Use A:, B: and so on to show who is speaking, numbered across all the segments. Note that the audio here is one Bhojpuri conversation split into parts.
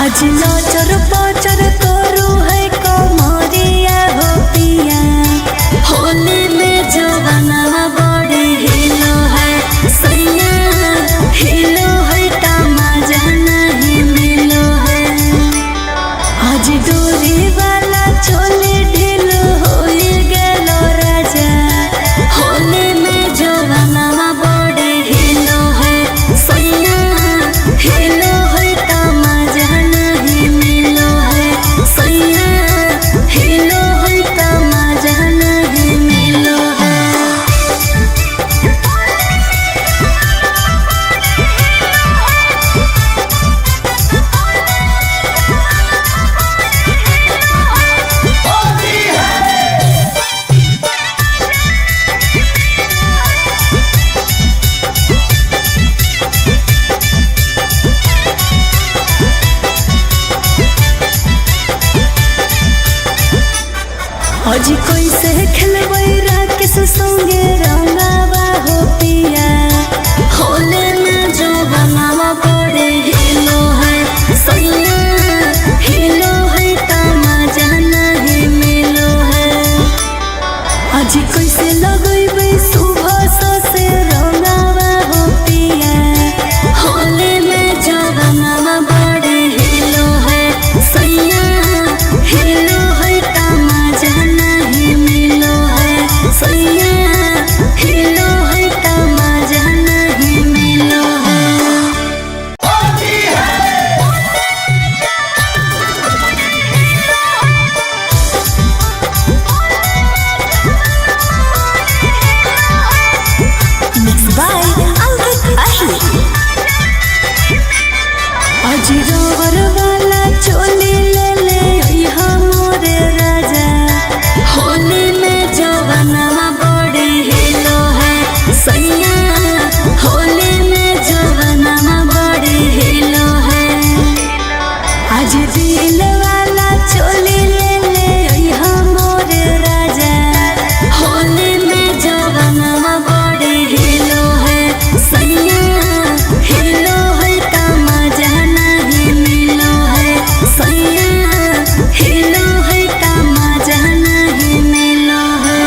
A: आज नजर बजर करू है कमरिया हो पिया, होली में जवाना बड़ी हिलो है सैया, हिलो है तमाजा नहीं मिलो है। आज डोरी वाला चोली ढीलो हो गेलो राजा, होली में जवाना बड़ी हिलो है सैया, हिलो है तमाजा नहीं मिलो है सैया, हिलो है तमाजा नहीं मिलो है। आज कैसे खेलबै राकेश संगे रंगावा हो पिया, होली में जो बनावा बड़े हिलो है सैया, हिलो है तमाजा नहीं मिलो है। आज कैसे लगैबै सुबह से रंगावा हो पिया, होली में जो बनावा बड़े हिलो है सैया, हिलो है तमाजा नहीं मिलो है सैया, हिलो है तमाजा नहीं मिलो है। Mixed by Ankit Ahli। आज रवर वाला चोली ले ले यहाँ मोरे राजा, होली में जवाना बड़ी हिलो है सैया, होली में जवाना बड़ी हिलो है। आज दिल वाला चोली ले ले यहाँ मोरे राजा, होली में जवाना बड़ी हिलो है सैया, हिलो है तमाजा नहीं मिलो है सैया, हिलो है तमाजा नहीं मिलो है।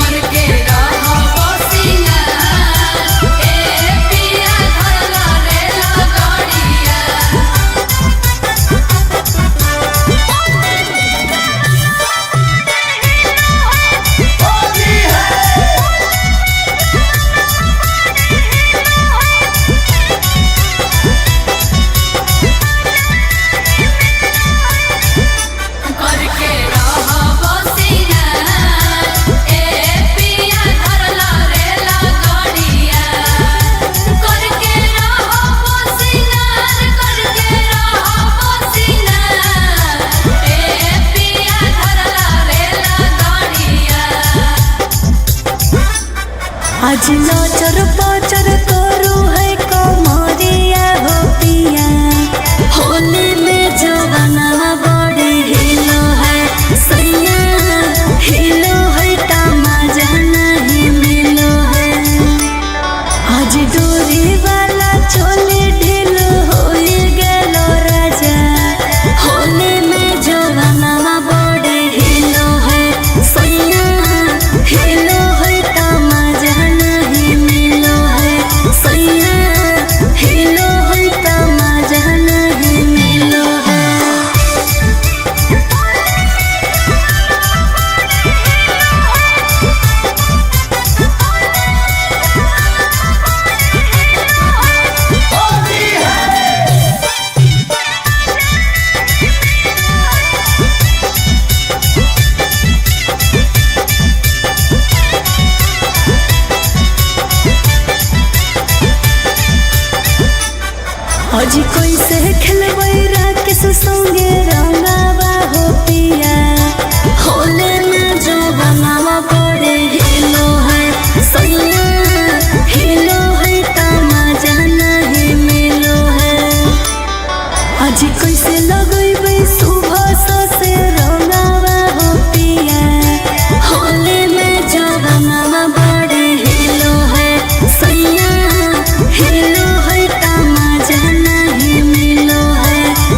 B: करके रहो बसिया ए पिया धरला रे लगड़िया, करके रहो बसिया ए पिया धरला रे लगड़िया, करके रहो बसिया, करके रहो बसिया ए पिया धरला रे लगड़िया।
A: आज नजर बजर करू है कमरिया हो पिया, होली में जवाना बड़ी हिलो है सैया, हिलो है तमाजा नहीं मिलो है। आज डोरी वाला चोली ढीलो हो गेलो राजा, होली में जवाना बड़ी हिलो है सैया, हिलो है तमाजा नहीं मिलो है सैया, हिलो है तमाजा नहीं मिलो है। आज कैसे खेलबै राकेश संगे रंगावा हो पिया, होली में जो बनावा बड़े हिलो है सैया, हिलो है तमाजा नहीं मिलो है। आज कैसे लगैबै सुबह से रंगावा हो पिया, होली में जवाना बड़े हिलो है सैया, हिलो है तमाजा नहीं मिलो है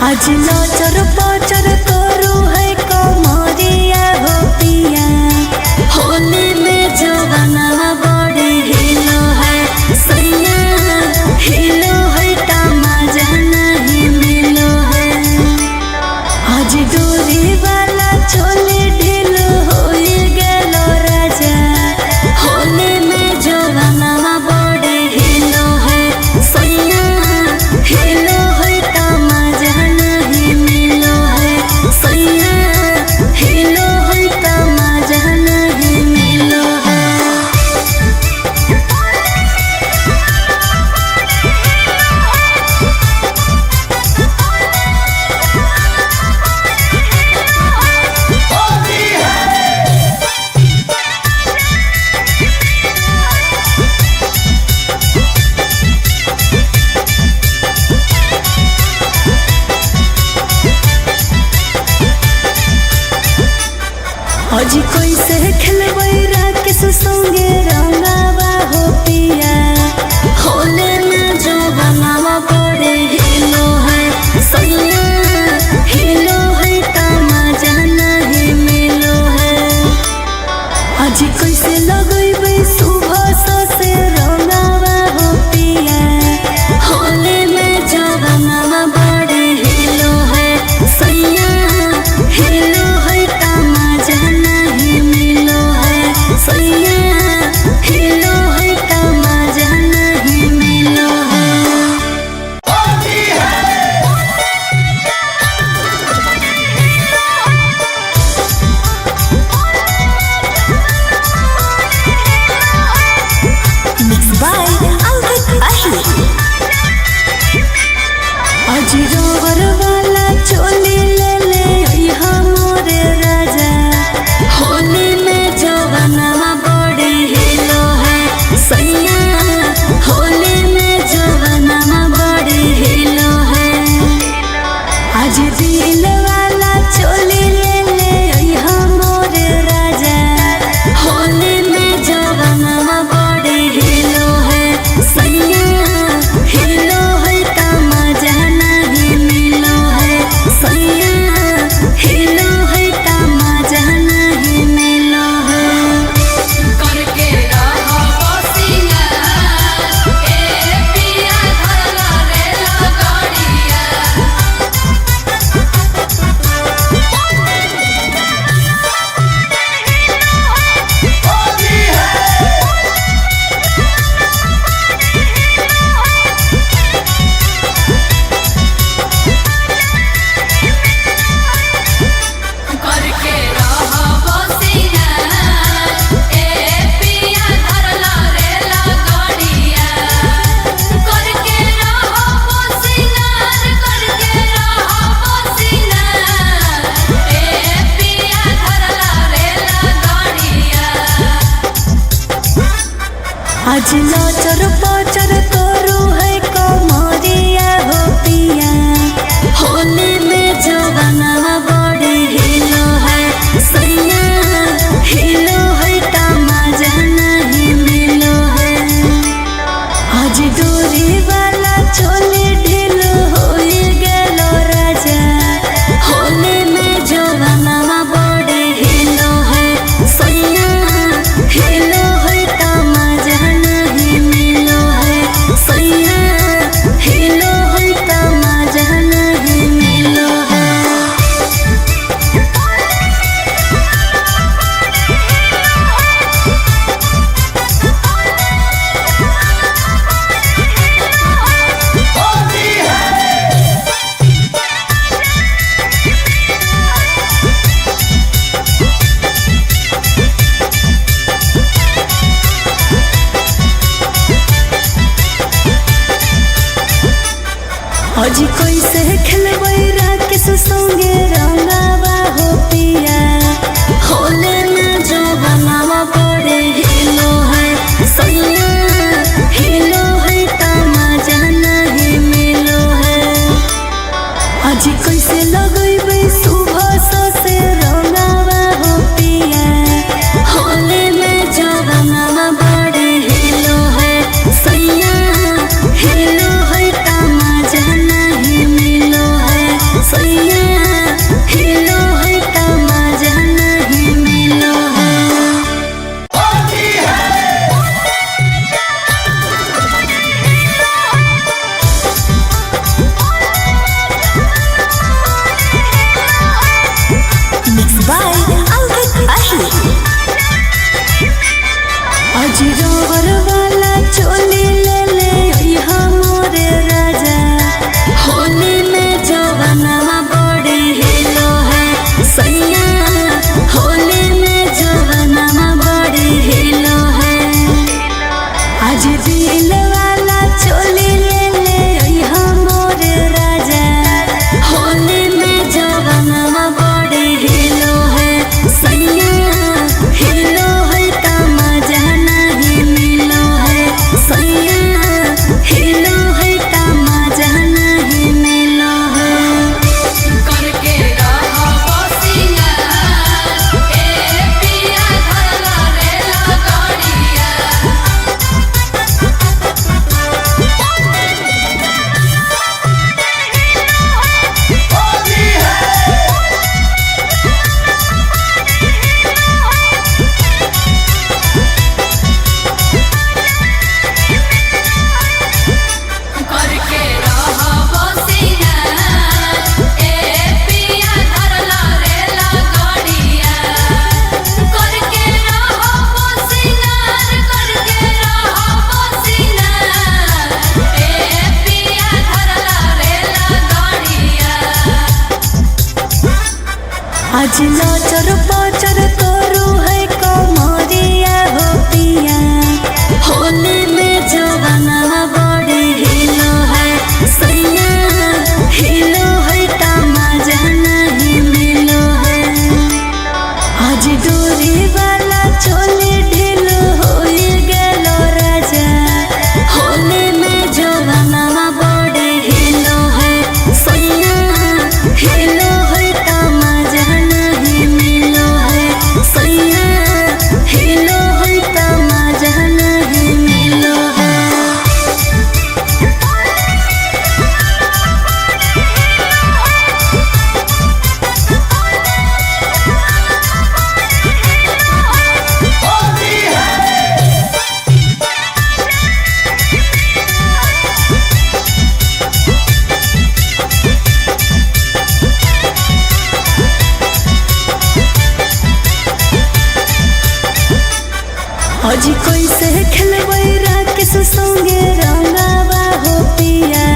A: आज नचर पचर करू है कमरिया हो पिया होली में जो बनावा बड़े हिलो है सैया हिलो है तमाजा नहीं मिलो है आज डोरी वाला चोली ढीलो हो गेलो राजा होली में जो बनावा बड़े हिलो है सैया हिलो है तमाजा नहीं मिलो है सैया हिलो है तमाजा नहीं मिलो है आज कैसे खेलबै राकेश संगे रंगावा हो पिया होले में जो बनावा बड़े हिलो है सैया हिलो है तमाजा नहीं मिलो है आज कैसे लगैबै सुबह से रंगावा हो पिया होले में जो बनावा बड़े हिलो है सैया हिलो है तमाजा नहीं मिलो है सैया हिलो है तमाजा नहीं मिलो है Mixed by Albert Ahli आज रोवर वाला चोली ले ले यहाँ मोरे राजा होली में जो बनावा बड़े हिलो है सैया होली में जो बनावा बड़े हिलो है आज दिल वाला चोली ले ले यहाँ मोरे राजा होली में जो बनावा बड़े हिलो है सैया हिलो है तमाजा नहीं मिलो है सैया हिलो है तमाजा नहीं मिलो है
B: करके रहो सिंगार ए पिया धरला रे लगड़िया करके रहो सिंगार ए पिया धरला रे लगड़िया करके रहो सिंगार ए पिया धरला रे लगड़िया
A: आज नचर पचर करू है कमरिया हो पिया होली में जो बनावा बड़े हिलो है सैया हिलो है तमाजा नहीं मिलो है आज डोरी वाला चोली ढीलो हो गेलो राजा होली में जो बनावा बड़े हिलो है सैया हिलो है तमाजा नहीं मिलो है रोवर वाला चोली ले ले अइहा मोरे राजा होली में जवानवा बड़ी हिलो है सैया होली में जवानवा बड़ी हिलो है आज दिल वाला चोली ले ले अइहा मोरे राजा होली में जवानवा बड़ी हिलो है सैया हिलो है त मजा नहीं मिलो है सैया हिलो है त मजा नहीं मिलो है
B: करके रहो सिंगार ए पिया धरला रेला गाड़िया करके रहो सिंगार ए पिया धरला रेला गाड़िया करके रहो सिंगार ए पिया धरला रेला गाड़िया
A: आज नाचर पाचर करू है कमरिया हो पिया होली में जवानवा बड़ी हिलो है सैया हिलो है त मजा नहीं मिलो है आज डोरी वाला चोली ढीलो हो गेलो राजा होली में जवानवा बड़ी हिलो है सैया हिलो है त मजा नहीं मिलो है सैया हिलो है त मजा नहीं मिलो है आज कैसे खेलबै राकेश संगे रंगावा हो पिया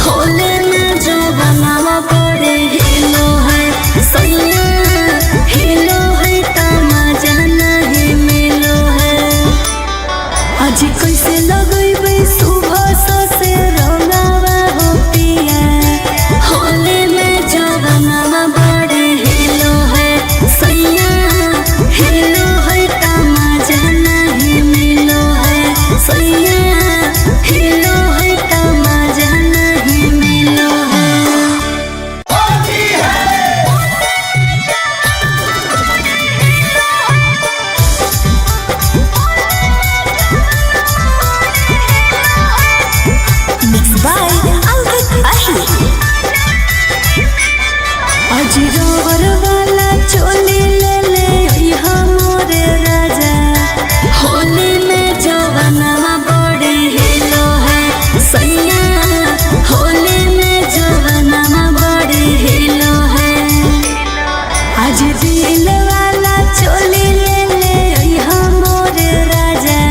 A: होली में जवानवा बड़े हिलो है सैया हिलो है त मजा नहीं मिलो है आज कैसे लगैबै सुबह से रंगावा हो पिया होली में जवानवा बड़े हिलो है सैया हिलो है त मजा नहीं मिलो है सैया हिलो है त मजा नहीं मिलो है Mixed by Ankit Ahi आज रोवर वाला चोली ले ले अइहा मोरे राजा होली में जवानवा बड़ी हिलो है सैया होली में जवानवा बड़ी हिलो है आज दिल वाला चोली ले ले अइहा मोरे राजा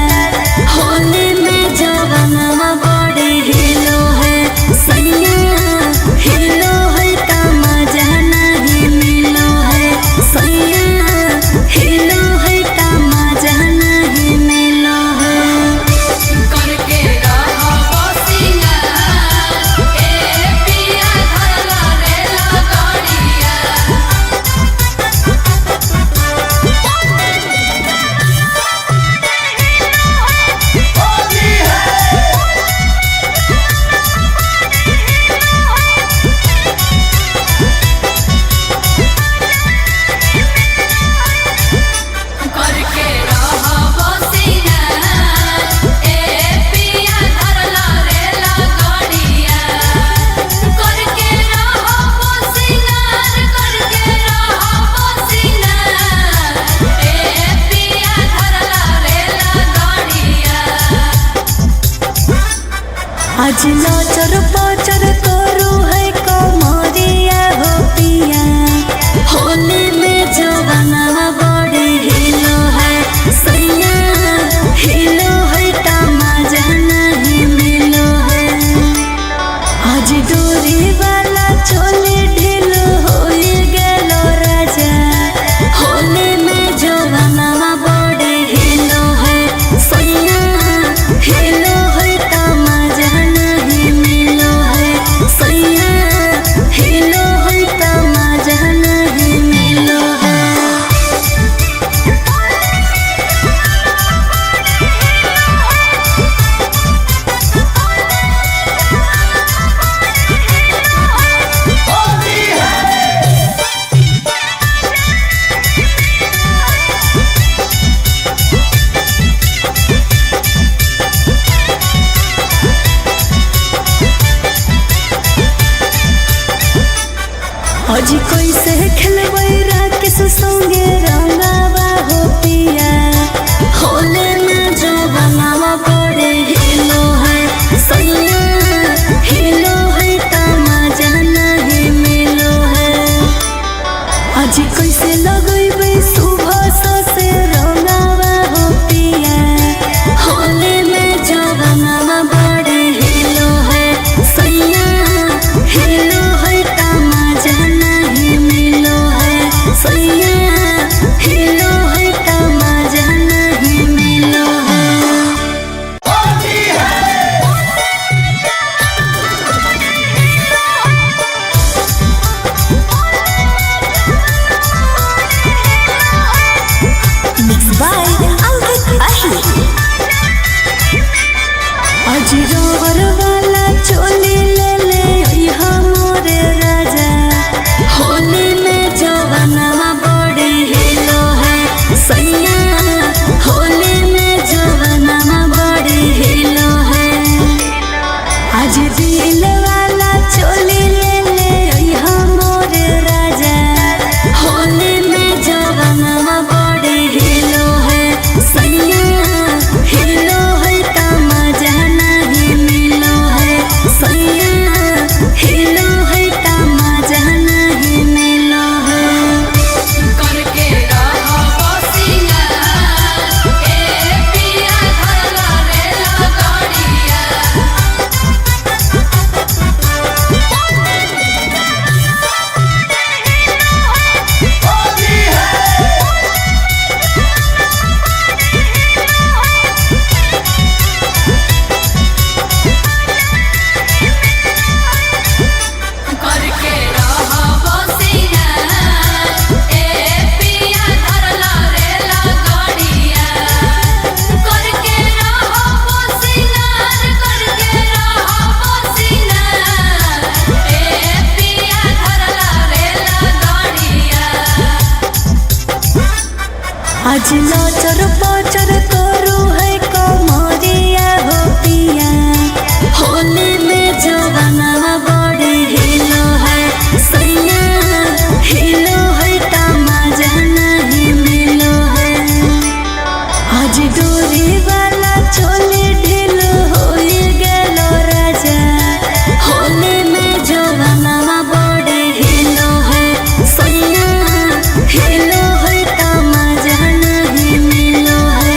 A: होली में जवानवा बड़ी हिलो है सैया हिलो है त मजा नहीं मिलो है सैया हिलो है त मजा नहीं मिलो है
B: करके रहो सिंगार ए पिया धरला रेला गाड़िया करके रहो सिंगार ए पिया धरला रेला गाड़िया करके रहो सिंगार ए पिया धरला रेला गाड़िया
A: आज नाचर पाचर करू है कमरिया हो पिया होली में जवानवा बड़ी हिलो है सैया हिलो हिलो है तमाजा नहीं मिलो है सैया हिलो है तमाजा नहीं मिलो है। अजी कैसे खेलबै राकेश संगे रंगावा हो पिया होले में जो बनावा पड़े हिलो है सैया हिलो है तमाजा नहीं मिलो है। अजी कैसे लगैबै सुबह से रंगावा हो पिया होले में जो बनावा पड़े हिलो है सैया हिलो है तमाजा नहीं मिलो है सैया हिलो है तमाजा नहीं मिलो है। Mixed by Ankit Ahi। अजी रोवर वाला चोली ले ले अइहा मोरे राजा होली में जो बनावा बड़े हिलो है सैया होली में जो बनावा बड़े हिलो है। आज दिल वाला चोली ले ले अइहा मोरे राजा होली में जो बनावा बड़े हिलो है सैया हिलो है तमाजा नहीं मिलो है सैया हिलो है तमाजा नहीं मिलो है।
B: करके रहो बसिया ए पिया धरला रेला गाड़िया। करके रहो बसिया ए पिया धरला रेला गाड़िया। करके रहो बसिया करके रहो बसिया ए पिया धरला रेला गाड़िया।
A: आज लाचर पाचर करू है कमरिया हो पिया होली में जो बनावा बड़े हिलो है सैया हिलो है तमाजा नहीं मिलो है। आज डोरी वाला चोली ढीलो हो गेलो राजा होली में जो बनावा बड़े हिलो है सैया हिलो है तमाजा नहीं मिलो है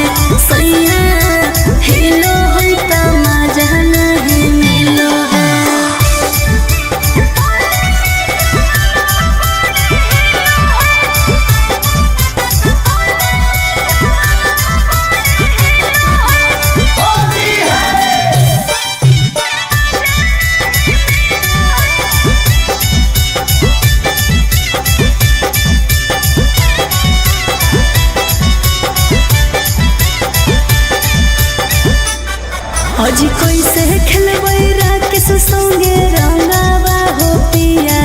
A: सैया हिलो है तमाजा नहीं मिलो है। अजी कैसे खेलबै राकेश संगे रंगावा हो पिया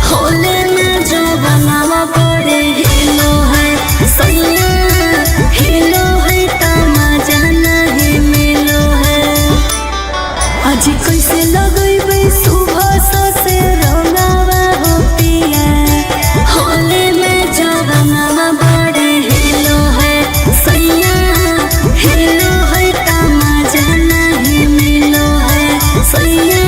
A: होले में जो बनावा पड़े हिलो है सैया हिलो है तमाजा नहीं मिलो है। अजी कैसे लगैबै सुबह से रंगावा हो पिया होले में जो बनावा पड़े हिलो है सैया हिलो है तमाजा नहीं मिलो है सैया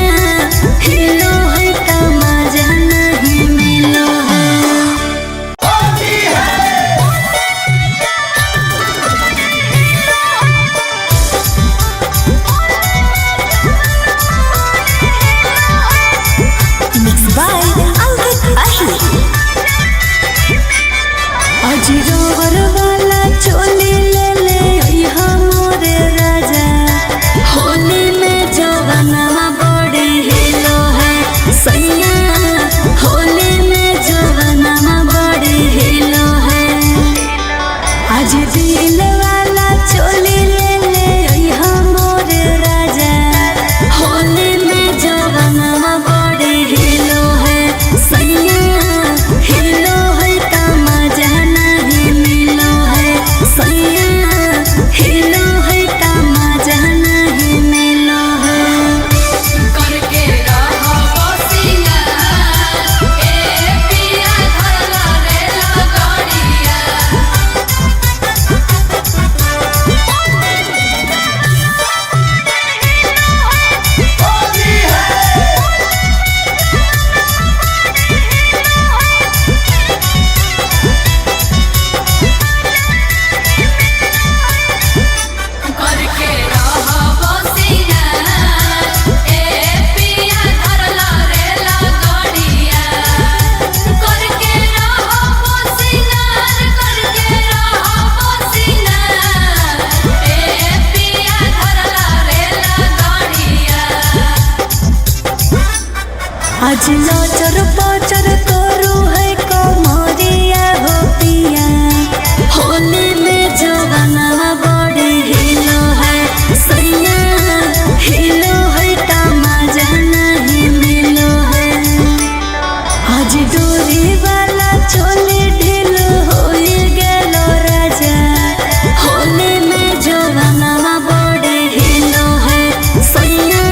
A: आज लचर पचर करू है कमरिया हो पिया होली में जवाना बड़े हिलो है सैया हिलो है तमाजा नहीं मिलो है आज डोरी वाला चोली ढीलो हो गेलो राजा होली में जवाना बड़े हिलो है सैया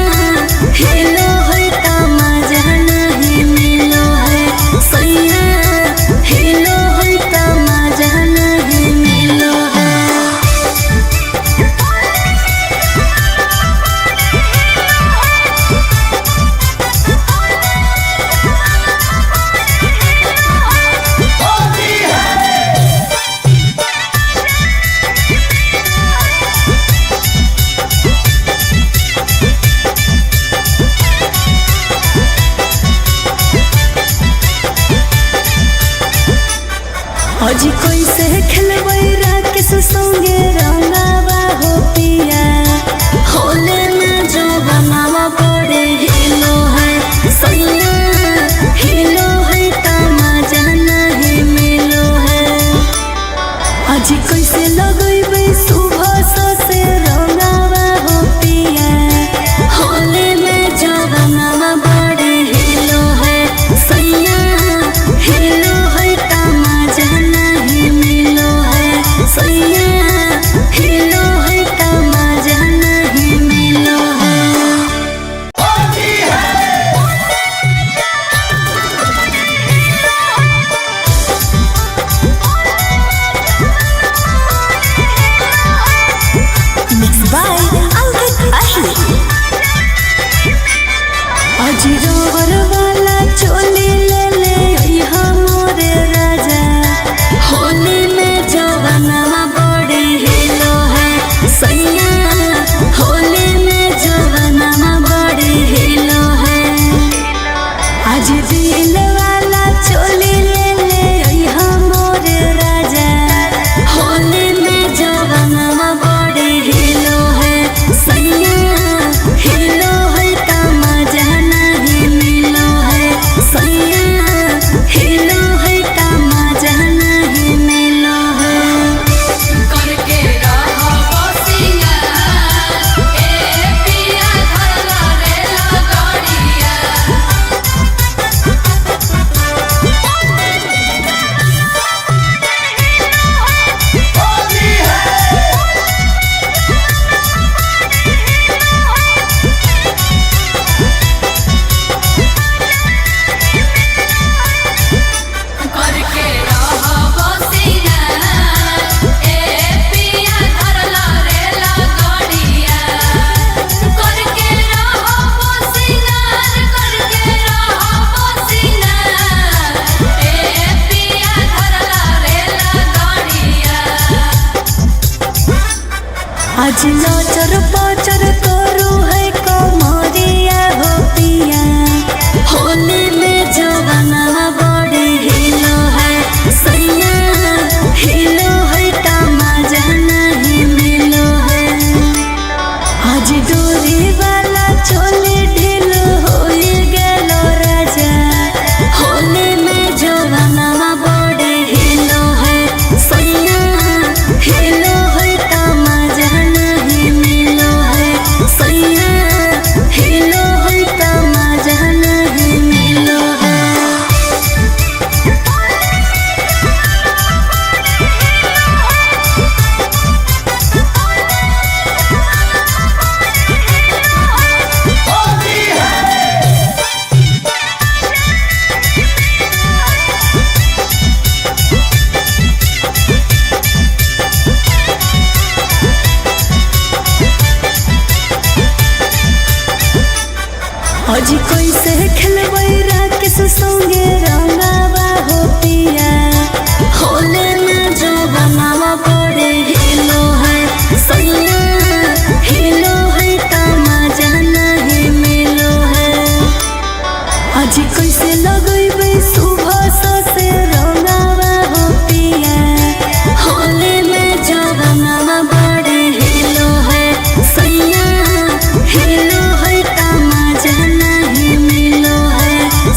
A: हिलो है तमाजा नहीं मिलो है सैया हिलो है तमाजा नहीं मिलो है आज कैसे खेलबै राकेश संगे रंगावा हो पिया होले में जवाना बड़े हिलो है सैया हिलो है तमाजा नहीं मिलो है आज कैसे लगैबै सुबह से रंगावा हो पिया होले में जवाना बड़े हिलो है सैया हिलो है तमाजा नहीं मिलो है सैया हिलो है तमाजा नहीं मिलो है Mixed by Ankit Ahi आज रोवर वाला चोली ले ले अइहा मोरे राजा होली में जवाना बड़े हिलो है सैया होली में जवाना बड़े हिलो है आज दिल वाला चोली ले ले अइहा मोरे राजा होली में जवाना बड़े हिलो है सैया हिलो है तमाजा नहीं मिलो है सैया हिलो है तमाजा नहीं मिलो है
B: करके रहो सिंगार ए पिया धरला रेला गाड़िया करके रहो सिंगार ए पिया धरला रेला गाड़िया करके रहो सिंगार ए पिया धरला रेला गाड़िया
A: आज लचर पचर करू है कमरिया हो पिया होली में जवाना बड़े हिलो है सैया हिलो है तमाजा नहीं मिलो है आज डोरी वाला चोली ढीलो हो गेलो राजा होली में जवाना बड़े हिलो है सैया हिलो है तमाजा नहीं मिलो है सैया हिलो है तमाजा नहीं मिलो है आज कैसे खेलबै राकेश संगे रंगावा हो पिया होले में जवाना बड़े हिलो है सैया हिलो है तमाजा नहीं मिलो है आज कैसे लगैबै सुबह से रंगावा हो पिया होली में जवाना बड़े हिलो है सैया हिलो है तमाजा नहीं मिलो है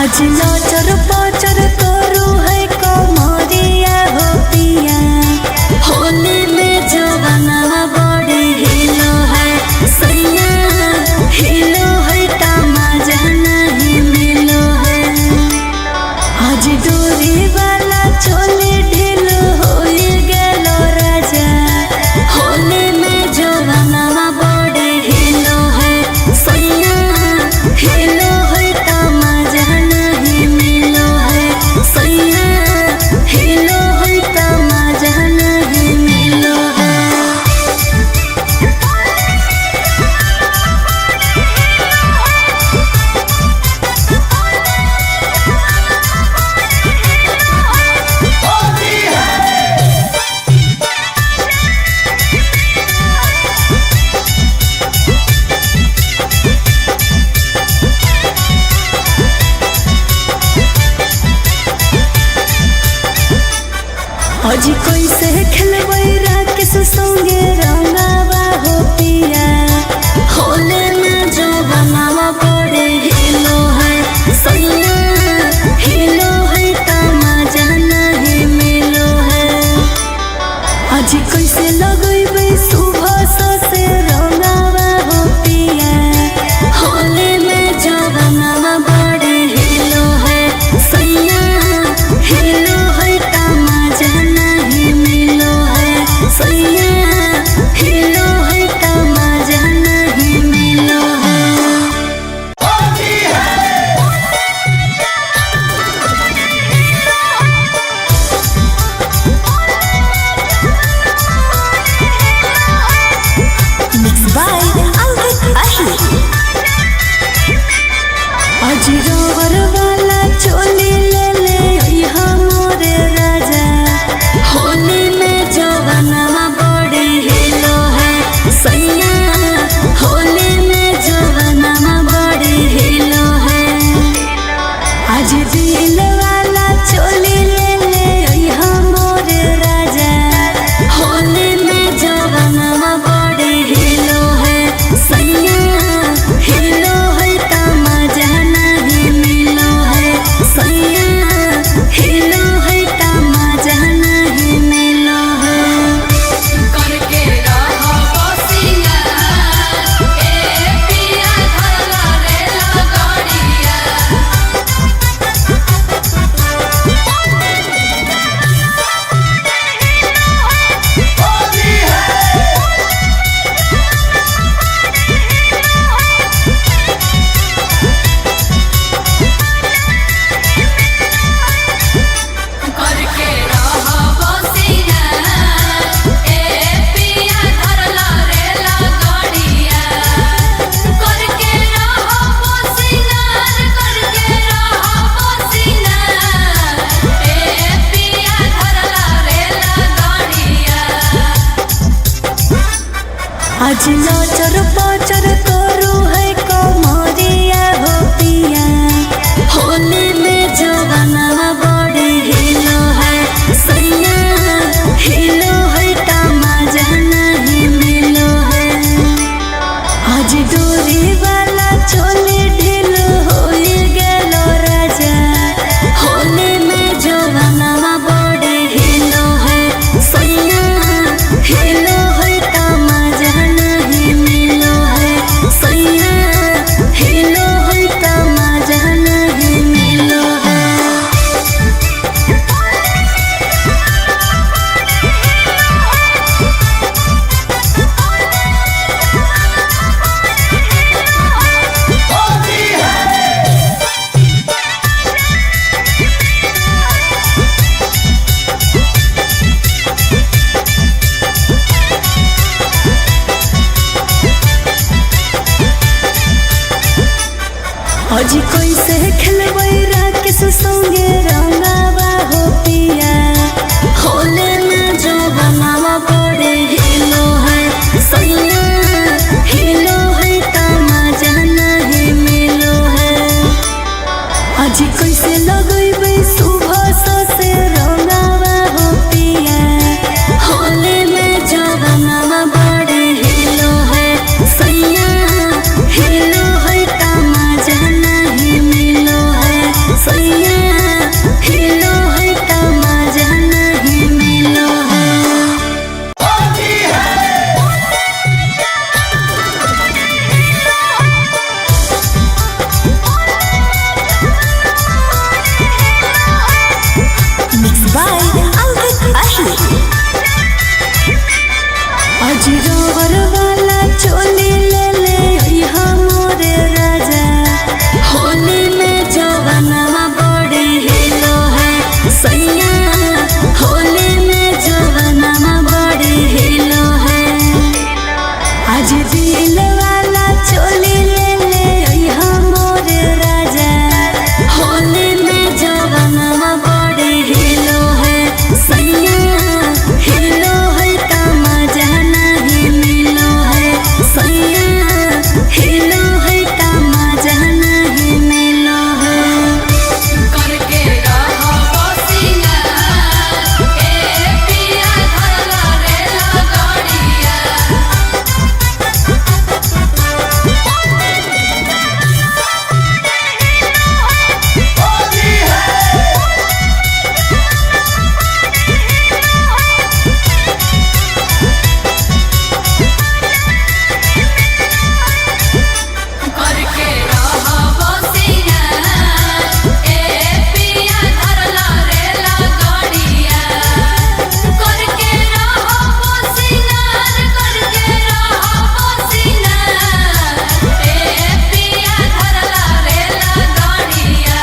A: आज नाचर पाचर करू है कमरिया हो पिया होली में जवाना बड़े हिलो है सैया हिलो है तमाजा नहीं मिलो है आज डोरी वाला चोली ढीलो हो गेलो राजा होली में जवाना बड़े हिलो है सैया हिलो है तमाजा नहीं मिलो है सैया हिलो है तमाजा नहीं मिलो है आज कैसे खेलबै राकेश संगे रंगावा हो पिया होले में जो बनावा बड़े हिलो है सैया हिलो है तमाजा नहीं मिलो है आज कैसे लगैबै सुबह से रंगावा हो पिया होले में जो बनावा बड़े हिलो है सैया हिलो है तमाजा नहीं मिलो है सैया हिलो है तमाजा नहीं मिलो है Mixed by Albert Ahi आज रोवर वाला चोली ले ले यहाँ मोरे राजा होली में जवाना बड़े हिलो है सैया होली में जवाना बड़े हिलो है आज दिल वाला चोली ले ले यहाँ मोरे राजा होली में जवाना बड़े हिलो है सैया हिलो है तमाजा नहीं मिलो है सैया हिलो है तमाजा नहीं मिलो है
B: करके रहो बसिया ए पिया धरला रे लगड़िया करके रहो बसिया ए पिया धरला रे लगड़िया करके रहो बसिया करके रहो बसिया ए पिया धरला रे लगड़िया
A: आज नाचर पाचर करू है कमरिया हो पिया होली में जवाना बड़े हिलो है सैया हिलो है तमाजा नहीं मिलो है आज डोरी वाला चोली ढीलो हो गेलो राजा होली में जवाना बड़े हिलो है सैया हिलो है तमाजा नहीं मिलो है सैया हिलो है तमाजा नहीं मिलो है आज कैसे खेलबै राकेश संगे रंगावा हो पिया होले में जो बनावा बड़े हिलो है सैया हिलो है तमाजा नहीं मिलो है आज कैसे लगैबै सुबह से रंगावा हो पिया होले में जवाना बड़े हिलो है सैया हिलो है तमाजा नहीं मिलो है डोबर वाला चोली ले ले अइहा मोरे राजा होली में जवानवा बड़ी हिलो है सैया होली में जवानवा बड़ी हिलो है आज दिल वाला चोली ले ले अइहा मोरे राजा होली में जवानवा बड़ी हिलो है सैया हिलो है का मजा नहीं मिलो है सैया हिलो है का मजा नहीं मिलो है
B: करके रहो सिंगार ए पिया धरला रेला गाड़िया करके रहो सिंगार ए पिया धरला रेला गाड़िया करके रहो सिंगार ए पिया धरला रेला गाड़िया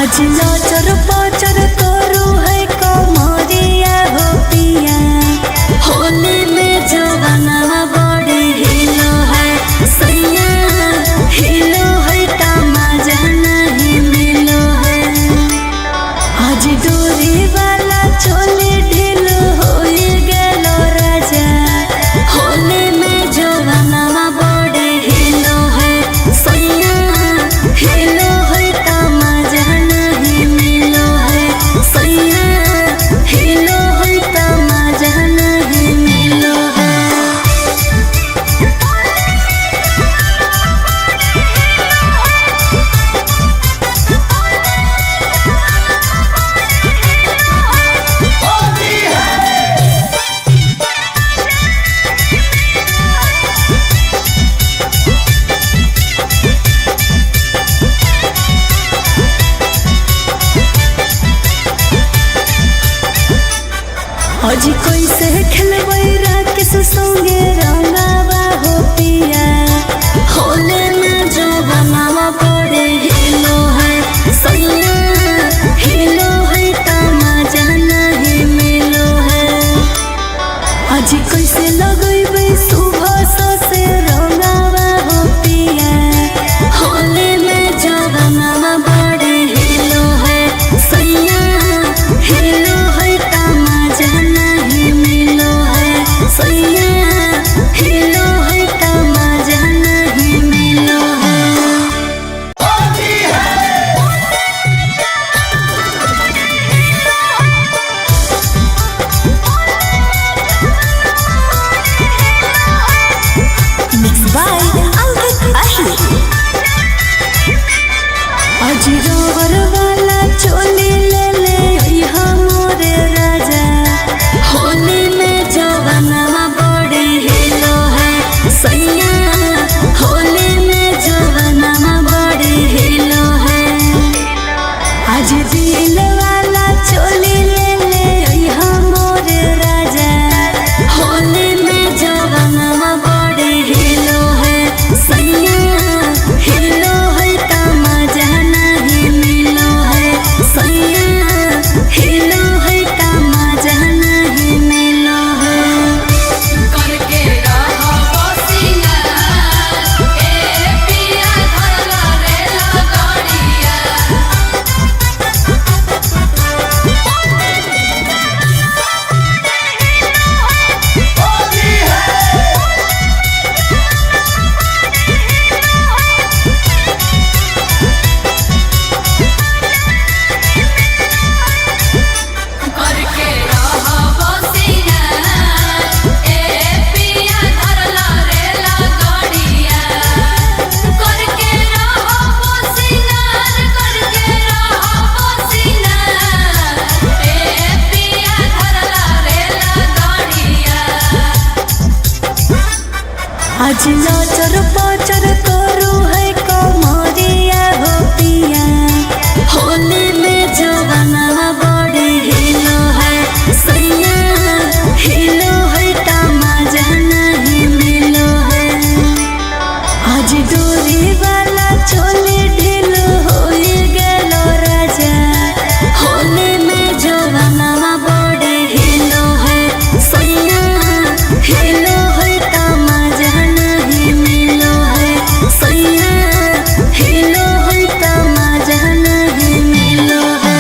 A: आज लाचर पाचर करू है कमरिया हो पिया होली में जवानवा बड़ी हिलो है सैया हिलो है का मजा नहीं मिलो है आज डोरी वाला चोली ढीलो हो गेलो राजा होली में जवानवा बड़ी हिलो है सैया हिलो है का मजा नहीं मिलो है सैया हिलो है का मजा नहीं मिलो है आज कैसे खेलबै राकेश संगे रंगावा हो पिया होली में जवानवा बड़े हिलो है सैया हिलो है का मजा नहीं मिलो है आज कैसे लगैबै सुबह से रंगावा हो पिया होली में जवानवा बड़े हिलो है सैया हिलो है का मजा नहीं मिलो है सैया हिलो है का मजा नहीं मिलो है Mixed by Ankit Ahi आज डोबर वाला चोली ले ले अइहा मोरे राजा होली में जवानवा बड़ी हिलो है सैया होली में जवानवा बड़ी हिलो है आज दिल वाला चोली ले ले अइहा मोरे राजा होली में जवानवा बड़ी हिलो है सैया हिलो है का मजा नहीं मिलो है सैया हिलो है का मजा नहीं मिलो है
B: करके रहो सिंगार ए पिया धरला रेला गाड़िया करके रहो सिंगार ए पिया धरला रेला गाड़िया करके रहो सिंगार ए पिया धरला रेला गाड़िया
A: आज लाचर पाचर करू है कमरिया हो पिया होली में जवानवा बड़ी हिलो है सैया हिलो हिलो है तमाजा नहीं मिलो है सैया हिलो है तमाजा नहीं मिलो है।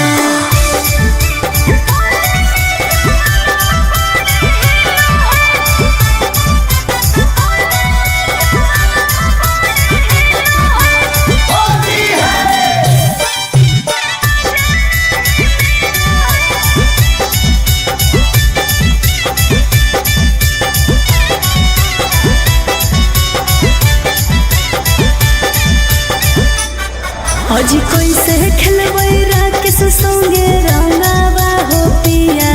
A: आज कैसे खेलबै राकेश संगे रंगावा हो पिया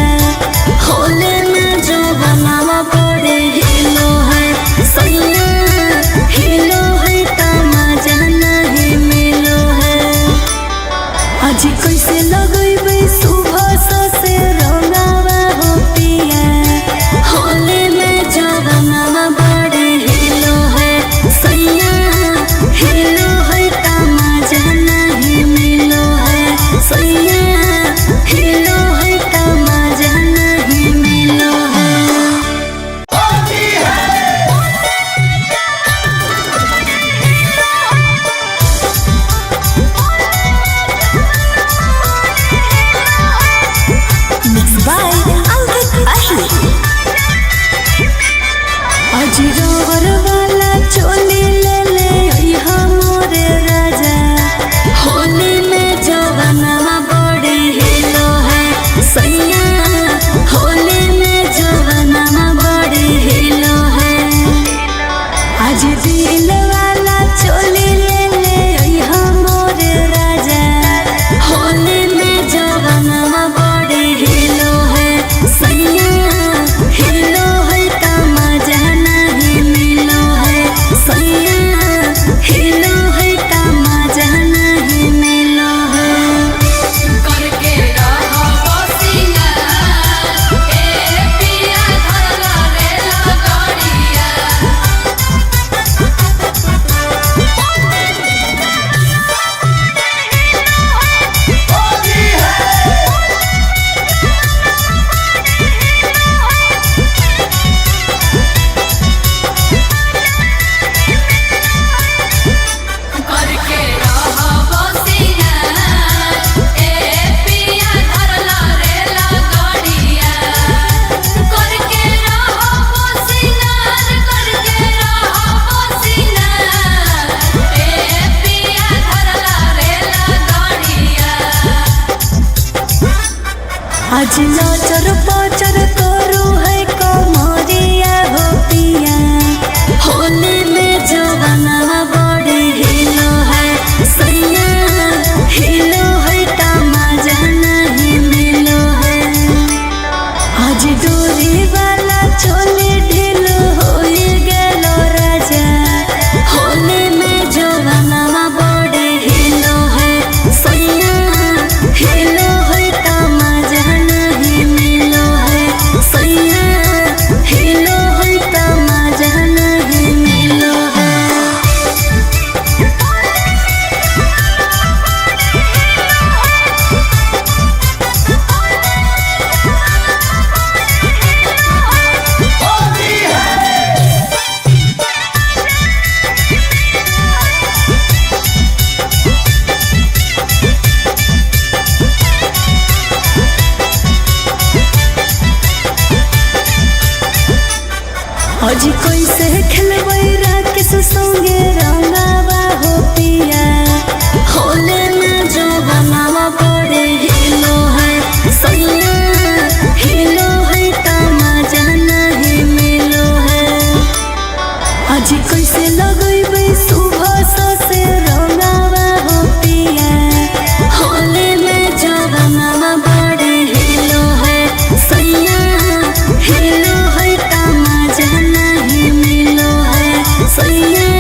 A: होले में जो बनावा पड़े हिलो है सैया हिलो है तमाजा नहीं मिलो है। आज कैसे लगैबै सुबह से रंगावा हो पिया होले में जो बनावा पड़े हिलो है सैया हिलो है तमाजा नहीं मिलो है सैया हिलो है तमाजा नहीं मिलो है। Mixed by Ankit Ahi। आज रोवर वाला चोली ले ले अइहा मोरे राजा होली में जवानवा बड़े हिलो है सैया होली में जवानवा बड़े हिलो है। आज दिल वाला चोली ले ले अइहा मोरे राजा होली में जवानवा बड़े हिलो है सैया हिलो है तमाजा नहीं मिलो है सैया हिलो है तमाजा नहीं मिलो है।
B: करके रहो सिंगार ए पिया धरला रेला गाड़िया। करके रहो सिंगार ए पिया धरला रेला गाड़िया। करके रहो सिंगार ए पिया धरला रेला गाड़िया।
A: आज नाचर पाचर करू है कमरिया हो पिया होली में जवानवा बड़े हिलो है सैया हिलो है तमाजा नहीं मिलो है। आज डोरी वाला चोली ढीलो हो गेलो राजा होली में जवानवा बड़े हिलो है सैया हिलो है तमाजा नहीं मिलो है सैया हिलो है तमाजा नहीं मिलो है। आज कैसे खेलबै राकेश संगे रंगावा हो पिया होले में जो बनावा पड़े हिलो है सैया हिलो है तमाजा नहीं मिलो है। आज कैसे लगैबै सुबह से रंगावा हो पिया होले में जो बनावा पड़े हिलो है सैया हिलो है तमाजा नहीं मिलो है सैया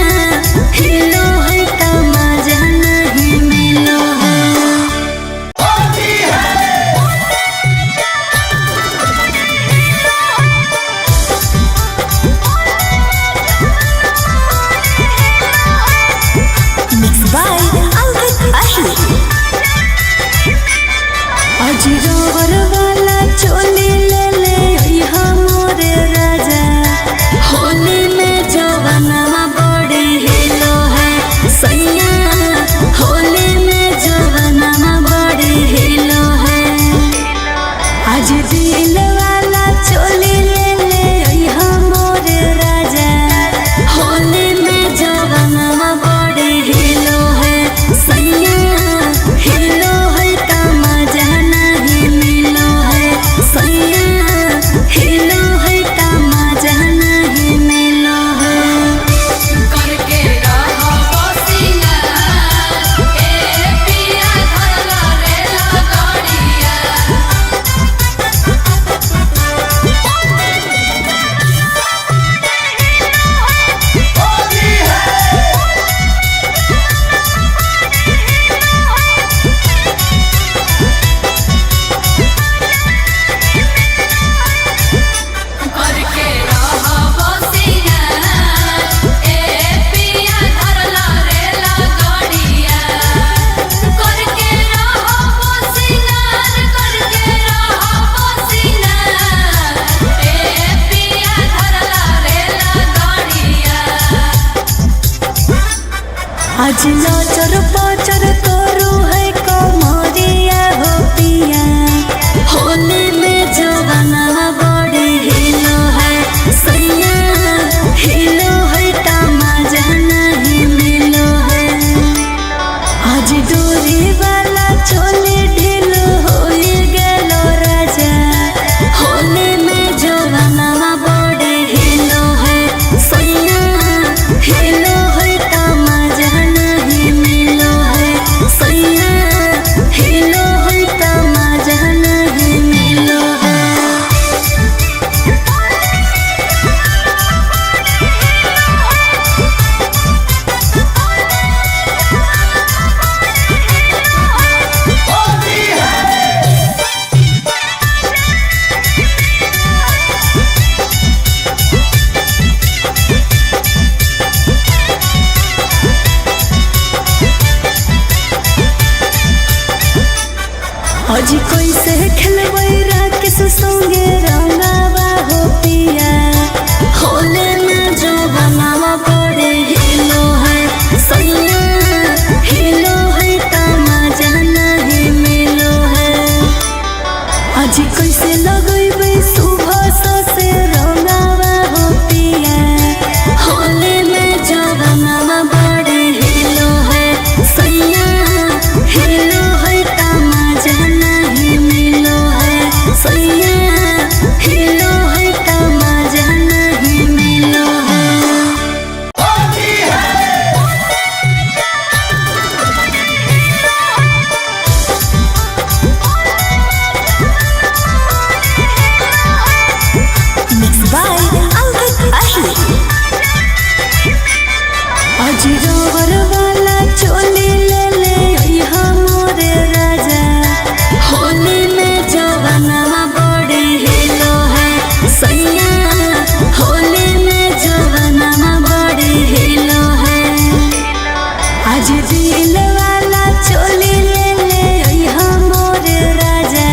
A: आज नाचर पाचर करू है कमरिया हो पिया होली में जवाना बड़ी हिलो है सैया हिलो है तमाजा नहीं मिलो है आज डोरी वाला चोली ढीलो हो गेलो राजा होली में जवाना बड़ी हिलो है सैया हिलो है तमाजा नहीं मिलो है सैया हिलो है तमाजा नहीं मिलो है आज कैसे खेलबै राकेश संगे रंगावा हो पिया होले में जो बनावा बड़े हिलो है सैया हिलो है तमाजा नहीं मिलो है आज कैसे लगैबै सुबह से रंगावा हो पिया होले में जो बनावा बड़े हिलो है सैया हिलो है तमाजा नहीं मिलो है सैया हिलो है तमाजा नहीं मिलो है Mixed by Ankit Ahi आज रोवर वाला चोली ले ले यहाँ मोरे राजा होली में जवाना बड़ी हिलो है सैया होली में जवाना बड़ी हिलो है आज दिल वाला चोली ले ले यहाँ मोरे राजा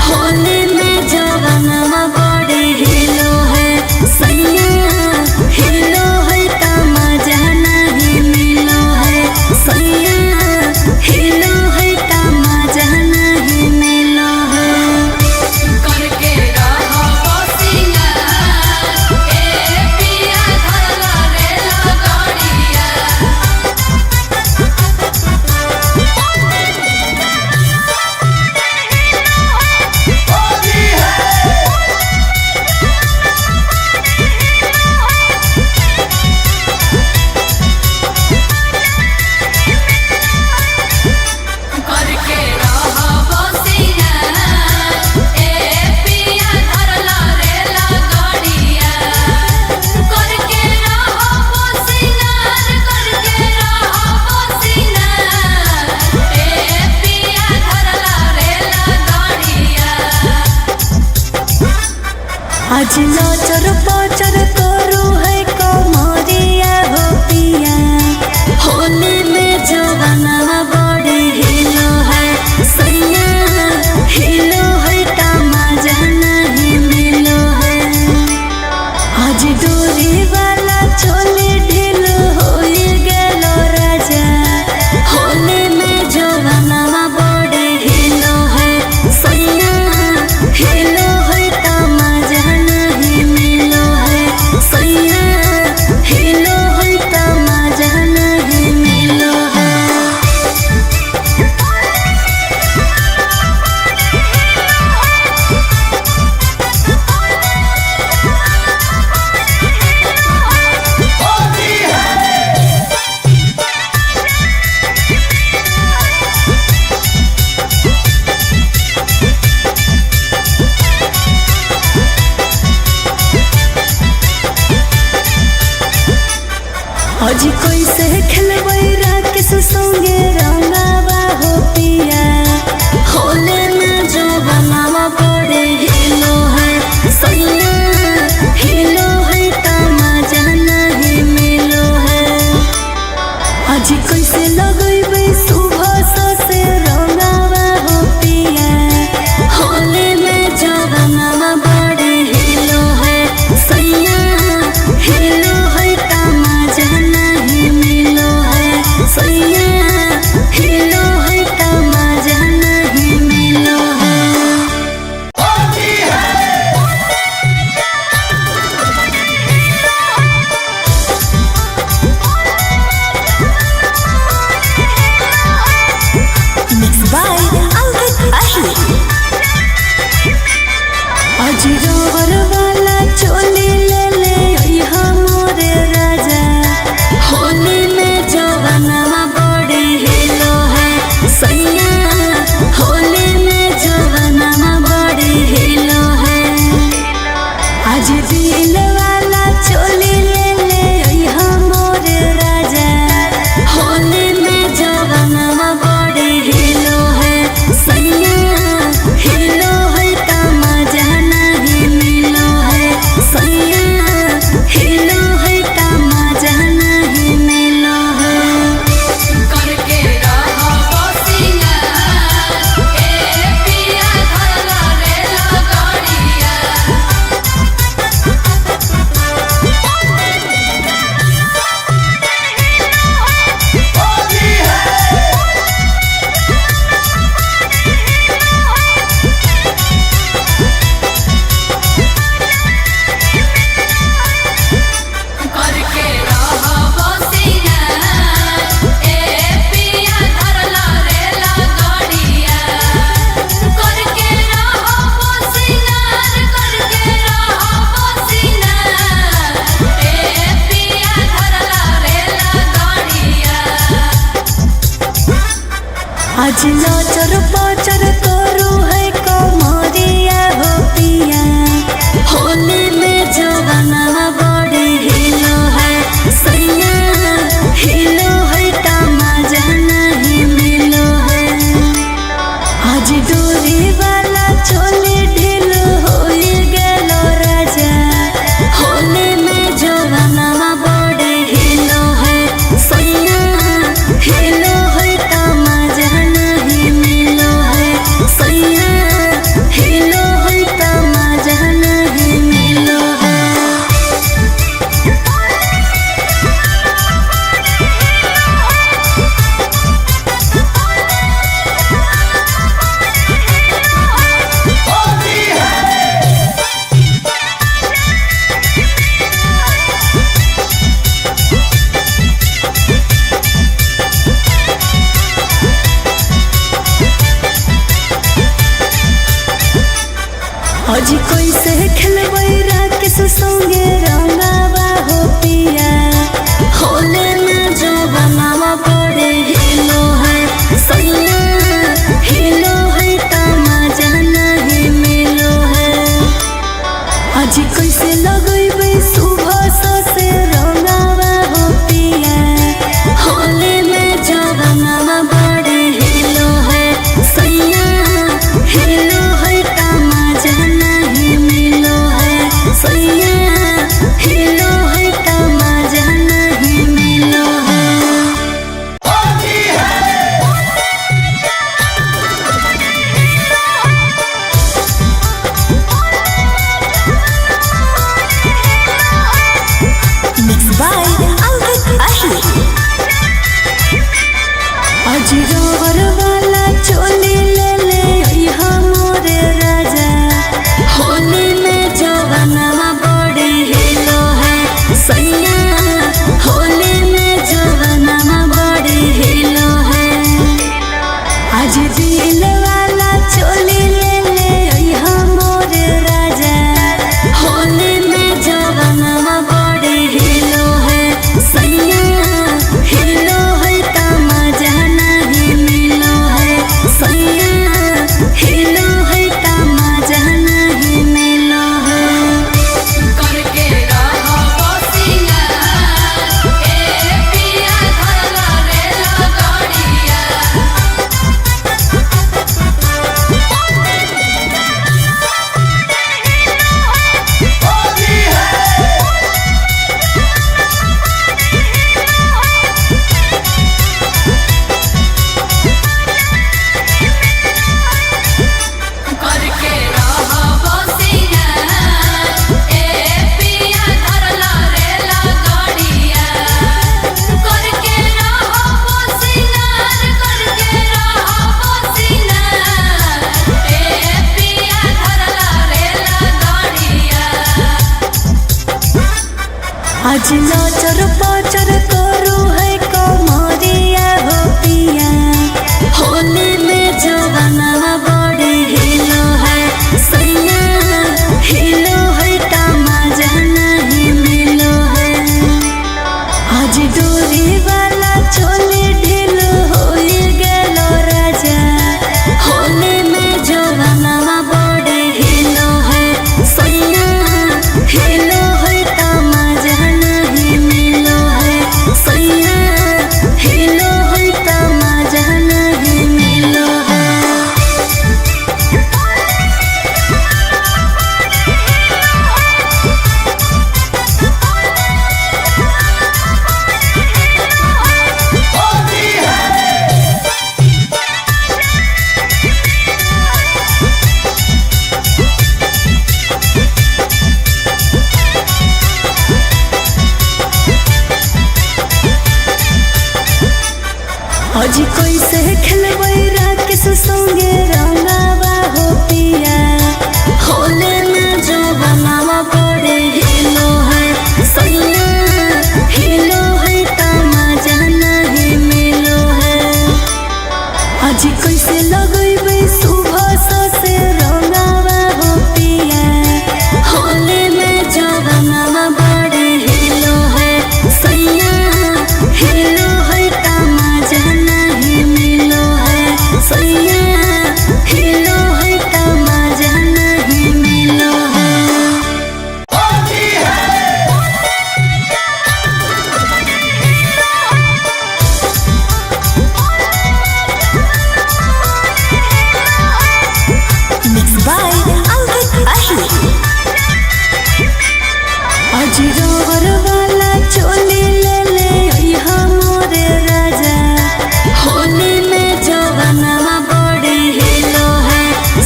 A: होली में जवाना बड़ी हिलो है सैया हिलो है तमाजा नहीं मिलो है सैया हिलो है तमाजा नहीं मिलो है
B: करके रहो सिंगार ए पिया धरला रे लगड़िया करके रहो सिंगार ए पिया धरला रे लगड़िया करके रहो सिंगार ए पिया धरला रे लगड़िया
A: आज नाचर पाचर करू है कमरिया हो पिया होली में जवाना बड़ी हिलो है सैया हिलो है तमाजा नहीं मिलो है आज डोरी वाला चोली ढीलो हो गेलो राजा होली में जवाना बड़ी हिलो है सैया हिलो है तमाजा नहीं मिलो है सैया हिलो है तमाजा नहीं मिलो है आज कैसे खेलबै राकेश संगे रंगावा हो पिया होले में जो बनावा बड़े हिलो है सैया हिलो है तमाजा नहीं मिलो है आज कैसे लगैबै सुबह से रंगावा हो पिया होले में जवाना बड़े हिलो है सैया हिलो है तमाजा नहीं मिलो है आज दिल वाला चोली ले ले अइहा मोर राजा होली में जवानवा बड़ी हिलो है सैया हिलो है का मजा नहीं मिलो है सैया हिलो है का मजा नहीं मिलो है
B: करके रहो बसिया ए पिया धरला रेला गाड़िया करके रहो बसिया ए पिया धरला रेला गाड़िया करके रहो बसिया करके रहो बसिया ए पिया धरला रेला गाड़िया
A: आज नचर पचर करू है कमरिया हो पिया होली में जवानवा बड़ी हिलो है सैया हिलो है का मजा नहीं मिलो है आज डोरी वाला चोली ढीलो हो गेलो राजा होली में जवानवा बड़ी हिलो है सैया हिलो है का मजा नहीं मिलो है सैया हिलो है का मजा नहीं मिलो है आज कैसे खेलबै राकेश संगे रंगावा हो पिया होली में जवानवा बड़े हिलो है सैया हिलो है का मजा नहीं मिलो है आज कैसे लगैबै सुबह से रंगावा हो पिया होली में जवानवा बड़े हिलो है सैया हिलो है का मजा नहीं मिलो है सैया हिलो है का मजा नहीं मिलो है Mixed by Albert Ahi आज रोवर वाला चोली ले ले अइहा मोर राजा होली में जवानवा बड़ी हिलो है सैया होली में जवानवा बड़ी हिलो है आज दिल वाला चोली ले ले अइहा मोर राजा होली में जवानवा बड़ी हिलो है सैया हिलो है का मजा नहीं मिलो है सैया हिलो है का मजा नहीं मिलो है
B: करके रहो बसिया ए पिया धरला रेला गाड़िया करके रहो बसिया ए पिया धरला रेला गाड़िया करके रहो बसिया करके रहो बसिया ए पिया धरला रेला गाड़िया
A: आज नचर पचर करू है कमरिया हो पिया होली में जवानवा बड़ी हिलो है सैया हिलो है का मजा नहीं मिलो है आज डोरी वाला चोली ढीलो हो गेलो राजा होली में जवानवा बड़ी हिलो है सैया हिलो है तमाजा नहीं मिलो है सैया हिलो है तमाजा नहीं मिलो है। अजी कैसे खेलबै राकेश संगे रंगावा हो पिया होले में जो बनावा पड़े हिलो है सैया हिलो है तमाजा नहीं मिलो है। अजी कैसे लगैबै सुबह से रंगावा हो पिया होले में जो बनावा पड़े हिलो है सैया हिलो है तमाजा नहीं मिलो है सैया हिलो है तमाजा नहीं मिलो है। Mixed by Ankit Ahi। अजी रोवर वाला चोली ले ले अइहा मोरे राजा होली में जो बनावा बड़ी हिलो है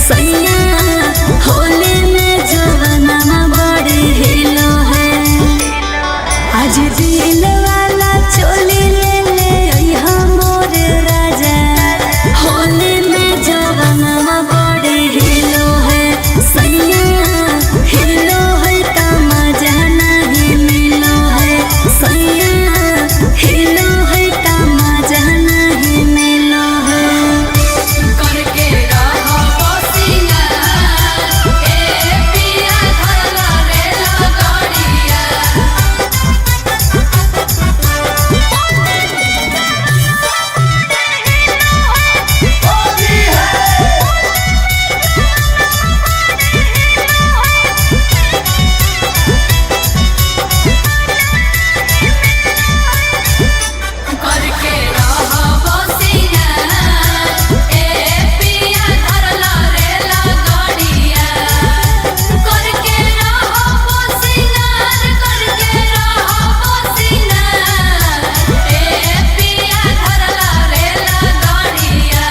A: सैया होली में जो बनावा बड़ी हिलो है। आज दिल वाला चोली ले ले अइहा मोरे राजा होली में जो बनावा बड़ी हिलो है सैया हिलो है तमाजा नहीं मिलो है सैया हिलो है तमाजा नहीं मिलो है।
B: करके रहो सिंगार ए पिया धरला रे लगड़िया। करके रहो सिंगार ए पिया धरला रे लगड़िया। करके रहो सिंगार ए पिया धरला रे लगड़िया।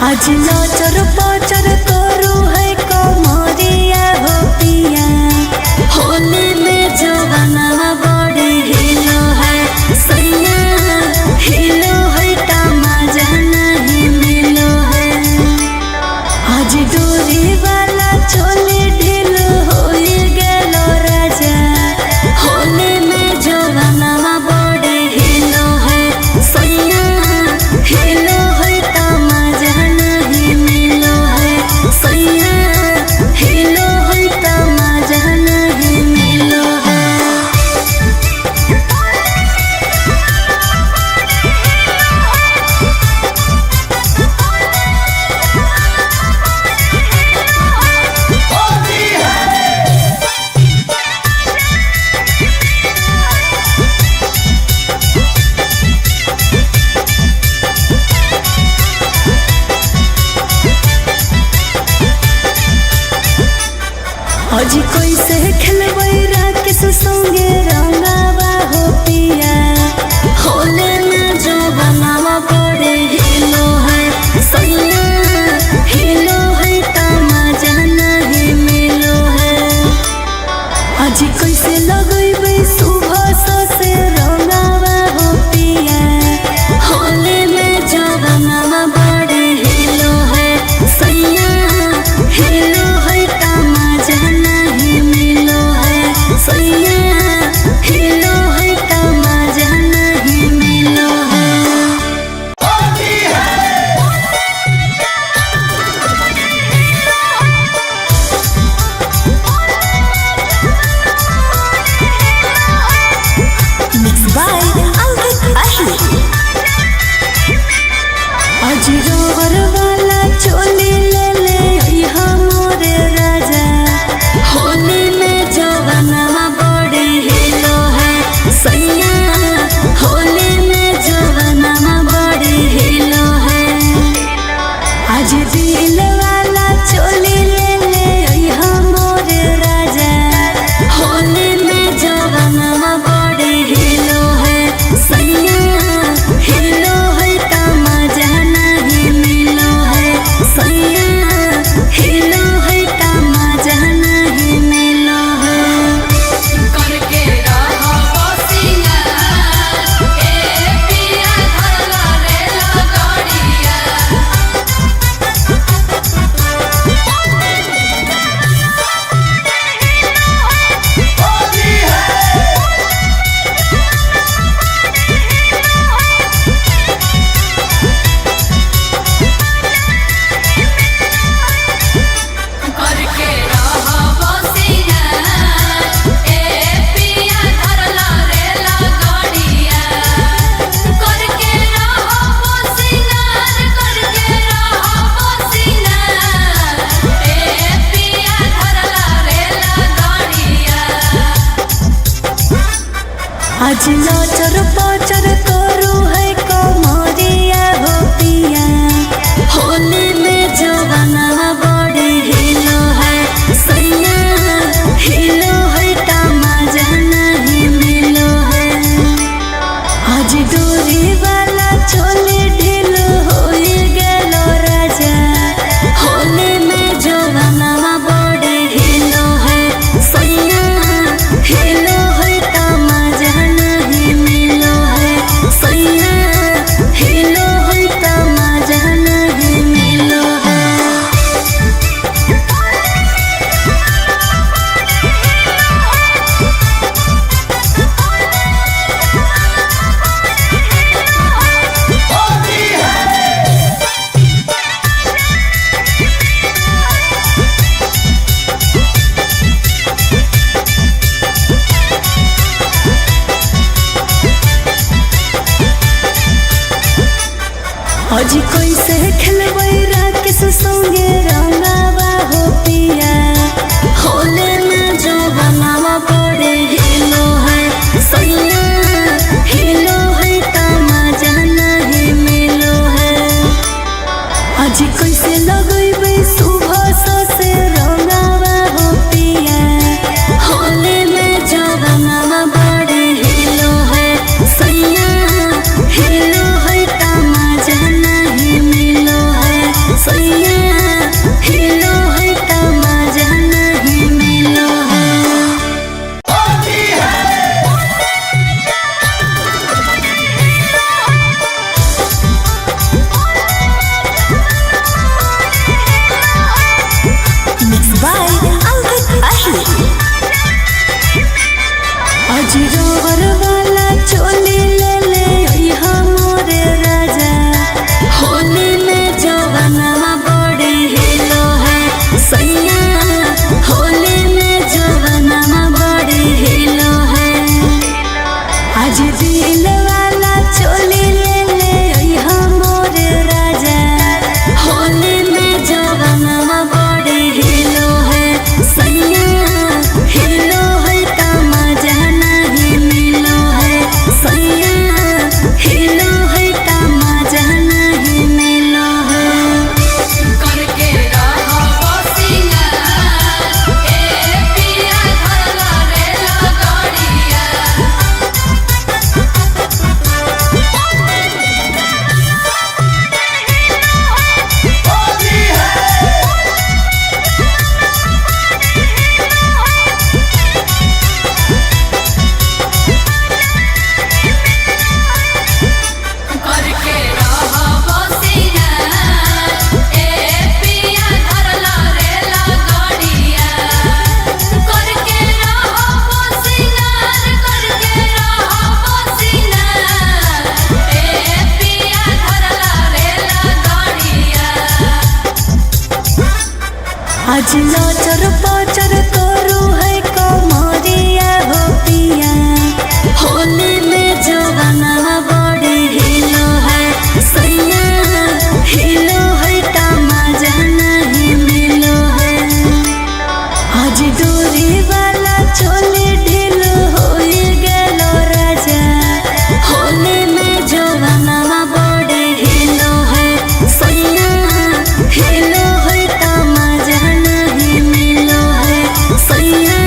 A: आज नाचर पाचर करू है कमरिया हो पिया होली में जो बनावा बड़ी हिलो है सैया हिलो है तमाजा नहीं मिलो है। आज डोरी वाला चोली ढील हो गेलो राजा होली में जो बनावा बड़ी हिलो है सैया हिलो है तमाजा नहीं मिलो है सैया हिलो है तमाजा नहीं मिलो है। अजी कैसे खेलबै राकेश संगे रंगावा हो पिया होले में जो बनावा पड़े हिलो है सैया हिलो है तमाजा नहीं मिलो है। अजी कैसे लगैबै सुबह से रंगावा हो पिया होले में जो बनावा पड़े हिलो है सैया हिलो है तमाजा नहीं मिलो है सैया हिलो है तमाजा नहीं मिलो है। आज नाचर पाचर करू है कमरिया हो पिया होली में जवाना बड़ी हिलो है सैया हिलो है तमाजा नहीं मिलो है आज डोरी वाला चोली ढीलो हो गेलो राजा होली में जवाना बड़ी हिलो है सैया हिलो है तमाजा नहीं मिलो है सैया हिलो है तमाजा नहीं मिलो है आज कैसे खेलबै राकेश संगे रंगावा हो पिया होले में जो बनावा बड़े हिलो है सैया हिलो है तमाजा नहीं मिलो है आज कैसे लगैबै सुबह से रंगावा हो पिया होले में जो बनावा बड़े हिलो है सैया हिलो है तमाजा नहीं मिलो है सैया हिलो है तमाजा नहीं मिलो है Mixed by Ankit Ahi आज रोवर वाला चोली ले ले यहाँ मोरे राजा होली में जवाना बड़ी हिलो है सैया होली में जवाना बड़ी हिलो है आज दिल वाला चोली ले ले यहाँ मोरे राजा होली में जवाना बड़ी हिलो है सैया हिलो है तमाजा नहीं मिलो है सैया हिलो है तमाजा नहीं मिलो है
B: करके रहो सिंगार ए पिया धरला रेला गाड़िया करके रहो सिंगार ए पिया धरला रेला गाड़िया करके रहो सिंगार ए पिया धरला रेला गाड़िया
A: आज नाचर पाचर करू है कमरिया हो पिया होली में जवाना बड़ी हिलो है सैया हिलो है तमाजा नहीं मिलो है आज डोरी वाला चोली ढीलो हो गेलो राजा होली में जवाना बड़ी हिलो है सैया हिलो है तमाजा नहीं मिलो है सैया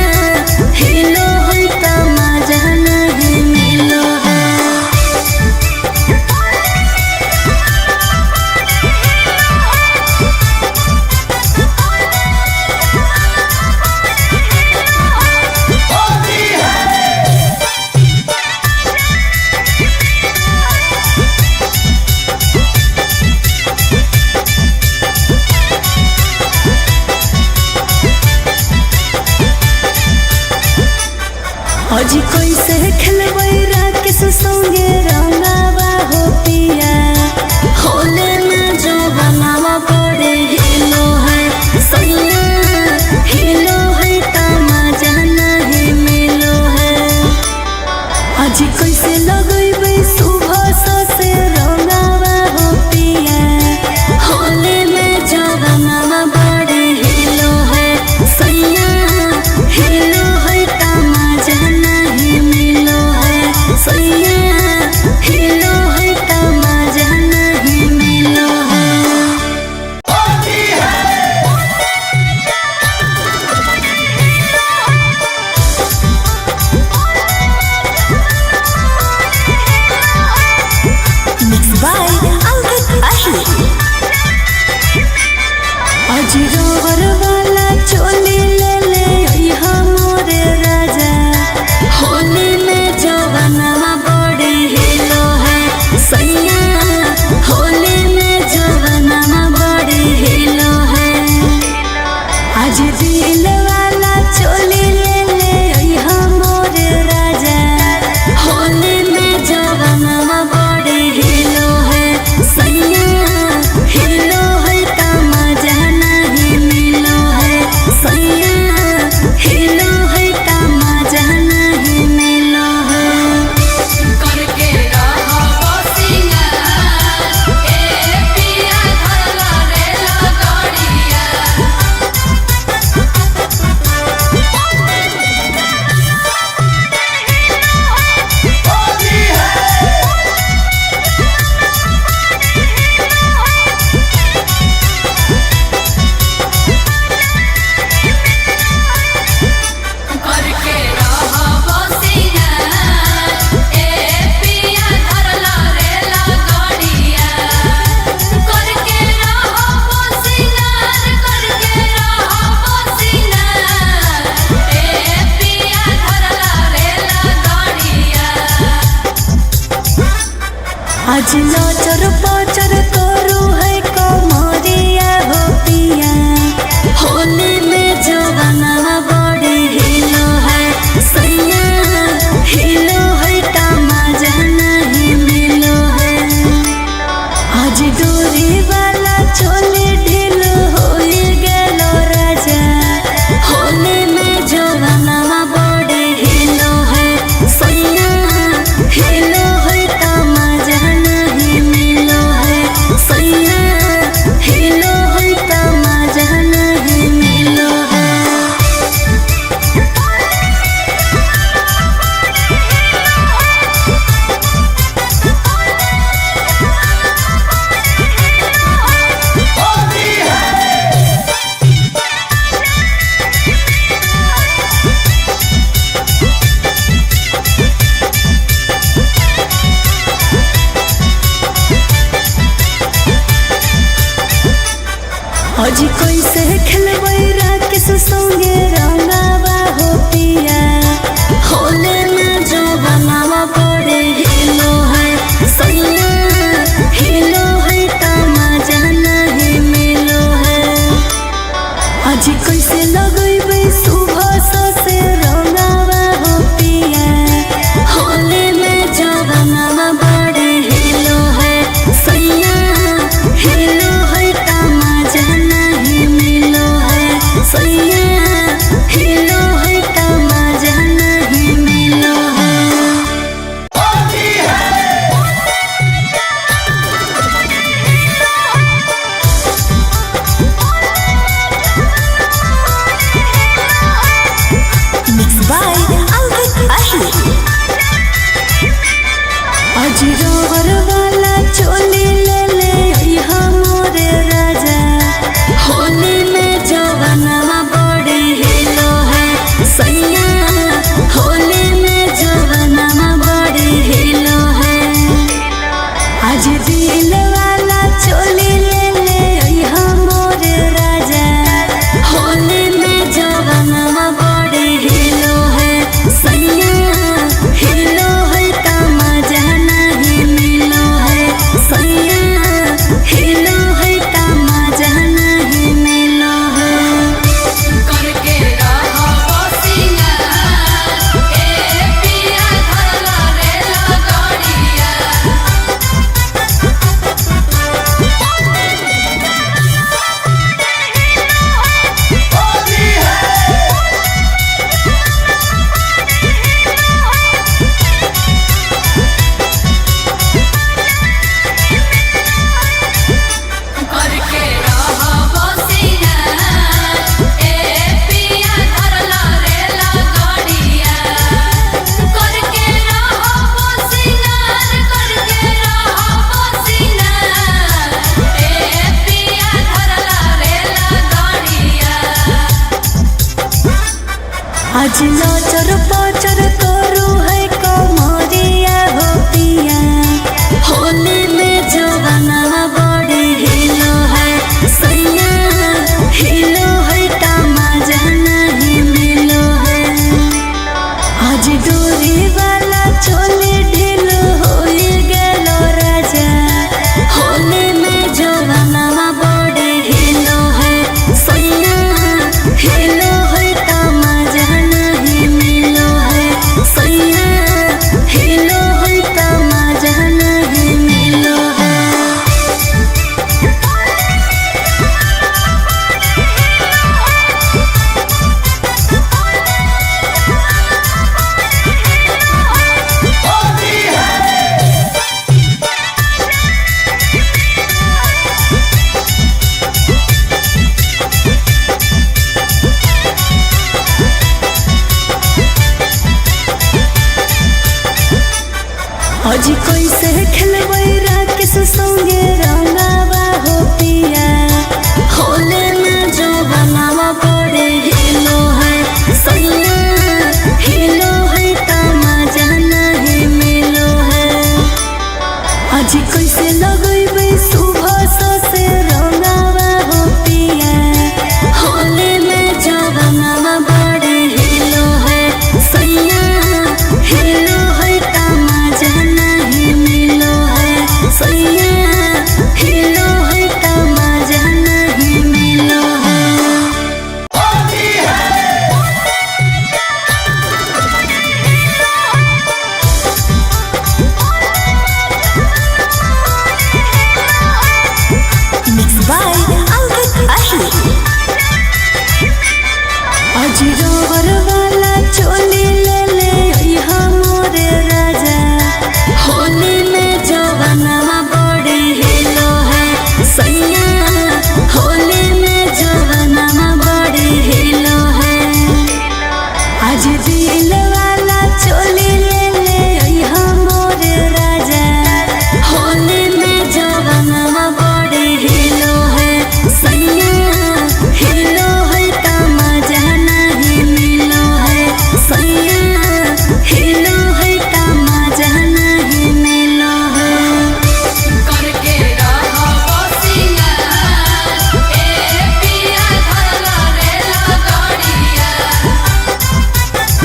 A: हिलो है तमाजा नहीं मिलो है आज कैसे खेलबै राकेश संगे रंगावा हो पिया होले में जो बनावा बड़े हिलो है सैया हिलो है तमाजा नहीं मिलो है आज कैसे लगैबै सुबह से रंगावा हो पिया होले में जवाना बड़े हिलो है सैया हिलो है तमाजा नहीं मिलो है आज नचर पचर करू है कमरिया हो पिया होली में जवाना बड़ी हिलो है सैया हिलो है तमाजा नहीं मिलो है आज डोरी वाला चोली ढील हो गेलो राजा होली में जवाना बड़ी हिलो है सैया हिलो है तमाजा नहीं मिलो है सैया हिलो है तमाजा नहीं मिलो है आज कैसे खेलबै राकेश संगे रंगावा हो पिया होले में जो बनावा बड़े हिलो है सैया हिलो है तमाजा नहीं मिलो है आज कैसे लगैबै सुबह से रंगावा हो पिया होले में जो बनावा बड़े हिलो है सैया हिलो है तमाजा नहीं मिलो है सैया हिलो है तमाजा नहीं मिलो है Mixed by Alvin Ahir आज रोवर वाला चोली ले ले यहाँ मोरे राजा होली में जवाना बड़ी हिलो है सैया होली में जवाना बड़ी हिलो है आज दिल वाला चोली ले ले यहाँ मोरे राजा होली में जवाना बड़ी हिलो है सैया हिलो है तमाजा नहीं मिलो है सैया हिलो है तमाजा नहीं मिलो है
B: करके रहो सिंगार ए पिया धरला रे लगड़िया करके रहो सिंगार ए पिया धरला रे लगड़िया करके रहो सिंगार ए पिया धरला रे लगड़िया
A: आज नचर पचर करू है कमरिया हो पिया होली में जवाना बड़ी हिलो है सैया हिलो है तमाजा नहीं मिलो है आज डोरी वाला चोली ढील हो गेलो राजा होली में जवाना बड़ी हिलो है सैया हिलो है तमाजा नहीं मिलो है दिल वाला चोली ले ले अइहा मोर राजा होली में जवाना बड़े हिलो है सैया हिलो है का मजा नहीं मिलो है सैया हिलो है का मजा नहीं मिलो है
B: करके रहो सिंगार ए पिया धरला रेला गाड़िया करके रहो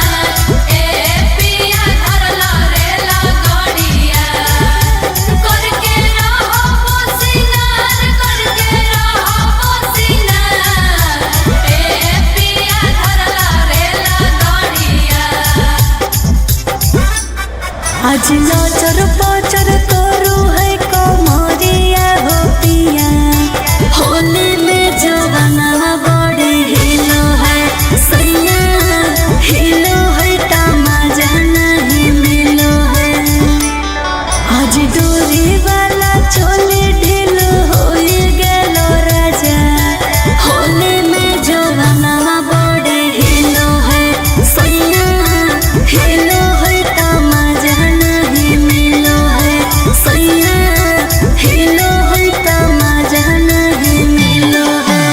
B: सिंगार ए पिया धरला रेला गाड़िया करके रहो सिंगार ए पिया धरला रेला गाड़िया
A: आज नजर पचर करू है कमरिया हो पिया होली में जवाना बड़े हिलो है सैया हिलो है का मजा नहीं मिलो है आज डोरी वाला चोली ढीलो हो गेलो राजा होली में जवाना बड़े हिलो है सैया हिलो है का मजा नहीं मिलो है सैया हिलो है का मजा नहीं मिलो है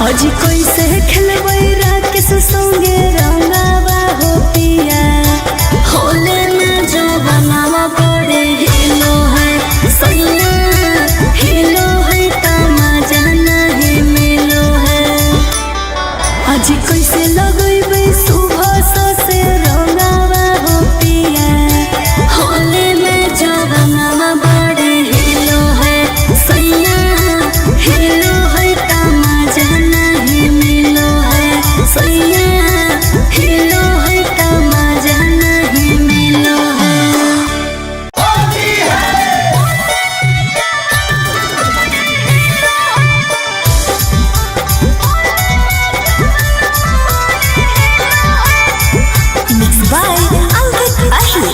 A: आज कैसे खेलबै राकेश संगे रंगावा हो पिया होले में जवाना बड़े हिलो है सैया हिलो है का मजा नहीं मिलो है आज कैसे लगैबै सुबह से रंगावा हो पिया होले में जवाना बड़े हिलो है सैया हिलो है का मजा नहीं मिलो है सैया हिलो है का मजा नहीं मिलो है Mixed by Ankit Ahi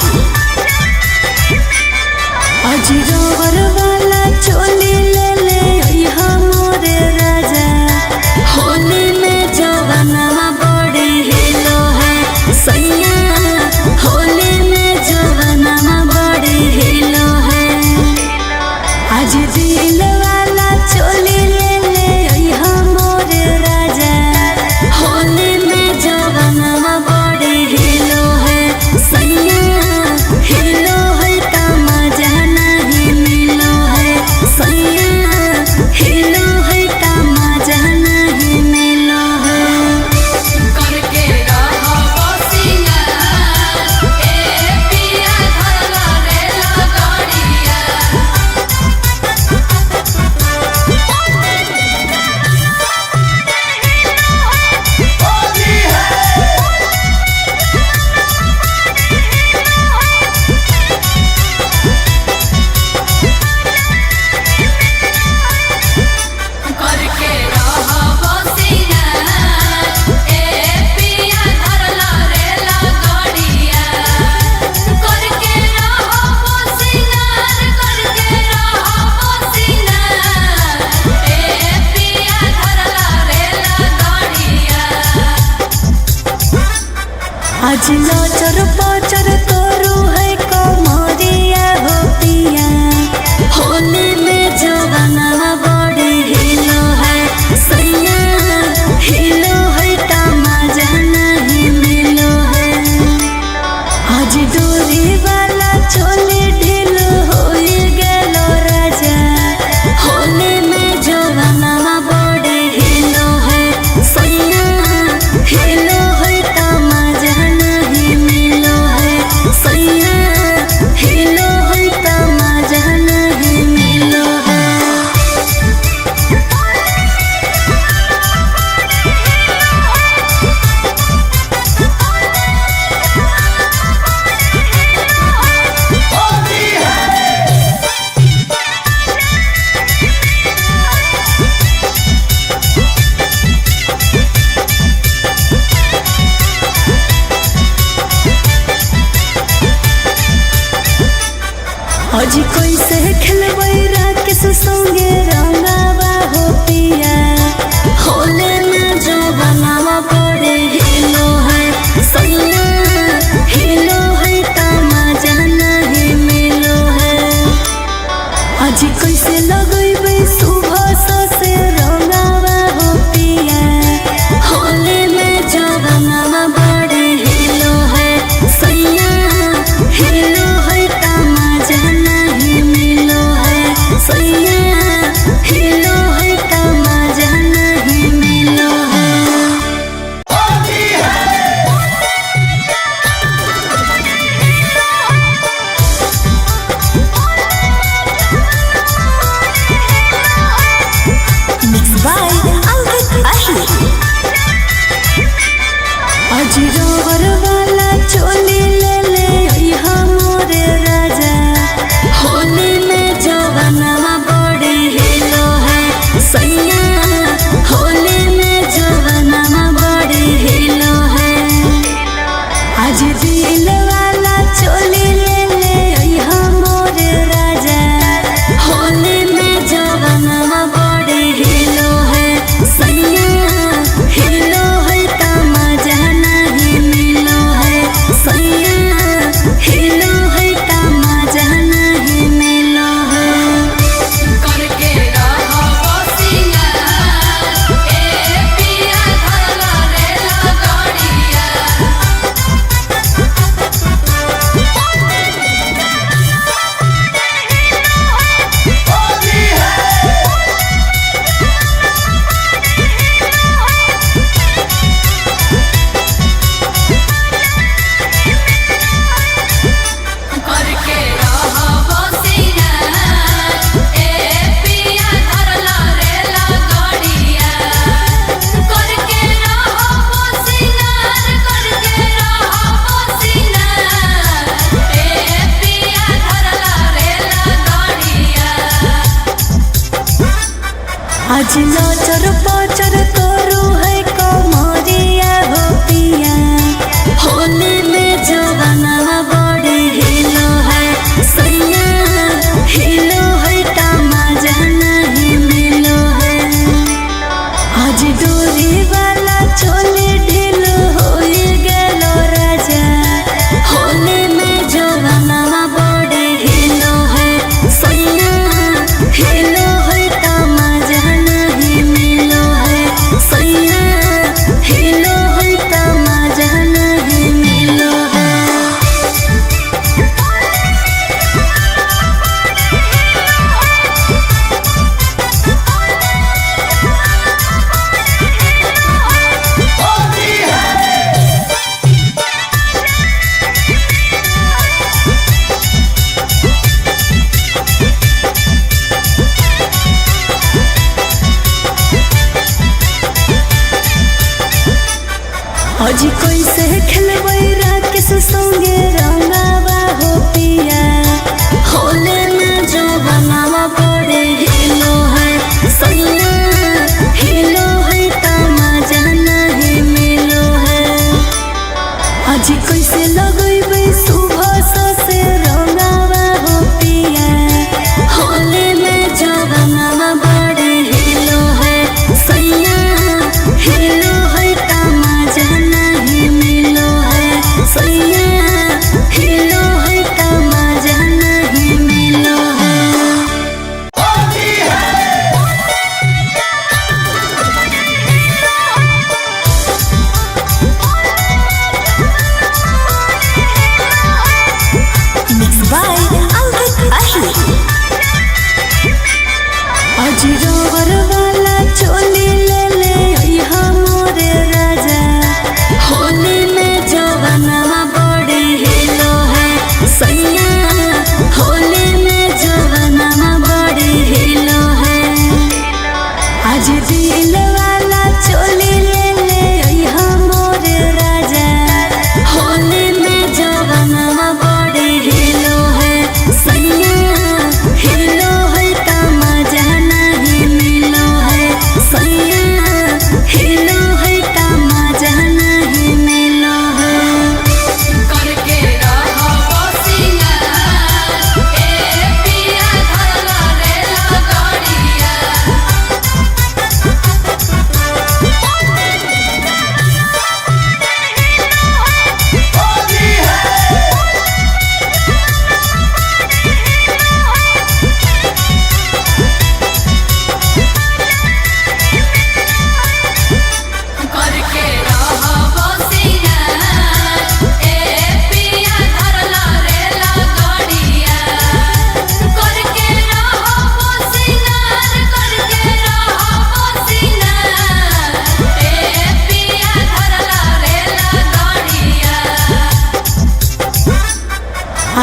A: आज रोवर वाला चोली ले ले अइहा मोर राजा होली में जवाना बड़े हिलो है सैया होली में जवाना बड़े हिलो है आज दिल वाला चोली ले ले अइहा मोर राजा होली में जवाना बड़े हिलो है सैया हिलो है का मजा नहीं मिलो है सैया हिलो है का मजा नहीं मिलो है
B: करके रहो सिंगार ए पिया धरला रेला गाड़िया करके रहो सिंगार ए पिया धरला रेला गाड़िया करके रहो सिंगार ए पिया धरला रेला गाड़िया
A: आज नजर पचर करू है कमरिया हो पिया होली में जवाना बड़े हिलो है सैया हिलो है का मजा नहीं मिलो है आज डोरी वाला चोली ढीलो हो गेलो राजा होली में जवाना बड़े हिलो है सैया हिलो हिलो है तमाजा नहीं मिलो है सैया हिलो है तमाजा नहीं मिलो है। आज कैसे खेलबै राकेश संगे रंगावा हो पिया होले में जो बनावा पड़े हिलो है सैया हिलो है तमाजा नहीं मिलो है। आज कैसे लगैबै सुबह से रंगावा हो पिया होले में जो बनावा पड़े हिलो है सैया हिलो है तमाजा नहीं मिलो है सैया हिलो है तमाजा नहीं मिलो है। Mixed by Ankit Ahir। आज रोवर वाला चोली ले ले अइहा मोरे राजा होली में जो बनावा बड़े हिलो है सैया होली में जो बनावा बड़े हिलो है। आज दिल वाला चोली ले ले अइहा मोरे राजा होली में जो बनावा बड़े हिलो है सैया हिलो है तमाजा नहीं मिलो है सैया हिलो है तमाजा नहीं मिलो है।
B: करके रहो सिंगार ए पिया धरला रेला गाड़िया। करके रहो सिंगार ए पिया धरला रेला गाड़िया। करके रहो सिंगार ए पिया धरला रेला गाड़िया।
A: आज नचर पचर करू है कमरिया हो पिया होली में जो बनावा बड़े हिलो है सैया हिलो है तमाजा नहीं मिलो है। आज डोरी वाला चोली ढील हो गेलो राजा होली में जो बनावा बड़े हिलो है सैया हिलो है तमाजा नहीं मिलो है सैया हिलो है तमाजा नहीं मिलो है। आज कैसे खेलबै राकेश संगे रंगावा हो पिया होले में जो बनावा पड़े हिलो है सैया हिलो है तमाजा नहीं मिलो है। आज कैसे लगैबै सुबह से रंगावा हो पिया होले में जो बनावा पड़े हिलो है सैया हिलो है तमाजा नहीं मिलो है सैया हिलो है तमाजा नहीं मिलो है।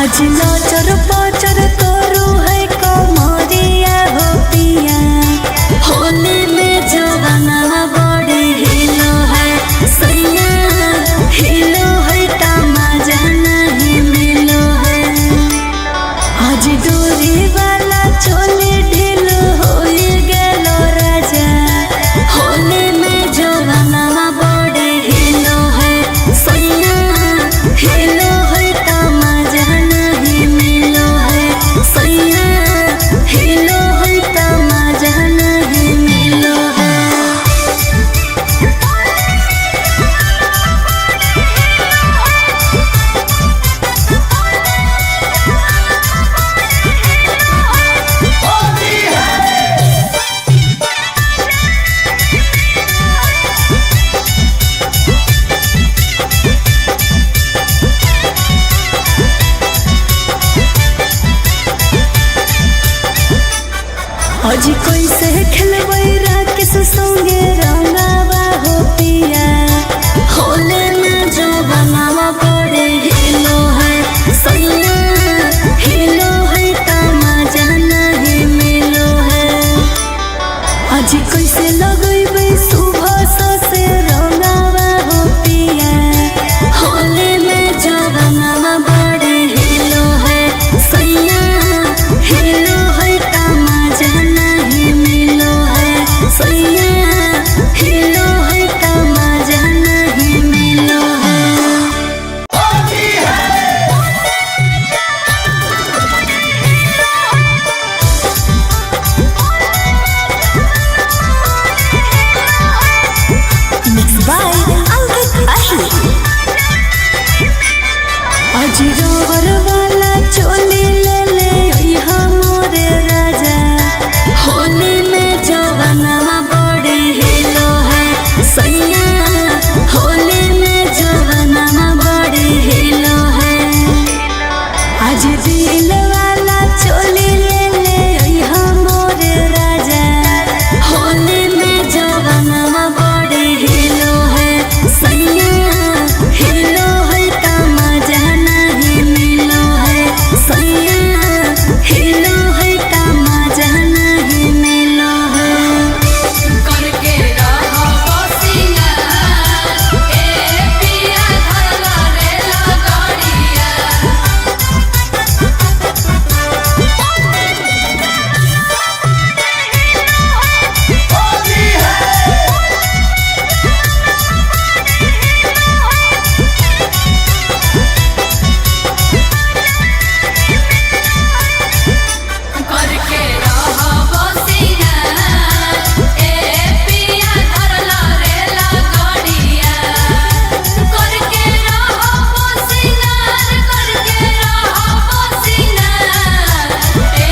A: आज नाचर पाचर करू है कमरिया हो पिया होली में जवाना बड़े हिलो है सैया हिलो है तमाजा नहीं मिलो है आज डोरी वाला चोली ढीलो हो गेलो राजा होली में जवाना बड़े हिलो है सैया हिलो है तमाजा नहीं मिलो है सैया हिलो है तमाजा नहीं मिलो है। आज कैसे खेलबै राकेश संगे रंगावा हो पिया होले में जो बनावा बड़े हिलो है सैया हिलो है तमाजा नहीं मिलो है आज कैसे लगैबै सुबह से रंगावा हो पिया होले में जो बनावा बड़े हिलो है सैया हिलो है तमाजा नहीं मिलो है सैया हिलो है तमाजा नहीं मिलो है। Mixed by Ankit Ahi। आज रोवर वाला चोली ले ले यहाँ मोरे राजा होली में जवाना बड़े हिलो है सैया होली में जवाना बड़े हिलो है आज दिल वाला चोली ले ले यहाँ मोरे राजा होली में जवाना बड़े हिलो है सैया हिलो है तमाजा नहीं मिलो है सैया हिलो है तमाजा नहीं मिलो है।
B: करके रहो सिंगार ए पिया धरला रेला गाड़िया करके रहो सिंगार ए पिया धरला रेला गाड़िया करके रहो सिंगार ए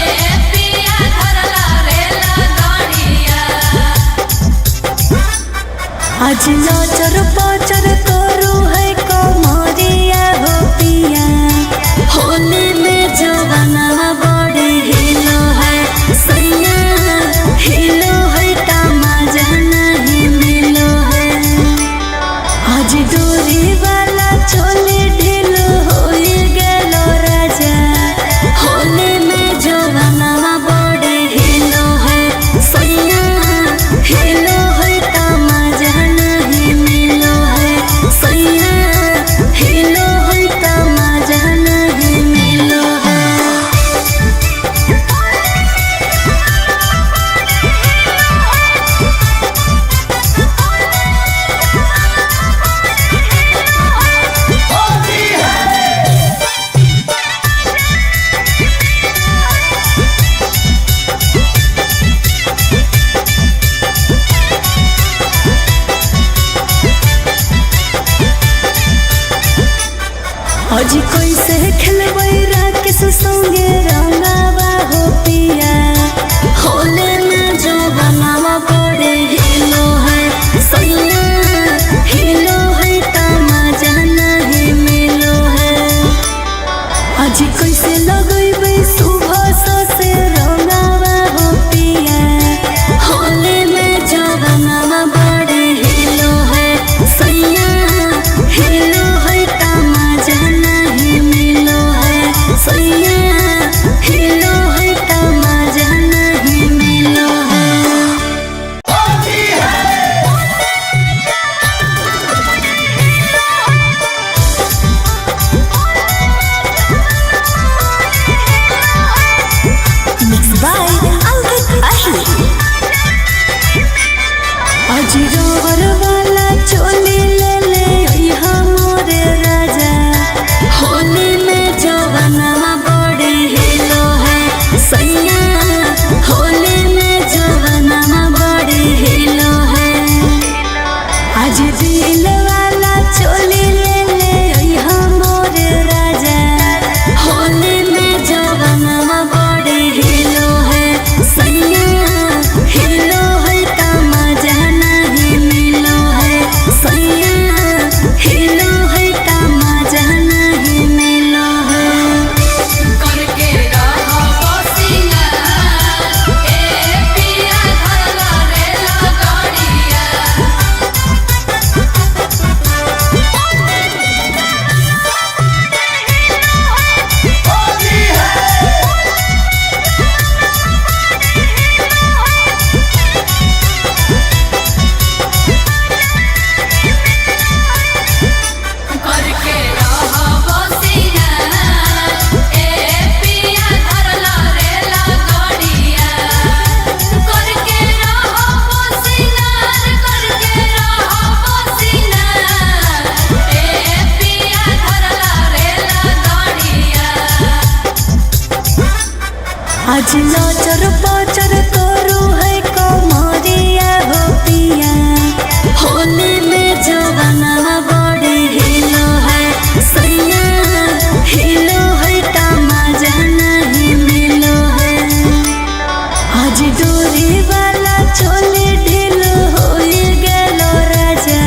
B: पिया धरला रेला गाड़िया
A: आज नाचर पाचर करू है कमरिया हो पिया होली में जवाना बड़े हिलो है सैया हिलो है तमाजा नहीं मिलो है आज डोरी वाला चोली ढीलो हो गेलो राजा होली में जवाना बड़े हिलो है सैया हिलो है तमाजा नहीं मिलो है सैया हिलो है तमाजा नहीं मिलो है। आज कैसे खेलबै राकेश संगे रंगावा हो पिया होले में जो बनावा बड़े हिलो है सैया हिलो है तमाजा नहीं मिलो है आज कैसे लगैबै सुबह से रंगावा हो पिया होले में जवाना बड़े हिलो है सैया हिलो है तमाजा नहीं मिलो है आज नचर पचर करू है कमरिया हो पिया होली में जवाना बड़े हिलो है सैया हिलो है तमाजा नहीं मिलो है आज डोरी वाला चोली ढीलो हो गेलो राजा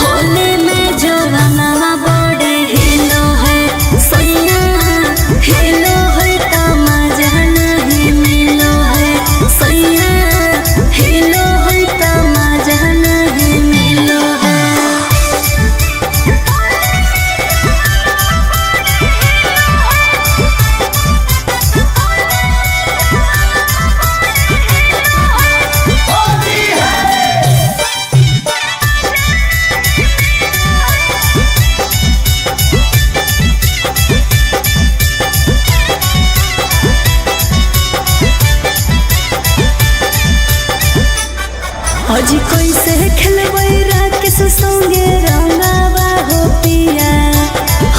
A: होली में जवाना बड़े हिलो है सैया हिलो है तमाजा नहीं मिलो है सैया हिलो है तमाजा नहीं मिलो है आज कैसे खेलबै राकेश संगे रंगावा हो पिया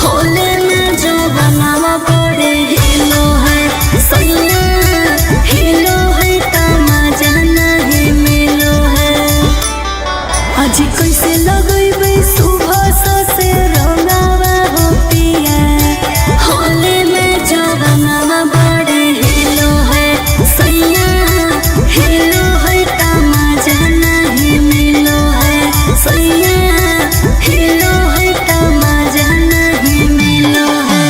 A: होले में जो बनावा बड़े हिलो है सैया हिलो है तमाजा नहीं मिलो है आज कैसे लगैबै सुबह से रंगावा हो पिया होले में जो बनावा बड़े हिलो है सैया हिलो है तमाजा नहीं मिलो है सैया हिलो है तमाजा नहीं मिलो है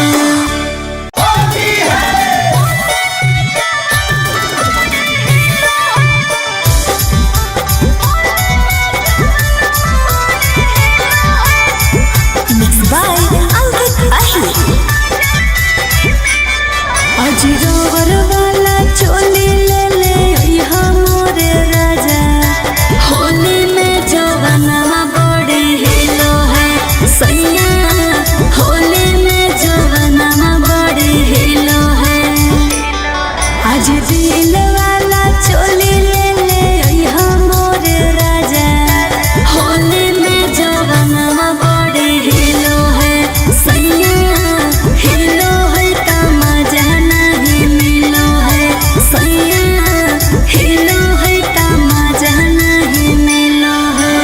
A: Mixed by Ankit Ahi आज रोवर वाला चोली ले ले यहाँ मोरे राजा होली में जवाना बड़े हिलो है सैया होली में जवाना बड़े हिलो है आज दिल वाला चोली ले ले यहाँ मोरे राजा होली में जवाना बड़े हिलो है सैया हिलो है तमाजा नहीं मिलो है सैया हिलो है तमाजा नहीं मिलो है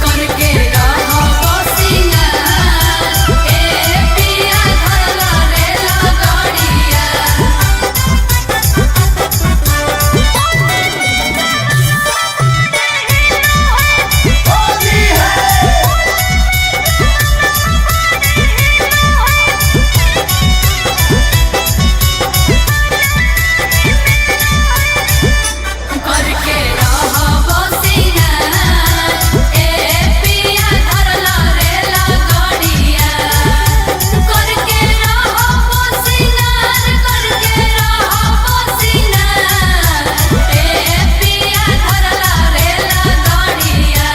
B: करके रहो सिंगार ए पिया धरला रेला गाड़िया करके रहो सिंगार ए पिया धरला रेला गाड़िया करके रहो सिंगार ए पिया धरला रेला गाड़िया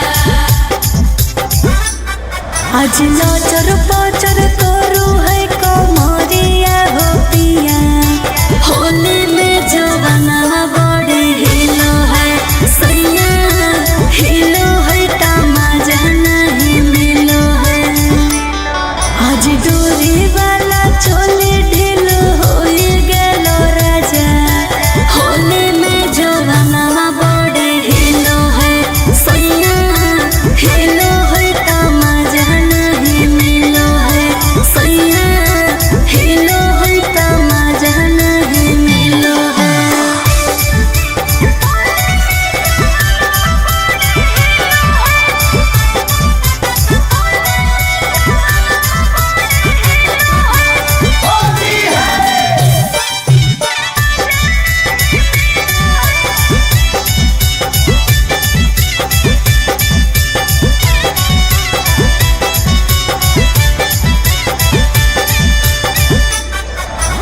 A: आज नचर पचर करू है कमरिया हो पिया होली में जवाना बड़े हिलो है सैया हिलो है तमाजा नहीं मिलो है आज डोरी वाला चोली ढीलो हो गेलो राजा होली में जवाना बड़े हिलो है सैया हिलो है तमाजा नहीं मिलो है सैया हिलो है तमाजा नहीं मिलो है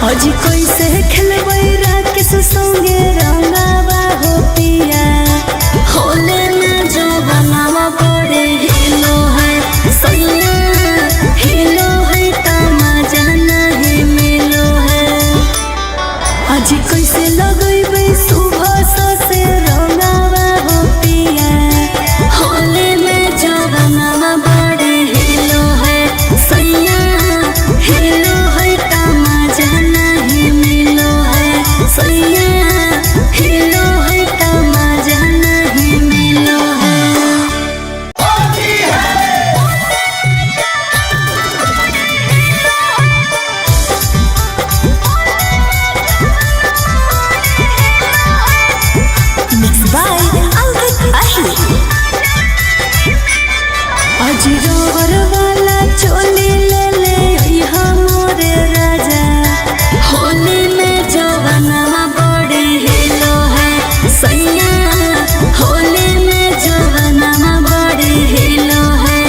A: आज कैसे खेलबै राकेश संगे रंगावा हो पिया होले में जो बनावा बड़े हिलो है सैया हिलो है तमाजा नहीं मिलो है आज कैसे लगैबै सुबह से रंगावा हो पिया होले में जवाना बड़े हिलो है सैया हिलो है तमाजा नहीं मिलो है रबर वाला चोली ले ले अइहा मोरे राजा होली में जवनवा बड़ी हिलो है सैया होली में जवनवा बड़ी हिलो है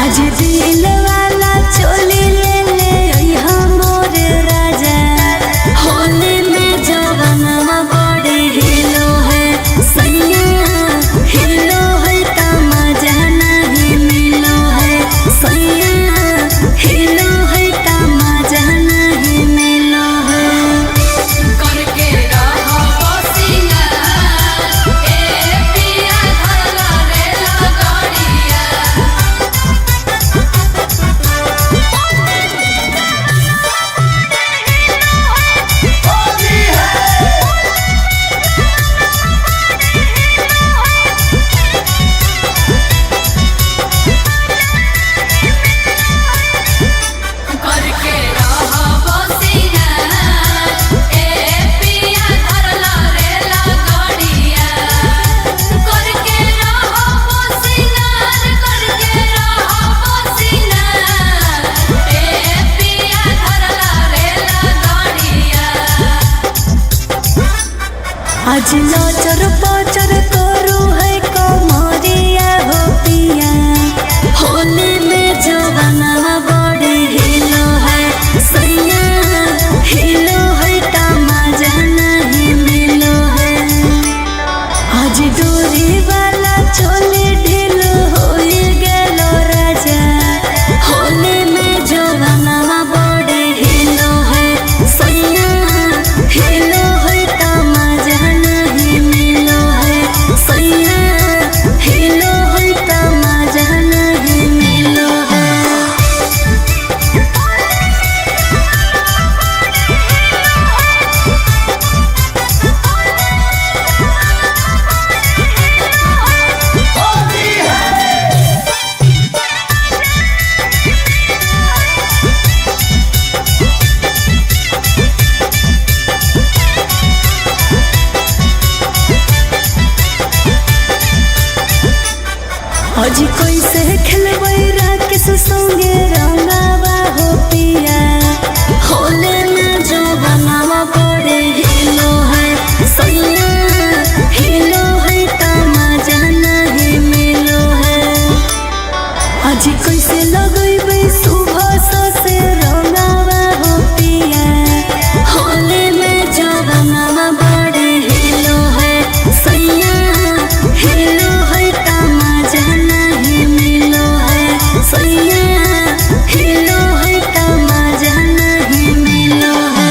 A: आज दिल वाला चोली ले ले अइहा मोरे राजा होली में जवनवा बड़ी हिलो है सैया हिलो है का मजा नहीं मिलो है सैया हिलो है का मजा नहीं मिलो है
B: करके रहो सिंगार ए पिया धरला रेला गाड़िया करके रहो सिंगार ए पिया धरला रेला गाड़िया करके रहो सिंगार ए पिया धरला रेला गाड़िया
A: आज नजर पचर करू है कमरिया हो पिया होली में जवनवा बड़ी हिलो है सैया हिलो है का मजा नहीं मिलो है आज डोरी वाला चोली ढीलो हो गेलो राजा होली में जवनवा बड़ी हिलो है सैया हिलो है का मजा नहीं मिलो है सैया हिलो है का मजा नहीं मिलो है आज कैसे खेलबै राकेश संगे रंगावा हो पिया होली में जवनवा बड़े हिलो है सैया हिलो है का मजा नहीं मिलो है आज कैसे लगैबै सुबह से रंगावा हो पिया होली में जवनवा बड़े हिलो है सैया हिलो है का मजा नहीं मिलो है सैया हिलो है का मजा नहीं मिलो है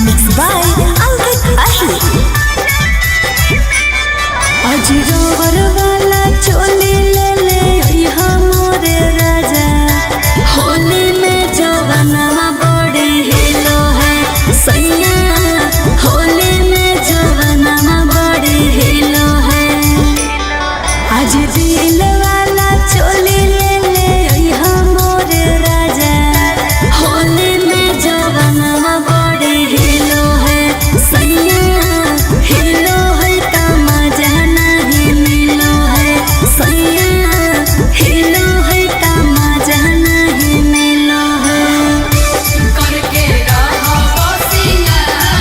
A: Mixed by Ankit Ahi आज रबर वाला चोली ले ले अइहा मोरे राजा होली में जवनवा बड़ी हिलो है सैया होली में जवनवा बड़ी हिलो है आज दिल वाला चोली ले ले अइहा मोरे राजा होली में जवनवा बड़ी हिलो है सैया हिलो है का मजा नहीं मिलो है सैया हिलो है का मजा नहीं मिलो है
B: करके रहो सिंगार ए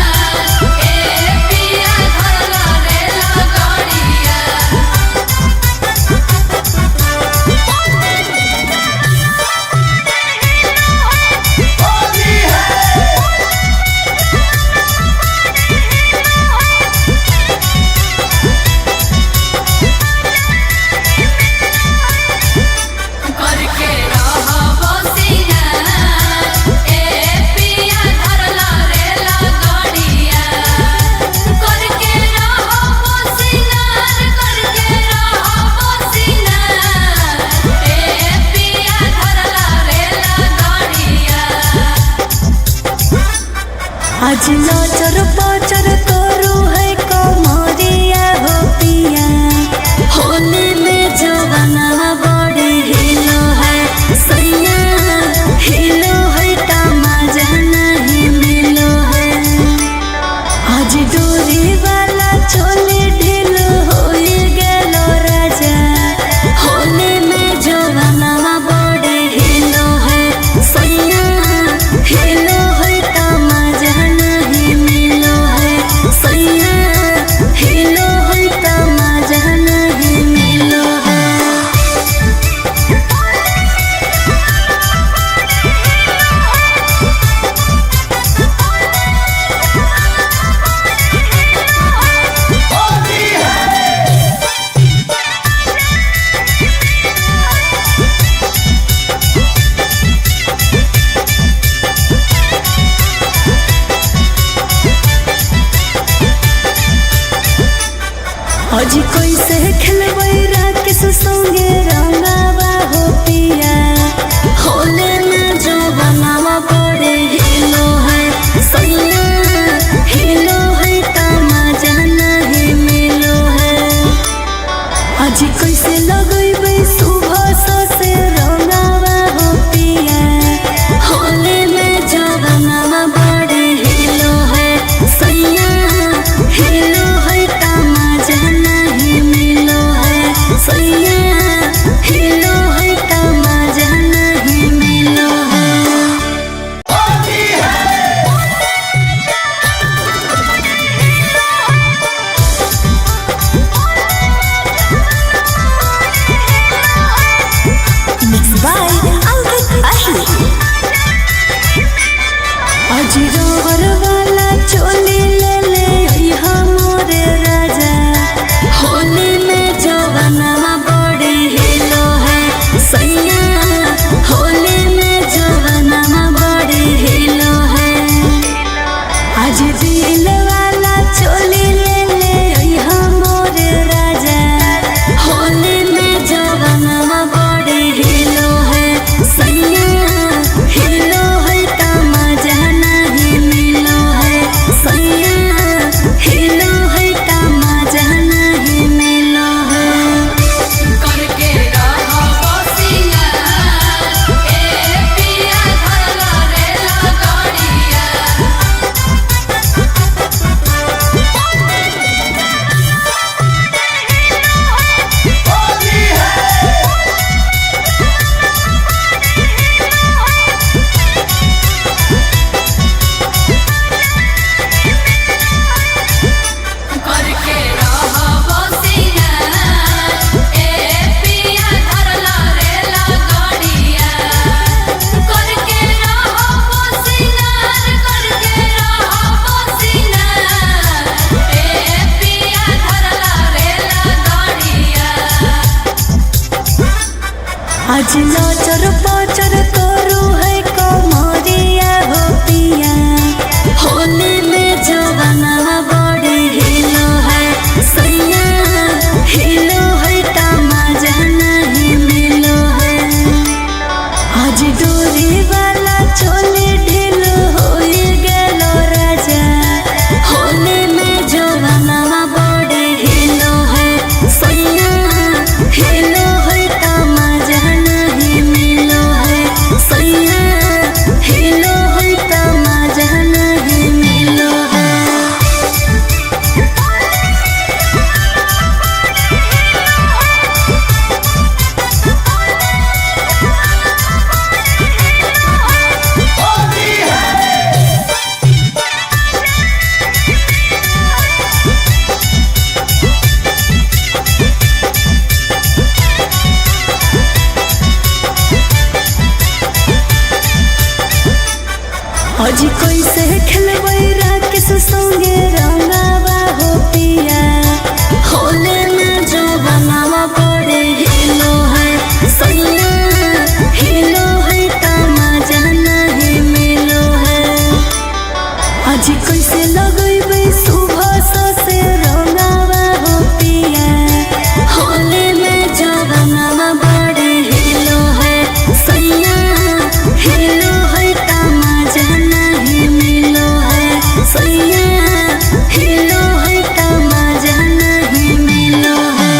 B: पिया धरला रेला गाड़िया करके रहो सिंगार ए पिया धरला रेला गाड़िया करके रहो सिंगार ए पिया धरला रेला गाड़िया
A: आज नजर पचर करू है कमरिया हो पिया होली में जवनवा बड़ी हिलो है सैया हिलो हिलो है त मजा नहीं मिलो है सैया हिलो है त मजा नहीं मिलो है। अजी कैसे खेलबै राकेश संगे रंगावा हो पिया होले में जो बनावा पड़े हिलो है सैया हिलो है त मजा नहीं मिलो है। अजी कैसे लगैबै सुबह से रंगावा हो पिया होले में जो बनावा पड़े हिलो है सैया हिलो है त मजा नहीं मिलो है सैया हिलो है त मजा नहीं मिलो है। Mixed by Ankit Ahi। अजी रोवर वाला चोली ले ले अइहा मोरे राजा होली में जवाना बड़े हिलो है सैया होली में जवाना बड़े हिलो है। आज दिल वाला चोली ले ले अइहा मोरे राजा होली में जवाना बड़े हिलो है सैया हिलो है त मजा नहीं मिलो है सैया हिलो है त मजा नहीं मिलो है।
B: करके रहो बसिया ए पिया धरला रेला गाड़िया। करके रहो बसिया ए पिया धरला रेला गाड़िया। करके रहो बसिया करके रहो बसिया ए पिया धरला रेला गाड़िया।
A: आज नचर पचर करू है कमरिया हो पिया होली में जवाना बड़े हिलो है सैया हिलो है त मजा नहीं मिलो है। आज डोरी वाला चोली ढील हो गेलो राजा होली में जवाना बड़े हिलो है सैया हिलो है त मजा नहीं मिलो है सैया हिलो है त मजा नहीं मिलो है। अजी कैसे खेलबै राकेश संगे रंगावा हो पिया होले में जो बनावा पड़े हिलो है सैया हिलो है त मजा नहीं मिलो है। अजी कैसे लगैबै सुबह से रंगावा हो पिया होले में जो बनावा पड़े हिलो है सैया हिलो है त मजा नहीं मिलो है सैया हिलो है त मजा नहीं मिलो है।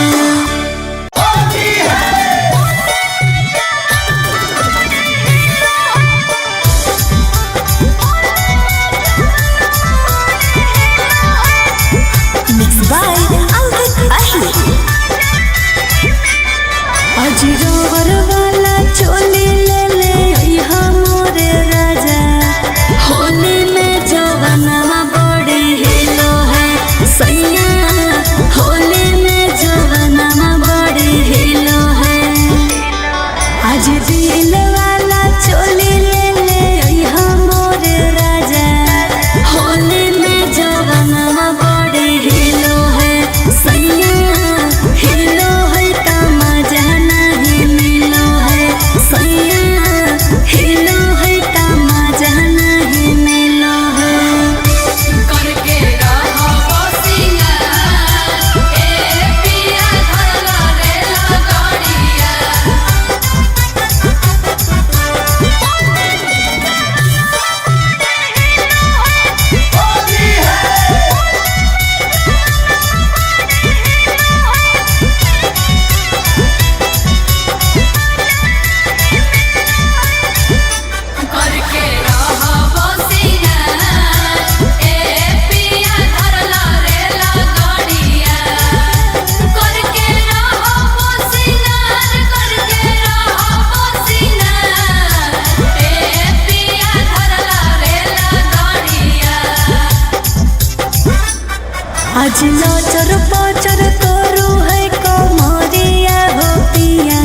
A: आज नाचर पाचर करू है कमरिया हो पिया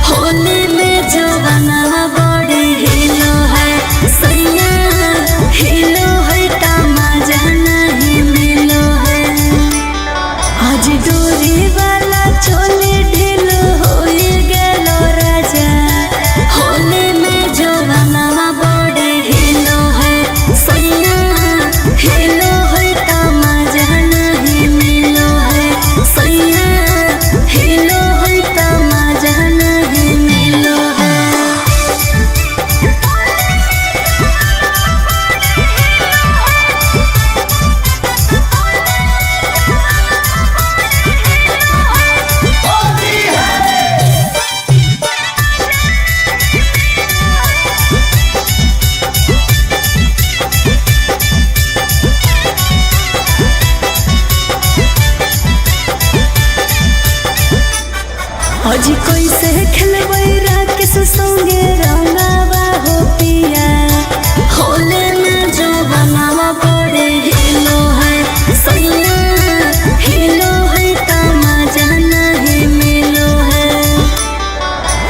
A: होली में जवाना बड़ी हिलो है सैया हिलो है तमाजा नहीं मिलो है आज डोरी वाला चोली ढील हो गेलो राजा होली में जवाना बड़ी हिलो है सैया हिलो है तमाजा नहीं मिलो है सैया हिलो है तमाजा नहीं मिलो है आज कैसे खेलबै राकेश संगे रंगावा हो पिया होले में जो बनावा बड़े हिलो है सैया हिलो है तमाजा नहीं मिलो है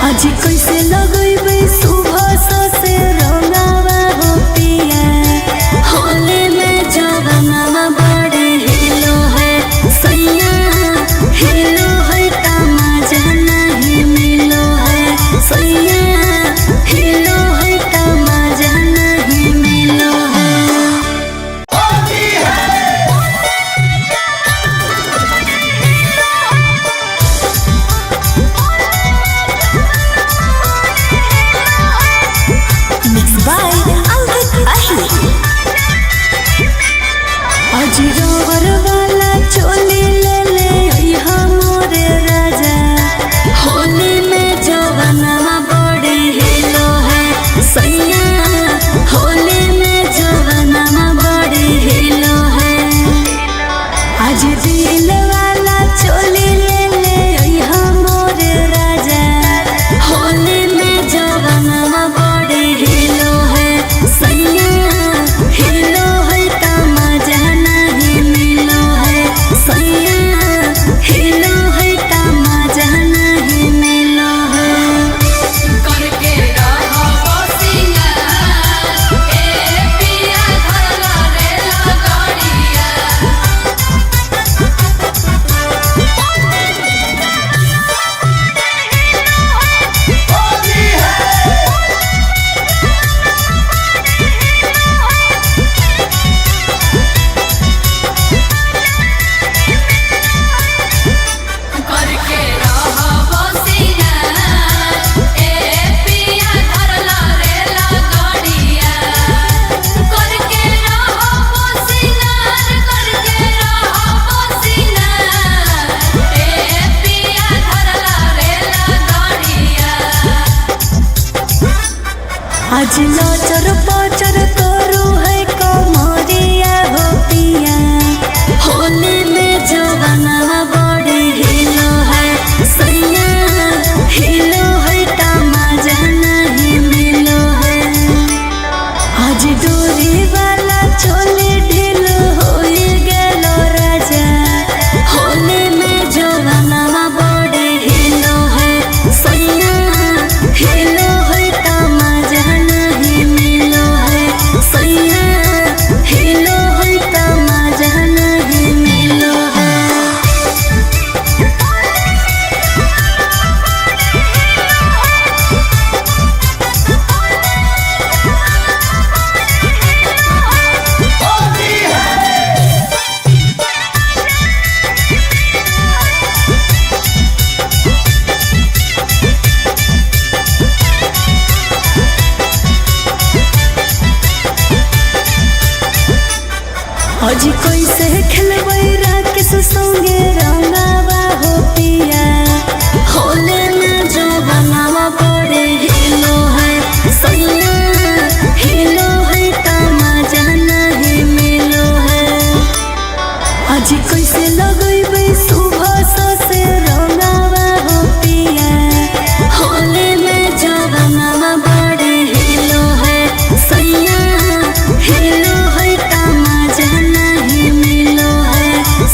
A: आज कैसे लगैबै सुबह से रंगावा हो पिया होले में जो बनावा बड़े हिलो है सैया हिलो है तमाजा नहीं मिलो है सैया हिलो है तमाजा नहीं मिलो है Mixed by Ankit Ahi आज रोवर वाला चोली ले ले यहाँ मोरे राजा होली में जवाना बड़ी हिलो है सैया होली में जवाना बड़ी हिलो है आज दिल वाला चोली ले ले यहाँ मोरे राजा होली में जवाना बड़ी हिलो है सैया हिलो है तमाजा नहीं मिलो है सैया हिलो है तमाजा नहीं मिलो है
B: करके रहो सिंगार ए पिया धरला रेला गाड़िया करके रहो सिंगार ए पिया धरला रेला गाड़िया करके रहो सिंगार ए पिया धरला रेला गाड़िया
A: आज नाचर पाचर करू है कमरिया हो पिया होली में जवाना बड़ी हिलो है सैया हिलो है तमाजा नहीं मिलो है आज डोरी वाला चोली ढील हो गेलो राजा होली में जवाना बड़ी हिलो है सैया हिलो है तमाजा नहीं मिलो है सैया हिलो है तमाजा नहीं मिलो है आज कैसे खेलबै राकेश संगे रंगावा हो पिया होले में जो बनावा बड़े हिलो है सैया हिलो है तमाजा नहीं मिलो है आज कैसे लगैबै सुबह से रंगावा हो पिया होले में जवाना बड़े हिलो है सैया हिलो है तमाजा नहीं मिलो है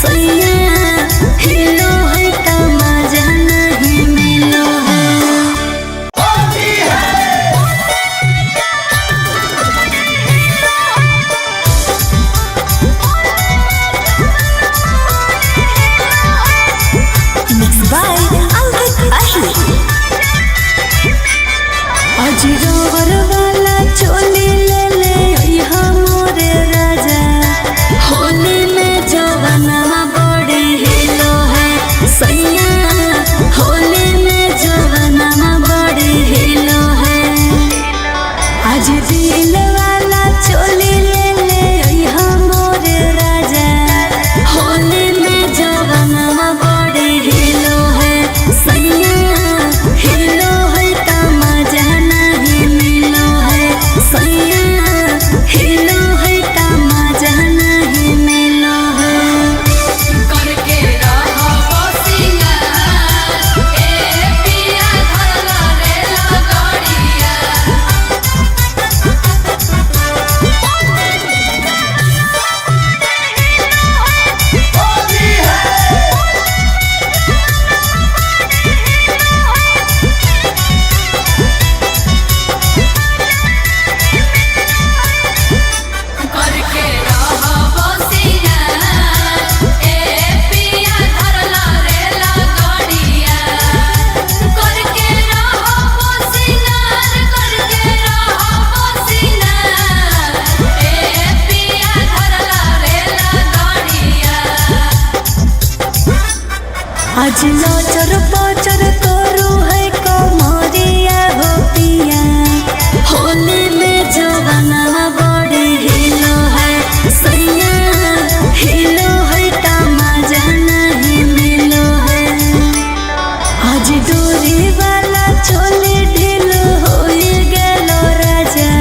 A: आज नाचर पाचर करू है कमरिया हो पिया होली में जवाना बड़ी हिलो है सैया हिलो है तमाजा नहीं मिलो है आज डोरी वाला चोली ढीलो हो गेलो राजा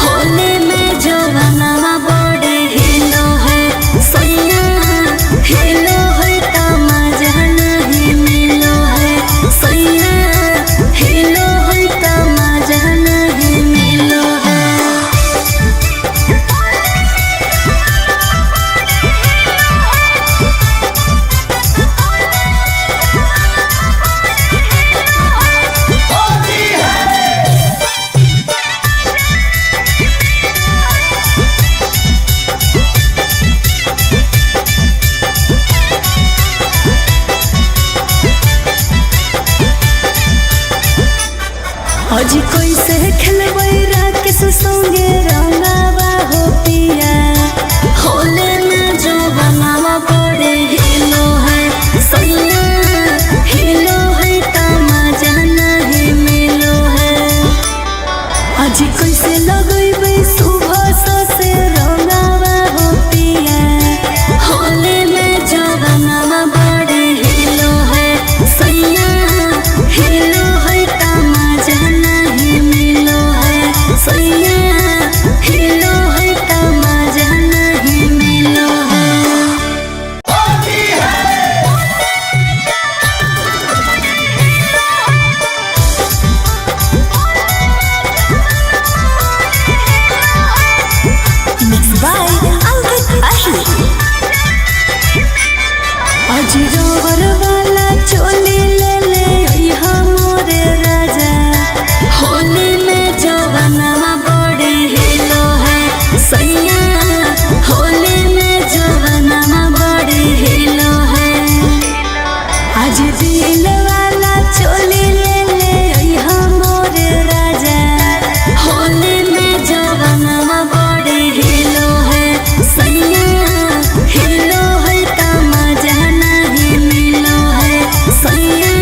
A: होली में जवाना बड़ी हिलो है सैया हिलो है तमाजा नहीं मिलो है सैया हिलो है तमाजा नहीं मिलो है आज कैसे खेलबै राकेश संगे रंगावा हो पिया होले में जो बनावा बड़े हिलो है सैया हिलो है तमाजा नहीं मिलो है आज कैसे लगैबै सुबह से रंगावा हो पिया होले में जो बनावा बड़े हिलो है सैया हिलो है तमाजा नहीं मिलो है सैया हिलो है तमाजा नहीं मिलो है Mixed by Ankit Ahi आज रोवर वाला चोली ले ले यहाँ मोरे राजा होली में जवाना बड़ी हिलो है सैया होली में जवाना बड़ी हिलो है आज दिल वाला चोली ले ले यहाँ मोरे राजा होली में जवाना बड़ी हिलो है सैया हिलो है तमाजा नहीं मिलो है सैया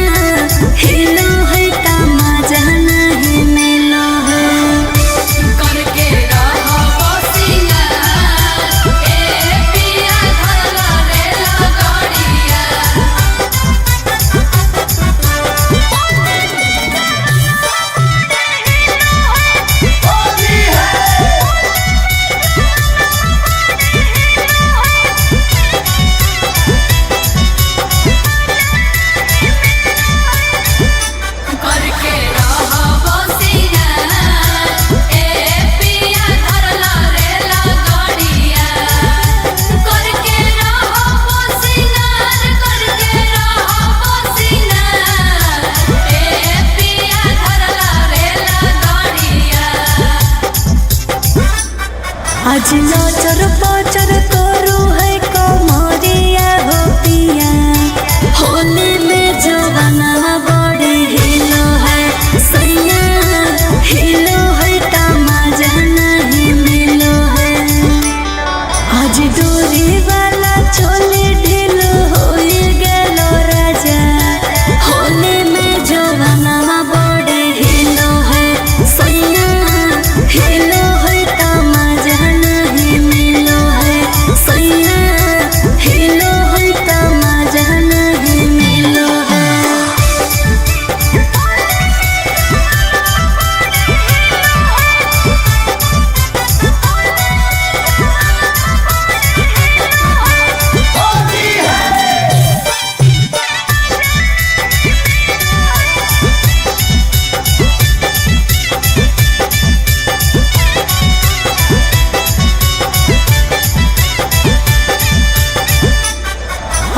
A: हिलो है तमाजा नहीं मिलो है
B: करके रहो बसिया ए पिया धरला रेला गाड़िया करके रहो बसिया ए पिया धरला रेला गाड़िया करके रहो बसिया करके रहो बसिया ए पिया धरला रेला गाड़िया
A: आज नाचर पाचर करू है कमरिया हो पिया होली में जवाना बड़ी हिलो है सैया हिलो है तमाजा नहीं मिलो है आज डोरी वाला चोली ढीलो हो गेलो राजा होली में जवाना बड़ी हिलो है सैया हिलो है तमाजा नहीं मिलो है सैया हिलो है तमाजा नहीं मिलो है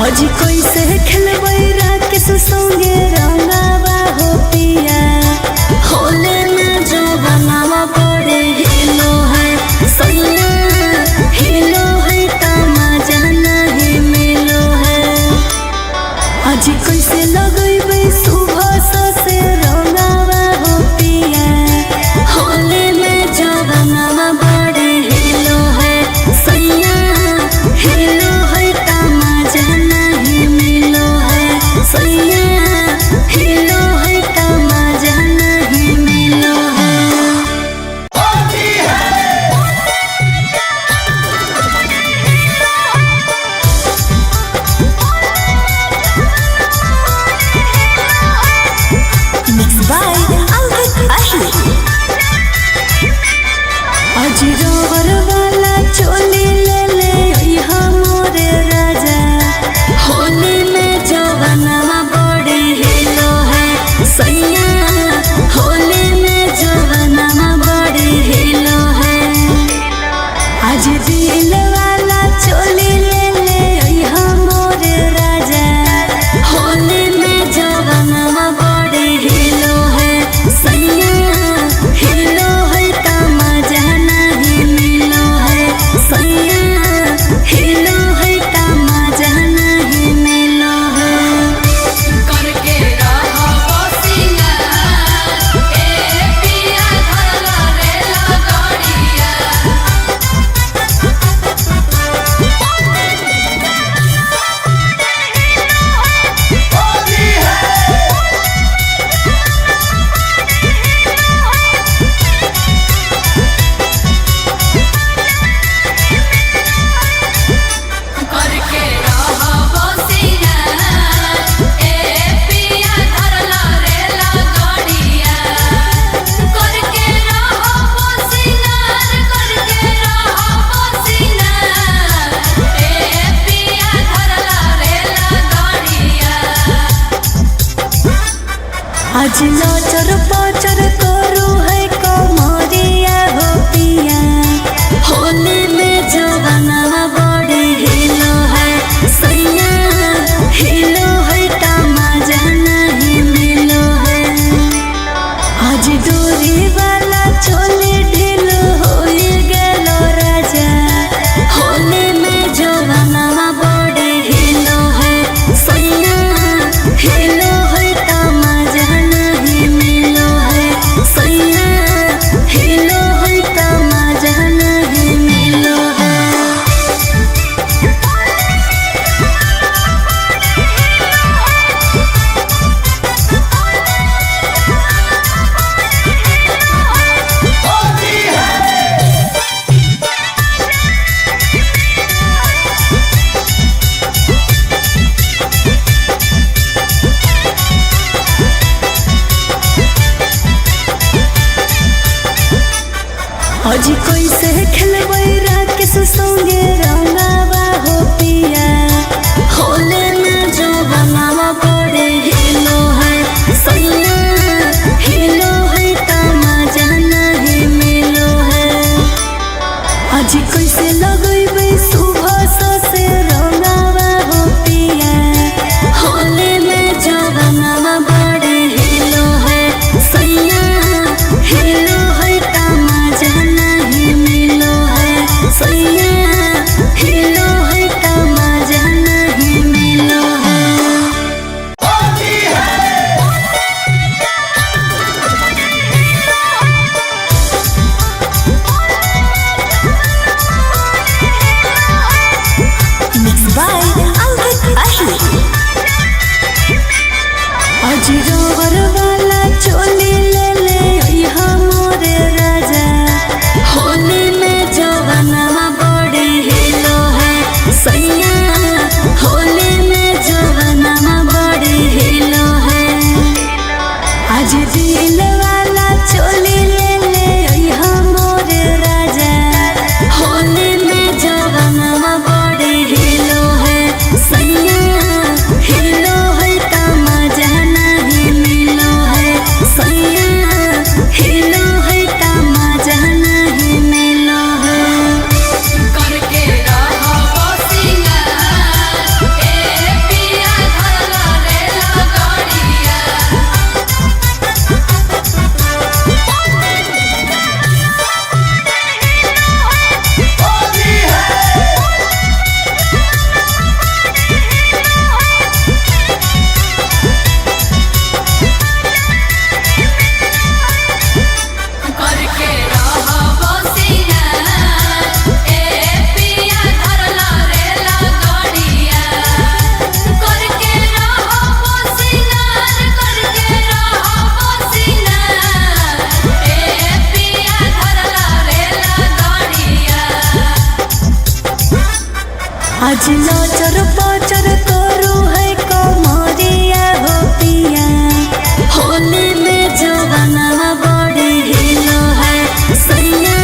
A: आज कैसे खेलबै राकेश संगे रंगावा हो पिया होले में जो बनावा बड़े हिलो है सैया हिलो है तमाजा नहीं मिलो है आज कैसे लगैबै सुबह से रंगावा हो पिया होले में जवाना बड़े हिलो है सैया हिलो है तमाजा नहीं मिलो है अजीरोवर वाला चोली ले ले ओइहा मोरे राजा होली में जवानवा बड़ी हिलो है सैया होली में जवानवा बड़ी हिलो है आज दिल वाला चोली ले ले ओइहा मोरे राजा होली में जवानवा बड़ी हिलो है सैया हिलो है तमजा नहीं मिलो है सैया हिलो है तमजा नहीं मिलो है
B: करके रहो सिंगार ए पिया धरला रेला गाड़िया करके रहो सिंगार ए पिया धरला रेला गाड़िया करके रहो सिंगार ए पिया धरला रेला गाड़िया
A: आज नचर पचर करू है कमरिया हो पिया होली में जवानवा बड़ी हिलो है सैया हिलो है तमजा नहीं मिलो है आज डोरी वाला चोली ढीलो होई गेलो राजा होली में जवानवा बड़ी हिलो है सैया हिलो है तमजा नहीं मिलो है सैया हिलो है तमजा नहीं मिलो है अजी कैसे खेलबै राकेश संगे रंगावा हो पिया होले में जवानवा बड़े हिलो है सैया हिलो है तमजा नहीं मिलो है अजी कैसे लगैबै सुबह से रंगावा हो पिया होले में जवानवा बड़े हिलो है सैया हिलो है तमजा नहीं मिलो है सैया हिलो है तमजा नहीं मिलो है Mixed by Ankit Ahi अजीरोवर वाला चोली ले ले ओइहा मोरे राजा होली में जवानवा बड़ी हिलो है सैया होली में जवानवा बड़ी हिलो है आज दिल वाला चोली ले ले ओइहा मोरे राजा होली में जवानवा बड़ी हिलो है सैया हिलो है तमजा नहीं मिलो है सैया हिलो है तमजा नहीं मिलो है
B: करके रहो सिंगार ए पिया धरला रेला गाड़िया करके रहो सिंगार ए पिया धरला रेला गाड़िया करके रहो सिंगार ए पिया धरला रेला गाड़िया
A: आज नचर पचर करू है कमरिया हो पिया होली में जवानवा बड़ी हिलो है सैया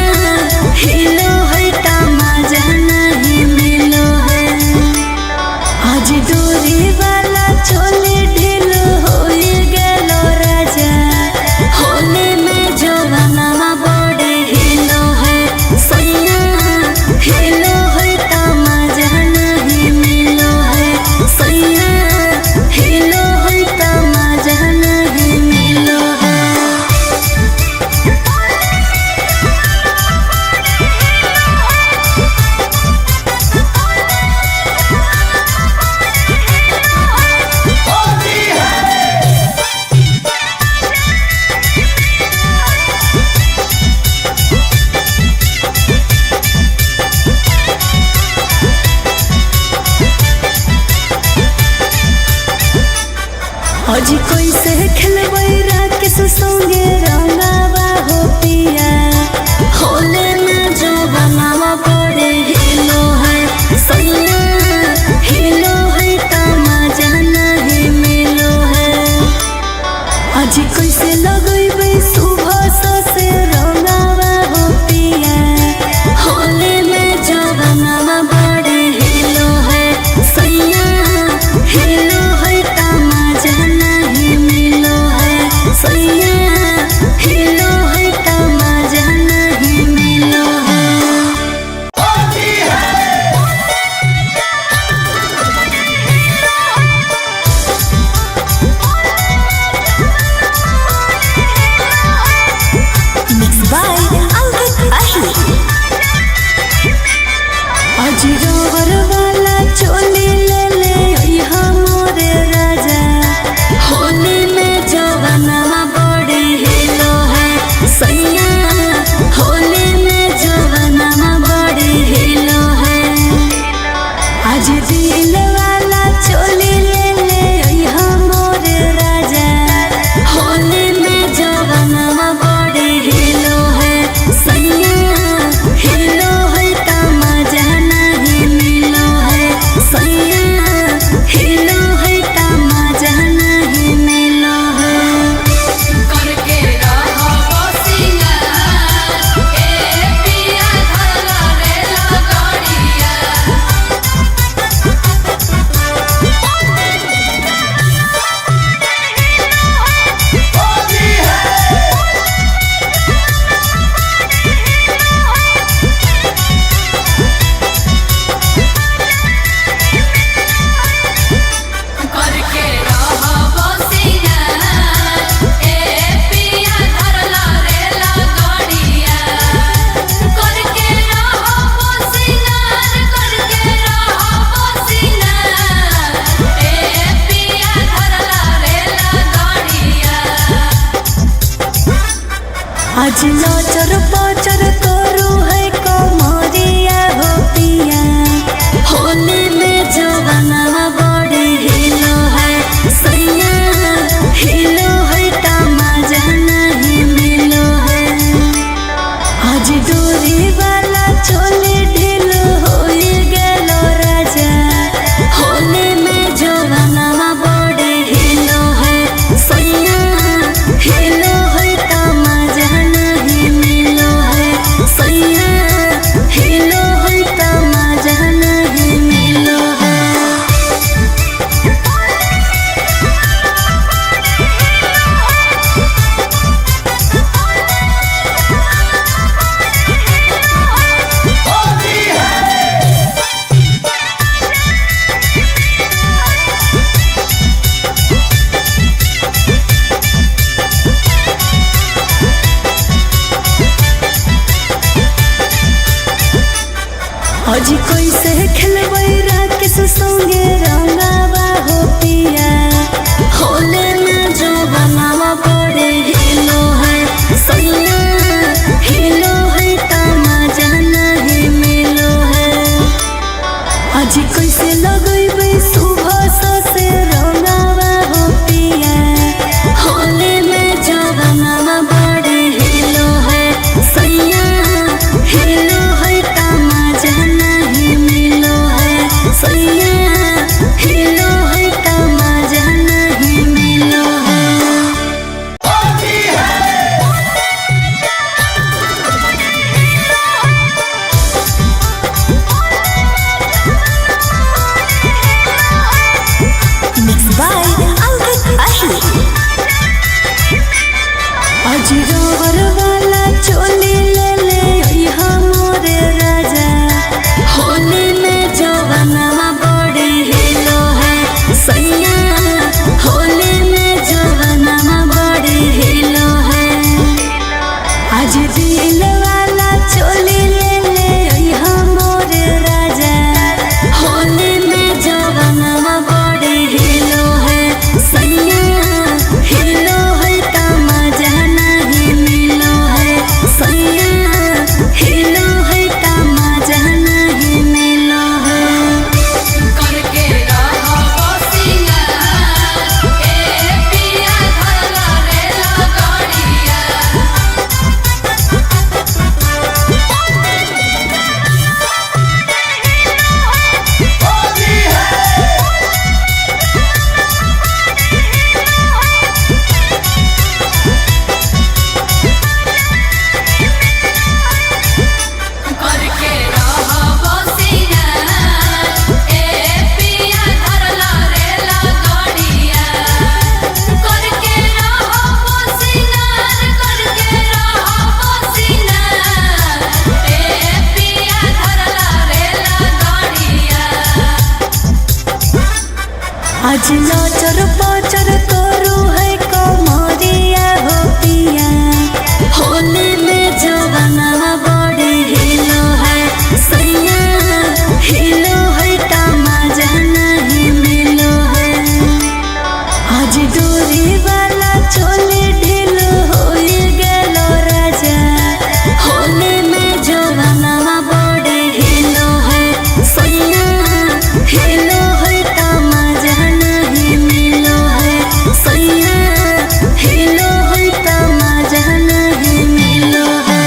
A: हिलो है तमाजा नहीं मिलो है सैया हिलो है तमाजा नहीं मिलो है। अजी कैसे खेलबै राकेश संगे रंगावा हो पिया होले में जो बनावा पड़े हिलो है सैया हिलो है तमाजा नहीं मिलो है। अजी कैसे लगैबै सुबह से रंगावा हो पिया होले में जो बनावा पड़े हिलो है सैया हिलो है तमाजा नहीं मिलो है सैया हिलो है तमाजा नहीं मिलो है। Mixed by Ankit Ahi। अजी रबर वाला चोली ले ले यहाँ मोरे राजा होली में जवानवा बड़ी हिलो है सैया होली में जवानवा बड़ी हिलो है। आज दिल वाला चोली ले ले यहाँ मोरे राजा होली में जवानवा बड़ी हिलो है सैया हिलो है तमाजा नहीं मिलो है सैया हिलो है तमाजा नहीं मिलो है।
B: करके रहो सिंगार ए पिया धरला रे लगड़िया। करके रहो सिंगार ए पिया धरला रे लगड़िया। करके रहो सिंगार ए पिया धरला रे लगड़िया।
A: आज नाचर पाचर करू है कमरिया हो पिया होली में जवानवा बड़ी हिलो है सैया हिलो है तमाजा नहीं मिलो है। आज डोरी वाला चोली ढीलो हो गेलो राजा होली में जवानवा बड़ी हिलो है सैया हिलो है तमाजा नहीं मिलो है सैया हिलो है तमाजा नहीं मिलो है। अजी कैसे खेलबै राकेश संगे रंगावा हो पिया होले में जो बनावा पड़े हिलो है सैया हिलो है तमाजा नहीं मिलो है। अजी कैसे लगैबै सुबह से रंगावा हो पिया होले में जो बनावा पड़े हिलो है सैया हिलो है तमाजा नहीं मिलो है सैया आज नाचर पाचर करू है कमरिया हो पिया होली में जवाना बड़े हिलो है सैया हिलो है तमाजा नहीं मिलो है आज डोरी वाला चोली ढीलो हो गेलो राजा होली में जवाना बड़े हिलो है सैया हिलो है तमाजा नहीं मिलो है सैया हिलो है तमाजा नहीं मिलो है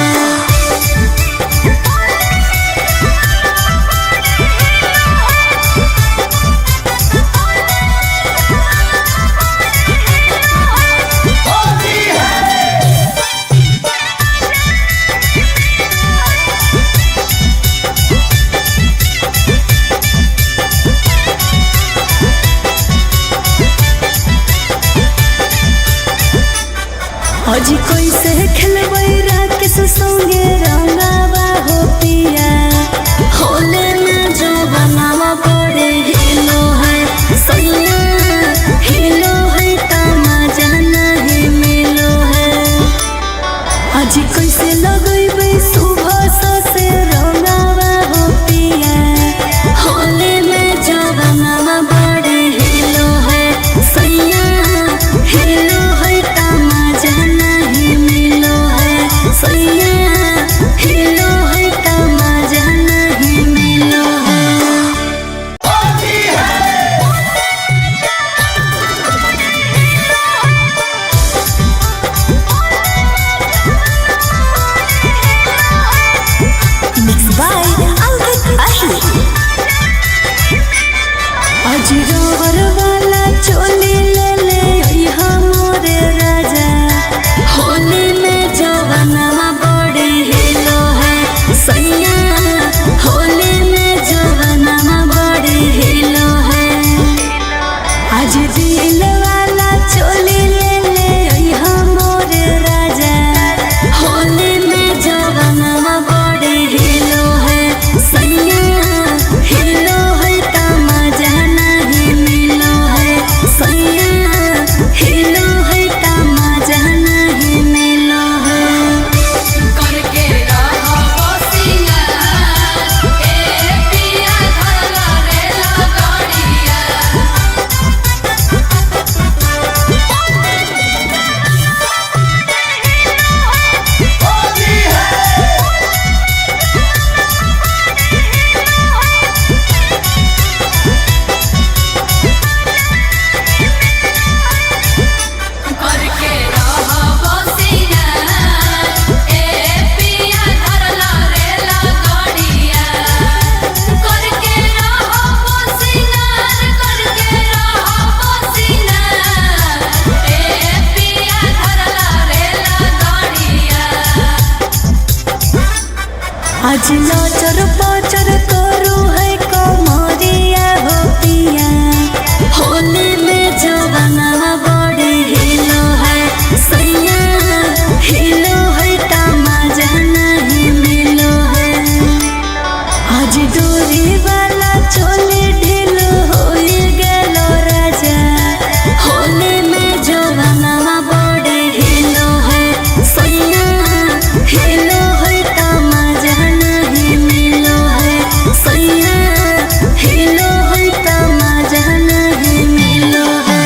A: आज कैसे खेलबै राकेश संगे रंगावा हो पिया होले में जो बनावा बड़े हिलो है सैया हिलो है तमाजा नहीं मिलो है आज कैसे लगैबै सुबह से रंगावा हो पिया होले में जो बनावा बड़े हिलो है सैया हिलो है तमाजा नहीं मिलो है सैया हिलो है तमाजा नहीं मिलो है Mixed by Ankit Ahi आज रोवर वाला चोली ले ले यहाँ मोरे राजा होली में जवाना बड़े हिलो है सैया होली में जवाना बड़े हिलो है आज दिल वाला चोली ले ले यहाँ मोरे राजा होली में जवाना बड़े हिलो है सैया हिलो है तमाजा नहीं मिलो है सैया हिलो है तमाजा नहीं मिलो है
B: करके रहो सिंगार ए पिया धरला रे लगड़िया करके रहो सिंगार ए पिया धरला रे लगड़िया करके रहो सिंगार ए पिया धरला रे लगड़िया
A: आज नाचर पाचर करू है कमरिया हो पिया होली में जवाना बड़े हिलो है सैया हिलो है तमाजा नहीं मिलो है आज डोरी वाला चोली ढीलो हो गेलो राजा होली में जवाना बड़े हिलो है सैया हिलो है तमाजा नहीं मिलो है सैया हिलो है तमाजा नहीं मिलो है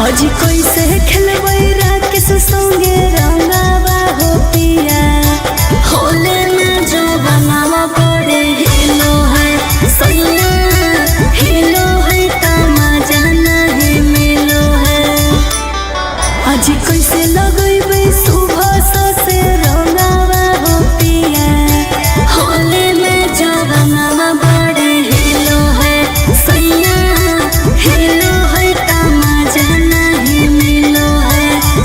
A: आज कैसे खेलबै राकेश संगे रंगावा हो पिया होले में जो बनावा बड़े हिलो है सैया हिलो है तमाजा नहीं मिलो है आज कैसे लगैबै सुबह से रंगावा हो पिया होले में जवाना बड़े हिलो है सैया हिलो है तमाजा नहीं मिलो है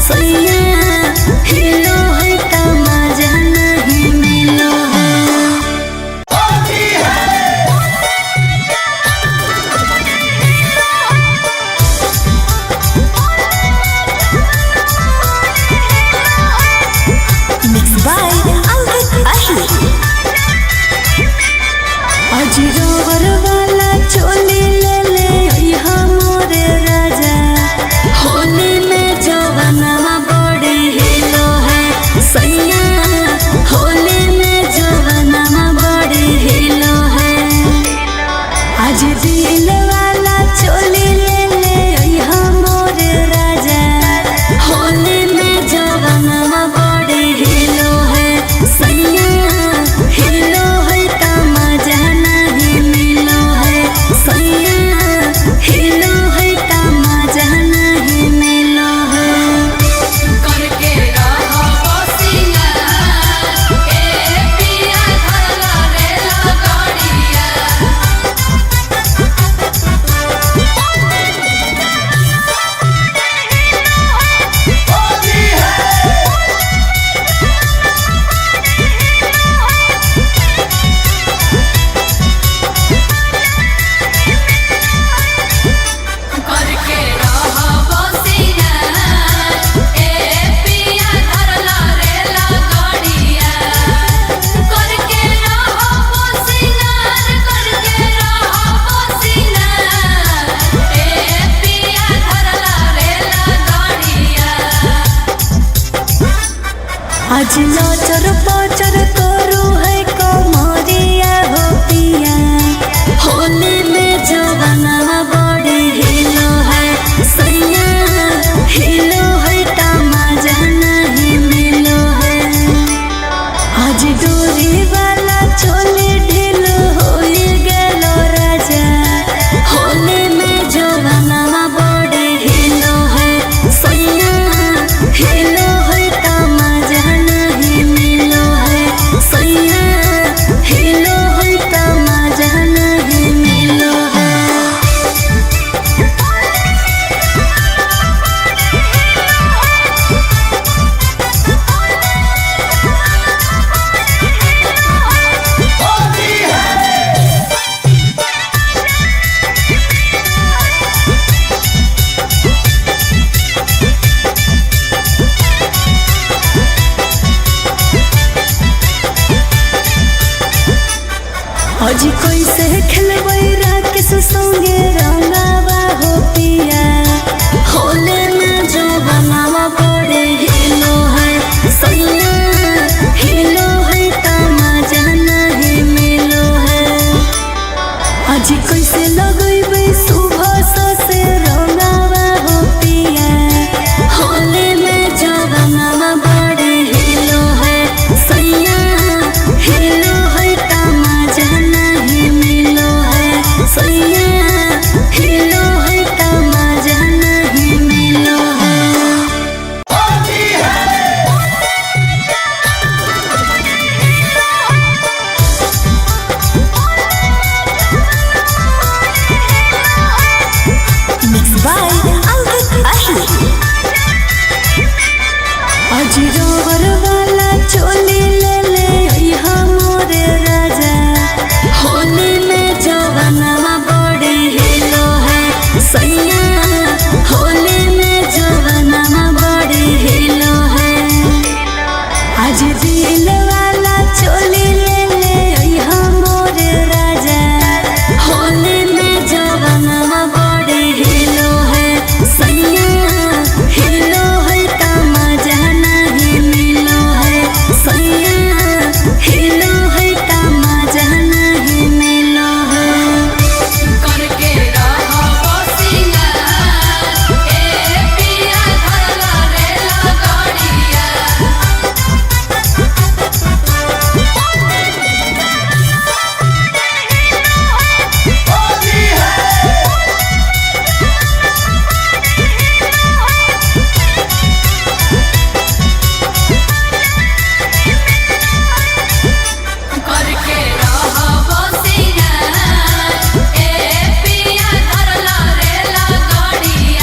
A: दिल वाला चोली ले ले अइहा मोर राजा होली में जवनवा बड़ी हिलो है सैया हिलो है का मजा नहीं मिलो है सैया हिलो है का मजा नहीं मिलो है
B: करके रहो सिंगार ए पिया धरला रेला गाड़िया करके रहो सिंगार ए पिया धरला रेला गाड़िया करके रहो सिंगार ए पिया धरला रेला गाड़िया
A: आज लचर पचर करू है कमरिया हो पिया होली में जवनवा बड़ी हिलो है सैया हिलो है का मजा नहीं मिलो है आज डोरी वाला चोली ढीलो हो गेलो राजा होली में जवनवा बड़ी हिलो है सैया हिलो है का मजा नहीं मिलो है सैया हिलो है का मजा नहीं मिलो है आज कैसे खेलबै राकेश संगे रंगावा हो पिया होली में जो बनावा बड़े हिलो है सैया हिलो है का मजा नहीं मिलो है आज कैसे लगैबै सुबह से रंगावा हो पिया होली में जो बनावा बड़े हिलो है सैया हिलो है का मजा नहीं मिलो है सैया हिलो है का मजा नहीं मिलो है Mixed by Ankit Ahi आज रोवर वाला चोली ले ले अइहा मोर राजा होली में जवनवा बड़ी हिलो है सैया होली में जवनवा बड़ी हिलो है आज दिल वाला चोली ले ले अइहा मोर राजा होली में जवनवा बड़ी हिलो है सैया हिलो है का मजा नहीं मिलो है सैया हिलो है का मजा नहीं मिलो है
B: करके रहो सिंगार ए पिया धरला रेला गाड़िया करके रहो सिंगार ए पिया धरला रेला गाड़िया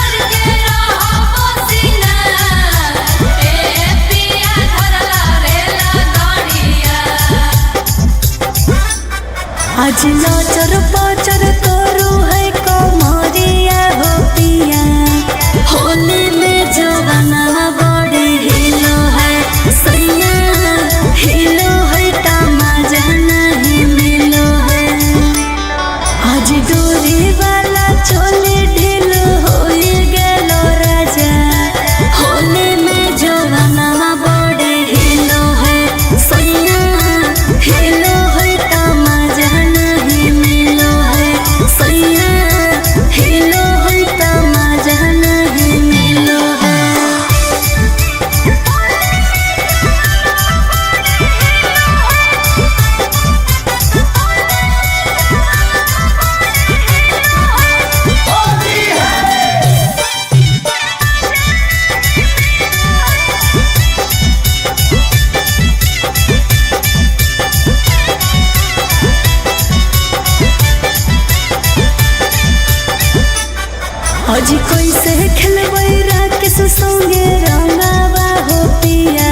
B: करके रहो सिंगार ए पिया धरला रेला गाड़िया
A: आज लचर पचर करू है कमरिया हो पिया होली में जवनवा बड़ी हिलो है सैया हिलो है का मजा नहीं मिलो है आज डोरी वाला चोली ढीलो हो गेलो राजा होली में जवनवा बड़ी हिलो है सैया हिलो अजी कैसे खेलबै राकेश संगे रंगावा हो पिया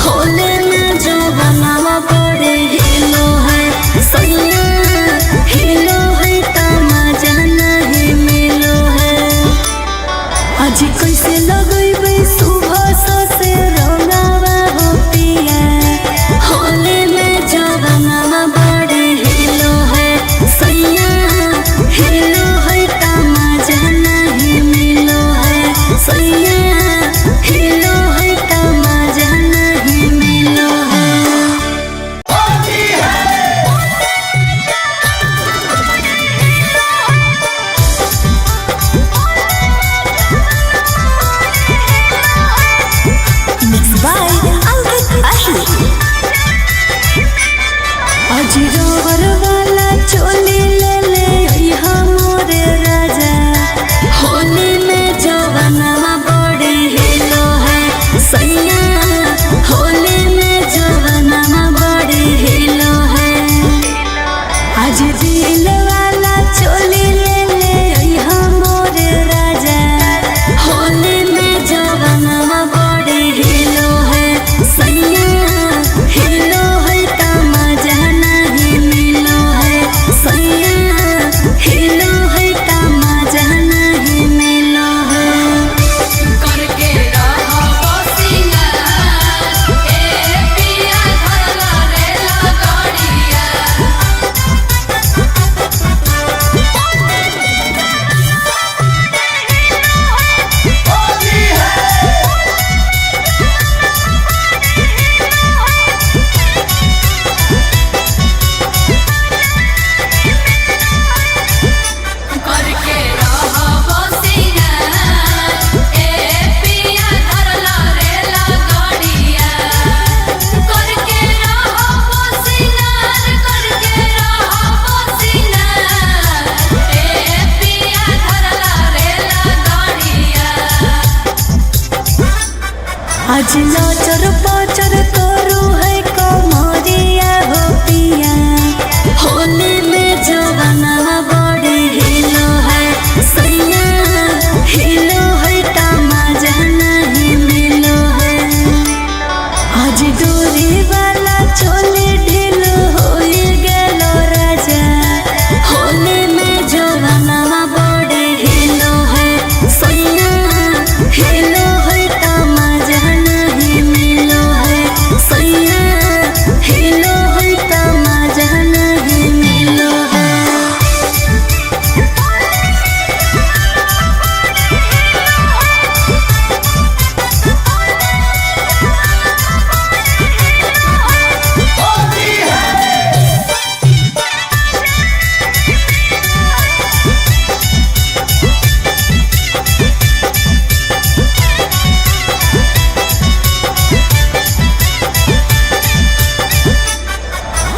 A: होले में जो बनावा बड़े हिलो है सैया हिलो है तमाजा नहीं मिलो है अजी कैसे लगैबै सुबह से रंगावा हो पिया होले में जो बनावा बड़े हिलो है सैया हिलो है तमाजा नहीं मिलो है सैया हिलो है तमाजा नहीं मिलो है Mixed by Ankit Ahi अजी रोवर वाला चोली ले ले अइहा मोरे राजा होली में जवानवा बड़े हिलो है सैया होली में जवानवा बड़े हिलो है आज दिल वाला चोली ले ले अइहा मोरे राजा होली में जवानवा बड़े हिलो है सैया हिलो है तमाजा नहीं मिलो है सैया हिलो है तमाजा नहीं मिलो है
B: करके रहो सिंगार ए पिया धरला रेला गाड़िया करके रहो सिंगार ए पिया धरला रेला गाड़िया करके रहो सिंगार ए पिया धरला रेला गाड़िया
A: आज नाचर पाचर करू है कमरिया हो पिया होली में जवानवा बड़े हिलो है सैया हिलो है तमाजा नहीं मिलो है आज डोरी वाला चोली ढीलो हो गेलो राजा होली में जवानवा बड़े हिलो है सैया हिलो है तमाजा नहीं मिलो है सैया हिलो है तमाजा नहीं मिलो है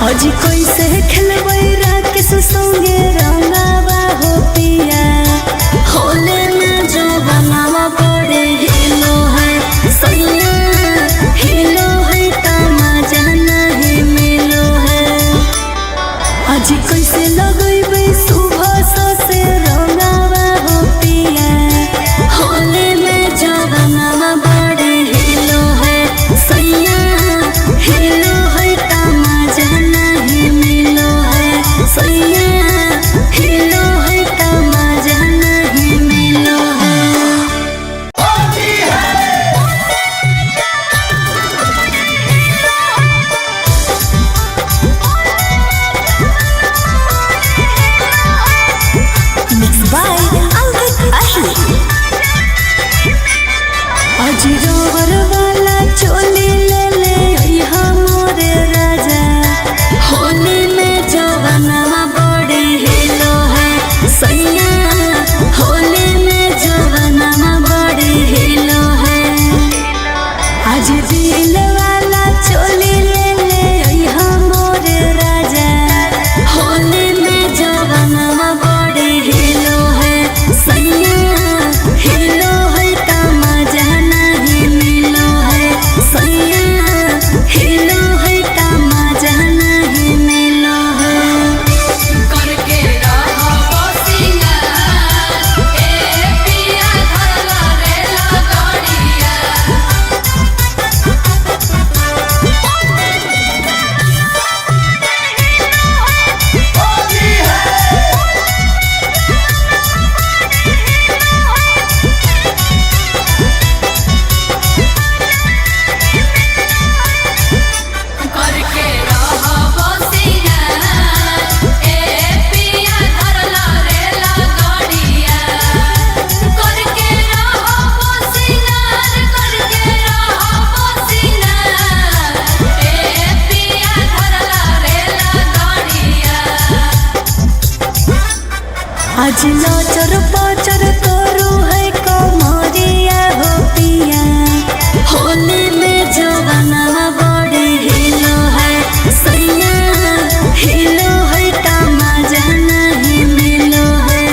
A: अजी कैसे खेलबै राकेश संगे रंगावा हो पिया होले में जो बनावा बड़े हिलो है सैया हिलो है तमाजा नहीं मिलो है अजी कैसे लगैबै सुबह से रंगावा हो पिया होले में जो बनावा बड़े हिलो है सैया हिलो है तमाजा नहीं मिलो है सैया हिलो है तमाजा नहीं मिलो है आज नाचर पाचर करू है कमरिया हो पिया होली में जवाना बड़ी हिलो है सैया हिलो है तमाजा नहीं मिलो है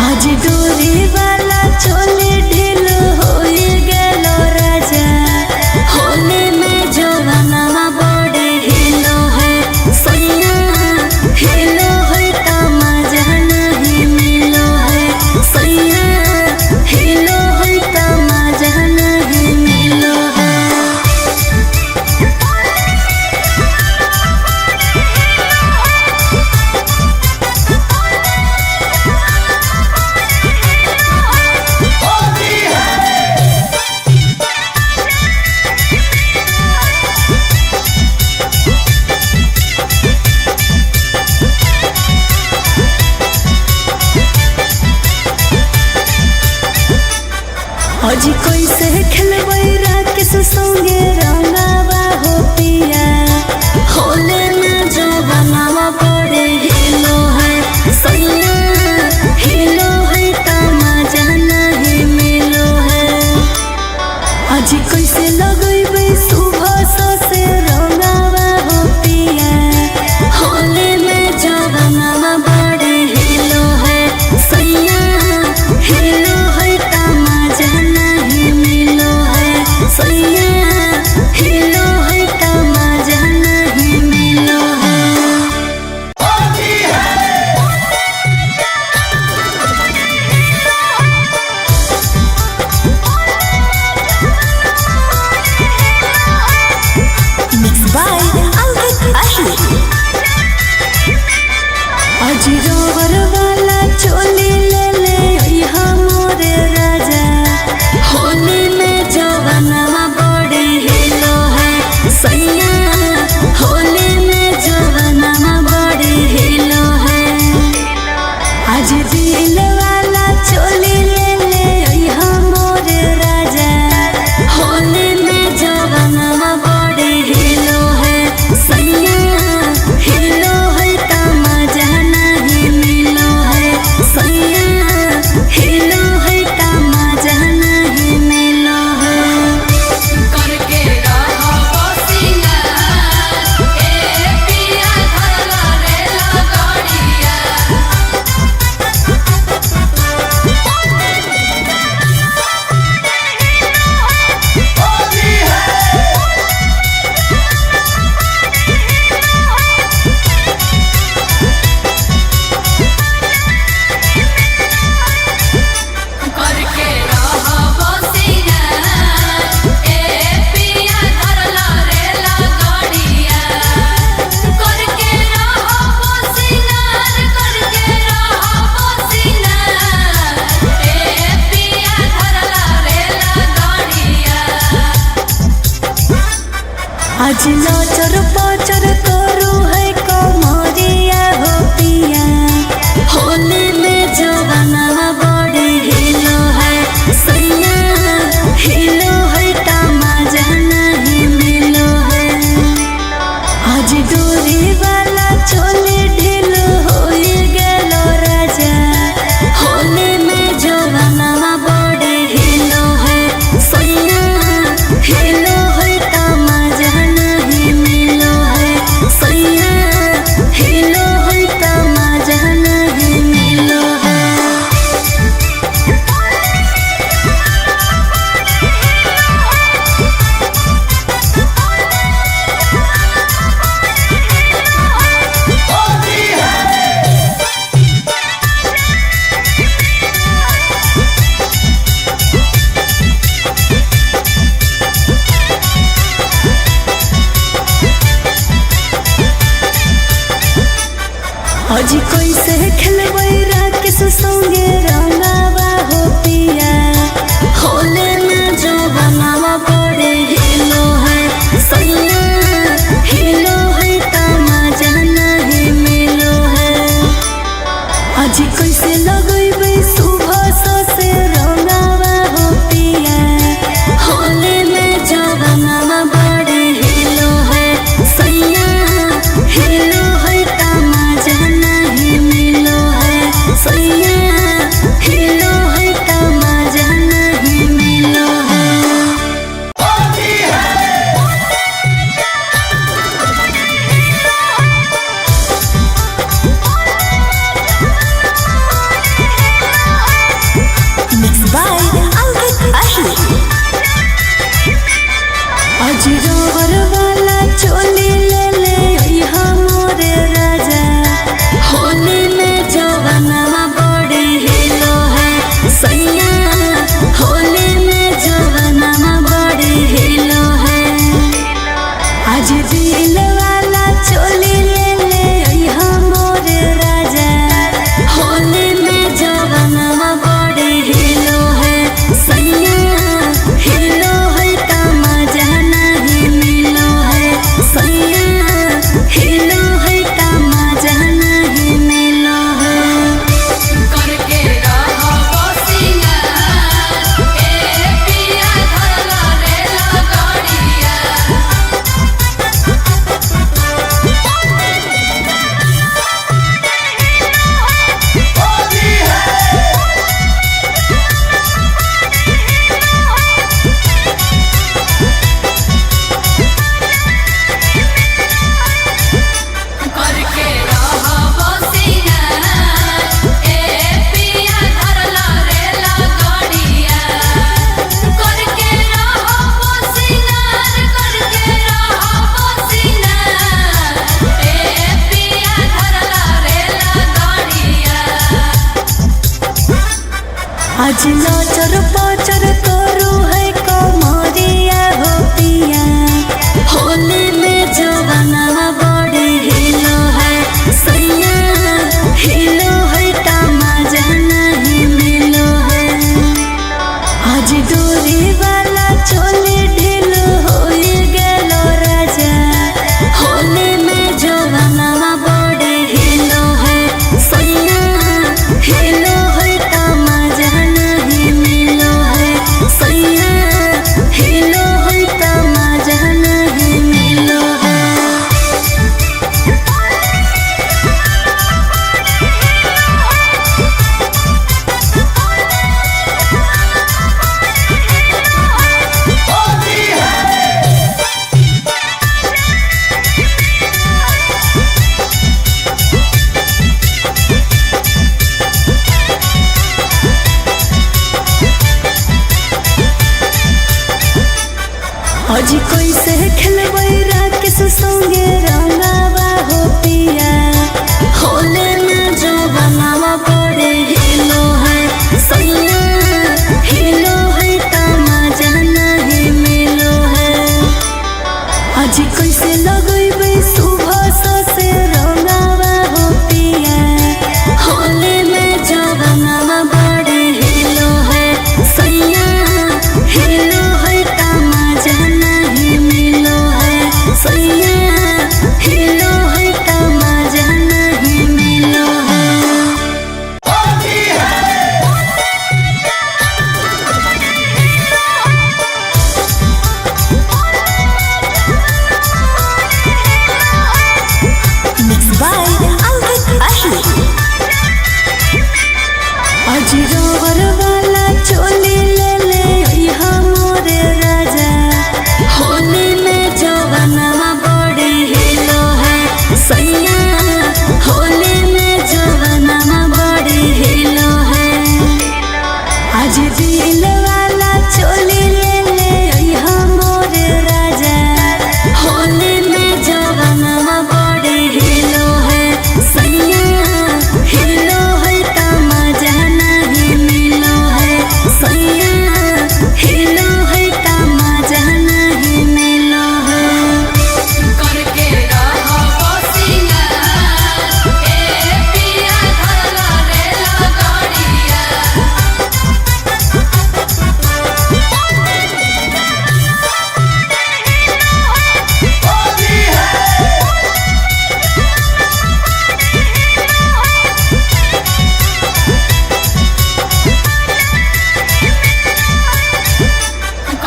A: आज डोरी वाला चोली ढीलो हो गेलो राजा होली में जवाना बड़ी हिलो है सैया हिलो है तमाजा नहीं मिलो है सैया हिलो है तमाजा नहीं मिलो है आज कैसे खेलबै राकेश संगे रंगावा हो पिया होले में जो बनावा बड़े हिलो है सैया हिलो है तमाजा नहीं मिलो है आज कैसे लगैबै सुबह से रंगावा हो पिया होले में जो बनावा बड़े हिलो है सैया हिलो है तमाजा नहीं मिलो है सैया हिलो है तमाजा नहीं मिलो है Mixed by Ankit Ashir आज रोवर वाला चोली ले ले यहाँ मोरे राजा होली में जवाना बड़ी हिलो है सैया होली में जवाना बड़ी हिलो है आज दिल वाला चोली ले ले यहाँ मोरे राजा होली में जवाना बड़ी हिलो है सैया हिलो है तमाजा नहीं मिलो है सैया हिलो है तमाजा नहीं मिलो है
B: करके रहो सिंगार ए पिया धरला रेला गाड़िया करके रहो सिंगार ए पिया धरला रेला गाड़िया करके रहो सिंगार ए पिया धरला रेला गाड़िया
A: आज नाचर पाचर करू है कमरिया हो पिया होली में जवाना बड़ी हिलो है सैया हिलो है तमाजा नहीं मिलो है आज डोरी वाला चोली ढीलो हो गेलो राजा होली में जवाना बड़ी हिलो है सैया हिलो है तमाजा नहीं मिलो है सैया हिलो है तमाजा नहीं मिलो है आज कैसे खेलबै राकेश संगे रंगावा हो पिया होले में जो बनावा बड़े हिलो है सैया हिलो है तमाजा नहीं मिलो है आज कैसे लगैबै सुबह से रंगावा हो पिया होले में जवाना बड़े हिलो है सैया हिलो है तमाजा नहीं मिलो है आज नाचर पाचर करू है कमरिया हो पिया होली में जवाना बड़े हिलो है सैया हिलो है तमाजा नहीं मिलो है आज डोरी वाला चोली ढीलो हो गेलो राजा होली में जवाना बड़े हिलो है सैया हिलो है तमाजा नहीं मिलो है सैया हिलो है तमाजा नहीं मिलो है आज कैसे खेलबै राकेश संगे रंगावा हो पिया होले में जो बनावा बड़े हिलो है सैया हिलो है तमाजा नहीं मिलो है आज कैसे लगैबै सुबह से रंगावा हो पिया होले में जो बनावा बड़े हिलो है सैया हिलो है तमाजा नहीं मिलो है सैया हिलो है तमाजा नहीं मिलो है Mixed by Ankit Ahi आज रोवर वाला चोली ले ले यहाँ मोरे राजा होली में जवाना बड़े हिलो है सैया होली में जवाना बड़े हिलो है आज दिल वाला चोली ले ले यहाँ मोरे राजा होली में जवाना बड़े हिलो है सैया हिलो है तमाजा नहीं मिलो है सैया हिलो है तमाजा नहीं मिलो है
B: करके रहो बसिया ए पिया धरला रेला गाड़िया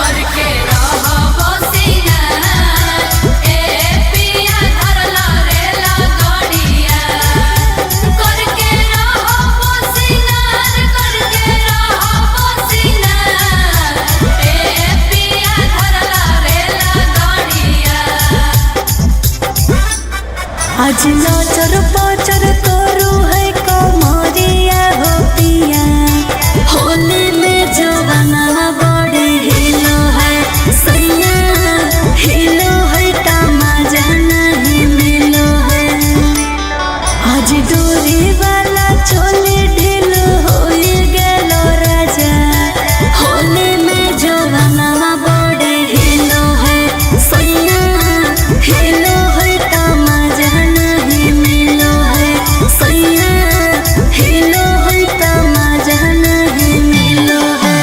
B: करके रहो बसिया ए पिया धरला रेला गाड़िया करके रहो बसिया करके रहो बसिया ए पिया धरला रेला गाड़िया
A: आज नाचर पाचर करू है कमरिया हो पिया होली में जवाना बड़े हिलो है सैया हिलो है तमाजा नहीं मिलो है आज डोरी वाला चोली ढीलो हो गेलो राजा होली में जवाना बड़े हिलो है सैया हिलो है तमाजा नहीं मिलो है सैया हिलो है तमाजा नहीं मिलो है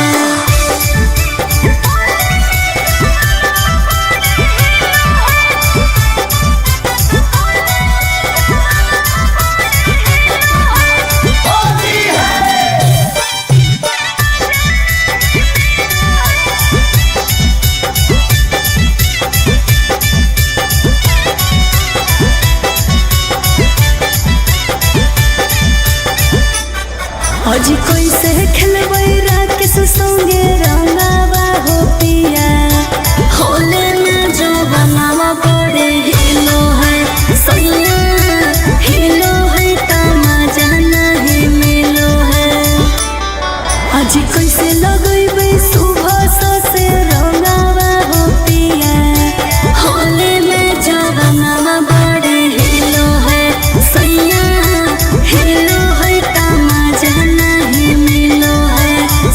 A: आज कैसे खेलबै राकेश संगे रंगावा हो पिया होले में जो बनावा बड़े हिलो है सैया हिलो है तमाजा नहीं मिलो है आज कैसे लगैबै सुबह से रंगावा हो पिया होली में जवाना बड़े हिलो है सैया हिलो है तमाजा नहीं मिलो है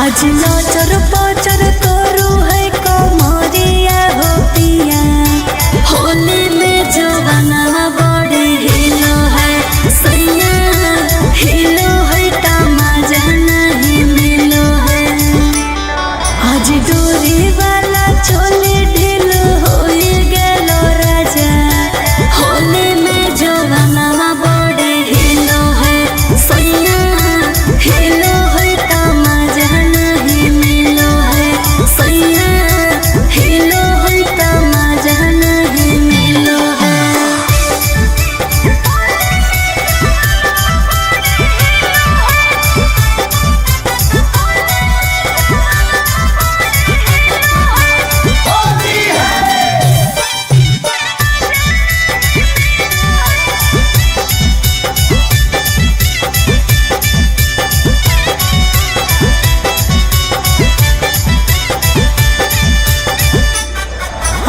A: आज नाचर पाचर करू है कमरिया हो पिया होली में जवाना बड़े हिलो है सैया हिलो है तमाजा नहीं मिलो है आज डोरी वाला चोली ढील हो गेलो राजा होली में जवाना बड़े हिलो है सैया हिलो है तमाजा नहीं मिलो है सैया हिलो है तमाजा नहीं मिलो है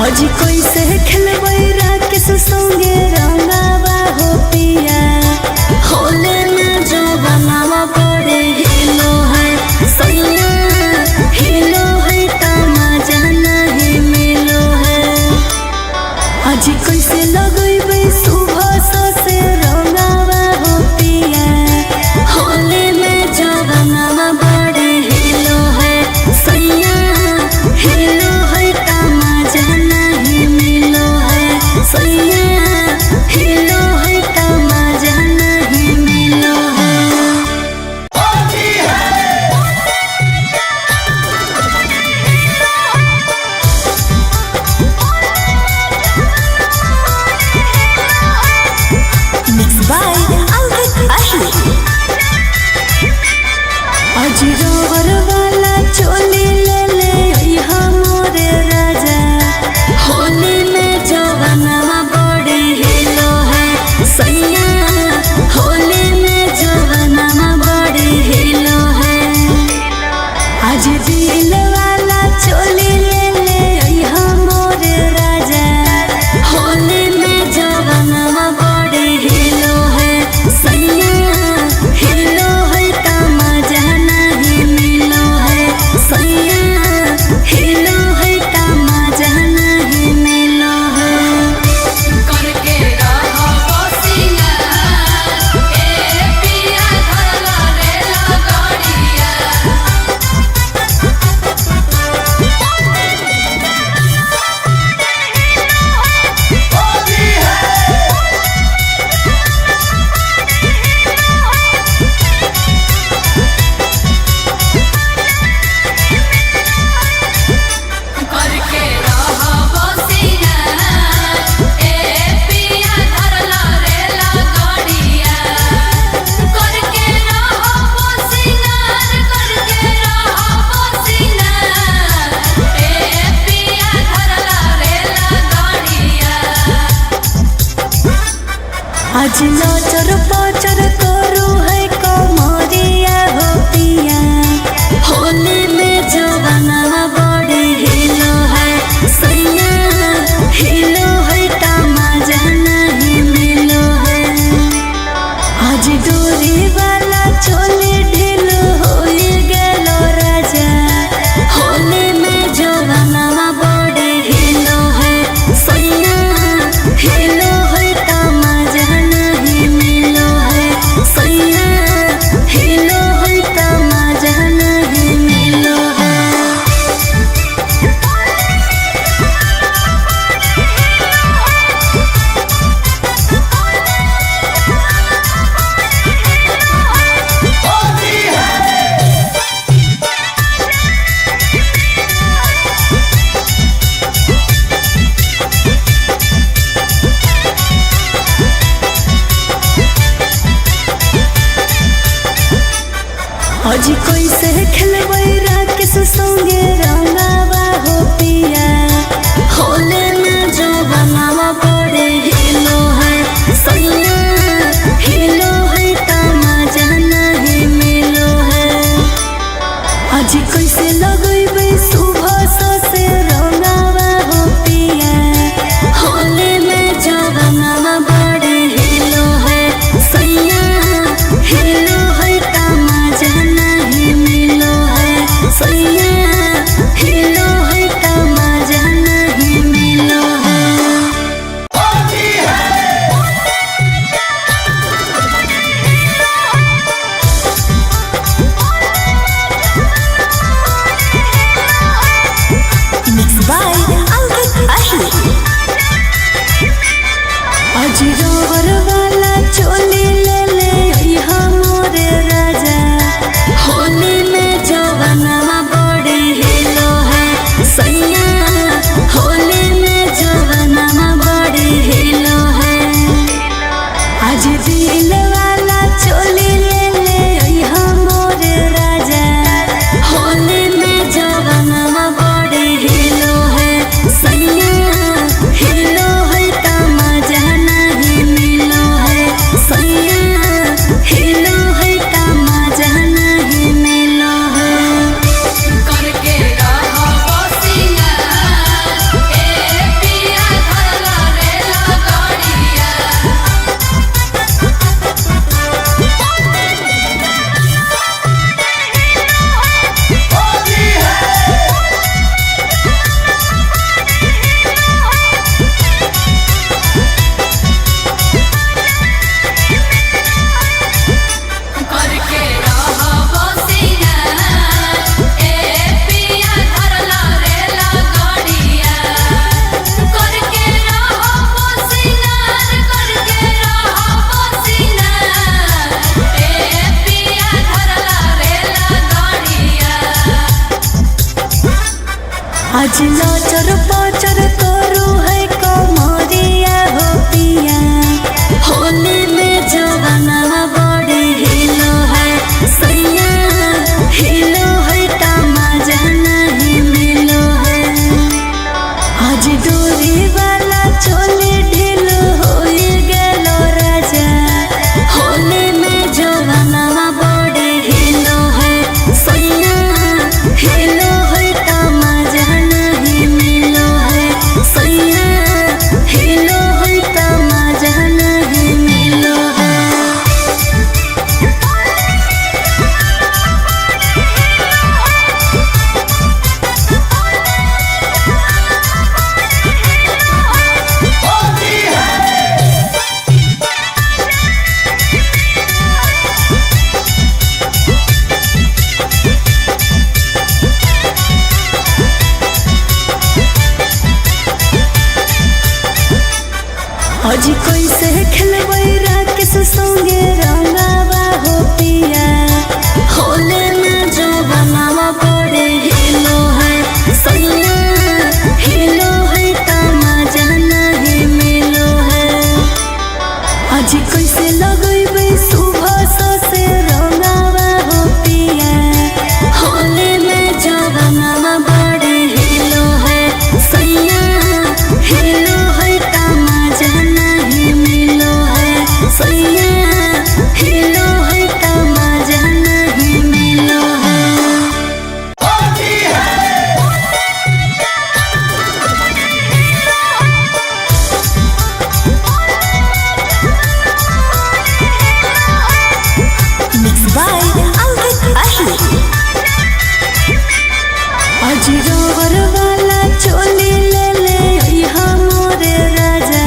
A: आज कैसे खेलबै राकेश संगे रंगावा हो पिया होले में जो बनावा बड़े हिलो है सैया हिलो है तमाजा नहीं मिलो है आज कैसे लगैबै सुबह से रंगावा हो पिया होले में जो बनावा बड़े हिलो है सैया हिलो है तमाजा नहीं मिलो है सैया हिलो है तमाजा नहीं मिलो है Mixed by Ankit Ahi आज रोवर वाला चोली ले ले यहाँ मोरे राजा होली में जवाना बड़े हिलो है सैया होली में जवाना बड़े हिलो है आज दिल वाला चोली ले ले यहाँ मोरे राजा होली में जवाना बड़े हिलो है सैया हिलो है तमाजा नहीं मिलो है सैया हिलो है तमाजा नहीं मिलो है
B: करके रहो सिंगार ए पिया धरला रेला गाड़िया करके रहो सिंगार ए पिया धरला रेला गाड़िया करके रहो सिंगार ए पिया धरला रेला गाड़िया
A: आज नाचर पाचर करू है कमरिया हो पिया होली में जवाना बड़े हिलो है सैया हिलो है तमाजा नहीं मिलो है आज डोरी वाला चोली ढील हो गेलो राजा होली में जवाना बड़े हिलो है सैया हिलो है तमाजा नहीं मिलो है सैया हिलो है तमाजा नहीं मिलो है आज कैसे खेलबै राकेश संगे रंगावा हो पिया होले में जो बनावा बड़े हिलो है सैया हिलो है तमाजा नहीं मिलो है आज कैसे लगैबै सुबह से रंगावा हो पिया होले में जवाना बड़े हिलो है सैया हिलो है तमाजा नहीं मिलो है अजरोवर वाला चोली ले ले अइहा मोरे राजा होली में जवनवा बड़ी हिलो है सैया होली में जवनवा बड़ी हिलो है आज दिल वाला चोली ले ले अइहा मोरे राजा होली में जवनवा बड़ी हिलो है सैया हिलो है का मजा नहीं मिलो है सैया हिलो है का मजा नहीं मिलो है
B: करके रहो सिंगार ए पिया धरला रेला गाड़िया करके रहो सिंगार ए पिया धरला रेला गाड़िया करके रहो सिंगार ए पिया धरला रेला गाड़िया
A: आज लाचर पाचर करू है कमरिया हो पिया होली में जवनवा बड़ी हिलो है सैया हिलो है का मजा नहीं मिलो है आज डोरी वाला चोली ढीलो हो गेलो राजा होली में जवनवा बड़ी हिलो है सैया हिलो है का मजा नहीं मिलो है सैया हिलो है का मजा नहीं मिलो है आज कैसे खेलबै राकेश संगे रंगावा हो पिया होली में जवनवा बड़े हिलो है सैया हिलो है का मजा नहीं मिलो है आज कैसे लगैबै सुबह से रंगावा हो पिया होली में जवनवा बड़े हिलो है सैया हिलो है का मजा नहीं मिलो है सैया हिलो है का मजा नहीं मिलो है Mixed by Ankit Ahi अजरोवर वाला चोली ले ले अइहा मोरे राजा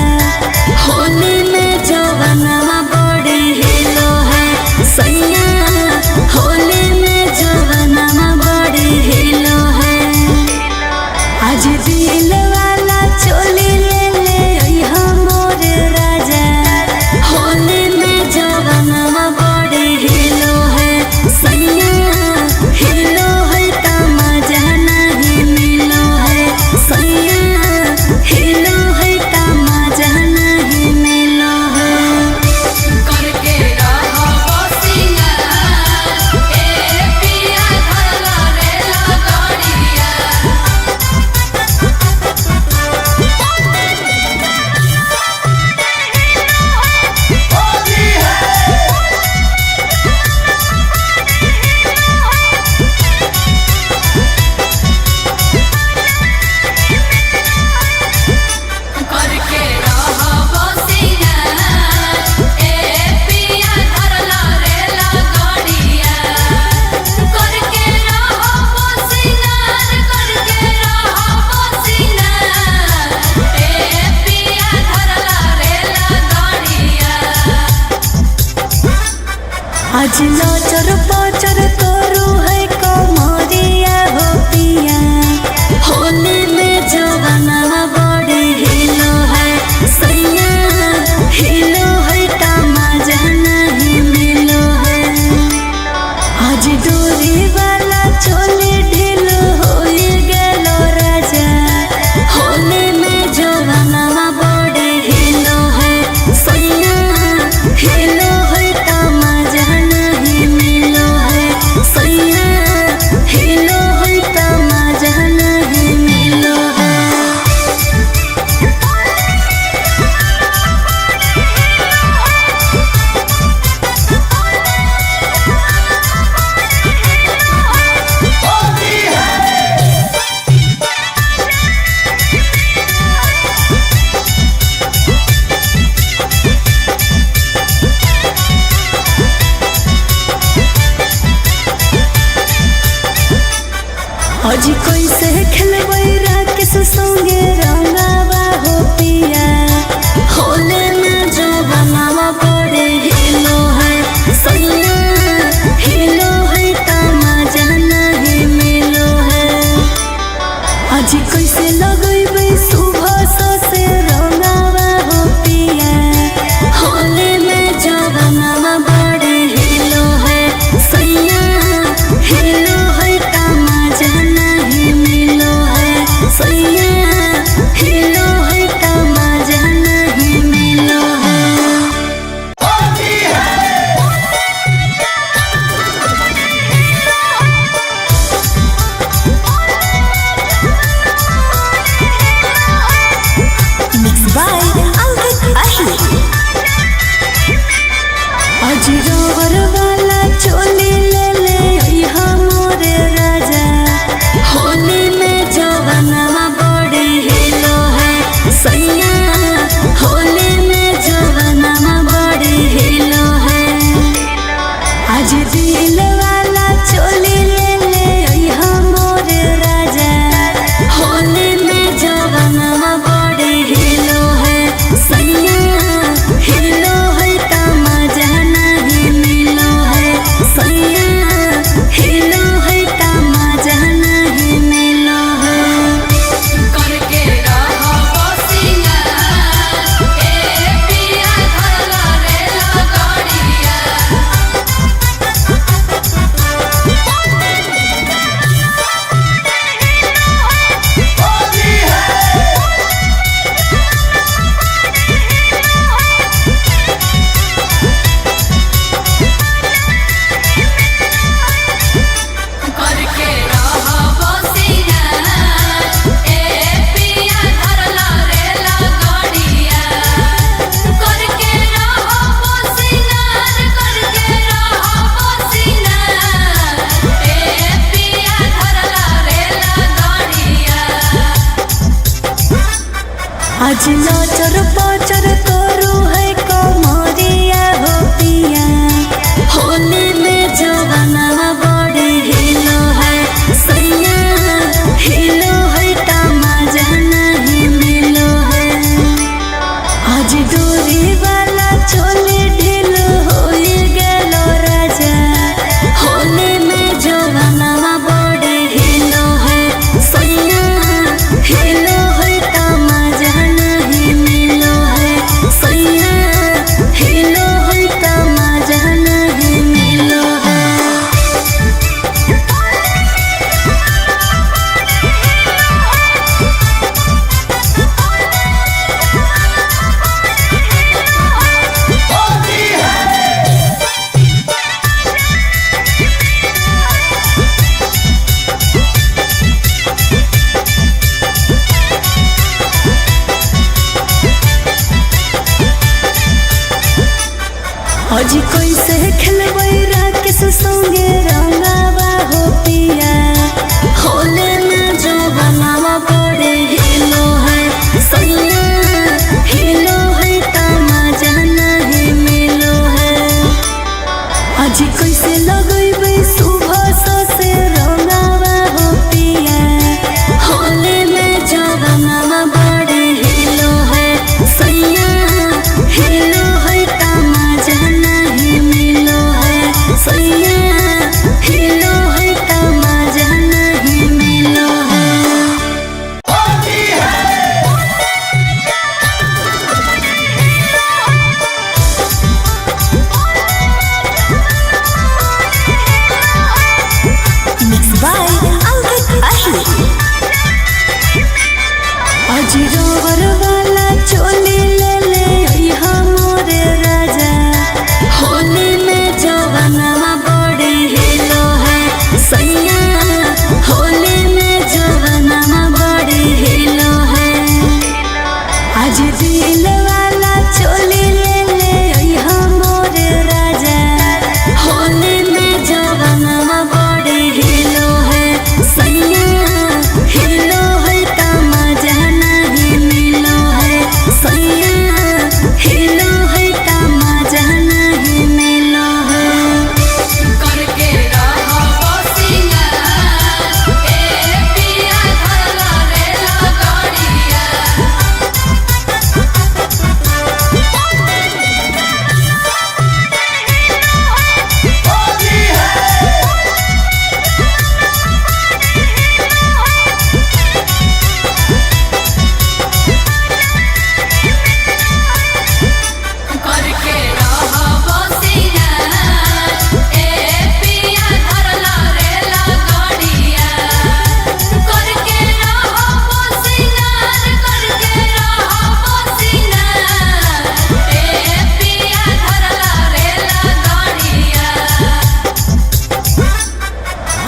A: होली में जवनवा बड़ी हिलो है सैया होली में जवनवा बड़ी हिलो है आज दिल वाला चोली ले ले अइहा मोरे राजा होली में जवनवा बड़ी हिलो है सैया हिलो है का मजा नहीं मिलो है सैया हिलो है का मजा नहीं मिलो है
B: करके रहो सिंगार ए पिया धरला रेला गाड़िया करके रहो सिंगार ए पिया धरला रेला गाड़िया करके रहो सिंगार ए पिया धरला रेला गाड़िया
A: आज लाचर पाचर करू है कमरिया हो पिया होली में जवनवा बड़ी हिलो है सैया हिलो है तमाजा नहीं मिलो है। आज डोरी वाला चोली ढीलो हो गेलो राजा, होली में जवाना बड़े हिलो है सैया, हिलो है तमाजा नहीं मिलो है सैया, हिलो है तमाजा नहीं मिलो है। आज कैसे खेलबै राकेश संगे रंगावा हो पिया, होले में जवाना बड़े हिलो है सैया, हिलो है तमाजा नहीं मिलो है। आज कैसे लगैबै सुबह से रंगावा हो पिया, होले में जवाना बड़े हिलो है सैया, हिलो है तमाजा नहीं मिलो है सैया, हिलो है तमाजा नहीं मिलो है। Mixed by Ankit Ahi। आज रोवर वाला चोली ले ले अइहा मोरे राजा, होली में जवाना बड़े हिलो है सैया, होली में जवाना बड़े हिलो है। आज दिल वाला चोली ले ले अइहा मोरे राजा, होली में जवाना बड़े हिलो है सैया, हिलो है तमाजा नहीं मिलो है सैया, हिलो है तमाजा नहीं मिलो है।
B: करके रहो सिंगार ए पिया धरला रे लगड़िया। करके रहो सिंगार ए पिया धरला रे लगड़िया। करके रहो सिंगार, करके रहो सिंगार ए पिया धरला रे लगड़िया।
A: आज नचर पचर करू है कमरिया हो पिया, होली में जवाना बड़े हिलो है सैया, हिलो है तमाजा नहीं मिलो है। आज डोरी वाला चोली ढीलो हो गेलो राजा, होली में जवाना बड़े हिलो है सैया, हिलो है तमाजा नहीं मिलो है सैया, हिलो है तमाजा नहीं मिलो है। आज कैसे खेलबै राकेश संगे रंगावा हो पिया, होले में जवाना बड़े हिलो है सैया, हिलो है तमाजा नहीं मिलो है। आज कैसे लगैबै सुबह से रंगावा हो पिया, होले में जवाना बड़े हिलो है सैया, हिलो है तमाजा नहीं मिलो है सैया,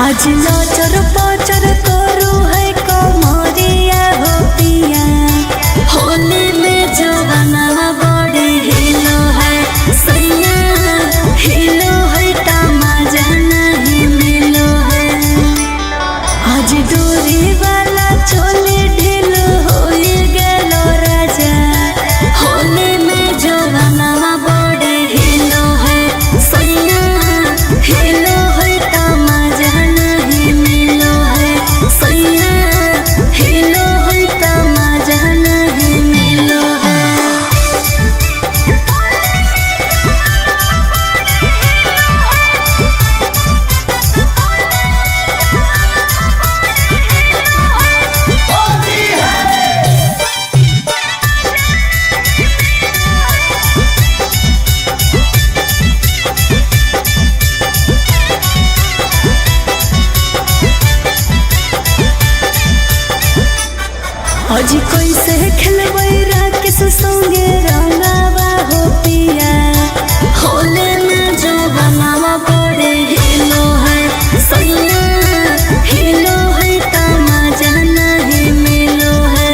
A: आज लचर पचर करू है कमरिया हो पिया होली में जवाना बड़े हिलो है सैया हिलो है तमाजा नहीं मिलो है आज डोरी वाला चोली ढीलो हो गेलो राजा होली में जवाना बड़े हिलो है सैया हिलो है तमाजा नहीं मिलो है सैया हिलो है तमाजा नहीं मिलो है आज कैसे खेलबै राकेश संगे रंगावा हो पिया होले में जवाना बड़े हिलो है सैया हिलो है तमाजा नहीं मिलो है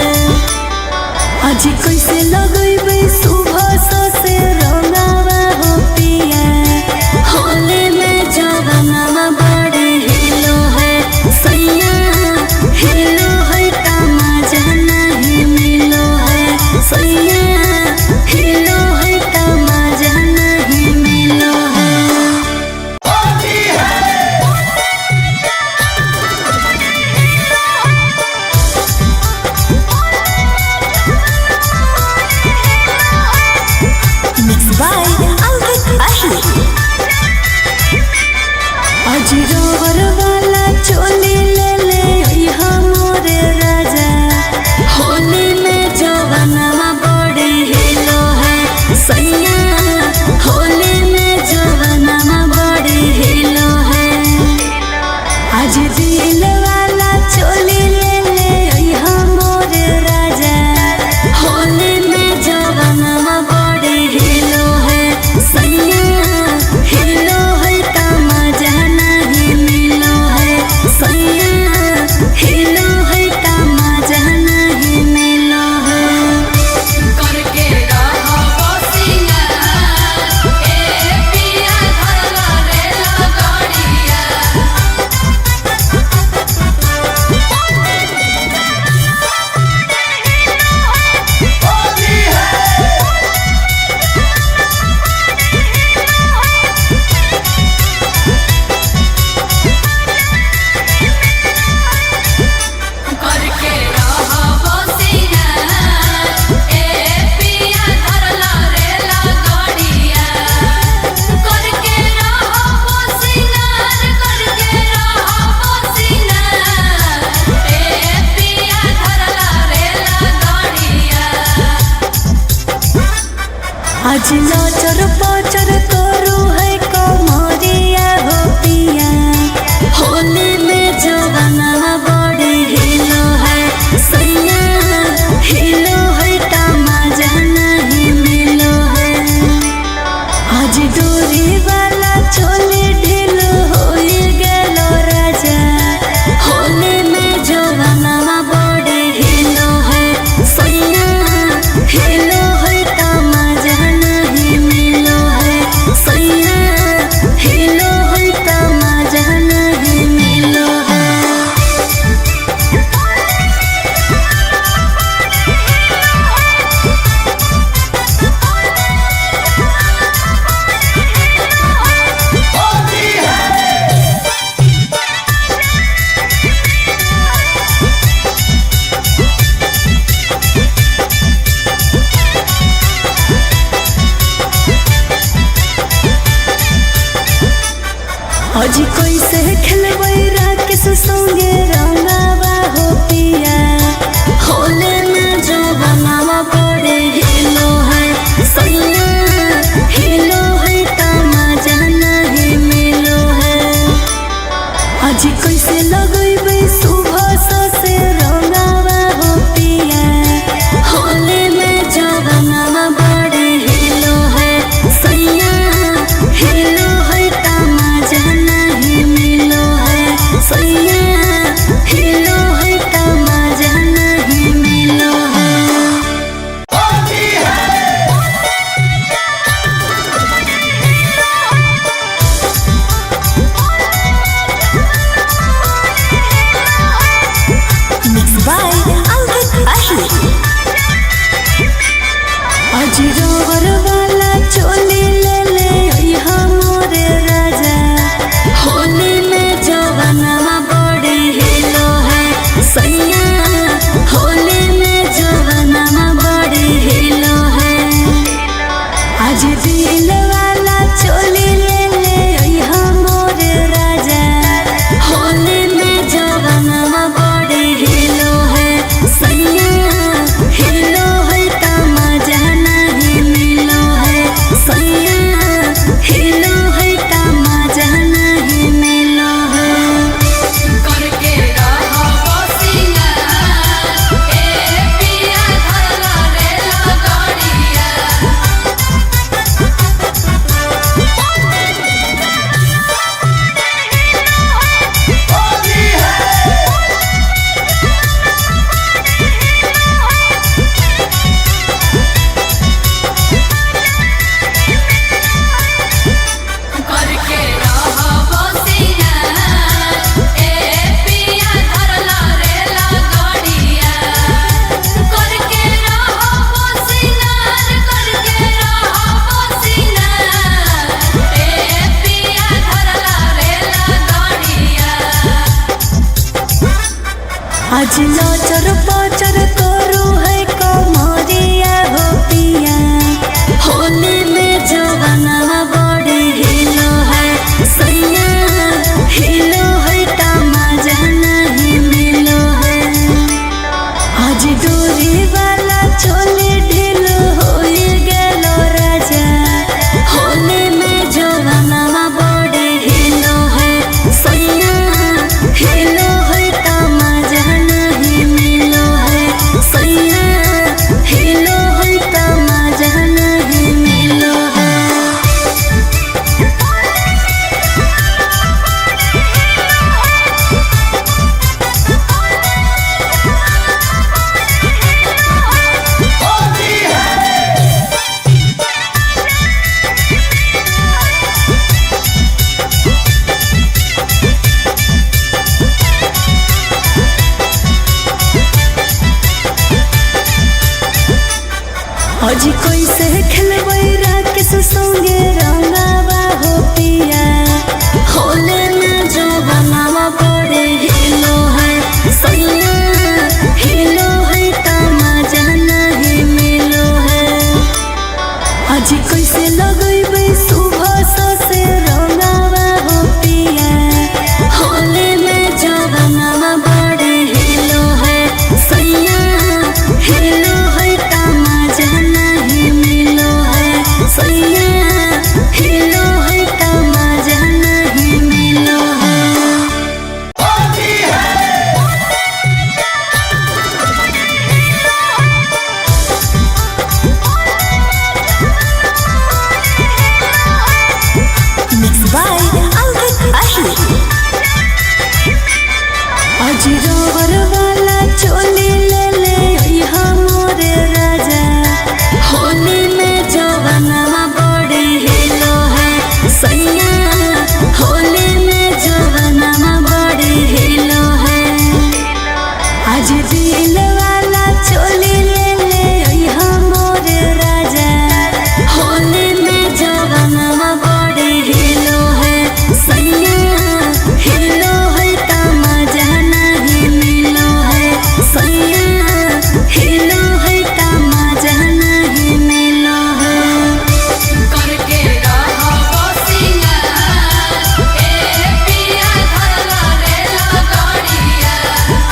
A: आज कैसे लगैबै सुबह से रंगावा हो पिया होले में जवाना बड़े हिलो है सैया हिलो है तमाजा नहीं मिलो है सैया हिलो है तमाजा नहीं मिलो है Mixed by Ankit Ahi आज रोवर वाला चोली ले ले मोरे राजा होली में जवाना बड़े हिलो है सैया होली में जवाना बड़े हिलो है आज दिल वाला चोली ले ले मोरे राजा होली में जवाना बड़े हिलो है सैया हिलो है तमाजा नहीं मिलो है सैया हिलो है तमाजा नहीं मिलो है
B: करके रहो सिंगार ए पिया धरला रे लगड़िया करके रहो सिंगार ए पिया धरला रे लगड़िया करके रहो सिंगार ए पिया धरला रे लगड़िया
A: आज लचर पचर करू है कमरिया हो पिया होली में जवाना बड़े हिलो है सैया हिलो है तमाजा नहीं मिलो है आज डोरी वाला चोली ढीलो हो गेलो राजा होली में जवाना बड़े हिलो है सैया हिलो है तमाजा नहीं मिलो है सैया हिलो है तमाजा नहीं मिलो है आज कैसे खेलबै राकेश संगे रंगावा हो पिया होले में जवाना बड़े हिलो है सैया हिलो है तमाजा नहीं मिलो है आज कैसे लगैबै सुबह से रंगावा हो पिया होले में जवाना बड़े हिलो है सैया हिलो है तमाजा नहीं मिलो है आज दिल वाला चोली ले ले अइहा मोर राजा होली में जवानवा बड़ी हिलो है सैया हिलो है का मजा नहीं मिलो है सैया हिलो है का मजा नहीं मिलो है
B: करके रहो सिंगार ए पिया धरला रेला गाड़िया करके रहो सिंगार ए पिया धरला रेला गाड़िया करके रहो सिंगार ए पिया धरला रेला गाड़िया
A: आज नजर पचर करू है कमरिया हो पिया होली में जवानवा बड़ी हिलो है सैया हिलो है का मजा नहीं मिलो है आज डोरी वाला चोली ढीलो हो गेलो राजा होली में जवानवा बड़ी हिलो है सैया हिलो है का मजा नहीं मिलो है सैया हिलो है का मजा नहीं मिलो है आज कैसे खेलबै राकेश संगे रंगावा हो पिया होली में जवानवा बड़े हिलो है सैया हिलो है का मजा नहीं मिलो है आज कैसे लगैबै सुबह से रंगावा हो पिया होली में जवानवा बड़े हिलो है सैया हिलो है का मजा नहीं मिलो है सैया हिलो है का मजा नहीं मिलो है Mixed by Ankit Ahi आज रबर वाला चोली ले ले अइहा मोर राजा होली में जवानवा बड़ी हिलो है सैया होली में जवानवा बड़ी हिलो है आज दिल वाला चोली ले ले अइहा मोर राजा होली में जवानवा बड़ी हिलो है सैया हिलो है का मजा नहीं मिलो है सैया हिलो है का मजा नहीं मिलो है
B: करके रहो सिंगार ए पिया धरला रेला गाड़िया करके रहो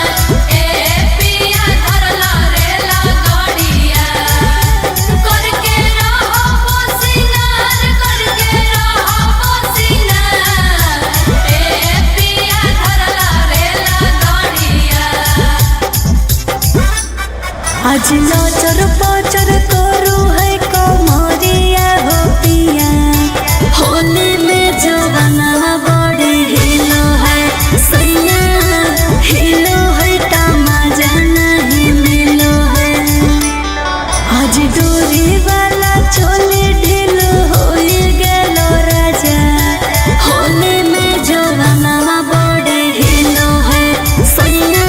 B: सिंगार ए पिया धरला रेला गाड़िया करके रहो सिंगार ए पिया धरला रेला गाड़िया
A: आज नजर पचर करू है कमरिया हो पिया होली में जवानवा बड़ी हिलो है सैया हिलो है का मजा नहीं मिलो है आज डोरी वाला चोली ढीलो हो गेलो राजा होली में जवानवा बड़ी हिलो है सैया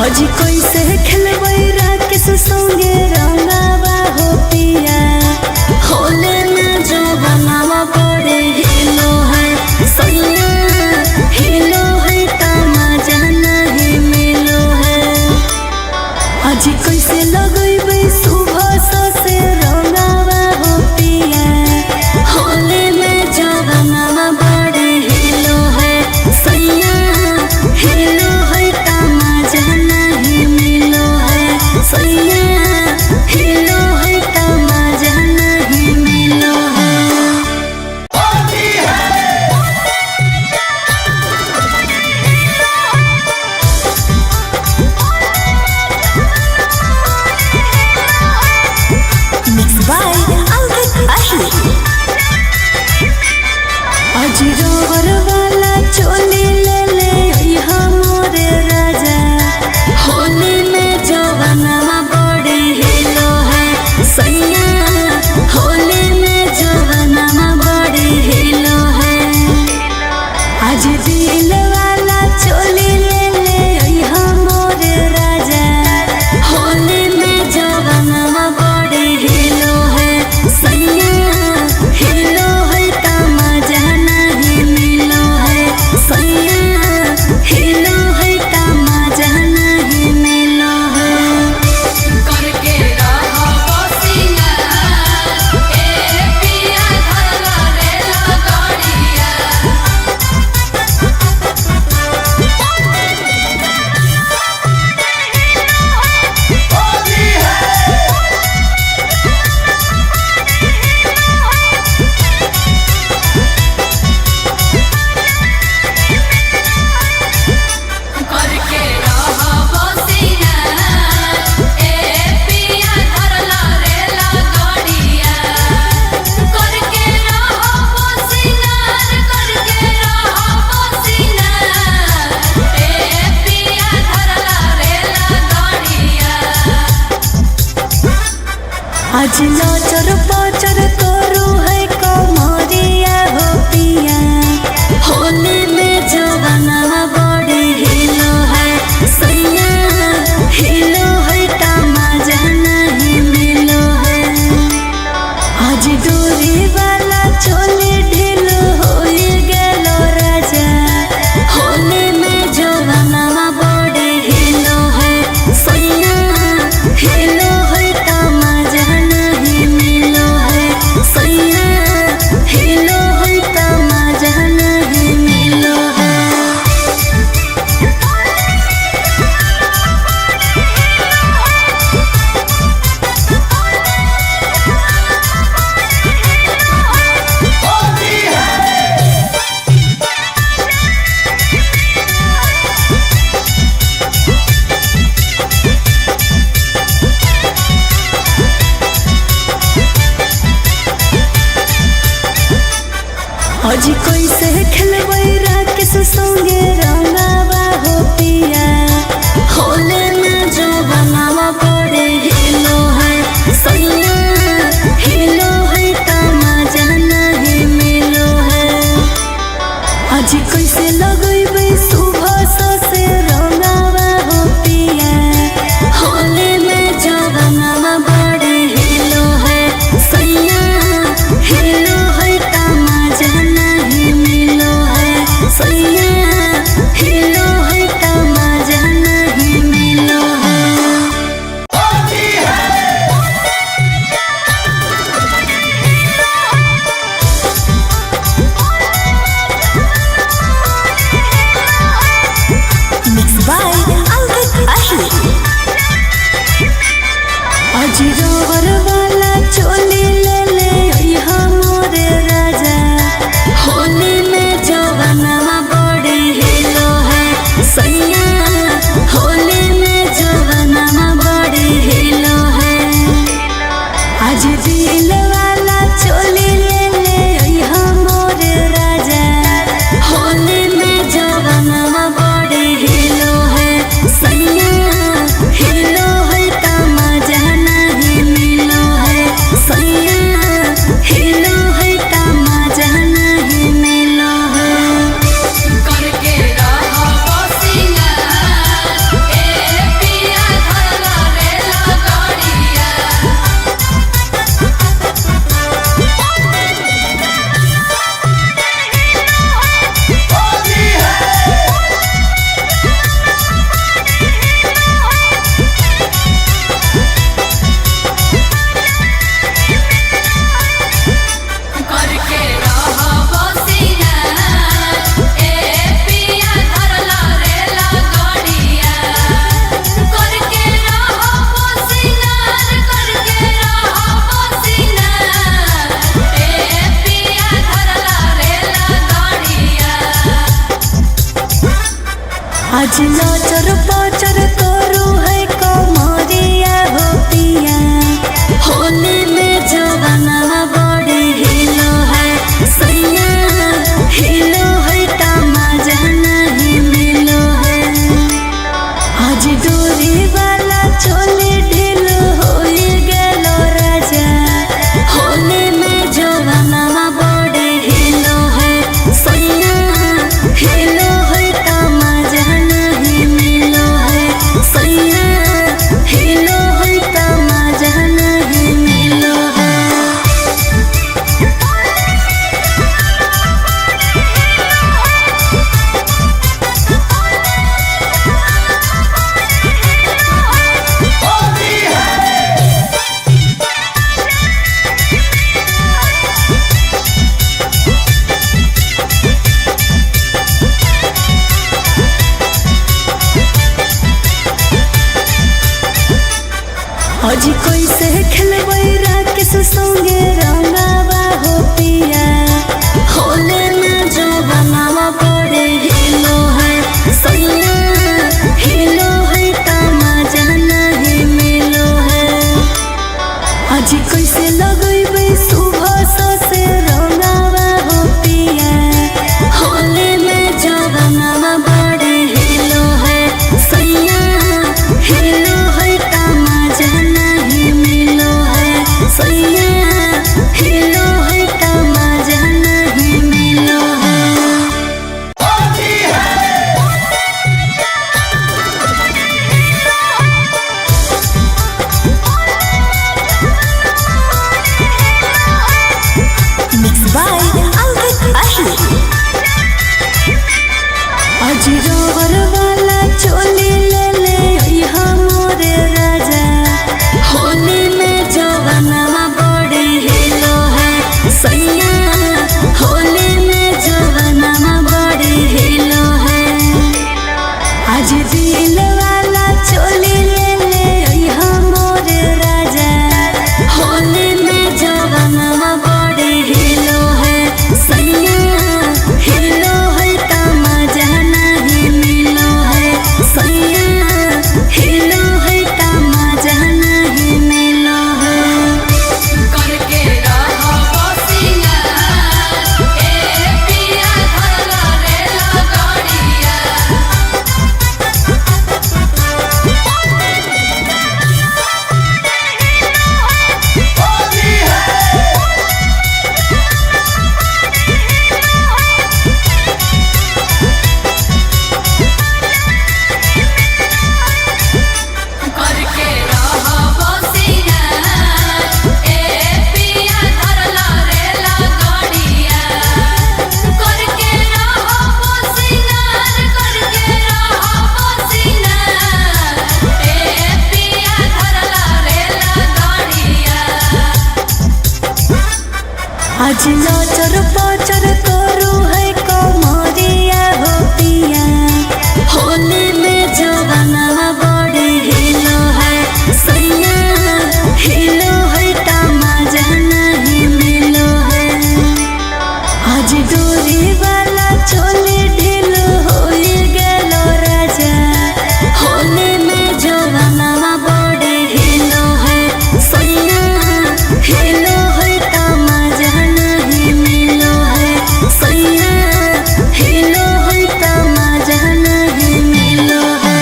A: अजी कैसे खेलबै राकेश संगे रंगावा हो पिया होले में जो बनावा पड़े हिलो है सैया हिलो है तमाजा नहीं मिलो है अजी कैसे लगैबै सुबह से रंगावा हो पिया होले में जो बनावा पड़े हिलो है सैया हिलो है तमाजा नहीं मिलो है सैया हिलो है तमाजा नहीं मिलो है। Mixed by Ankit Ahi। अजी रोवर वाला चोली ले ले यहाँ मोरे राजा होली में जो बनावा बड़े हिलो है सैया होली में जो बनावा बड़े हिलो है आज दिल वाला चोली ले ले यहाँ मोरे राजा होली में जो बनावा बड़े हिलो है सैया हिलो है तमाजा नहीं मिलो है सैया हिलो है तमाजा नहीं मिलो है।
B: करके रहो बसिया ए पिया धरला रेला गाड़िया करके रहो बसिया ए पिया धरला रेला गाड़िया करके रहो बसिया करके रहो बसिया ए पिया धरला रेला गाड़िया
A: आज नचर पचर करू है कमरिया हो पिया होली में जो बनावा बड़े हिलो है सैया हिलो है तमाजा नहीं मिलो है आज डोरी वाला चोली ढीलो हो गेलो राजा होली में जो बनावा बड़े हिलो है सैया हिलो है तमाजा नहीं मिलो है सैया हिलो है तमाजा नहीं मिलो है। अजी कैसे खेलबै राकेश संगे रंगावा हो पिया होले में जो बनावा पड़े हिलो है सैया हिलो है तमाजा नहीं मिलो है अजी कैसे लगैबै सुबह से रंगावा हो पिया होले में जो बनावा बड़े हिलो है सैया हिलो है तमाजा नहीं मिलो है सैया हिलो आज नाचर पाचर करू है कमरिया हो पिया होली में जवाना बड़े हिलो है सैया हिलो है तमाजा नहीं मिलो है आज डोरी वाला चोली ढीलो हो गेलो राजा होली में जवाना बड़े हिलो है सैया हिलो है तमाजा नहीं मिलो है सैया हिलो है तमाजा नहीं मिलो है आज कैसे खेलबै राकेश संगे रंगावा हो पिया होले में जो बनावा बड़े हिलो है सैया हिलो है तमाजा नहीं मिलो है आज कैसे लगैबै सुबह से रंगावा हो पिया होले में जो बनावा बड़े हिलो है सैया हिलो है तमाजा नहीं मिलो है सैया हिलो है तमाजा नहीं मिलो है Mixed by Ankit Ahi आज रोवर वाला चोली ले ले यहाँ मोरे राजा होली में जवाना बड़े हिलो है सैया होली में जवाना बड़े हिलो है आज दिल वाला चोली ले ले यहाँ मोरे राजा होली में जवाना बड़े हिलो है सैया हिलो है तमाजा नहीं मिलो है सैया हिलो है तमाजा नहीं मिलो है
B: करके रहो सिंगार ए पिया धरला रे लगड़िया करके रहो सिंगार ए पिया धरला रे लगड़िया करके रहो सिंगार ए पिया धरला रे लगड़िया
A: आज नाचर पाचर करू है कमरिया हो पिया होली में जवाना बड़े हिलो है सैया हिलो है तमाजा नहीं मिलो है आज डोरी वाला चोली ढीलो हो गेलो राजा होली में जवाना बड़े हिलो है सैया हिलो है तमाजा नहीं मिलो है सैया हिलो है तमाजा नहीं मिलो है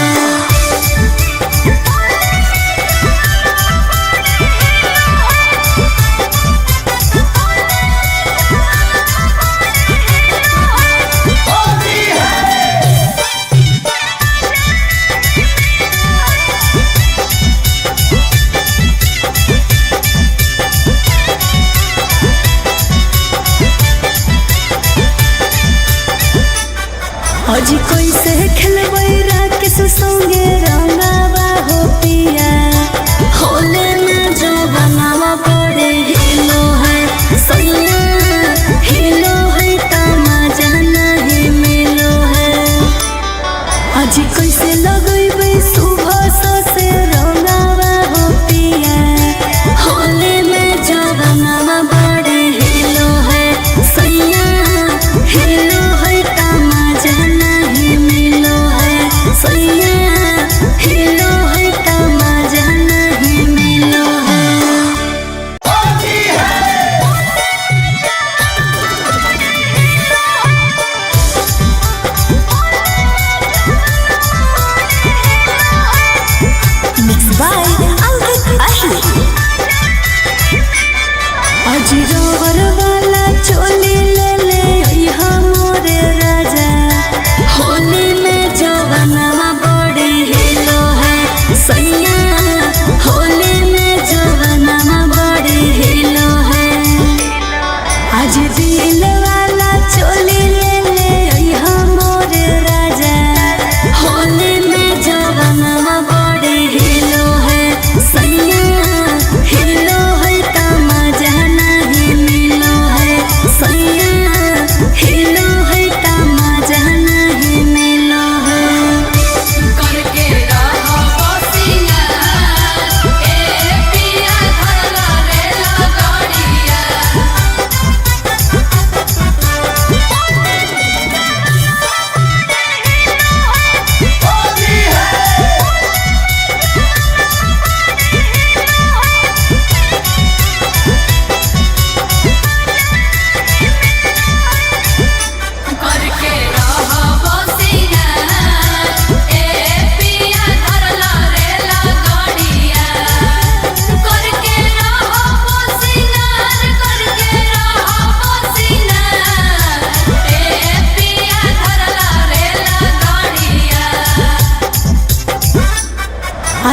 A: आज कैसे खेलबै राकेश संगे रंगावा हो पिया होले में जो बनावा बड़े हिलो है सैया हिलो है तमाजा नहीं मिलो है आज कैसे लगैबै सुबह से रंगावा हो पिया होली में जवाना बड़े हिलो है सैया हिलो है तमाजा नहीं मिलो है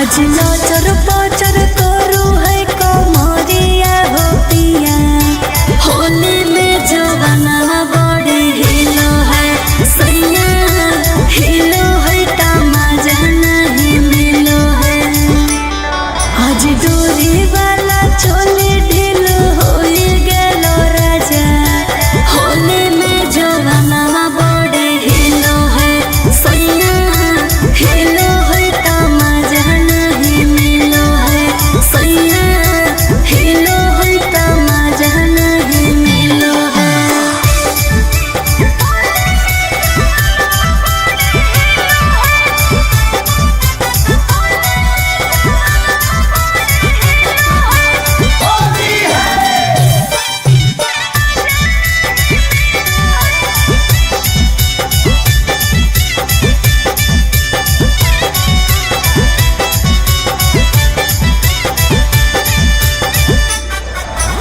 A: आज नचर पचर करू है कमरिया हो पिया होली में जवाना बड़ी हिलो है सैया हिलो है तमाजा नहीं मिलो है आज डोरी वाला चोली ढील हो गेलो राजा होली में जवाना बड़ी हिलो है सैया हिलो है तमाजा नहीं मिलो है सैया हिलो है तमाजा नहीं मिलो है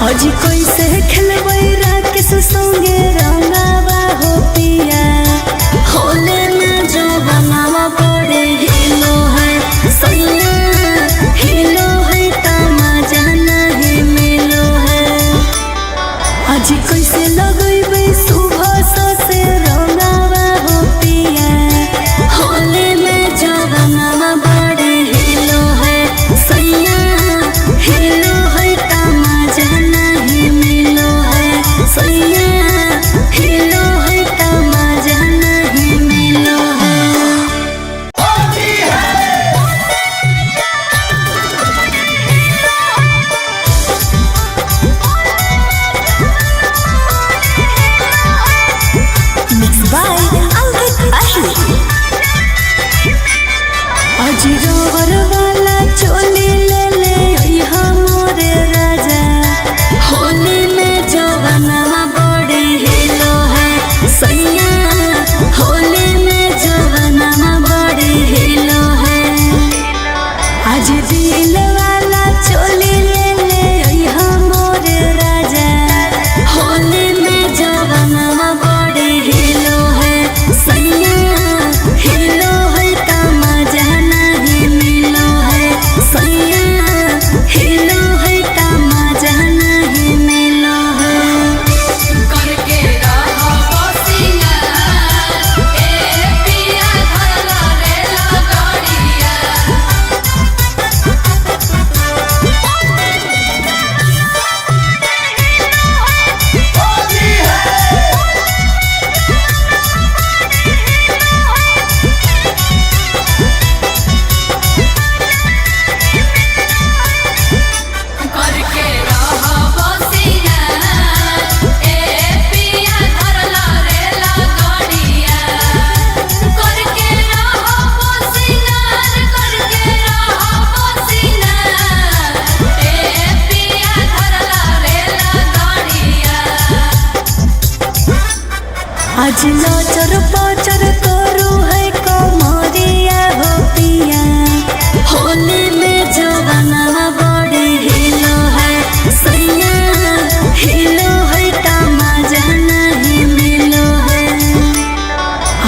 A: आज कैसे खेलबै राकेश संगे रंगावा हो पिया होले में जो बनावा बड़े हिलो है सैया हिलो है तमाजा नहीं मिलो है आज कैसे लगैबै सुबह से रंगावा हो पिया होले में जो बनावा बड़े हिलो है सैया हिलो है तमाजा नहीं मिलो है सैया हिलो है तमाजा नहीं मिलो है Mixed by Ankit Ahi आज रोवर वाला चोली ले ले यहाँ मोरे राजा होली में जवाना बड़ी हिलो है सैया होली में जवाना बड़ी हिलो है आज दिल वाला चोली ले ले यहाँ मोरे राजा होली में जवाना बड़ी हिलो है सैया हिलो है तमाजा नहीं मिलो है सैया हिलो है तमाजा नहीं मिलो है
B: करके रहो सिंगार ए पिया धरला रे लगड़िया करके रहो सिंगार ए पिया धरला रे लगड़िया करके रहो सिंगार ए पिया धरला रे लगड़िया
A: आज नचर पचर करू है कमरिया हो पिया होली में जवाना बड़ी हिलो है सैया हिलो है तमाजा नहीं मिलो है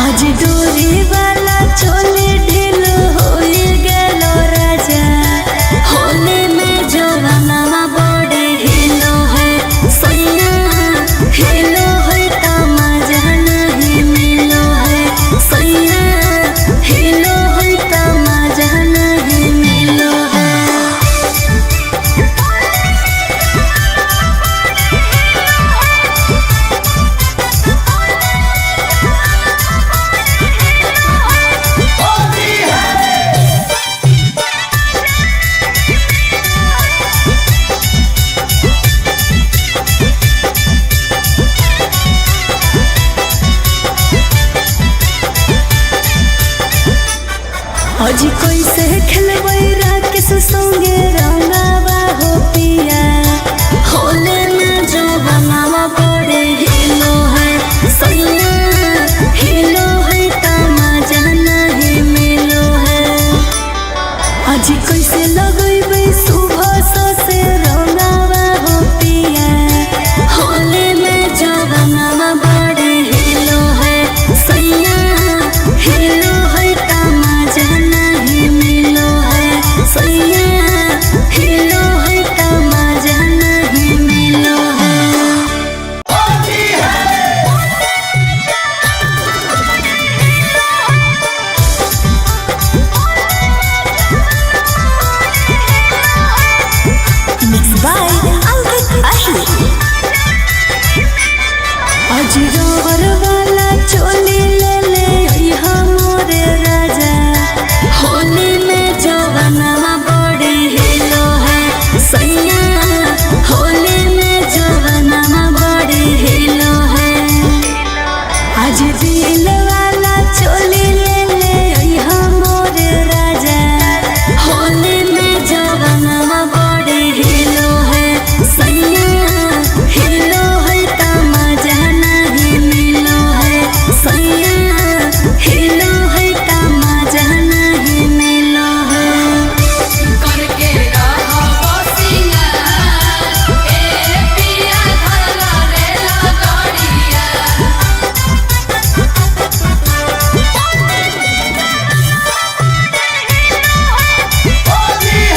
A: आज डोरी वाला चोली ढील हो गेलो राजा होली में जवाना बड़ी हिलो है सैया हिलो है तमाजा नहीं मिलो है सैया हिलो है तमाजा नहीं मिलो है आज कैसे खेलबै राकेश संगे रंगावा हो पिया होले में जो बनावा बड़े हिलो है सैया हिलो है तमाजा नहीं मिलो है आज कैसे लगैबै सुबह से रंगावा हो पिया होले में जवाना बड़े हिलो है सैया हिलो है तमाजा नहीं मिलो है रोवर वाला चोली ले ले अइहा मोरे राजा होली में जवनवा बड़ी हिलो है सैया होली में जवनवा बड़ी हिलो है आज दिल वाला चोली ले ले अइहा मोरे राजा होली में जवनवा बड़ी हिलो है सैया हिलो है त मजा नहीं मिलो है सैया हिलो है त मजा नहीं मिलो है
B: करके रहो सिंगार ए पिया धरला रेला गाड़िया करके रहो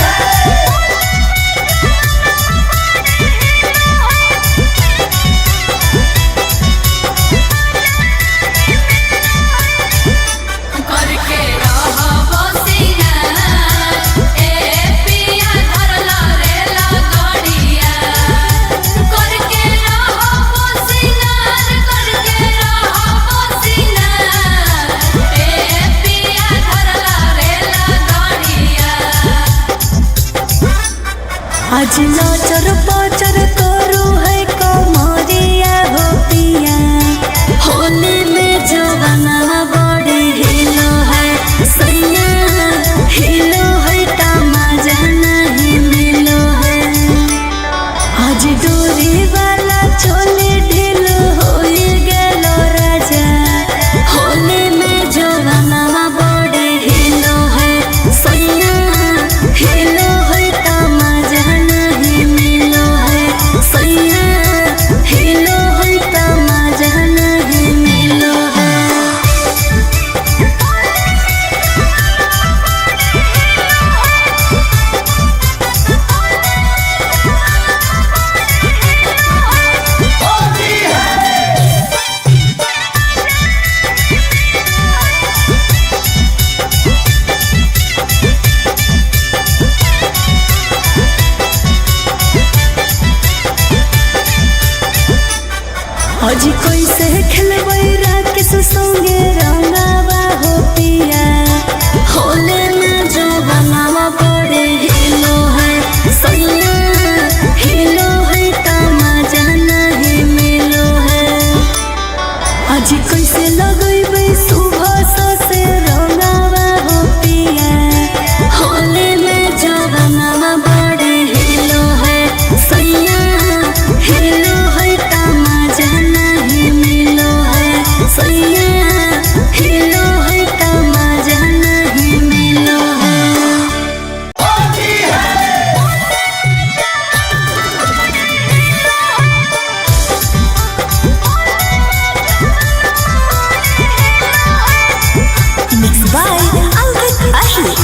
B: सिंगार ए पिया धरला रेला गाड़िया करके रहो सिंगार ए पिया धरला रेला गाड़िया
A: आज नाचर पाचर करू है कमरिया हो पिया होली में जवनवा बड़ी हिलो है सैया हिलो है त मजा नहीं मिलो है आज डोरी वाला चोली ढीलो होई गेलो राजा होली में जवनवा बड़ी हिलो है सैया हिलो है त मजा नहीं मिलो है सैया हिलो है त मजा नहीं मिलो है आज कैसे खेलबै राकेश संगे रंगावा हो पिया होली में जवनवा बड़े हिलो है सैया हिलो है त मजा नहीं मिलो है आज कैसे लगैबै सुबह से रंगावा हो पिया होली में जवनवा बड़े हिलो है सैया हिलो है त मजा नहीं मिलो है सैया हिलो है त मजा नहीं मिलो है Mixed by Albert Ahli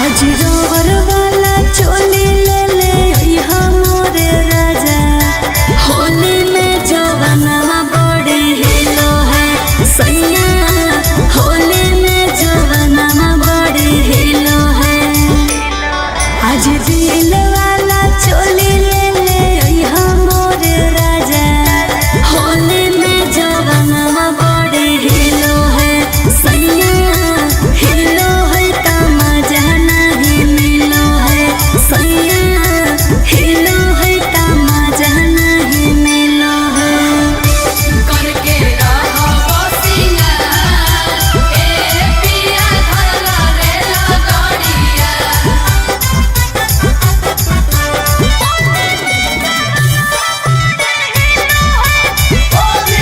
A: आज रोवर वाला चोली ले ले अइहा मोरे राजा होली में जवनवा बड़ी हिलो है सैया होली में जवनवा बड़ी हिलो है आज दिल वाला चोली ले ले अइहा मोरे राजा होली में जवनवा बड़ी हिलो है सैया हिलो है त मजा नहीं मिलो है सैया हिलो है त मजा नहीं मिलो है
B: करके रहो सिंगार ए पिया धरला रेला गाड़िया करके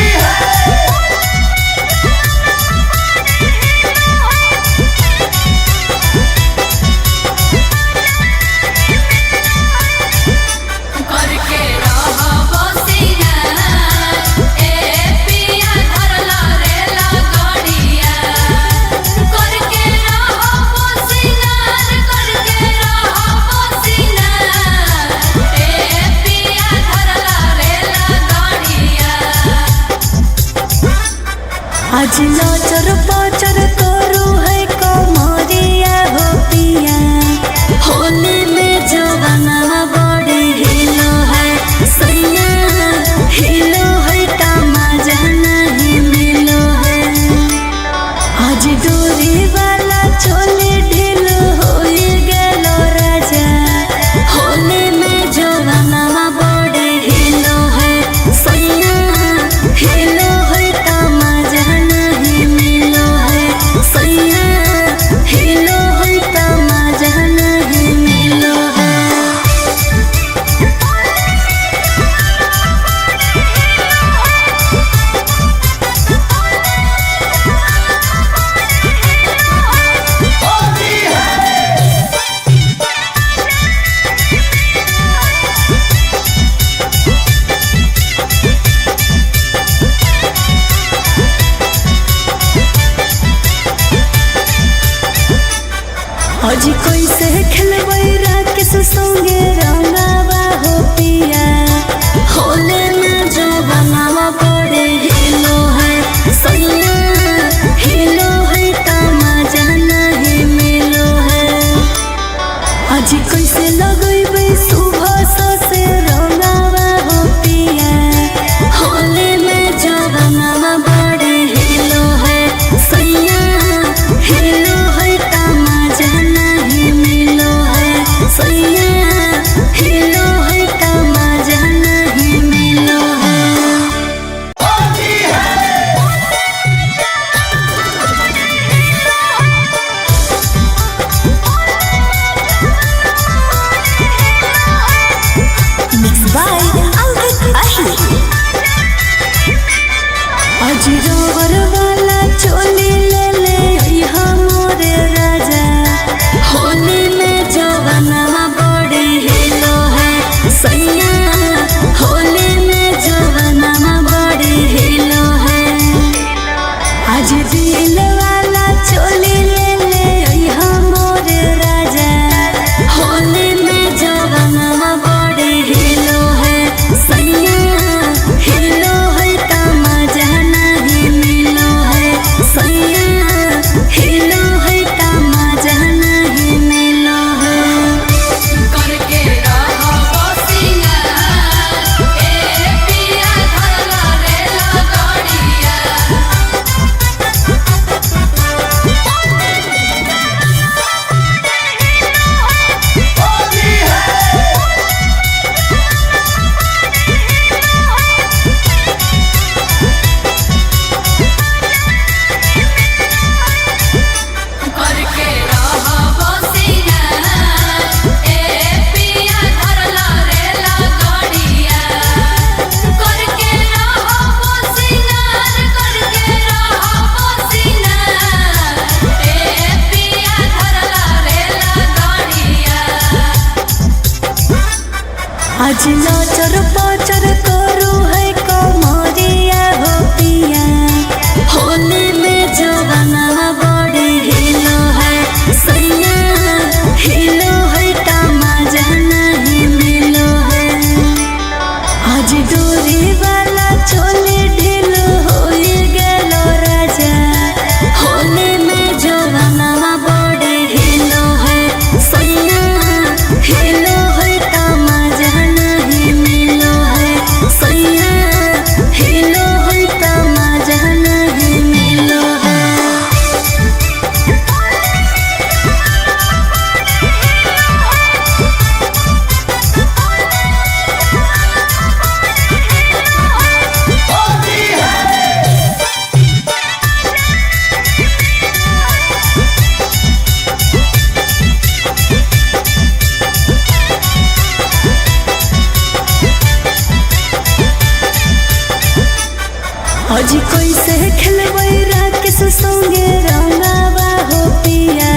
B: रहो सिंगार ए पिया धरला रेला गाड़िया करके रहो सिंगार ए पिया धरला रेला गाड़िया
A: आज नाचर पाचर करू है कमरिया हो पिया होली में जवनवा बड़ी हिलो है सैया हिलो आज नाचर पाचर करू है कमरिया हो पिया होली में जवाना बड़े हिलो है सैया हिलो है तमाजा नहीं मिलो है आज डोरी वाला चोली ढीलो हो गेलो राजा होली में जवाना बड़े हिलो है सैया हिलो है तमाजा नहीं मिलो है सैया हिलो है तमाजा नहीं मिलो है आज कैसे खेलबै राकेश संगे रंगावा हो पिया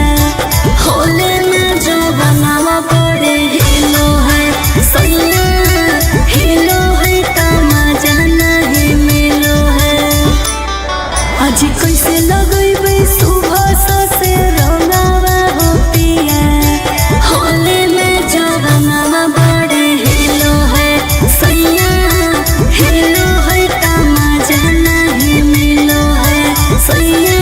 A: होले में जो बनावा बड़े हिलो है सैया हिलो है तमाजा नहीं मिलो है आज कैसे लगैबै सुबह से रंगावा हो पिया होले में जो बनावा बड़े हिलो है सैया हिलो है तमाजा नहीं मिलो है सैया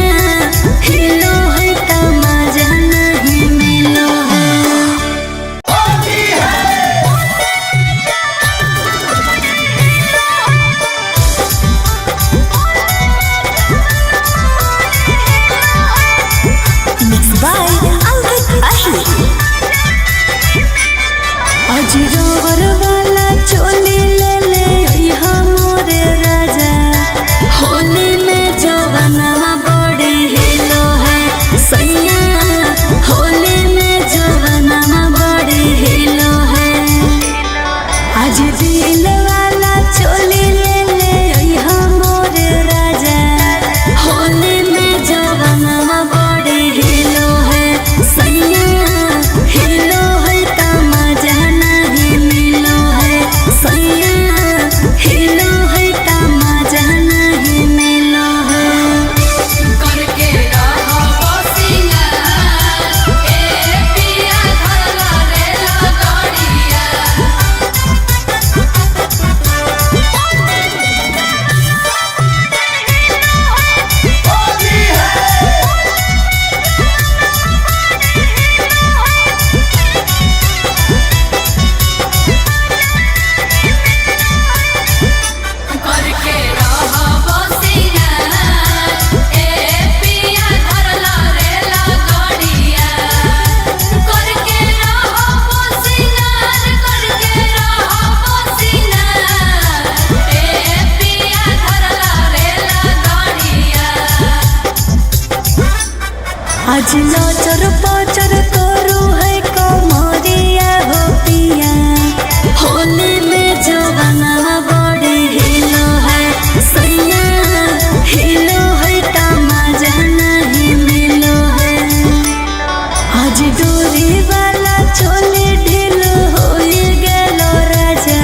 A: हिलो है तमाजा नहीं मिलो है Mixed by Alvin Ahir आज रोवर वाला चोली ले ले यहाँ मोरे राजा होली में जवाना बड़े हिलो है सैया होली में जवाना बड़े हिलो है आज दिल वाला चोली ले ले यहाँ मोरे राजा होली में जवाना बड़े हिलो है सैया हिलो है तमाजा नहीं मिलो है सैया हिलो है तमाजा नहीं मिलो है
B: करके रहो सिंगार ए पिया धरला रेला गाड़िया करके रहो सिंगार ए पिया धरला रेला गाड़िया करके रहो सिंगार ए पिया धरला रेला गाड़िया
A: आज नाचर पाचर करू है कमरिया हो पिया होली में जवाना बड़े हिलो है सैया हिलो है तमाजा नहीं मिलो है आज डोरी वाला चोली ढीलो हो गेलो राजा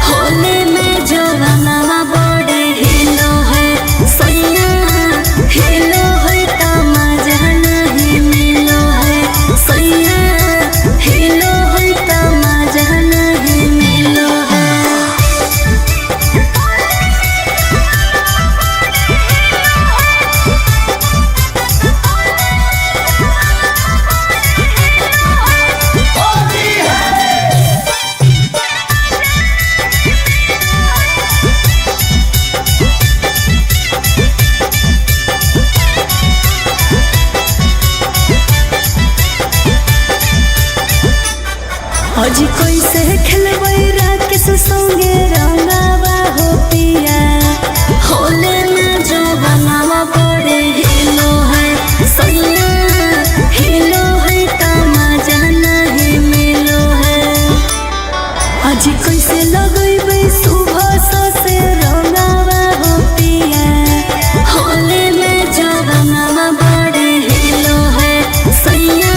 A: होली में जवाना बड़े हिलो है सैया हिलो है तमाजा नहीं मिलो है सैया हिलो है तमाजा नहीं मिलो है आज कैसे खेलबै राकेश संगे रंगावा हो पिया होले में जो बनावा बड़े हिलो है सैया हिलो है तमाजा नहीं मिलो है आज कैसे लगैबै सुबह से रंगावा हो पिया होले में जवाना बड़े हिलो है सैया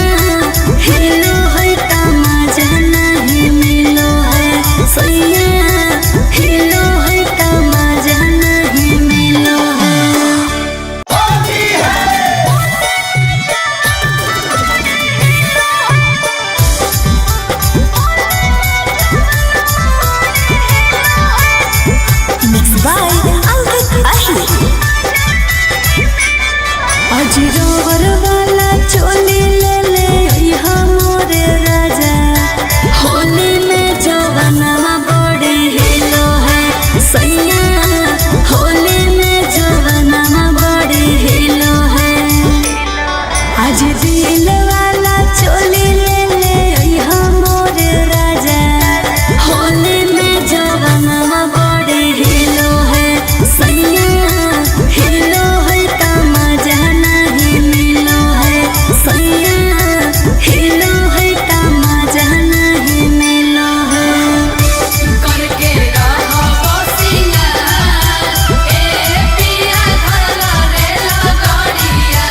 A: हिलो है तमाजा नहीं मिलो है अजरोवर वाला चोली ले ले अइहा मोरे राजा होली में जवानवा बड़ी हिलो है सैया होली में जवानवा बड़ी हिलो है आज दिल वाला चोली ले ले अइहा मोरे राजा होली में जवानवा बड़ी हिलो है सैया हिलो है का मजा नहीं मिलो है सैया हिलो है का मजा नहीं मिलो है
B: करके रहो सिंगार ए पिया धरला रेला गाड़िया करके रहो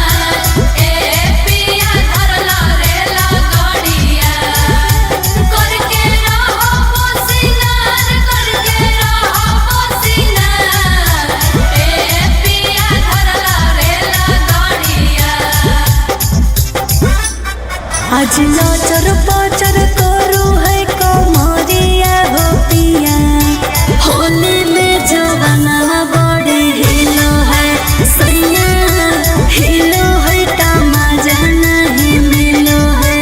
B: सिंगार ए पिया धरला रेला गाड़िया करके रहो सिंगार ए पिया धरला रेला गाड़िया
A: आज नाचर पाचर करू है कमरिया हो पिया होली में जवानवा बड़ी हिलो है सैया हिलो है का मजा नहीं मिलो है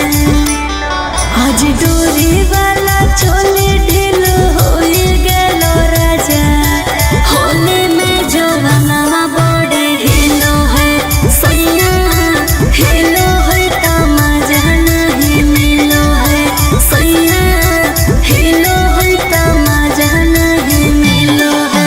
A: आज डोरी वाला चोली ढीलो हो गेलो राजा होली में जवानवा बड़ी हिलो है सैया हिलो है का मजा नहीं मिलो है सैया हिलो है का मजा नहीं मिलो है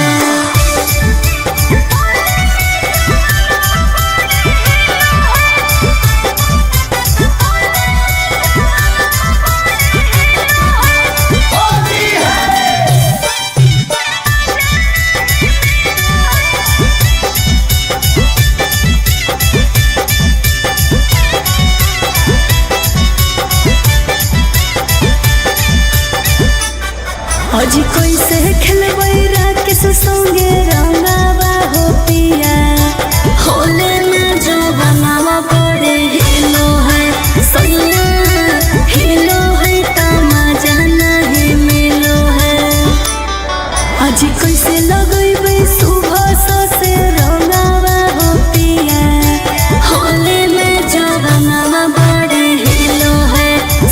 A: आज कैसे खेलबै राकेश संगे रंगावा हो पिया होली में जवानवा बड़े हिलो है सैया हिलो है का मजा नहीं मिलो है आज कैसे लगैबै सुबह से रंगावा हो पिया होली में जवानवा बड़े हिलो है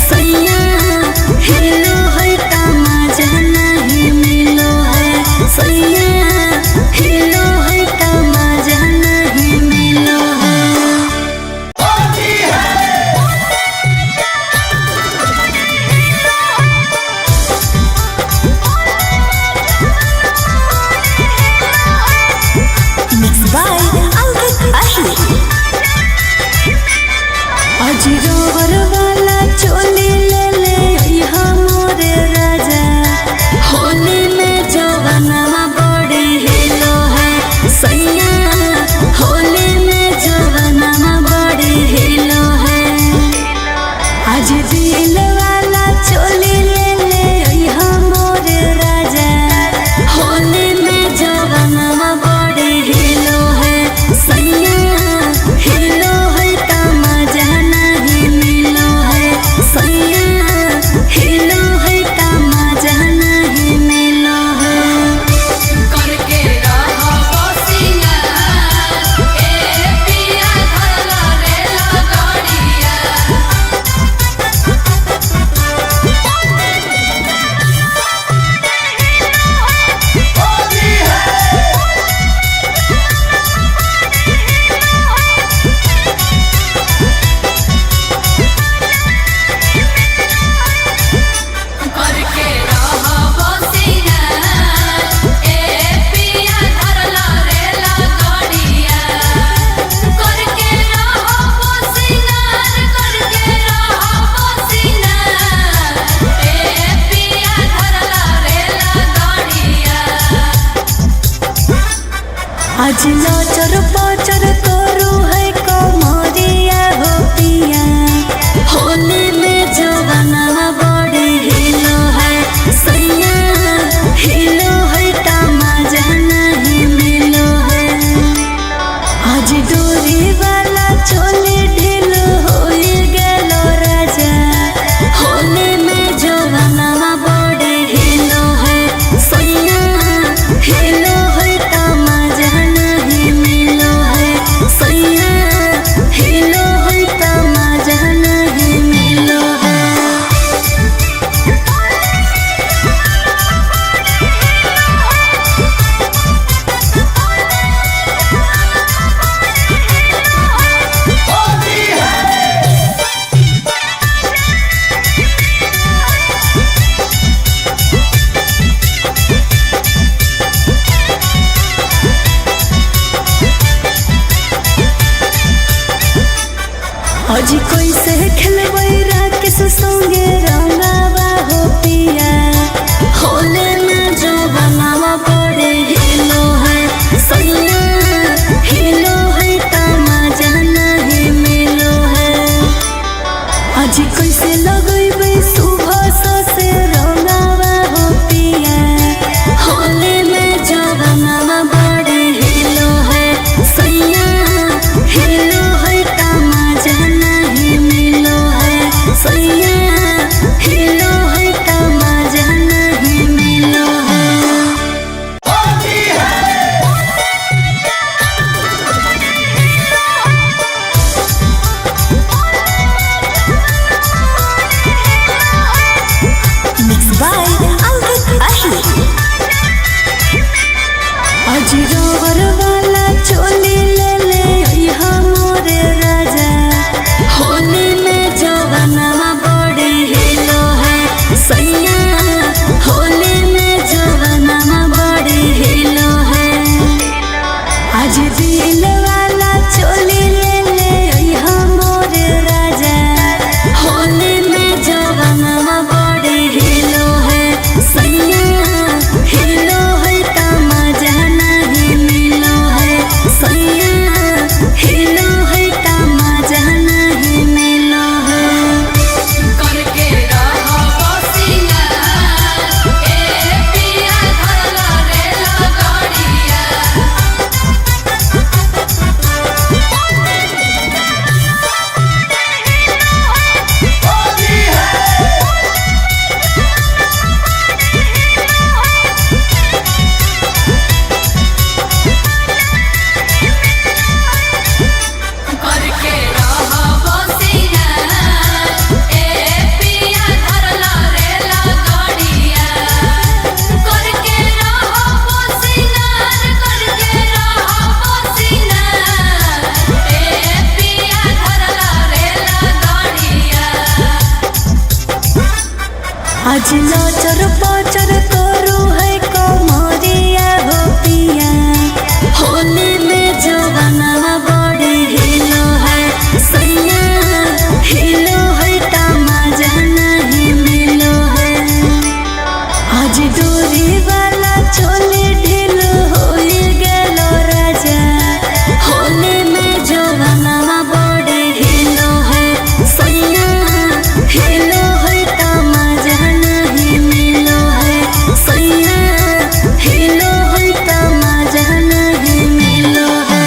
A: सैया हिलो है का मजा नहीं मिलो है सैया हिलो है का मजा नहीं मिलो है Mixed by Ankit Ahli अजरोवर वाला चोली ले ले अइहा मोरे राजा होली में जवानवा बड़ी हिलो है सैया होली में जवानवा बड़ी हिलो है आज दिल वाला चोली ले ले अइहा मोरे राजा होली में जवानवा बड़ी हिलो है सैया हिलो है का मजा नहीं मिलो है सैया हिलो है का मजा नहीं मिलो है
B: करके रहो सिंगार ए पिया धरला रेला गाड़िया करके रहो सिंगार ए पिया धरला रेला गाड़िया करके रहो सिंगार ए पिया धरला रेला गाड़िया
A: आज नाचर पाचर करू है कमरिया हो पिया होली में जवानवा बड़ी हिलो है सैया आज कोई से खेलबै राकेश संगे रंगावा हो पिया होले में जो बनावा बड़े हिलो है सैया हिलो है तमाजा नहीं मिलो है। आज कोई से लगैबै सुबह से रंगावा हो पिया होले में जो बनावा बड़े हिलो है सैया हिलो है तमाजा नहीं मिलो है सैया हिलो है तमाजा नहीं मिलो है। Mixed by Ankit Ahir। आज रोवर वाला चोली ले ले अइहा मोरे राजा होली में जवानवा बड़े हिलो है सैया होली में जवानवा बड़े हिलो है। आज दिल वाला चोली ले ले अइहा मोरे राजा होली में जवानवा बड़े हिलो है सैया हिलो है तमाजा नहीं मिलो है सैया हिलो है तमाजा नहीं मिलो है।
B: करके रहो सिंगार ए पिया धरला रेला गाड़िया करके रहो सिंगार ए पिया धरला रेला गाड़िया करके रहो सिंगार ए पिया धरला रेला गाड़िया।
A: आज नाचर पाचर करू है कमरिया हो पिया होली में जवानवा बड़े हिलो है सैया हिलो है तमाजा नहीं मिलो है। आज डोरी वाला चोली ढील होई गेलो राजा होली में जवानवा बड़े हिलो है सैया हिलो है तमाजा नहीं मिलो है सैया हिलो है तमाजा नहीं मिलो है।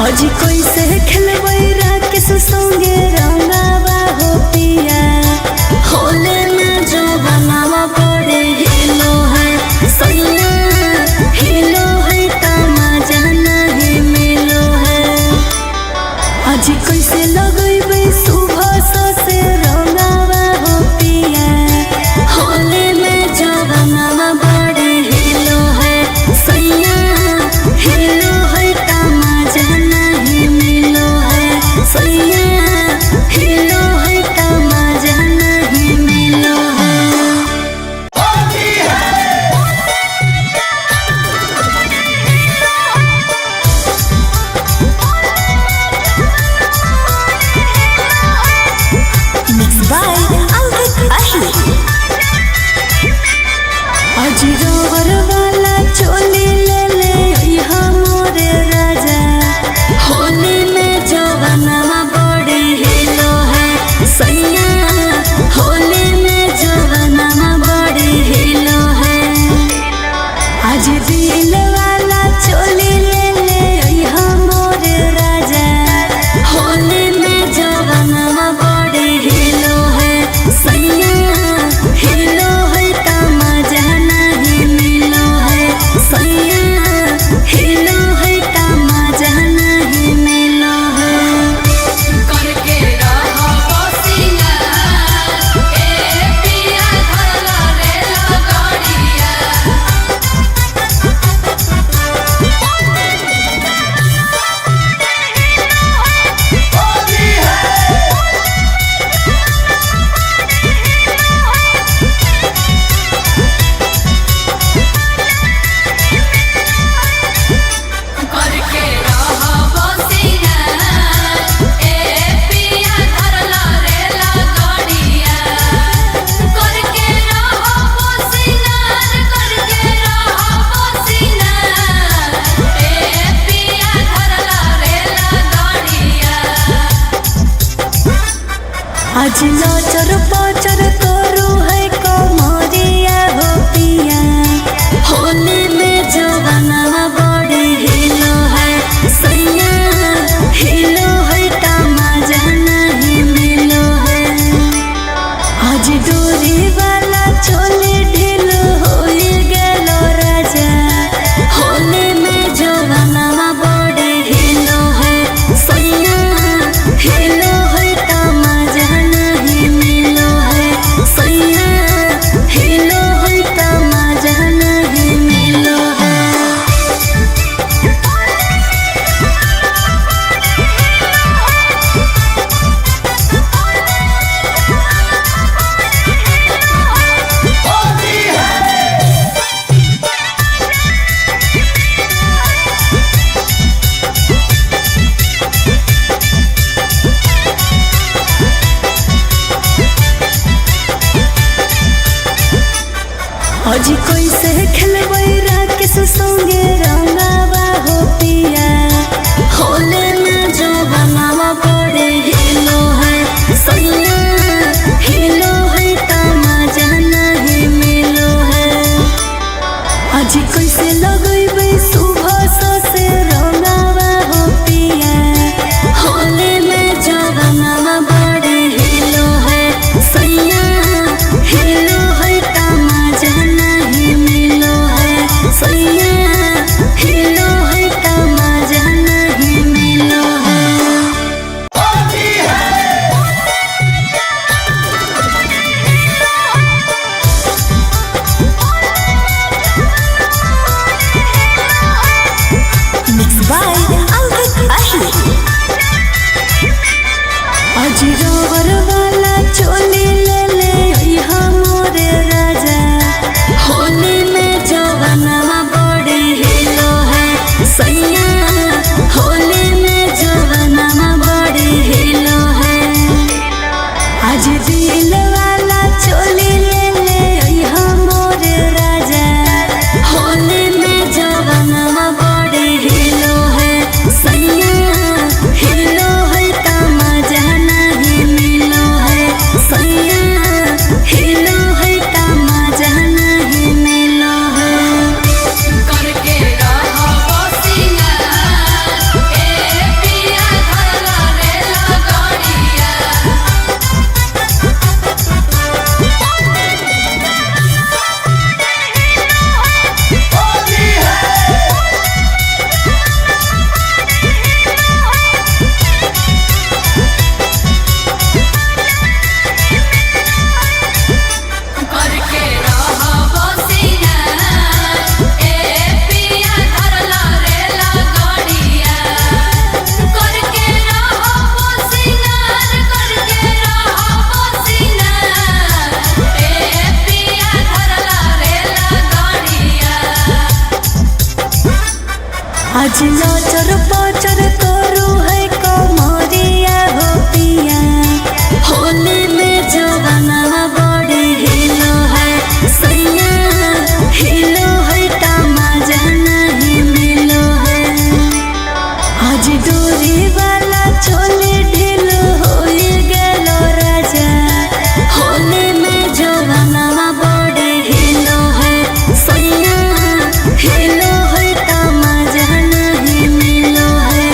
A: आज कोई से खेलबै राकेश संगे रंगावा हो पिया होले में जो बनावा बड़े हिलो है सैया हिलो है तमाजा नहीं मिलो है। आज कोई से लगैबै सुबह से रंगावा हो पिया होले में जो बनावा बड़े हिलो है सैया हिलो है तमाजा नहीं मिलो है सैया हिलो है तमाजा नहीं मिलो है। Mixed by Ankit Ahir। आज रोवर वाला चोली ले ले अइहा मोरे राजा होली में जवानवा बड़े हिलो है सैया होली में जवानवा बड़े हिलो है। आज दिल वाला चोली ले ले अइहा मोरे राजा होली में जवानवा बड़े हिलो है सैया हिलो है तमाजा नहीं मिलो आज लचर पचर करू है कमरिया हो पिया होली में जवाना बड़ी हिलो है सैया हिलो है तमाजा नहीं मिलो है आज डोरी वाला चोली ढीलो हो गेलो राजा होली में जवाना बड़ी हिलो है सैया हिलो है तमाजा नहीं मिलो है सैया हिलो है तमाजा नहीं मिलो है आज कैसे खेलबै राकेश संगे रंगावा हो पिया होले में जो बनावा बड़े हिलो है सैया हिलो है तमाजा नहीं मिलो है आज कैसे लगैबै सुबह से रंगावा हो पिया होले में जो बनावा बड़े हिलो है सैया हिलो है तमाजा नहीं मिलो है सैया हिलो है तमाजा नहीं मिलो है Mixed by Ankit Ahi आज रबर वाला चोली ले ले यहाँ मोरे राजा होली में जवाना बड़ी हिलो है सैया होली में जवाना बड़ी हिलो है आज दिल वाला चोली ले ले यहाँ मोरे राजा होली में जवाना बड़ी हिलो है सैया हिलो है तमाजा नहीं मिलो है सैया हिलो है तमाजा नहीं मिलो है
B: करके रहो सिंगार ए पिया धरला रे लगड़िया करके रहो सिंगार ए पिया धरला रे लगड़िया करके रहो सिंगार ए पिया धरला रे लगड़िया
A: आज लचर पचर करू है कमरिया हो पिया होली में जवाना बड़ी हिलो है सैया हिलो है तमाजा नहीं मिलो है आज डोरी वाला चोली ढीलो हो गेलो राजा होली में जवाना बड़ी हिलो है सैया हिलो है तमाजा नहीं मिलो है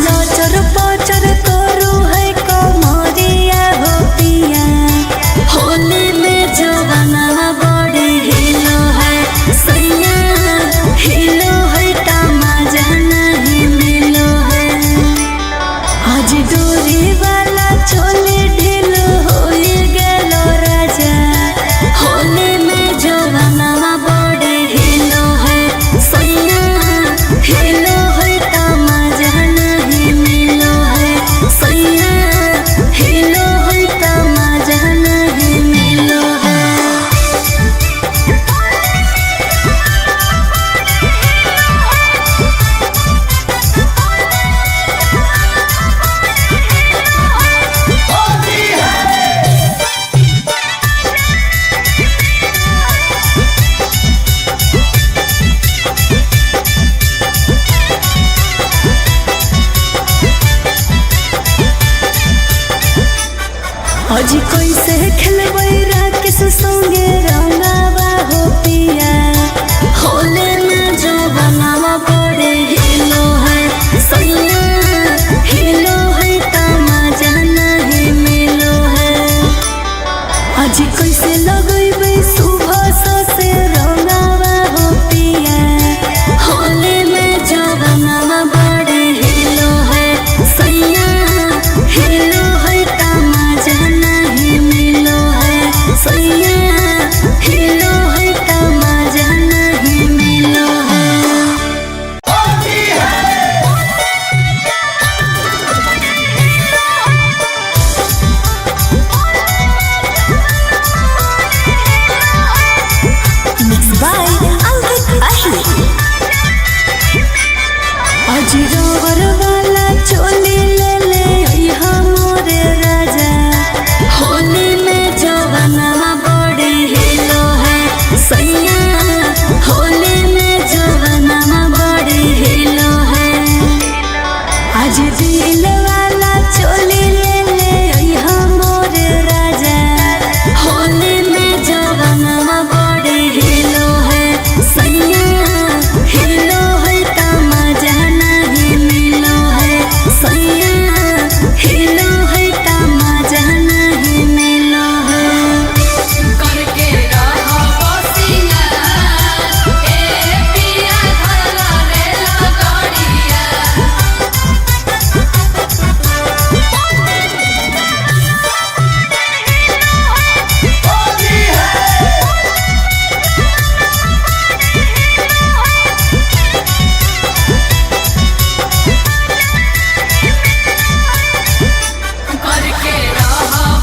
A: लचर पचर करू है कमरिया हो पिया होली में जवाना बड़ी हिलो है सैया हिलो है तमाजा नहीं मिलो है आज डोरी वाला चोली ढीलो हो गेलो राजा होली में जवाना बड़ी हिलो है सैया हिलो है तमाजा नहीं मिलो है सैया हिलो है तमाजा नहीं मिलो है आज कैसे खेलबै राकेश संगे रंगावा हो पिया होली में जवाना बड़े हिलो है सैया हिलो है तमाजा नहीं मिलो है आज कैसे लगैबै सुबह से रंगावा हो पिया होली में जवाना बड़े हिलो है सैया हिलो है तमाजा नहीं मिलो है सैया हिलो है तमाजा नहीं मिलो है Mixed by Ankit Ahli आज रबर वाला चोली ले ले अइहा मोरे राजा होली में जवाना बड़ी हिलो है सैया होली में जवाना बड़ी हिलो है आज दिल वाला चोली ले ले अइहा मोरे राजा होली में जवाना बड़ी हिलो है सैया हिलो है तमाजा नहीं मिलो है सैया हिलो है तमाजा नहीं मिलो है
B: करके रहो सिंगार ए पिया धरला रेला गाड़िया करके रहो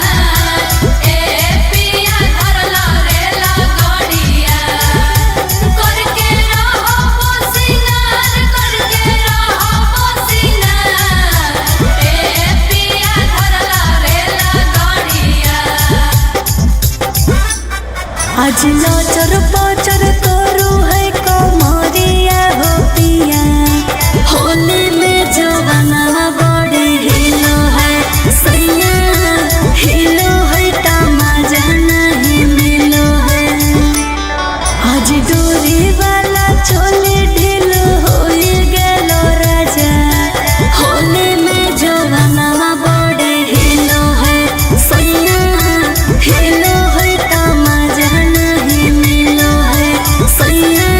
B: सिंगार ए पिया धरला रेला गाड़िया करके रहो सिंगार ए पिया धरला रेला गाड़िया
A: आज लचर पचर करू है कमरिया हो पिया होली में जवाना बड़ी हिलो है सैया हिलो है तमाजा नहीं मिलो है आज डोरी वाला चोली ढीलो हो गेलो राजा होली में जवाना बड़ी हिलो है सैया हिलो है तमाजा नहीं मिलो है सैया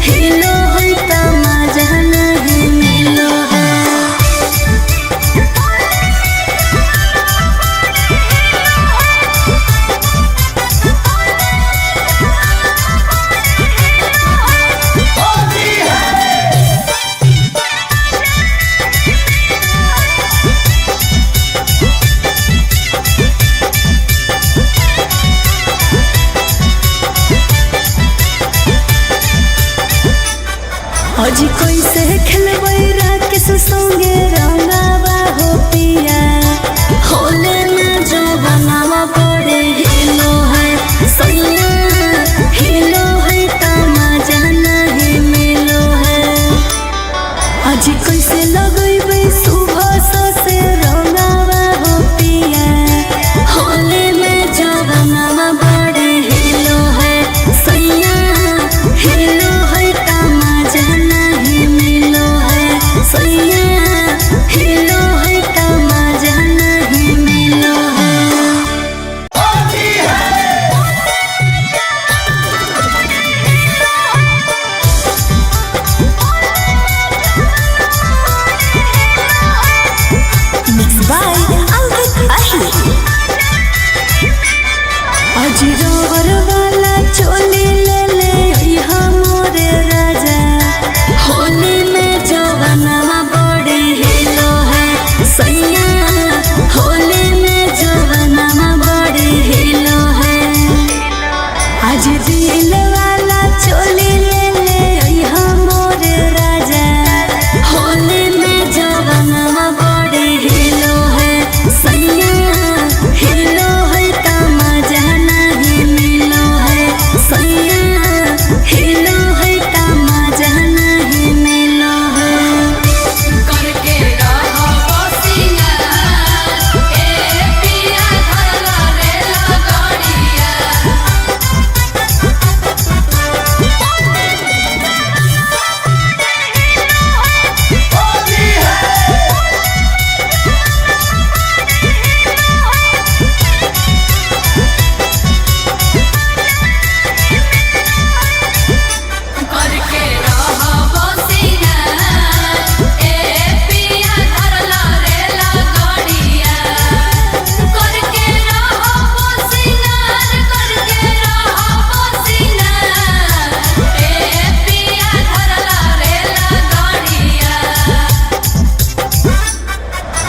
A: हिलो है तमाजा नहीं मिलो है आज कैसे खेलबै राकेश संगे रंगावा हो पिया होली में जवाना बड़े हिलो है सैया हिलो है तमाजा नहीं मिलो है आज कैसे लगैबै सुबह से रंगावा हो पिया होली में जवाना बड़े हिलो है सैया हिलो है तमाजा नहीं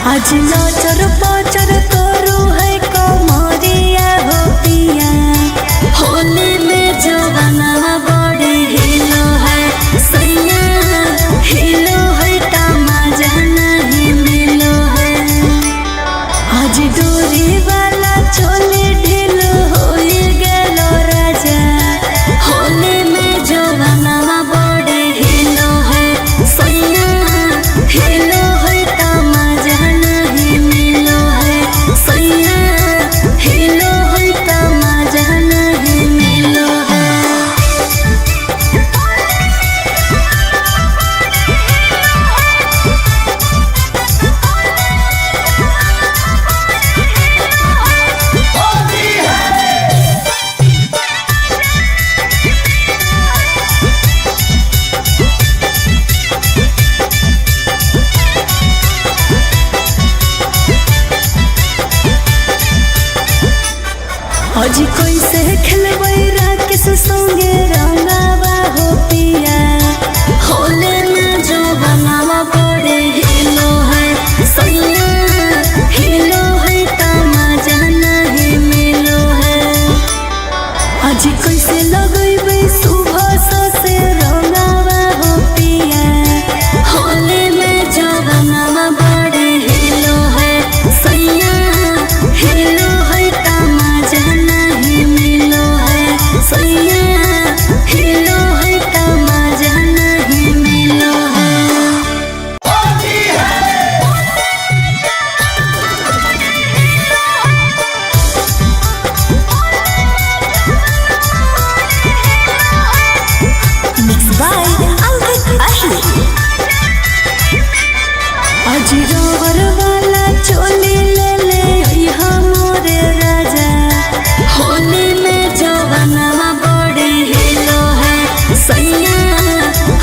A: आज नाचर पाचर करू है कमरिया हो पिया होली में जवाना बड़े हिलो है सैया हिलो है तमाजा नहीं मिलो है आज डोरी वाला चोली ढीलो हो गेलो राजा होली में जवाना बड़े हिलो है सैया हिलो है तमाजा नहीं मिलो है सैया हिलो है तमाजा नहीं मिलो है आज कैसे खेलबै राकेश संगे रंगावा हो पिया होले में जो बनावा बड़े हिलो है सैया हिलो है तमाजा नहीं मिलो है आज कैसे लगैबै सुबह से रंगावा हो पिया होले में जो बनावा बड़े हिलो है सैया हिलो है तमाजा नहीं मिलो है सैया हिलो है तमाजा नहीं मिलो है Mixed by Ankit Ahi आज रोवर वाला चोली ले ले यहाँ मोरे राजा होली में जवाना बड़े हिलो है सैया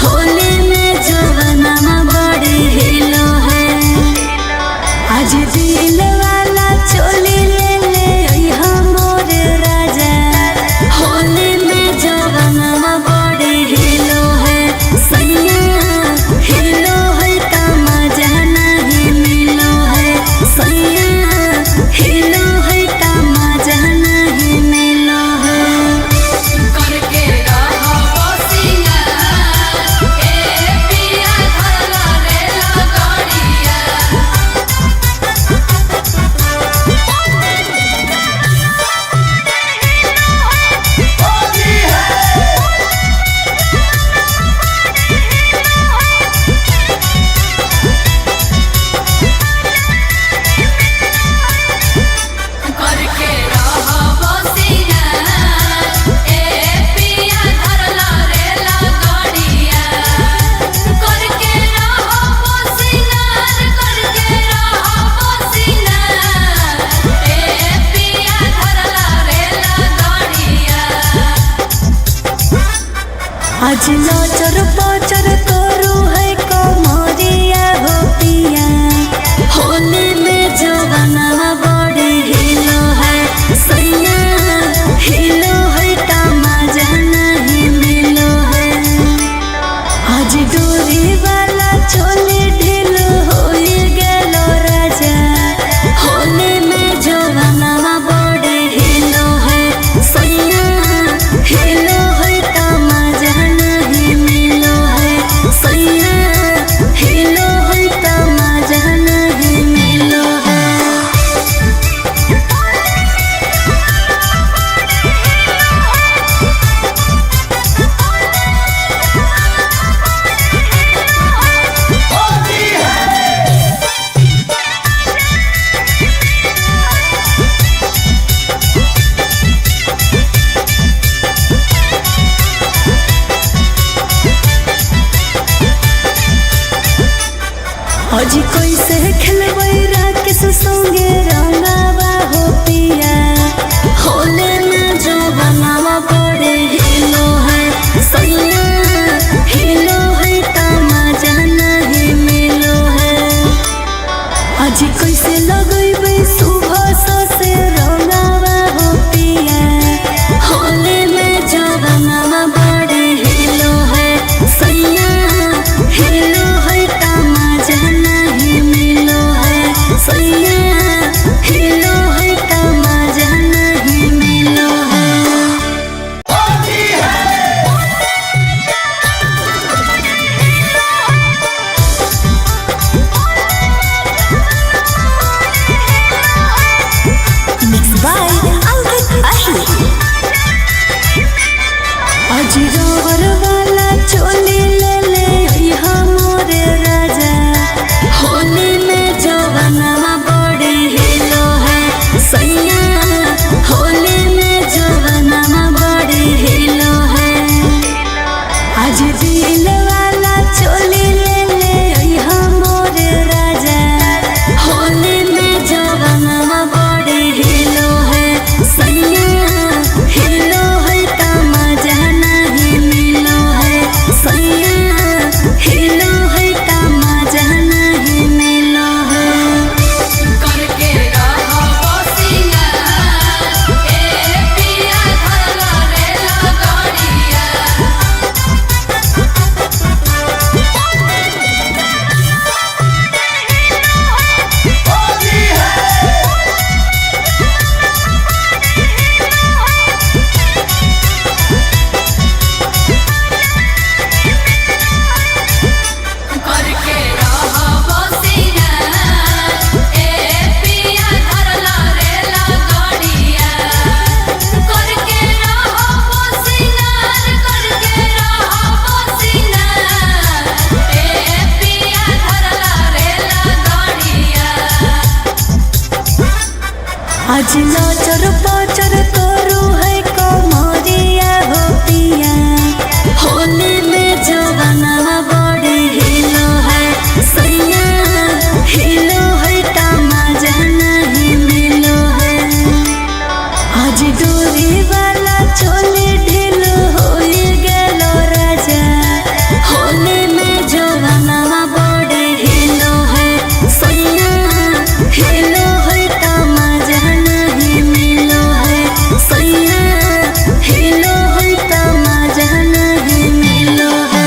A: होली में जवाना बड़े हिलो है आज दिल वाला चोली ले ले यहाँ मोरे राजा होली में जवाना बड़े हिलो है सैया हिलो है तमाजा नहीं मिलो है सैया हिलो है तमाजा नहीं मिलो है
B: करके रहो सिंगार ए पिया धरला रे लगड़िया करके रहो सिंगार ए पिया धरला रे लगड़िया करके रहो सिंगार ए पिया धरला रे लगड़िया
A: आज नाचर पाचर करू है कमरिया हो पिया होली में जवाना बड़े हिलो है सैया हिलो है तमाजा नहीं मिलो है आज डोरी वाला चोली ढीलो हो गेलो राजा होली में जवाना बड़े हिलो है सैया हिलो है तमाजा नहीं मिलो है सैया हिलो है तमाजा नहीं मिलो है आज कैसे खेलबै राकेश संगे रंगावा हो पिया होले में जो बनावा बड़े हिलो है सैया हिलो है तमाजा नहीं मिलो है आज कैसे लगैबै सुबह से रंगावा हो पिया होले में जवाना बड़े हिलो है सैया हिलो है तमाजा नहीं मिलो है आज नाचर पाचर करू है कमरिया हो पिया होली में जवाना बड़े हिलो है सैया हिलो है तमाजा नहीं मिलो है आज डोरी वाला चोली ढीलो हो गेलो राजा होली में जवाना बड़े हिलो है सैया हिलो है तमाजा नहीं मिलो है सैया हिलो है तमाजा नहीं मिलो है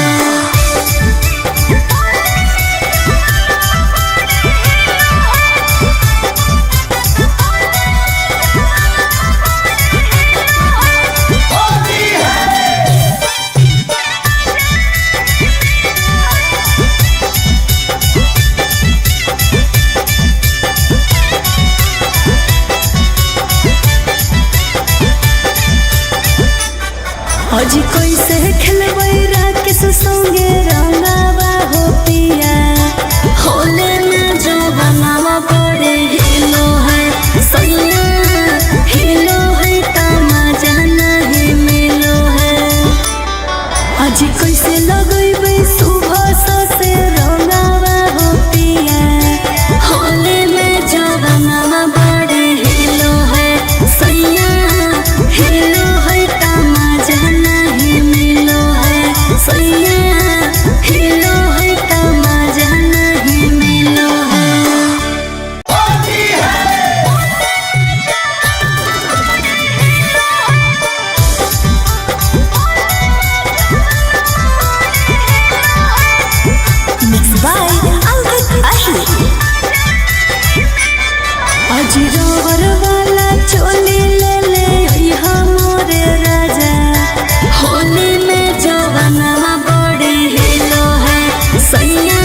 A: आज कैसे खेलबै राकेश संगे रंगावा हो पिया होले में जो बनावा बड़े हिलो है सैया हिलो है तमाजा नहीं मिलो है आज कैसे लगैबै सुबह से रंगावा हो पिया होले में जो बनावा बड़े हिलो है सैया हिलो है तमाजा नहीं मिलो है सैया हिलो है तमाजा नहीं मिलो है Mixed by Ankit Ahir आज रवर वाला चोली ले ले यहाँ मोरे राजा होली में जवाना बड़े हिलो है सैया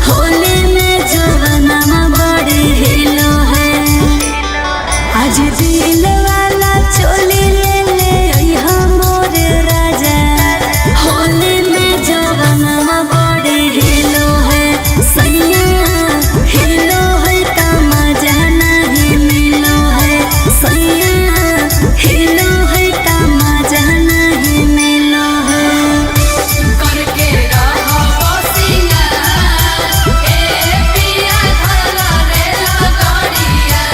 A: होली में जवाना बड़े हिलो है आज दिल वाला चोली ले ले यहाँ मोरे राजा होली में जवाना बड़े हिलो है सैया हिलो है तमाजा नहीं मिलो है सैया हिलो है तमाजा नहीं मिलो है
B: करके रहो सिंगार ए पिया धरला रेला गाड़िया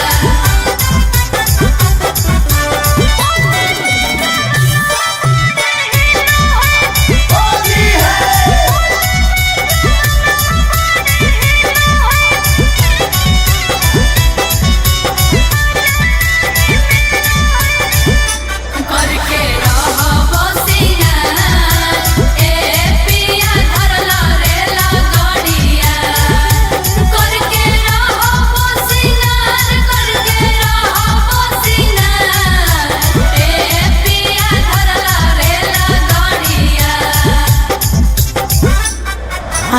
B: करके रहो सिंगार ए पिया धरला रेला गाड़िया करके रहो सिंगार ए पिया धरला रेला गाड़िया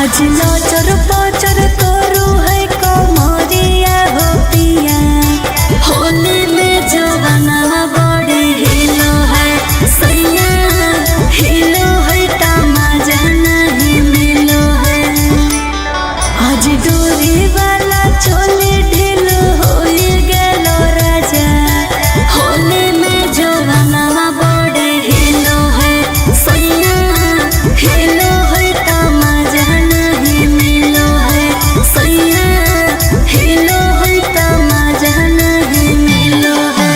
A: आज नाचर पाचर करू है कमरिया हो पिया होली में जवाना बड़े हिलो है सैया हिलो है तमाजा नहीं मिलो है आज डोरी वाला चोली ढीलो हो गेलो राजा होली में जवाना बड़े हिलो है सैया हिलो है तमाजा नहीं मिलो है सैया हिलो है तमाजा नहीं मिलो है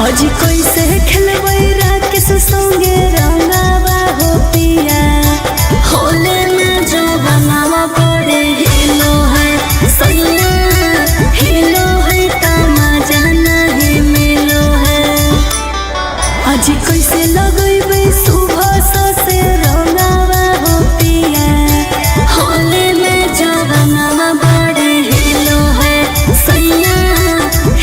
A: आज कैसे खेलबै राकेश संगे रंगावा हो पिया होले में जो बनावा बड़े हिलो है सैया हिलो है तमाजा नहीं मिलो है आज कैसे लगैबै सुबह से रंगावा हो पिया होले में जवाना बड़े हिलो है सैया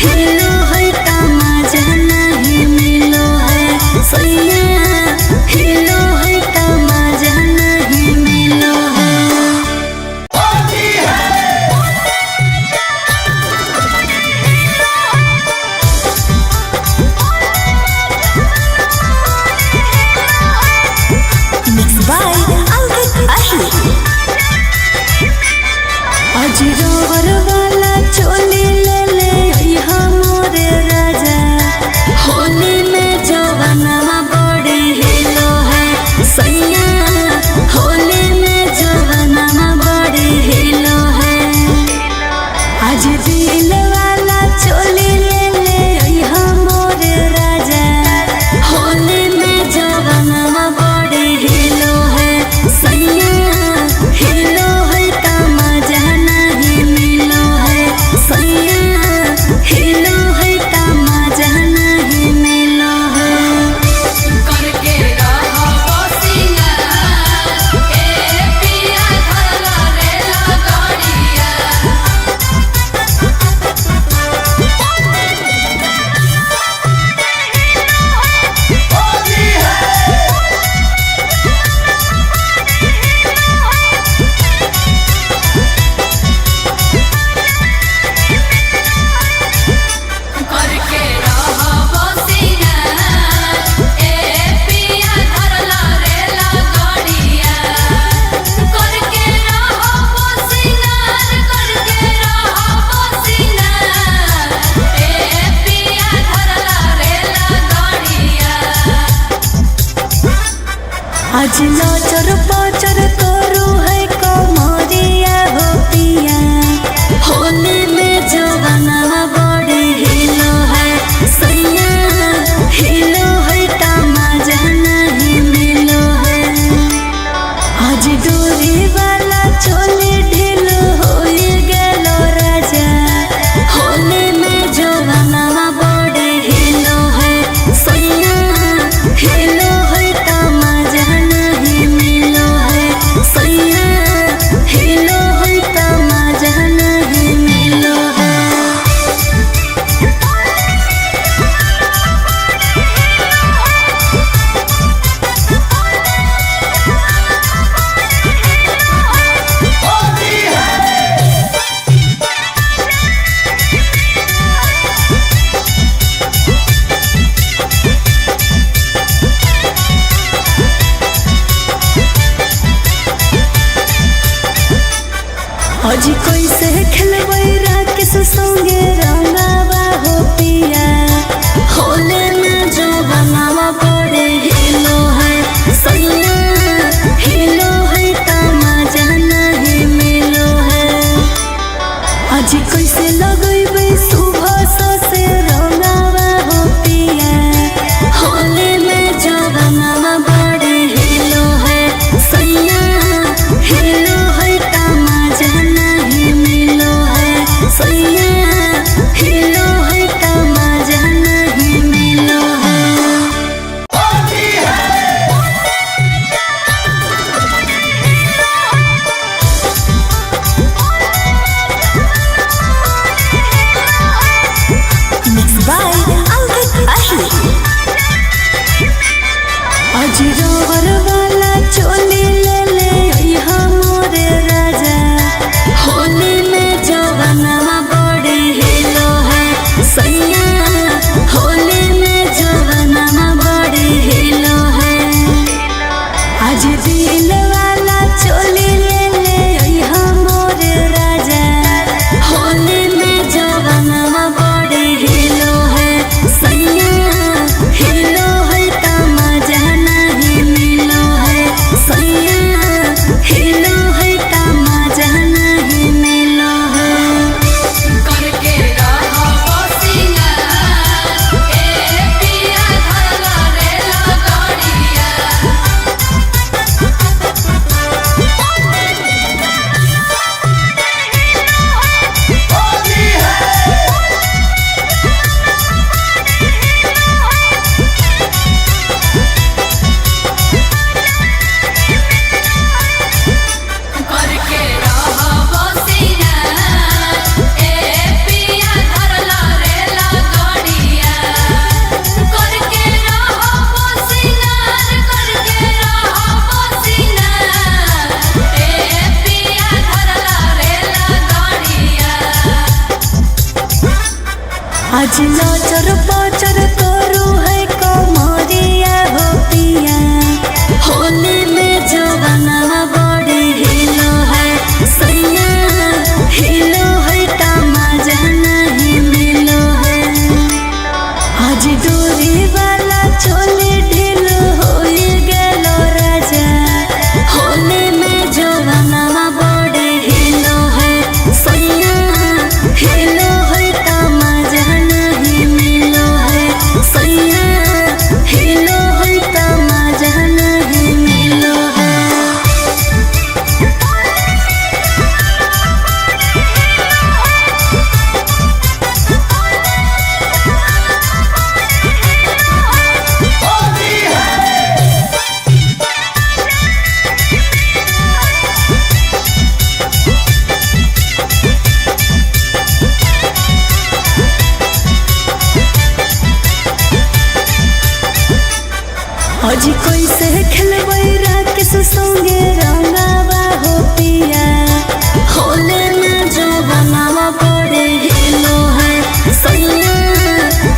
A: हिलो है तमाजा नहीं मिलो है आज नाचर पाचर करू है कमरिया हो पिया होली में जवाना बड़ी हिलो है सैया हिलो है तमाजा नहीं मिलो है आज डोरी वाला चोली ढीलो हो गेलो राजा होली में जवाना बड़ी हिलो है सैया हिलो है तमाजा नहीं मिलो है सैया हिलो है तमाजा नहीं मिलो है आज कैसे खेलबै राकेश संगे रंगावा हो पिया होले में जो बनावा बड़े हिलो है सैया हिलो है तमाजा नहीं मिलो है आज कैसे लगैबै सुबह से रंगावा हो पिया होले में जो बनावा बड़े हिलो है सैया हिलो है तमाजा नहीं मिलो है सैया हिलो है तमाजा नहीं मिलो है Mixed by Ankit Ahi आज रोवर वाला चोली ले ले यहाँ मोरे राजा होली में जवाना बड़ी हिलो है सैया होली में जवाना बड़ी हिलो है आज दिल वाला चोली ले ले यहाँ मोरे राजा होली में जवाना बड़ी हिलो है सैया हिलो है तमाजा नहीं मिलो है सैया हिलो है तमाजा नहीं मिलो है
B: करके रहो सिंगार ए पिया धरला रे लगड़िया करके रहो सिंगार ए पिया धरला रे लगड़िया करके रहो सिंगार ए पिया धरला रे लगड़िया
A: आज नाचर पाचर करू है कमरिया हो पिया होली में जवाना बड़ी हिलो है सैया हिलो है तमाजा नहीं मिलो है आज डोरी वाला चोली ढीलो हो गेलो राजा होली में जवाना बड़ी हिलो है सैया हिलो है तमाजा नहीं मिलो है सैया हिलो है तमाजा नहीं मिलो है आज कैसे खेलबै राकेश संगे रंगावा हो पिया होले में जो बनावा बड़े हिलो है सैया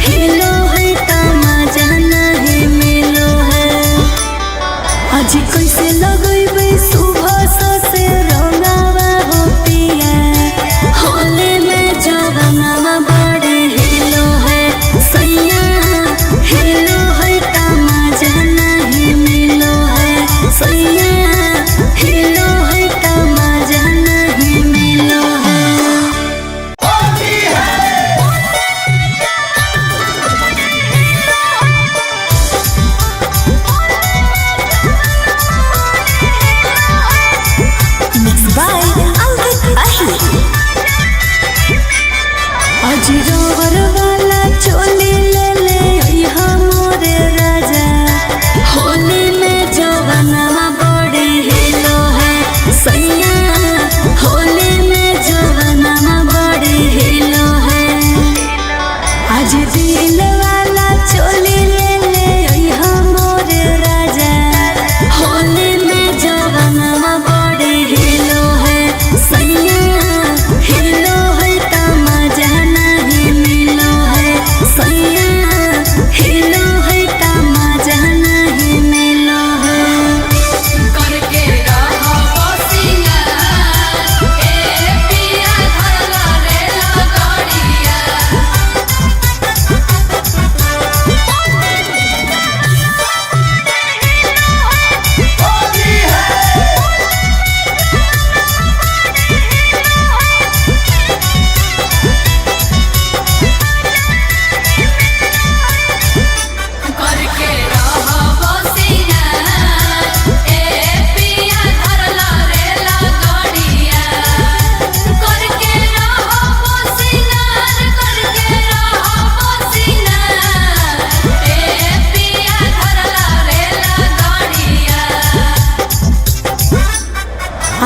A: हिलो है तमाजा नहीं मिलो है आज कैसे लगैबै सुबह से रंगावा हो पिया होले में जवाना बड़े हिलो है सैया हिलो है तमाजा नहीं मिलो है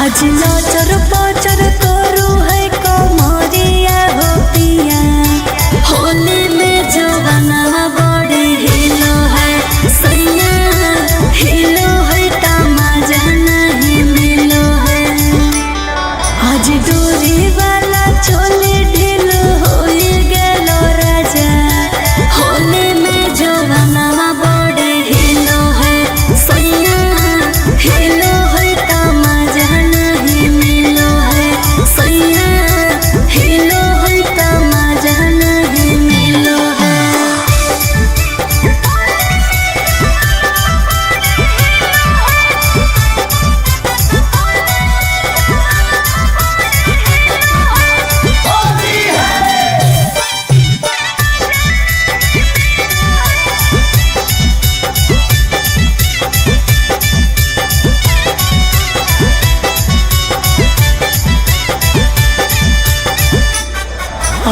A: आज नाचर पाचर करू है कमरिया हो पिया होली में जवाना बड़े हिलो है सैया हिलो है तमाजा नहीं मिलो है आज डोरी वाला चोली ढीलो हो गेलो राजा होली में जवाना बड़े हिलो है सैया हिलो है तमाजा नहीं मिलो है सैया हिलो है तमाजा नहीं मिलो है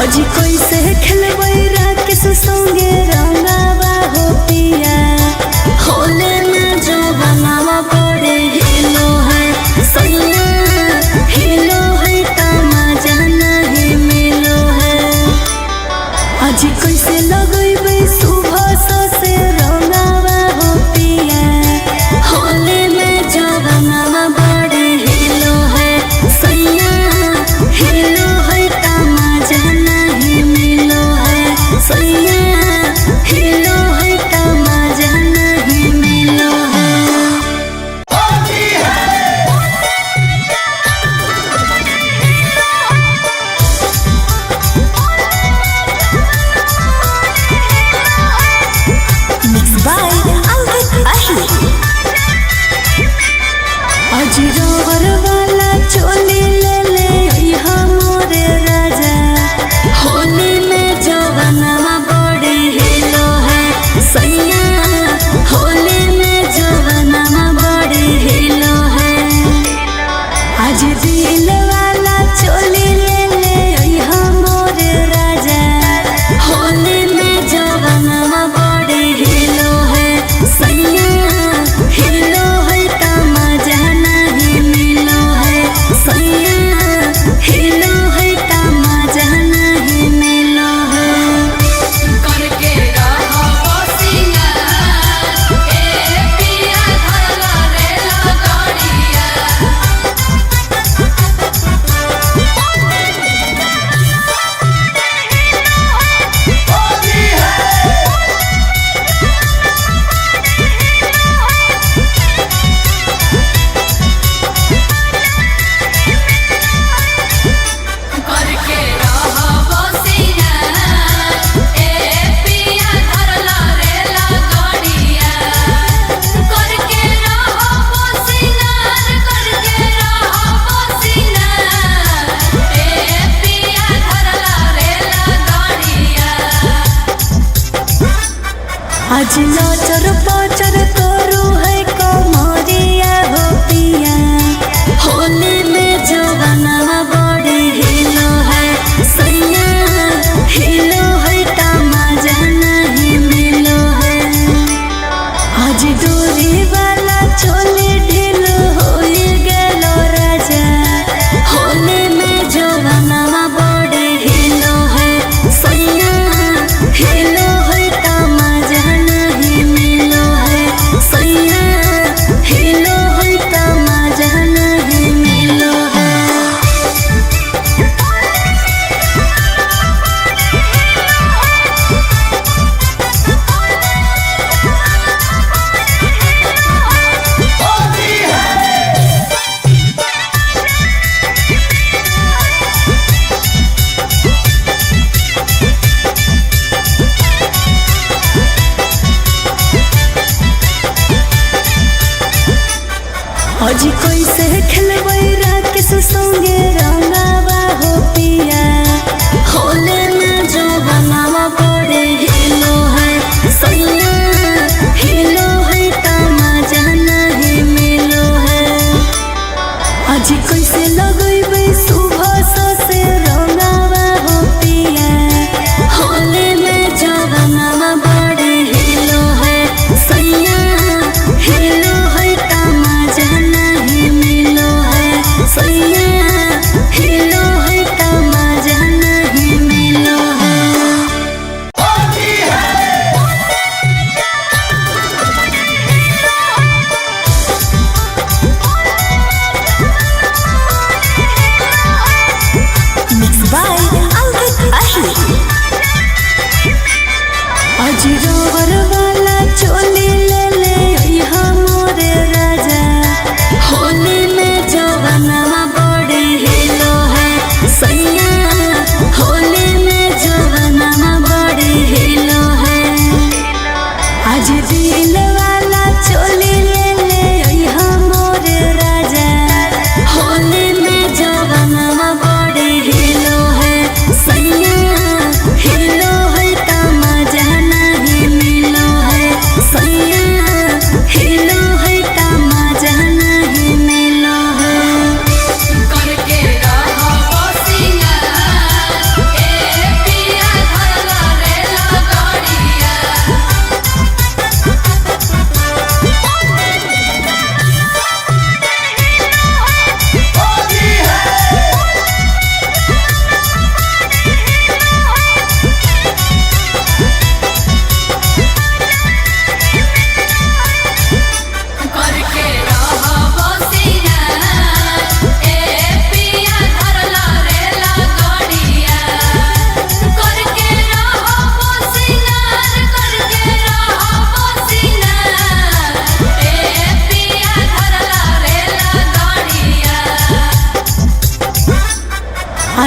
A: आज कैसे खेलबै राकेश संगे रंगावा हो पिया होले में जवाना बड़े हिलो है सैया हिलो है तमाजा नहीं मिलो है आज कैसे लगैबै सुबह से रंगावा हो पिया होले में जवाना बड़े हिलो है सैया हिलो है तमाजा नहीं मिलो है सैया हिलो है तमाजा नहीं मिलो है Mixed by Albert Ahi आज रोवर वाला चोली ले ले यहाँ मोरे राजा होली में जवाना बड़े हिलो है सैया होली में जवाना बड़े हिलो है आज दिल वाला चोली ले ले यहाँ मोरे राजा होली में जवाना बड़े हिलो है सैया हिलो है तमाजा नहीं मिलो है सैया हिलो है तमाजा नहीं मिलो है
B: करके रहो सिंगार ए पिया धरला रेला गाड़िया करके रहो सिंगार ए पिया धरला रेला गाड़िया करके रहो सिंगार ए पिया धरला रेला गाड़िया
A: आज नाचर पाचर करू है कमरिया हो पिया होली में जवाना बड़े हिलो है सैया हिलो है तमाजा नहीं मिलो है आज डोरी वाला चोली ढीलो हो गेलो राजा होली में जवाना बड़े हिलो है सैया हिलो है तमाजा नहीं मिलो है सैया हिलो है तमाजा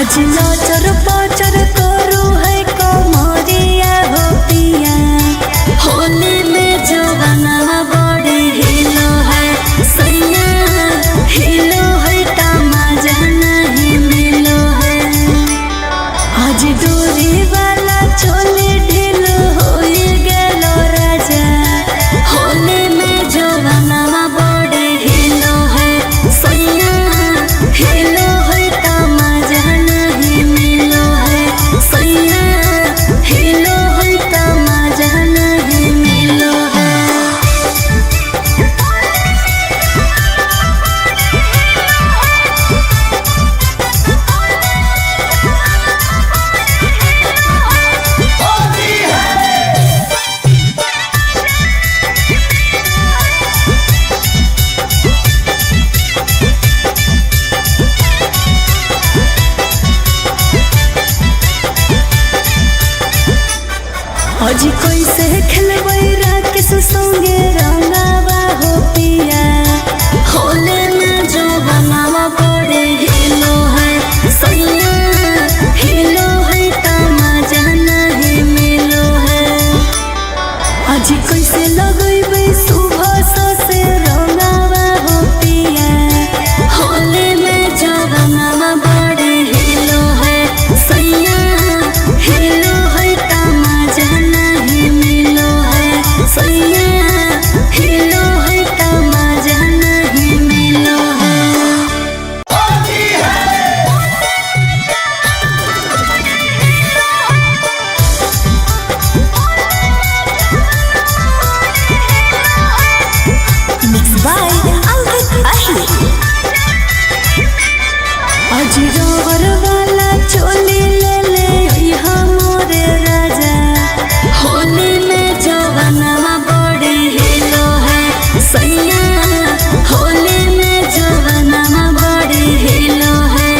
A: आज लचर पचर करू है कमरिया हो पिया होली में जवाना बड़े हिलो है सैया हिलो है तमाजा नहीं मिलो है आज दूरी वाला चोली ढीलो हो गेलो राजा होली में जवाना बड़े हिलो है सैया हिलो है तमाजा नहीं मिलो है सैया हिलो है तमाजा नहीं मिलो है आज कैसे खेलबै राकेश संगे रंगावा हो पिया होले में जो बनावा बड़े हिलो है सैया हिलो है तमाजा नहीं मिलो है आज कैसे लगैबै सुबह से रंगावा हो पिया होले में जो बनावा बड़े हिलो है सैया हिलो है तमाजा नहीं मिलो है सैया हिलो है तमाजा नहीं मिलो है Mixed by Ankit Ahi आज रोवर वाला चोली ले ले यहाँ मोरे राजा होली में जवाना बड़े हिलो है सैया होली में जवाना बड़े हिलो है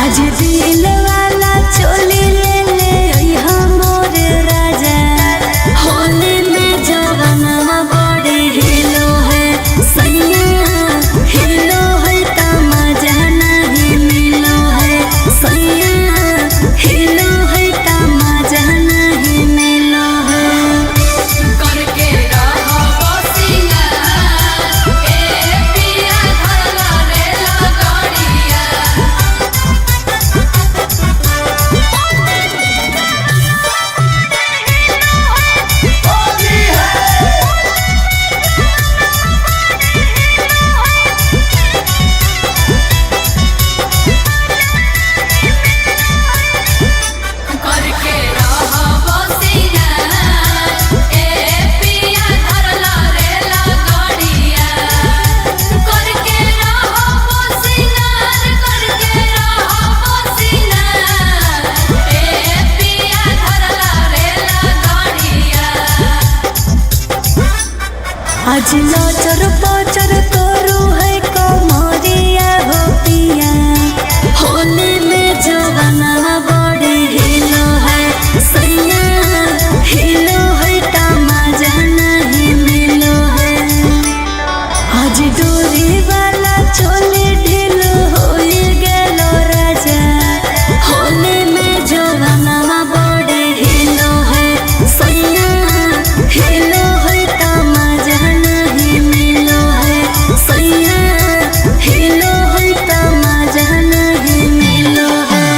A: आज दिल वाला चोली ले ले यहाँ मोरे राजा होली में जवाना बड़े हिलो है सैया हिलो है तमाजा नहीं मिलो है सैया हिलो है तमाजा नहीं मिलो है
B: करके रहो सिंगार ए पिया धरला रे लगड़िया करके रहो सिंगार ए पिया धरला रे लगड़िया करके रहो सिंगार ए पिया धरला रे लगड़िया
A: आज लचर पचर करू है कमरिया हो पिया होली में जवाना बड़े हिलो है सैया हिलो है तमाजा नहीं मिलो है आज दूरी वाला चोली ढीलो हो गेलो राजा होली में जवाना बड़े हिलो है सैया हिलो है तमाजा नहीं मिलो है सैया हिलो है तमाजा नहीं मिलो है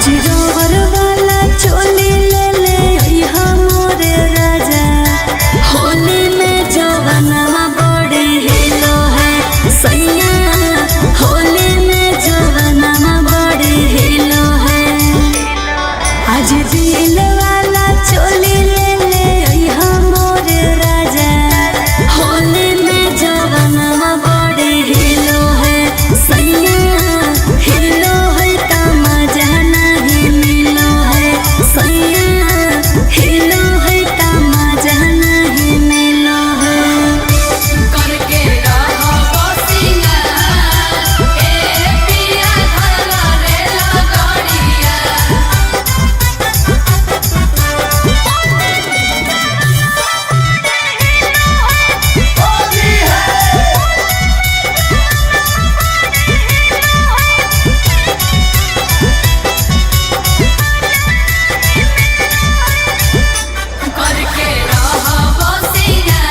A: अजरोवर वाला चोली ले ले अइहा मोरे राजा होली में जवानवा बड़ी हिलो है सैया होली में जवानवा बड़ी हिलो है आज दिल वाला चोली ले ले अइहा मोरे राजा होली में जवानवा बड़ी हिलो है सैया हिलो है का मजा नहीं मिलो है सैया हिलो है का मजा नहीं मिलो है
B: करके रहो सिंगार ए पिया धरला रे लगड़िया करके रहो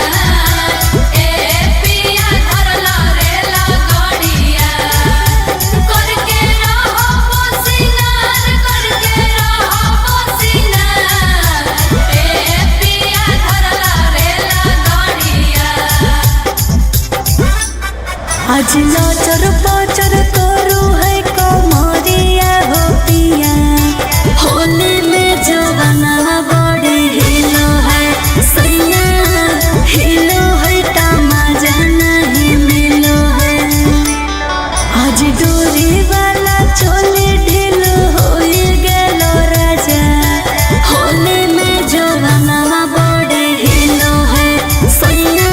B: सिंगार ए पिया धरला रे लगड़िया करके रहो सिंगार ए पिया धरला रे लगड़िया
A: आज नचर पचर करू है कमरिया हो पिया होली में जवानवा बड़ी हिलो है सैया हिलो है का मजा नहीं मिलो है आज डोरी वाला चोली ढीलो होई गेलो राजा होली में जवानवा बड़ी हिलो है सैया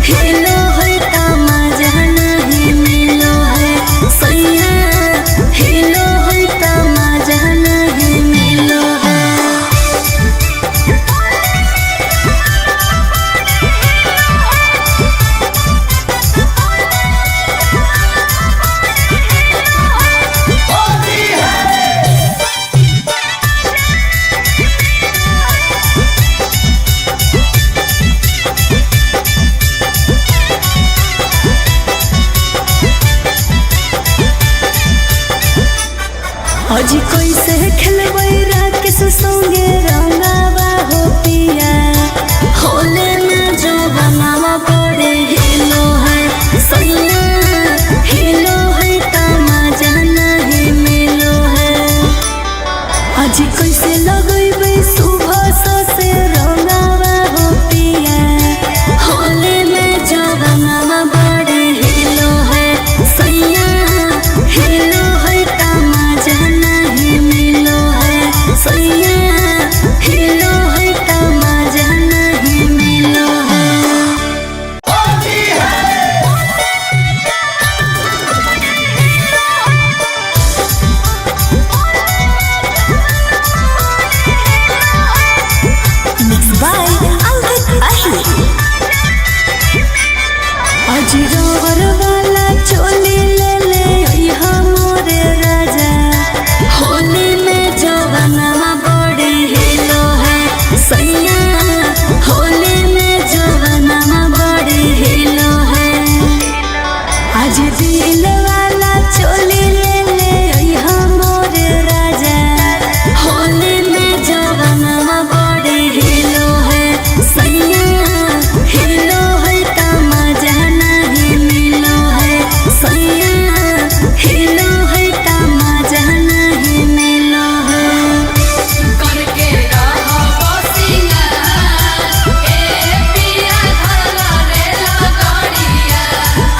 A: हिलो है का मजा नहीं मिलो है सैया हिलो है का मजा नहीं मिलो है आज कैसे खेलबै राकेश संगे रंगावा हो पिया होली में जवानवा बड़े हिलो है सैया हिलो है का मजा नहीं मिलो है आज कैसे लगैबै सुबह से रंगावा हो पिया होली में जवानवा बड़े हिलो है सैया हिलो है का मजा नहीं मिलो है सैया हिलो है का मजा नहीं मिलो है Mixed by Ankit Ahi अजरोवर वाला चोली ले ले अइहा मोरे राजा होली में जवानवा बड़ी हिलो है सैया होली में जवानवा बड़ी हिलो है आज दिल वाला चोली ले ले अइहा मोरे राजा होली में जवानवा बड़ी हिलो है सैया हिलो है का मजा नहीं मिलो है सैया हिलो है का मजा नहीं मिलो है
B: करके रहो सिंगार ए पिया धरला रे लगड़िया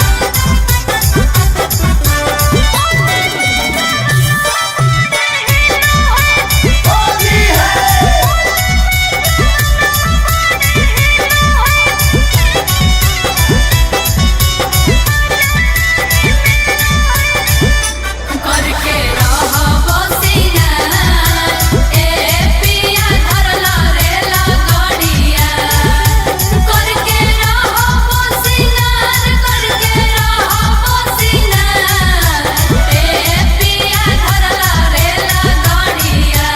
B: करके रहो सिंगार ए पिया धरला रे लगड़िया करके रहो सिंगार ए पिया धरला रे लगड़िया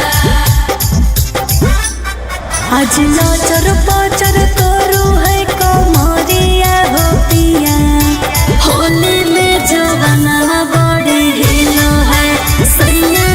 A: आज नचर पचर करू है कमरिया हो पिया होली में जवानवा बड़ी हिलो है सैया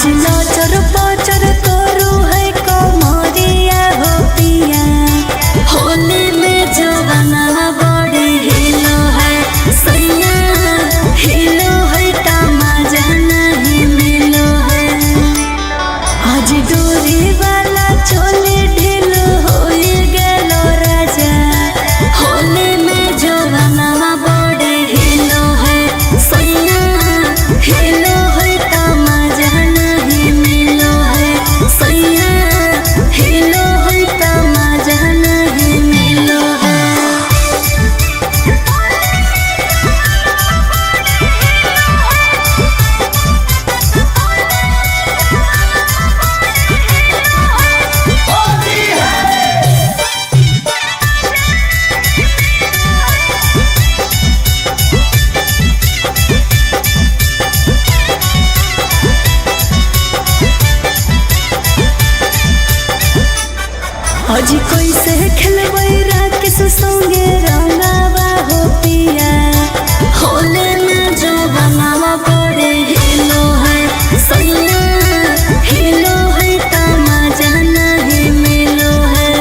A: आज लचर पचर करू है कमरिया हो पिया होली में जवाना बड़े हिलो है सैया हिलो है तमाजा नहीं मिलो है आज डोरी वाला चोली ढीलो हो गेलो राजा होली में जवाना बड़े हिलो है सैया हिलो है तमाजा नहीं मिलो है सैया हिलो है तमाजा नहीं मिलो है आज कैसे खेलबै राकेश संगे रंगावा हो पिया होले में जवाना बड़े हिलो है सैया हिलो है तमाजा नहीं मिलो है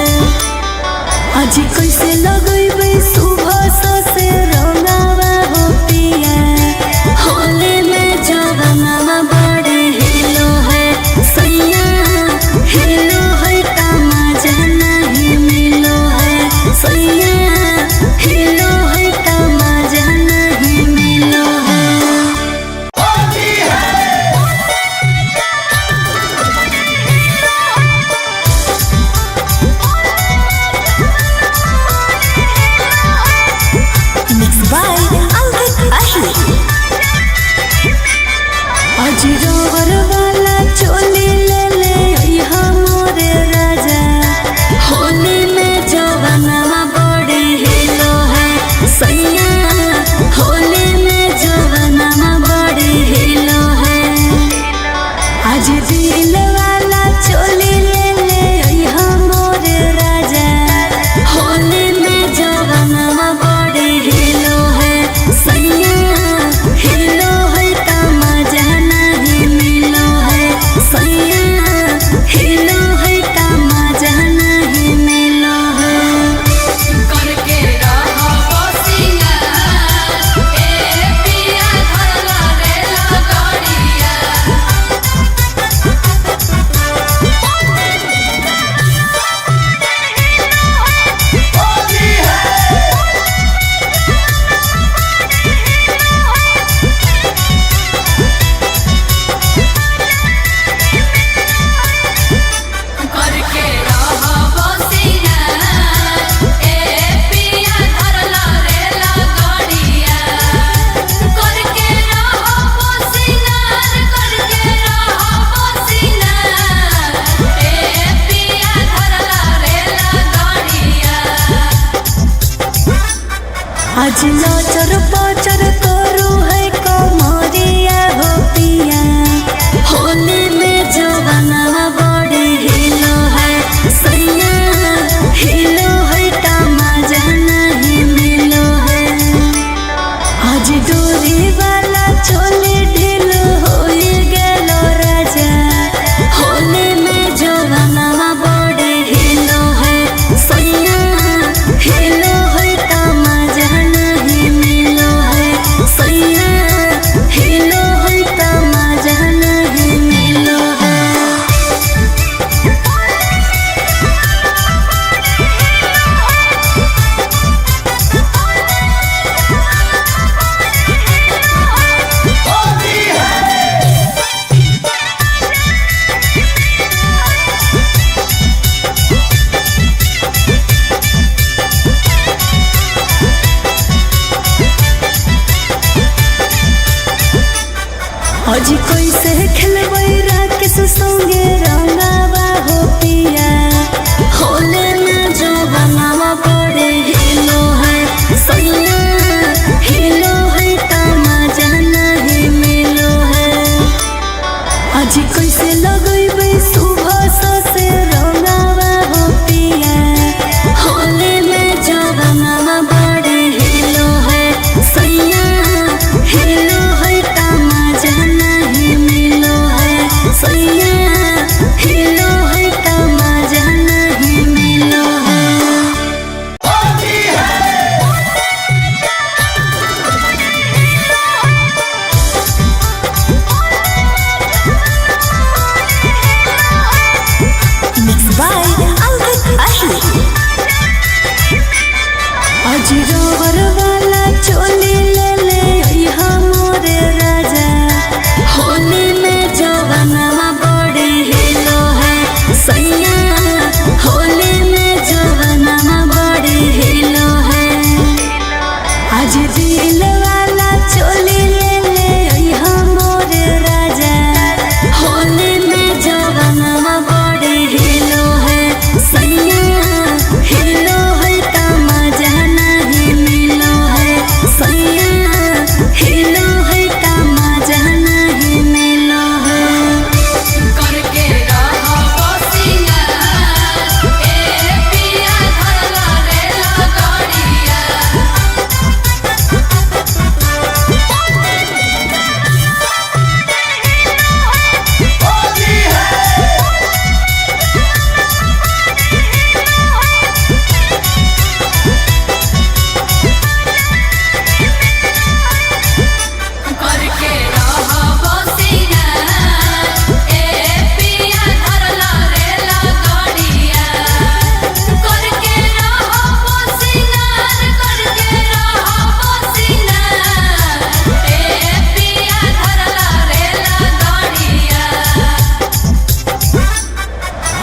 A: आज कैसे लगैबै सुबह से रंगावा हो पिया होले में जवाना बड़े हिलो है सैया हिलो है तमाजा नहीं मिलो है सैया हिलो है तमाजा नहीं मिलो है Mixed by Ankit Ahi आज रोवर वाला चोली ले ले यहाँ मोरे राजा होली में जवाना बड़े हिलो है सैया होली में जवाना बड़े हिलो है आज दिल वाला चोली ले ले यहाँ मोरे राजा होली में जवाना बड़े हिलो है सैया हिलो है तमाजा नहीं मिलो है सैया हिलो है तमाजा नहीं मिलो है
B: करके रहो बसिया ए पिया धरला रेला गाड़िया करके रहो बसिया ए पिया धरला रेला गाड़िया करके रहो बसिया करके रहो बसिया ए पिया धरला रेला गाड़िया
A: आज लचर पचर करू है कमरिया हो पिया होली में जवाना बड़े हिलो है सैया हिलो है तमाजा नहीं मिलो है आज डोरी वाला चोली ढीलो हो गेलो राजा होली में जवाना बड़े हिलो है सैया हिलो है तमाजा नहीं मिलो है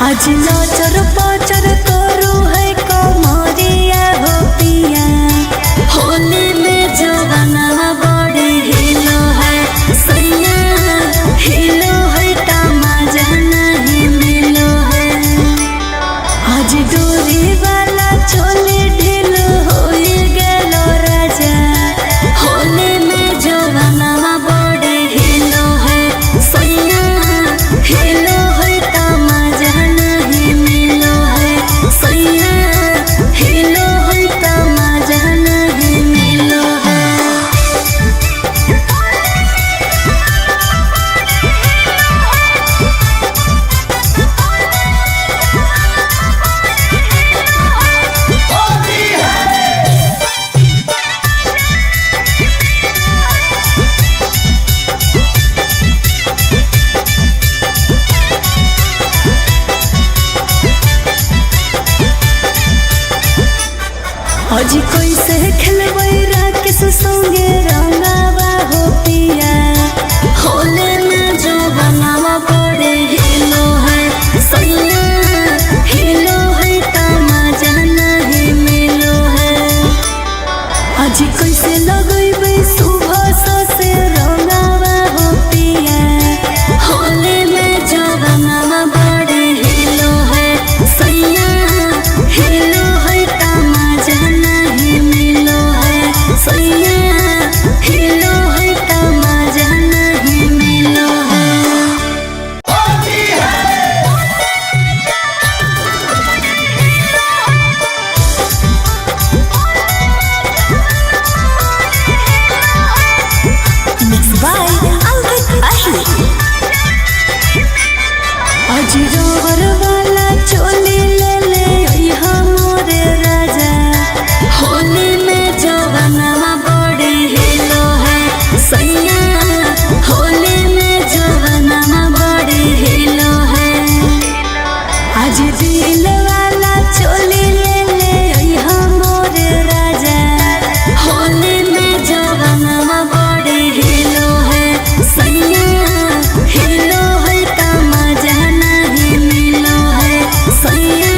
A: आज नचर पचर करू है कमरिया हो पिया होली में जवाना बड़े हिलो है सैया हिलो है तमाजा नहीं मिलो है आज डोरी वाला चोली ढीलो हो गेलो राजा होली में जवाना बड़े हिलो है सैया हिलो है तमाजा नहीं मिलो है सैया हिलो है तमाजा नहीं मिलो है आज कैसे खेलबै राकेश संगे रंगावा हो पिया होले में जो बनावा बड़े हिलो है सैया हिलो है तमाजा नहीं मिलो है आज कैसे लगैबै सुबह से रंगावा हो पिया होले में जो बनावा बड़े हिलो है सैया हिलो है तमाजा नहीं मिलो है सैया हिलो है तमाजा नहीं मिलो है Mixed by Albert Ahli आज रोवर वाला चोली ले ले ओइहा मोरे राजा होली में जवाना बड़े हिलो है सैया होली में जवाना बड़े हिलो है आज दिल वाला चोली ले ले ओइहा मोरे राजा होली में जवाना बड़े हिलो है सैया हिलो है तमाजा नहीं मिलो है सैया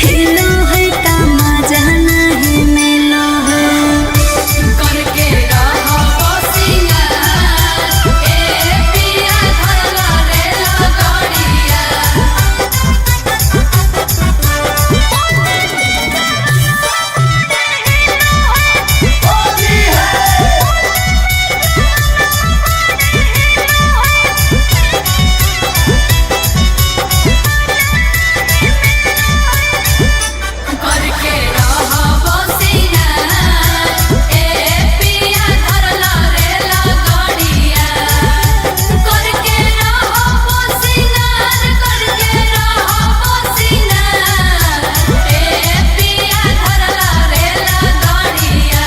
A: हिलो है तमाजा नहीं मिलो है
B: करके रहो सिंगार ए पिया धरला रे लगड़िया करके रहो सिंगार ए पिया धरला रे लगड़िया करके रहो सिंगार ए पिया धरला रे लगड़िया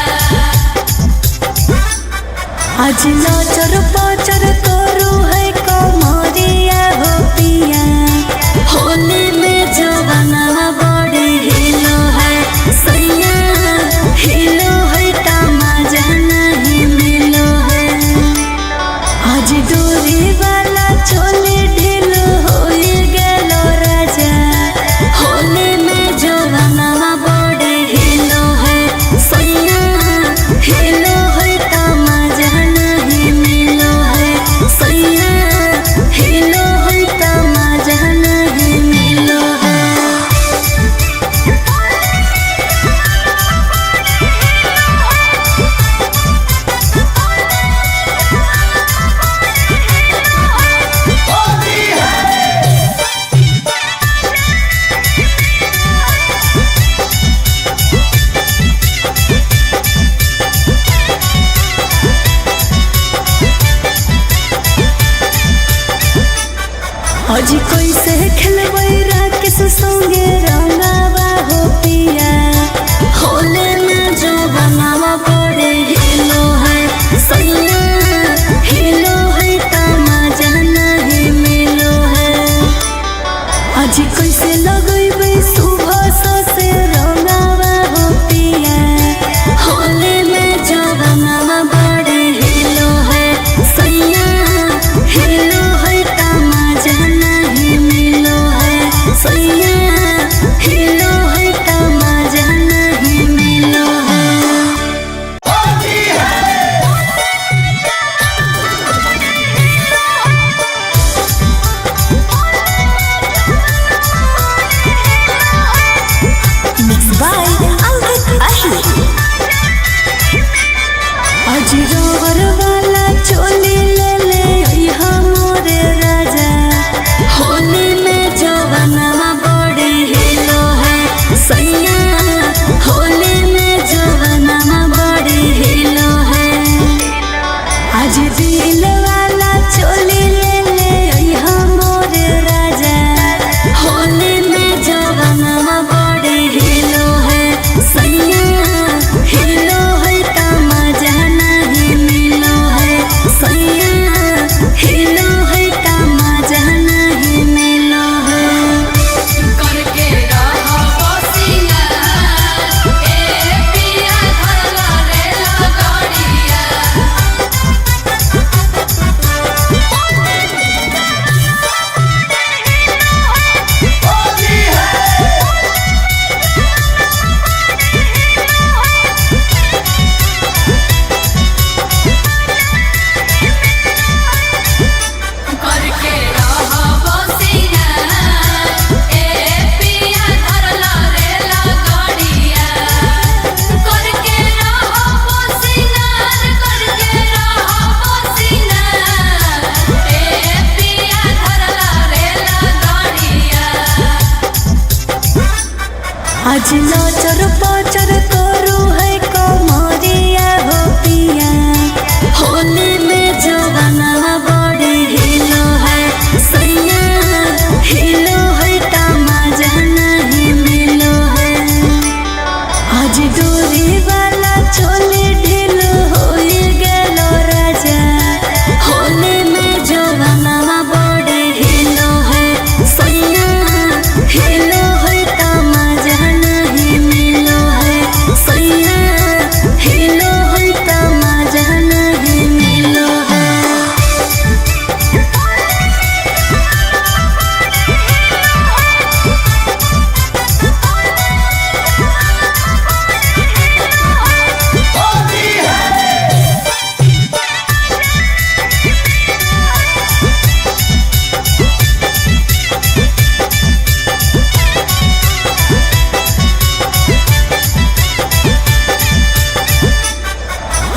A: आज नचर पचर करू है कमरिया हो पिया होली में जवाना बड़े हिलो है सैया हिलो है तमाजा नहीं मिलो है आज डोरी वाला चोली ढीलो हो गेलो राजा होली में जवाना बड़े हिलो है सैया हिलो है तमाजा नहीं मिलो है सैया हिलो है तमाजा नहीं मिलो है आज कैसे खेलबै राकेश संगे रंगावा हो पिया होले में जो बनावा बड़े हिलो है सैया हिलो है तमाजा नहीं मिलो है आज कैसे लगैबै सुबह से रंगावा हो पिया होले में जवाना बड़े हिलो है सैया हिलो है तमाजा नहीं मिलो है आज लचर पचर करू है कमरिया हो पिया होली में जवाना बड़ी हिलो है सैया हिलो है तमाजा नहीं मिलो है आज डोरी वाला चोली ढीलो हो गेलो राजा होली में जवाना बड़ी हिलो है सैया हिलो है तमाजा नहीं मिलो है सैया हिलो है तमाजा नहीं मिलो है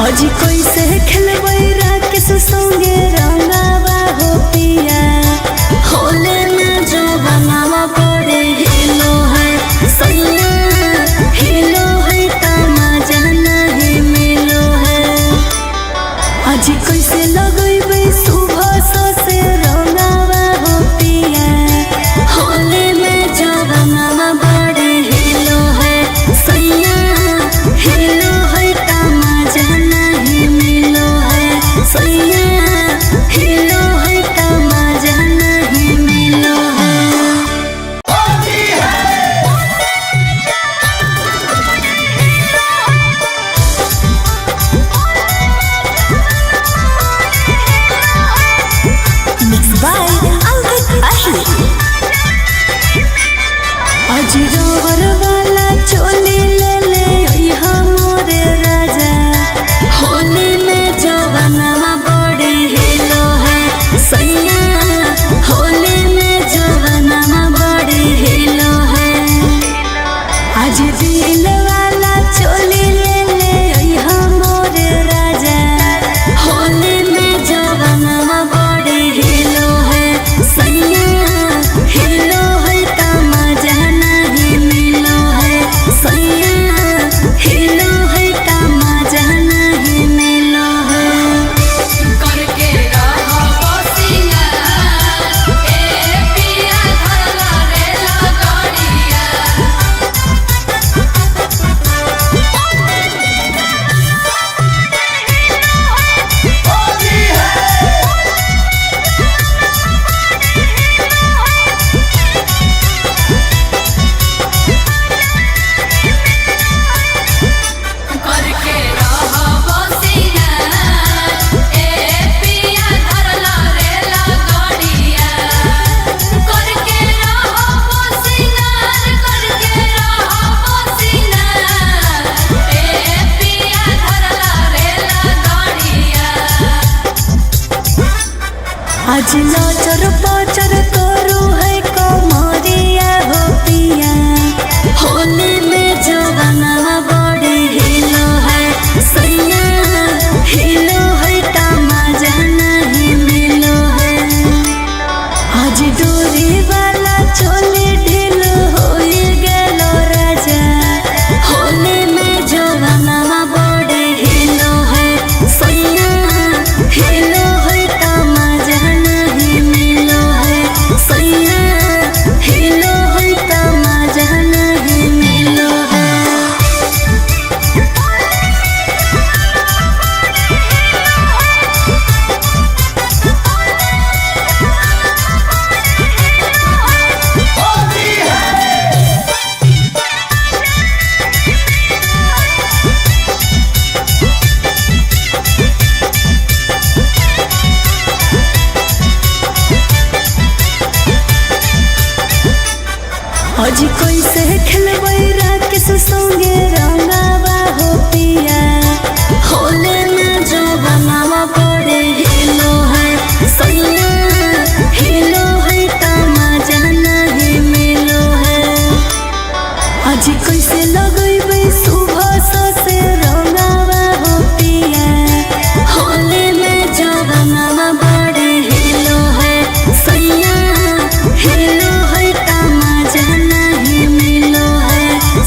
A: आज कैसे खेलबै राकेश संगे रंगावा हो पिया होले में जो बनावा बड़े हिलो है सैया हिलो है तमाजा नहीं मिलो है आज कैसे लगैबै सुबह से रंगावा हो पिया होले में जो बनावा बड़े हिलो है सैया हिलो है तमाजा नहीं मिलो है सैया हिलो है तमाजा नहीं मिलो है Mixed by Alvin Ahir. आज रोवर वाला चोली ले ले यहाँ मोरे राजा होली में जवाना बड़ी हिलो है सैया होली में जवाना बड़ी हिलो है आज दिल वाला चोली ले ले यहाँ मोरे राजा होली में जवाना बड़ी हिलो है सैया हिलो है तमाजा नहीं मिलो है सैया हिलो है तमाजा नहीं मिलो है
B: करके रहो सिंगार ए पिया धरला रे लगड़िया करके रहो सिंगार ए पिया धरला रे लगड़िया करके रहो सिंगार ए पिया धरला रे लगड़िया
A: आज लचर पचर करू है कमरिया हो पिया होली में जवाना बड़ी हिलो है सैया हिलो है तमाजा नहीं मिलो है आज डोरी वाला चोली ढीलो हो गेलो राजा होली में जवाना बड़ी हिलो है सैया हिलो है तमाजा नहीं मिलो है सैया हिलो है तमाजा नहीं मिलो है आज कैसे खेलबै राकेश संगे रंगावा हो पिया होले में जो बनावा बड़े हिलो है सैया हिलो है तमाजा नहीं मिलो है आज कैसे लगैबै सुबह से रंगावा हो पिया होले में जवाना बड़े हिलो है सैया हिलो है तमाजा नहीं मिलो है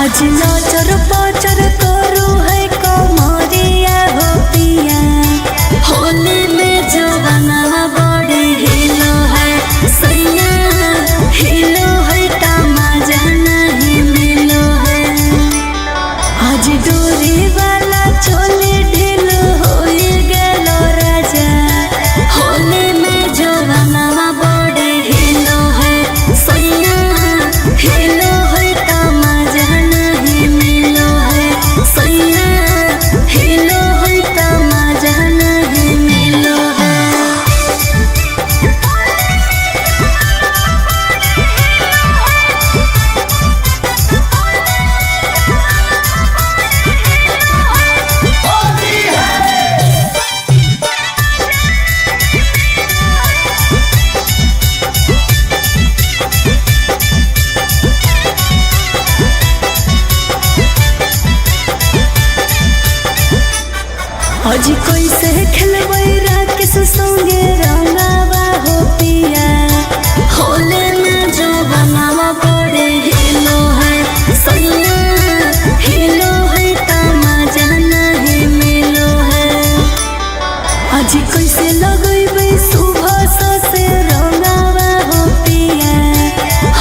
A: आज नचर पचर करू है कमरिया हो पिया होली में जवाना बड़े हिलो है सैया हिलो है तमाजा नहीं मिलो है आज डोरी वाला चोली ढीलो हो गेलो राजा होली में जवाना बड़े हिलो है सैया हिलो है तमाजा नहीं मिलो है सैया हिलो है तमाजा नहीं मिलो है आज कैसे खेलबै राकेश संगे रंगावा हो पिया होले में जो बनावा बड़े हिलो है सैया हिलो है तमाजा नहीं मिलो है आज कैसे लगैबै सुबह से रंगावा हो पिया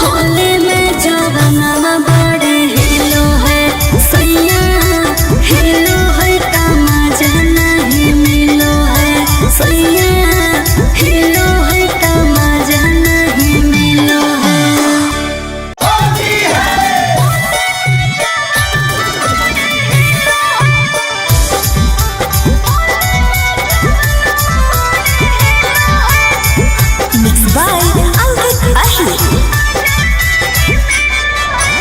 A: होले में जो बनावा बड़े हिलो है सैया हिलो है तमाजा नहीं मिलो है सैया हिलो है तमाजा नहीं मिलो है Mixed by Ankit Ahi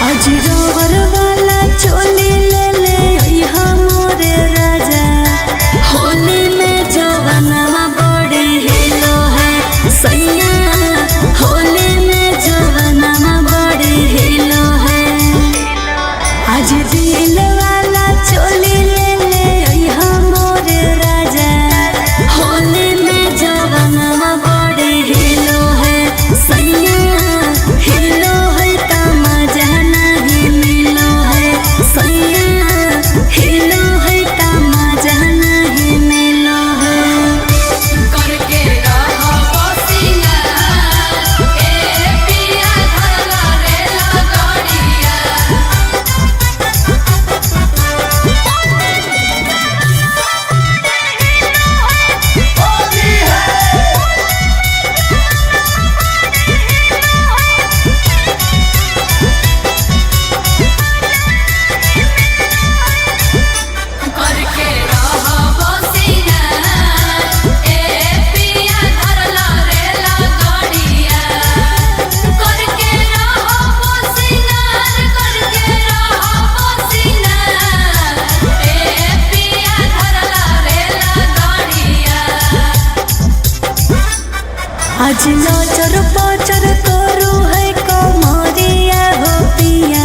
A: आज रोवर वाला चोली ले ले यहाँ मोरे राजा होली में जवाना बड़े हिलो है सैया होली में जवाना बड़े हिलो है आज दिल वाला चोली ले ले यहाँ मोरे राजा होली में जवाना बड़े हिलो है सैया हिलो है तमाजा नहीं मिलो है सैया हिलो है तमाजा नहीं मिलो है
B: करके रहो सिंगार ए पिया धरला रेला गाड़िया करके रहो सिंगार ए पिया धरला रेला गाड़िया करके रहो सिंगार ए पिया धरला रेला गाड़िया
A: आज नचर पचर करू है कमरिया हो पिया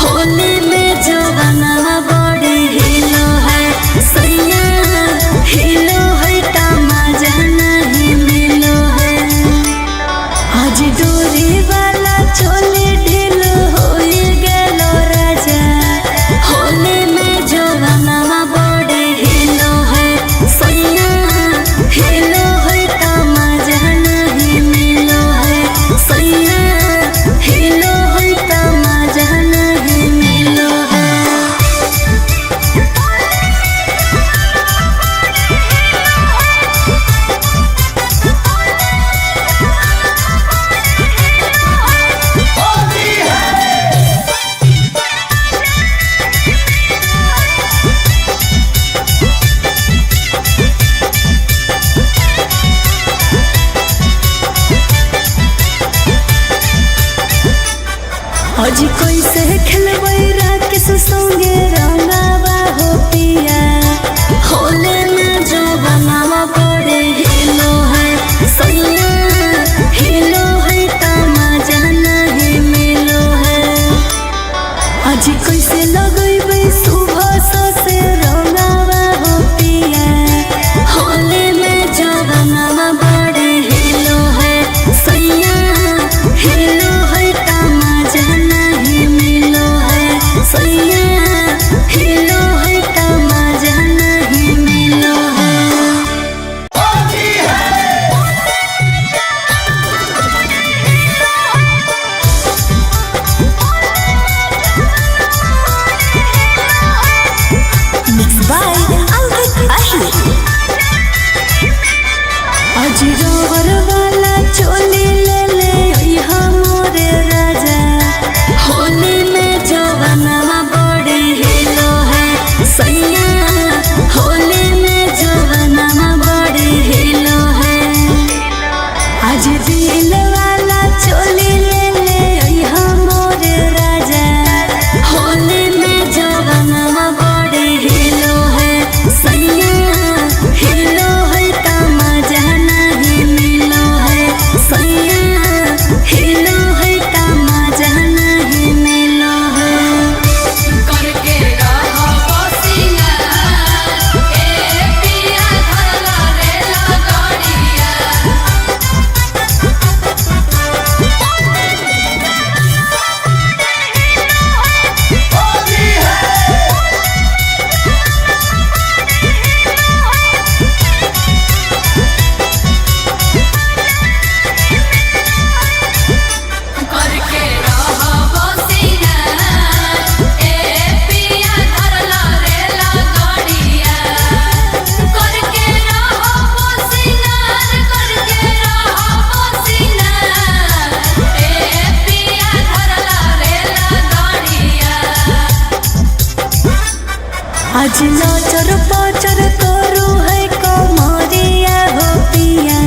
A: होली में जवाना बड़े हिलो है सैया हिलो है तमाजा नहीं मिलो है आज डोरी वाला चोली ढीलो हो गेलो राजा होली में जवाना बड़े हिलो है सैया हिलो है तमाजा नहीं मिलो है सैया हिलो है तमाजा नहीं मिलो है आज कैसे खेलबै राकेश संगे रंगावा हो पिया होले में जो बनावा बड़े हिलो है सैया हिलो है तमाजा नहीं मिलो है आज कैसे लगैबै सुबह से रंगावा हो पिया होले में जवाना बड़े हिलो है सैया हिलो है तमाजा नहीं मिलो है आज नाचर पाचर करू है कमरिया हो पिया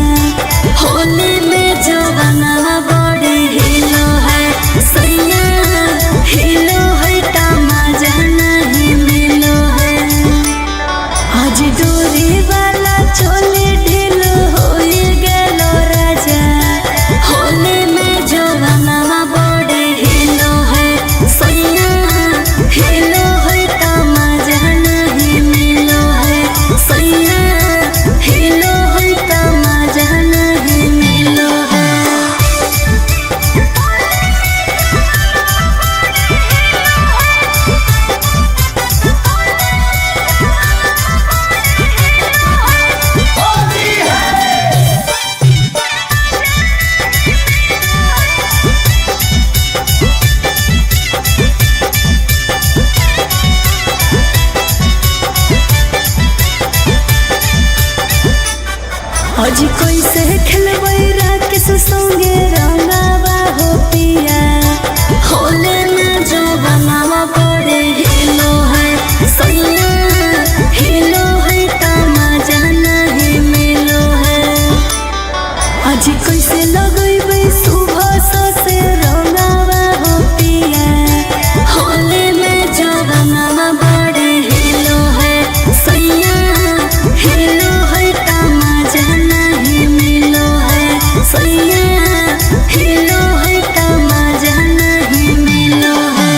A: होली में जवाना बड़े हिलो है सैया हिलो है तमाजा नहीं मिलो है आज डोरी वाला चोली ढीलो हो गेलो राजा होली में जवाना बड़े हिलो है सैया हिलो है तमाजा नहीं मिलो है सैया हिलो है तमाजा नहीं मिलो है आज कैसे खेलबै राकेश संगे रंगावा हो पिया होले में जो बनावा बड़े हिलो है सैया हिलो है तमाजा नहीं मिलो है आज कैसे लगैबै सुबह से रंगावा हो पिया होले में जो बनावा बड़े हिलो है सैया हिलो है तमाजा नहीं मिलो है सैया हिलो है तमाजा नहीं मिलो है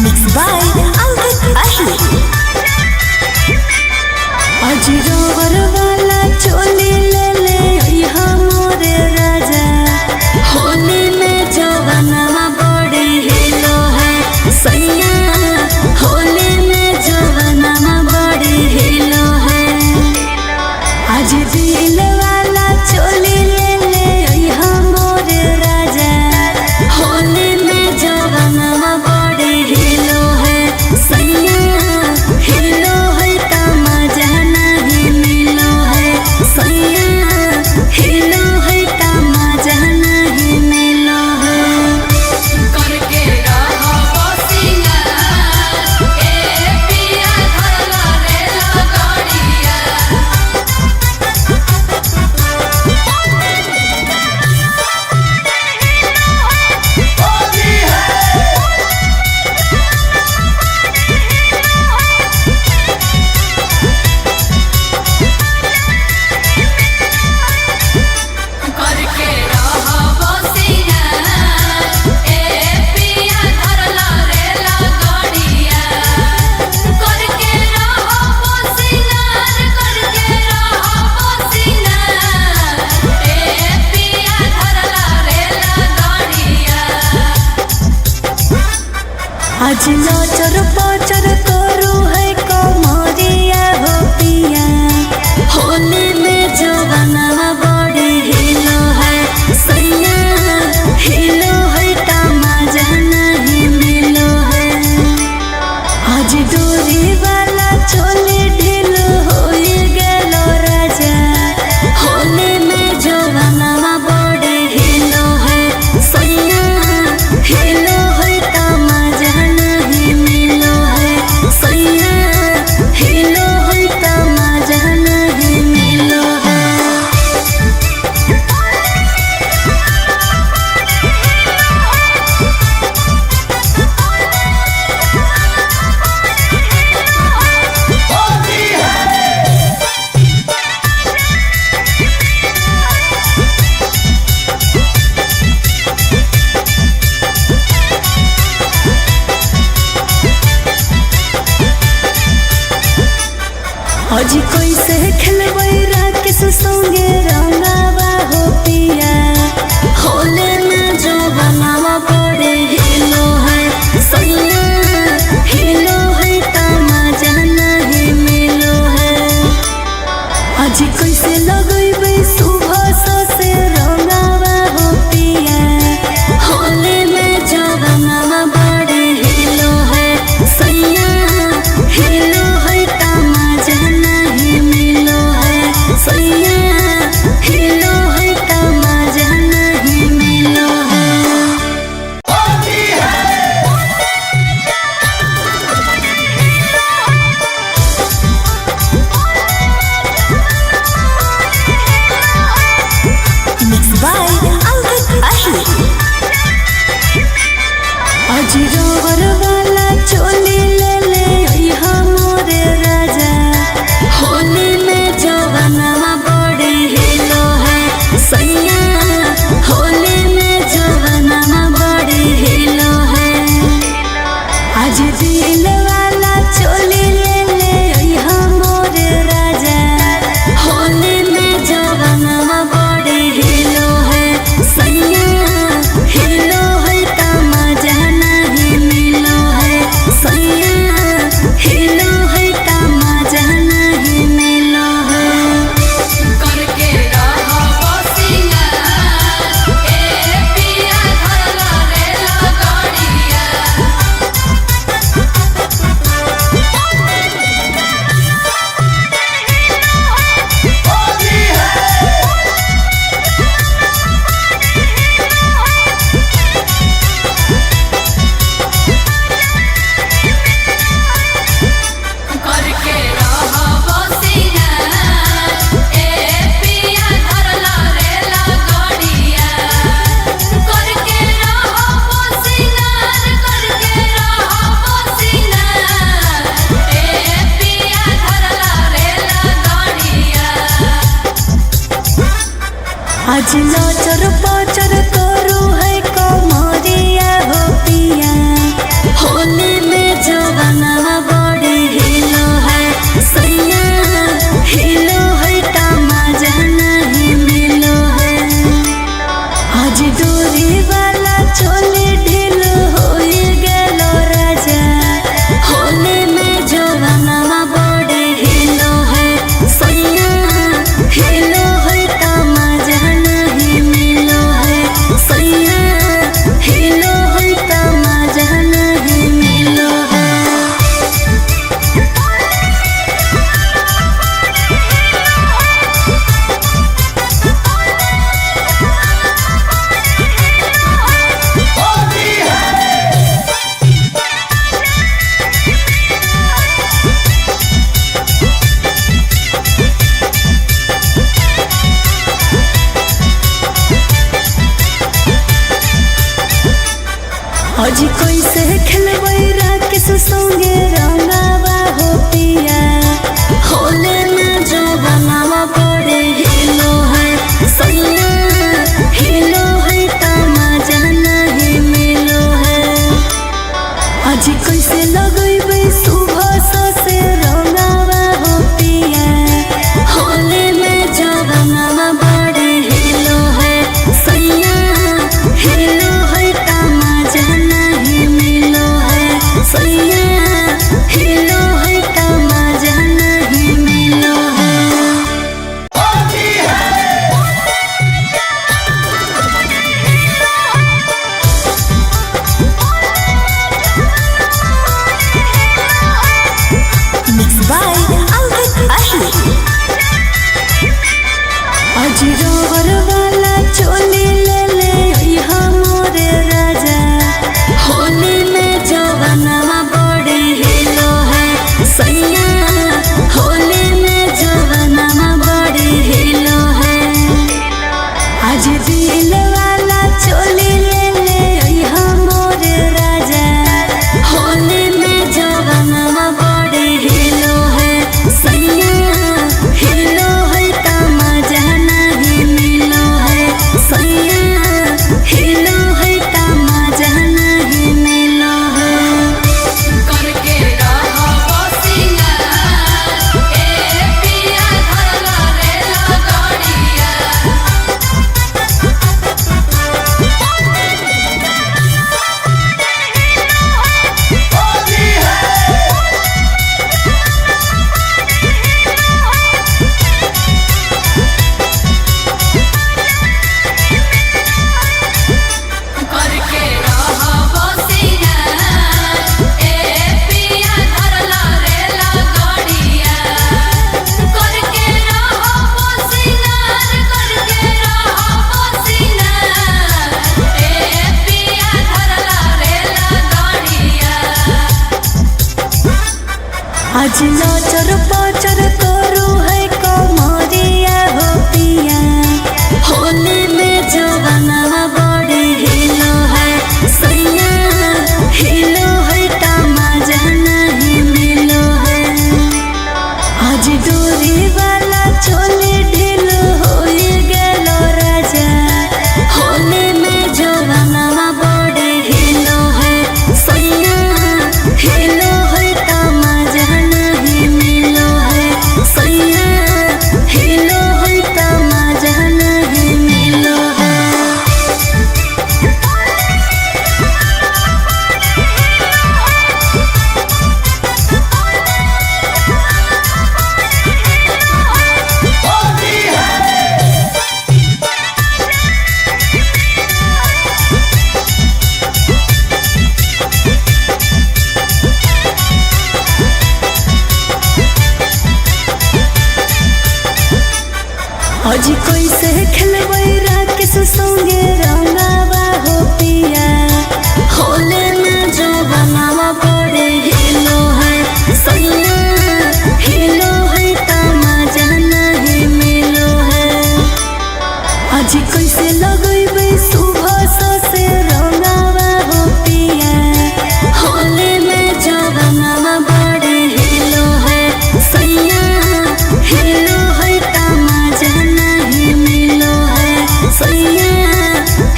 A: Mixed by Ankit Ahi आज रोवर वाला चोली ले ले यहाँ मोरे राजा होली में जवाना बड़े हिलो है सैया होली में जवाना बड़े हिलो है आज दिल वाला चोली ले ले यहाँ मोरे राजा होली में जवाना बड़े हिलो है सैया हिलो है तमाजा नहीं मिलो है सैया हिलो है तमाजा नहीं मिलो है
B: करके रहो सिंगार ए पिया धरला रे लगड़िया करके रहो सिंगार ए पिया धरला रे लगड़िया करके रहो सिंगार ए पिया धरला रे लगड़िया
A: आज नाचर पाचर करू है कमरिया हो पिया होली में जवाना बड़े हिलो है सैया हिलो है तमाजा नहीं मिलो है आज डोरी वाला चोली ढीलो हो गेलो राजा होली में जवाना बड़े हिलो है सैया हिलो है तमाजा नहीं मिलो है सैया हिलो है तमाजा नहीं मिलो है आज कैसे खेलबै राकेश संगे रंगावा हो पिया होले में जो बनावा बड़े हिलो है सैया हिलो है तमाजा नहीं मिलो है आज कैसे लगैबै सुबह से रंगावा हो पिया होले में जवाना बड़े हिलो है सैया हिलो है तमाजा नहीं मिलो है अजरोवर वाला चोली ले ले अइहा मोरे राजा होली में जवानवा बड़ी हिलो है सैया होली में जवानवा बड़ी हिलो है आज दिल वाला चोली ले ले अइहा मोरे राजा होली में जवानवा बड़ी हिलो है सैया हिलो है का मजा नहीं मिलो है सैया हिलो है का मजा नहीं मिलो है
B: करके रहो सिंगार ए पिया धरला रेला गाड़िया करके रहो सिंगार ए पिया धरला रेला गाड़िया करके रहो सिंगार ए पिया धरला रेला गाड़िया
A: आज नचर पचर करू है कमरिया हो पिया होली में जवानवा बड़ी हिलो है सैया हिलो है का मजा नहीं मिलो है आज डोरी वाला चोली ढीलो हो गेलो राजा होली में जवानवा बड़ी हिलो है सैया हिलो है का मजा नहीं मिलो है सैया हिलो है का मजा नहीं मिलो है आज कैसे खेलबै राकेश संगे रंगावा हो पिया होली में जवानवा बड़े हिलो है सैया हिलो है का मजा नहीं मिलो है आज कैसे लगैबै सुबह से रंगावा हो पिया होली में जवानवा बड़े हिलो है सैया हिलो है का मजा नहीं मिलो है सैया हिलो है का मजा नहीं मिलो है Mixed by Ankit Ahi अजरोवर वाला चोली ले ले अइहा मोरे राजा होली में जवानवा बड़ी हिलो है सैया होली में जवानवा बड़ी हिलो है आज दिल वाला चोली ले ले अइहा मोरे राजा होली में जवानवा बड़ी हिलो है सैया हिलो है का मजा नहीं मिलो है सैया हिलो है का मजा नहीं मिलो है
B: करके रहो सिंगार ए पिया धरला रेला गाड़िया करके रहो सिंगार ए पिया धरला रेला गाड़िया करके रहो सिंगार ए पिया धरला रेला गाड़िया
A: आज नचर पचर करू है कमरिया हो पिया होली में जवानवा बड़ी हिलो है सैया हिलो है त मजा नहीं मिलो है सैया हिलो है त मजा नहीं मिलो है। अजी कैसे खेलबै राकेश संगे रंगावा हो पिया होले में जो बनावा पड़े हिलो है सैया हिलो है त मजा नहीं मिलो है। अजी कैसे लगैबै सुबह से रंगावा हो पिया होले में जो बनावा पड़े हिलो है सैया हिलो है त मजा नहीं मिलो है सैया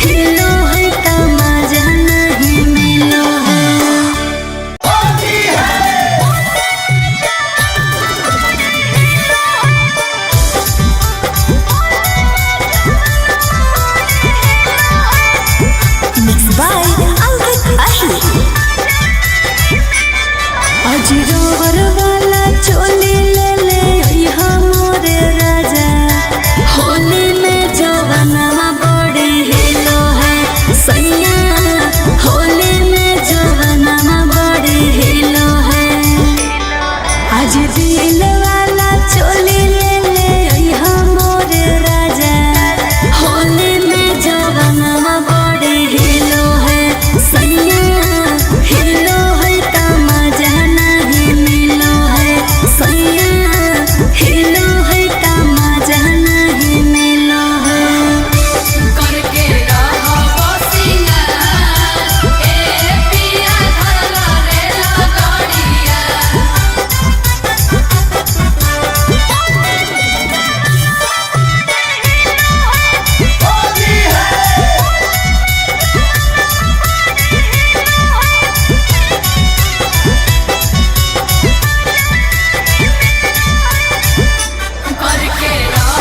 A: हिलो है त मजा नहीं मिलो है। Mixed by Ankit Ahi। अजी रोवर वाला चोली ले ले यहाँ मोरे राजा होली में जो बनावा बड़े हिलो है सैया होली में जो बनावा बड़े हिलो है। आज दिल वाला चोली ले ले यहाँ मोरे राजा होली में जो बनावा बड़े हिलो है सैया हिलो है त मजा नहीं मिलो है सैया हिलो है त मजा नहीं मिलो है।
B: करके रहो सिंगार ए पिया धरला रे लगड़िया। करके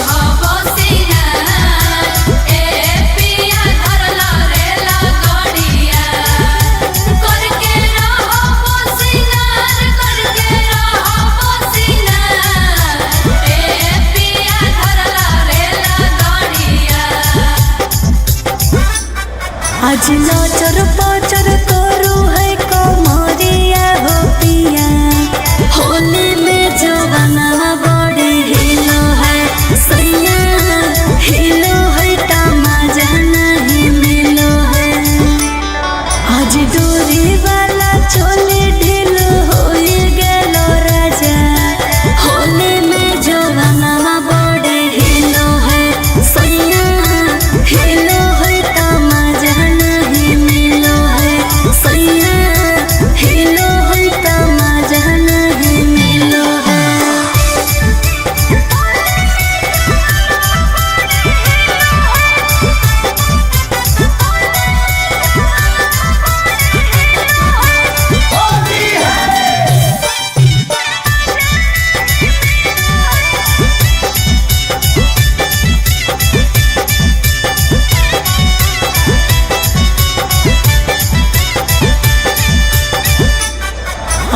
B: रहो सिंगार ए पिया धरला रे लगड़िया। करके रहो सिंगार ए पिया धरला रे लगड़िया।
A: आज नाचर पाचर करू है कमरिया हो पिया होली में जो बनावा बड़े हिलो है सैया हिलो है त मजा नहीं मिलो है। आज डोरी वाला चोली ढीलो हो गेलो राजा होली में जो बनावा बड़े हिलो है सैया हिलो है त मजा नहीं मिलो है सैया हिलो है त मजा नहीं मिलो है।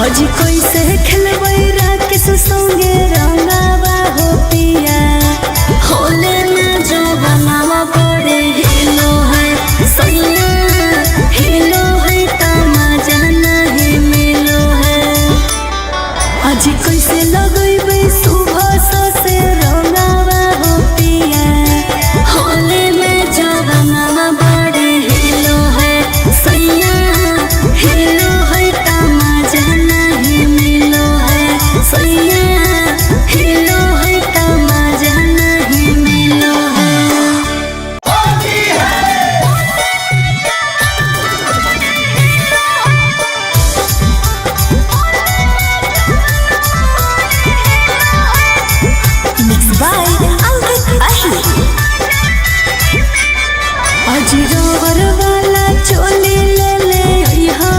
A: अजी कैसे खेलबै राकेश संगे रंगावा हो पिया होले में जो बनावा पड़े हिलो है सैया हिलो है त मजा नहीं मिलो है। अजी कैसे लगैबै सुबह से रंगावा हो पिया होले में जो बनावा पड़े हिलो है सैया हिलो है त मजा नहीं मिलो है सैया हिलो है त मजा नहीं मिलो है। Mixed by Ankit Ahi। अजी रोवर वाला चोली ले ले यहाँ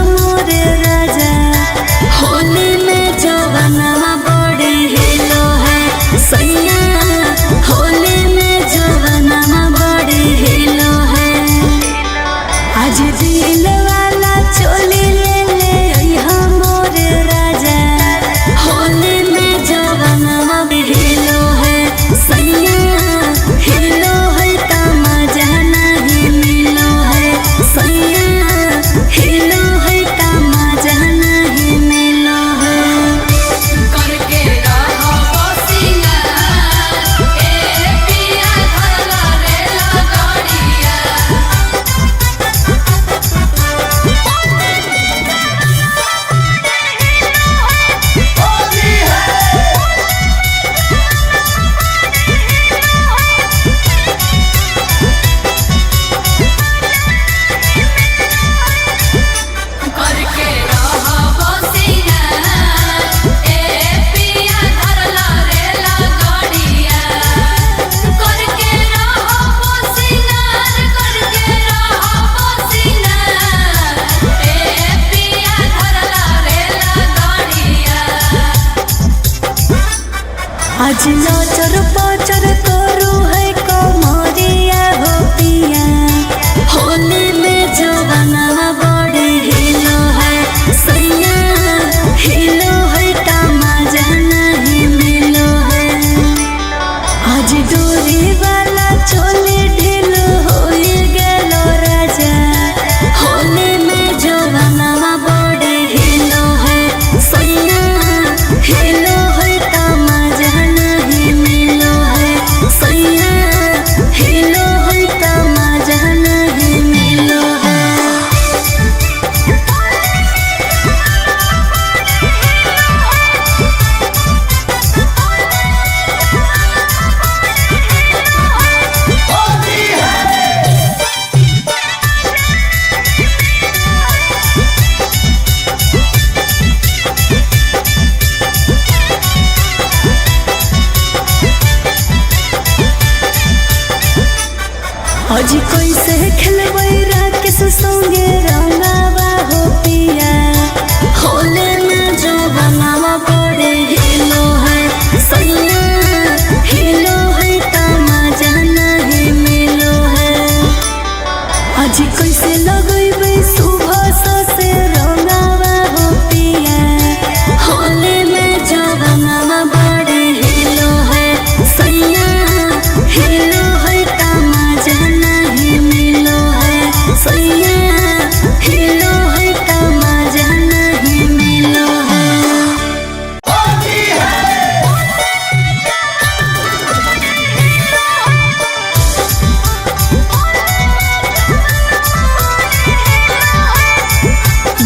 A: आज नाचर पाचर करू है कमरिया हो पिया होली में जवाना बड़े हिलो है सैया हिलो है तमाजा नहीं मिलो है आज डोरी वाला चोली ढीलो हो गेलो राजा होली में जवाना बड़े हिलो है सैया हिलो है तमाजा नहीं मिलो है सैया हिलो है तमाजा नहीं मिलो है आज कैसे खेलबै राकेश संगे रंगावा हो पिया होले में जो बनावा बड़े हिलो है सैया हिलो है तमाजा नहीं मिलो है आज कैसे लगैबै सुबह से रंगावा हो पिया होले में जो बनावा बड़े हिलो है सैया हिलो है तमाजा नहीं मिलो है सैया हिलो है तमाजा नहीं मिलो है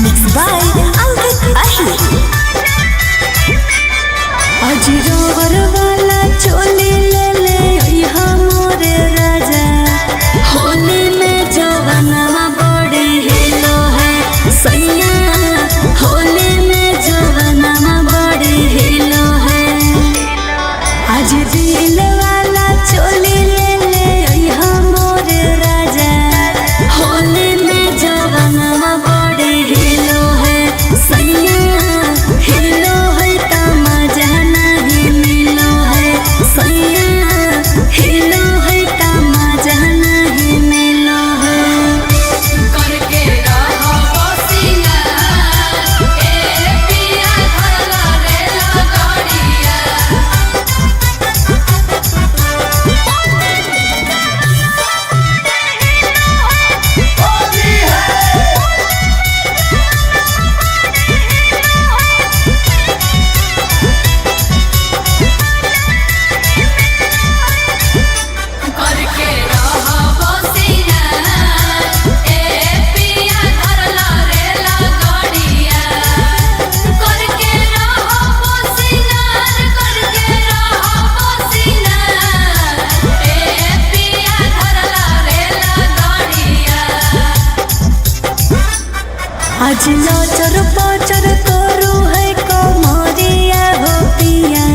A: Mixed by Ankit Ahir आज रोवर वाला चोली ले ले अइहा मोरे राजा होली में जवाना बड़े हिलो है सैया होली में जवाना बड़े हिलो है आज दिल वाला चोली ले ले अइहा मोरे राजा होली में जवाना बड़े हिलो है सैया हिलो है तमाजा नहीं मिलो है सैया हिलो है तमाजा नहीं मिलो है
B: करके रहो बसिया ए पिया धरला रे लगड़िया करके रहो बसिया ए पिया धरला रे लगड़िया करके रहो बसिया करके रहो बसिया ए पिया धरला रे लगड़िया
A: आज नाचर पाचर करू है कमरिया हो पिया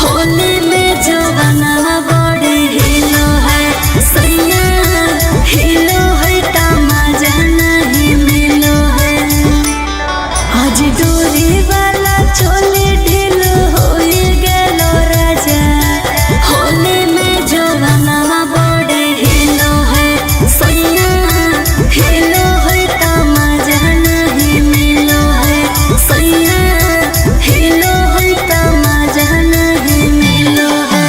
A: होली में जवाना बड़े हिलो है सैया हिलो है तमाजा नहीं मिलो है आज डोरी वाला चोली ढीलो हो गेलो राजा होली में जवाना बड़े हिलो है सैया हिलो है तमाजा नहीं मिलो है सैया हिलो है तमाजा नहीं मिलो है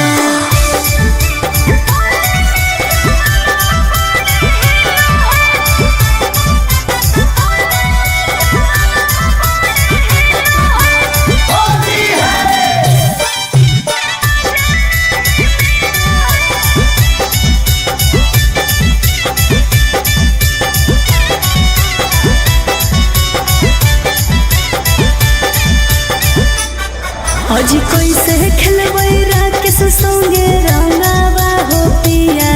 A: आज कैसे खेलबै राकेश संगे रंगावा हो पिया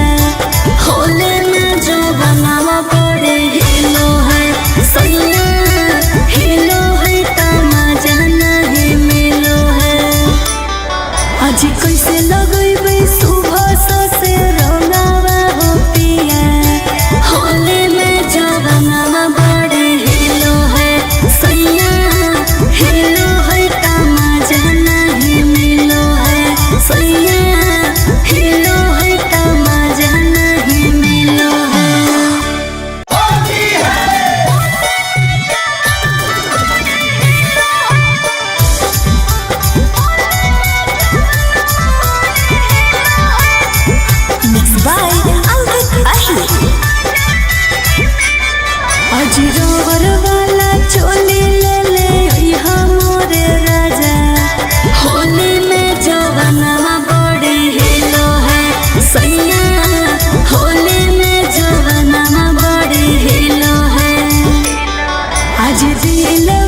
A: होले में जो बनावा बड़े हिलो है सैया हिलो है तमाजा नहीं मिलो है आज कैसे लगैबै सुबह से रंगावा हो पिया होली में जवाना बड़े हिलो है सैया हिलो है तमाजा नहीं मिलो है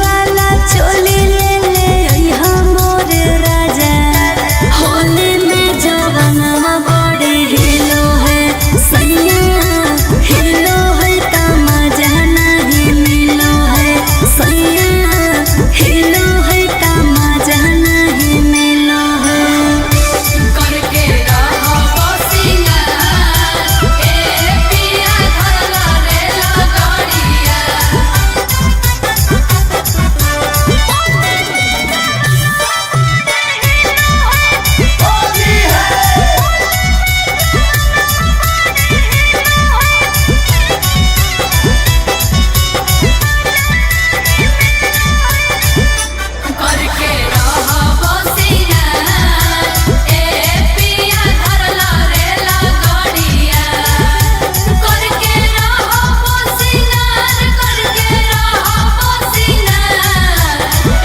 A: वाला चोली ले ले अइहा मोर राजा होली में जवनवा बड़ी हिलो है सैया हिलो है त मजा नहीं मिलो है सैया हिलो है त मजा नहीं मिलो है
B: करके रहो सिंगार ए पिया धरला रेला गाड़िया करके रहो सिंगार ए पिया धरला रेला गाड़िया करके रहो सिंगार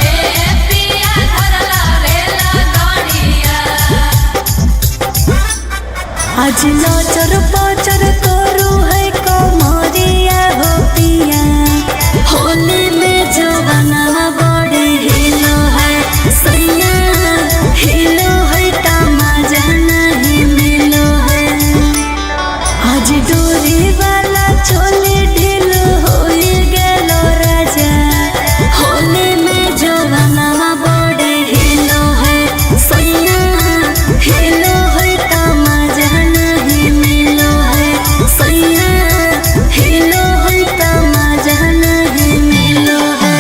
B: ए पिया धरला रेला गाड़िया
A: आज नजर पचर करू है कमरिया हो पिया होली में जवनवा बड़ी हिलो है सैया हिलो है त मजा नहीं मिलो है आज डोरी वाला चोली ढीलो होई गेलो राजा होली में जवनवा बड़ी हिलो है सैया हिलो है त मजा नहीं मिलो है सैया हिलो है त मजा नहीं मिलो है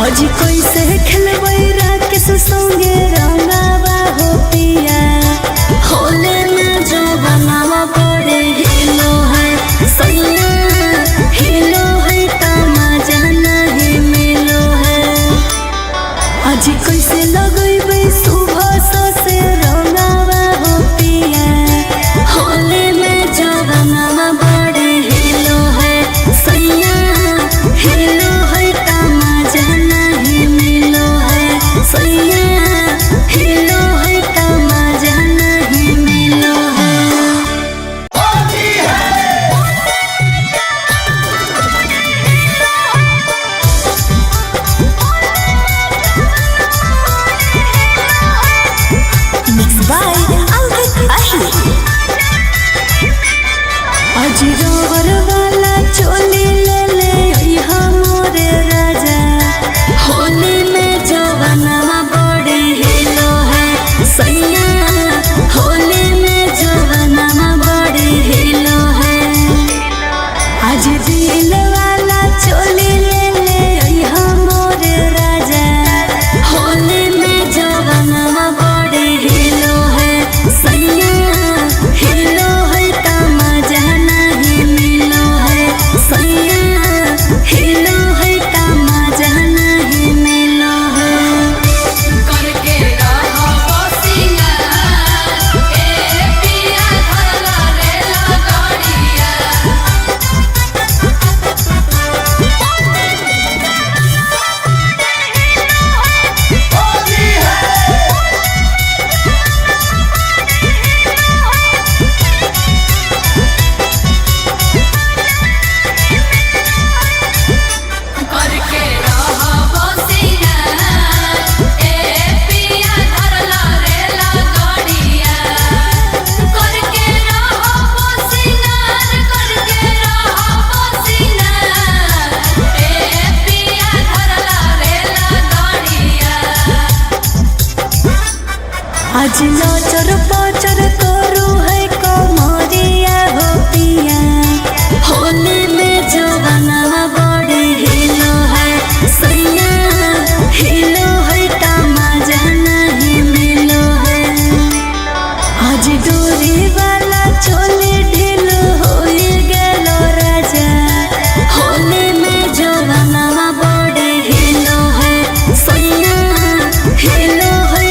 A: आज कैसे खेलबै राकेश संगे रंगावा हो पिया होली में जवनवा बड़ी हिलो है सैया हिलो है त मजा नहीं मिलो है आज कैसे लगैबै सुबह से रंगावा हो पिया होली में जवनवा बड़ी हिलो है सैया हिलो है त मजा नहीं मिलो है सैया हिलो है त मजा नहीं मिलो है Mixed by Ankit Ahi आज रोवर वाला चोली ले ले अइहा मोर राजा होली में जवनवा बड़ी हिलो है सैया होली में जवनवा बड़ी हिलो है आज दिल वाला चोली ले ले अइहा मोर राजा होली में जवनवा बड़ी हिलो है सैया हिलो है त मजा नहीं मिलो है सैया हिलो है त मजा नहीं मिलो है
B: करके रहो सिंगार ए पिया धरला रेला गाड़िया करके रहो सिंगार ए पिया धरला रेला गाड़िया करके रहो सिंगार ए पिया धरला रेला गाड़िया
A: आज नजर पचर करू है कमरिया हो पिया होली में जवनवा बड़ी हिलो है सैया हिलो है त मजा नहीं मिलो है आज डोरी वाला चोली ढीलो होई गेलो राजा होली में जवनवा बड़ी हिलो है सैया हिलो है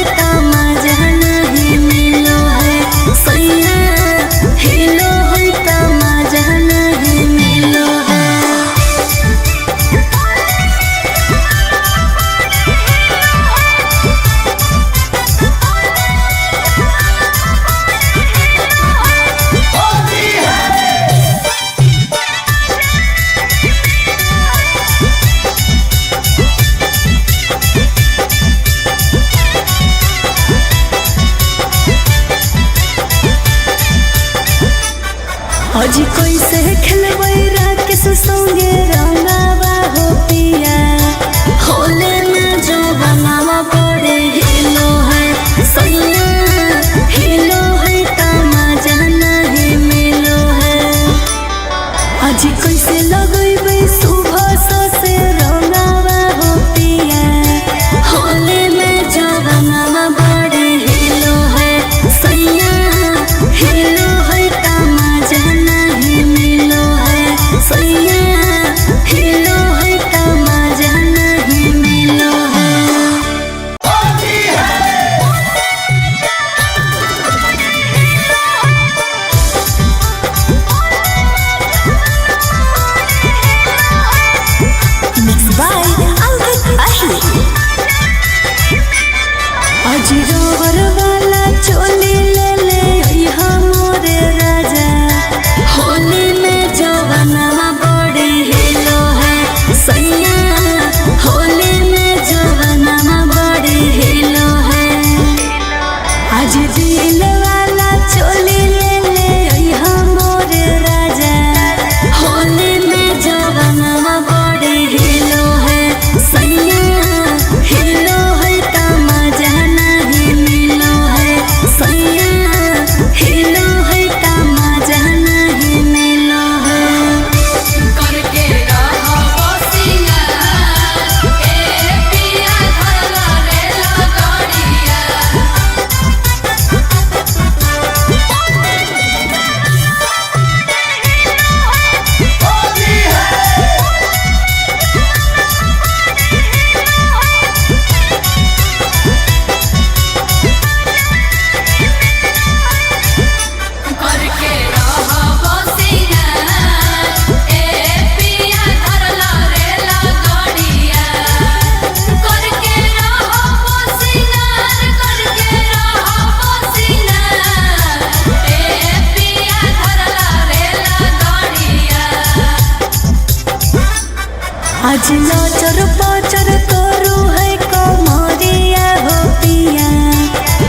A: आज लाचर पाचर करू है कमरिया हो पिया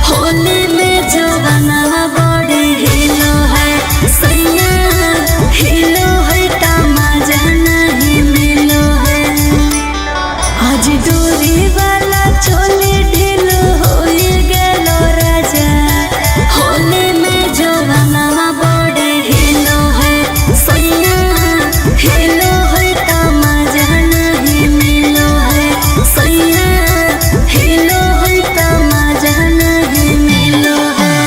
A: होली में जवाना बड़ी हिलो है सैया हिलो है तमाजा नहीं मिलो है आज डोरी वाला चोली ढीलो हो गेलो राजा होली में जवाना बड़ी हिलो है सैया हिलो है तमाजा नहीं मिलो है सैया हिलो है तमाजा नहीं मिलो है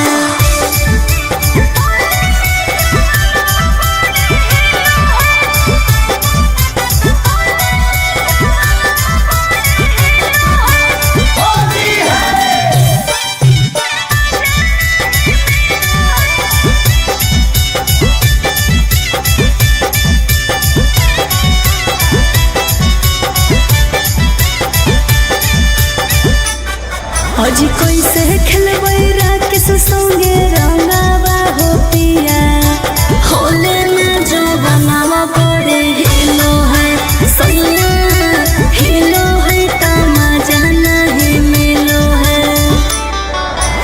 A: आज कैसे खेलबै राकेश संगे रंगावा हो पिया होले में जो बनावा बड़े हिलो है सैया हिलो है तमाजा नहीं मिलो है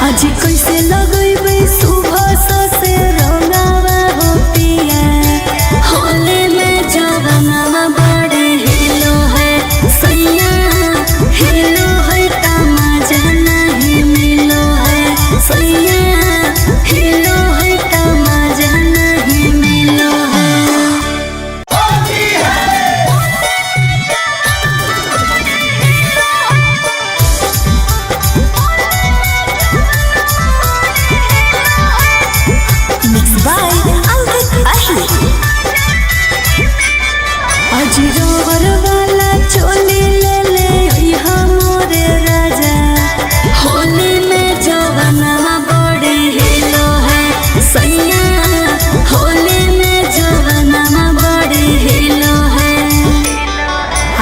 A: आज कैसे लगैबै सुबह से रंगावा हो पिया होले में जो बनावा बड़े हिलो है सैया हिलो है तमाजा नहीं मिलो है सैया हिलो है तमाजा नहीं मिलो है Mixed by Ankit Ahi आज रोवर वाला चोली ले ले यहाँ मोरे राजा होली में जवाना बड़ी हिलो है सैया होली में जवाना बड़ी हिलो है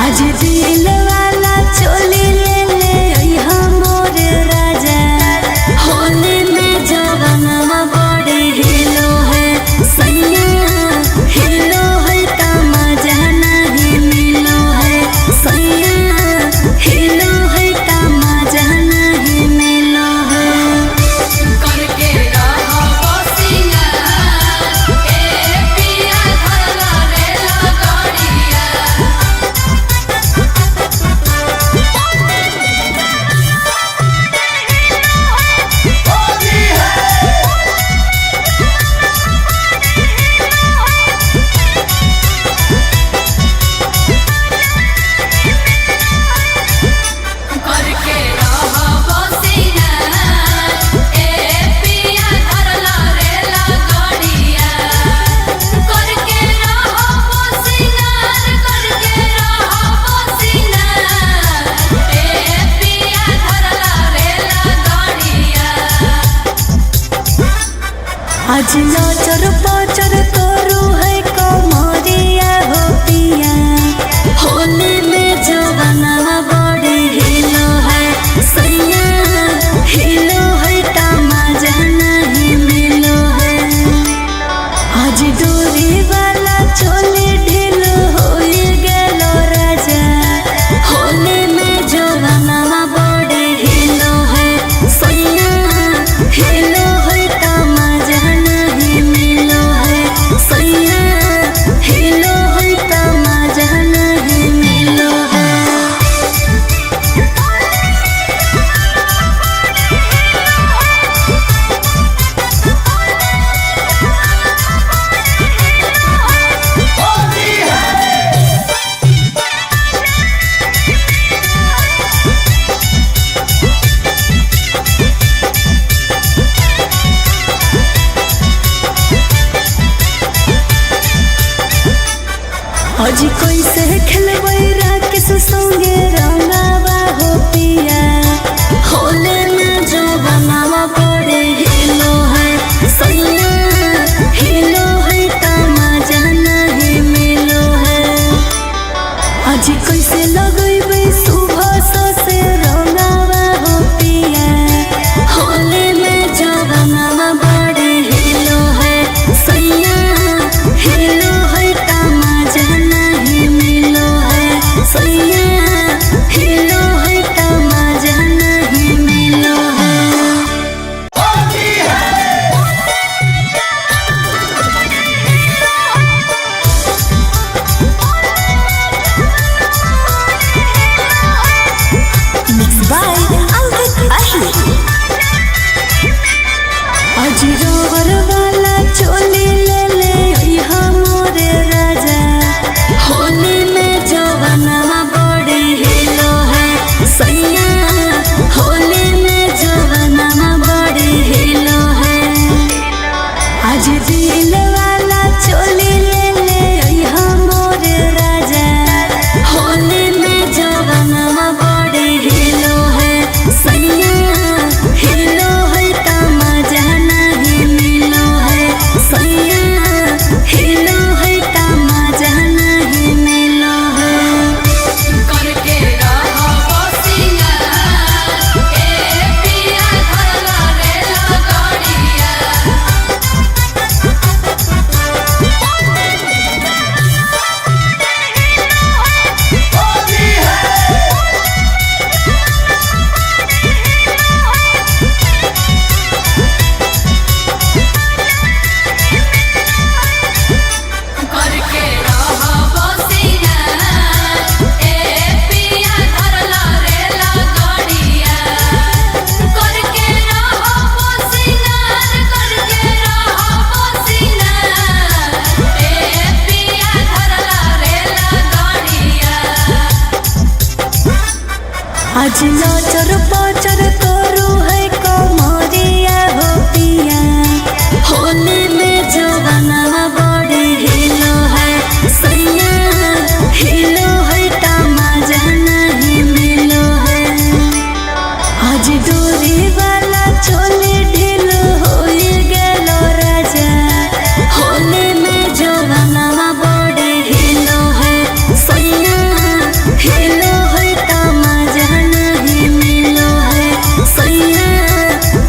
A: आज दिल वाला चोली ले ले यहाँ मोरे राजा होली में जवाना बड़ी हिलो है सैया हिलो है तमाजा नहीं मिलो है सैया हिलो है तमाजा नहीं मिलो है
B: करके रहो बसिया ए पिया धरला रे लगड़िया करके रहो बसिया ए पिया धरला रे लगड़िया करके रहो बसिया करके रहो बसिया ए पिया धरला रे लगड़िया
A: आज लाचर पाचर करू है कमरिया हो पिया होली में जवाना बड़ी हिलो है सैया हिलो है तमाजा नहीं मिलो है आज डोरी वाला चोली ढीलो हो गेलो राजा होली में जवाना बड़ी हिलो है सैया हिलो है तमाजा नहीं मिलो है सैया हिलो है तमाजा नहीं मिलो है आज कैसे खेलबै राकेश संगे रंगावा हो पिया होले में जो बनावा बड़े हिलो है सैया हिलो है तमाजा नहीं मिलो है आज कैसे लगैबै सुबह से रंगावा हो पिया होले में जवाना बड़े हिलो है सैया हिलो है तमाजा नहीं मिलो है आज लचर पचर करू है कमरिया हो पिया होली में जवाना बड़े हिलो है सैया हिलो है तमाजा नहीं मिलो है आज डोरी वाला चोली ढीलो हो गेलो राजा होली में जवाना बड़े हिलो है सैया हिलो है तमाजा नहीं मिलो है सैया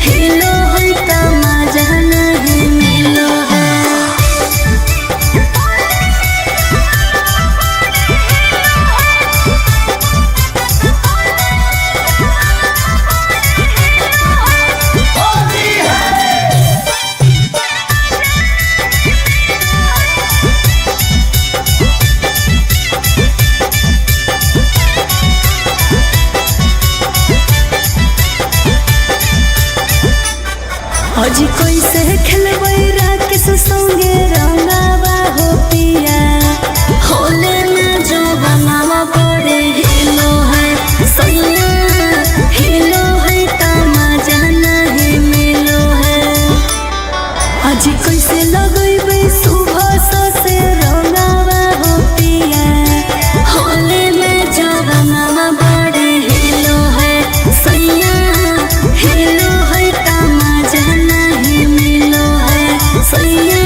A: हिलो है तमाजा नहीं मिलो है आज कैसे खेलबै राकेश संगे रंगावा हो पिया होले में जो बनावा बड़े हिलो है सैया हिलो है तमाजा नहीं मिलो है आज कैसे लगैबै सुबह से रंगावा हो पिया होले में जो बनावा बड़े हिलो है सैया हिलो है तमाजा नहीं मिलो है सैया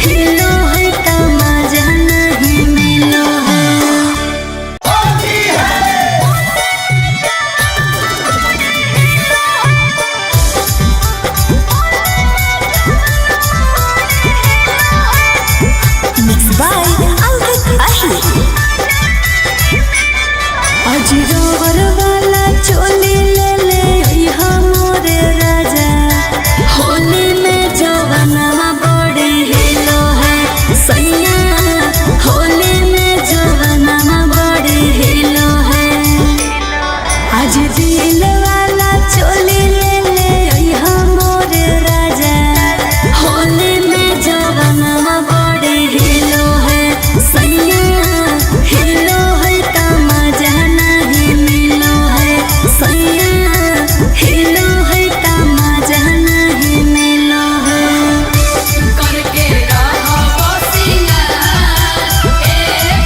A: हिलो है तमाजा नहीं मिलो है Mixed by Alvin Ahi आज रोवर वाला चोली ले ले यहाँ मोरे राजा होली में जवाना बड़े हिलो है सैया होली में जवाना बड़े हिलो है आज दिल वाला चोली ले ले यहाँ मोरे राजा होली में जवाना बड़े हिलो है सैया हिलो है तमाजा नहीं मिलो है सैया हिलो है तमाजा नहीं मिलो है
B: करके रहो सिंगार ए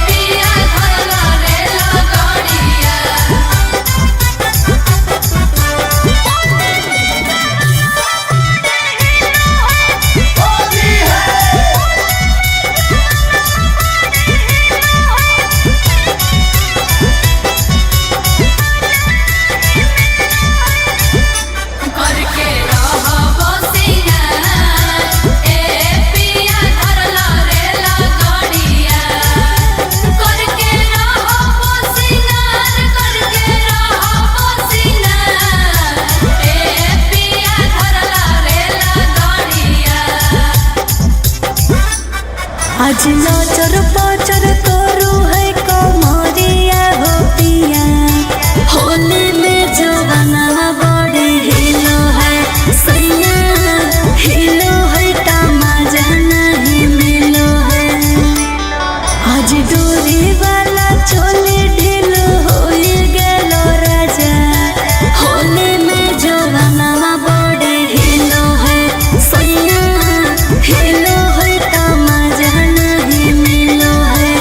B: पिया धरला रे लगड़िया करके रहो सिंगार ए पिया धरला रे लगड़िया करके रहो सिंगार ए पिया धरला रे लगड़िया
A: आज लचर पचर करू है कमरिया हो पिया होली में जवाना बड़े हिलो है सैया हिलो है तमाजा नहीं मिलो है आज डोरी वाला चोली ढीलो हो गेलो राजा होली में जवाना बड़े हिलो है सैया हिलो है तमाजा नहीं मिलो है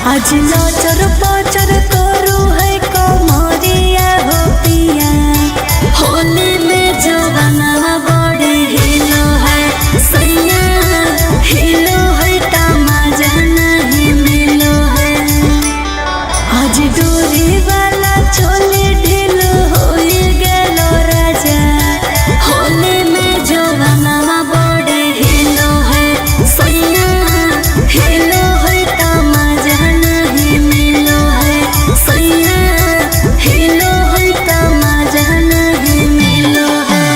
A: आज लचर पचर करू है कमरिया हो पिया होली में जवाना बड़ी हिलो है सैया हिलो है तमाजा नहीं मिलो है आज डोरी वाला चोली ढीलो हो गेलो राजा होली में जवाना बड़ी हिलो है सैया हिलो है तमाजा नहीं मिलो है सैया हिलो है तमाजा नहीं मिलो है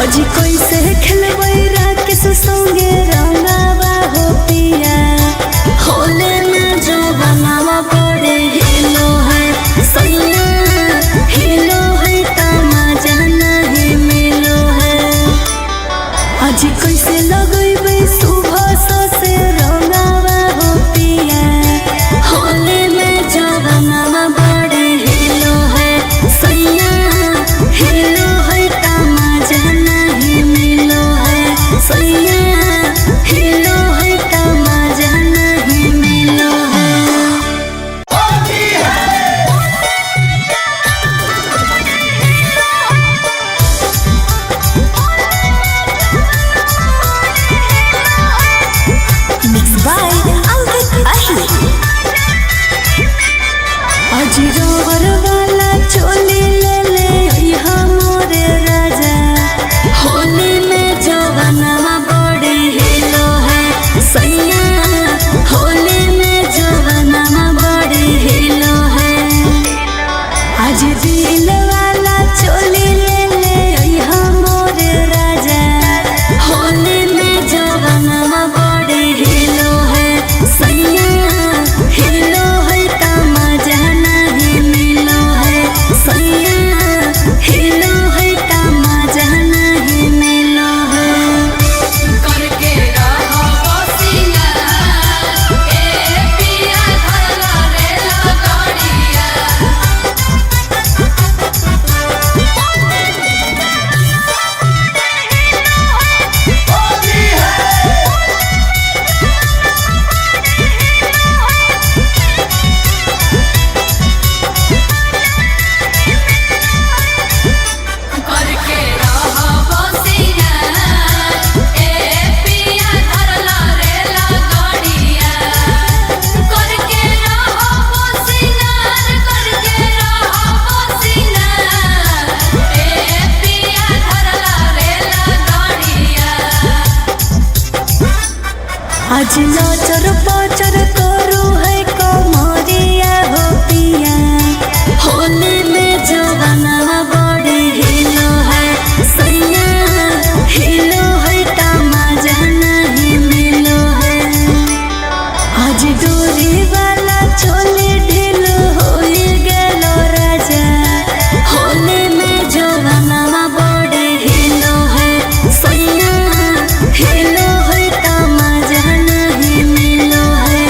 A: आज कैसे खेलबै राकेश संगे रंगावा हो पिया होले में जो बनावा बड़े हिलो है सैया हिलो है तमाजा नहीं मिलो है आज कैसे लगैबै सुबह से रंगावा हो पिया होले में जो बनावा बड़े हिलो है सैया हिलो है तमाजा नहीं मिलो है सैया हिलो है तमाजा नहीं मिलो है Mixed by Ankit Ahi आज रोवर वाला चोली ले ले अइहा मोरे राजा होली में जवाना बड़ी हिलो है सैया होली में जवाना बड़ी हिलो है आज दिल वाला चोली ले ले अइहा मोरे राजा होली में जवाना बड़ी हिलो है सैया हिलो है तमाजा नहीं मिलो है सैया हिलो है तमाजा नहीं मिलो है
B: करके रहो बसिया ए पिया धरला रे लगड़िया करके रहो बसिया ए पिया धरला रे लगड़िया करके रहो बसिया करके रहो बसिया ए पिया धरला रे लगड़िया
A: आज लचर पचर करू है कमरिया हो पिया होली में जवाना बड़ी हिलो है सैया हिलो है तमाजा नहीं मिलो है आज डोरी वाला चोली ढीलो हो गेलो राजा होली में जवाना बड़ी हिलो है सैया हिलो है तमाजा नहीं मिलो है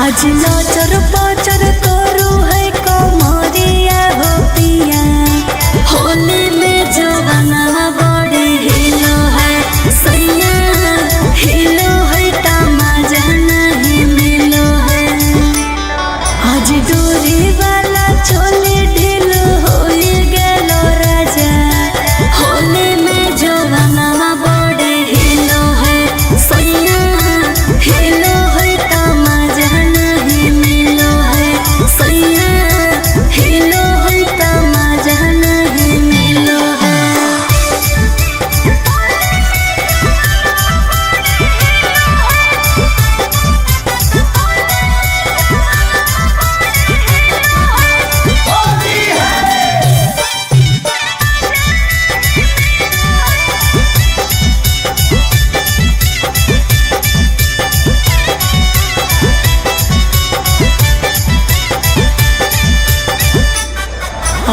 A: आज नचर पचर करू है कमरिया हो पिया होली में जवाना बड़े हिलो है सैया हिलो है तमाजा नहीं मिलो है आज डोरी वाला चोली ढीलो हो गेलो राजा होली में जवाना बड़े हिलो है सैया हिलो है तमाजा नहीं मिलो है सैया हिलो है तमाजा नहीं मिलो है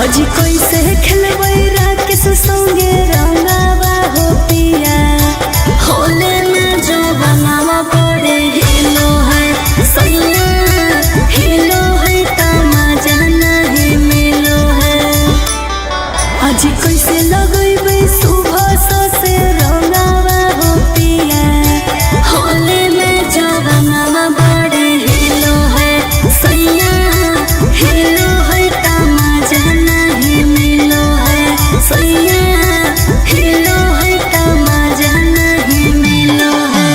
A: आज कैसे खेलबै राकेश संगे रंगावा हो पिया होले में जो बनावा पड़े हिलो है सैया हिलो है तमाजा नहीं मिलो है आज कैसे लगैबै सुबह से रंगावा हो पिया होले में जो बनावा पड़े हिलो है सैया हिलो है तमाजा नहीं मिलो है सैया हिलो है तमाजा नहीं मिलो है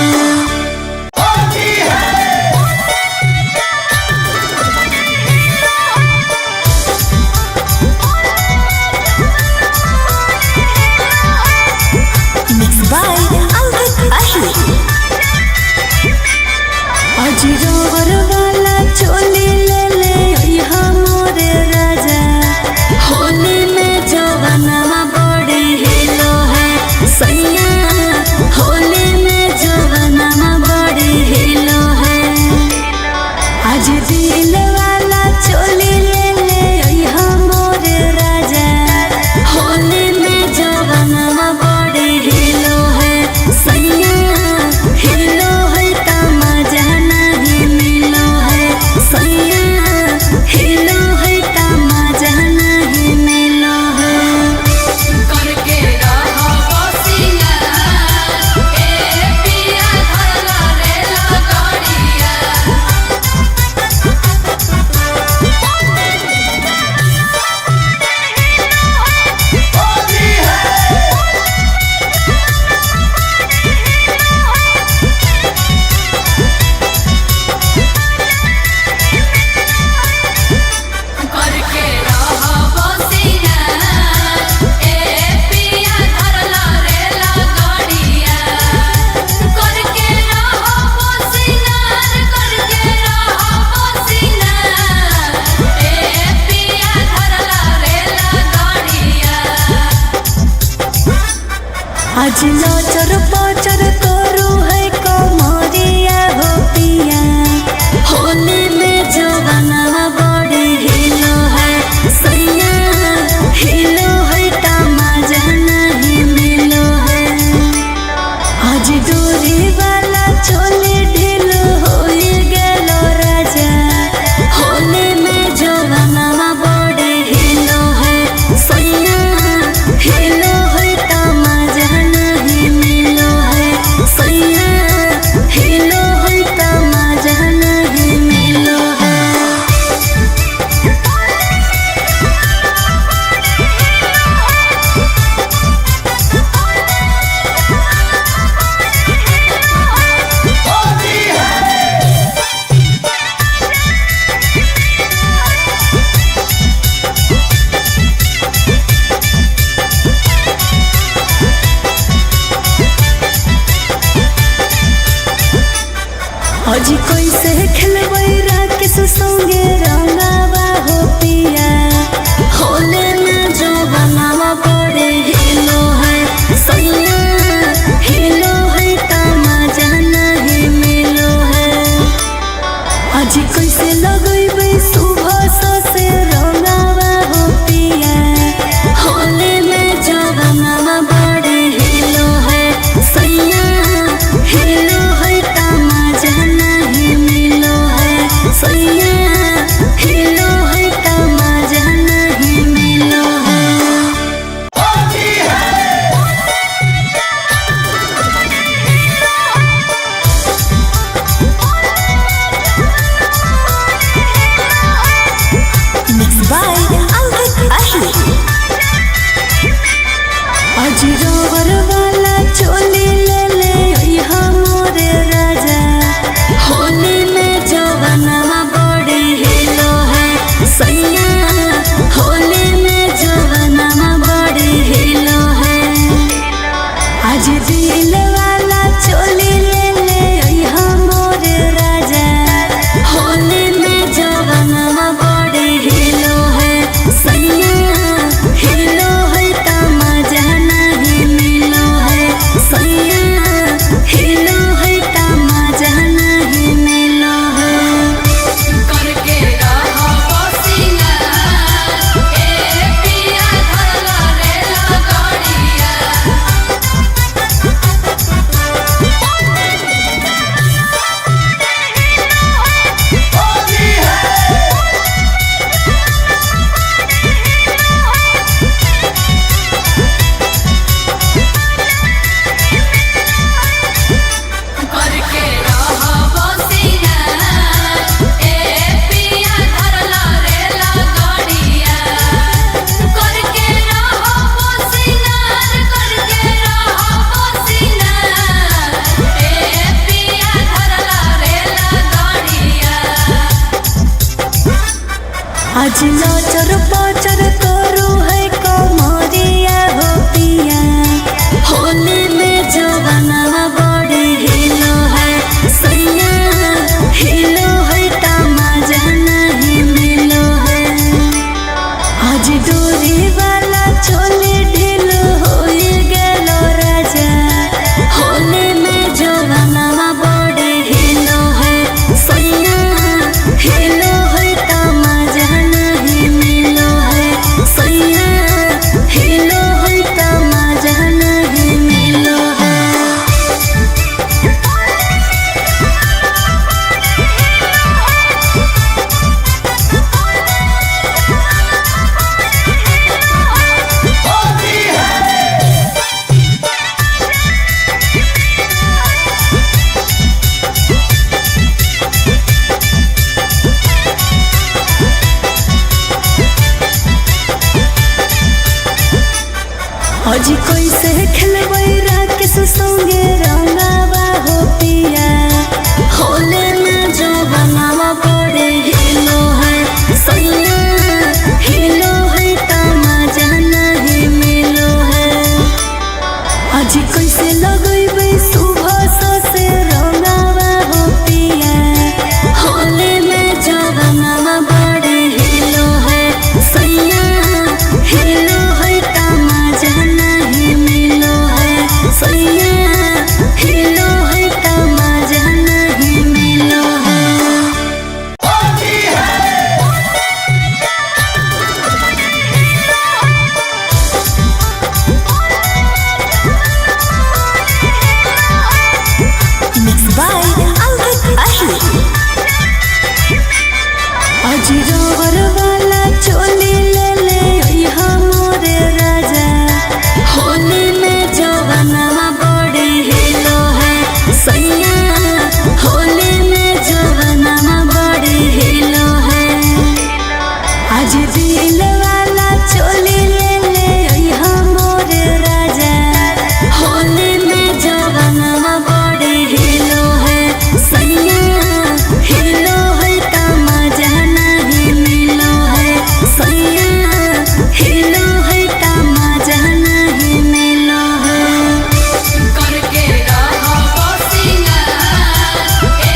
A: Mixed by Ankit Ahi आज रोवर वाला चोली ले ले यहाँ मोरे राजा होली में जवाना बड़े हिलो है सैया होली में जवाना बड़े हिलो है आज दिल वाला चोली ले ले यहाँ मोरे राजा होली में जवाना बड़े हिलो है सैया हिलो है तमाजा नहीं मिलो है सैया हिलो है तमाजा नहीं मिलो है
B: करके रहो सिंगार ए पिया धरला रेला गाड़िया करके रहो सिंगार ए पिया धरला रेला गाड़िया करके रहो सिंगार ए पिया धरला रेला गाड़िया
A: आज नचर पचर करू है कमरिया हो पिया होली में जवाना बड़े हिलो है सैया हिलो है तमाजा नहीं मिलो है आज डोरी वाला चोली ढीलो हो गेलो राजा होली में जवाना बड़े हिलो है सैया हिलो है तमाजा नहीं मिलो है सैया हिलो है तमाजा नहीं मिलो है आज कैसे खेलबै राकेश संगे रंगावा हो पिया होले में जो बनावा पड़े हिलो है सैया हिलो है तमाजा नहीं मिलो है आज कैसे लगैबै सुबह से रंगावा हो पिया होले में जवाना बड़े हिलो है सैया हिलो है तमाजा नहीं मिलो है आज नाचर पाचर करू है कमरिया हो पिया होली में जवाना बड़ी हिलो है सैया हिलो है तमाजा नहीं मिलो है आज डोरी वाला चोली ढीलो हो गेलो राजा होली में जवाना बड़ी हिलो है सैया हिलो है तमाजा नहीं मिलो है सैया हिलो है तमाजा नहीं मिलो है आज कैसे खेलबै राकेश संगे रंगावा हो पिया होले में जो बनावा बड़े हिलो है सैया हिलो है तमाजा नहीं मिलो है आज कैसे लगैबै सुबह से रंगावा हो पिया होले में जो बनावा बड़े हिलो है सैया हिलो है तमाजा नहीं मिलो है सैया हिलो है तमाजा नहीं मिलो है Mixed by Ankit Ahi आज रोवर वाला चोली ले ले अइहा मोरे राजा होली में जवाना बड़ी हिलो है सैया होली में जवाना बड़ी हिलो है आज दिल वाला चोली ले ले अइहा मोरे राजा होली में जवाना बड़ी हिलो है सैया हिलो है तमाजा नहीं मिलो है सैया हिलो है तमाजा नहीं मिलो है
B: करके रहो बसिया ए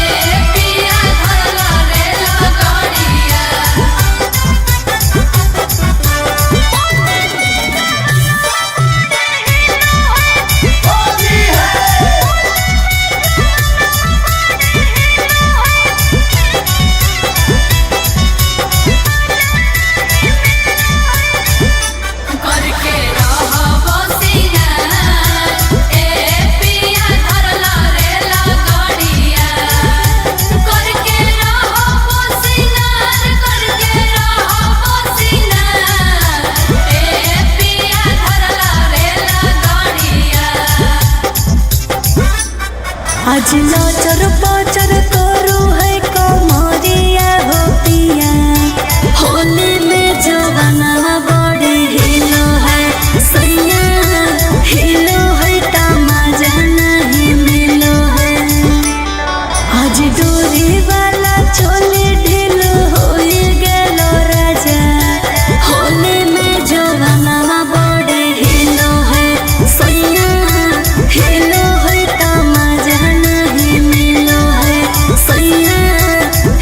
B: पिया धरला रे लगड़िया करके रहो बसिया ए पिया धरला रे लगड़िया करके रहो बसिया करके रहो बसिया ए पिया धरला रे लगड़िया
A: आज नाचर पाचर करू है कमरिया हो पिया होली में जवाना बड़ी हिलो है सैया हिलो है तमाजा नहीं मिलो है आज डोरी वाला चोली ढीलो हो गेलो राजा होली में जवाना बड़ी हिलो है सैया हिलो है तमाजा नहीं मिलो है सैया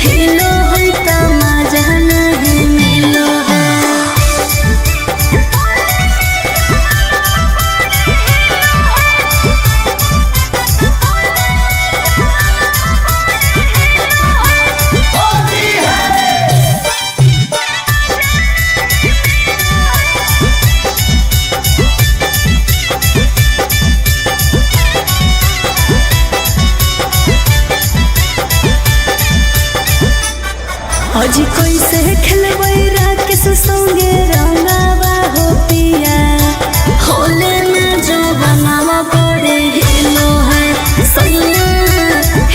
A: हिलो है तमाजा नहीं मिलो है आज कैसे खेलबै राकेश संगे रंगावा हो पिया होले में जो बनावा बड़े हिलो है सैया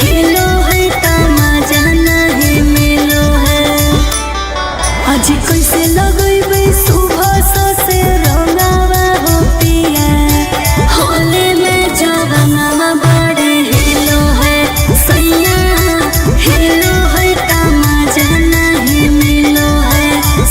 A: हिलो है तमाजा नहीं मिलो है आज कैसे लगैबै सुबह से रंगावा हो पिया होले में जवाना बड़े हिलो है सैया हिलो है तमाजा नहीं मिलो है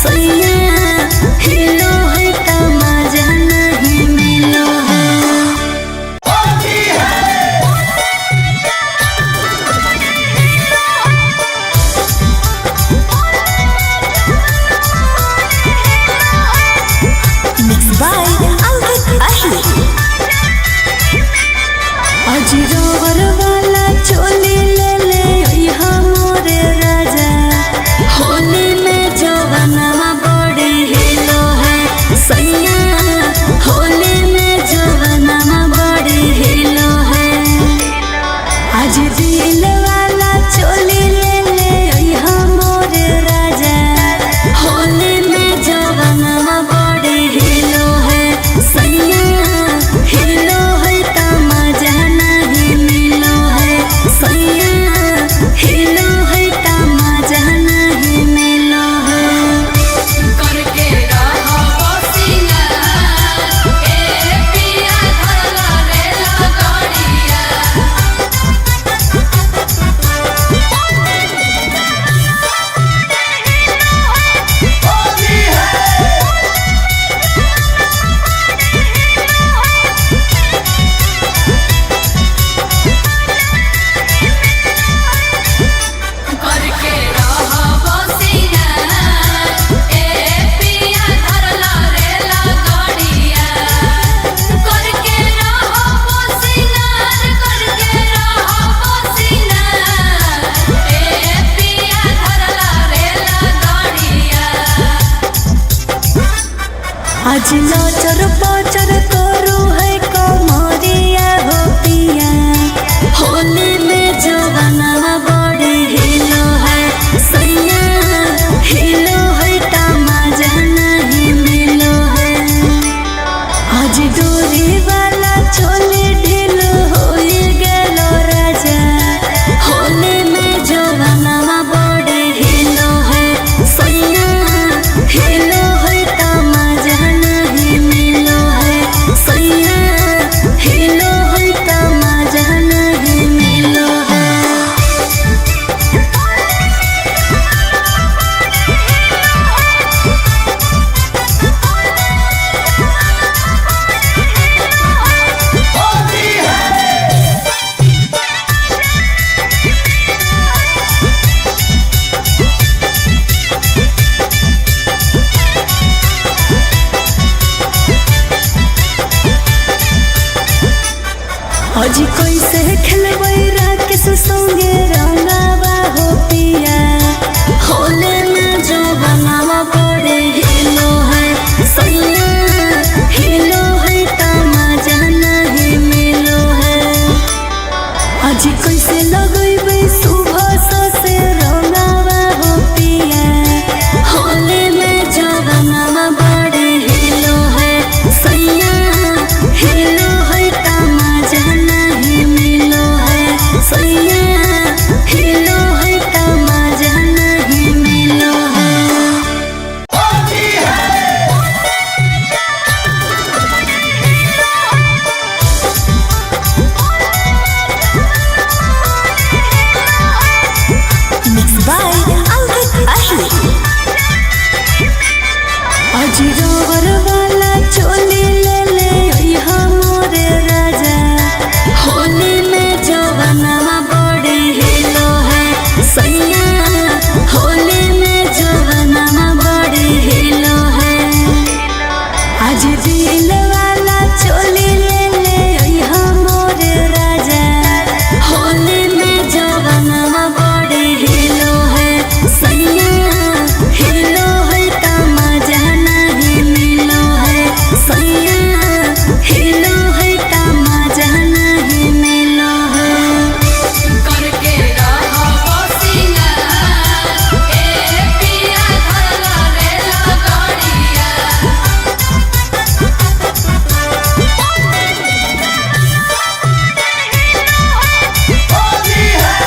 A: आज नाचर पाचर करू है कमरिया हो पिया होली में जवाना बड़े हिलो है सैया हिलो है तमाजा नहीं मिलो है आज डोरी वाला चोली ढीलो हो गेलो राजा होली में जवाना बड़े हिलो है सैया हिलो है तमाजा नहीं मिलो है सैया हिलो है तमाजा नहीं मिलो है आज कैसे खेलबै राकेश संगे रंगावा हो पिया होले में जो बनावा बड़े हिलो है सैया हिलो है तमाजा नहीं मिलो है आज कैसे लगैबै सुबह से रंगावा हो पिया होले में जो बनावा बड़े हिलो है सैया हिलो है तमाजा नहीं मिलो है सैया हिलो है तमाजा नहीं मिलो है Mixed by Ankit Ahi आज रवर वाला चोली ले ले यहाँ मोरे राजा होली में जवाना बड़े हिलो है सैया होली में जवाना बड़े हिलो है आज दिल वाला चोली ले ले यहाँ मोरे राजा होली में जवाना बड़े हिलो है सैया हिलो है तमाजा नहीं मिलो है सैया हिलो है तमाजा नहीं मिलो है
B: करके रहो सिंगार ए पिया धरला रेला गाड़िया करके रहो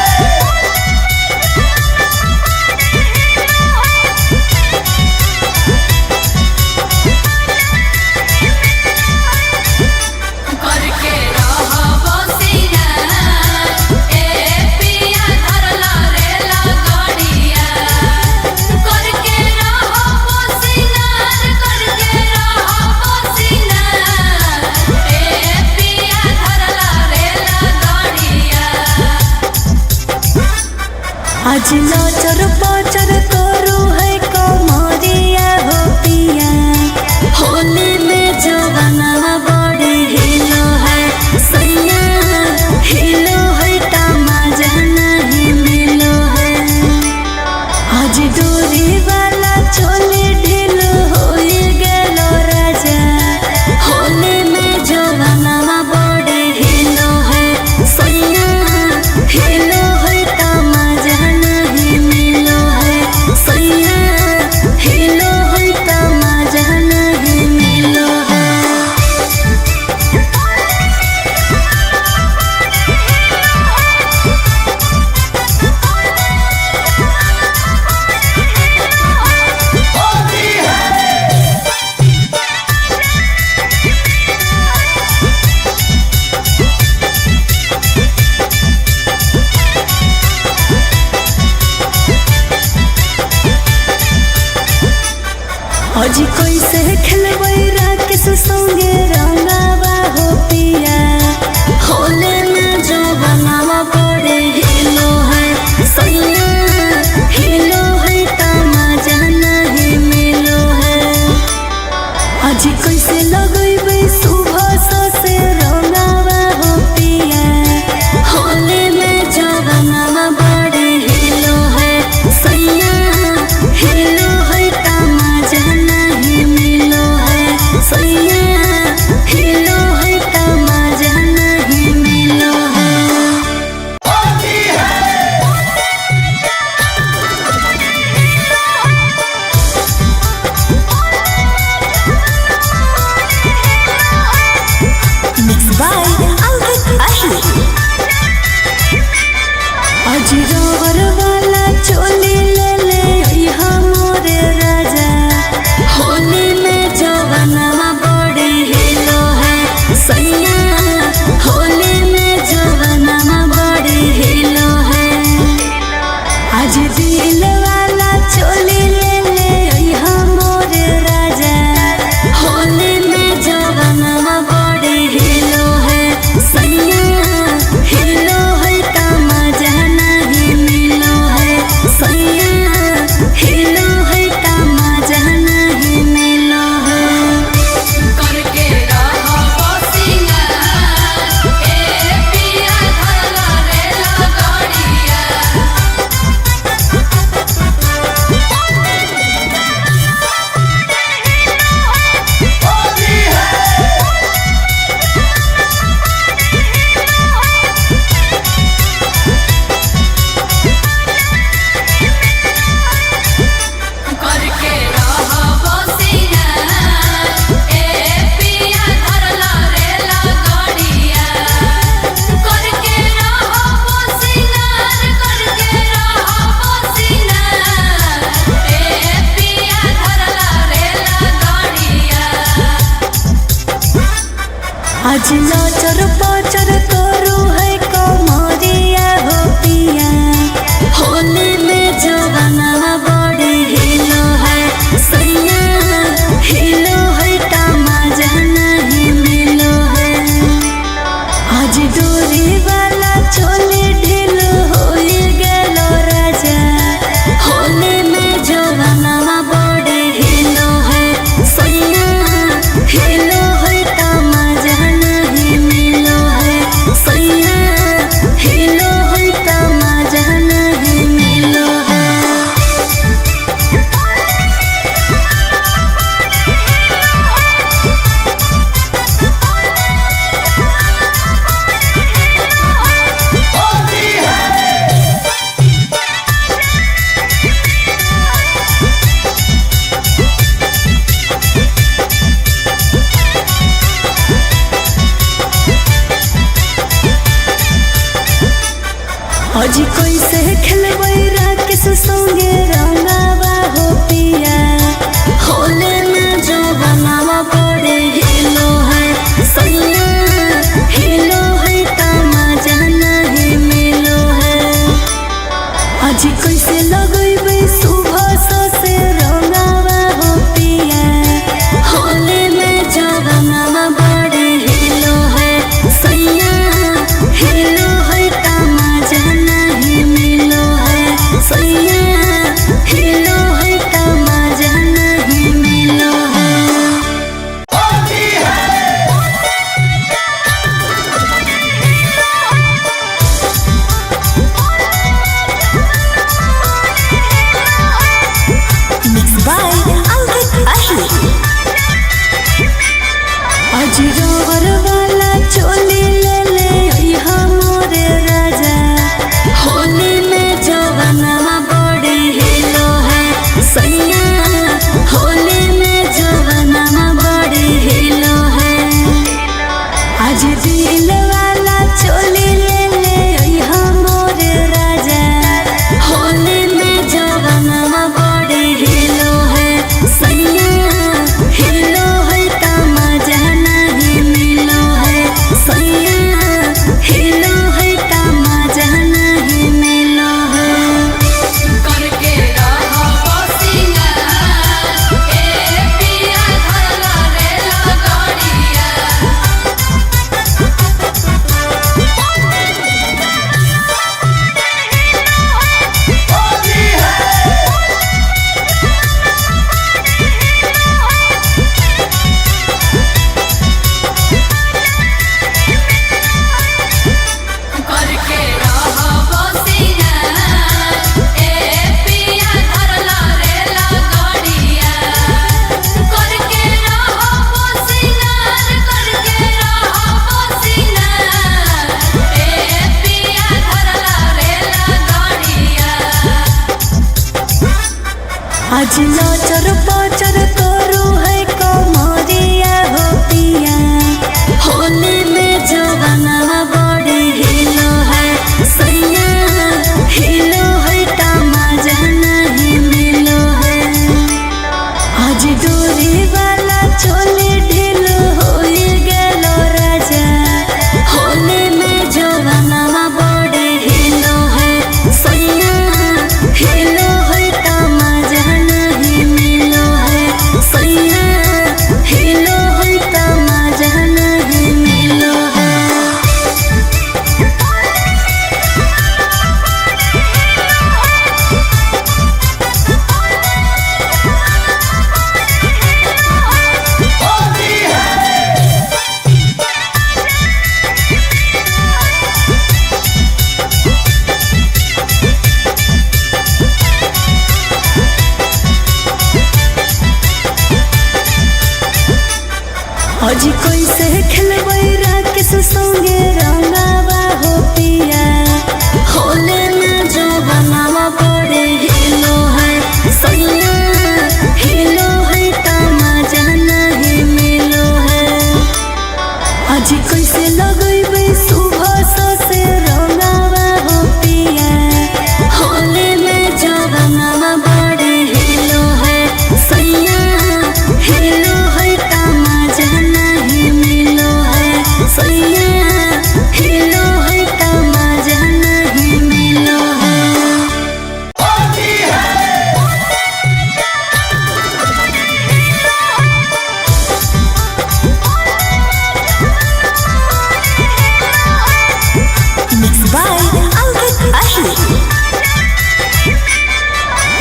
B: सिंगार ए पिया धरला रेला गाड़िया करके रहो सिंगार ए पिया धरला रेला गाड़िया
A: आज नाचर पाचर करू है कमरिया हो पिया होली में जवाना बड़े हिलो है सैया हिलो है तमाजा नहीं मिलो है आज डोरी वाला चोली ढीलो हो गेलो राजा होली में जवाना बड़े हिलो है सैया हिलो है तमाजा नहीं मिलो है सैया हिलो है तमाजा नहीं मिलो है आज कैसे खेलबै राकेश संगे रंगावा हो पिया होले में जो बनावा बड़े हिलो है सैया हिलो है तमाजा नहीं मिलो है आज कैसे लगैबै सुबह से रंगावा हो पिया होले में जवाना बड़े हिलो है सैया हिलो है तमाजा नहीं मिलो है आज दिल वाला चोली ले ले अइहा मोर राजा होली में जवनवा बड़े हिलो है सैया हिलो है मजा नहीं मिलो है सैया हिलो है मजा नहीं मिलो है
B: करके रहो सिंगार ए पिया धरला रेला गाड़िया करके रहो सिंगार ए पिया धरला रेला गाड़िया करके रहो सिंगार ए पिया धरला रेला गाड़िया
A: आज लाचर पाचर करू है कमरिया हो पिया होली में जवनवा बड़े हिलो है सैया हिलो है मजा नहीं मिलो है आज डोरी वाला चोली ढीलो हो गेलो राजा होली में जवनवा बड़े हिलो है सैया हिलो है मजा नहीं मिलो है सैया हिलो है मजा नहीं मिलो है आज कैसे खेलबै राकेश संगे रंगावा हो पिया होली में जवनवा बड़े हिलो है सैया हिलो है मजा नहीं मिलो है आज कैसे लगैबै सुबह से रंगावा हो पिया होली में जवनवा बड़े हिलो है सैया हिलो है मजा नहीं मिलो है सैया हिलो है मजा नहीं मिलो है Mixed by Ankit Ahi. आज रोवर वाला चोली ले ले अइहा मोर राजा होली में जवनवा बड़े हिलो है सैया होली में जवनवा बड़े हिलो है आज दिल वाला चोली ले ले अइहा मोर राजा होली में जवनवा बड़े हिलो है सैया हिलो है मजा नहीं मिलो है सैया हिलो है मजा नहीं मिलो है
B: करके रहो सिंगार ए पिया धरला रेला गाड़िया करके रहो सिंगार ए पिया धरला रेला गाड़िया करके रहो सिंगार ए पिया धरला रेला गाड़िया
A: आज लाचर पाचर करू है कमरिया हो पिया होली में जवनवा बड़े हिलो है सैया हिलो है मजा नहीं मिलो है आज डोरी वाला चोली ढीलो हो गेलो राजा होली में जवनवा बड़े हिलो है सैया अजी कैसे खेलबै राकेश संगे रंगावा हो पिया होले में जो बनावा बड़े हिलो है सैया हिलो है तमाजा नहीं मिलो है अजी कैसे लगैबै सुबह से रंगावा हो पिया होले में जो बनावा बड़े हिलो है सैया हिलो है तमाजा नहीं मिलो है सैया हिलो है तमाजा नहीं मिलो है Mixed by Ankit Ahi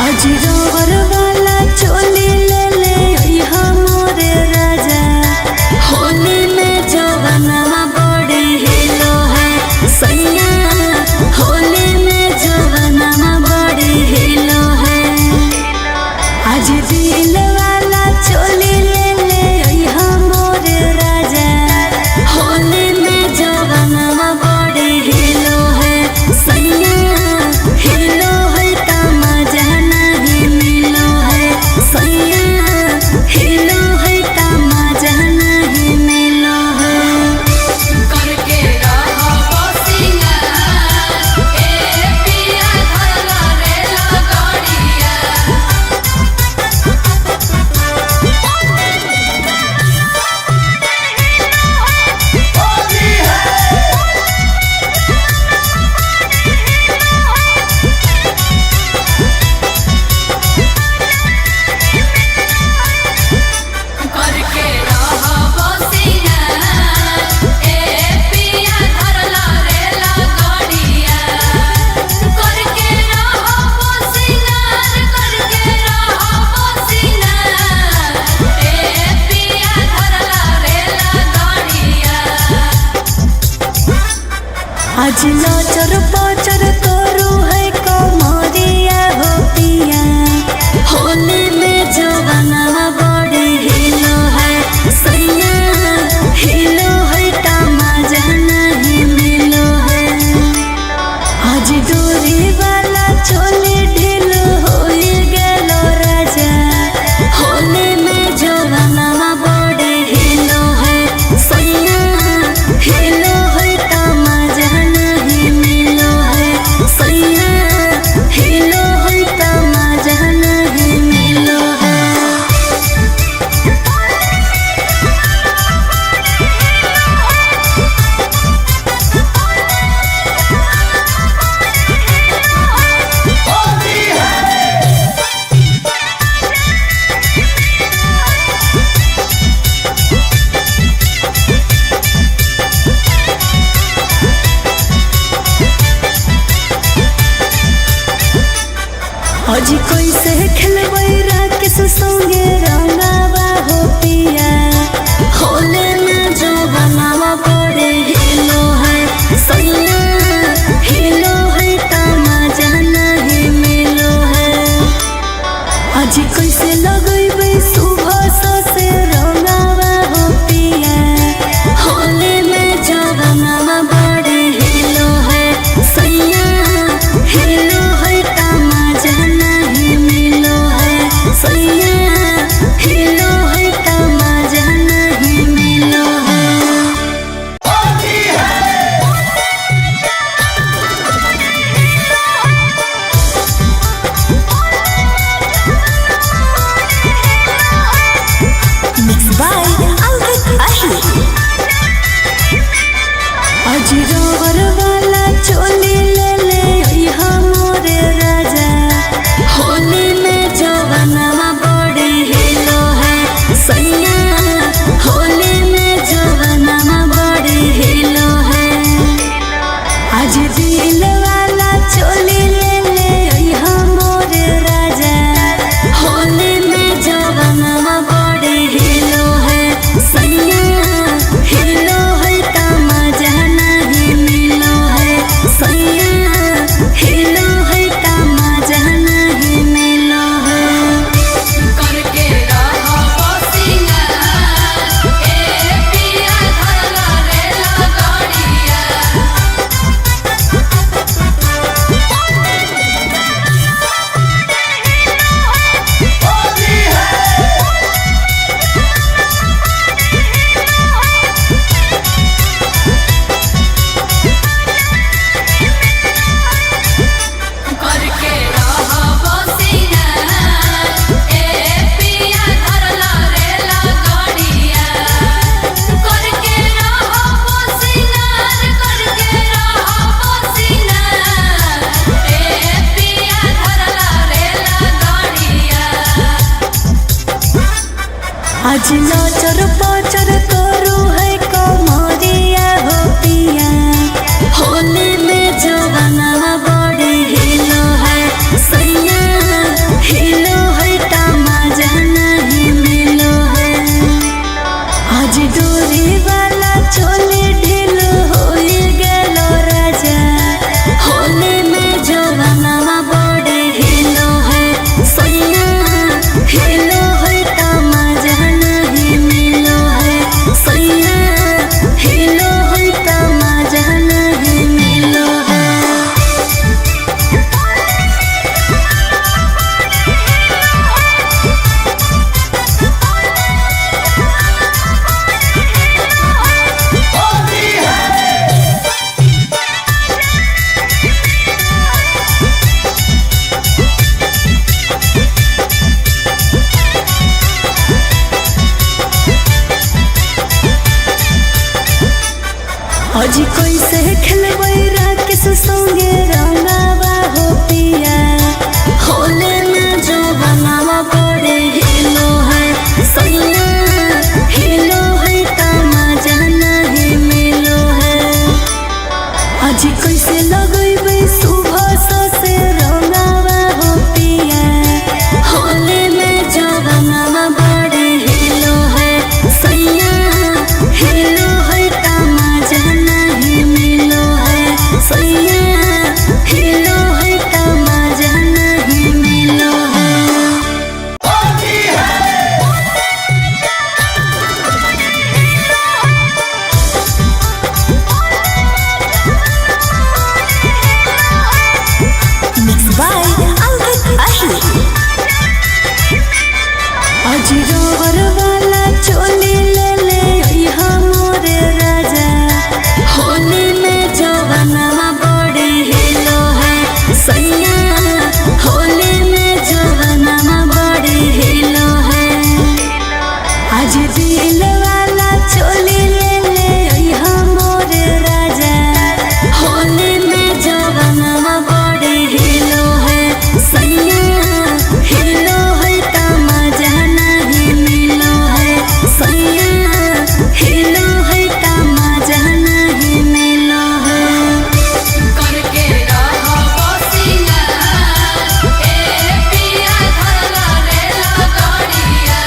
A: अजी रोवर वाला चोली ले ले अइहा मोरे राजा होली में जवाना बड़े हिलो है सैया होली में जवाना बड़े हिलो है आज दिल वाला चोली ले ले अइहा मोरे राजा होली में जवाना बड़े हिलो है सैया हिलो है तमाजा नहीं मिलो है सैया हिलो है तमाजा नहीं मिलो है
B: करके रहो सिंगार ए पिया धरला रेला गाड़िया करके रहो सिंगार ए पिया धरला रेला गाड़िया करके रहो सिंगार ए पिया धरला रेला गाड़िया
A: आज नचर पचर करू है कमरिया हो पिया होली में जवाना बड़े हिलो है सैया हिलो है तमाजा नहीं मिलो है आज डोरी वाला चोली ढीलो होई गेलो राजा होली में जवाना बड़े हिलो है सैया हिलो है तमाजा नहीं मिलो है सैया हिलो है तमाजा नहीं मिलो है अजी कैसे खेलबै राकेश संगे रंगावा हो पिया होले में जो बनावा बड़े हिलो है सैया हिलो है तमाजा नहीं मिलो है अजी कैसे लगैबै सुबह से रंगावा हो पिया होले में जो बनावा बड़े हिलो है सैया हिलो है तमाजा नहीं मिलो है सैया हिलो है तमाजा आज नाचर पाचर करू है कमरिया हो पिया होली में जवाना बड़ी हिलो है सैया हिलो है तमाजा नहीं मिलो है आज डोरी वाला चोली ढीलो हो गेलो राजा होली में जवाना बड़ी हिलो है सैया हिलो है तमाजा नहीं मिलो है सैया हिलो है तमाजा नहीं मिलो है आज कैसे खेलबै राकेश संगे रंगावा हो पिया होले में जो बनावा बड़े हिलो है सैया हिलो है तमाजा नहीं मिलो है आज कैसे लगैबै सुबह से रंगावा हो पिया होले में जो बनावा बड़े हिलो है सैया हिलो है तमाजा नहीं मिलो है सैया हिलो है तमाजा नहीं मिलो है Mixed by Ankit Ahi आज रोवर वाला चोली ले ले अइहा मोरे राजा होली में जवाना बड़ी हिलो है सैया होली में जवाना बड़ी हिलो है आज दिल वाला चोली ले ले अइहा मोरे राजा होली में जवाना बड़ी हिलो है सैया हिलो है तमाजा नहीं मिलो है सैया हिलो है तमाजा नहीं मिलो है
B: करके रहो सिंगार ए पिया धरला रेला गाड़िया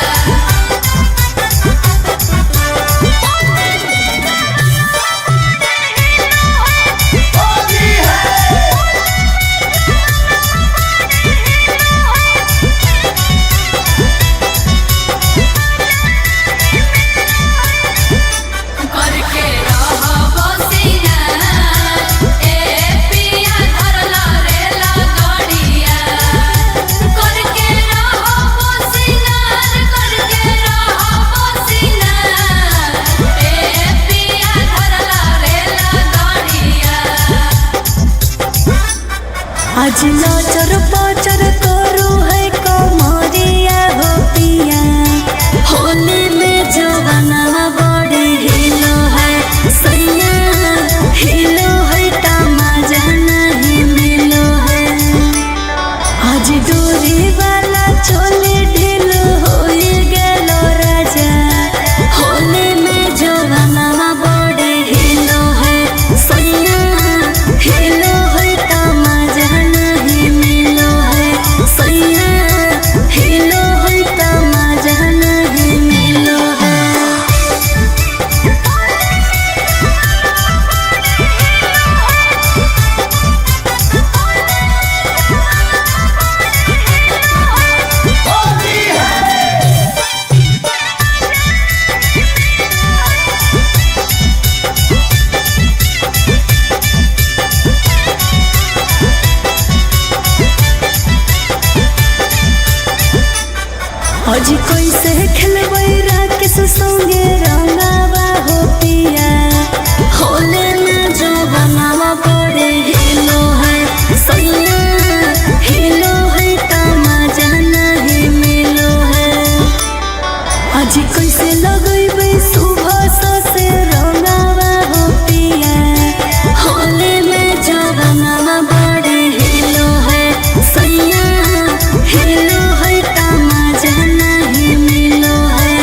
B: करके रहो सिंगार ए पिया धरला रेला गाड़िया करके रहो सिंगार ए पिया धरला रेला गाड़िया
A: आज नाचर पाचर करू है कमरिया हो पिया होली में जवाना बड़ी हिलो है सैया हिलो है तमाजा नहीं मिलो है आज डोरी वाला चोली ढीलो हो गेलो राजा होली में जवाना बड़ी हिलो है सैया हिलो है तमाजा नहीं मिलो है सैया हिलो है तमाजा नहीं मिलो है आज कैसे खेलबै राकेश संगे रंगावा हो पिया होले में जो बनावा बड़े हिलो है सैया हिलो है तमाजा नहीं मिलो है आज कैसे लगैबै सुबह से रंगावा हो पिया होले में जवाना बड़े हिलो है सैया हिलो है तमाजा नहीं मिलो है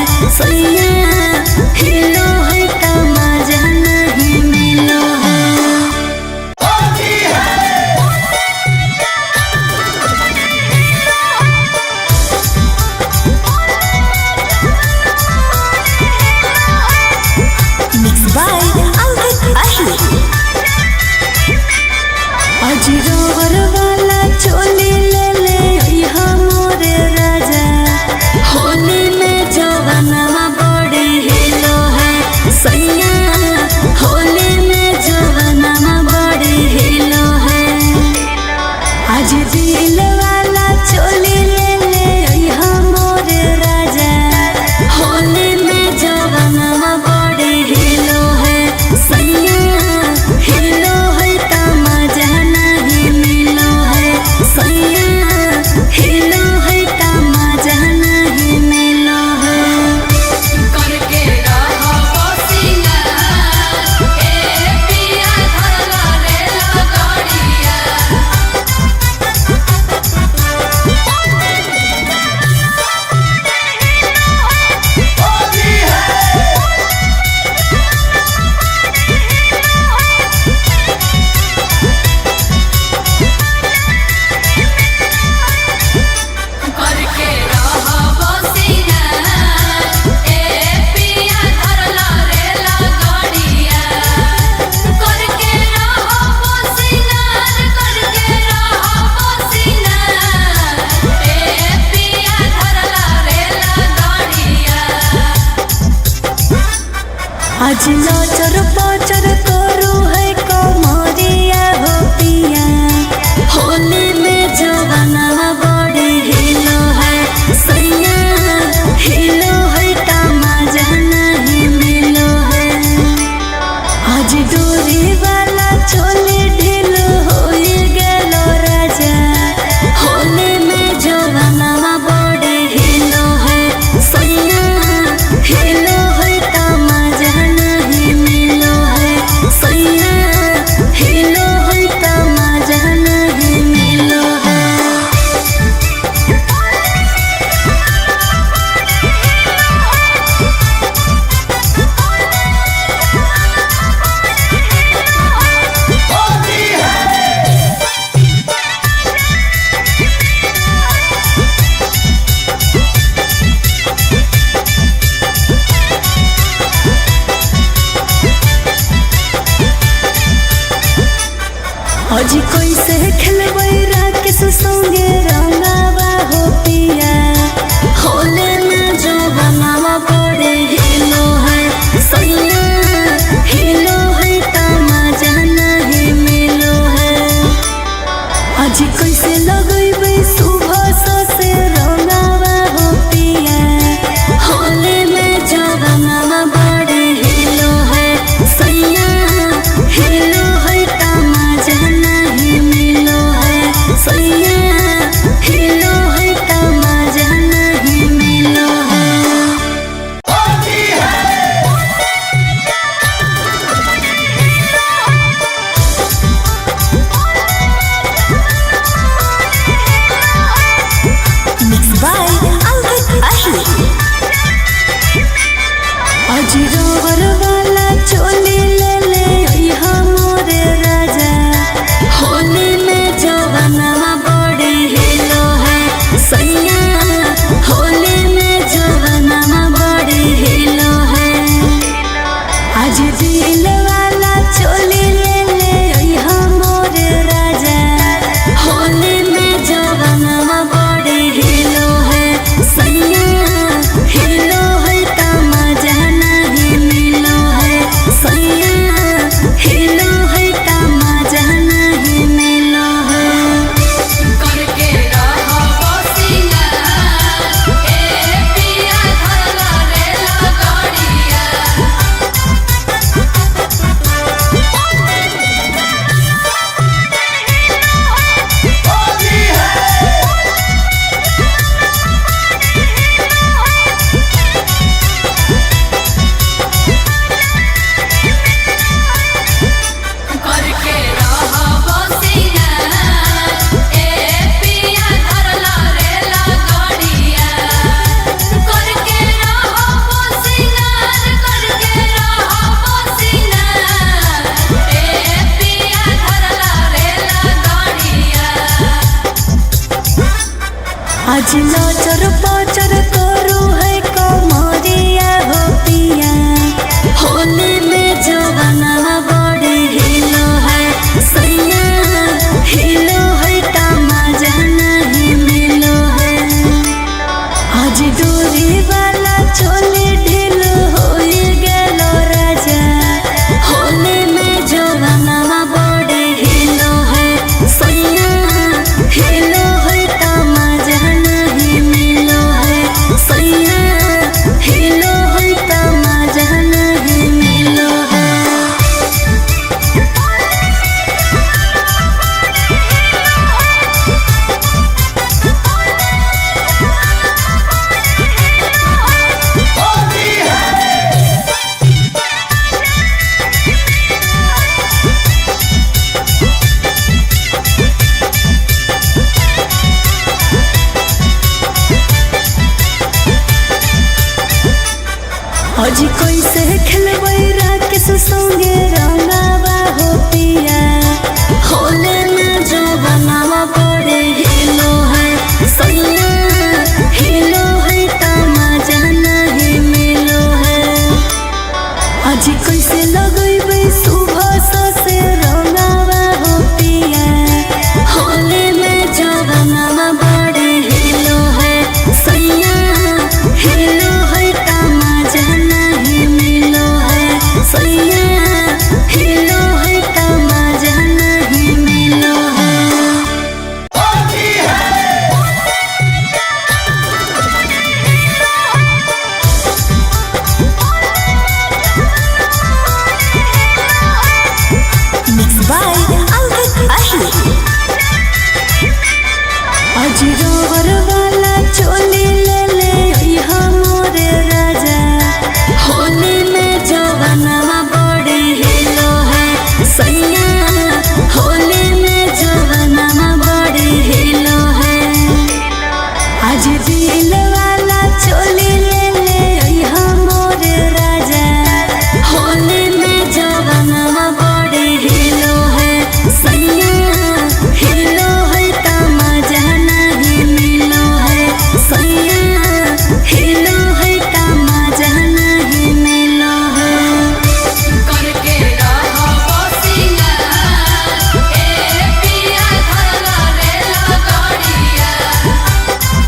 A: आज नचर पचर करू है कमरिया हो पिया होली में जवाना बड़ी हिलो है सैया हिलो है तमाजा नहीं मिलो है आज डोरी वाला चोली ढीलो हो गेलो राजा होली में जवाना बड़ी हिलो है सैया हिलो है तमाजा नहीं मिलो है सैया हिलो है तमाजा नहीं मिलो है आज कैसे खेलबै राकेश संगे रंगावा हो पिया होले में जो बनावा बड़े हिलो है सैया हिलो है तमाजा नहीं मिलो है आज कैसे लगैबै सुबह से रंगावा हो पिया होले में जो बनावा बड़े हिलो है सैया हिलो है तमाजा नहीं मिलो है सैया हिलो है तमाजा नहीं मिलो है Mixed by Albert Ahli आज रोवर वाला चोली ले ले अइहा मोरे राजा होली में जवाना बड़ी हिलो है सैया होली में जवाना बड़ी हिलो है आज दिल वाला चोली ले ले अइहा मोरे राजा होली में जवाना बड़ी हिलो है सैया हिलो है तमाजा नहीं मिलो है सैया हिलो है तमाजा नहीं मिलो है
B: करके रहो सिंगार ए पिया धरला रेला गाड़िया करके रहो सिंगार ए पिया धरला रेला गाड़िया करके रहो सिंगार ए पिया धरला रेला गाड़िया
A: आज नचर पचर करू है कमरिया हो पिया होली में जवाना बड़ी हिलो है सैया हिलो है तमाजा नहीं मिलो है आज डोरी वाला चोली ढीलो हो गेलो राजा होली में जवाना बड़ी हिलो है सैया हिलो है तमाजा नहीं मिलो है सैया हिलो है तमाजा नहीं मिलो है आज कैसे खेलबै राकेश संगे रंगावा हो पिया होले में जो बनावा बड़े हिलो है सैया हिलो है तमाजा नहीं मिलो है आज कैसे लगैबै सुबह से रंगावा हो पिया होली में जवाना बड़े हिलो है सैया हिलो है तमाजा नहीं मिलो है जौहर वाला चोली ले ले अइहा मोरे राजा होली में जवानवा बड़ी हिलो है सैया होली में जवानवा बड़ी हिलो है आज दिल वाला चोली ले ले अइहा मोरे राजा होली में जवानवा बड़ी हिलो है सैया हिलो है तमाजा नहीं मिलो है सैया हिलो है तमाजा नहीं मिलो है
B: करके रहो सिंगार ए पिया धरला रेला गाड़िया करके रहो सिंगार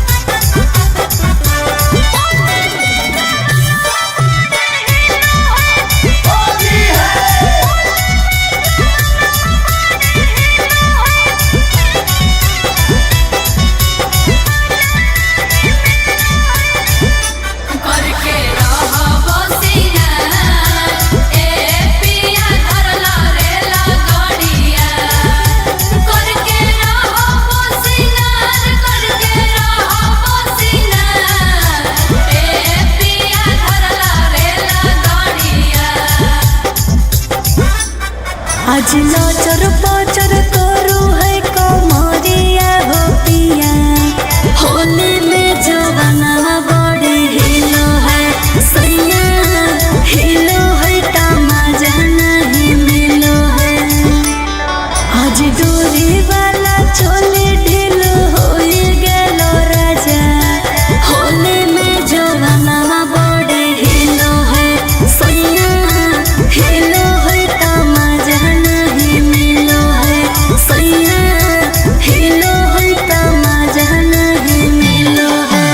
B: ए पिया धरला रेला गाड़िया करके रहो सिंगार ए पिया धरला रेला गाड़िया
A: आज लाचर पाचर करू है कमरिया हो पिया होली में जवानवा बड़ी हिलो है सैया हिलो है तमाजा नहीं मिलो है आज डोरी वाला चोली ढीलो हो गेलो राजा होली में जवानवा बड़ी हिलो है सैया हिलो है तमाजा नहीं मिलो है सैया हिलो है तमाजा नहीं मिलो है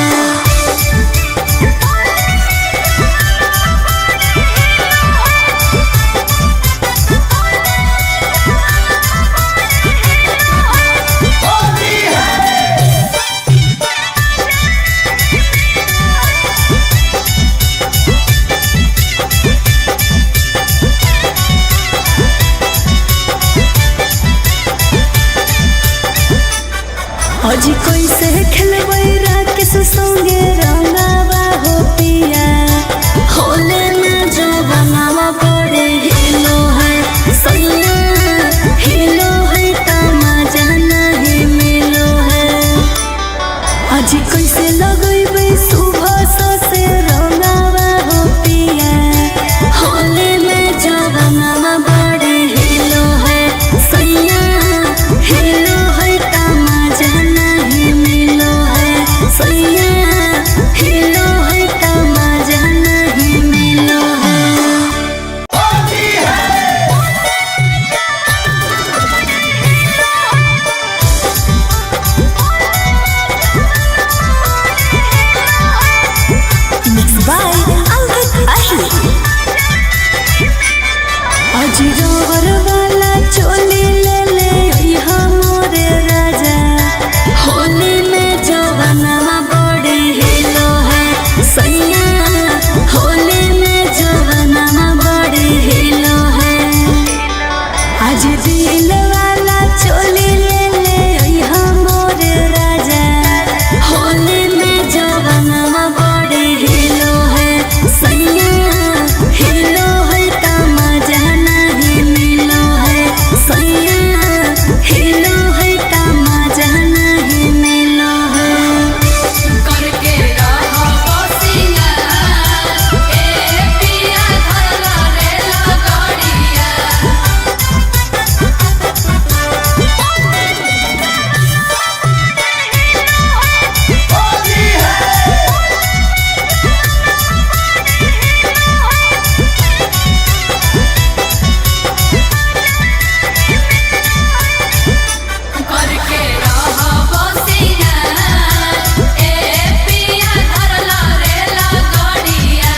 A: आज कैसे खेलबै राकेश संगे रंगावा हो पिया होली में जवानवा बड़े हिलो है सैया हिलो है तमाजा नहीं मिलो है आज कैसे लगैबै सुबह से रंगावा हो पिया होली में जवानवा बड़े हिलो है सैया हिलो है तमाजा नहीं मिलो है सैया हिलो है तमाजा नहीं मिलो है Mixed by Ankit Ahir आज जौहर वाला चोली ले ले अइहा मोरे राजा होली में जवानवा बड़ी हिलो है सैया होली में जवानवा बड़ी हिलो है आज दिल वाला चोली ले ले अइहा मोरे राजा होली में जवानवा बड़ी हिलो है सैया हिलो है तमाजा नहीं मिलो है सैया हिलो है तमाजा नहीं मिलो है
B: करके रहो सिंगार ए पिया धरला रेला गाड़िया करके रहो सिंगार ए पिया धरला रेला गाड़िया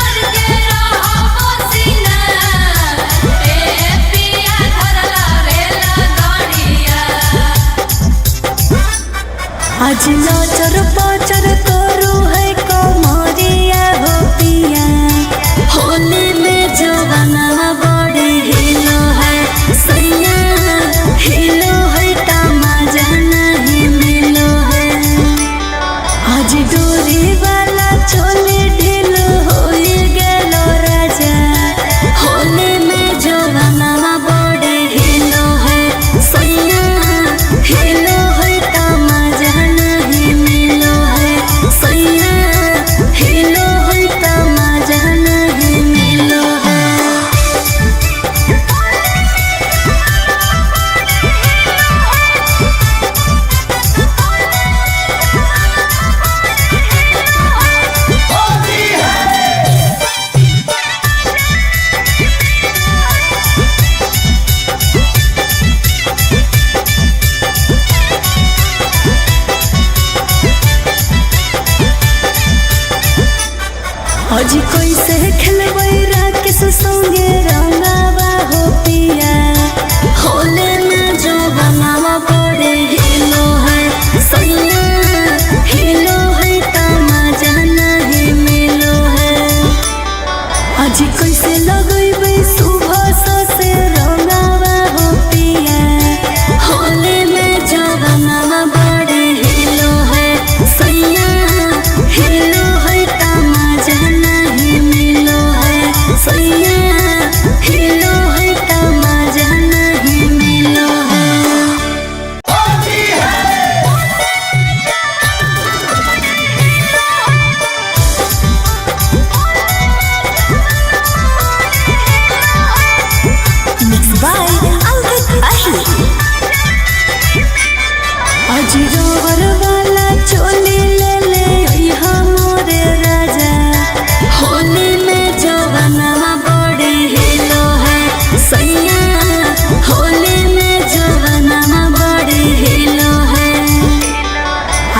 B: करके रहो सिंगार ए पिया धरला रेला गाड़िया
A: आज लाचर पाचर करू है कमरिया हो पिया होली में जवानवा बड़ी हिलो है सैया हिलो आज कैसे खेलबै राकेश संगे रंगावा हो पिया होले में जो बनावा पड़े हिलो है सैया हिलो है तमाजा नहीं मिलो है आज कैसे लगैबै सुबह से रंगावा हो पिया होले में जो बनावा पड़े हिलो है सैया हिलो है तमाजा नहीं मिलो है सैया हिलो है तमाजा नहीं मिलो है। Mixed by Ankit Ahi। आज रोवर वाला चोली ले ले अइहा मोरे राजा होली में जवानवा बड़े हिलो है सैया होली में जवानवा बड़े हिलो है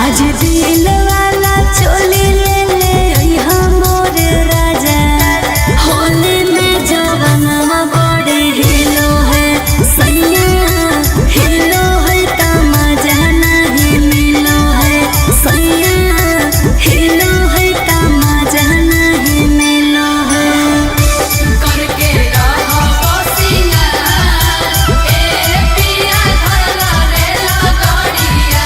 A: आज दिल वाला चोली ले ले अइहा मोरे राजा होली में जवानवा बड़े हिलो है सैया हिलो है तमाजा नहीं मिलो है सैया हिलो है तमाजा नहीं मिलो है।
B: करके रहो बसिया ए पिया धरला रे लगड़िया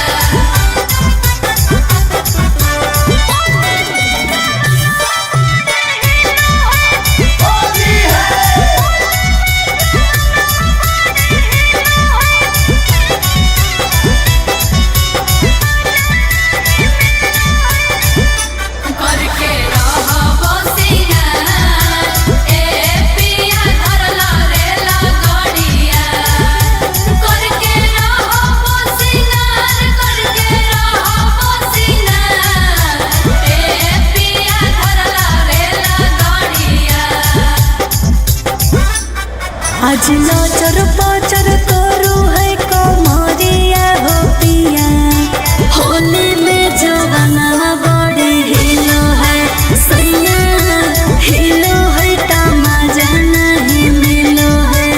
B: करके रहो बसिया ए पिया धरला रे लगड़िया करके रहो बसिया करके रहो बसिया ए पिया धरला रे लगड़िया
A: आज नचर पचर करू है कमरिया हो पिया होली में जवानवा बड़े हिलो है सैया हिलो है तमाजा नहीं मिलो है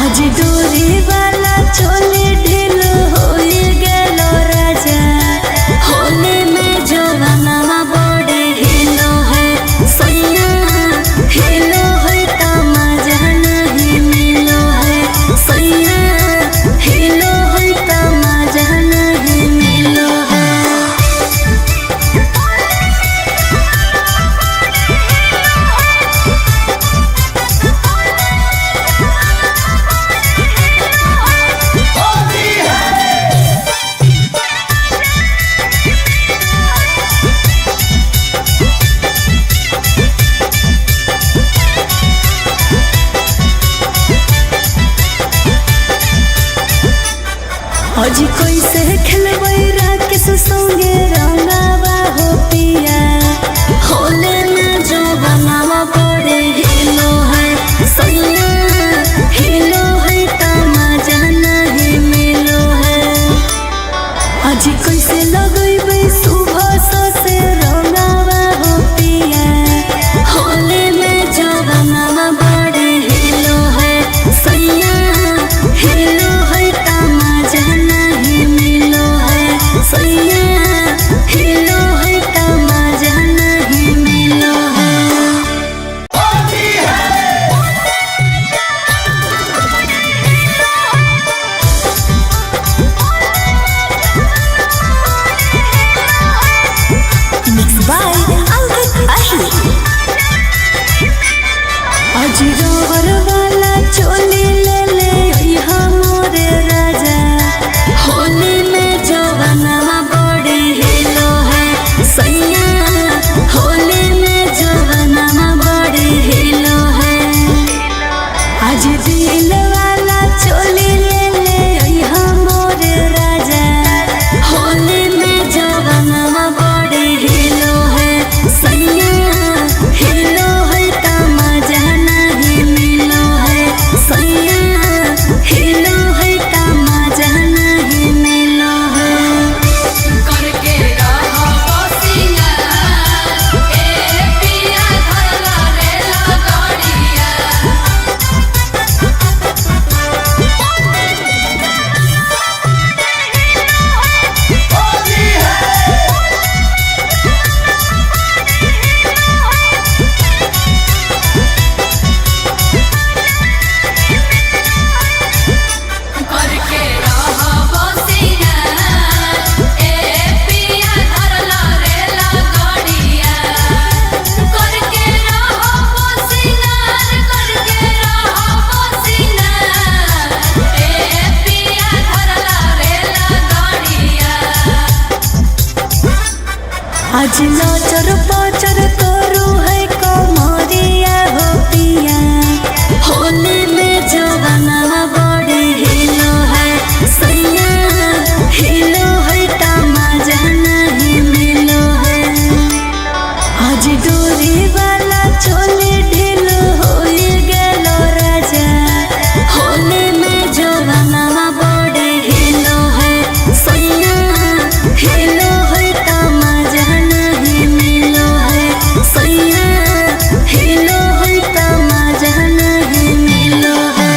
A: आज डोरी वाला चोली ढीलो होई गेलो राजा होली में जवानवा बड़े हिलो है सैया हिलो है तमाजा नहीं मिलो है सैया हिलो है तमाजा नहीं मिलो है। आज कैसे खेलबै राकेश संगे रंगावा हो पिया होले में जो बनावा पड़े हिलो है सैया हिलो है तमाजा नहीं मिलो है आज कैसे लगैबै सुबह से रंगावा हो पिया होले में जो बनावा पड़े हिलो है सैया हिलो है तमाजा नहीं मिलो है सैया आज नचर पचर करू है कमरिया हो पिया होली में जवाना बड़े हिलो है सैया हिलो है तमाजा नहीं मिलो है आज डोरी वाला चोली ढीलो हो गेलो राजा होली में जवाना बड़े हिलो है सैया हिलो है तमाजा नहीं मिलो है सैया हिलो है तमाजा नहीं मिलो है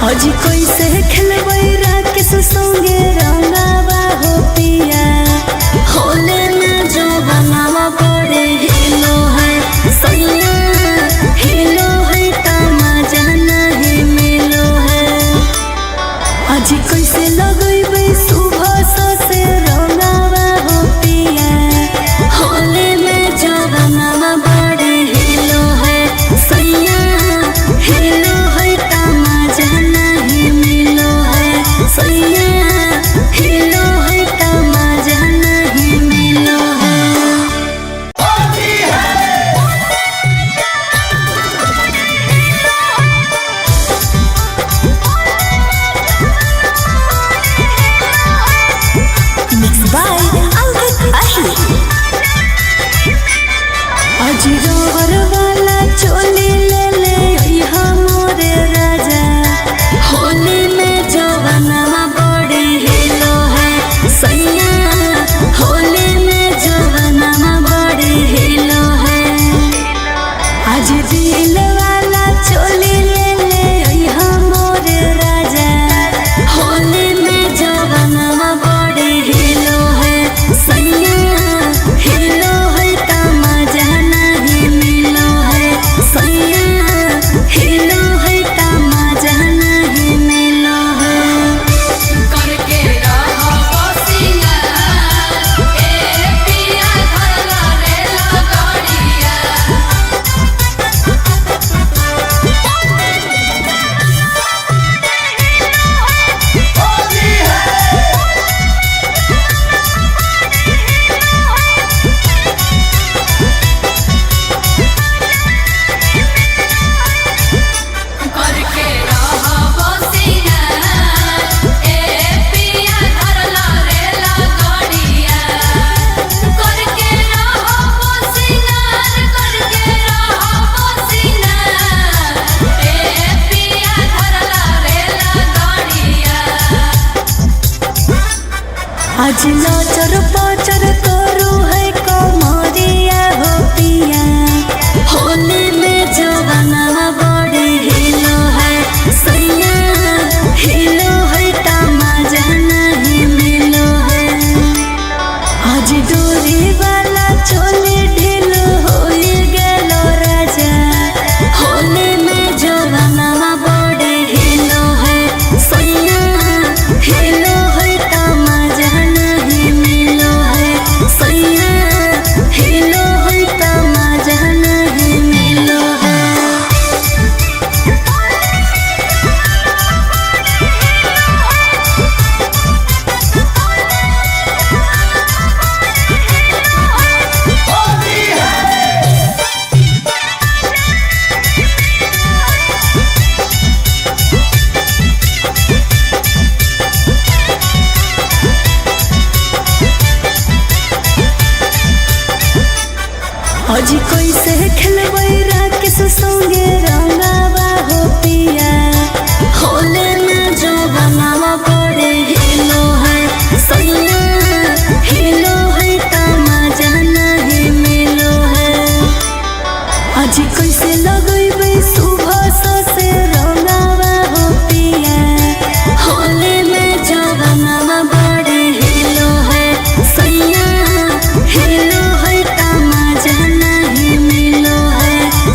A: आज कैसे खेलबै राकेश संगे रंगावा हो पिया होले में जो बनावा बड़े हिलो है सैया हिलो है तमाजा नहीं मिलो है आज कैसे लगैबै सुबह से रंगावा हो पिया होले में जो बनावा बड़े हिलो है सैया हिलो है तमाजा नहीं मिलो है सैया हिलो है तमाजा नहीं मिलो है Mixed by Ankit Ahi आज रोवर वाला चोली ले ले यहाँ मोरे राजा होली में जवाना बड़े हिलो है सैया होली में जवाना बड़े हिलो है आज दिल वाला चोली ले ले यहाँ मोरे राजा होली में जवाना बड़े हिलो है सैया हिलो है तमाजा नहीं मिलो है सैया हिलो है तमाजा नहीं मिलो है
B: करके रहो सिंगार ए पिया धरला रे लगड़िया करके रहो सिंगार ए पिया धरला रे लगड़िया करके रहो सिंगार ए पिया धरला रे लगड़िया
A: आज नचर पचर करू है कमरिया हो पिया होली में जवाना बड़े हिलो है सैया हिलो है तमाजा नहीं मिलो है आज डोरी वाला चोली ढीलो हो गेलो राजा होली में जवाना बड़े हिलो है सैया हिलो है तमाजा नहीं मिलो है सैया हिलो है तमाजा नहीं मिलो है आज कैसे खेलबै राकेश संगे रंगावा हो पिया होले में जो बनावा बड़े हिलो है सैया हिलो है तमाजा नहीं मिलो है आज कैसे लगैबै सुबह से रंगावा हो पिया होले में जवाना बड़े हिलो है सैया हिलो है तमाजा नहीं मिलो है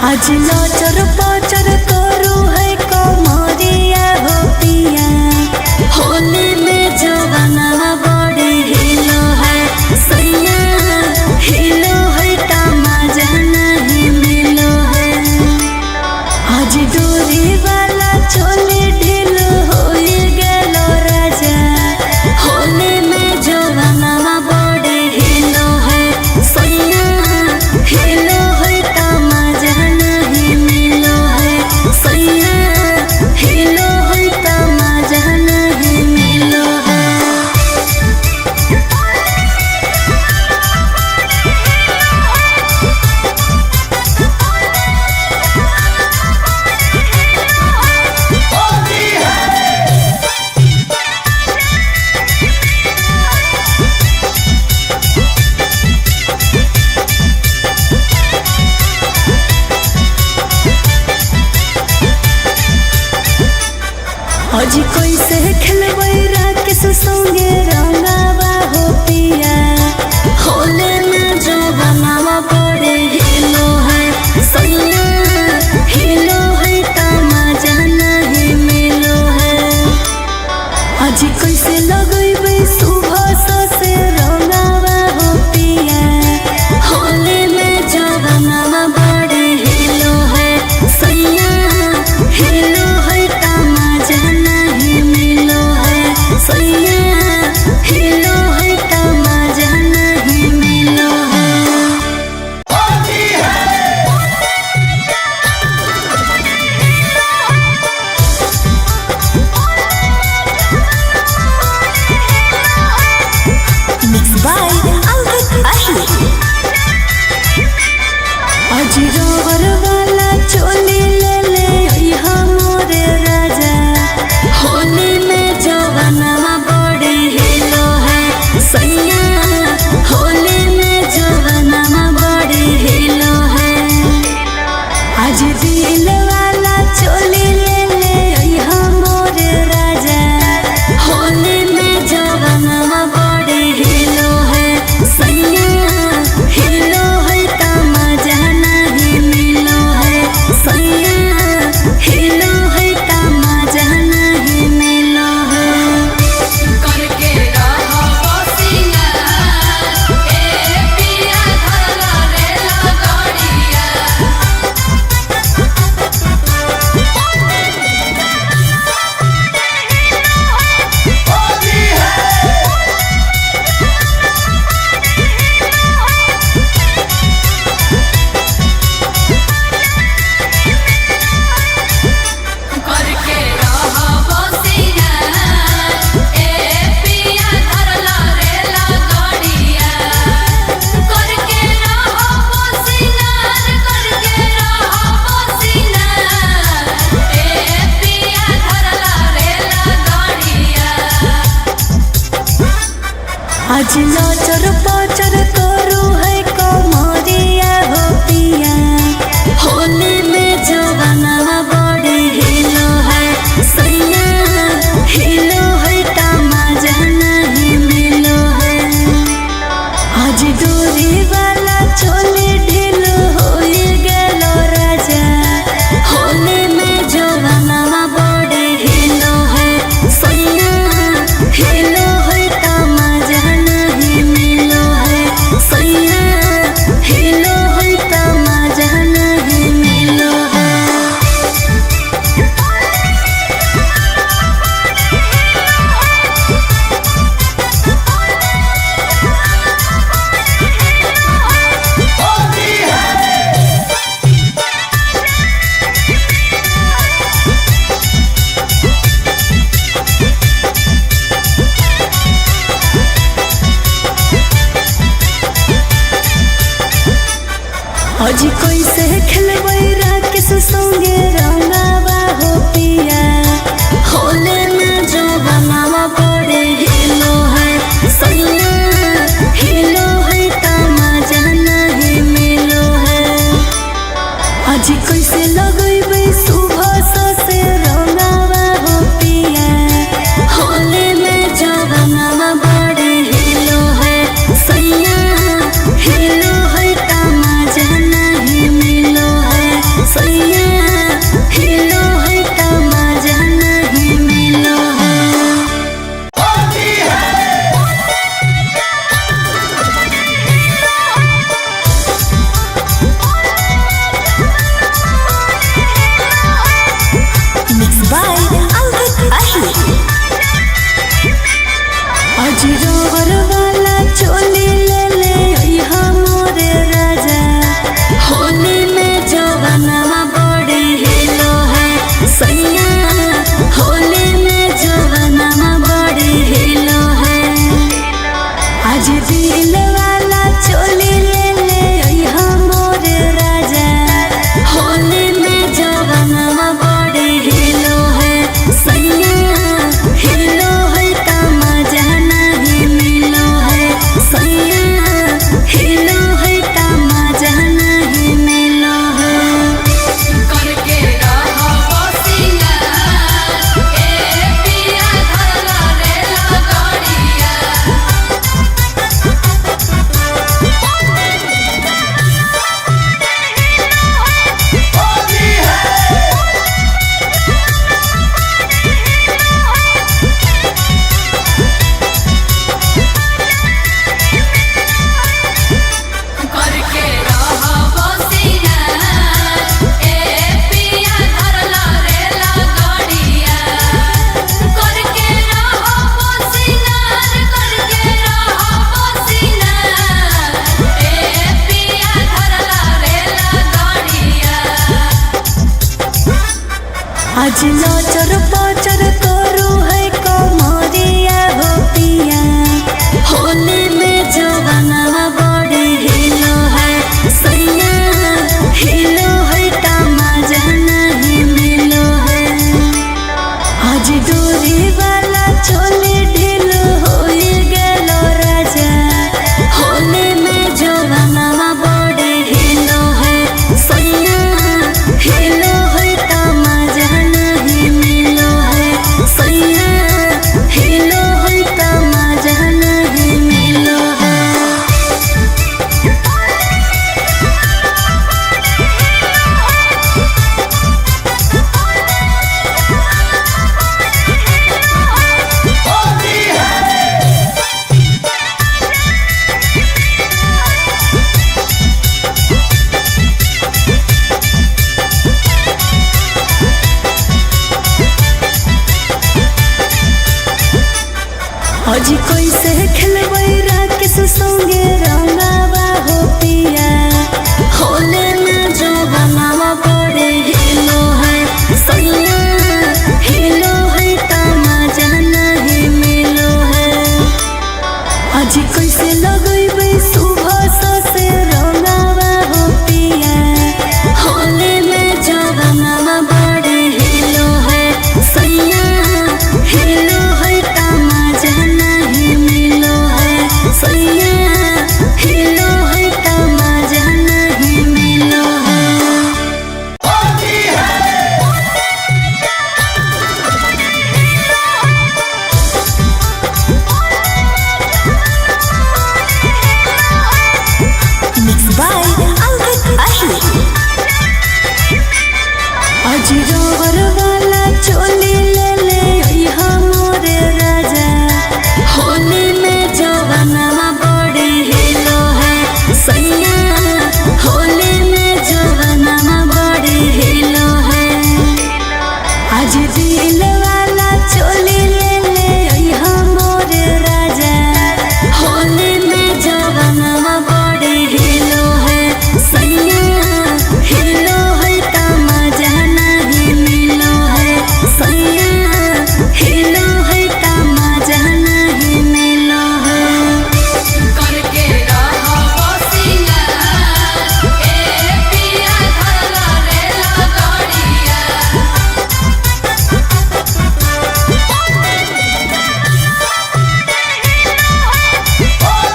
A: आज लचर पचर करू है कमरिया हो पिया होली में जवाना बड़ी हिलो है सैया हिलो है तमाजा नहीं मिलो है आज डोरी वाला चोली ढीलो हो गेलो राजा होली में जवाना बड़ी हिलो है सैया हिलो है तमाजा नहीं मिलो है सैया हिलो है तमाजा नहीं मिलो है आज कैसे खेलबै राकेश संगे रंगावा हो पिया होले में जो बनावा बड़े हिलो है सैया हिलो है तमाजा नहीं मिलो है आज कैसे लगैबै सुबह से रंगावा हो पिया होले में जो बनावा बड़े हिलो है सैया हिलो है तमाजा नहीं मिलो है सैया हिलो है तमाजा नहीं मिलो है Mixed by Albert Ahi आज रोवर वाला चोली ले ले अइहा मोरे राजा होली में जवाना बड़ी हिलो है सैया होली में जवाना बड़ी हिलो है आज दिल वाला चोली ले ले अइहा मोरे राजा होली में जवाना बड़ी हिलो है सैया हिलो है तमाजा नहीं मिलो है सैया हिलो है तमाजा नहीं मिलो है
B: करके रहो बसिया ए पिया धरला रेला गाड़िया करके रहो बसिया ए पिया धरला रेला गाड़िया करके रहो बसिया करके रहो बसिया ए पिया धरला रेला गाड़िया
A: आज लचर पचर करू है कमरिया हो पिया होली में जवाना बड़ी हिलो है सैया हिलो है तमाजा नहीं मिलो है आज डोरी वाला चोली ढीलो हो गेलो राजा होली में जवाना बड़ी हिलो है सैया हिलो है तमाजा नहीं मिलो है आज रोवर वाला चोली ले ले अइहा मोरे राजा होली में जवानवा बड़ी हिलो है सैया होली में जवानवा बड़ी हिलो है आज दिल वाला चोली ले ले अइहा मोरे राजा होली में जवानवा बड़ी हिलो है सैया हिलो है का मजा नहीं मिलो है सैया हिलो है का मजा नहीं मिलो है
B: करके रहो सिंगार ए पिया धरला रे लगड़िया करके रहो सिंगार ए पिया धरला रे लगड़िया करके रहो सिंगार ए पिया धरला रे लगड़िया
A: आज नचर पचर करू है कमरिया हो पिया होली में जवानवा बड़ी हिलो है सैया हिलो है का मजा नहीं मिलो है आज डोरी वाला चोली ढीलो होई गेलो राजा होली में जवानवा बड़ी हिलो है सैया हिलो है का मजा नहीं मिलो है सैया हिलो है का मजा नहीं मिलो है आज कैसे खेलबै राकेश संगे रंगावा हो पिया होली में जवानवा बड़ी हिलो है सैया हिलो है का मजा नहीं मिलो है आज कैसे लगैबै सुबह से रंगावा हो पिया होली में जवानवा बड़ी हिलो है सैया हिलो है का मजा नहीं मिलो है सैया हिलो है का मजा नहीं मिलो है Mixed by Ankit Ahi आज रोवर वाला चोली ले ले अइहा मोरे राजा होली में जवानवा बड़ी हिलो है सैया होली में जवानवा बड़ी हिलो है आज दिल वाला चोली ले ले अइहा मोरे राजा होली में जवानवा बड़ी हिलो है सैया हिलो है का मजा नहीं मिलो है सैया हिलो है का मजा नहीं मिलो है
B: करके रहो सिंगार ए पिया धरला रे लगड़िया करके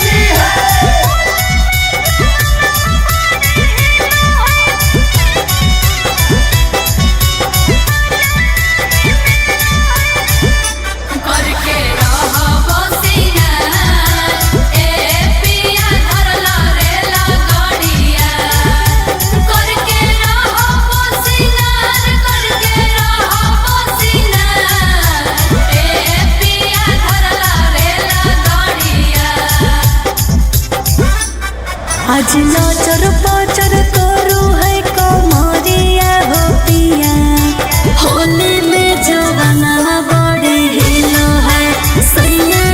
B: रहो सिंगार ए पिया धरला रे लगड़िया करके रहो सिंगार ए पिया धरला रे लगड़िया
A: आज नचर पचर करू है कमरिया हो पिया होली में जवानवा बड़ी हिलो है सैया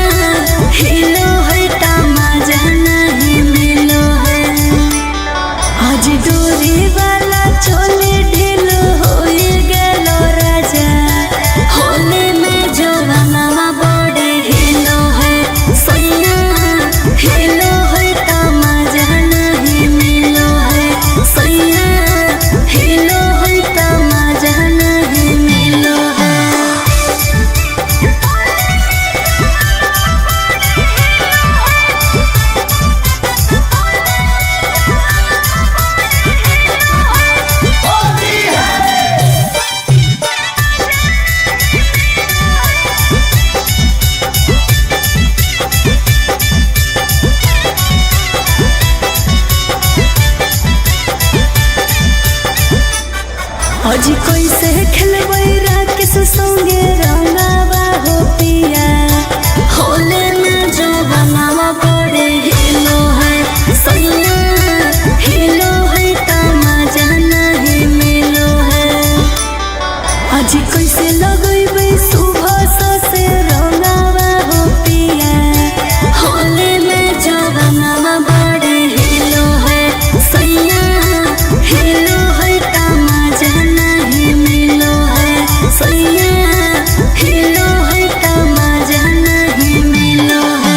A: अजी कैसे खेलबै राकेश संगे रंगावा हो पिया होले में जो बनावा बड़े हिलो है सैया हिलो है तमाजा नहीं मिलो है। अजी कैसे लगैबै सुबह से रंगावा हो पिया होले में जो बनावा बड़े हिलो है सैया हिलो है तमाजा नहीं मिलो है सैया हिलो है तमाजा नहीं मिलो है।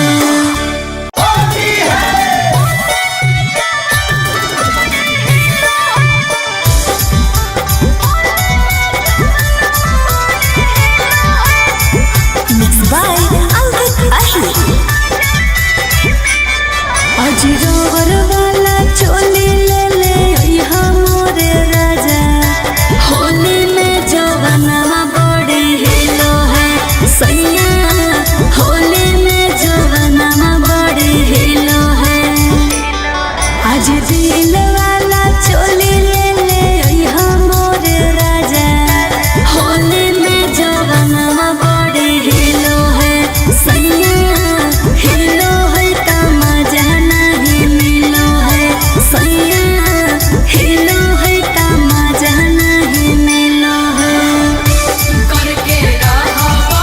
A: Mixed by Ankit Ahir। अजी रोवर वाला चोली ले ले अइहा मोरे राजा होली में जो बनावा बड़ी हिलो है सैया होली में जो बनावा बड़ी हिलो है। आज दिल वाला चोली ले ले अइहा मोरे राजा होली में जो बनावा बड़ी हिलो है सैया हिलो है तमाजा नहीं मिलो है सैया हिलो है तमाजा नहीं मिलो है।
B: करके रहो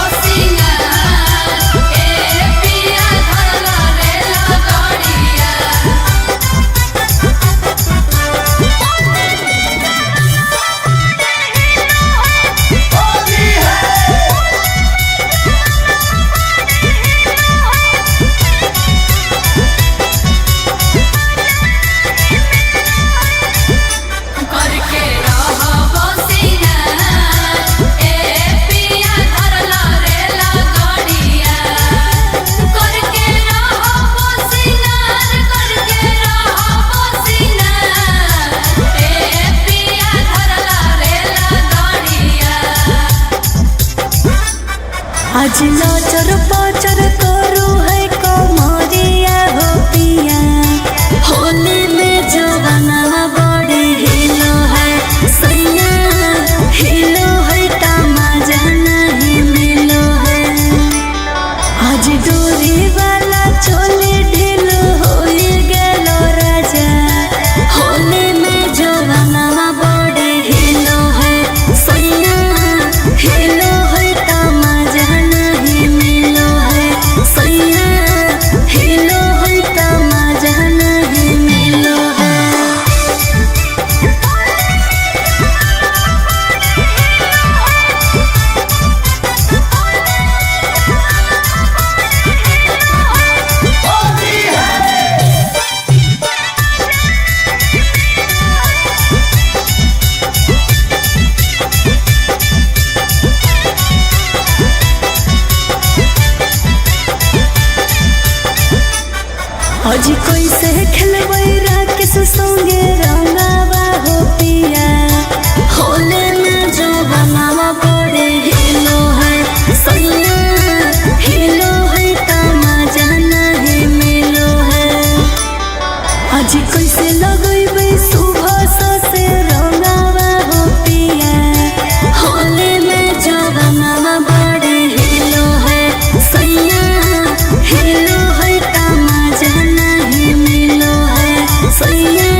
B: सिंगार ए पिया धरला रेला गाड़िया करके रहो सिंगार ए पिया धरला रेला गाड़िया करके रहो सिंगार ए पिया धरला रेला गाड़िया।
A: आज लाचर पाचर करू है कमरिया हो पिया होली में जो बनावा बड़ी हिलो है सैया हिलो है तमाजा नहीं मिलो है। आज डोरी वाला चोली ढीलो हो गेलो राजा होली में जो बनावा बड़ी हिलो है सैया हिलो है तमाजा नहीं मिलो है सैया हिलो है तमाजा नहीं मिलो है। अजी कैसे खेलबै राकेश संगे रंगावा हो पिया होले में जो बनावा बड़े हिलो है सैया हिलो है तमाजा नहीं मिलो है। अजी कैसे लगैबै सुबह से रंगावा हो पिया होले में जो बनावा बड़े हिलो है सैया हिलो है तमाजा नहीं मिलो है सैया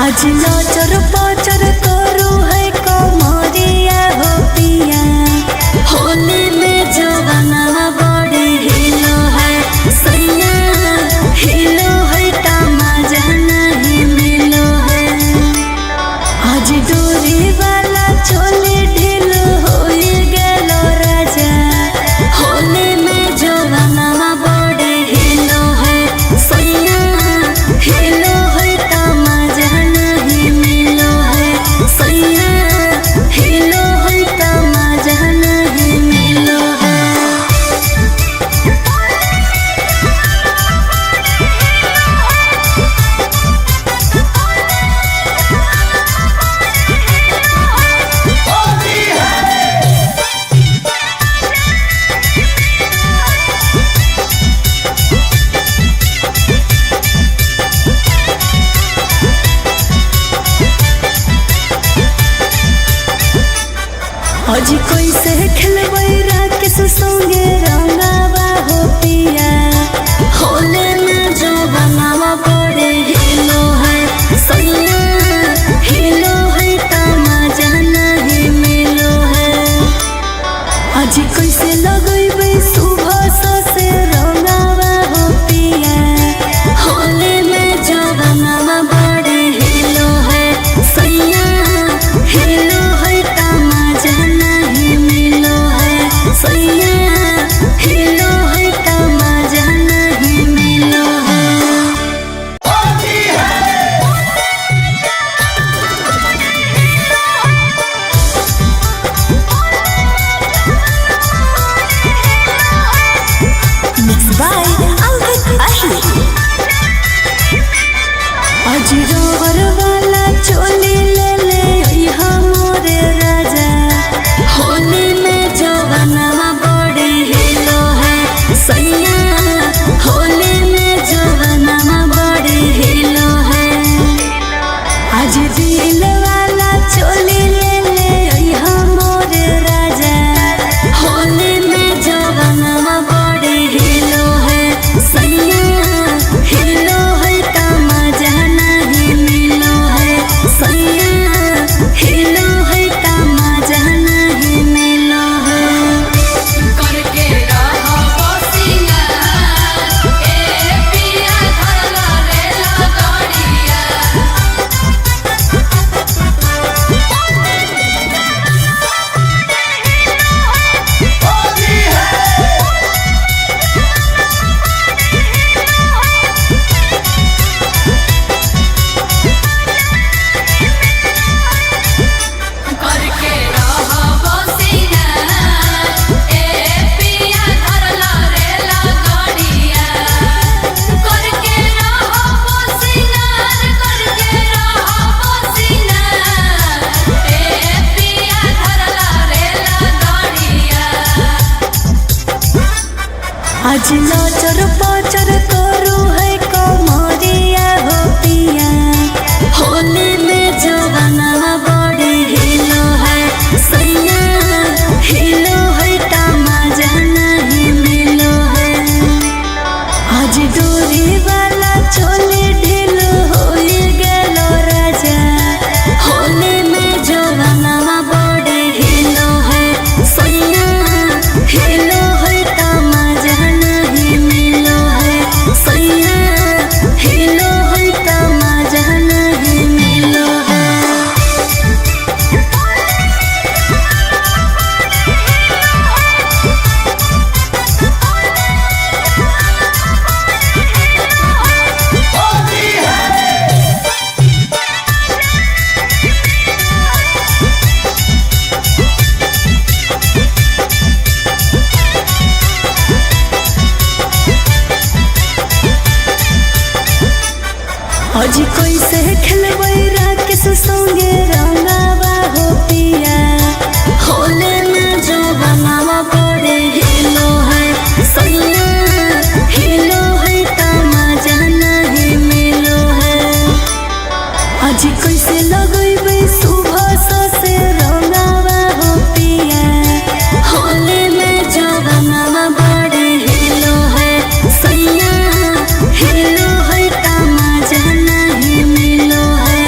A: आज नचर पचर करू है कमरिया हो पिया होली में जवाना बड़ी हिलो है सैया हिलो है तमाजा नहीं मिलो है आज डोरी वाला चोली ढीलो हो गेलो राजा होली में जवाना बड़ी हिलो है सैया हिलो है तमाजा नहीं मिलो है सैया हिलो है तमाजा नहीं मिलो है आज कैसे खेलबै राकेश संगे रंगावा हो पिया होले में जो बनावा बड़े हिलो है सैया हिलो है तमाजा नहीं मिलो है आज कैसे लगैबै सुबह से रंगावा हो पिया होले में जो बनावा बड़े हिलो है सैया हिलो है तमाजा नहीं मिलो है सैया हिलो है तमाजा नहीं मिलो है Mixed by Albert Ahli आज रोवर वाला चोली ले ले ओइहा मोरे राजा होली में जवाना बड़ी हिलो है सैया होली में जवाना बड़ी हिलो है आज दिल वाला चोली ले ले ओइहा मोरे राजा होली में जवाना बड़ी हिलो है सैया हिलो है तमाजा नहीं मिलो है सैया हिलो है तमाजा नहीं मिलो है
B: करके रहो सिंगार ए पिया धरला रेला गाड़िया करके रहो सिंगार ए पिया धरला रेला गाड़िया करके रहो सिंगार ए पिया धरला रेला गाड़िया
A: आज नचर पचर करू है कमरिया हो पिया होली में जवाना बड़ी हिलो है सैया हिलो है तमाजा नहीं मिलो है आज डोरी वाला चोली ढीलो हो गेलो राजा होली में जवाना बड़ी हिलो है सैया हिलो है तमाजा नहीं मिलो है सैया हिलो है तमाजा नहीं मिलो है आज कैसे खेलबै राकेश संगे रंगावा हो पिया होले में जो बनावा बड़े हिलो है सैया हिलो है तमाजा नहीं मिलो है आज कैसे लगैबै सुबह से रंगावा हो पिया होले में जवाना बड़े हिलो है सैया हिलो है तमाजा नहीं मिलो है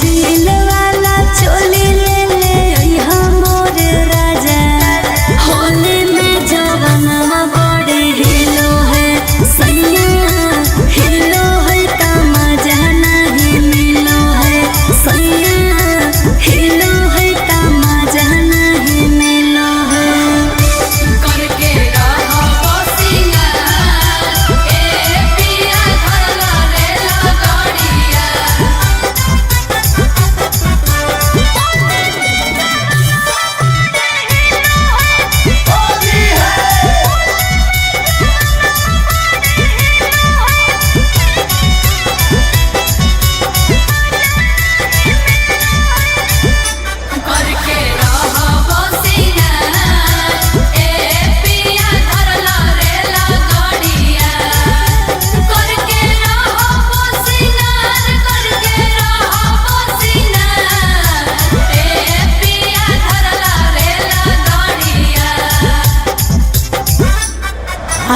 A: दिल वाला चोली ले ले अइहा मोर राजा होली में जवनवा बड़े हिलो है सैया हिलो है का मजा नहीं मिलो है सैया हिलो है का मजा नहीं मिलो है
B: करके रहो सिंगार ए पिया धरला रेला गाड़िया करके रहो सिंगार ए पिया धरला रेला गाड़िया करके रहो सिंगार ए पिया धरला रेला गाड़िया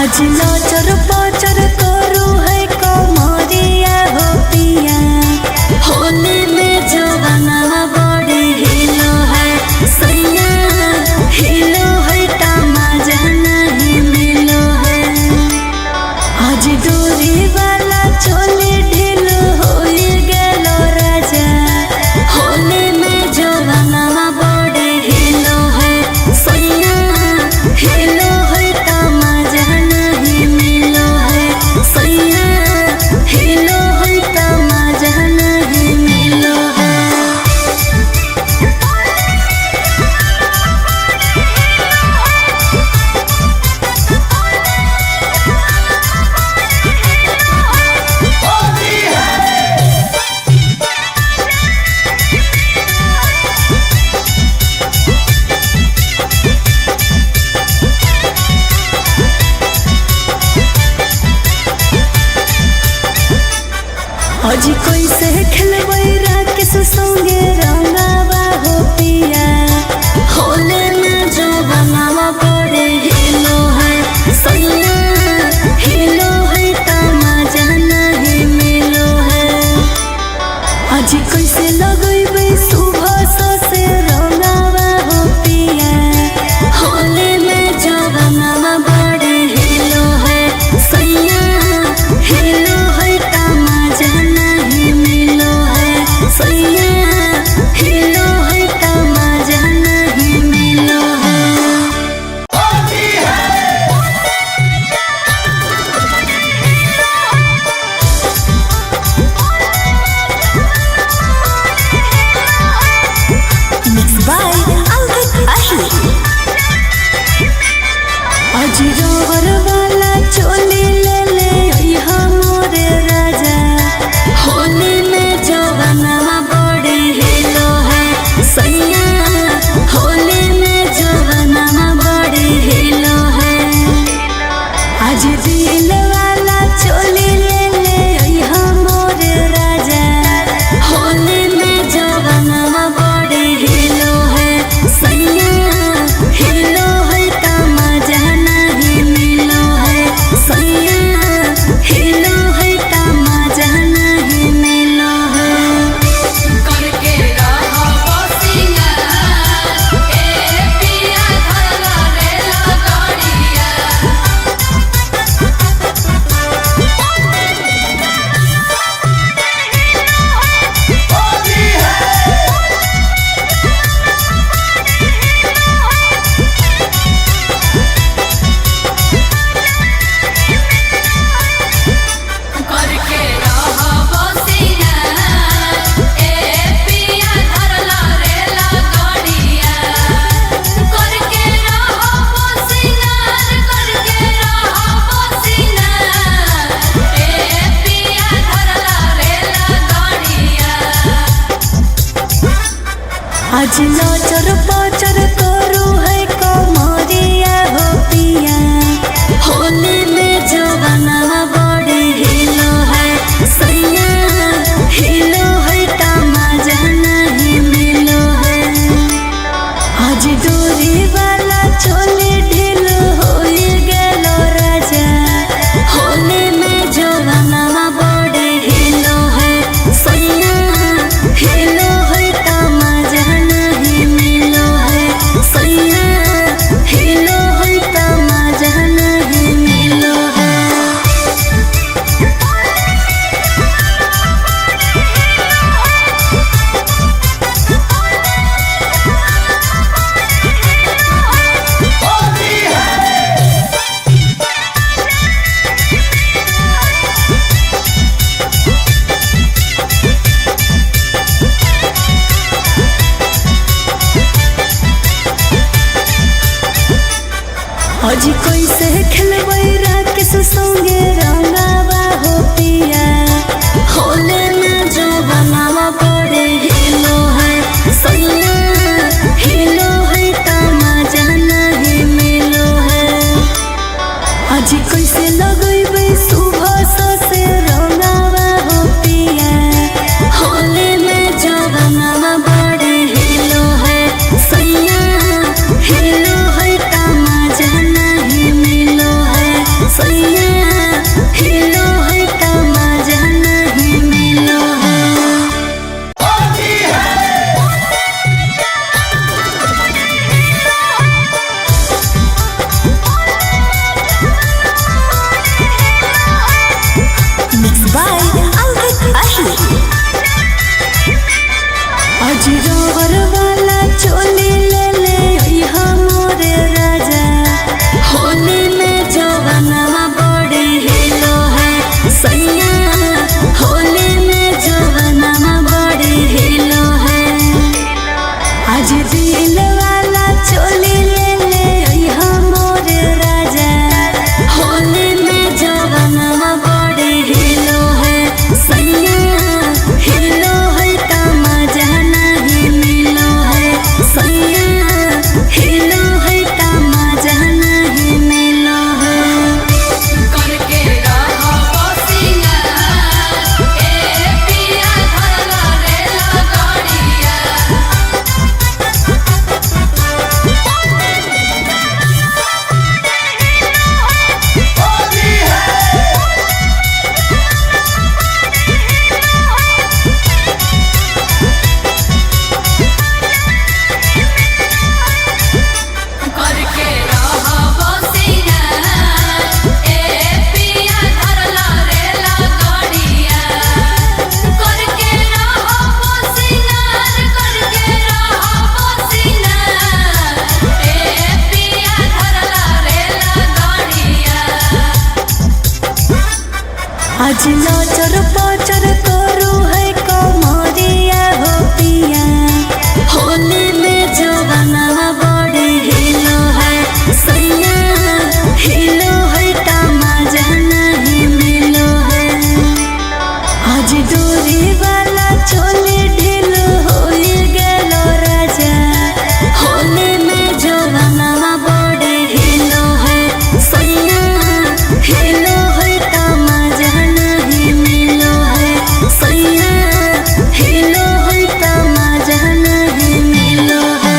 A: आज लाचर पाचर करू है कमरिया हो पिया होली में जवनवा बड़े हिलो है सैया हिलो है का मजा नहीं मिलो है आज डोरी वाला चोली ढीलो हो गेलो राजा होली में जवनवा बड़े हिलो है सैया हिलो है का मजा नहीं मिलो है सैया हिलो है का मजा नहीं मिलो है आज कैसे खेलबै राकेश संगे रंगावा हो पिया होली में जवनवा बड़े हिलो है सैया हिलो है का मजा नहीं मिलो है आज कैसे लगैबै सुबह से रंगावा हो पिया होली में जवनवा बड़े हिलो है सैया हिलो है का मजा नहीं मिलो है सैया हिलो है का मजा नहीं मिलो है Mixed by Ankit Ahir. आज रोवर वाला चोली ले ले अइहा मोर राजा होली में जवनवा बड़े हिलो है सैया होली में जवनवा बड़े हिलो है आज दिल वाला चोली ले ले अइहा मोर राजा होली में जवनवा बड़े हिलो है सैया हिलो है का मजा नहीं मिलो है सैया हिलो है का मजा नहीं मिलो है
B: करके रहो सिंगार ए पिया धरला रेला गाड़िया करके रहो सिंगार ए पिया धरला रेला गाड़िया करके रहो सिंगार ए पिया धरला रेला गाड़िया
A: आज लाचर पाचर करू है कमरिया हो पिया होली में जवनवा बड़े हिलो है सैया हिलो है का मजा नहीं मिलो है आज डोरी वाला चोली ढीलो हो गेलो राजा होली में जवनवा बड़े हिलो है सैया हिलो आज नाचर पाचर करू है कमरिया हो पिया होली में जवाना बड़ी हिलो है सैया हिलो है तमाजा नहीं मिलो है आज डोरी वाला चोली ढीलो हो गेलो राजा होली में जवाना बड़ी हिलो है सैया हिलो है तमाजा नहीं मिलो है सैया हिलो है तमाजा नहीं मिलो है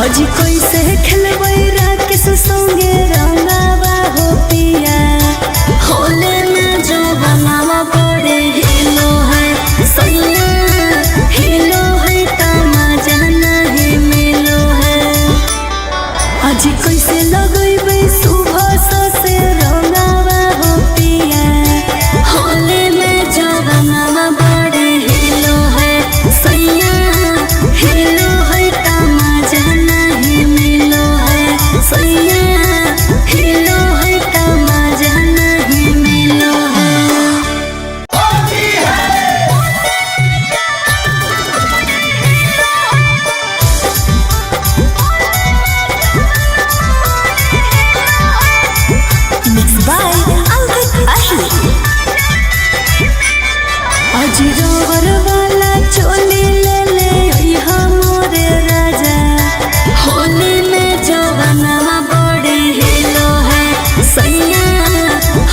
A: आज कैसे खेलबै राकेश संगे रंगावा हो पिया होले में जो बनावा बड़े हिलो है सैया हिलो है तमाजा नहीं मिलो है आज कैसे लगैबै सुबह से रंगावा हो पिया होले में जो बनावा बड़े हिलो है सैया हिलो है तमाजा नहीं मिलो है सैया हिलो है तमाजा नहीं मिलो है Mixed by Albert Ahli आज रोवर वाला चोली ले ले ओइहा मोरे राजा होली में जवाना बड़ी हिलो है सैया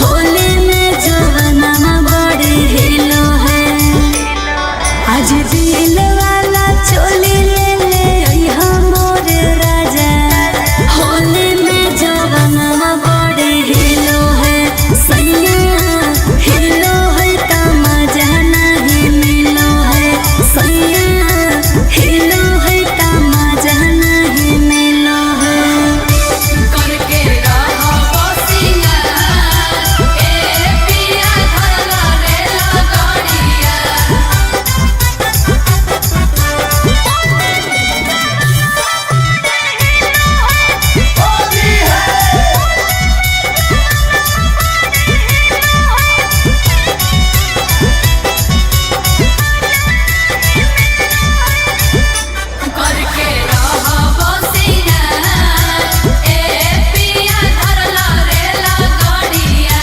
A: होली में जवाना बड़ी हिलो है आज दिल वाला चोली ले ले ओइहा मोरे राजा होली में जवाना बड़ी हिलो है सैया हिलो है तमाजा नहीं मिलो है सैया हिलो है तमाजा नहीं मिलो है
B: करके रहो सिंगार ए पिया धरला रेला गाड़िया करके रहो सिंगार ए पिया धरला रेला गाड़िया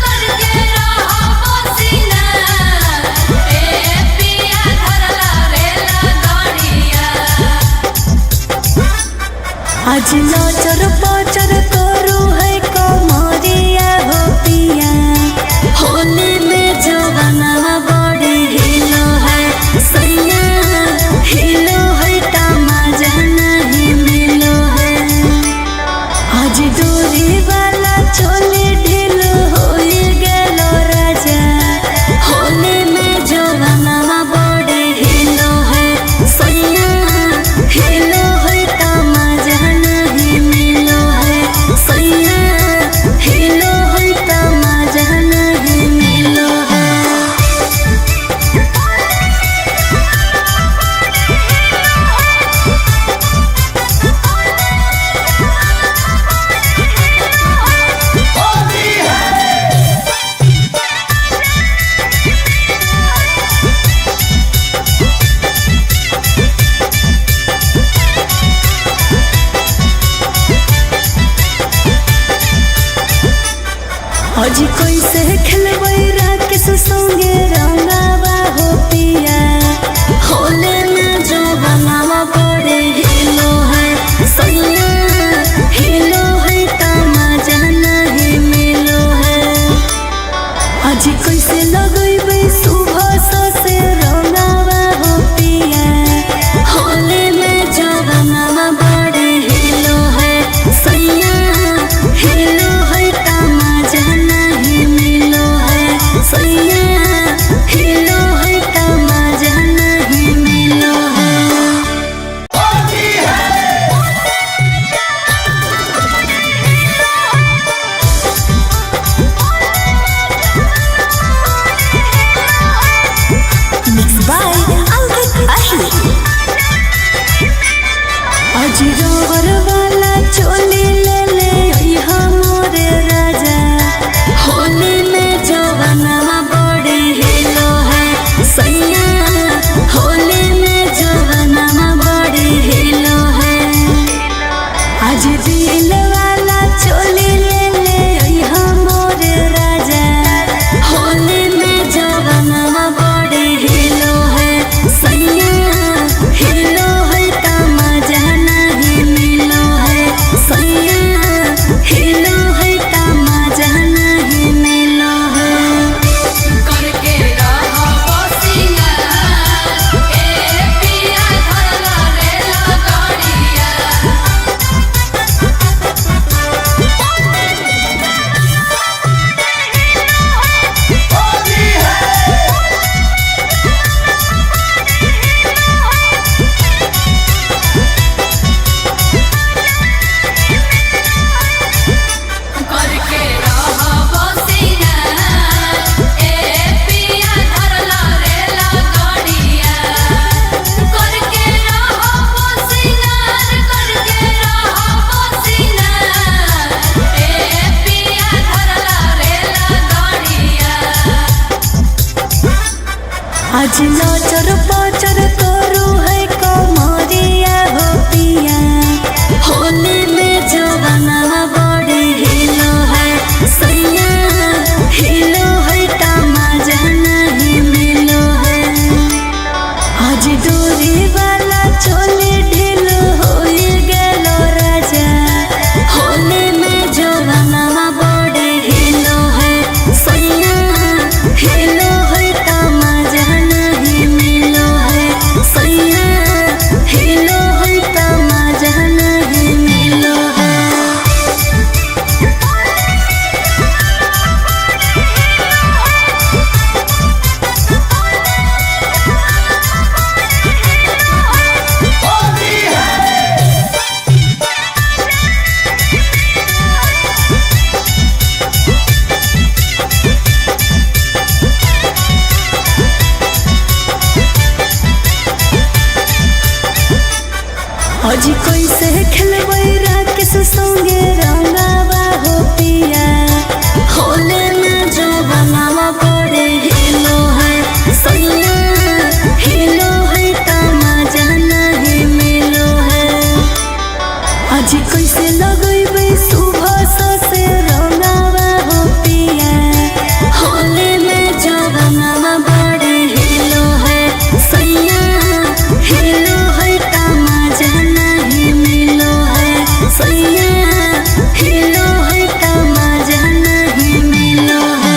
B: करके रहो सिंगार ए पिया धरला रेला गाड़िया
A: आज नाचर पाचर करू है कमरिया हो पिया होली में जवाना बड़ी हिलो है सैया हिलो है तमाजा नहीं मिलो है आज डोरी वाला चोली ढीलो हो गेलो राजा होली में जवाना बड़ी हिलो है सैया हिलो है तमाजा नहीं मिलो है सैया हिलो है तमाजा नहीं मिलो है आज कैसे खेलबै राकेश संगे रंगावा हो पिया होले में जो बनावा बड़े हिलो है सैया हिलो है तमाजा नहीं मिलो है आज कैसे लगैबै सुबह से रंगावा हो पिया होले में जवाना बड़े हिलो है सैया हिलो है तमाजा नहीं मिलो है आज लचर पचर करू है कमरिया हो पिया होली में जवाना बड़ी हिलो है सैया हिलो है तमाजा नहीं मिलो है आज डोरी वाला चोली ढीलो हो गेलो राजा होली में जवाना बड़ी हिलो है सैया हिलो है तमाजा नहीं मिलो है सैया हिलो है तमाजा नहीं मिलो है अजी कैसे खेलबै राकेश संगे रंगावा हो पिया होले में जो बनावा बड़े हिलो है सैया हिलो है तमाजा नहीं मिलो है अजी कैसे लगैबै सुबह से रंगावा हो पिया होले में जो बनावा बड़े हिलो है सैया हिलो है तमाजा नहीं मिलो है सैया हिलो है तमाजा नहीं मिलो है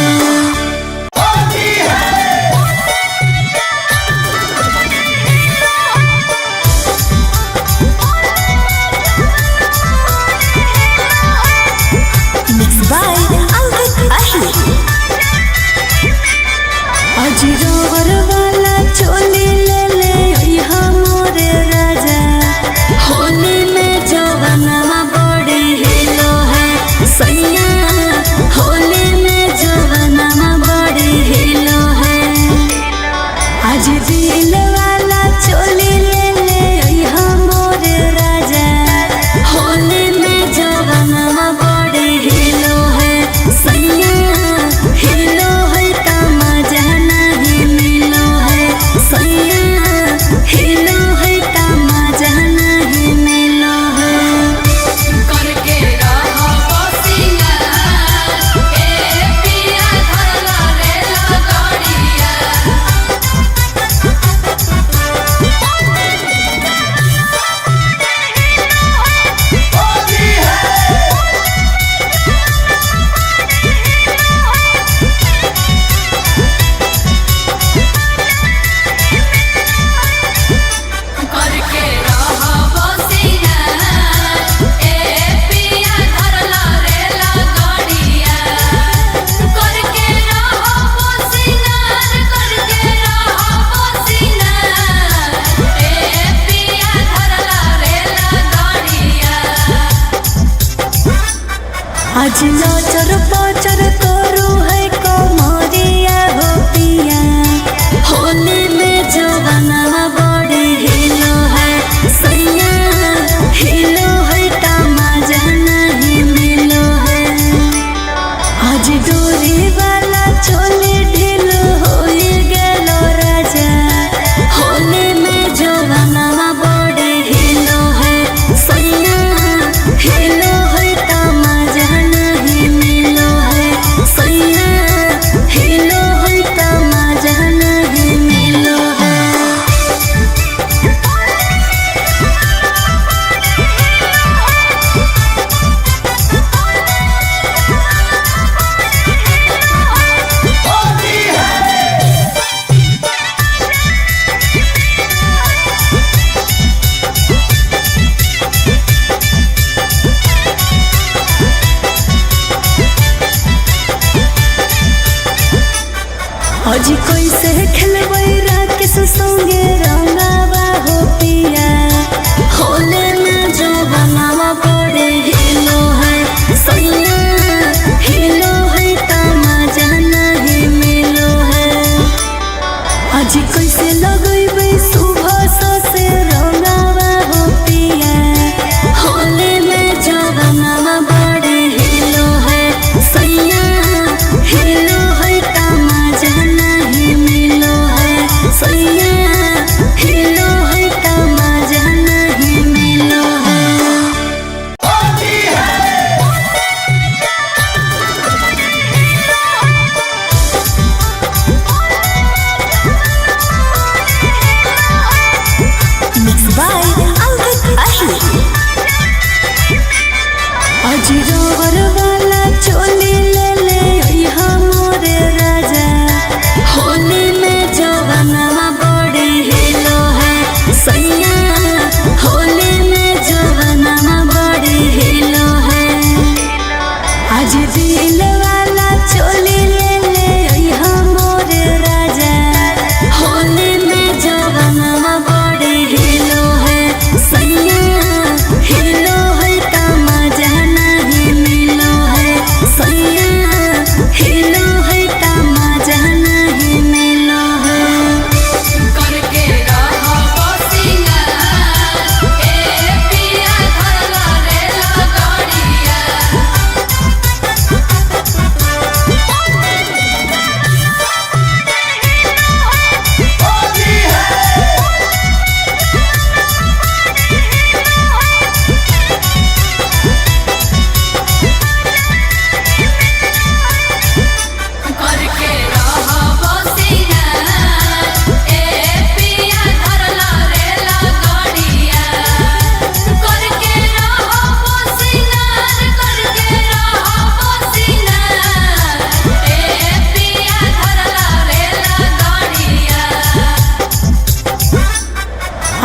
A: Mixed by Alvin Ahir अजीरोवर वाला चोली ले ले यहाँ मोरे राजा होली में जवाना बड़ी हिलो है सैया होली में जवाना बड़ी हिलो है आज दिल वाला चोली ले ले यहाँ मोरे राजा होली में जवाना बड़ी हिलो है सैया हिलो है तमाजा नहीं मिलो है सैया हिलो है तमाजा नहीं मिलो है
B: करके रहो सिंगार ए पिया धरला रेला गाड़िया करके रहो सिंगार ए पिया धरला रेला गाड़िया करके रहो सिंगार ए पिया धरला रेला गाड़िया
A: आज लचर पचर करू है कमरिया हो पिया होली में जवाना बड़ी हिलो है सैया हिलो है तमाजा नहीं मिलो है आज डोरी वाला चोली ढीलो हो गेलो राजा होली में जवाना बड़ी हिलो है सैया हिलो है तमाजा नहीं मिलो है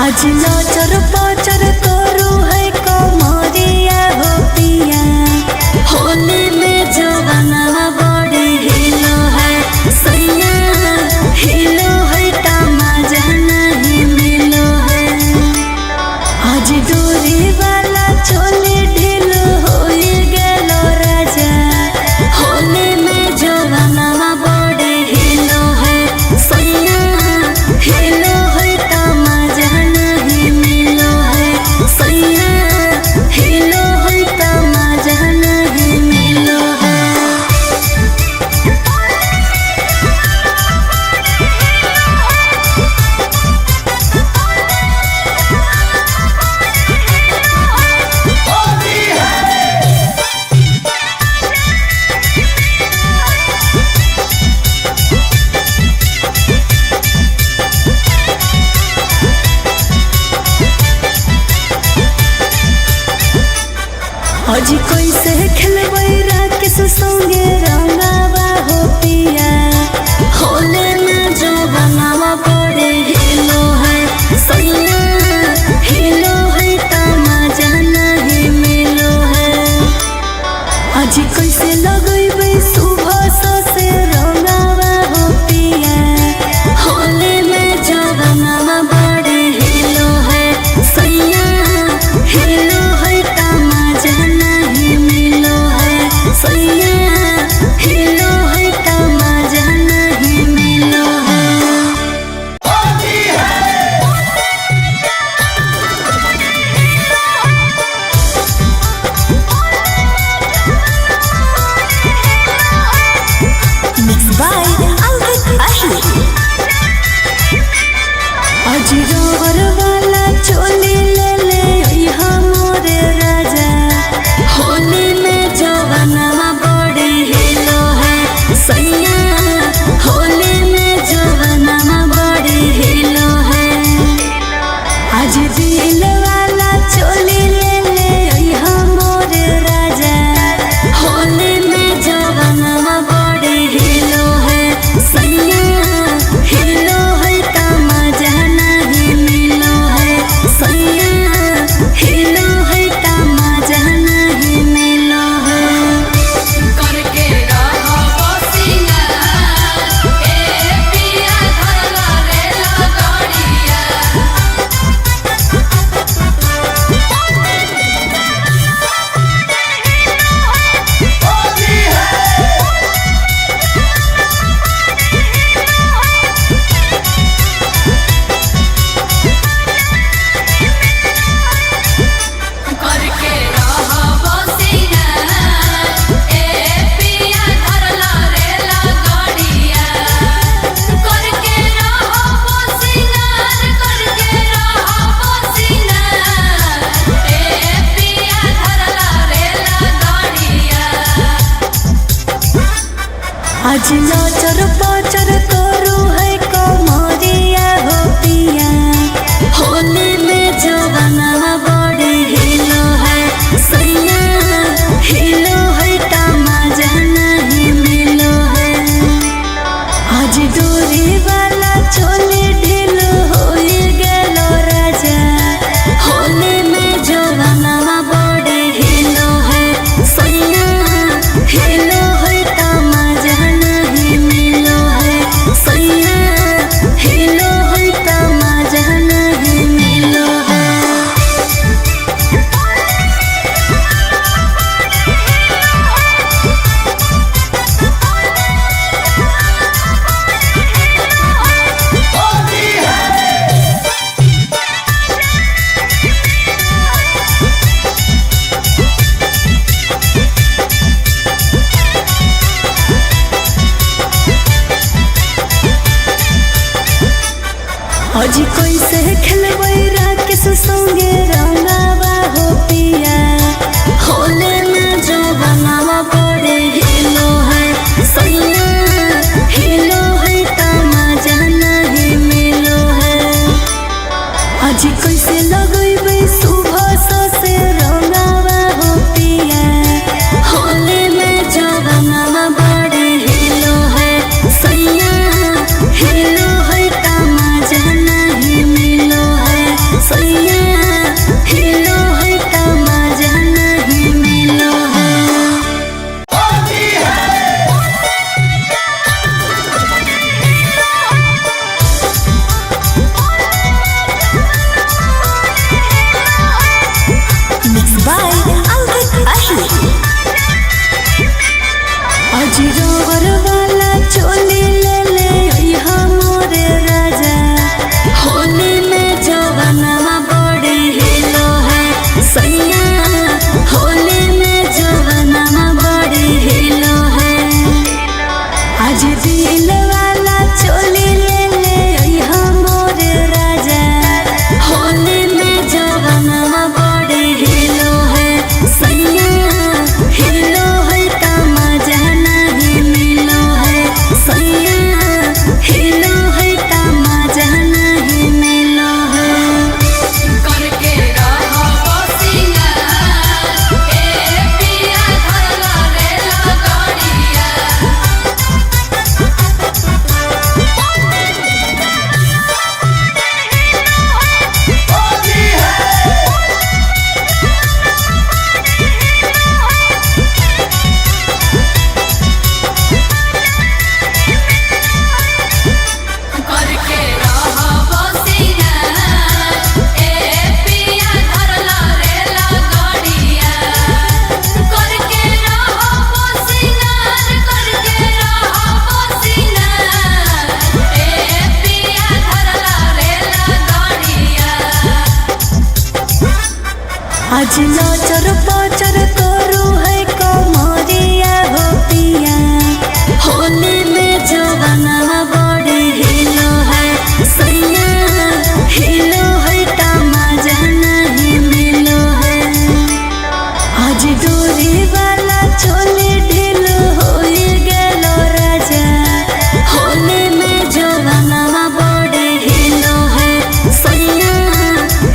A: आज नचर पचर करू है कमरिया हो पिया होली में जवाना बड़ी हिलो है सैया हिलो है तमाजा नहीं मिलो है आज डोरी वाला चोली ढीलो हो गेलो राजा होली में जवाना बड़ी हिलो है सैया हिलो है तमाजा नहीं मिलो है सैया हिलो है तमाजा नहीं मिलो है आज कैसे खेलबै राकेश संगे रंगावा हो पिया होले में जो बनावा बड़े हिलो है सैया हिलो है तमाजा नहीं मिलो है आज कैसे लगैबै सुबह से रंगावा हो पिया होले में जो बनावा बड़े हिलो है सैया हिलो है तमाजा नहीं मिलो है सैया हिलो है तमाजा नहीं मिलो है Mixed by Albert Ahli आज रोवर वाला चोली ले ले यहाँ मोरे राजा होली में जवाना बड़ी हिलो है सैया होली में जवाना बड़ी हिलो है आज दिल वाला चोली ले ले यहाँ मोरे राजा होली में जवाना बड़ी हिलो है सैया हिलो है तमाजा नहीं मिलो है सैया हिलो है तमाजा नहीं मिलो है
B: करके रहो सिंगार ए पिया धरला रे लगड़िया करके रहो सिंगार ए पिया धरला रे लगड़िया करके रहो सिंगार ए पिया धरला रे लगड़िया
A: आज नचर पचर करू है कमरिया हो पिया होली में जवाना बड़ी हिलो है सैया हिलो है तमाजा नहीं मिलो है आज डोरी वाला चोली ढीलो हो गेलो राजा होली में जवाना बड़ी हिलो है सैया हिलो है तमाजा नहीं मिलो है सैया हिलो है तमाजा नहीं मिलो है आज कैसे खेलबै राकेश संगे रंगावा हो पिया होले में जो बनावा बड़े हिलो है सैया हिलो है तमाजा नहीं मिलो है आज कैसे लगैबै सुबह से रंगावा हो पिया होली में जवाना बड़े हिलो है सैया हिलो है तमाजा नहीं मिलो है आज नाचर पाचर करू है कमरिया हो पिया होली में जवाना बड़े हिलो है सैया हिलो है तमाजा नहीं मिलो है आज डोरी वाला चोली ढीलो हो गेलो राजा होली में जवाना बड़े हिलो है सैया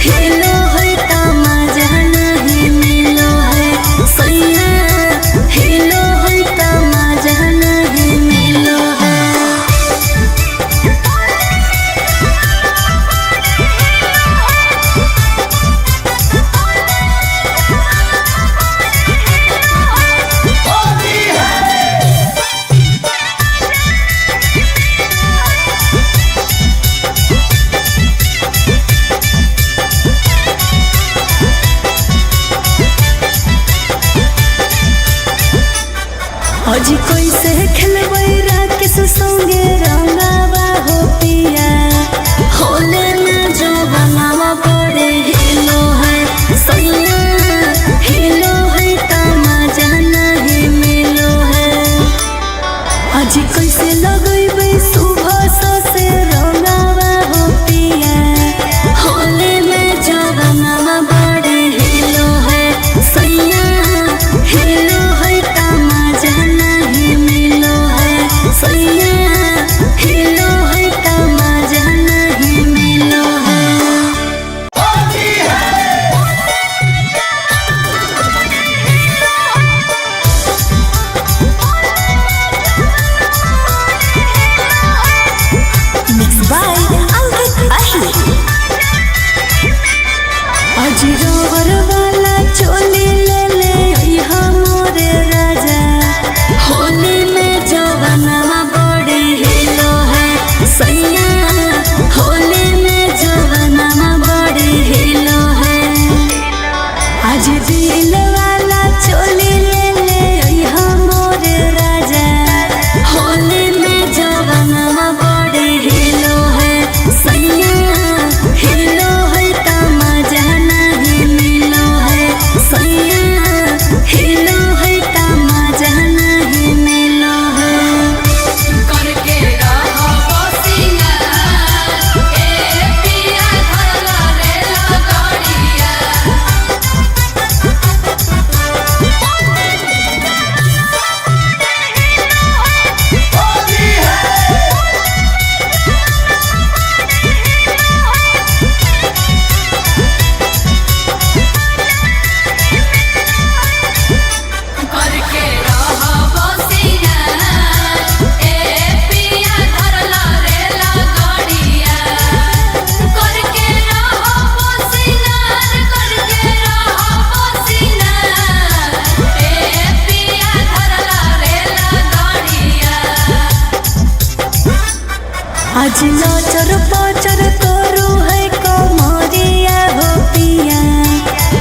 A: हिलो है तमाजा नहीं मिलो है सैया हिलो है तमाजा नहीं मिलो है आज कैसे खेलबै राकेश संगे रंगावा हो पिया होले में जो बनावा पड़े हिलो है सैया हिलो है तमाजा नहीं मिलो है आज कैसे लगैबै सुबह से रंगावा हो पिया होले में जो बनावा पड़े हिलो है सैया हिलो है तमाजा नहीं मिलो है सैया हिलो है तमाजा नहीं मिलो है Mixed by Ankit Ahir आज रोवर वाला चोली ले ले यहाँ मोरे राजा होली में जवाना बड़े हिलो है सैया होली में जवाना बड़े हिलो है आज दिल वाला चोली ले ले यहाँ मोरे राजा होली में जवाना बड़े हिलो है सैया हिलो है तमाजा नहीं मिलो है सैया हिलो है तमाजा नहीं मिलो है
B: करके रहो सिंगार ए पिया धरला रेला गाड़िया करके रहो सिंगार ए पिया धरला रेला गाड़िया करके रहो सिंगार ए पिया धरला रेला गाड़िया
A: आज नाचर पाचर करू है कमरिया हो पिया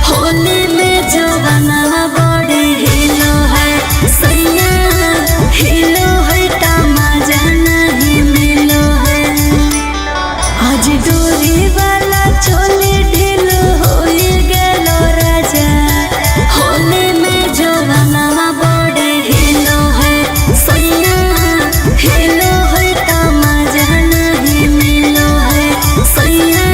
A: होली में जवाना बड़े हिलो है सैया हिलो है तमाजा नहीं मिलो है आज डोरी वाला चोली ढीलो हो गेलो राजा होली में जवाना बड़े हिलो है सैया हिलो है तमाजा नहीं मिलो है सैया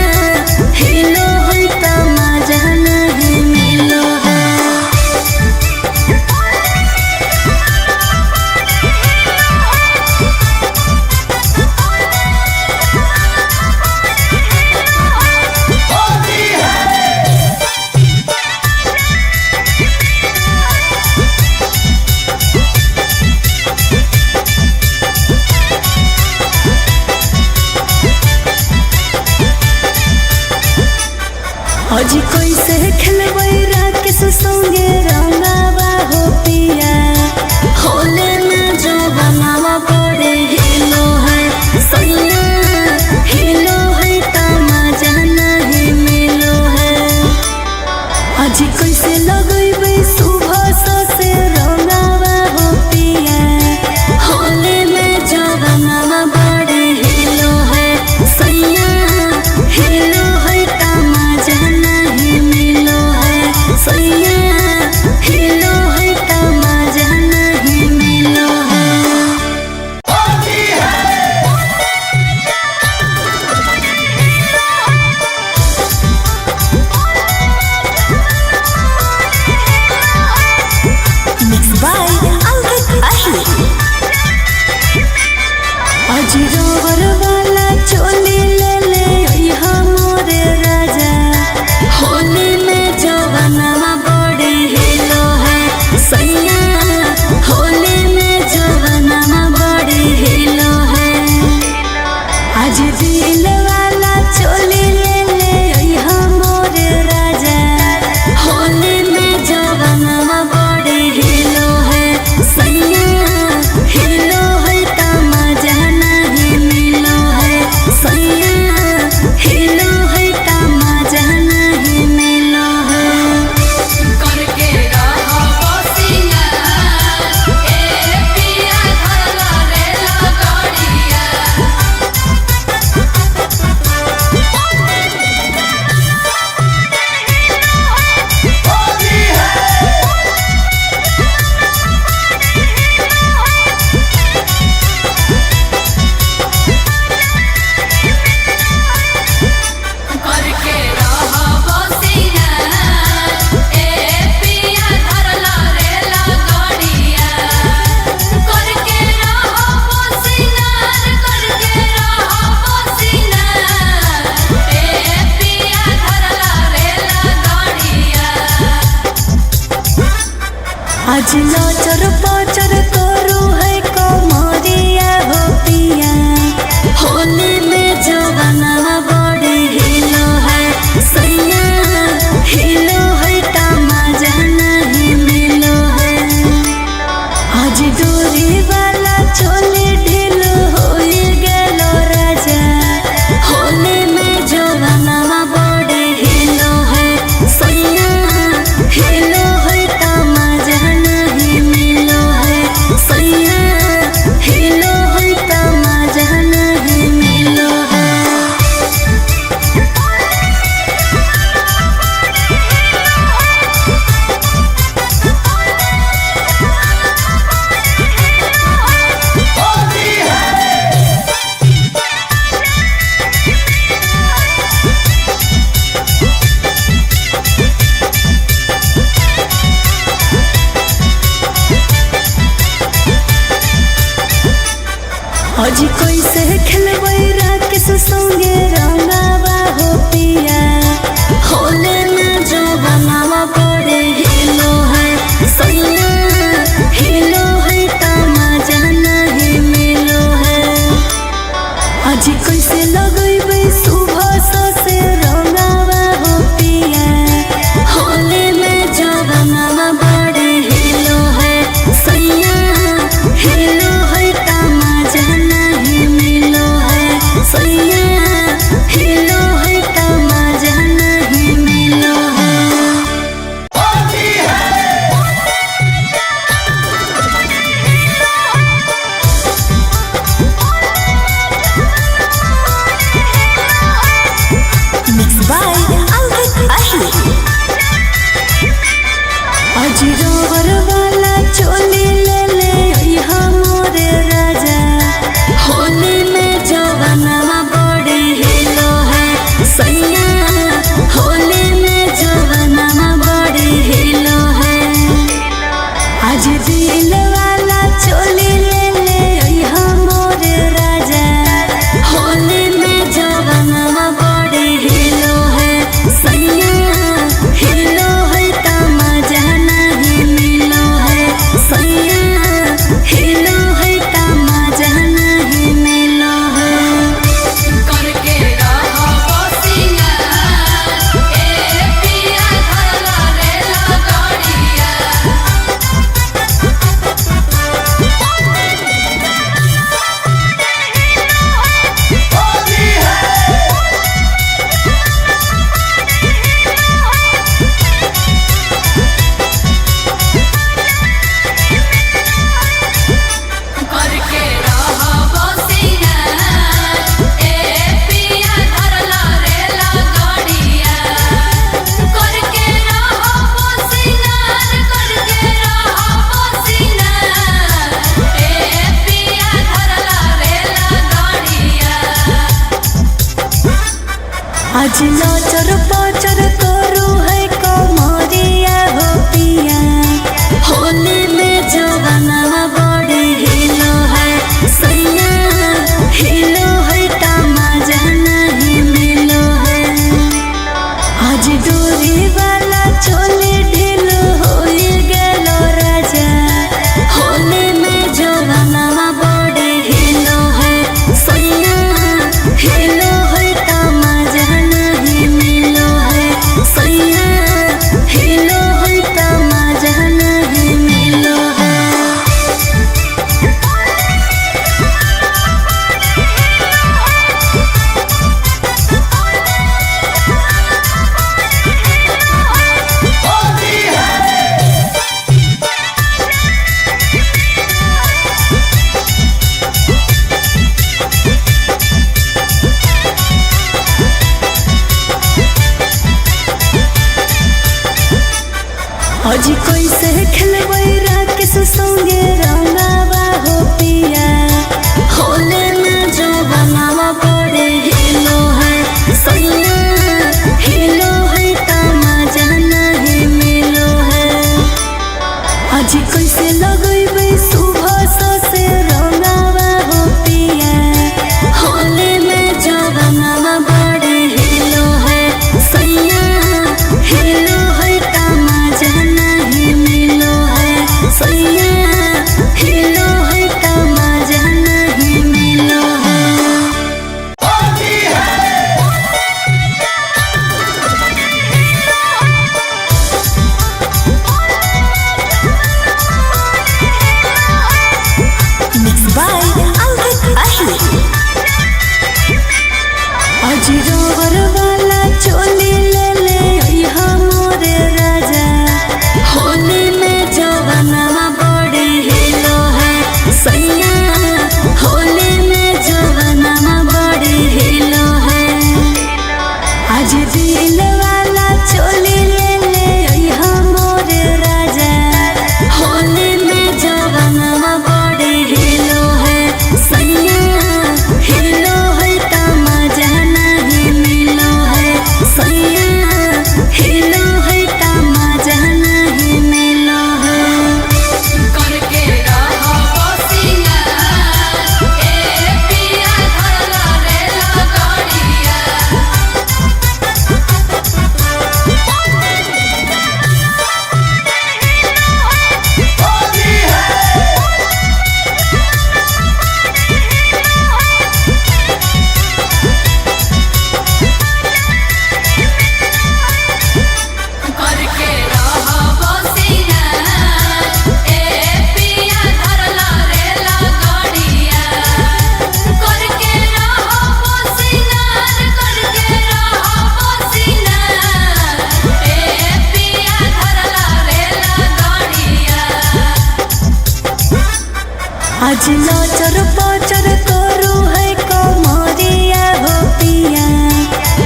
A: हिलो है तमाजा नहीं मिलो है आज कैसे खेलबै राकेश संगे रंगावा हो पिया होले में जो बनावा पड़े हिलो है सैया हिलो है तमाजा नहीं मिलो है आज कैसे लगैबै सुबह से रंगावा हो पिया होले में जवाना बड़े हिलो है सैया हिलो है तमाजा नहीं मिलो है आज नाचर पाचर करू है कमरिया हो पिया होली में जवाना बड़ी हिलो है सैया हिलो है तमाजा नहीं मिलो है आज डोरी वाला चोली ढीलो हो गेलो राजा होली में जवाना बड़ी हिलो है सैया हिलो है तमाजा नहीं मिलो है सैया हिलो है तमाजा नहीं मिलो है आज कैसे खेलबै राकेश संगे रंगावा हो पिया होले में जो बनावा बड़े हिलो है सैया हिलो है तमाजा नहीं मिलो है आज कैसे लगैबै सुबह से रंगावा हो पिया होले में जो बनावा बड़े हिलो है सैया हिलो है तमाजा नहीं मिलो है सैया हिलो है तमाजा नहीं मिलो है Mixed by Albert Ahli आज रोवर वाला चोली ले ले यहाँ मोरे राजा होली में जवाना बड़ी हिलो है सैया होली में जवाना बड़ी हिलो है आज दिल वाला चोली ले ले यहाँ मोरे राजा होली में जवाना बड़ी हिलो है सैया हिलो है तमाजा नहीं मिलो है सैया हिलो है तमाजा नहीं मिलो है
B: करके रहो सिंगार ए पिया धरला रेला गाड़िया करके रहो सिंगार ए पिया धरला रेला गाड़िया करके रहो सिंगार ए पिया धरला रेला गाड़िया
A: आज नाचर पाचर करू है कमरिया हो पिया होली में जवाना बड़ी हिलो है सैया हिलो है तमाजा नहीं मिलो है आज डोरी वाला चोली ढीलो हो गेलो राजा होली में जवाना बड़ी हिलो है सैया हिलो है तमाजा नहीं मिलो है सैया हिलो है तमाजा नहीं मिलो है आज कैसे खेलबै राकेश संगे रंगावा हो पिया होले में जो बनावा बड़े हिलो है सैया हिलो है तमाजा नहीं मिलो है आज कैसे लगैबै सुबह से रंगावा हो पिया होले में जवाना बड़े हिलो है सैया हिलो है तमाजा नहीं मिलो है आज नाचर पाचर करू है कमरिया हो पिया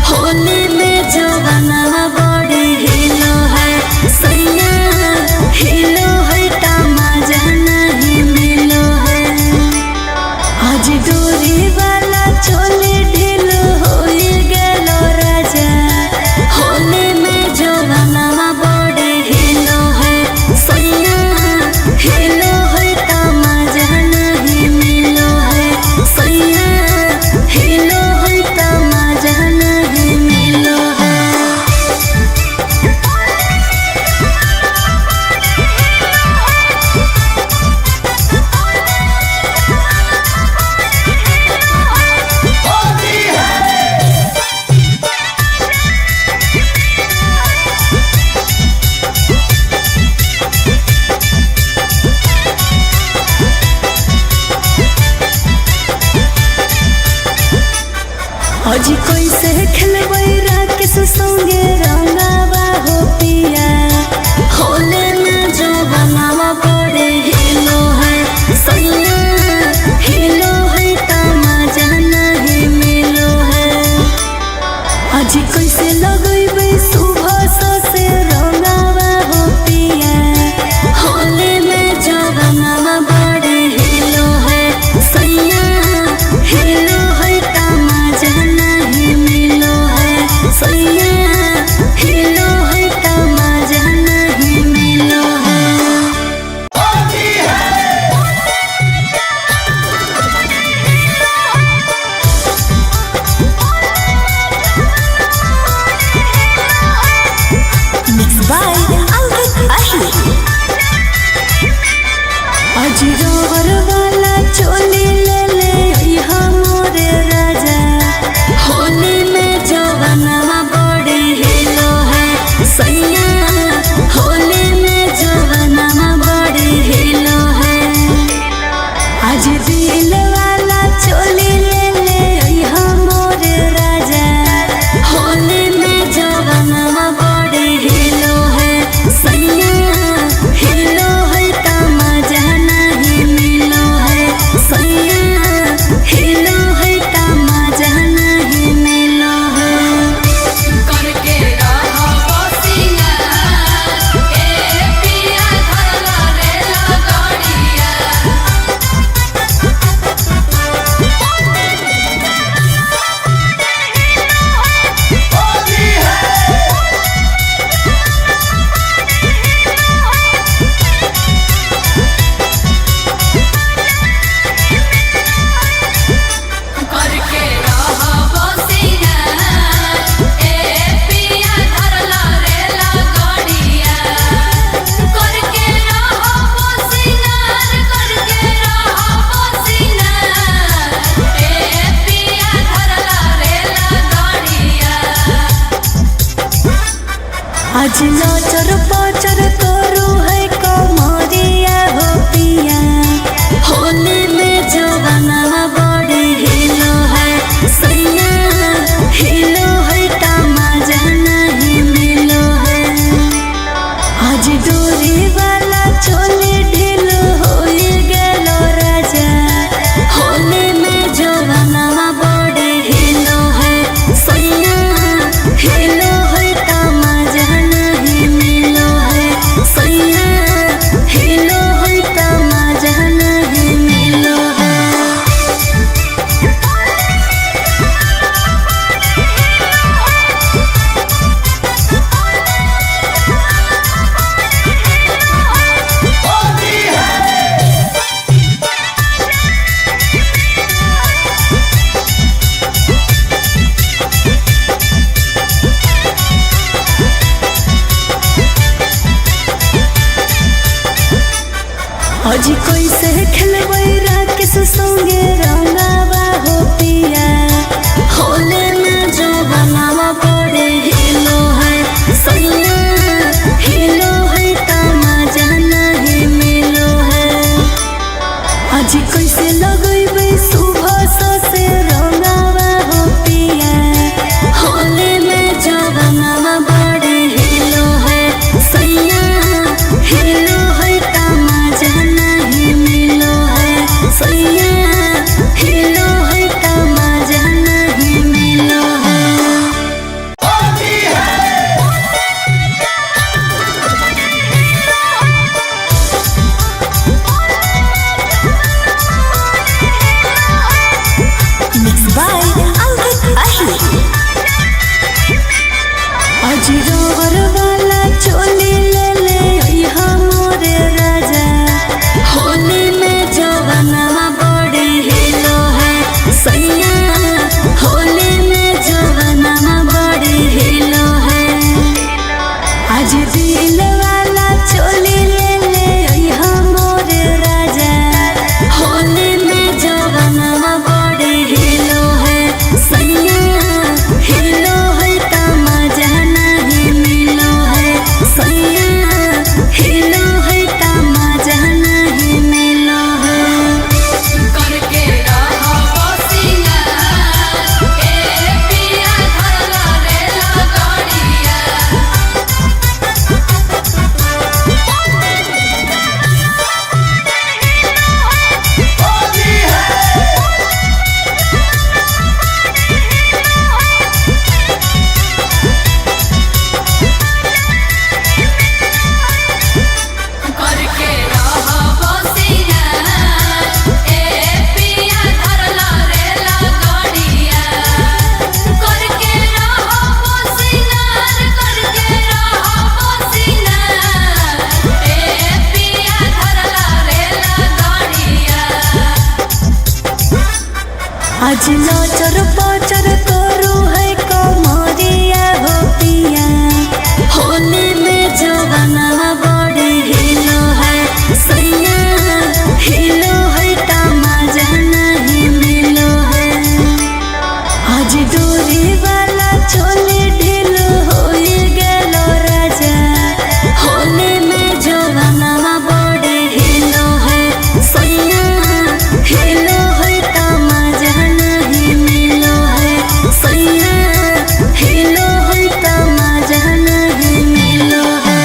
A: होली में जवाना बड़ी हिलो है सैया हिलो है तमाजा नहीं मिलो है आज डोरी वाला चोली ढीलो हो गेलो राजा होली में जवाना बड़ी हिलो है सैया हिलो है तमाजा नहीं मिलो है सैया हिलो है तमाजा नहीं मिलो है आज कैसे खेलबै राकेश संगे रंगावा हो पिया होले में जो बनावा बड़े हिलो है सैया हिलो है तमाजा नहीं मिलो है आज कैसे लगैबै सुबह से रंगावा हो पिया होले में जो बनावा बड़े हिलो है सैया हिलो है तमाजा नहीं मिलो है सैया हिलो है तमाजा नहीं मिलो है Mixed by Ankit Ahir आज रोवर वाला चोली ले ले यहाँ मोरे राजा होली में जवाना बड़ी हिलो है सैया होली में जवाना बड़ी हिलो है आज दिल वाला चोली ले ले यहाँ मोरे राजा होली में जवाना बड़ी हिलो है सैया हिलो है तमाजा नहीं मिलो है सैया हिलो है तमाजा नहीं मिलो है
B: करके रहो सिंगार ए पिया धरला रेला गाड़िया करके रहो सिंगार ए पिया धरला रेला गाड़िया करके रहो सिंगार ए पिया धरला रेला गाड़िया
A: आज नाचर पाचर करू है कमरिया हो पिया होली में जवाना बड़ी हिलो है सैया हिलो है तमाजा नहीं मिलो है आज डोरी वाला चोली ढीलो हो गेलो राजा होली में जवाना बड़ी हिलो है सैया हिलो है तमाजा नहीं मिलो है सैया हिलो है तमाजा नहीं मिलो है आज कैसे खेलबै राकेश संगे रंगावा हो पिया होले में जो बनावा बड़े हिलो है सैया हिलो है तमाजा नहीं मिलो है आज कैसे लगैबै सुबह से रंगावा हो पिया होले में जवाना बड़े हिलो है सैया हिलो है तमाजा नहीं मिलो है आज नाचर पाचर करू है कमरिया हो पिया होली में जवाना बड़ी हिलो है सैया हिलो है तमाजा नहीं मिलो है आज डोरी वाला चोली ढीलो हो गेलो राजा होली में जवाना बड़ी हिलो है सैया हिलो है तमाजा नहीं मिलो है सैया हिलो है तमाजा नहीं मिलो है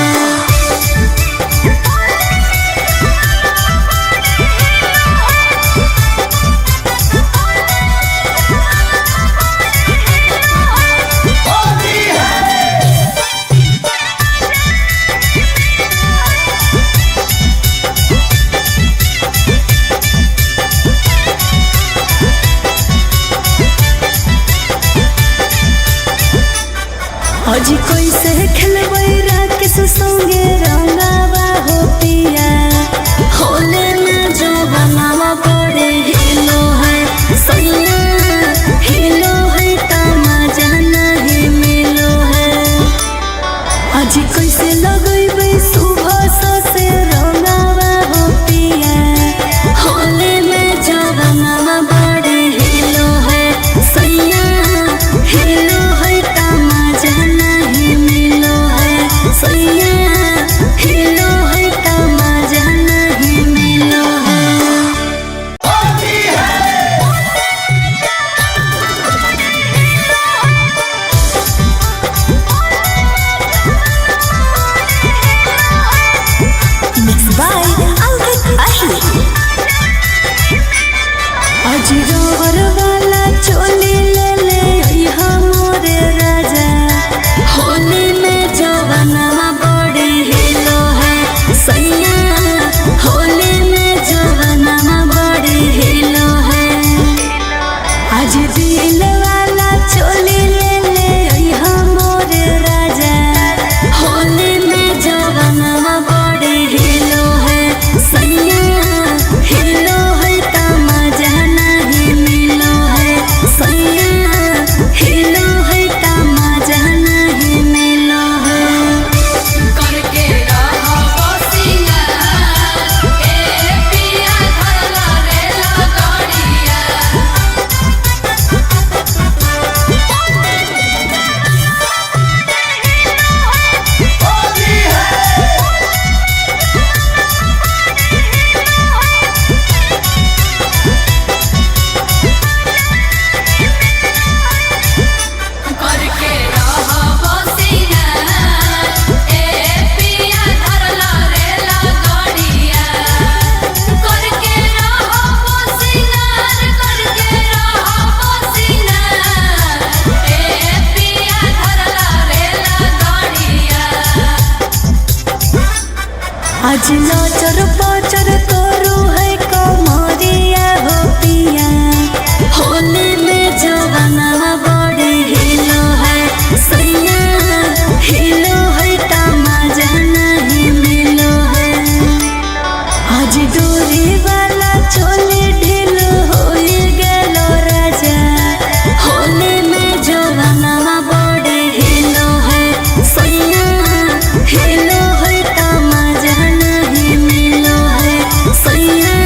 A: आज कैसे खेलबै राकेश संगे रंगावा हो पिया होले में जो बनावा बड़े हिलो है सैया हिलो है तमाजा नहीं मिलो है आज कैसे लगैबै सुबह से रंगावा हो पिया होले में जो बनावा बड़े हिलो है सैया हिलो है तमाजा नहीं मिलो है सैया हिलो है तमाजा नहीं मिलो है Mixed by Alvin Ahli आज रोवर वाला चोली ले ले अइहा मोरे राजा होली में जवाना बड़ी हिलो है सैया होली में जवाना बड़ी हिलो है आज दिल वाला चोली ले ले अइहा मोरे राजा होली में जवाना बड़ी हिलो है सैया हिलो है तमाजा नहीं मिलो है सैया हिलो है तमाजा नहीं मिलो है
B: करके रहो सिंगार ए पिया धरला रेला गाड़िया करके रहो सिंगार ए पिया धरला रेला गाड़िया करके रहो सिंगार ए पिया धरला रेला गाड़िया
A: आज नाचर पाचर करू है कमरिया हो पिया होली में जवाना बड़ी हिलो है सैया हिलो है तमाजा नहीं मिलो है आज डोरी वाला चोली ढीलो हो गेलो राजा होली में जवाना बड़ी हिलो है सैया हिलो है तमाजा नहीं मिलो है सैया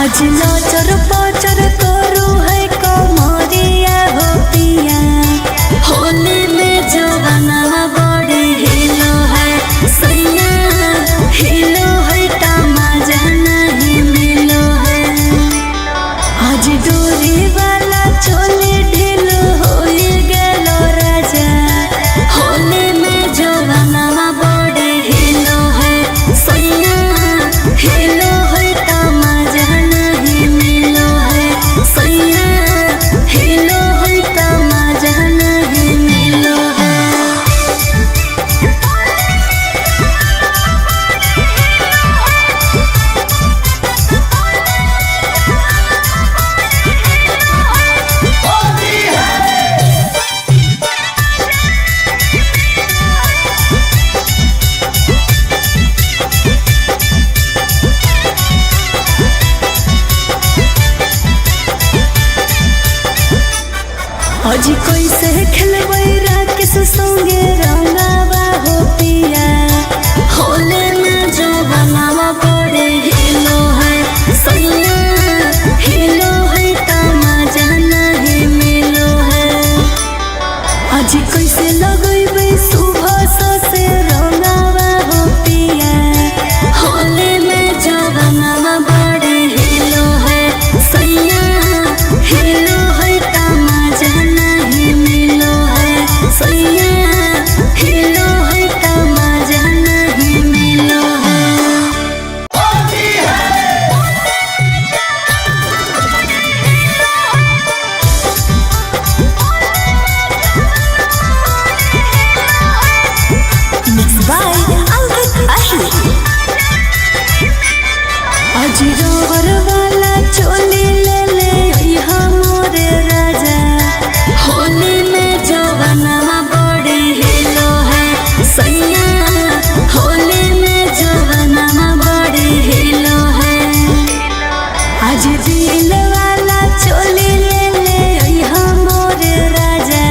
A: आज नचर पचर करू है कमरिया हो पिया होली में जवाना बड़ी हिलो है सैया हिलो है तमाजा नहीं मिलो है आज डोरी वाला चोली ढीलो हो गेलो राजा होली में जवाना बड़ी हिलो है सैया हिलो है तमाजा नहीं मिलो है सैया हिलो है तमाजा नहीं मिलो है आज कैसे खेलबै राकेश संगे रंगावा हो पिया होले में जो बनावा बड़े हिलो है सैया हिलो है तमाजा नहीं मिलो है आज कैसे लगैबै सुबह से रंगावा हो पिया होले में जो बनावा बड़े हिलो है सैया हिलो है तमाजा नहीं मिलो है सैया हिलो है तमाजा नहीं मिलो है Mixed by Ankit Ahir आज रोवर वाला चोली ले ले यहाँ मोरे राजा होली में जवाना बड़ी हिलो है सैया होली में जवाना बड़ी हिलो है आज दिल वाला चोली ले ले यहाँ मोरे राजा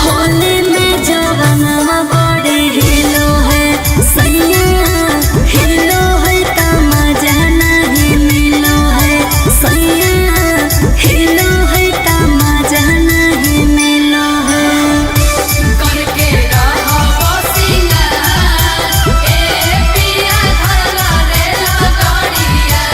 A: होली में जवाना बड़ी हिलो है सैया हिलो है तमाजा नहीं मिलो है सैया हिलो है तमाजा नहीं मिलो है
B: करके रहो सिंगार ए पिया धरला रे लगड़िया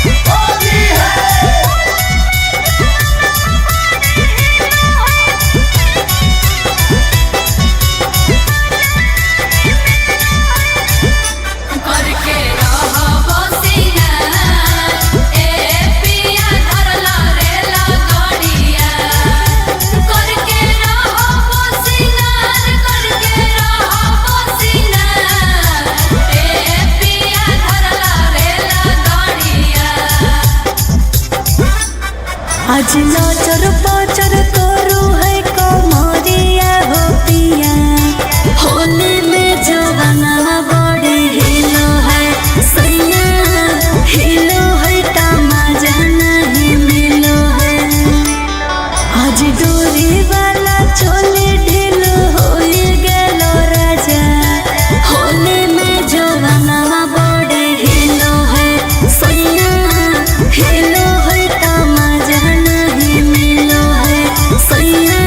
B: करके रहो सिंगार ए पिया धरला रे लगड़िया करके रहो सिंगार ए पिया धरला रे लगड़िया
A: आज नचर पचर करू है कमरिया हो पिया होली में जवाना बड़ी हिलो है सैया हिलो है तमाजा नहीं मिलो है आज डोरी वाला चोली ढीलो हो गेलो राजा होली में जवाना बड़ी हिलो है सैया हिलो है तमाजा नहीं मिलो है सैया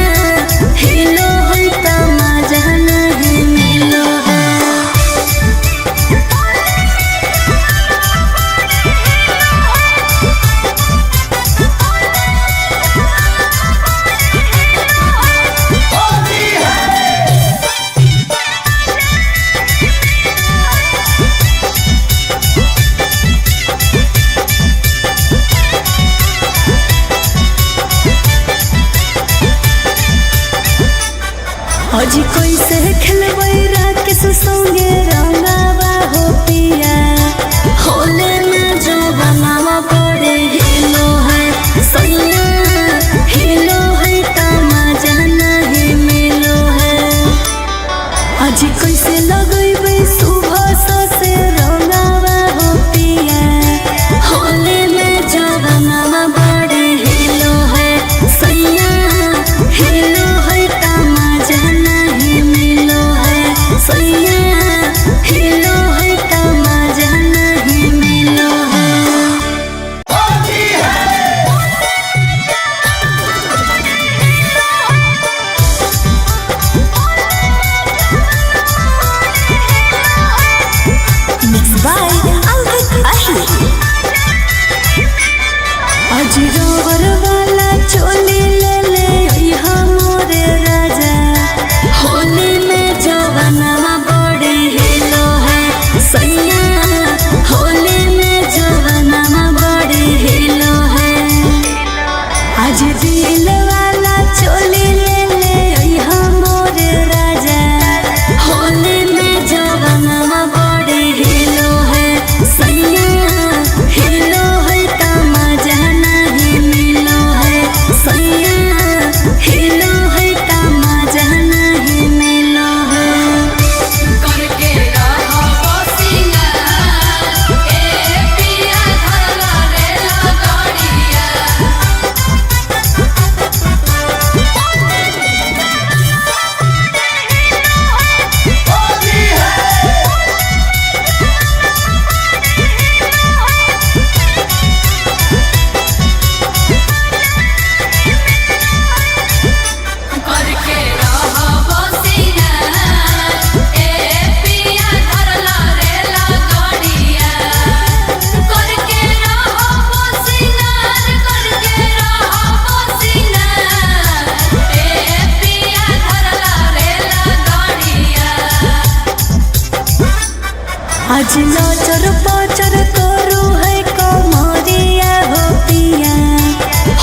A: आज लचर पचर करू है कमरिया हो पिया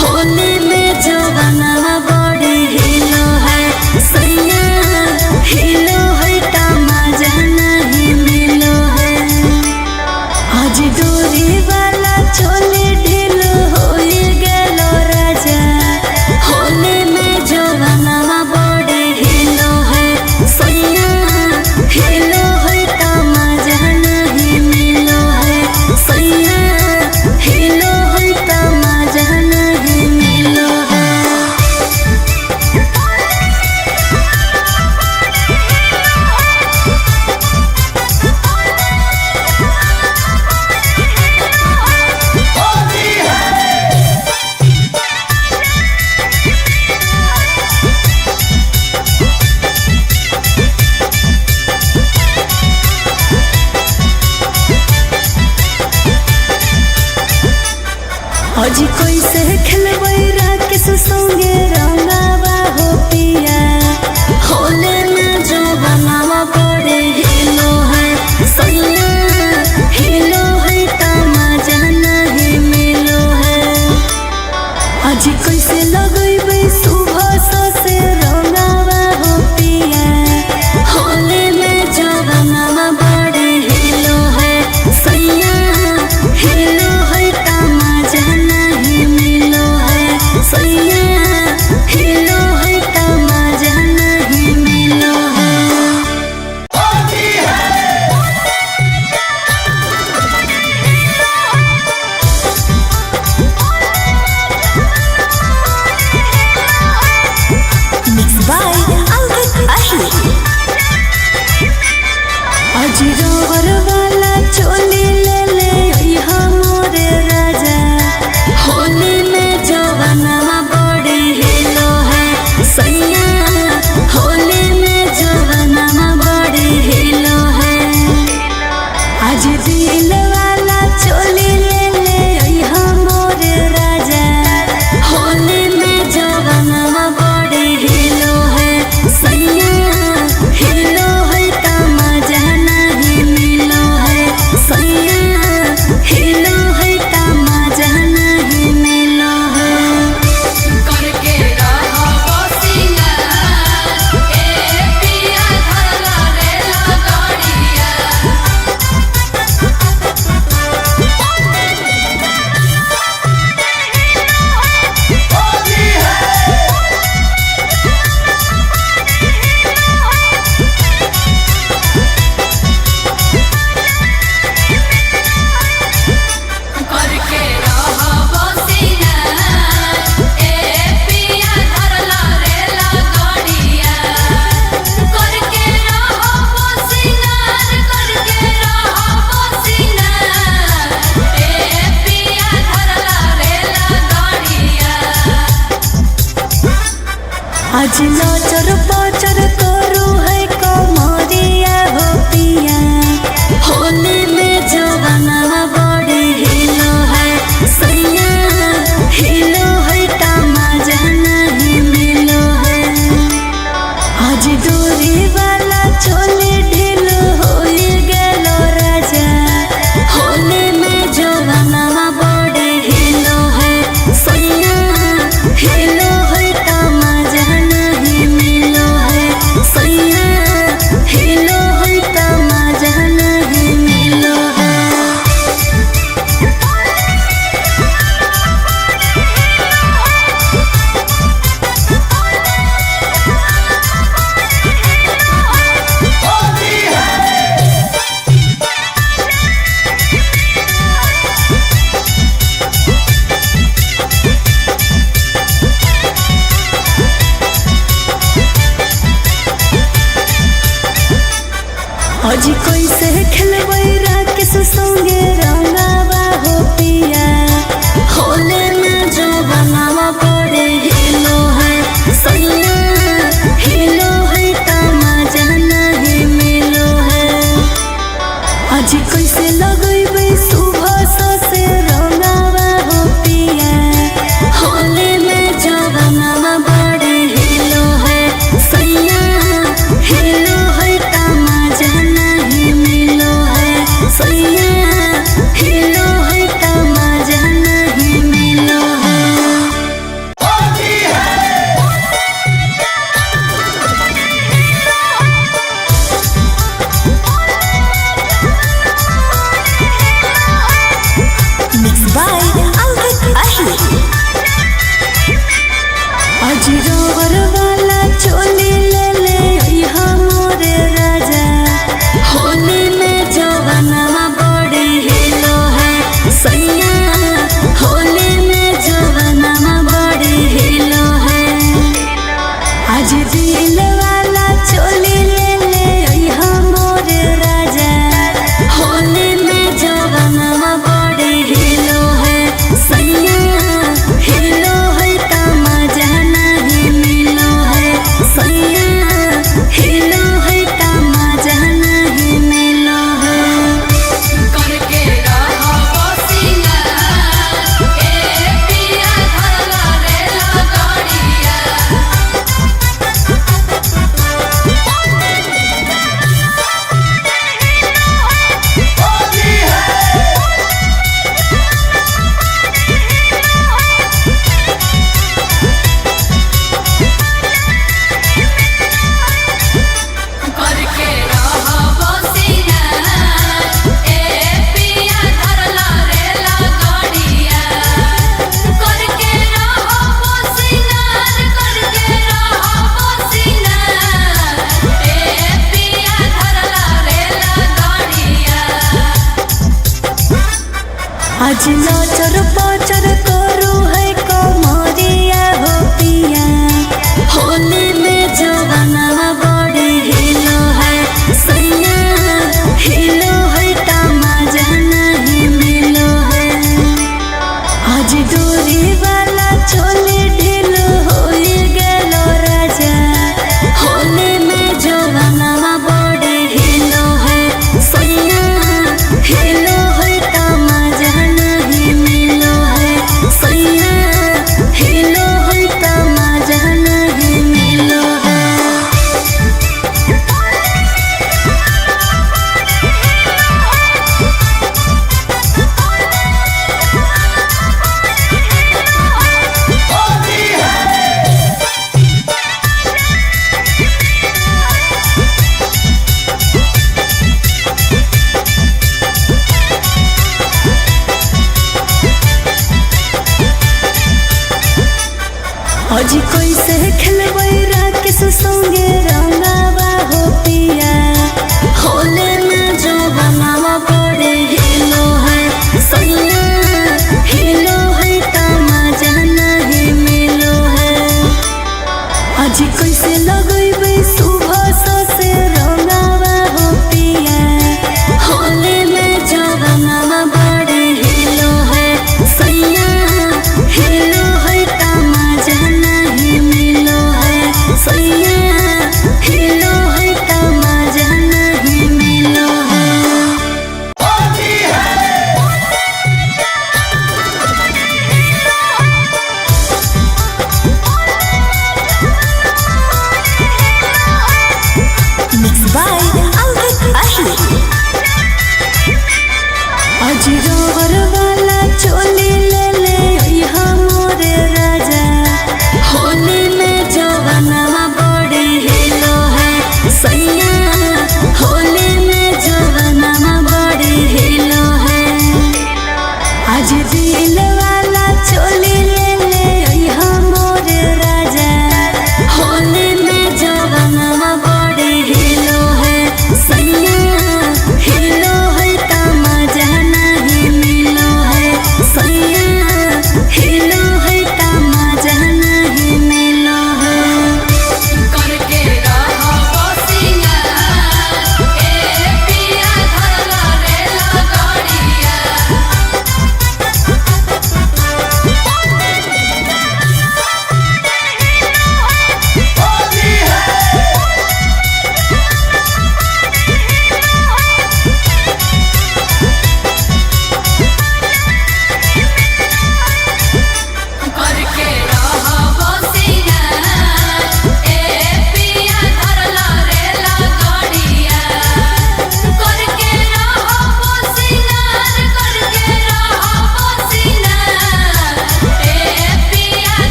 A: होली में जवाना बड़ी हिलो है सैया हिलो है तमाजा नहीं मिलो है आज डोरी वाला चोली ढीलो हो गेलो राजा होली में जवाना बड़ी हिलो है सैया हिलो है तमाजा नहीं मिलो है सैया हिलो है तमाजा नहीं मिलो है आज कैसे खेलबै राकेश संगे रंगावा हो पिया होले में जो बनावा बड़े हिलो है सैया हिलो है तमाजा नहीं मिलो है आज कैसे लगैबै सुबह से रंगावा हो पिया होले में जो बनावा बड़े हिलो है सैया हिलो है तमाजा नहीं मिलो है सैया हिलो है तमाजा नहीं मिलो है Mixed by Albert Ahli आज रोवर वाला चोली ले ले अइहा मोरे राजा होली में जवाना बड़ी हिलो है सैया होली में जवाना बड़ी हिलो है आज दिल वाला चोली ले ले अइहा मोरे राजा होली में जवाना बड़ी हिलो है सैया हिलो है तमाजा नहीं मिलो है सैया हिलो है तमाजा नहीं मिलो है
B: करके रहो सिंगार ए पिया धरला रे लगड़िया करके रहो सिंगार ए पिया धरला रे लगड़िया करके रहो सिंगार ए पिया धरला रे लगड़िया
A: आज लचर पचर करू है कमरिया हो पिया होली में जवाना बड़ी हिलो है सैया हिलो है तमाजा नहीं मिलो है आज डोरी वाला चोली ढीलो हो गेलो राजा होली में जवाना बड़ी हिलो है सैया हिलो है तमाजा नहीं मिलो है सैया हिलो है तमाजा नहीं मिलो है आज कैसे खेलबै राकेश संगे रंगावा हो पिया होले में जो बनावा बड़े हिलो है सैया हिलो है तमाजा नहीं मिलो है आज कैसे लगैबै सुबह से रंगावा हो पिया होली में जवाना बड़ी हिलो है सैया हिलो है तमाजा नहीं मिलो है हिलो है तमाजा नहीं मिलो है। Mixed by Alvin Ahli। आज रोवर वाला चोली ले ले अइहा मोरे राजा, होली में जवानवा बड़ी हिलो है सैया, होली में जवानवा बड़ी हिलो है। आज दिल वाला चोली ले ले अइहा मोरे राजा, होली में जवानवा बड़ी हिलो है सैया, हिलो है तमाजा नहीं मिलो है सैया, हिलो है तमाजा नहीं मिलो है।
B: करके रहो सिंगार ए पिया धरला रेला गाड़िया। करके रहो सिंगार ए पिया धरला रेला गाड़िया। करके रहो सिंगार, करके रहो सिंगार ए पिया धरला रेला गाड़िया।
A: आज नाचर पाचर करू है कमरिया हो पिया, होली में जवानवा बड़ी हिलो है सैया, हिलो है तमाजा नहीं मिलो है। आज डोरी वाला चोली ढीलो होई गेलो राजा, होली में जवानवा बड़ी हिलो है सैया, हिलो है तमाजा नहीं मिलो है सैया, हिलो है तमाजा नहीं मिलो है। आज कैसे खेलबै राकेश संगे रंगावा हो पिया, होली में जवानवा बड़े हिलो है सैया, हिलो है तमाजा नहीं मिलो है। आज कैसे लगैबै सुबह से रंगावा हो पिया, होली में जवानवा बड़े हिलो है सैया, हिलो है तमाजा नहीं मिलो है सैया, हिलो है तमाजा नहीं मिलो है। Mixed by Alvin Ahli। आज रोवर वाला चोली ले ले अइहा मोरे राजा, होली में जवानवा बड़ी हिलो है सैया, होली में जवानवा बड़ी हिलो है। आज दिल वाला चोली ले ले अइहा मोरे राजा, होली में जवानवा बड़ी हिलो है सैया, हिलो है तमाजा नहीं मिलो है सैया।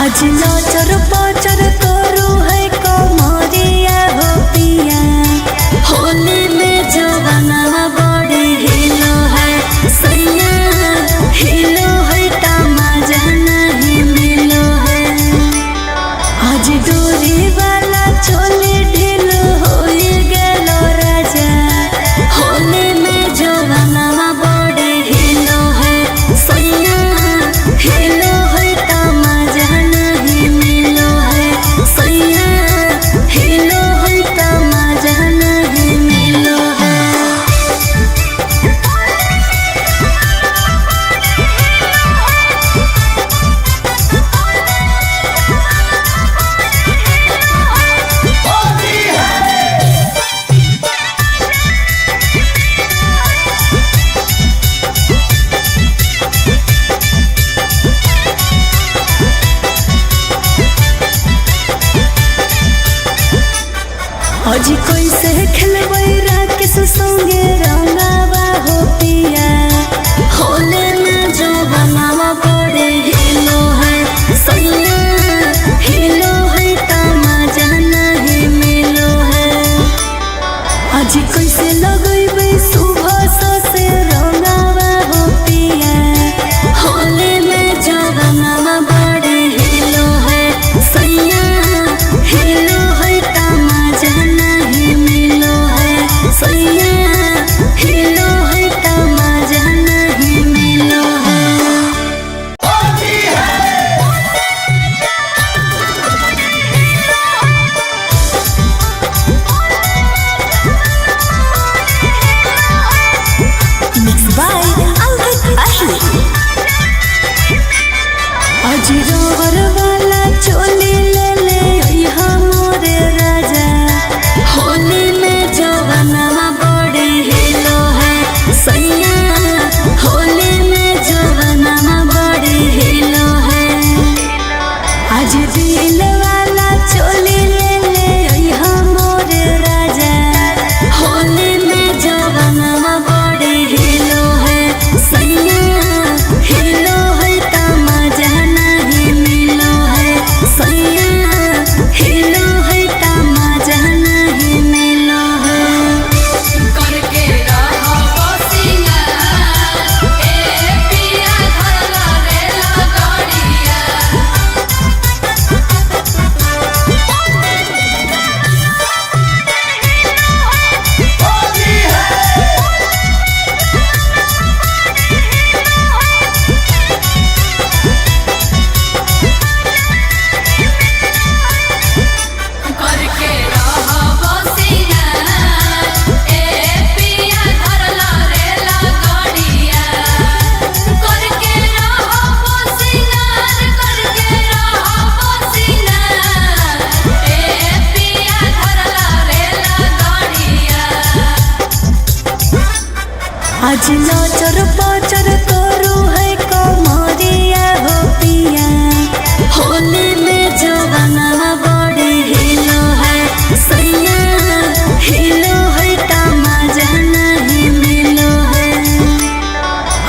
A: आज नाचर पाचर करू है कमरिया हो पिया होली में जवाना बड़ी हिलो है सैया हिलो है तमाजा नहीं मिलो है आज डोरी वाला चोली ढीलो हो गेलो राजा होली में जवाना बड़ी हिलो है सैया हिलो है तमाजा नहीं मिलो है सैया हिलो है तमाजा नहीं मिलो है आज कैसे खेलबै राकेश संगे रंगावा हो पिया होले में जो बनावा बड़े हिलो है सैया हिलो है तमाजा नहीं मिलो है आज कैसे लगैबै सुबह से रंगावा हो पिया होले में जो बनावा बड़े हिलो है सैया हिलो है तमाजा नहीं मिलो है सैया हिलो है तमाजा नहीं मिलो है Mixed by Ankit Ahi. आज रोवर वाला चोली ले ले अइहा मोरे राजा होली में जवाना बड़े हिलो है सैया होली में जवाना बड़े हिलो है आज दिल वाला चोली ले ले अइहा मोरे राजा होली में जवाना बड़े हिलो है सैया हिलो है तमाजा नहीं मिलो है सैया हिलो है तमाजा नहीं मिलो है
B: करके रहो सिंगार ए पिया धरला रेला गाड़िया करके रहो सिंगार ए पिया धरला रेला गाड़िया करके रहो सिंगार ए पिया धरला रेला गाड़िया
A: आज नाचर पाचर करू है कमरिया हो पिया होली में जवाना बड़ी हिलो है सैया हिलो है तमाजा नहीं मिलो है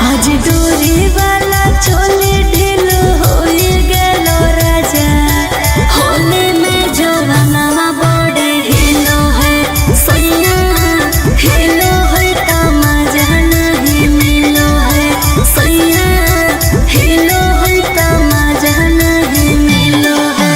A: आज डोरी वाला चोली ढीलो हो गेलो राजा होली में जवाना बड़ी हिलो है सैया हिलो है तमाजा नहीं मिलो है सैया हिलो है तमाजा नहीं मिलो है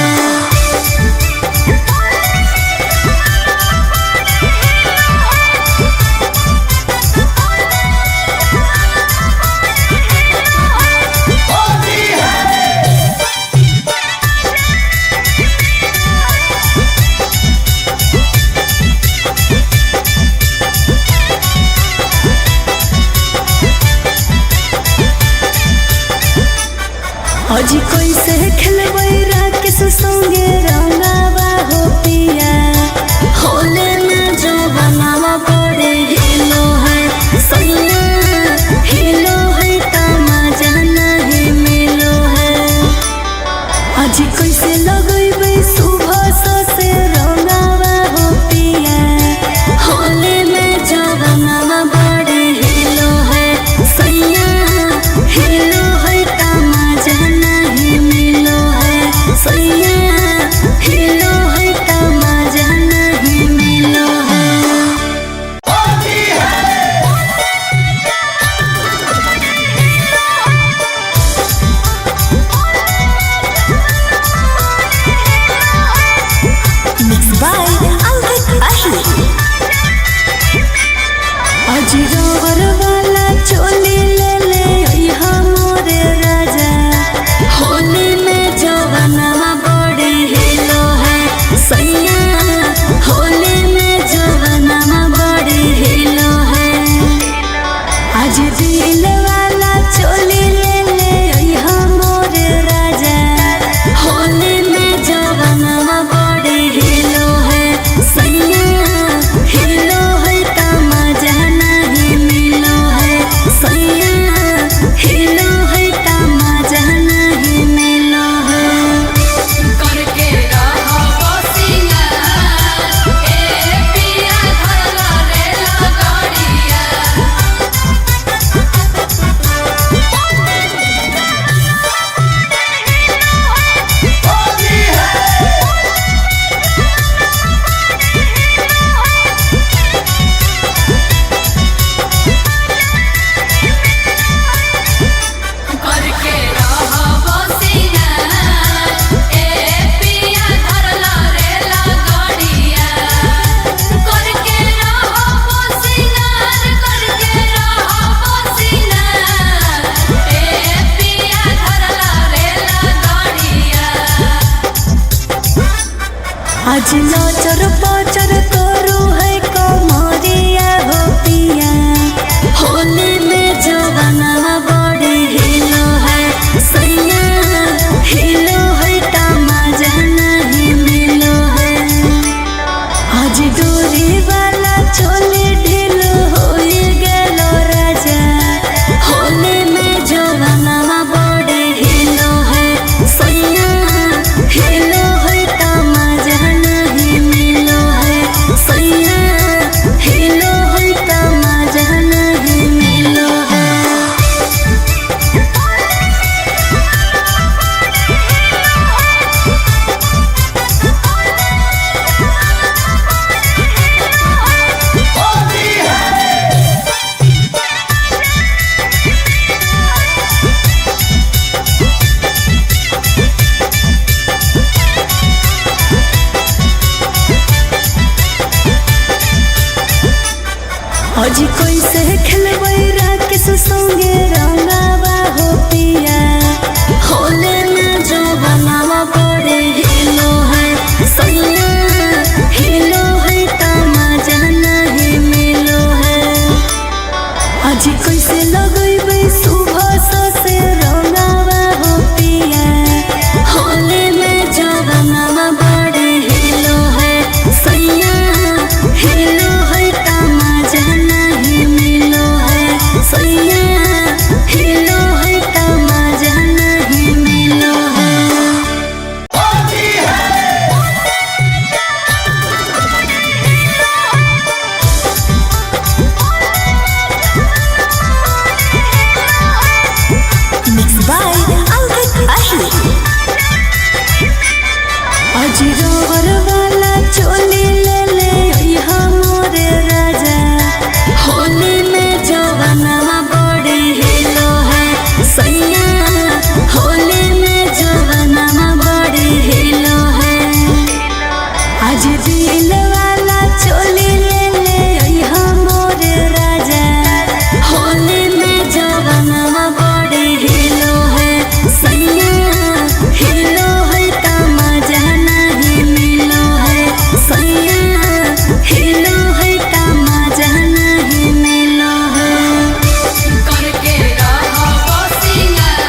A: अजी कैसे खेलबै राकेश संगे रंगावा हो पिया होले में जो बनावा बड़े हिलो है सैया हिलो है तमाजा नहीं मिलो है। अजी कैसे लगैबै सुबह से रंगावा हो पिया होले में जो बनावा बड़े हिलो है सैया हिलो है तमाजा नहीं मिलो है सैया हिलो है तमाजा नहीं मिलो है। Mixed by Ankit Ahir। अजी रोवर वाला चोली ले ले यहाँ मोरे राजा होली में जो बनावा बड़ी हिलो है सैया होली में जो बनावा बड़ी हिलो है। आज दिल वाला चोली ले ले यहाँ मोरे राजा होली में जो बनावा बड़ी हिलो है सैया हिलो है तमाजा नहीं मिलो है सैया हिलो है तमाजा नहीं मिलो है।
B: करके रहो सिंगार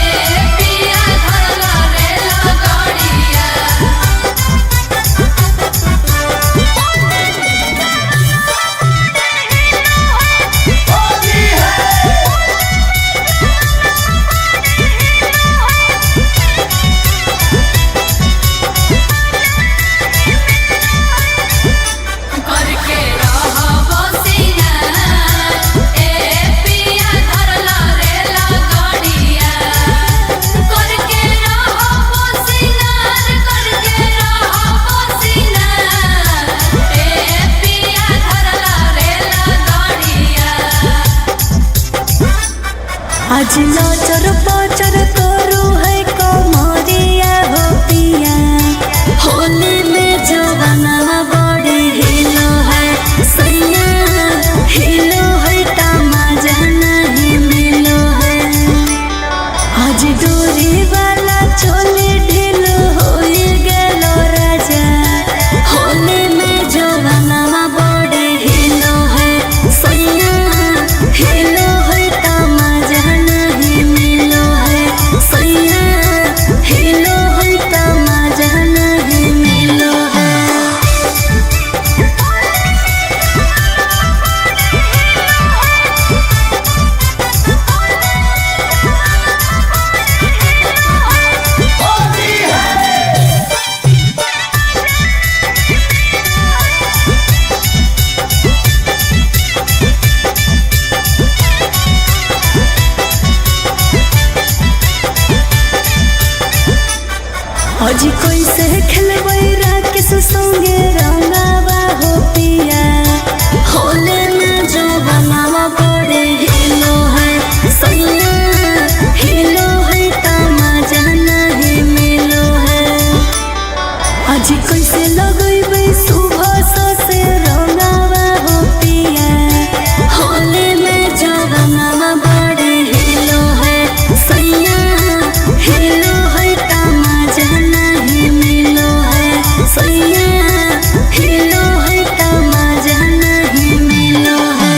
B: ए पिया धरला रेला गाड़िया करके रहो सिंगार ए पिया धरला रेला गाड़िया करके रहो सिंगार ए पिया धरला रेला गाड़िया।
A: आज नजर पचर करू है कमरिया हो पिया होली में जो बनावा बड़ी हिलो है सैया हिलो है तमाजा नहीं मिलो है। आज डोरी वाला चोली ढीलो हो गेलो राजा होली में जो बनावा बड़ी हिलो है सैया हिलो है तमाजा नहीं मिलो है सैया हिलो है तमाजा नहीं मिलो है। अजी कैसे खेलबै राकेश संगे रंगावा हो पिया होले में जो बनावा बड़े हिलो है सैया हिलो है तमाजा नहीं मिलो है। अजी कैसे लगैबै सुबह से रंगावा हो पिया होले में जो बनावा बड़े हिलो है सैया हिलो है तमाजा नहीं मिलो है सैया हिलो है तमाजा नहीं मिलो है।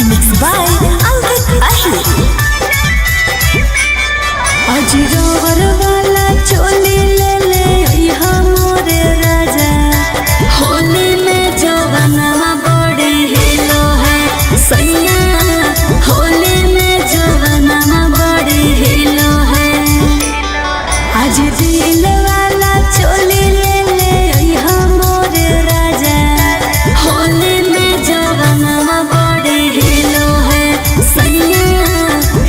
A: Mixed by Ankit Ahir। अजी रोवर वाला चोली ले ले यहाँ मोरे राजा होली में जो बनावा बड़ी हिलो है सैया होली में जो बनावा बड़ी हिलो है। आज दिल वाला चोली ले ले यहाँ मोरे राजा होली में जो बनावा बड़ी हिलो है सैया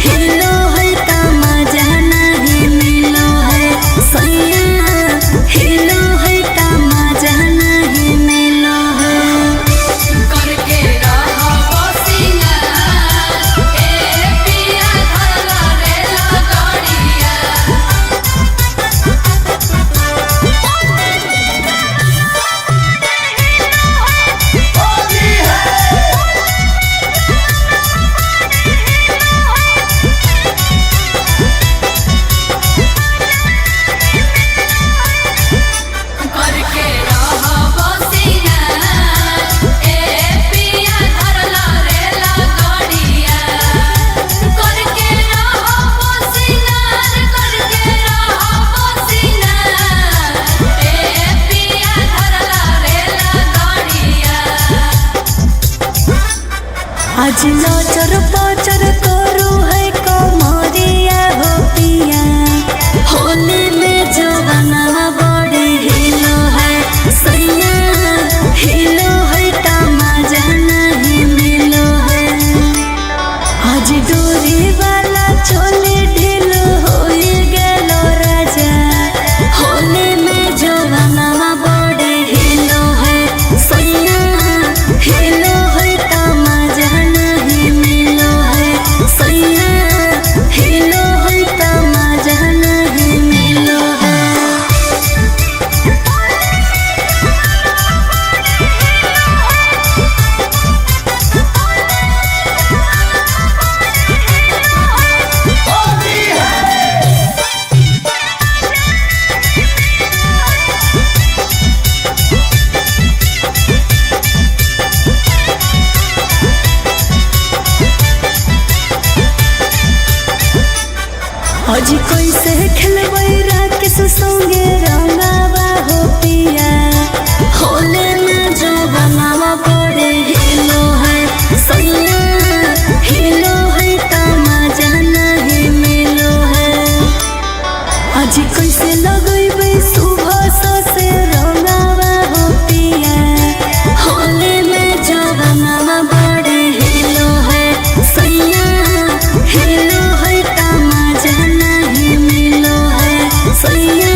A: हिलो है तमाजा नहीं मिलो आज लचर पचर करू है कमरिया हो पिया होली में जवाना बड़ी हिलो है सैया हिलो है तमाजा नहीं मिलो है आज डोरी वाला चोली ढीलो हो गेलो राजा होली में जवाना बड़ी हिलो है सैया हिलो है तमाजा नहीं मिलो है सैया हिलो है तमाजा नहीं मिलो है आज कैसे खेलबै राकेश संगे रंगावा हो पिया होले में जो बनावा बड़े हिलो है सैया हिलो है तमाजा नहीं मिलो है आज कैसे लगैबै सुबह से रंगावा हो पिया होले में जो बनावा बड़े हिलो है सैया हिलो है तमाजा नहीं मिलो है सैया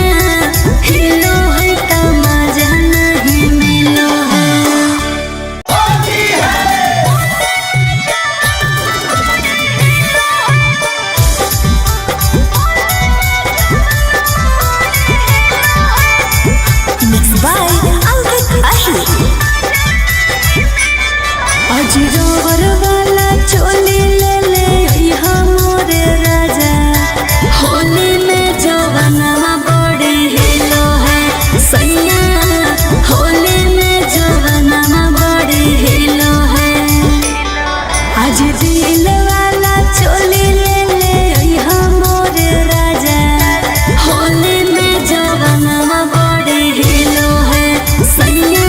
A: हिलो है तमाजा नहीं मिलो है Mixed by Ankit Ahi आज रोवर वाला चोली ले ले यहाँ मोरे राजा होली में जवाना बड़ी हिलो है सैया होली में जवाना बड़ी हिलो है आज दिल वाला चोली ले ले यहाँ मोरे राजा होली में जवाना बड़ी हिलो है सैया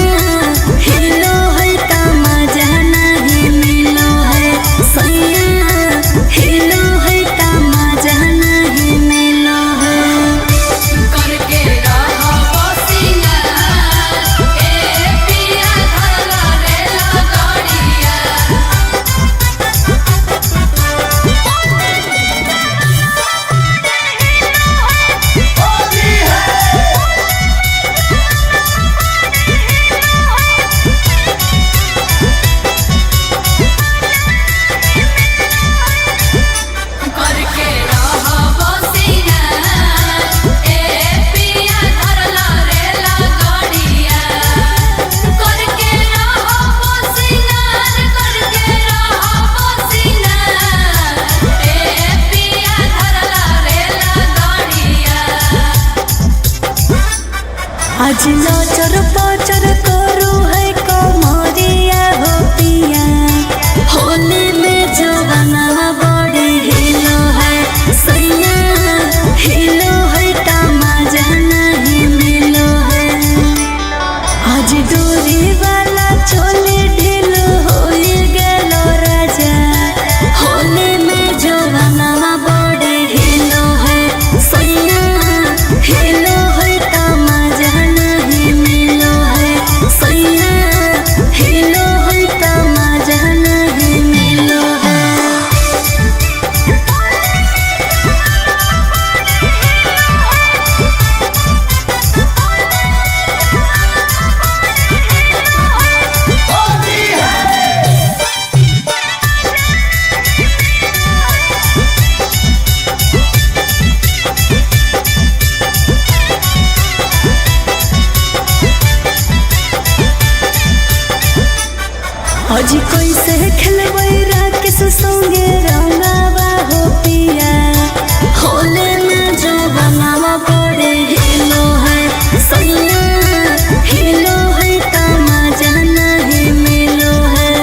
A: हिलो है तमाजा नहीं मिलो है सैया हिलो है तमाजा नहीं मिलो है
B: करके रहो बसिया ए पिया धरला रेला गाड़िया करके रहो बसिया ए पिया धरला रेला गाड़िया करके रहो बसिया करके रहो बसिया ए पिया धरला रेला गाड़िया
A: आज लचर पचर करू है कमरिया हो पिया होली में जवाना बड़ी हिलो है सैया हिलो है तमाजा नहीं मिलो है आज डोरी वाला चोली ढीलो हो गेलो राजा होली में जवाना बड़ी हिलो है सैया हिलो है तमाजा नहीं मिलो है सैया हिलो है तमाजा नहीं मिलो है आज कैसे खेलबै राकेश संगे रंगावा हो पिया होले में जो बनावा बड़े हिलो है सैया हिलो है तमाजा नहीं मिलो है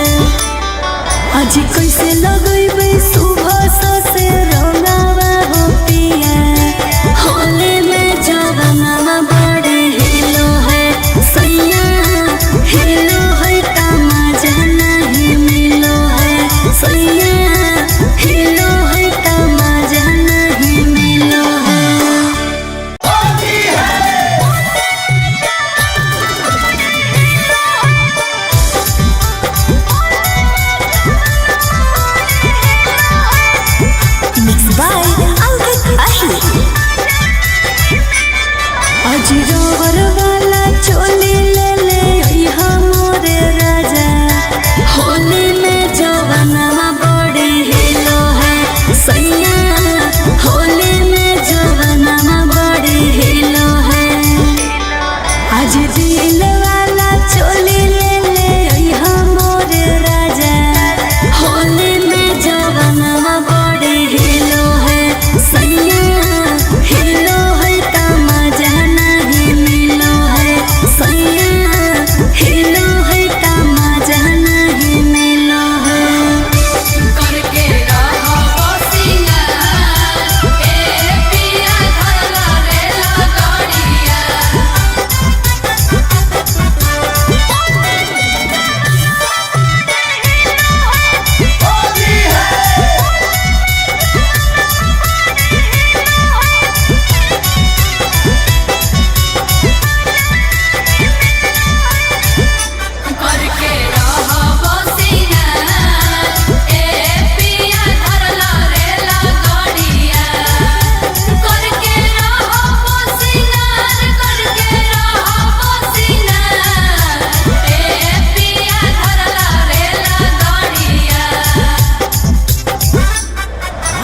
A: आज कैसे लगैबै सुबह से रंगावा हो पिया होले में जवाना बड़े हिलो है सैया हिलो है तमाजा नहीं मिलो है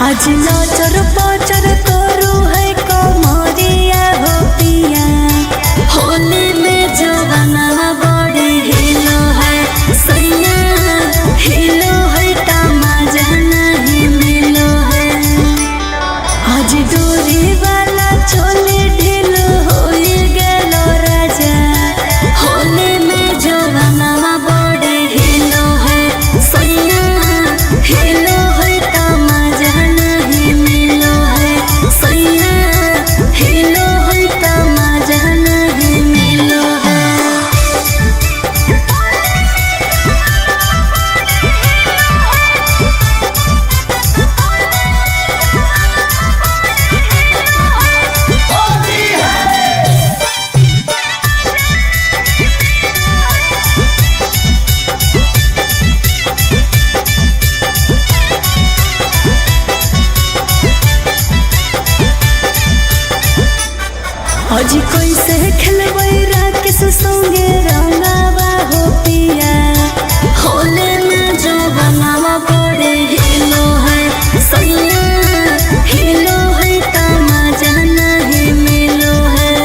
A: आज नचर पचर करू है कमरिया हो पिया होली में जवाना बड़े हिलो है सैया हिलो है तमाजा नहीं मिलो है आज डोरी वाला चोली ढीलो हो गेलो राजा होली में जवाना बड़े हिलो है सैया हिलो है तमाजा नहीं मिलो है सैया हिलो है तमाजा नहीं मिलो है आज कैसे खेलबै राकेश संगे रंगावा हो पिया होले में जवाना बड़े हिलो है सैया हिलो है तमाजा नहीं मिलो है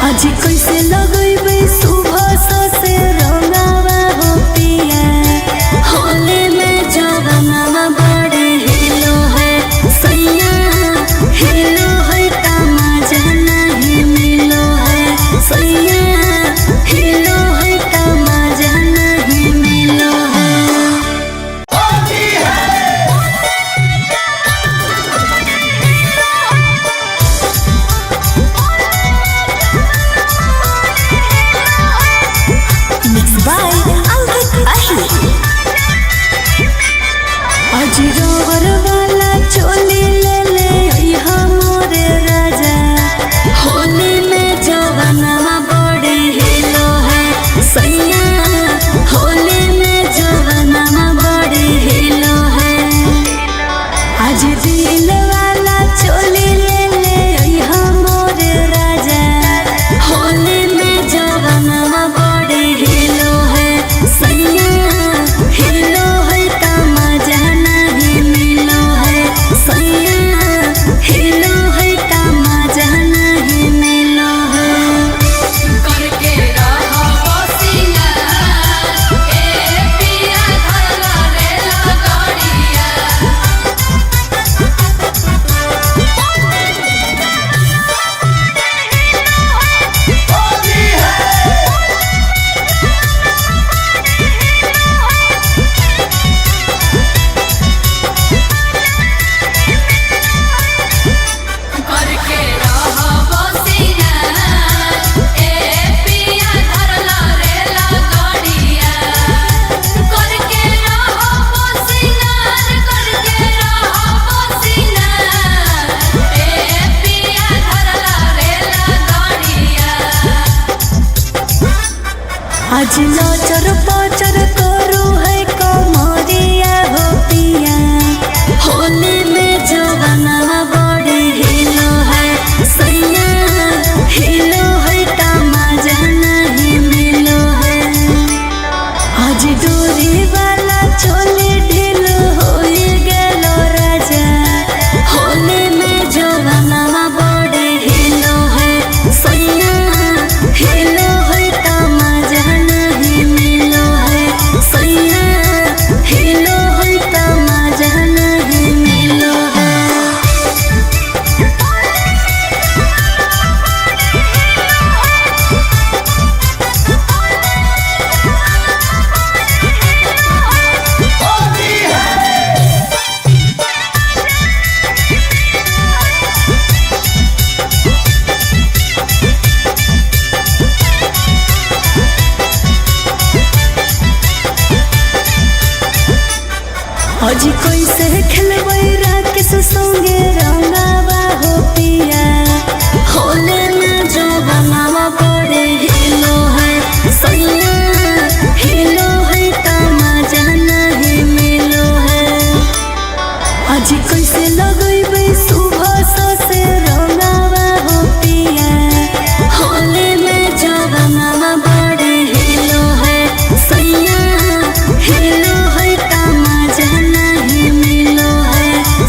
A: आज कैसे लगैबै सुबह से रंगावा हो पिया होले में जवाना बड़े हिलो है सैया हिलो है तमाजा नहीं मिलो है सैया हिलो है तमाजा नहीं मिलो है Mixed by Ankit Ahi आज रोवर वाला चोली ले ले यहाँ मोरे राजा होली में जवाना बड़े हिलो है सैया होली में जवाना बड़े हिलो है आज दिल वाला चोली ले ले यहाँ मोरे राजा होली में जवाना बड़े हिलो है सैया हिलो है तमाजा नहीं मिलो है सैया हिलो है तमाजा नहीं मिलो है
B: करके रहो सिंगार ए पिया धरला रेला गाड़िया करके रहो सिंगार ए पिया धरला रेला गाड़िया करके रहो सिंगार ए पिया धरला रेला गाड़िया
A: आज नचर पचर करू है कमरिया हो पिया होली में जवाना बड़े हिलो है सैया हिलो है तमाजा नहीं मिलो है आज डोरी वाला चोली ढीलो हो गेलो राजा होली में जवाना बड़े हिलो है सैया हिलो है तमाजा नहीं मिलो है सैया हिलो है तमाजा नहीं मिलो है आज कैसे खेलबै राकेश संगे रंगावा हो पिया होले में जवाना बड़े हिलो है सैया हिलो है तमाजा नहीं मिलो है आज कैसे लगैबै सुबह से रंगावा हो पिया होले में जवाना बड़े हिलो है सैया हिलो है तमाजा नहीं मिलो है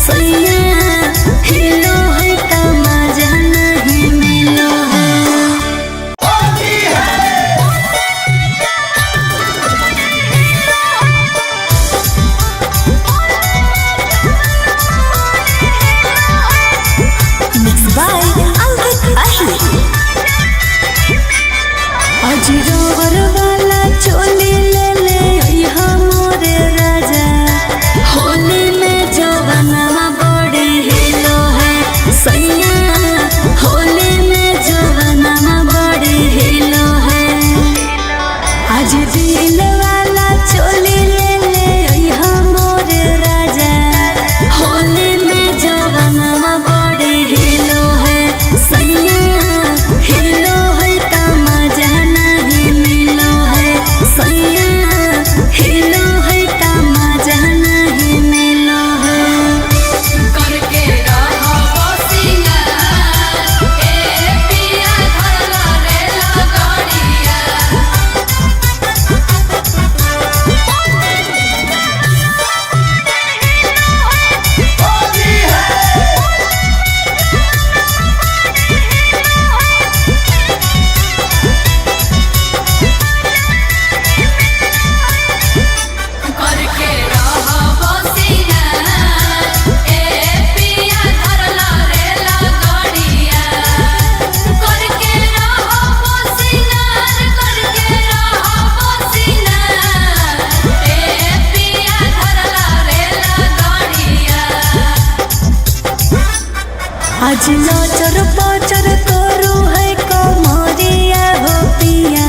A: आज नाचर पाचर करू है कमरिया हो पिया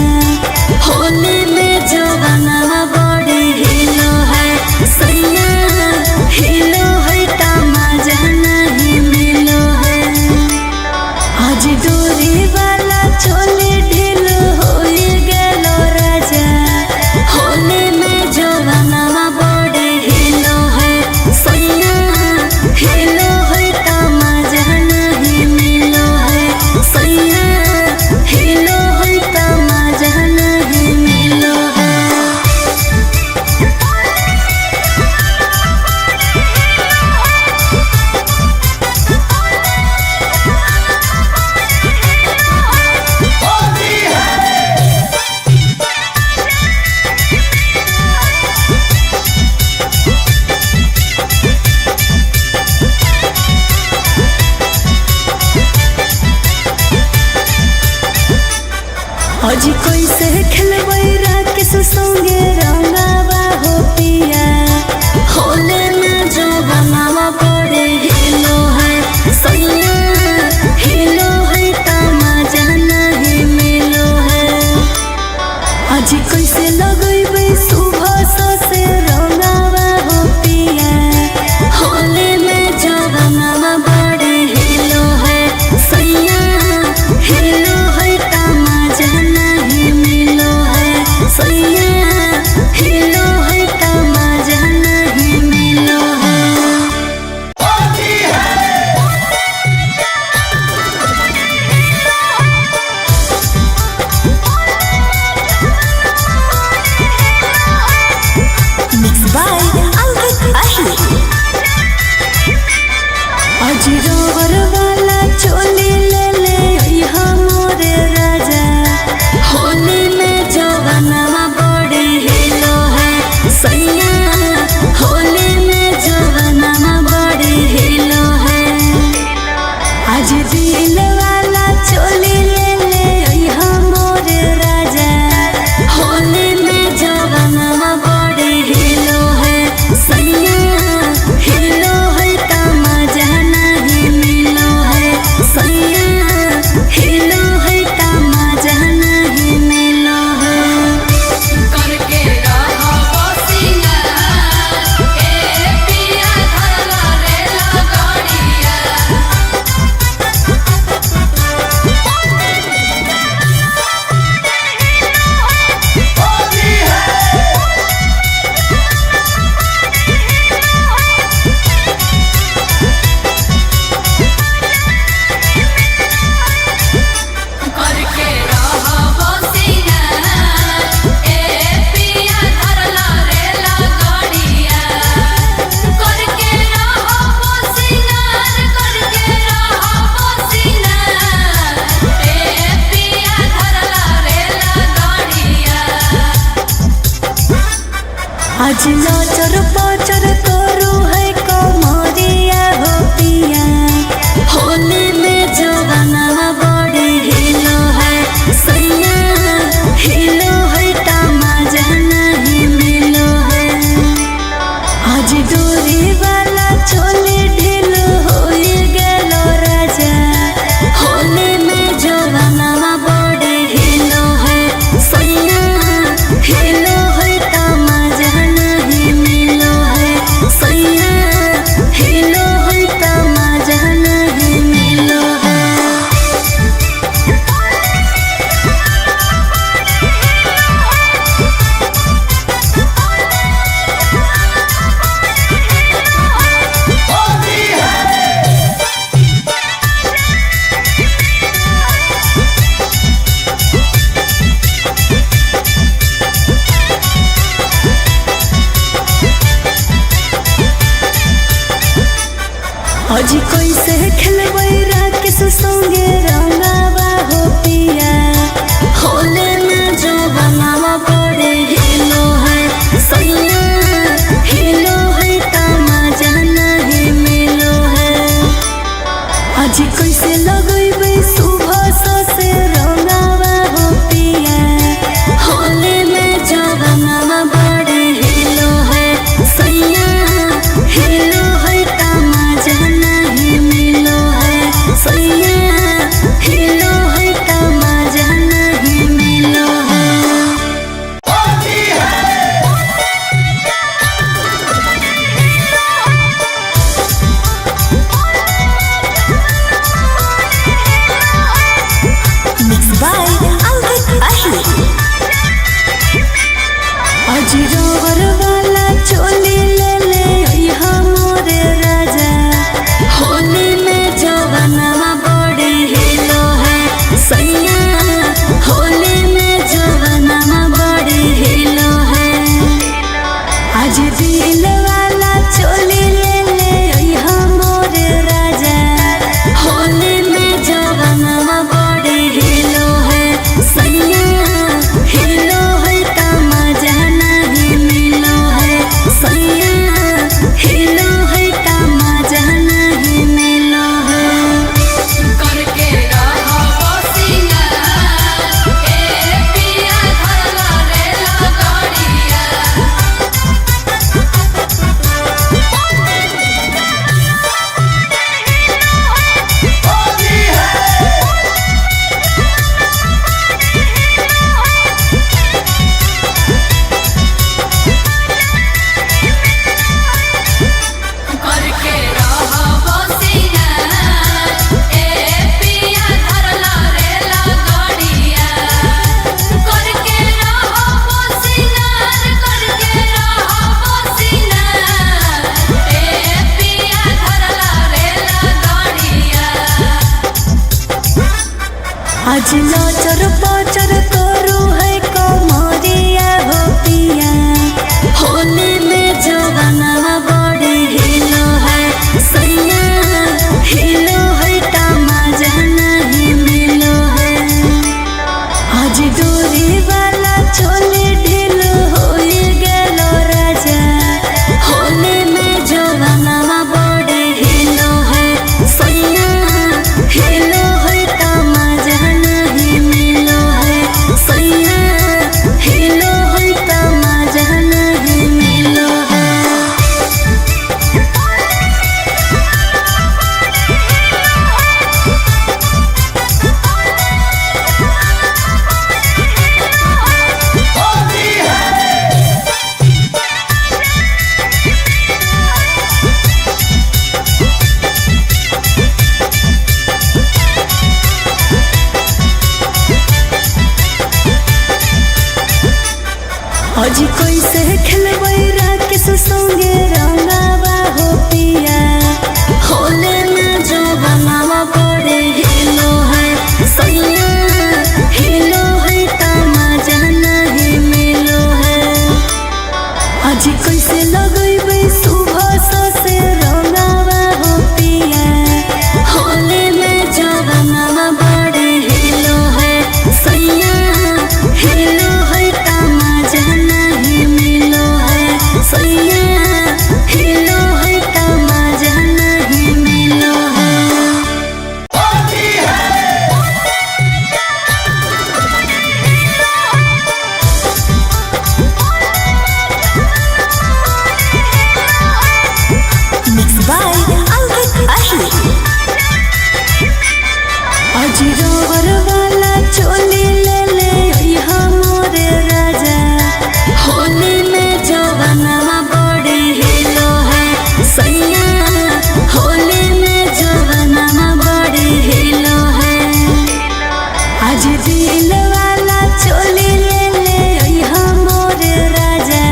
A: होली में जवाना बड़ी हिलो है सैया हिलो है तमाजा नहीं मिलो है आज डोरी वाला चोली ढीलो हो गेलो राजा होली में जवाना बड़ी हिलो है सैया हिलो है तमाजा नहीं मिलो है सैया हिलो है तमाजा नहीं मिलो है आज कैसे खेलबै राकेश संगे रंगावा हो पिया होले में जो बनावा बड़े हिलो है सैया हिलो है तमाजा नहीं मिलो है आज कैसे लगैबै सुबह से रंगावा हो पिया होले में जो बनावा बड़े हिलो है सैया हिलो है तमाजा नहीं मिलो है सैया हिलो है तमाजा नहीं मिलो है Mixed by Ankit Ahi आज रोवर वाला चोली ले ले अइहा मोरे राजा होली में जवाना बड़ी हिलो है सैया होली में जवाना बड़ी हिलो है आज दिल वाला चोली ले ले अइहा मोरे राजा होली में जवाना बड़ी हिलो है सैया हिलो है तमाजा नहीं मिलो है सैया हिलो है तमाजा नहीं मिलो है
B: करके रहो सिंगार ए पिया धरला रे लगड़िया करके रहो सिंगार ए पिया धरला रे लगड़िया करके रहो सिंगार ए पिया धरला रे लगड़िया
A: आज नाचर पाचर करू है कमरिया हो पिया होली में जवाना बड़ी हिलो है सैया हिलो है तमाजा नहीं मिलो है आज डोरी वाला चोली ढीलो हो गेलो राजा होली में जवाना बड़ी हिलो है सैया हिलो है तमाजा नहीं मिलो है सैया हिलो है तमाजा नहीं मिलो है आज कैसे खेलबै राकेश संगे रंगावा हो पिया होले में जो बनावा बड़े हिलो है सैया हिलो है तमाजा नहीं मिलो है आज कैसे लगैबै सुबह से रंगावा हो पिया होले में जवाना बड़े हिलो है सैया हिलो है तमाजा नहीं मिलो है आज नाचर पाचर करू है कमरिया हो पिया होली में जवाना बड़े हिलो है सैया हिलो है तमाजा नहीं मिलो है आज डोरी वाला चोली ढीलो हो गेलो राजा होली में जवाना बड़े हिलो है सैया हिलो है तमाजा नहीं मिलो है सैया हिलो है तमाजा नहीं मिलो है आज कैसे खेलबै राकेश संगे रंगावा हो पिया होले में जो बनावा बड़े हिलो है सैया हिलो है तमाजा नहीं मिलो है आज कैसे लगैबै सुबह से रंगावा हो पिया होले में जो बनावा बड़े हिलो है सैया हिलो है तमाजा नहीं मिलो है सैया हिलो है तमाजा नहीं मिलो है Mixed by Ankit Ahi आज रोवर वाला चोली ले ले यहाँ मोरे राजा होली में जवाना बड़े हिलो है सैया होली में जवाना बड़े हिलो है आज दिल वाला चोली ले ले यहाँ मोरे राजा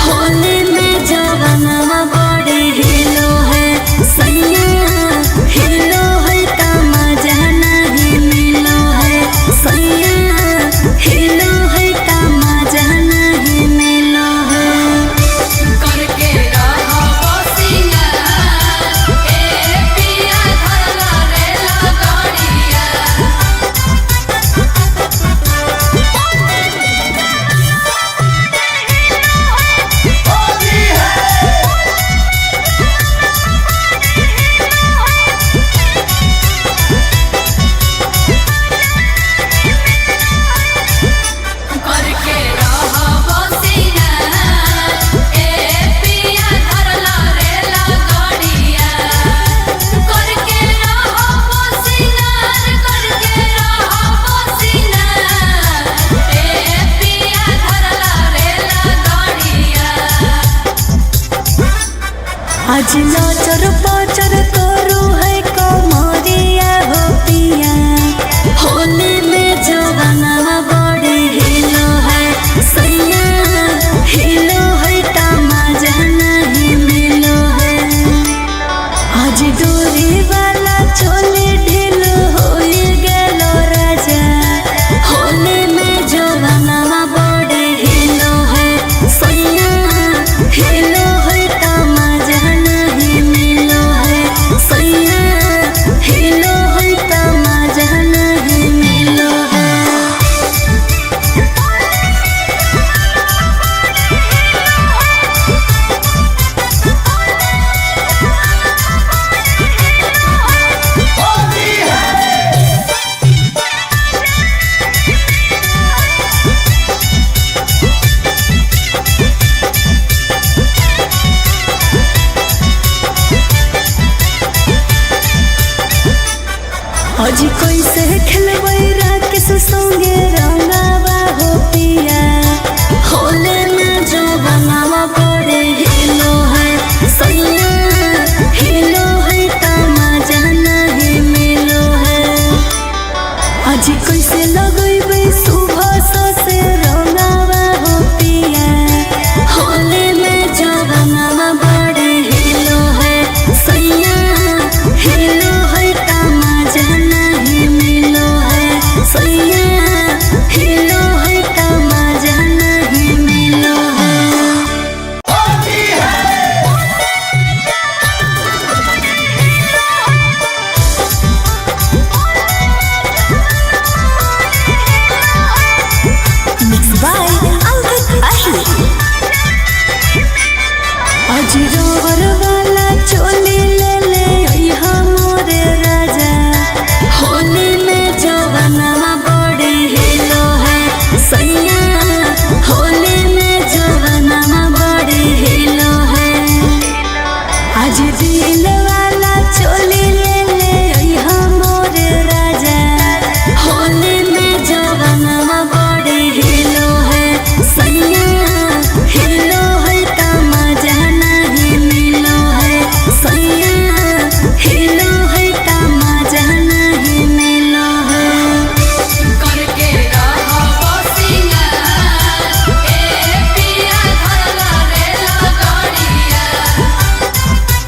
A: होली में जवाना बड़े हिलो है सैया हिलो है तमाजा नहीं मिलो है सैया हिलो है तमाजा नहीं मिलो है
B: करके रहो बसिया ए पिया धरला रेला गाड़िया करके रहो बसिया ए पिया धरला रेला गाड़िया करके रहो बसिया करके रहो बसिया ए पिया धरला रेला गाड़िया
A: आज नाचर पाचर करू है कमरिया हो पिया होली में जवाना बड़े हिलो है सैया हिलो है तमाजा नहीं मिलो है आज डोरी वाला चोली ढीलो हो गेलो राजा होली में जवाना बड़े हिलो है सैया हिलो है तमाजा नहीं मिलो है सैया हिलो है तमाजा नहीं मिलो है आज कैसे खेलबै राकेश संगे रंगावा हो पिया होले में जो बनावा बड़े हिलो है सैया हिलो है तमाजा नहीं मिलो है आज कैसे लगैबै सुबह से रंगावा हो पिया होले में जवाना बड़े हिलो है सैया हिलो है तमाजा नहीं आज दिल वाला चोली ले ले अइहा मोर राजा होली में जवानवा बड़े हिलो है सैया हिलो है तमाजा नहीं मिलो है सैया हिलो है तमाजा नहीं मिलो है
B: करके रहो सिंगार ए पिया धरला रेला गाड़िया करके रहो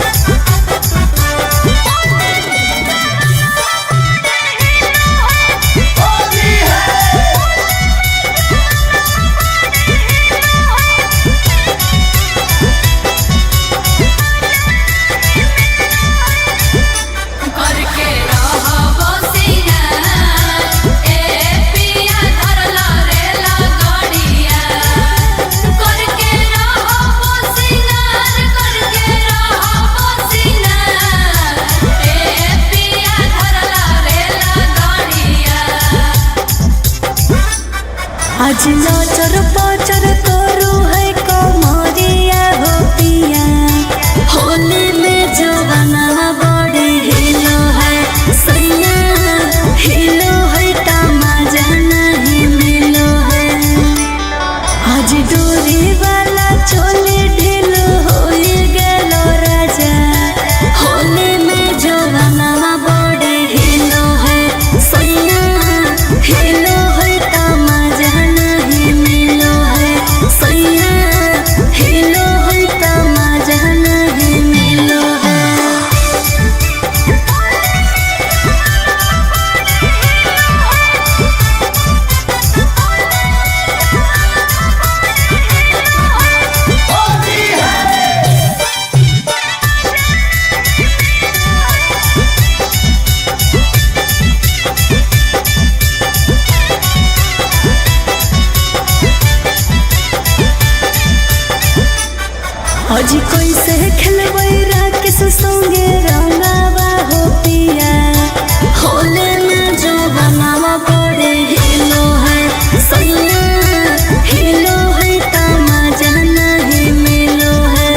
B: सिंगार ए पिया धरला रेला गाड़िया करके रहो सिंगार ए पिया धरला रेला गाड़िया
A: आज लाचर पाचर करू है कमरिया हो पिया होली में जवानवा बड़े हिलो है सैया हिलो है तमाजा नहीं मिलो है आज डोरी वाला चोली ढीलो हो गेलो राजा होली में जवानवा बड़े हिलो है सैया हिलो है तमाजा नहीं मिलो है सैया हिलो है तमाजा नहीं मिलो है आज कैसे खेलबै राकेश संगे रंगावा हो पिया होले में जो बनावा बड़े हिलो है सैया हिलो है तमाजा नहीं मिलो है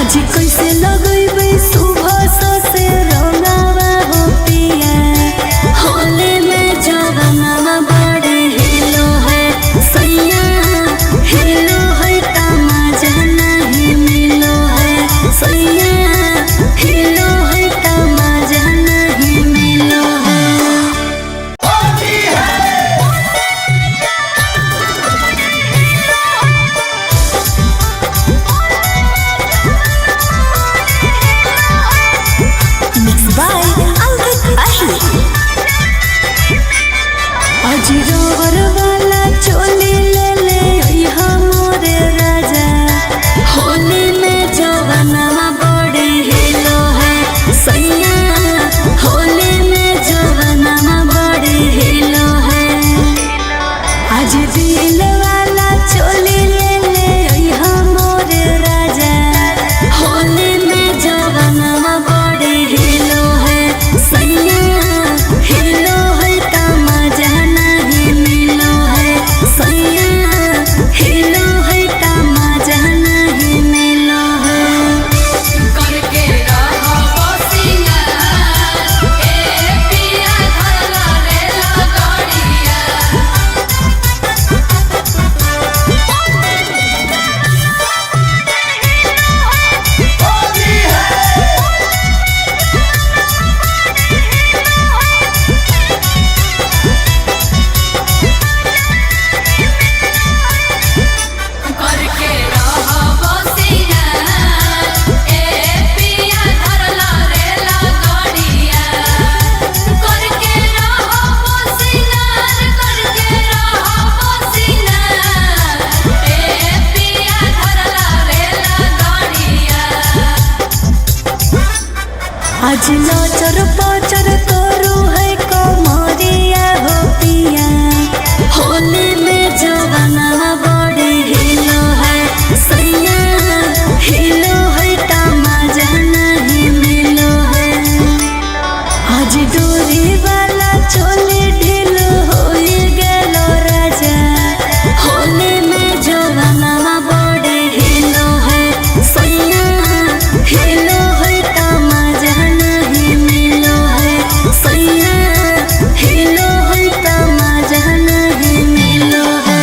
A: आज कैसे लगैबै सुबह से रंगावा हो पिया होले में जो बनावा बड़े हिलो है सैया हिलो है तमाजा नहीं मिलो है सैया हिलो है तमाजा नहीं मिलो है Mixed by Ankit Ahi आज रोवर वाला चोली ले ले अइहा मोर राजा होली में जवानवा बड़े हिलो है सैया होली में जवानवा बड़े हिलो है आज दिल वाला चोली ले ले अइहा मोर राजा होली में जवानवा बड़े हिलो है सैया हिलो है तमाजा नहीं मिलो है सैया हिलो है तमाजा नहीं मिलो है
B: करके रहो सिंगार ए पिया धरला रेला गाड़िया करके रहो सिंगार ए पिया धरला रेला गाड़िया करके रहो सिंगार ए पिया धरला रेला गाड़िया
A: आज लाचर पाचर करू है कमरिया हो पिया होली में जवानवा बड़े हिलो है सैया हिलो है तमाजा नहीं मिलो है आज डोरी वाला चोली ढीलो हो गेलो राजा होली में जवानवा बड़े हिलो है सैया हिलो है तमाजा नहीं मिलो है सैया हिलो है तमाजा नहीं मिलो है।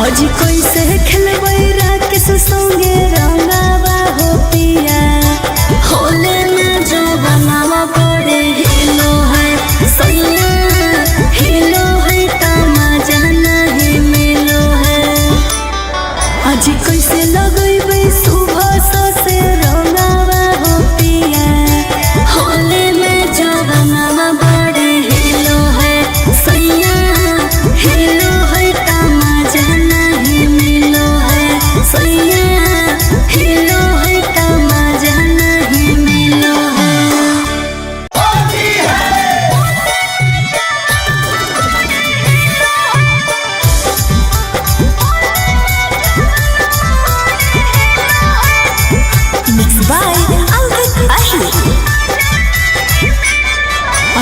A: आज कैसे खेलबै राकेश संगे रंगावा हो पिया होले में जो बनावा पड़े हिलो है सैया हिलो है तमाजा नहीं मिलो है। आज कैसे लगैबै सुबह से रंगावा हो पिया होले में जो बनावा पड़े हिलो है सैया हिलो है तमाजा नहीं मिलो है सैया हिलो है तमाजा नहीं मिलो है। Mixed by Alvin Ahli।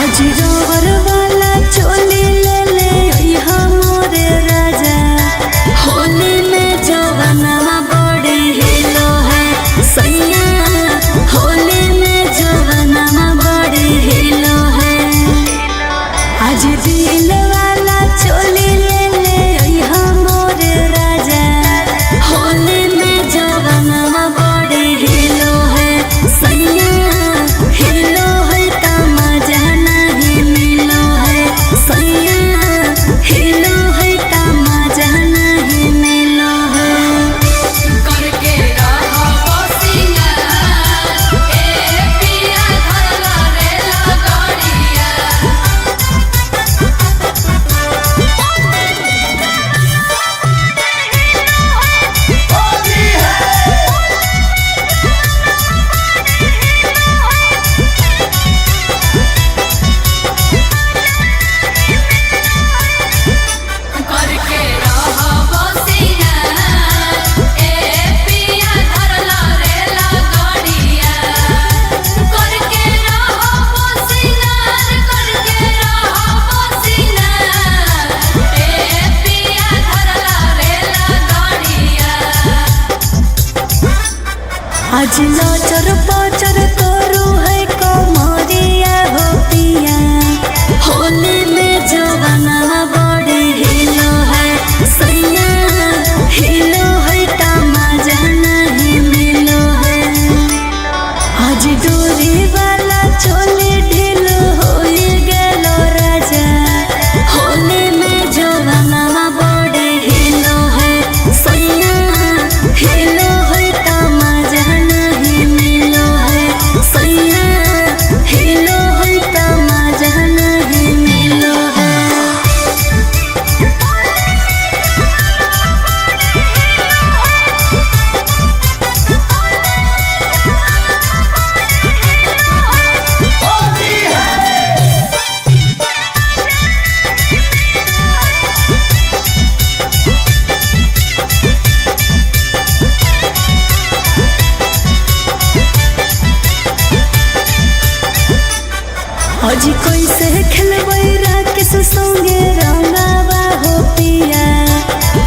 A: आज रोवर वाला चोली ले ले यहाँ मोरे राजा होली में जो बनावा बड़े हिलो है सैया होली में जो बनावा बड़े हिलो है। आज दिल वाला चोली ले ले यहाँ मोरे राजा होली में जो बनावा बड़े हिलो है सैया हिलो है तमाजा नहीं मिलो है सैया हिलो है तमाजा नहीं मिलो है।
B: करके रहो सिंगार ए पिया धरला रे लगड़िया। करके रहो सिंगार ए पिया धरला रे लगड़िया। करके रहो सिंगार ए पिया धरला रे लगड़िया।
A: आज नचर पचर करू है कमरिया हो पिया होली में जो बनावा बड़े हिलो है सैया हिलो है तमाजा नहीं मिलो है। आज डोरी वाला चोली ढीलो हो गेलो राजा होली में जो बनावा बड़े हिलो है सैया हिलो है तमाजा नहीं मिलो है सैया हिलो है तमाजा नहीं मिलो है। आज कैसे खेलबै राकेश संगे रंगावा हो पिया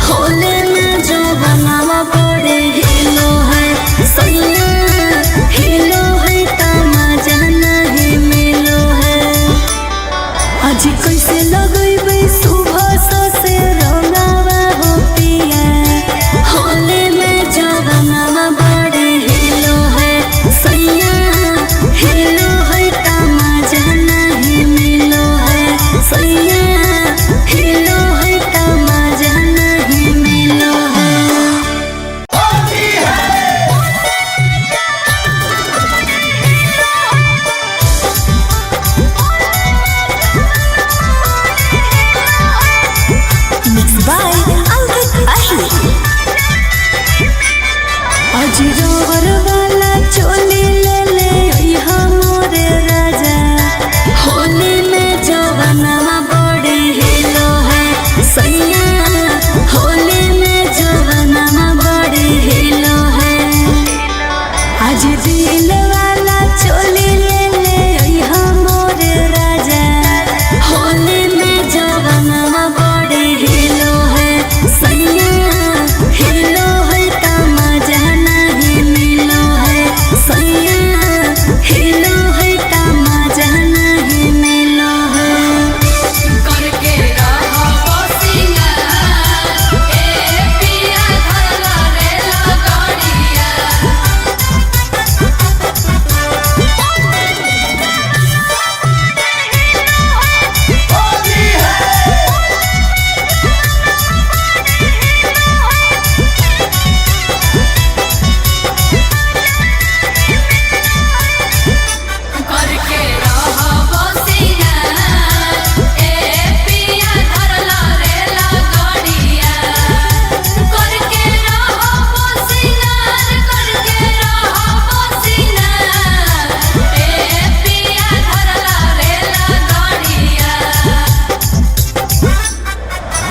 A: होले में जो बनावा पड़े हिलो है सैया हिलो है तमाजा नहीं मिलो है। आज कैसे लगैबै सुबह से रंगावा हो पिया होले में जो बनावा पड़े हिलो है सैया हिलो है तमाजा नहीं मिलो है सैया हिलो है तमाजा नहीं मिलो है।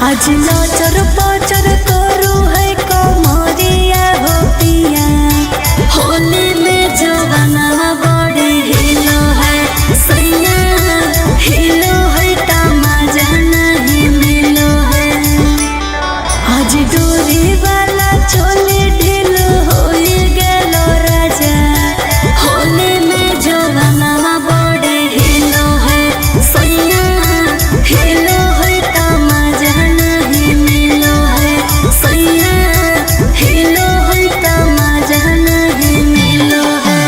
A: आज नाचर पाचर करू है कमरिया हो पिया होली में जवाना बड़ी हिलो है सैया हिलो है तमाजा नहीं मिलो है आज डोरी वाला चोली ढीलो हो गेलो राजा होली में जवाना बड़ी हिलो है सैया हिलो है तमाजा नहीं मिलो है सैया हिलो है तमाजा नहीं मिलो है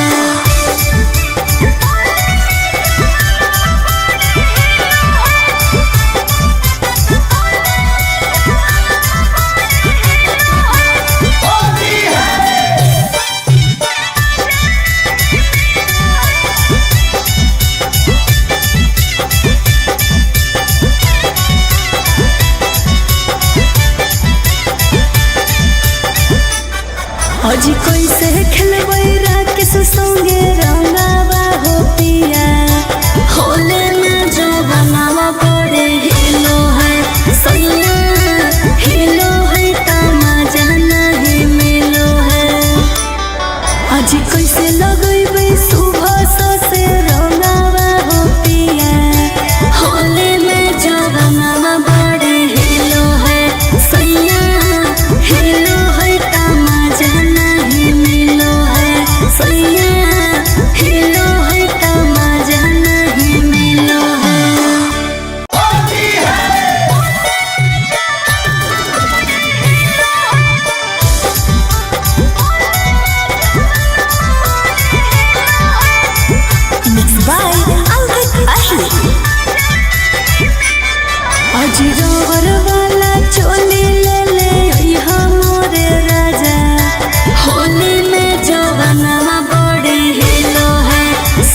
A: आज कैसे खेलबै राकेश संगे रंगावा हो पिया होले में जो बनावा बड़े हिलो है सैया हिलो है तमाजा नहीं मिलो है आज कैसे लगैबै सुबह से रंगावा हो पिया होले में जो बनावा बड़े हिलो है सैया हिलो है तमाजा नहीं मिलो है सैया हिलो है तमाजा नहीं मिलो है Mixed by Ankit Ahi आज रवर वाला चोली ले ले यहाँ मोरे राजा होली में जवाना बड़ी हिलो है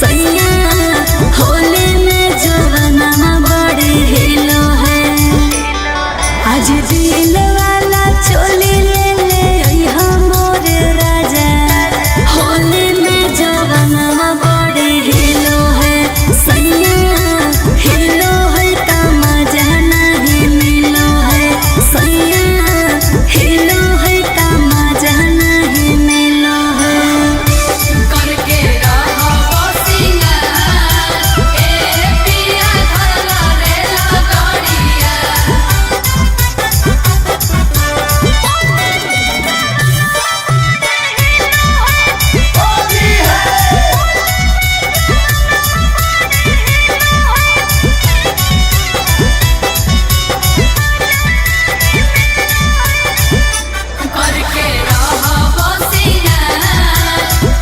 A: सैया होली में जवाना बड़ी हिलो है आज दिल वाला चोली ले ले यहाँ मोरे राजा होली में जवाना बड़ी हिलो है सैया हिलो है तमाजा नहीं मिलो है सैया हिलो है तमाजा नहीं मिलो है
B: करके रहो सिंगार ए पिया धरला रेला गाड़िया करके रहो सिंगार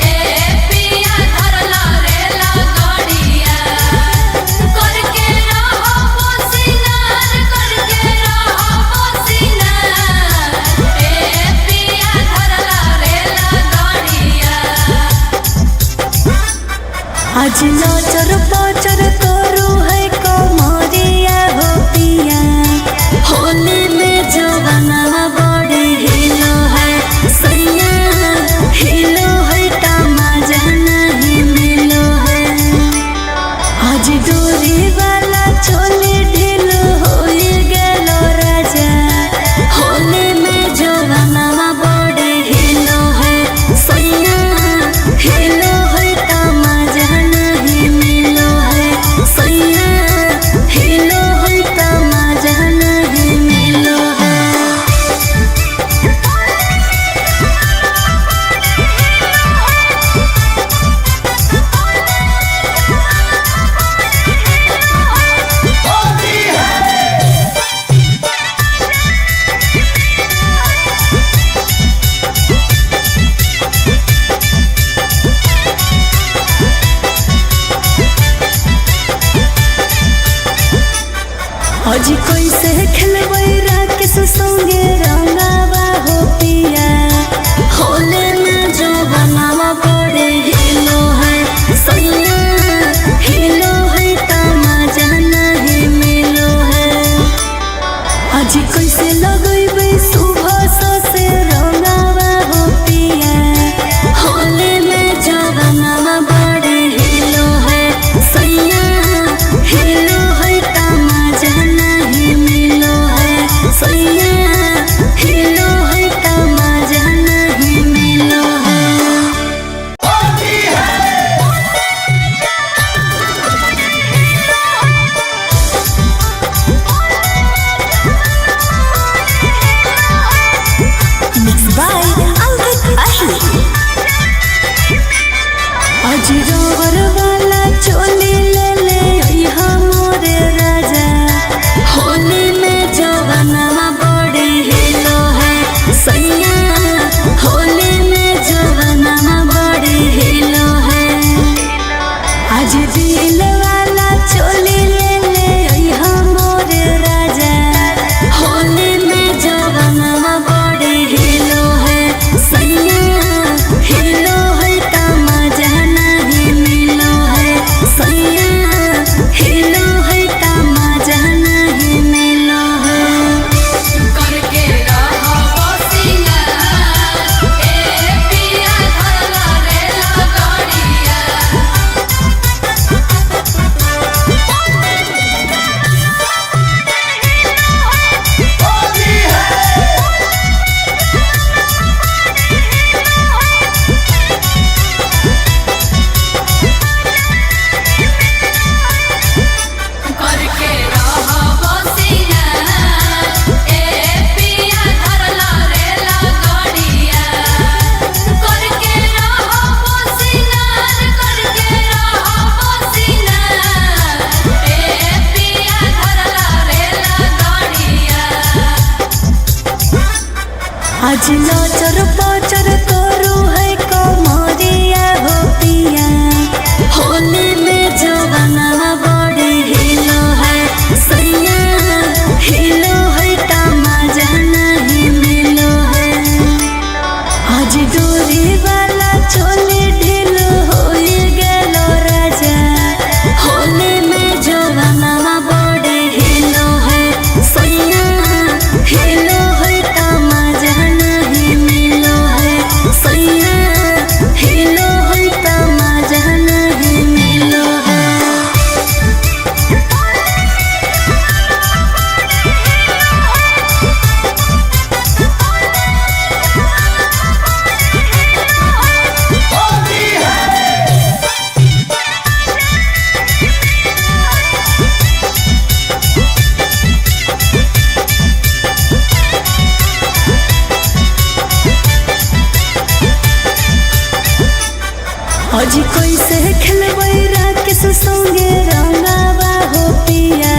B: ए पिया धरला रेला गाड़िया करके रहो सिंगार ए पिया धरला रेला गाड़िया
A: आज नाचर पाचर करू है कमरिया हो पिया होली में जवाना बड़ी हिलो है सैया हिलो है तमाजा नहीं मिलो है आज डोरी वाला चोली ढीलो हो गेलो राजा होली में जवाना बड़ी हिलो है सैया हिलो है तमाजा नहीं मिलो है सैया हिलो है तमाजा नहीं मिलो है आज कैसे खेलबै राकेश संगे रंगावा हो पिया होले में जो बनावा बड़े हिलो है सैया हिलो है तमाजा नहीं मिलो है आज कैसे लगैबै सुबह से रंगावा हो पिया होले में जवाना बड़े हिलो है सैया हिलो है तमाजा नहीं मिलो है आज नचर पचर करू है कमरिया हो पिया होली में जवाना बड़ी हिलो है सैया हिलो है तमाजा नहीं मिलो है आज डोरी वाला चोली ढीलो हो गेलो राजा होली में जवाना बड़ी हिलो है सैया हिलो है तमाजा नहीं मिलो है सैया हिलो है तमाजा नहीं मिलो है आज कैसे खेलबै राकेश संगे रंगावा हो पिया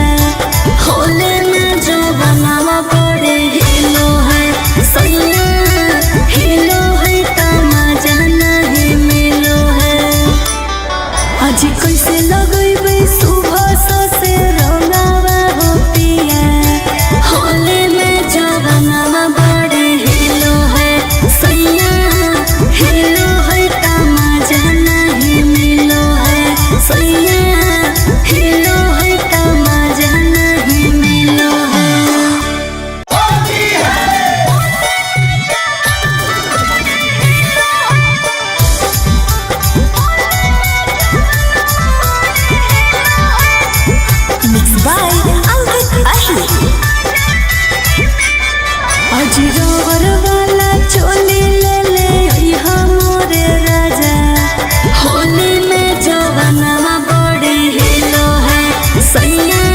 A: होले में जो बनावा बड़े हिलो है सैया हिलो है तमाजा नहीं मिलो है आज कैसे लगैबै सुबह से रंगावा हो पिया होले में जो बनावा बड़े हिलो है सैया हिलो है तमाजा नहीं मिलो है सैया हिलो है तमाजा नहीं मिलो है Mixed by Albert Ahli आज रोवर वाला चोली ले ले अइहा मोरे राजा होली में जवाना बड़ी हिलो है सैया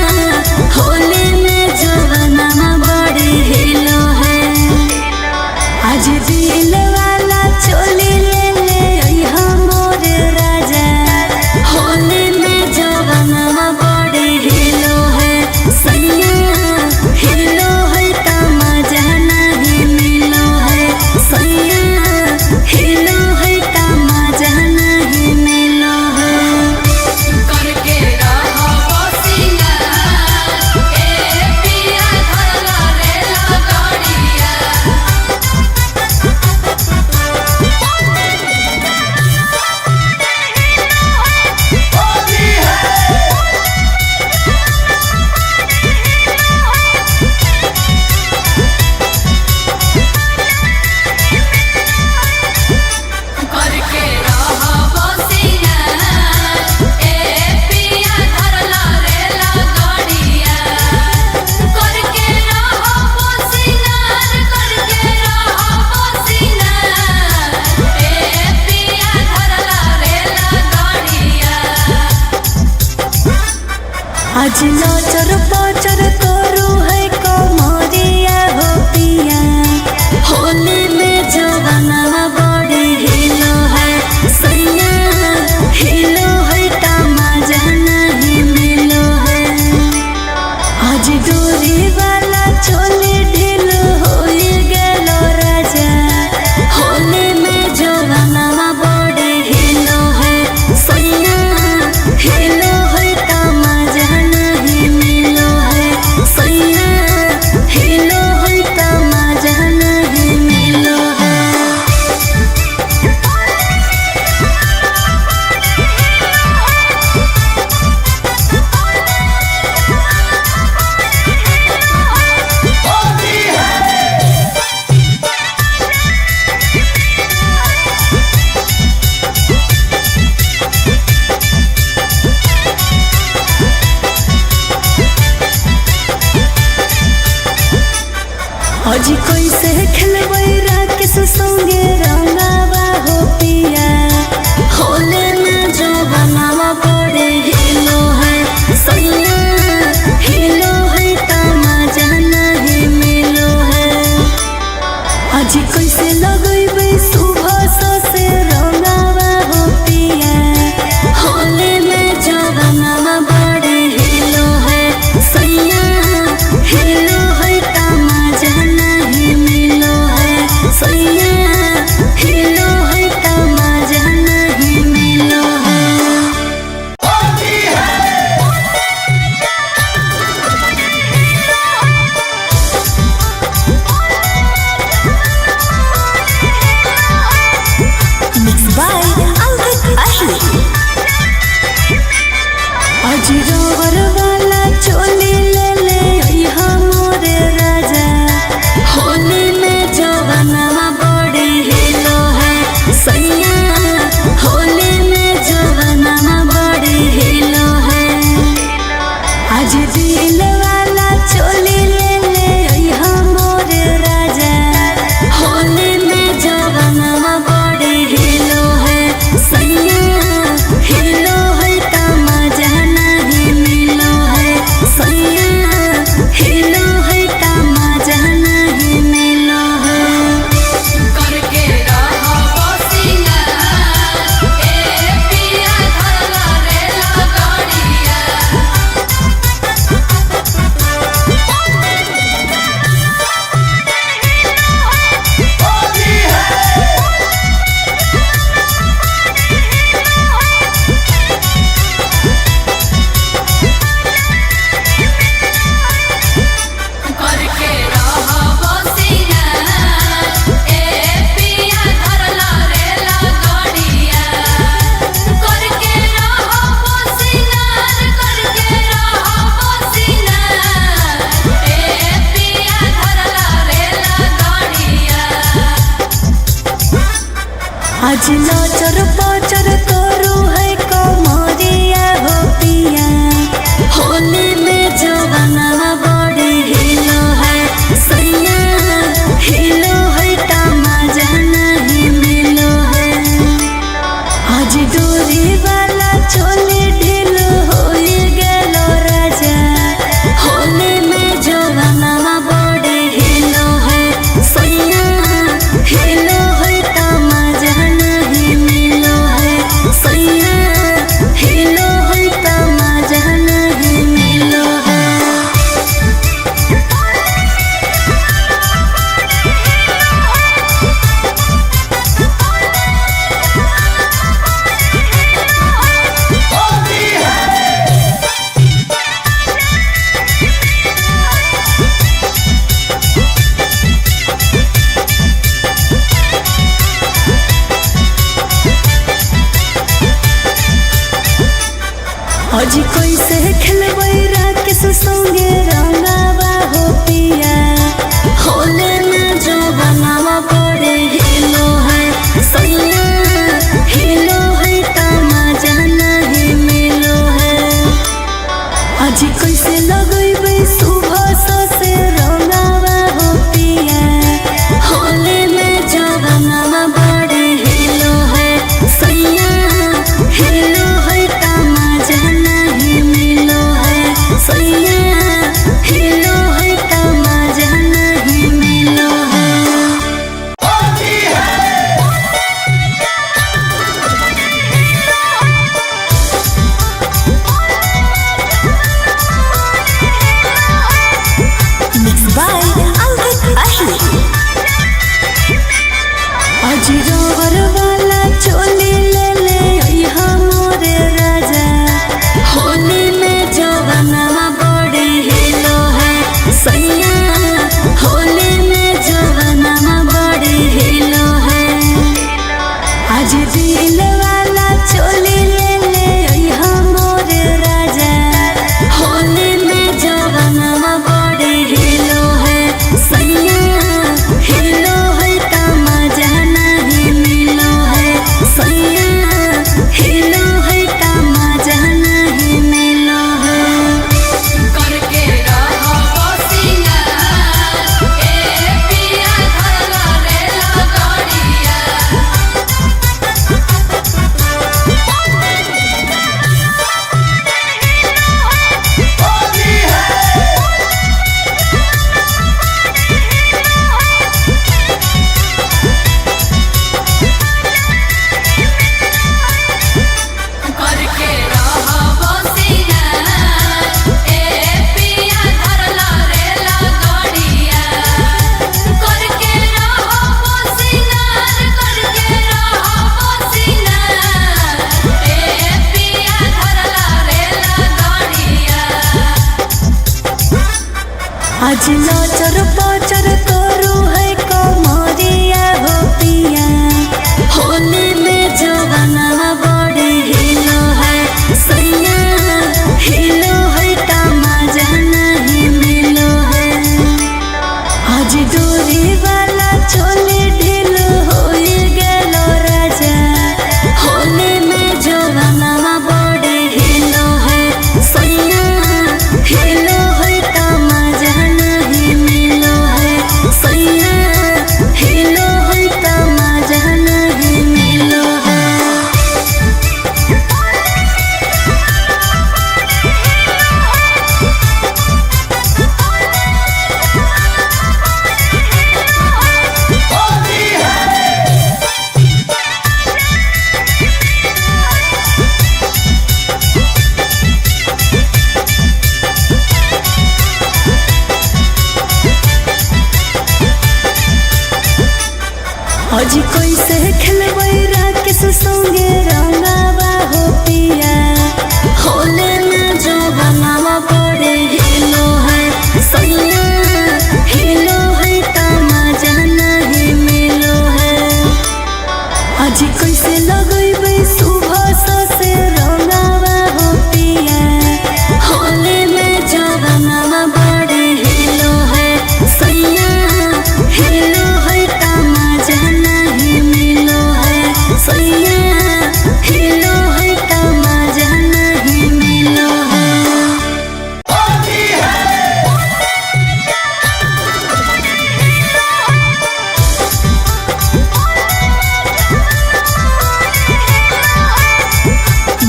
A: होली में जवाना बड़ी हिलो है आज दिल वाला चोली ले ले अइहा मोरे राजा होली में जवाना बड़ी हिलो है सैया हिलो है तमाजा नहीं मिलो है सैया हिलो है तमाजा नहीं मिलो है
B: करके रहो सिंगार ए पिया धरला रेला गाड़िया करके रहो सिंगार ए पिया धरला रेला गाड़िया करके रहो सिंगार ए पिया धरला रेला गाड़िया
A: आज नचर पचर करू है कमरिया हो पिया होली में जवाना बड़ी हिलो है सैया हिलो है तमाजा नहीं मिलो है आज डोरी वाला चोली ढीलो हो गेलो राजा होली में जवाना बड़ी हिलो है सैया हिलो है तमाजा नहीं मिलो है सैया हिलो है तमाजा नहीं मिलो है आज कैसे खेलबै राकेश संगे रंगावा हो पिया होले में जो बनावा बड़े हिलो है सैया हिलो है तमाजा नहीं मिलो है आज कैसे लगैबै सुबह से रंगावा हो पिया होले में जवाना बड़ी हिलो है सैया हिलो है तमाजा नहीं अजीरोवर वाला चोली ले ले अइहा मोरे राजा होली में जवानवा बड़ी हिलो है सैया होली में जवानवा बड़ी हिलो है आज दिल वाला चोली ले ले अइहा मोरे राजा होली में जवानवा बड़ी हिलो है सैया हिलो है तमाजा नहीं मिलो है सैया हिलो है तमाजा नहीं मिलो है
B: करके रहो सिंगार ए पिया धरला रेला गाड़िया करके रहो सिंगार ए पिया धरला रेला गाड़िया करके रहो सिंगार ए पिया धरला रेला गाड़िया
A: आज नाचर पाचर करू है कमरिया हो पिया होली में जवानवा बड़ी हिलो है सैया हिलो है तमाजा नहीं मिलो है आज डोरी वाला चोली ढीलो हो गेलो राजा होली में जवानवा बड़ी हिलो है सैया हिलो है तमाजा नहीं मिलो है सैया हिलो है तमाजा नहीं मिलो है आज कैसे खेलबै राकेश संगे रंगावा हो पिया होली में जवानवा बड़े हिलो है सैया हिलो है तमाजा नहीं मिलो है आज कैसे लगैबै सुबह से रंगावा हो पिया होली में जवानवा बड़े हिलो है सैया हिलो है तमाजा नहीं मिलो है सैया हिलो है तमाजा नहीं मिलो है Mixed by Ankit Ahi अजीरोवर वाला चोली ले ले अइहा मोरे राजा होली में जवानवा बड़ी हिलो है सैया होली में जवानवा बड़ी हिलो है आज दिल वाला चोली ले ले अइहा मोरे राजा होली में जवानवा बड़ी हिलो है सैया हिलो है तमाजा नहीं मिलो है सैया हिलो है तमाजा नहीं मिलो है
B: करके रहो सिंगार ए पिया धरला रेला गाड़िया करके रहो सिंगार ए पिया धरला रेला गाड़िया करके रहो सिंगार ए पिया धरला रेला गाड़िया
A: आज नाचर पाचर करू है कमरिया हो पिया होली में जवानवा बड़ी हिलो है सैया हिलो हिलो है तमाजा नहीं मिलो है सैया हिलो है तमाजा नहीं मिलो है। अजी कैसे खेलबै राकेश संगे रंगावा हो पिया होले में जो बनावा पड़े हिलो है सैया हिलो है तमाजा नहीं मिलो है। अजी कैसे लगैबै सुबह से रंगावा हो पिया होले में जो बनावा पड़े हिलो है सैया हिलो है तमाजा नहीं मिलो है सैया हिलो है तमाजा नहीं मिलो है।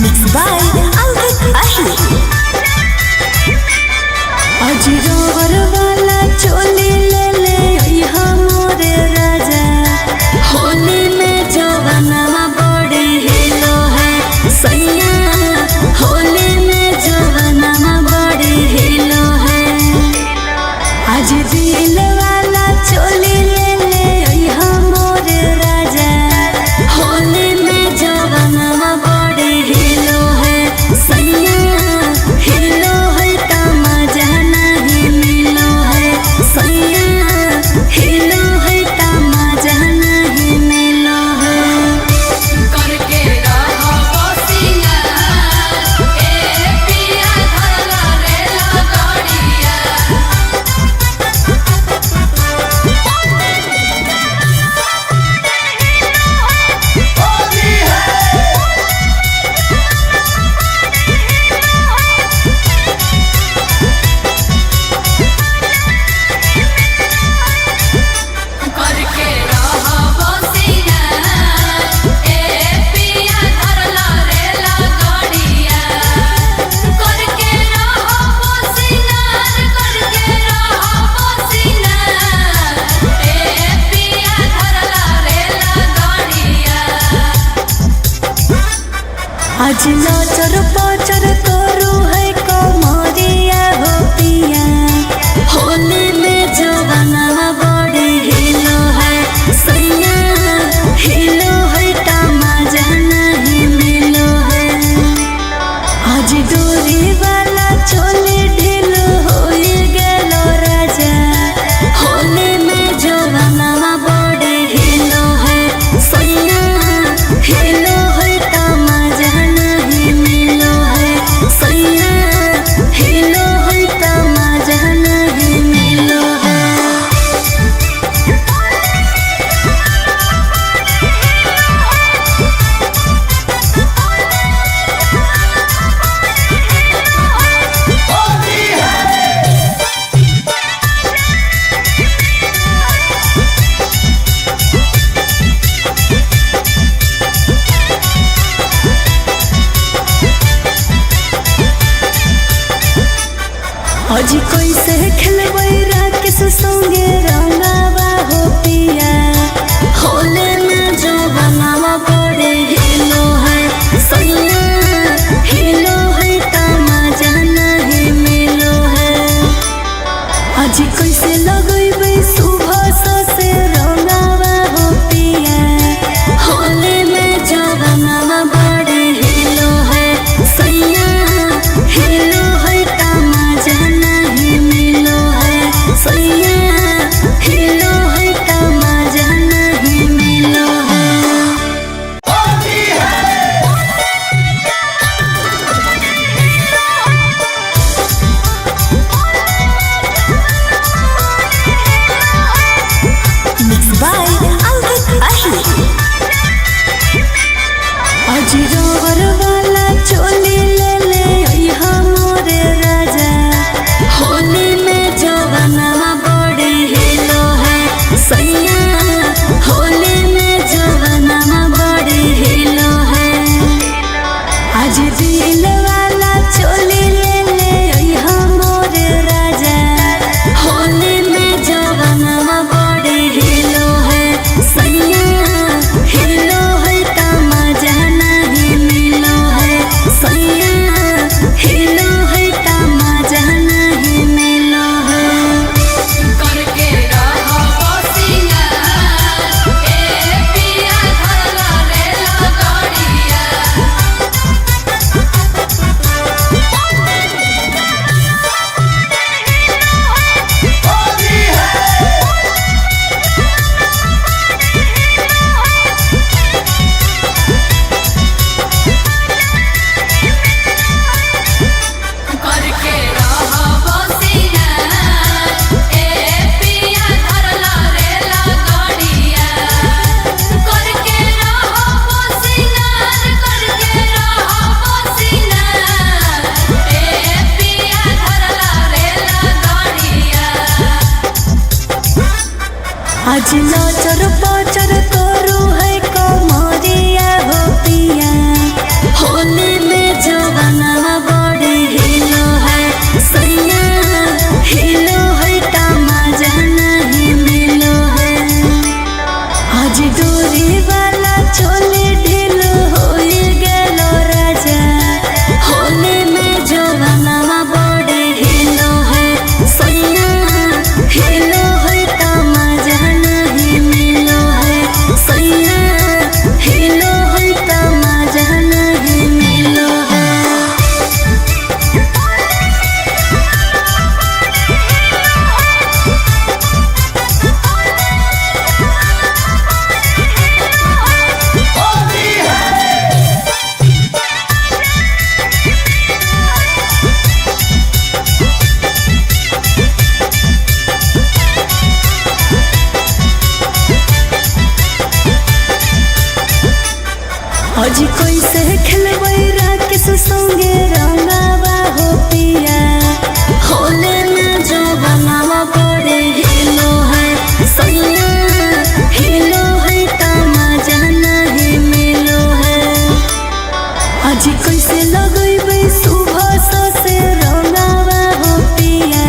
A: Mixed by Ankit Ahi। अजी रोवर वाला चोली ले ले अइहा मोरे राजा होली में जो बनावा बड़े हिलो है सैया होली में जो बनावा बड़े हिलो है। आज दिल वाला चोली ले ले अइहा मोरे राजा होली में जो बनावा बड़े हिलो है सैया हिलो है तमाजा नहीं मिलो है सैया हिलो है तमाजा नहीं मिलो है।
B: करके रहो बसिया ए पिया धरला रेला गाड़िया। करके रहो बसिया ए पिया धरला रेला गाड़िया। करके रहो बसिया करके रहो बसिया ए पिया धरला रेला गाड़िया।
A: आज नाचर पाचर करू है कमरिया हो पिया होली में जो बनावा बड़े हिलो है सैया हिलो है तमाजा नहीं मिलो है। आज डोरी वाला चोली ढीलो हो गेलो राजा होली में जो बनावा बड़े हिलो है सैया हिलो है तमाजा नहीं मिलो है सैया हिलो है तमाजा नहीं मिलो है। अजी कैसे खेलबै राकेश संगे रंगावा हो पिया होले में जो बनावा पड़े हिलो है सैया हिलो है तमाजा नहीं मिलो है। अजी कैसे लगैबै सुबह से रंगावा हो पिया होले में जो बनावा पड़े हिलो है सैया हिलो है तमाजा नहीं मिलो है सैया आज नाचर पाचर करू है कमरिया हो पिया होली में जवाना बड़े हिलो है सैया हिलो है तमाजा नहीं मिलो है आज डोरी वाला चोली ढीलो हो गेलो राजा होली में जवाना बड़े हिलो है सैया हिलो है तमाजा नहीं मिलो है सैया हिलो है तमाजा नहीं मिलो है आज कैसे खेलबै राकेश संगे रंगावा हो पिया होले में जवाना बड़े हिलो है सैया हिलो है तमाजा नहीं मिलो है आज कैसे लगैबै सुबह से रंगावा हो पिया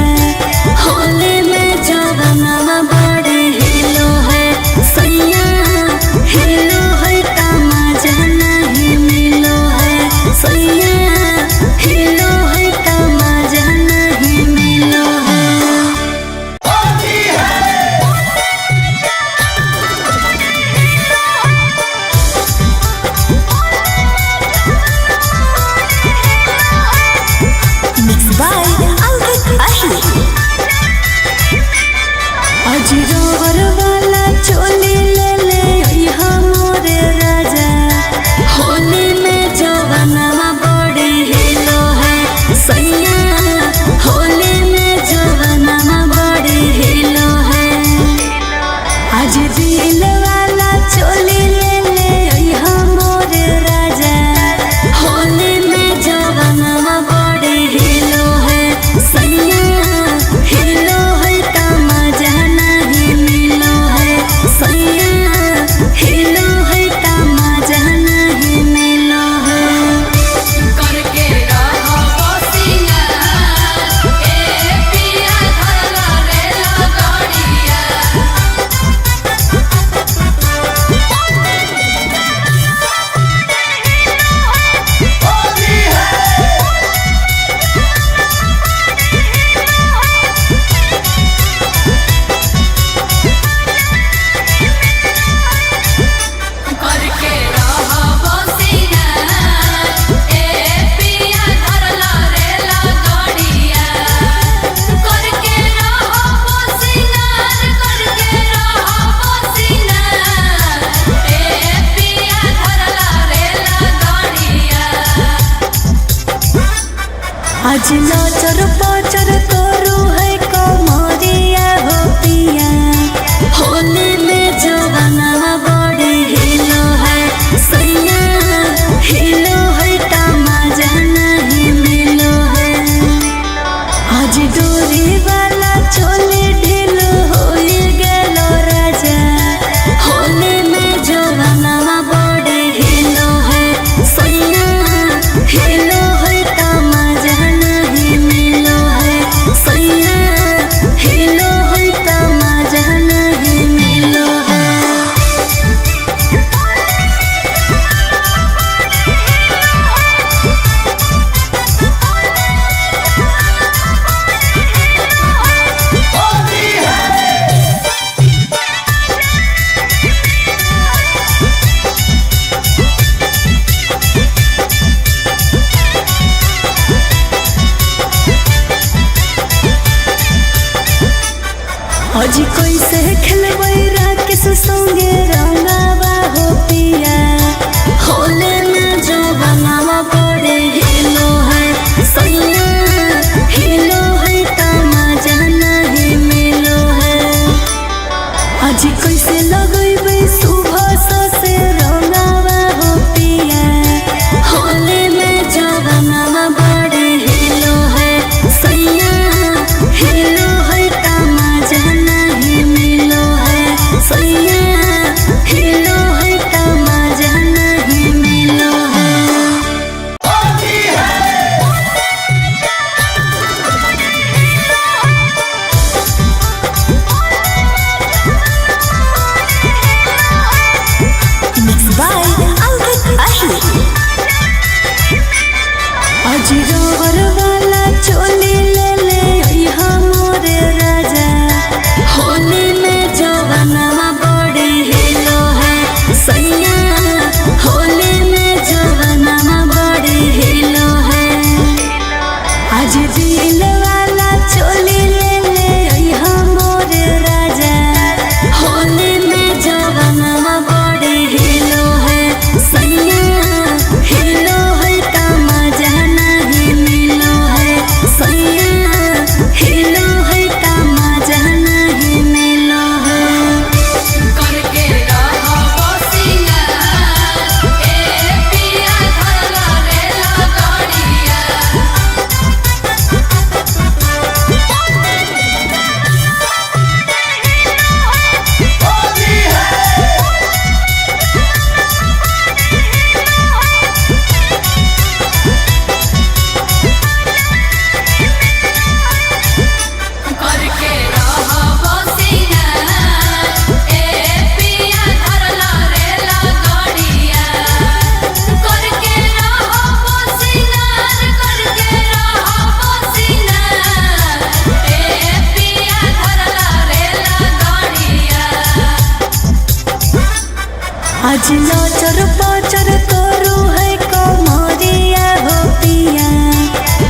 A: होले में जवाना बड़े हिलो है सैया हिलो है तमाजा नहीं मिलो है सैया हिलो है तमाजा नहीं मिलो है Mixed by Ankit Ahi आज रोवर वाला चोली ले ले यहाँ मोरे राजा होली में जवाना बड़े हिलो है सैया होली में जवाना बड़े हिलो है आज दिल वाला चोली ले ले यहाँ मोरे राजा होली में जवाना बड़े हिलो है सैया हिलो है तमाजा नहीं मिलो है सैया हिलो है तमाजा नहीं मिलो है
B: करके रहो सिंगार ए पिया धरला रेला गाड़िया करके रहो सिंगार ए पिया धरला रेला गाड़िया करके रहो सिंगार ए पिया धरला रेला गाड़िया
A: आज नाचर पाचर करू है कमरिया हो पिया होली में जवाना बड़े हिलो है सैया हिलो है तमाजा नहीं मिलो है आज डोरी वाला चोली ढीलो हो गेलो राजा होली में जवाना बड़े हिलो है सैया हिलो है तमाजा नहीं मिलो है सैया हिलो है तमाजा नहीं मिलो है आज कैसे खेलबै राकेश संगे रंगावा हो पिया होले में जवाना बड़े हिलो है सैया हिलो है तमाजा नहीं मिलो है आज कैसे लगैबै सुबह से रंगावा हो पिया होले में जवाना बड़े हिलो है सैया हिलो है तमाजा नहीं मिलो है आज लचर पचर करू है कमरिया हो पिया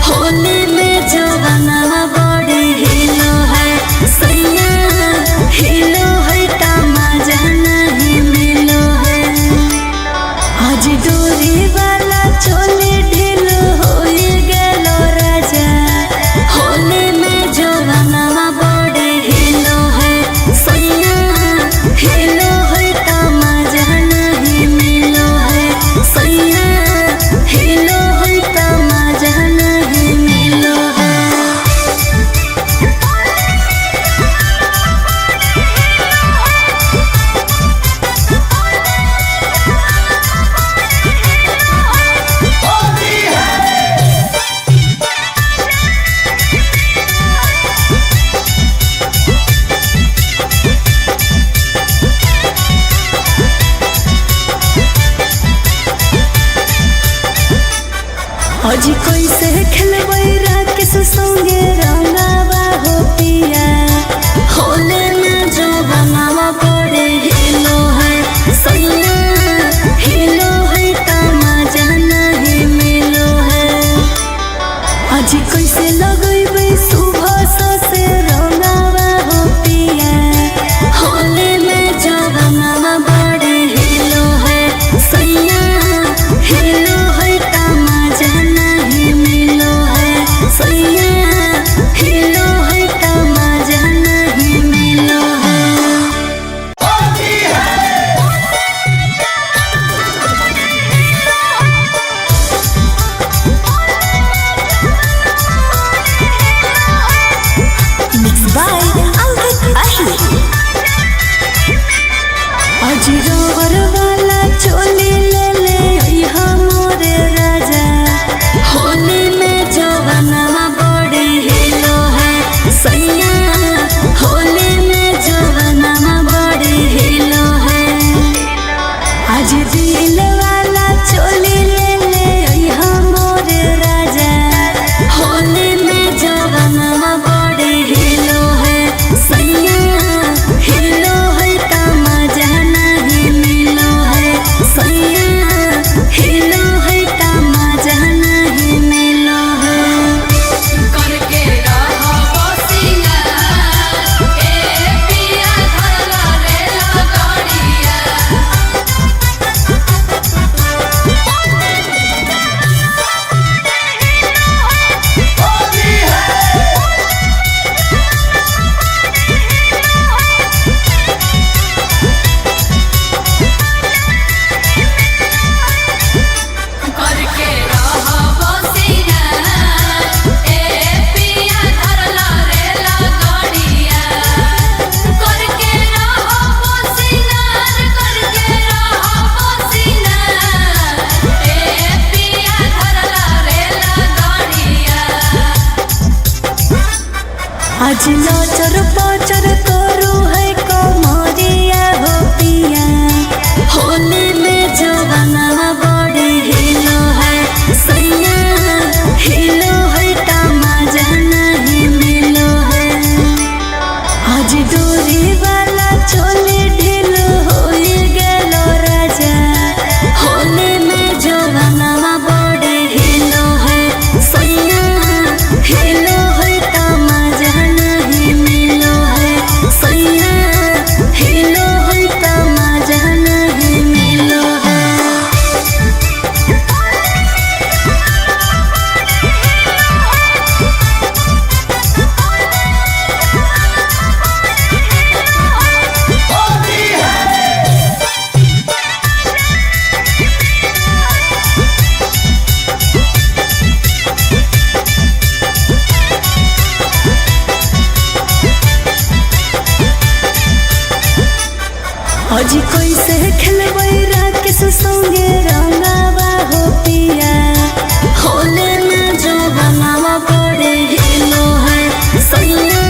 A: होली में जवाना बड़ी हिलो है सैया हिलो है तमाजा नहीं मिलो है आज डोरी वाला चोली ढीलो हो गेलो राजा होली में जवाना बड़ी हिलो है सैया हिलो है तमाजा नहीं मिलो है सैया हिलो है तमाजा नहीं मिलो है आज कैसे खेलबै राकेश संगे रंगावा हो पिया होले में जो बनावा बड़े हिलो है सैया हिलो है तमाजा नहीं मिलो है आज कैसे लगैबै सुबह से रंगावा हो पिया होले में जो बनावा बड़े हिलो है सैया हिलो है तमाजा नहीं मिलो है सैया हिलो है तमाजा नहीं मिलो है Mixed by Ankit Ahi आज रोवर वाला चोली ले ले अइहा मोरे राजा होली में जवाना बड़ी हिलो है सैया होली में जवाना बड़ी हिलो है आज दिल वाला चोली ले ले अइहा मोरे राजा होली में जवाना बड़ी हिलो है सैया हिलो है तमाजा नहीं मिलो है सैया हिलो है तमाजा नहीं मिलो है
B: करके रहो सिंगार ए पिया धरला रेला गाड़िया करके रहो सिंगार ए पिया धरला रेला गाड़िया करके रहो सिंगार ए पिया धरला रेला गाड़िया
A: आज लचर पचर करू है कमरिया हो पिया होली में जवाना बड़ी हिलो है सैया हिलो है तमाजा नहीं मिलो है आज डोरी वाला चोली ढीलो हो गेलो राजा होली में जवाना बड़ी हिलो है सैया हिलो है तमाजा नहीं मिलो है सैया हिलो है तमाजा नहीं मिलो है आज कैसे खेलबै राकेश संगे रंगावा हो पिया होले में जो बनावा बड़े हिलो है सैया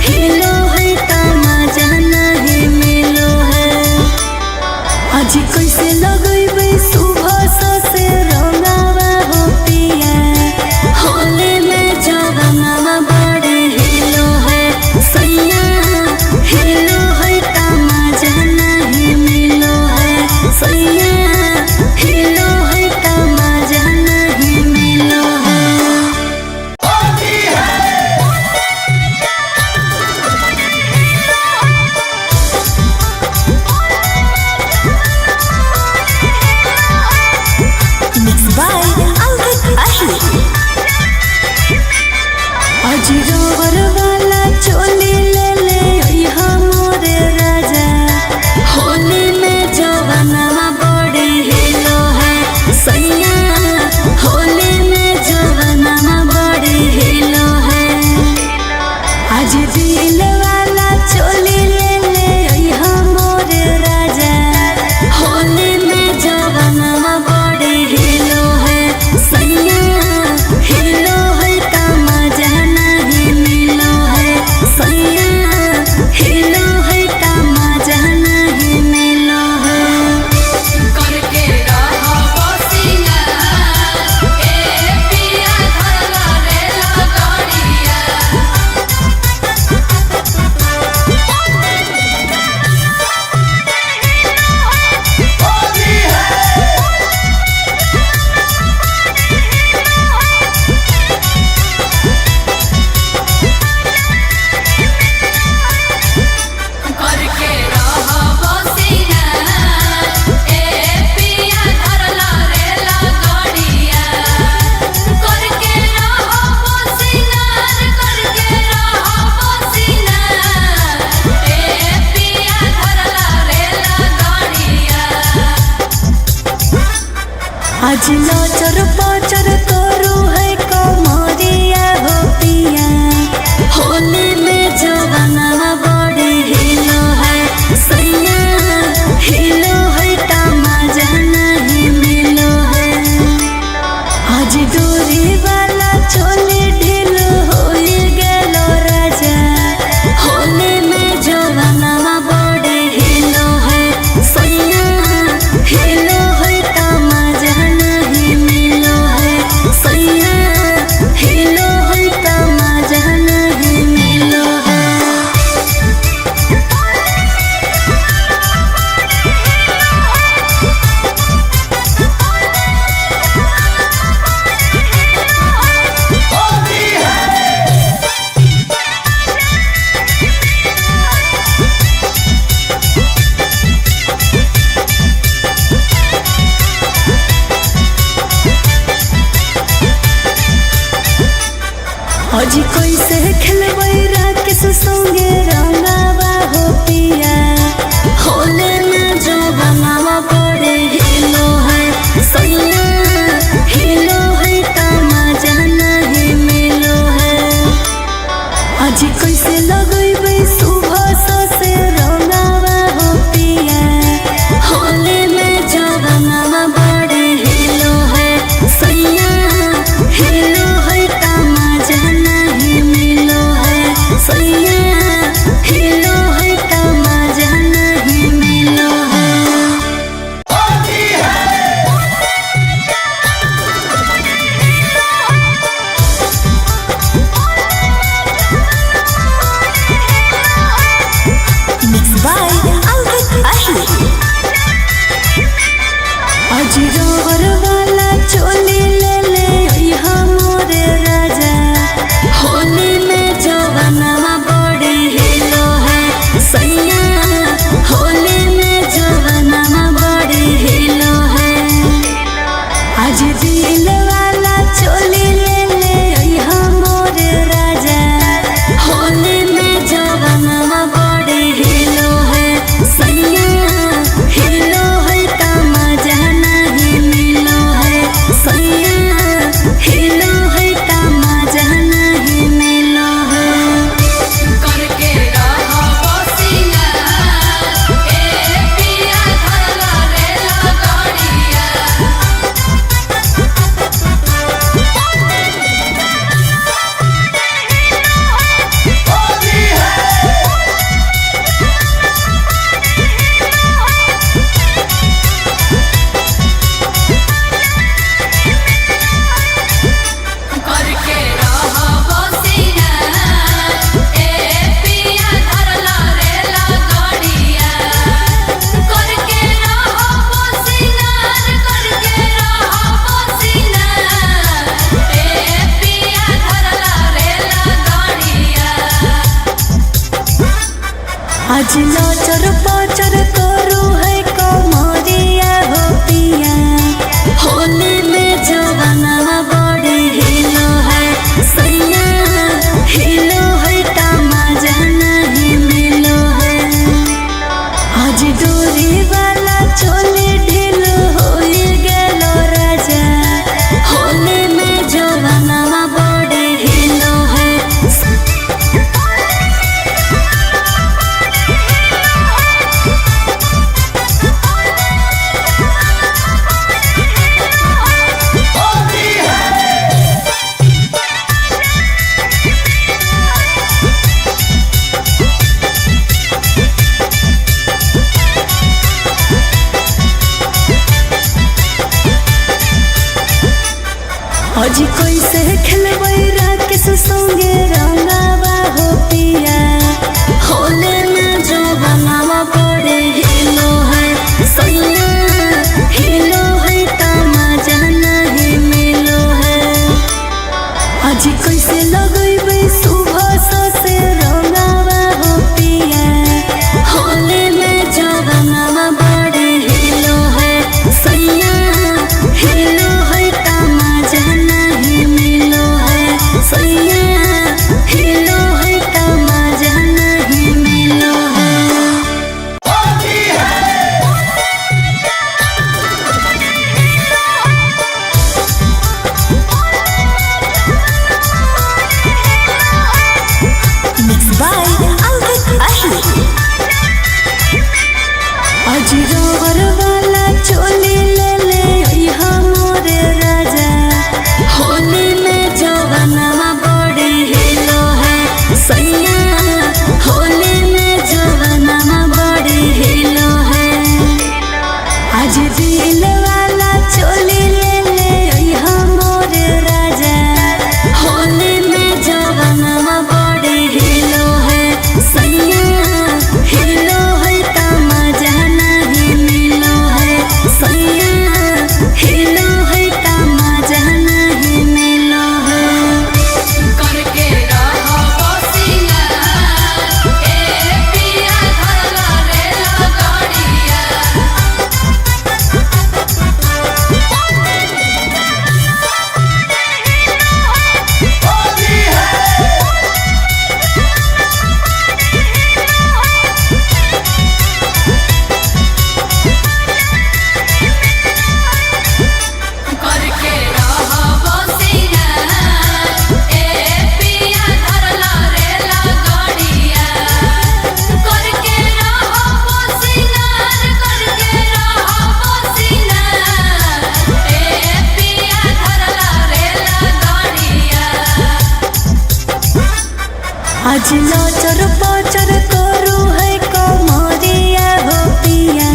A: हिलो है तमाजा नहीं मिलो है आज कैसे लगैबै सुबह से रंगावा हो पिया होले में जवाना बड़े हिलो है सैया हिलो है तमाजा नहीं मिलो है डोर वाला चोली ले ले ओइहा मोरे राजा होली में जवानवा बड़ी हिलो है सैया होली में जवानवा बड़ी हिलो है आज दिल वाला चोली ले ले ओइहा मोरे राजा होली में जवानवा बड़ी हिलो है सैया हिलो है का मजा नहीं मिलो है सैया हिलो है का मजा नहीं मिलो है
B: करके रहो सिंगार ए पिया धरला रे लगड़िया करके रहो सिंगार ए पिया धरला रे लगड़िया करके रहो सिंगार ए पिया धरला रे लगड़िया
A: आज नचर पचर करू है कमरिया हो पिया होली में जवानवा बड़ी हिलो है सैया हिलो है का मजा नहीं मिलो है आज डोरी वाला चोली ढीलो होई गेलो राजा होली में जवानवा बड़ी हिलो है सैया हिलो है का मजा नहीं मिलो है सैया हिलो है का मजा नहीं मिलो है आज कैसे खेलबै राकेश संगे रंगावा हो पिया होली में जवानवा बड़े हिलो है सैया हिलो है का मजा नहीं मिलो है आज कैसे लगैबै सुबह से रंगावा हो पिया होली में जवानवा बड़े हिलो है सैया हिलो है का मजा नहीं मिलो है सैया हिलो है का मजा नहीं मिलो है Mixed by Ankit Ahi आज डोर वाला चोली ले ले ओइहा मोरे राजा होली में जवानवा बड़ी हिलो है सैया होली में जवानवा बड़ी हिलो है आज दिल वाला चोली ले ले ओइहा मोरे राजा होली में जवानवा बड़ी हिलो है सैया हिलो है का मजा नहीं मिलो है सैया हिलो है का मजा नहीं मिलो है
B: करके रहो सिंगार ए पिया धरला रे लगड़िया करके रहो सिंगार ए पिया धरला रे लगड़िया करके रहो सिंगार ए पिया धरला रे लगड़िया
A: आज नचर पचर करू है कमरिया हो पिया होली में जवानवा बड़ी हिलो है सैया हिलो अजी कैसे खेलबै राकेश संगे रंगावा हो पिया होले में जो बनावा बड़े हिलो है सैया हिलो है तमाजा नहीं मिलो है अजी कैसे लगैबै सुबह से रंगावा हो पिया होले में जो बनावा बड़े हिलो है सैया हिलो है तमाजा नहीं मिलो है सैया हिलो है तमाजा नहीं मिलो है Mixed by Ankit Ahi अजी रोवर वाला चोली ले ले अइहा मोरे राजा होली में जवानवा बड़े हिलो है सैया होली में जवानवा बड़े हिलो है आज दिल वाला चोली ले ले अइहा मोरे राजा होली में जवानवा बड़े हिलो है सैया हिलो है तमाजा नहीं मिलो है सैया हिलो है तमाजा नहीं मिलो है
B: करके रहो बसिया ए पिया धरला रेला गाड़िया करके रहो बसिया ए पिया धरला रेला गाड़िया करके रहो बसिया करके रहो बसिया ए पिया धरला रेला गाड़िया
A: आज लचर पचर करू है कमरिया हो पिया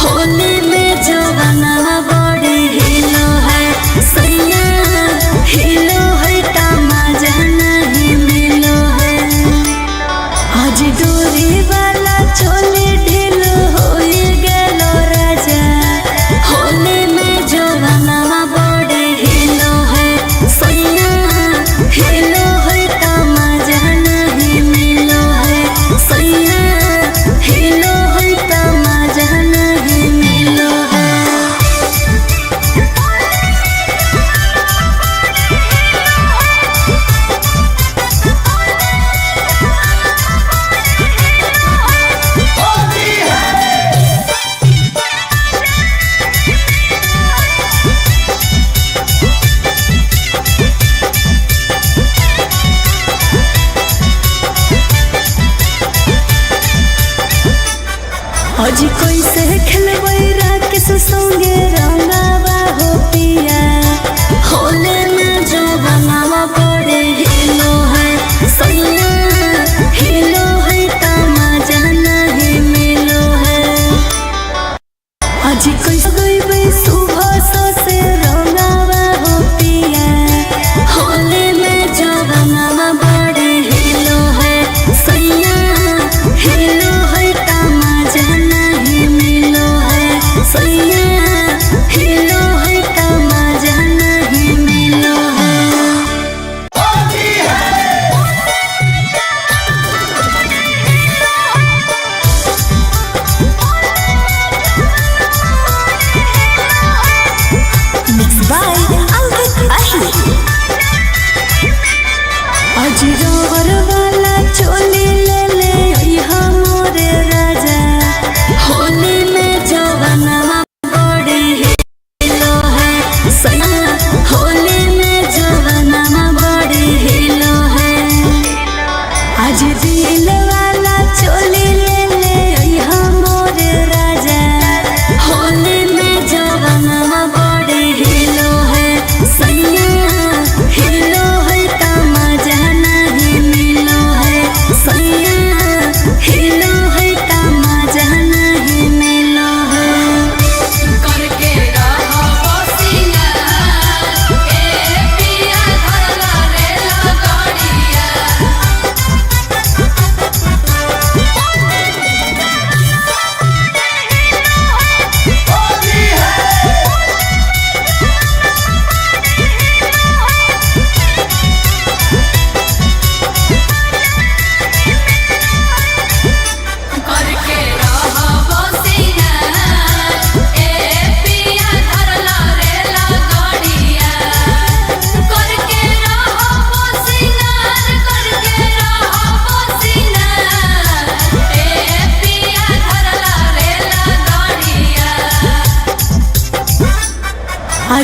A: होली में जवानवा बड़े हिलो है सैया हिलो है तमाजा नहीं मिलो है आज डोरी वाला चोली ढीलो हो गेलो राजा होली में जवानवा बड़े हिलो है सैया हिलो है तमाजा नहीं मिलो है सैया हिलो है तमाजा नहीं मिलो है अजी कैसे खेलबै राकेश संगे रंगावा हो पिया होले में जो बनावा बड़े हिलो है सैया हिलो है तमाजा नहीं मिलो है अजी कैसे गइबै सुबह से रंगावा हो पिया होले में जो बनावा बड़े हिलो है सैया हिलो है तमाजा नहीं मिलो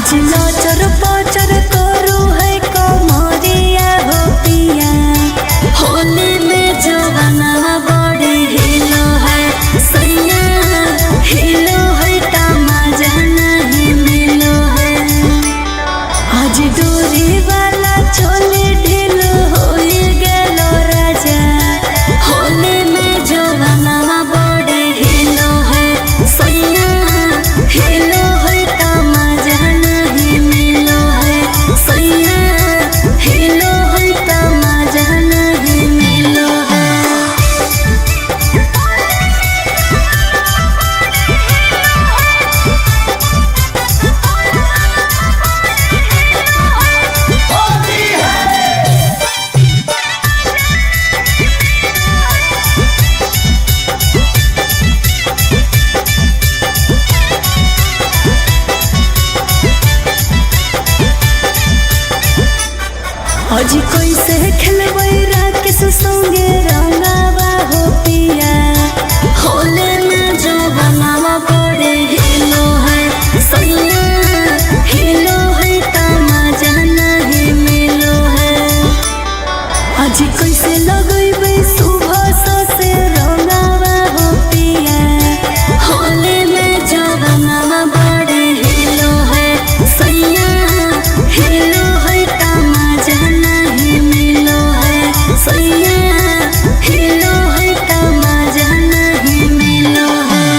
A: आज लचर पचर करू है कमरिया हो पिया होली में जवाना बड़ी हिलो है सैया हिलो है तमाजा नहीं मिलो है आज डोरी वाला चोली ढीलो हो गेलो राजा होली में जवाना बड़ी हिलो है सैया हिलो है तमाजा नहीं मिलो है सैया हिलो है तमाजा नहीं मिलो है आज कैसे खेलबै राकेश संगे रंगावा हो पिया होले में जवाना बड़े हिलो है सैया हिलो है तमाजा नहीं मिलो है आज कैसे लगैबै सुबह से रंगावा हो पिया होले में जवाना बड़े हिलो है सैया हिलो है तमाजा नहीं मिलो है सैया हिलो है तमाजा नहीं मिलो है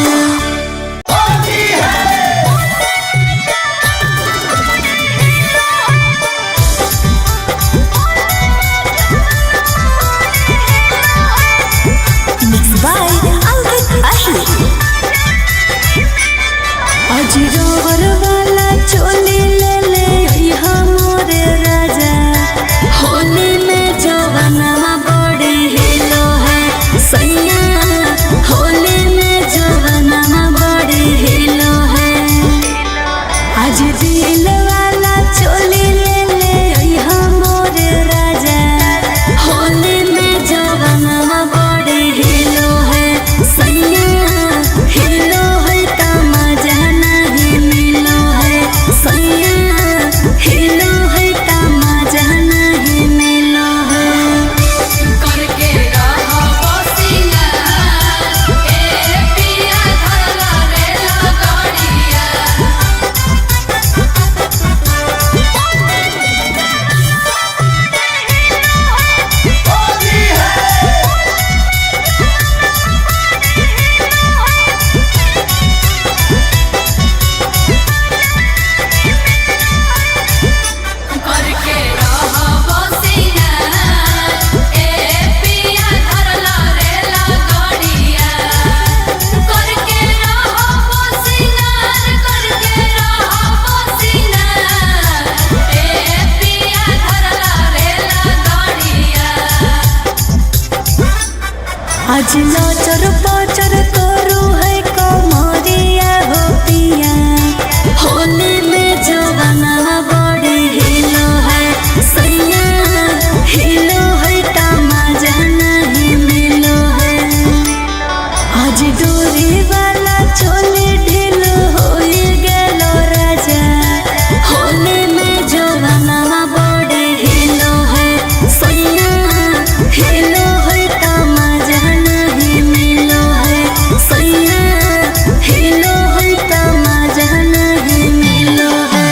A: Mixed by Ankit Ahir आज रोवर वाला चोली ले ले यहाँ मोरे राजा होली में जवाना बड़ी हिलो है सैया होली में जवाना बड़ी हिलो है आज दिल वाला चोली ले ले यहाँ मोरे राजा होली में जवाना बड़ी हिलो है सैया हिलो है तमाजा नहीं मिलो है सैया हिलो है तमाजा नहीं मिलो है
B: करके रहो बसिया ए पिया धरला रेला गाड़िया करके रहो बसिया ए पिया धरला रेला गाड़िया करके रहो बसिया करके रहो बसिया ए पिया धरला रेला गाड़िया
A: आज लचर पचर करू है कमरिया हो पिया होली में जवाना बड़ी हिलो है सैया हिलो है तमाजा नहीं मिलो है आज डोरी वाला चोली ढीलो हो गेलो राजा होली में जवाना बड़ी हिलो है सैया हिलो है तमाजा नहीं मिलो है सैया हिलो है तमाजा नहीं मिलो है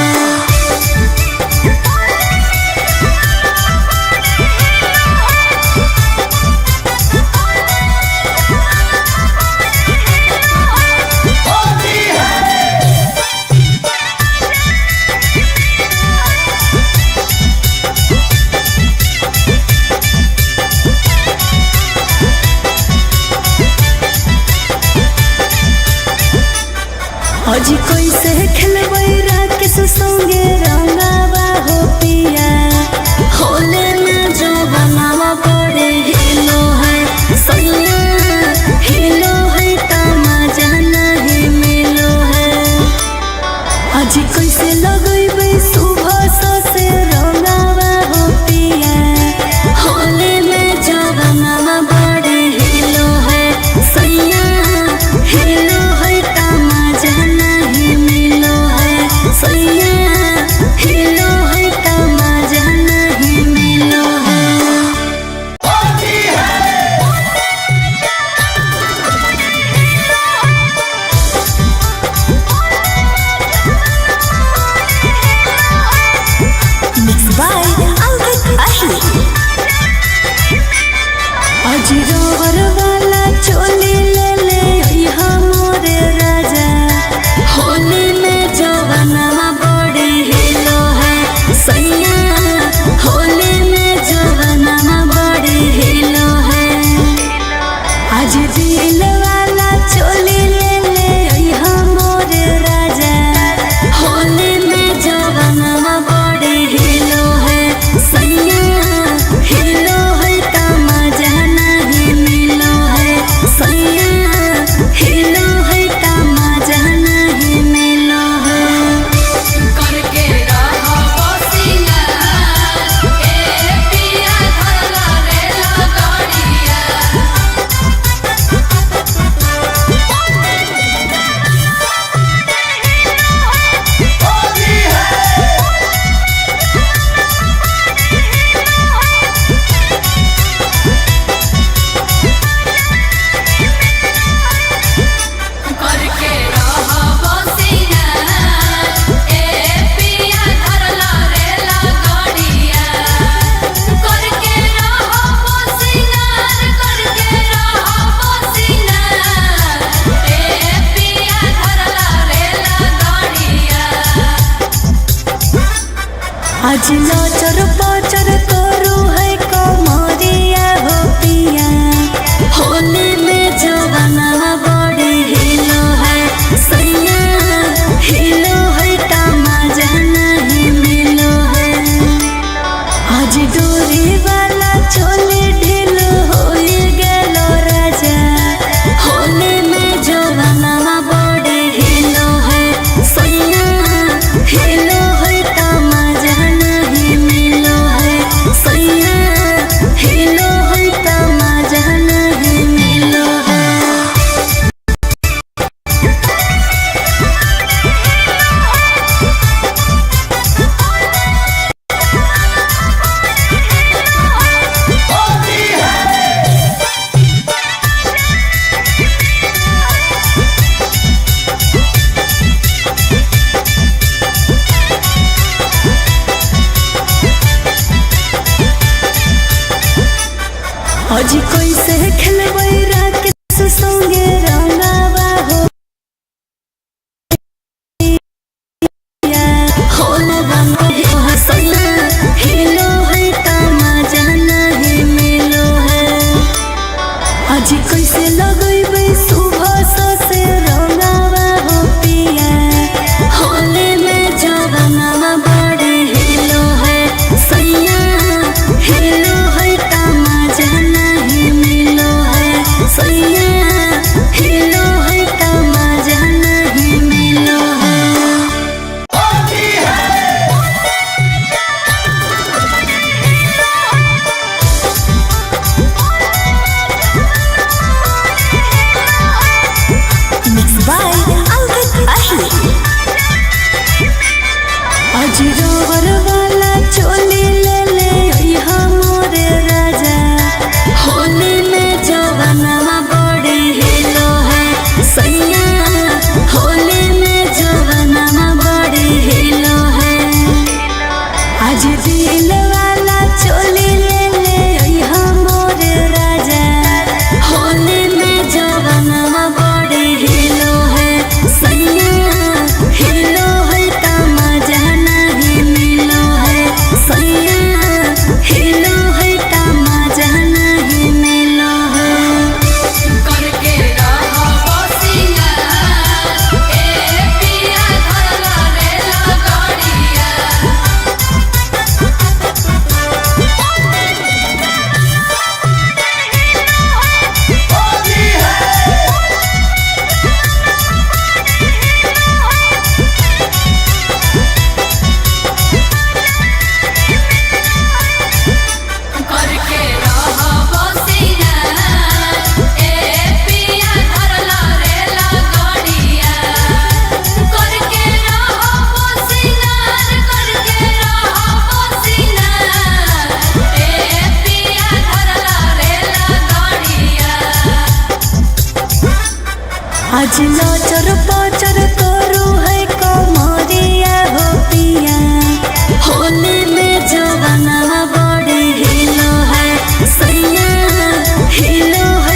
A: डोगर वाला चोली ले ले अइहा मोरे राजा होली में जवाना बड़े हिलो है सैया होली में जवाना बड़े हिलो है आज दिल वाला चोली ले ले अइहा मोरे राजा होली में जवाना बड़े हिलो है सैया हिलो है का मजा नहीं मिलो है सैया हिलो है का मजा नहीं मिलो है
B: करके रहो बसिया ए पिया धरला रे लगड़िया करके रहो बसिया ए पिया धरला रे लगड़िया करके रहो बसिया करके रहो बसिया ए पिया धरला रे लगड़िया
A: आज नचर पचर करू है कमरिया हो पिया होली में जवाना बड़े हिलो है सैया हिलो है का मजा नहीं मिलो है आज डोरी वाला चोली ढीलो हो गेलो राजा होली में जवाना बड़े हिलो है सैया हिलो है का मजा नहीं मिलो है सैया हिलो है का मजा नहीं मिलो है आज कैसे खेलबै राकेश संगे रंगावा हो होले बंद हो सैया हिलो है का मजा नहीं मिलो है आज कैसे लगैबै सुबह से रंगावा हो पिया होली में जवाना बड़े हिलो है सैया हिलो है का मजा नहीं मिलो है सैया हिलो है का मजा नहीं मिलो है Mixed by Alvin Ahli आज डोगर वाला चोली ले ले अइहा मोरे राजा होली में जवाना बड़े हिलो है सैया होली में जवाना बड़े हिलो है आज दिल वाला चोली ले ले अइहा मोरे राजा होली में जवाना बड़े हिलो है सैया हिलो है का मजा नहीं मिलो है सैया हिलो है का मजा नहीं मिलो है
B: करके रहो बसिया ए पिया धरला रे लगड़िया करके रहो बसिया ए पिया धरला रे लगड़िया करके रहो बसिया करके रहो बसिया ए पिया धरला रे लगड़िया
A: आज नचर पचर करू है कमरिया हो पिया होली में जवाना बड़े हिलो है सैया हिलो है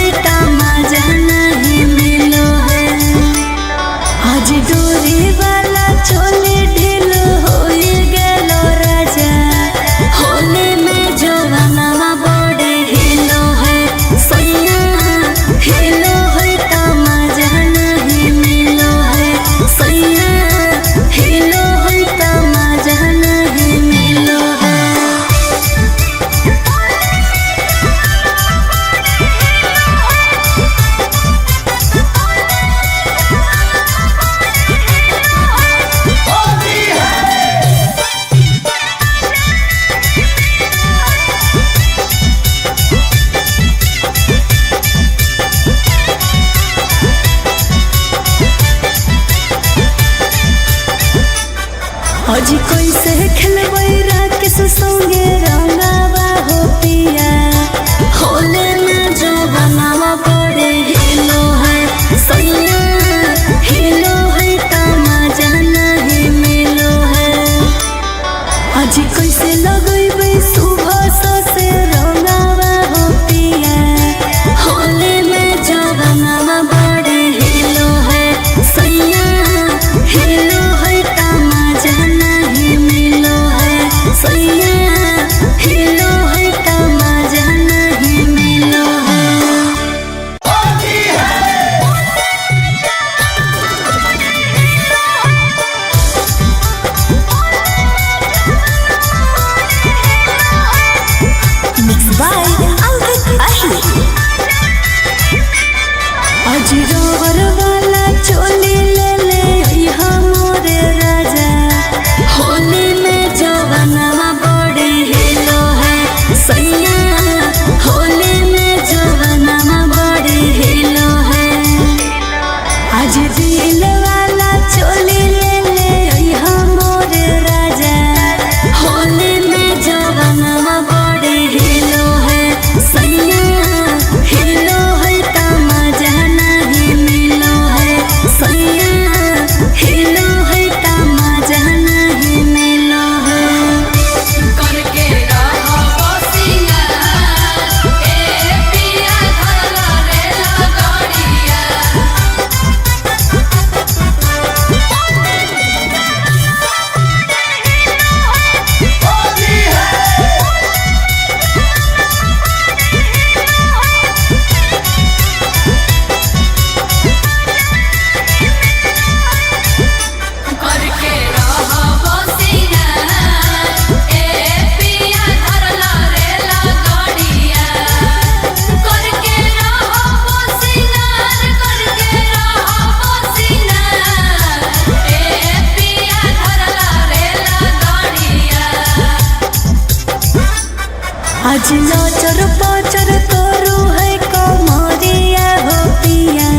A: आज लचर पचर करू है कमरिया हो पिया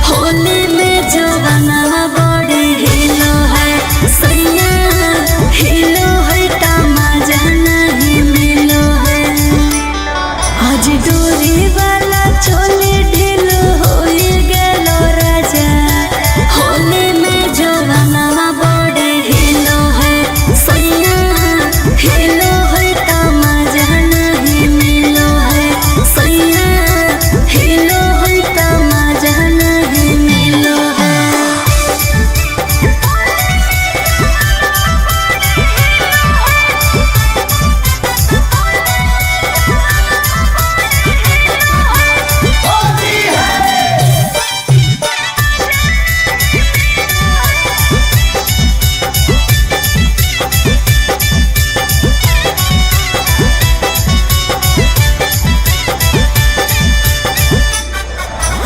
A: होली में जवाना बड़े हिलो है सैया हिलो है तमाजा नहीं मिलो है आज डोरी वाला चोली ढीलो हो गेलो राजा होली में जवाना बड़े हिलो है सैया हिलो है तमाजा नहीं मिलो है सैया हिलो है तमाजा नहीं मिलो है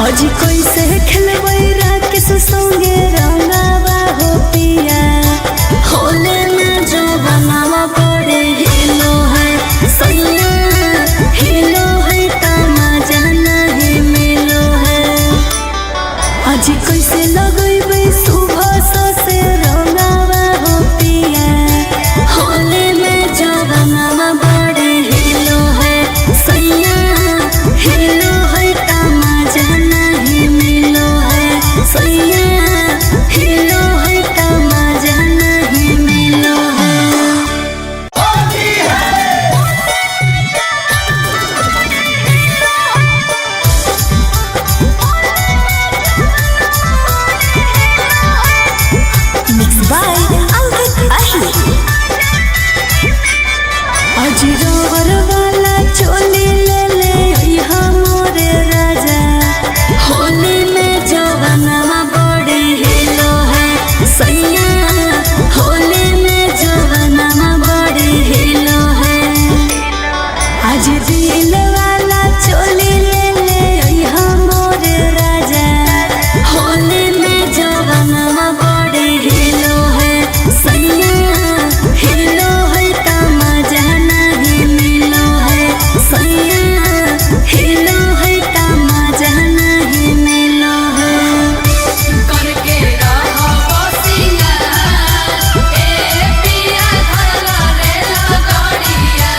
A: आज कैसे खेलबै राकेश संगे रंगावा हो पिया होले में जो बनावा बड़े हिलो है सैया हिलो है तमाजा नहीं मिलो है आज कैसे लगैबै सुबह से रंगावा हो पिया होले में जो बनावा बड़े हिलो है सैया हिलो है तमाजा नहीं मिलो है सैया हिलो है तमाजा नहीं मिलो है Mixed by Ankit Ahir आज रवर वाला चोली ले ले यहाँ मोरे राजा होली में जवाना बड़े हिलो है सैया होली में जवाना बड़े हिलो है आज दिल वाला चोली ले ले यहाँ मोरे राजा होली में जवाना बड़े हिलो है सैया हिलो है तमाजा नहीं मिलो है सैया हिलो है तमाजा नहीं मिलो है
B: करके रहो सिंगार ए पिया धरला रेला गाड़िया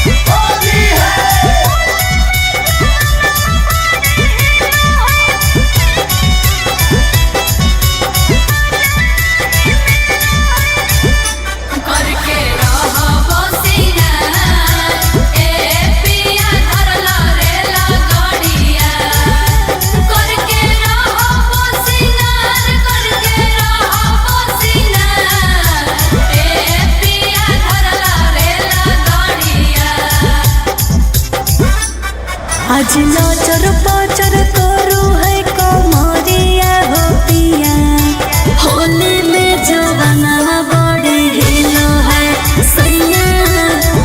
B: करके रहो सिंगार ए पिया धरला रेला गाड़िया करके रहो सिंगार ए पिया धरला रेला गाड़िया
A: आज लचर पचर करू है कमरिया हो पिया होली में जवाना बड़े हिलो है सैया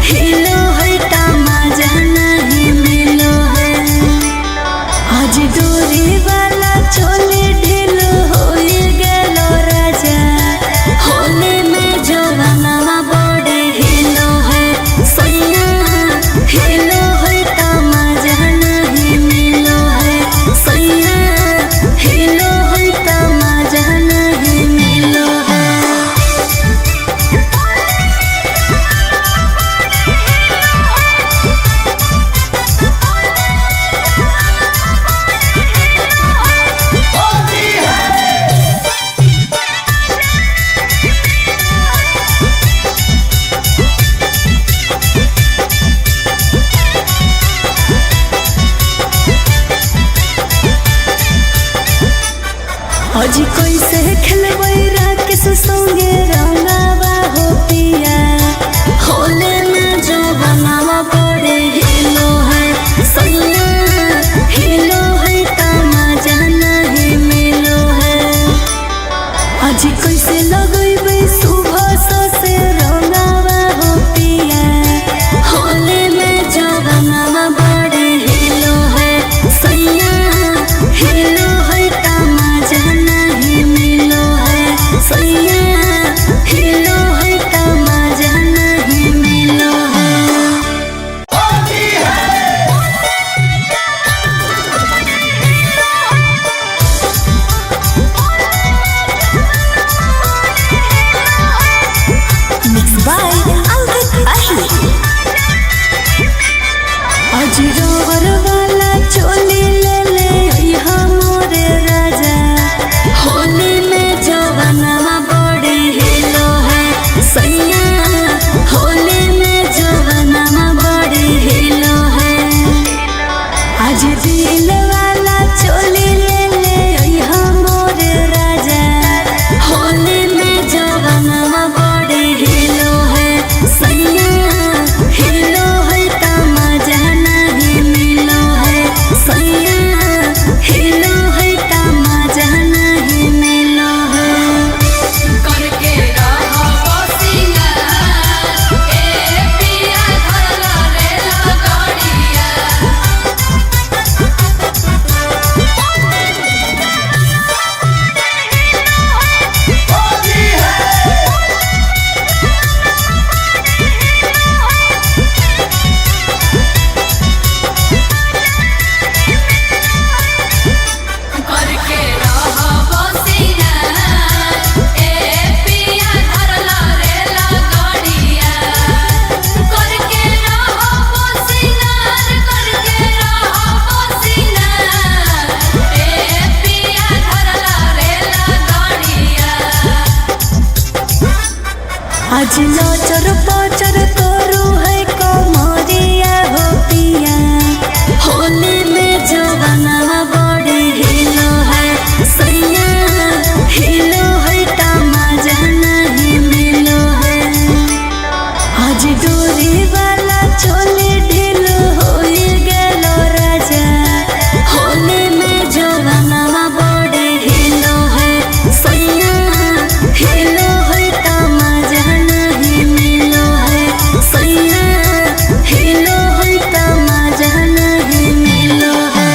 A: हिलो है तमाजा नहीं मिलो है आज डोरी वाला चोली ढीलो हो गेलो राजा होली में जवाना बड़े हिलो है सैया हिलो है तमाजा नहीं मिलो है आज नचर पचर करू है कमरिया हो पिया होली में जवाना बड़ी हिलो है सैया हिलो है तमाजा नहीं मिलो है आज डोरी वाला चोली ढीलो हो गेलो राजा होली में जवाना बड़ी हिलो है सैया हिलो है तमाजा नहीं मिलो है सैया हिलो है तमाजा नहीं मिलो है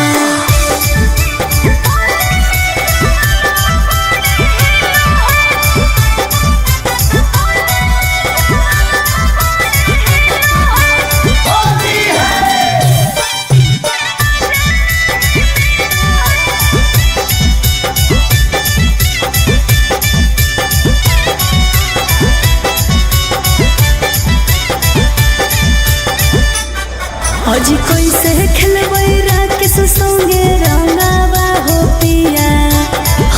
A: आज कैसे खेलबै राकेश संगे रंगावा हो पिया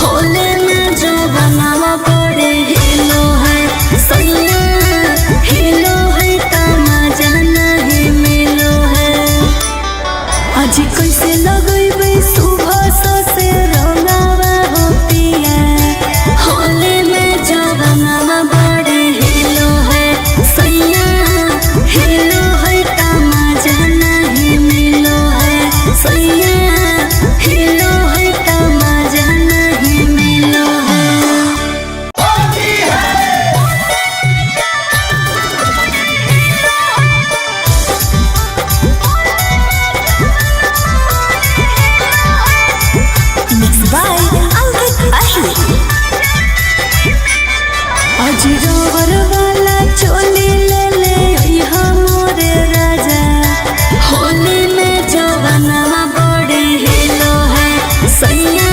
A: होले में जो बनावा बड़े हिलो है सैया हिलो है तमाजा नहीं मिलो है आज कैसे लगैबै सुबह से रंगावा हो पिया होले में जो बनावा बड़े हिलो है सैया हिलो है तमाजा नहीं मिलो है सैया हिलो है तमाजा नहीं मिलो है Mixed by Ankit Ahi आज रोवर वाला चोली ले ले यहाँ मोरे राजा होली में जवाना बड़ी हिलो है सैया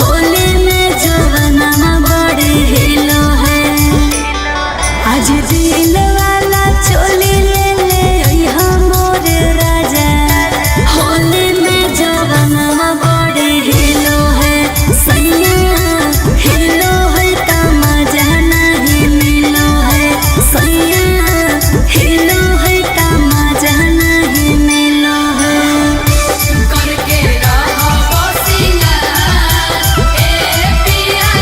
A: होली में जवाना बड़ी हिलो है आज दिल वाला चोली ले ले यहाँ मोरे राजा होली में जवाना बड़ी हिलो है सैया हिलो है तमाजा नहीं मिलो है सैया हिलो है तमाजा नहीं मिलो है
B: करके रहो सिंगार ए पिया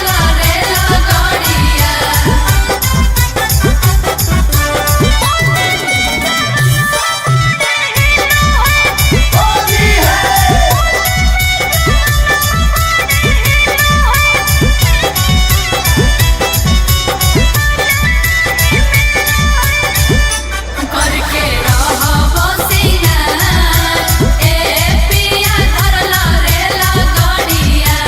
B: धरला रेला गाड़िया करके रहो सिंगार ए पिया धरला रेला गाड़िया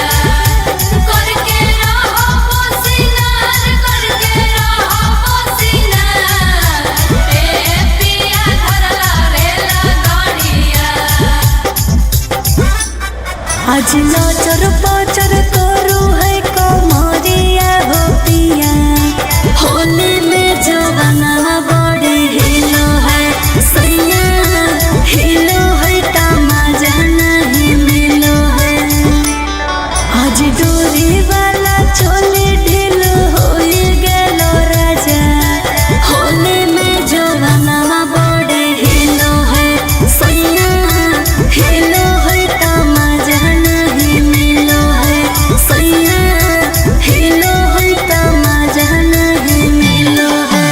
B: करके रहो सिंगार ए पिया धरला रेला गाड़िया
A: आज नचर पचर करू है कमरिया हो पिया होली में जवाना बड़ी हिलो है सैया हिलो है तमाजा नहीं मिलो है आज डोरी वाला चोली ढीलो हो गेलो राजा होली में जवाना बड़ी हिलो है सैया हिलो है तमाजा नहीं मिलो है सैया हिलो है तमाजा नहीं मिलो है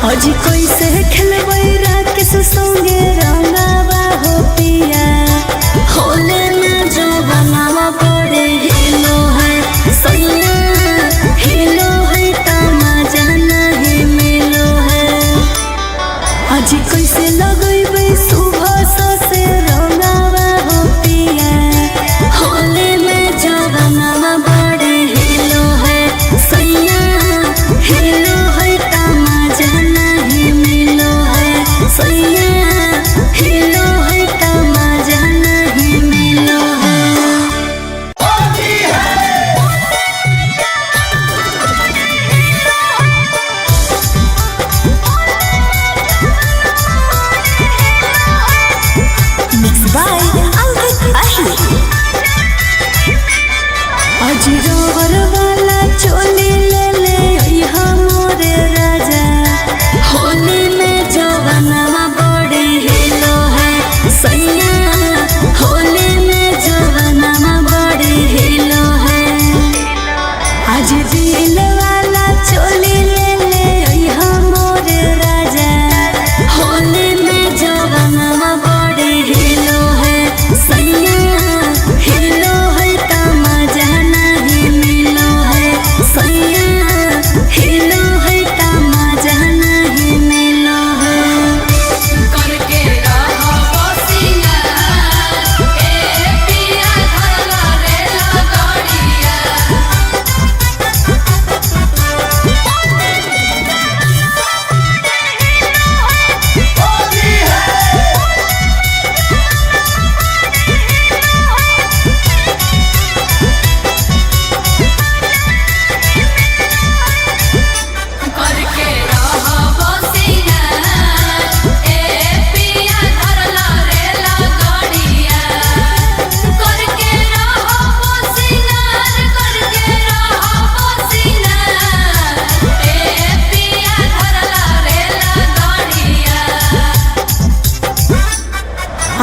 A: आज कैसे खेलबै राकेश संगे रंगावा हो पिया होले में जो बनावा बड़े हिलो है सैया हिलो है तमाजा नहीं मिलो है आज कैसे लगैबै सुबह से रंगावा हो पिया होले में जवाना बड़े हिलो है सैया हिलो है तमाजा नहीं मिलो है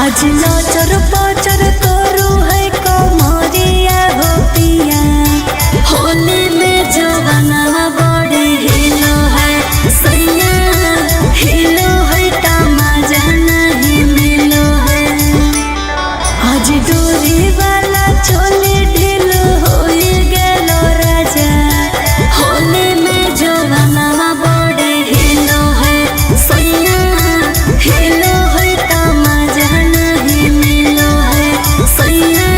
A: आज नचर पचर करू है कमरिया हो पिया होली में जवाना बड़ी हिलो है सैया हिलो है तमाजा नहीं मिलो है आज डोरी वाला चोली ढीलो हो गेलो राजा होली में जवाना बड़ी हिलो है सैया हिलो है तमाजा नहीं मिलो है सैया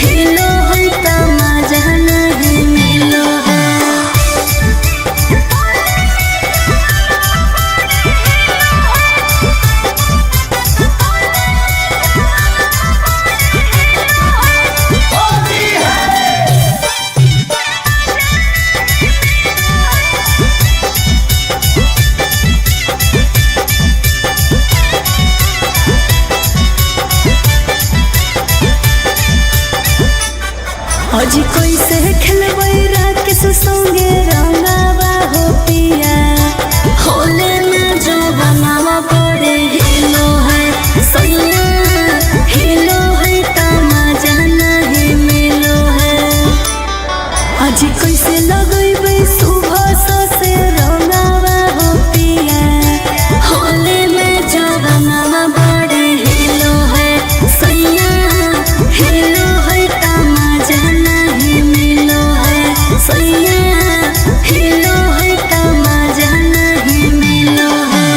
A: हिलो है तमाजा नहीं मिलो है आज कैसे खेलबै राकेश संगे रंगावा हो पिया होले में जो बनावा बड़े हिलो है सैया हिलो है तमाजा नहीं मिलो है आज कैसे लगैबै सुबह से रंगावा हो पिया होले में जो बनावा बड़े हिलो है सैया हिलो है तमाजा नहीं मिलो है सैया हिलो है तमाजा नहीं मिलो है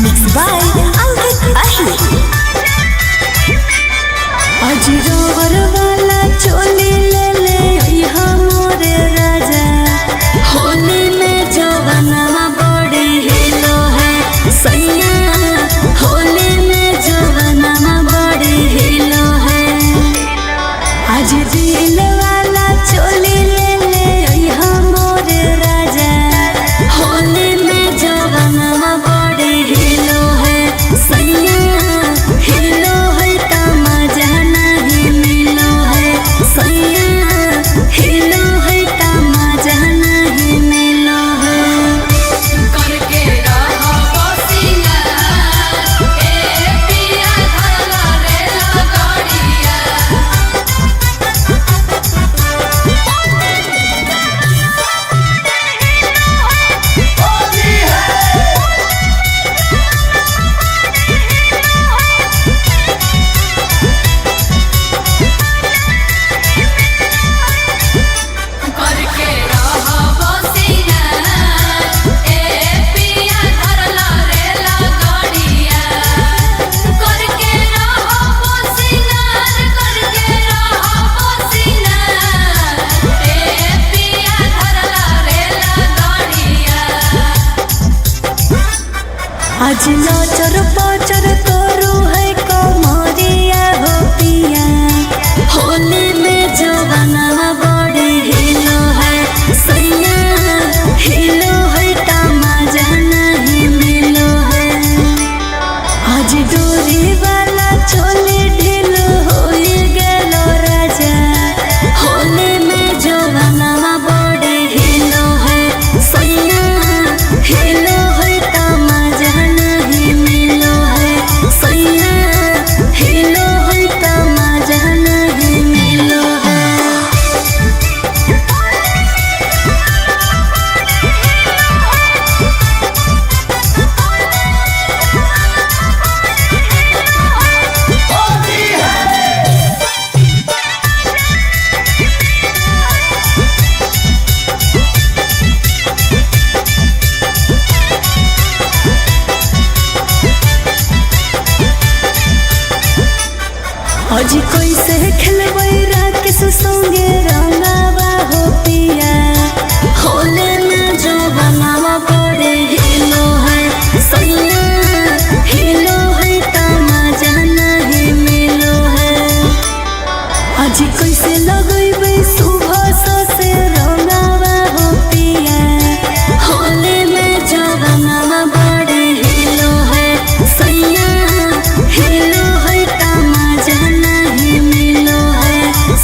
A: Mixed by Ankit Ahir आज रोवर वाला चोली ले ले यहाँ मोरे राजा होली में जवाना बड़ी हिलो है सैया होली में जवाना बड़ी हिलो है आज दिल वाला चोली ले ले यहाँ मोरे राजा होली में जवाना बड़ी हिलो है सैया हिलो है तमाजा नहीं मिलो है सैया हिलो है तमाजा नहीं मिलो है
B: करके रहो सिंगार ए पिया धला रे लगड़िया करके रहो सिंगार ए पिया धला रे लगड़िया करके रहो सिंगार ए पिया धला रे लगड़िया
A: आज नचर पचर करू है कमरिया हो पिया होली में जवाना बड़ी हिलो है सैया हिलो है तमाजा नहीं मिलो है आज डोरी वाला चोली ढीलो हो गेलो राजा होली में जवाना बड़ी हिलो है सैया हिलो है तमाजा नहीं मिलो है सैया हिलो है तमाजा नहीं मिलो है आज कैसे खेलबै राकेश संगे रंगावा हो पिया होले में जो बनावा बड़े हिलो है सैया हिलो है तमाजा नहीं मिलो है आज कैसे लगैबै सुबह से रंगावा हो पिया होले में जवाना बड़े हिलो है सैया हिलो है तमाजा नहीं मिलो है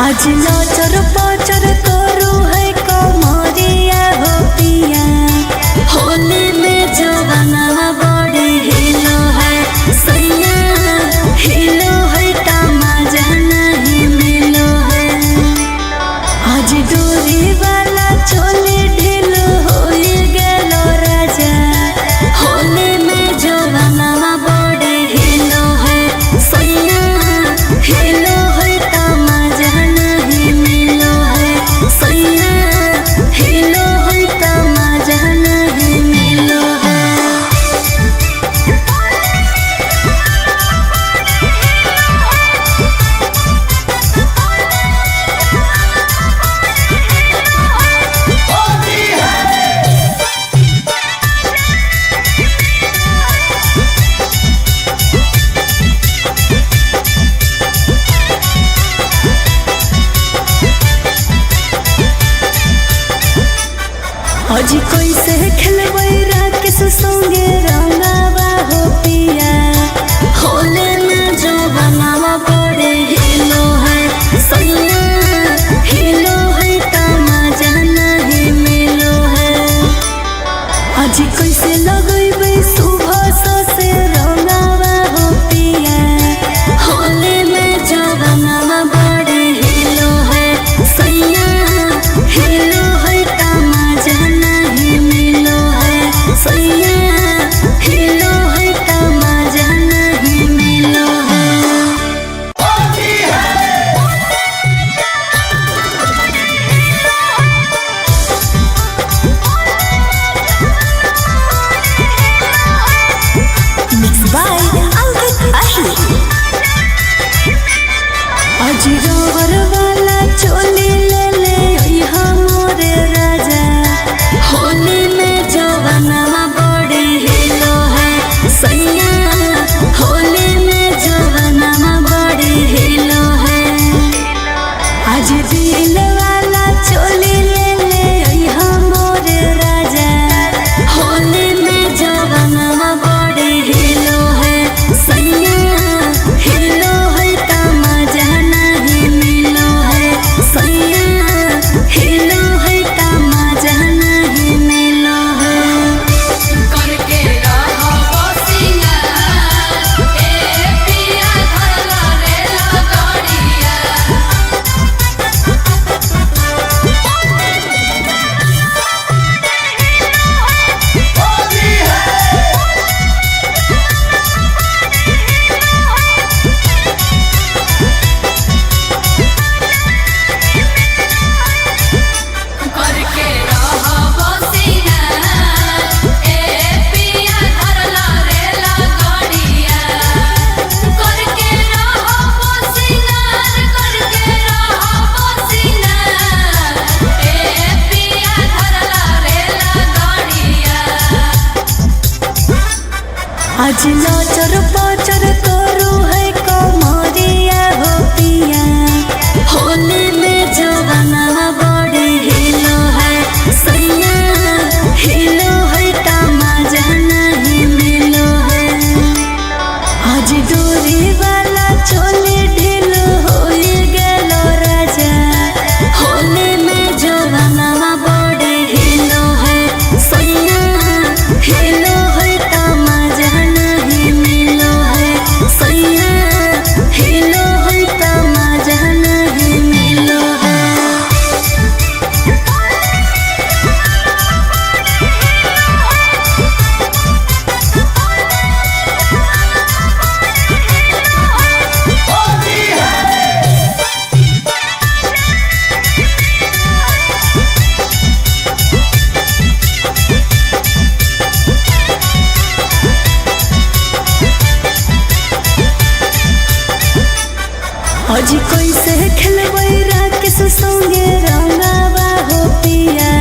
A: आज नचर पचर करू है कमरिया हो पिया होली में जवाना बड़ी हिलो है सैया हिलो है तमाजा नहीं मिलो है आज डोरी वाला चोली ढीलो हो गेलो राजा होली में जवाना बड़ी हिलो है सैया हिलो है तमाजा नहीं मिलो है सैया हिलो है तमाजा नहीं मिलो है आज कैसे खेलबै राकेश संगे रंगावा हो पिया होले में जो बनावा बड़े हिलो है सैया हिलो है तमाजा नहीं मिलो है आज कैसे लगैबै सुबह से रंगावा हो पिया होले में जो बनावा बड़े हिलो है सैया हिलो है तमाजा नहीं मिलो है सैया हिलो है तमाजा नहीं मिलो है Mixed by Ankit Ahi आज रोवर वाला चोली ले ले ओइहा मोरे राजा होली में जवाना बड़ी हिलो है सैया होली में जवाना बड़ी हिलो है आज दिल वाला चोली ले ले ओइहा मोरे राजा होली में जवाना बड़ी हिलो है सैया हिलो है तमाजा नहीं मिलो है सैया हिलो है तमाजा नहीं मिलो है
B: करके रहो सिंगार ए पिया धरला रे लगड़िया करके रहो सिंगार ए पिया धरला रे लगड़िया करके रहो सिंगार ए पिया धरला रे लगड़िया
A: आज नचर पचर करू है कमरिया हो पिया होली में जवाना बड़ी हिलो है सैया हिलो है तमाजा नहीं मिलो है आज डोरी वाला चोली ढीलो हो गेलो राजा होली में जवाना बड़ी हिलो है सैया हिलो है तमाजा नहीं मिलो है सैया हिलो है तमाजा नहीं मिलो है आज कैसे खेलबै राकेश संगे रंगावा हो पिया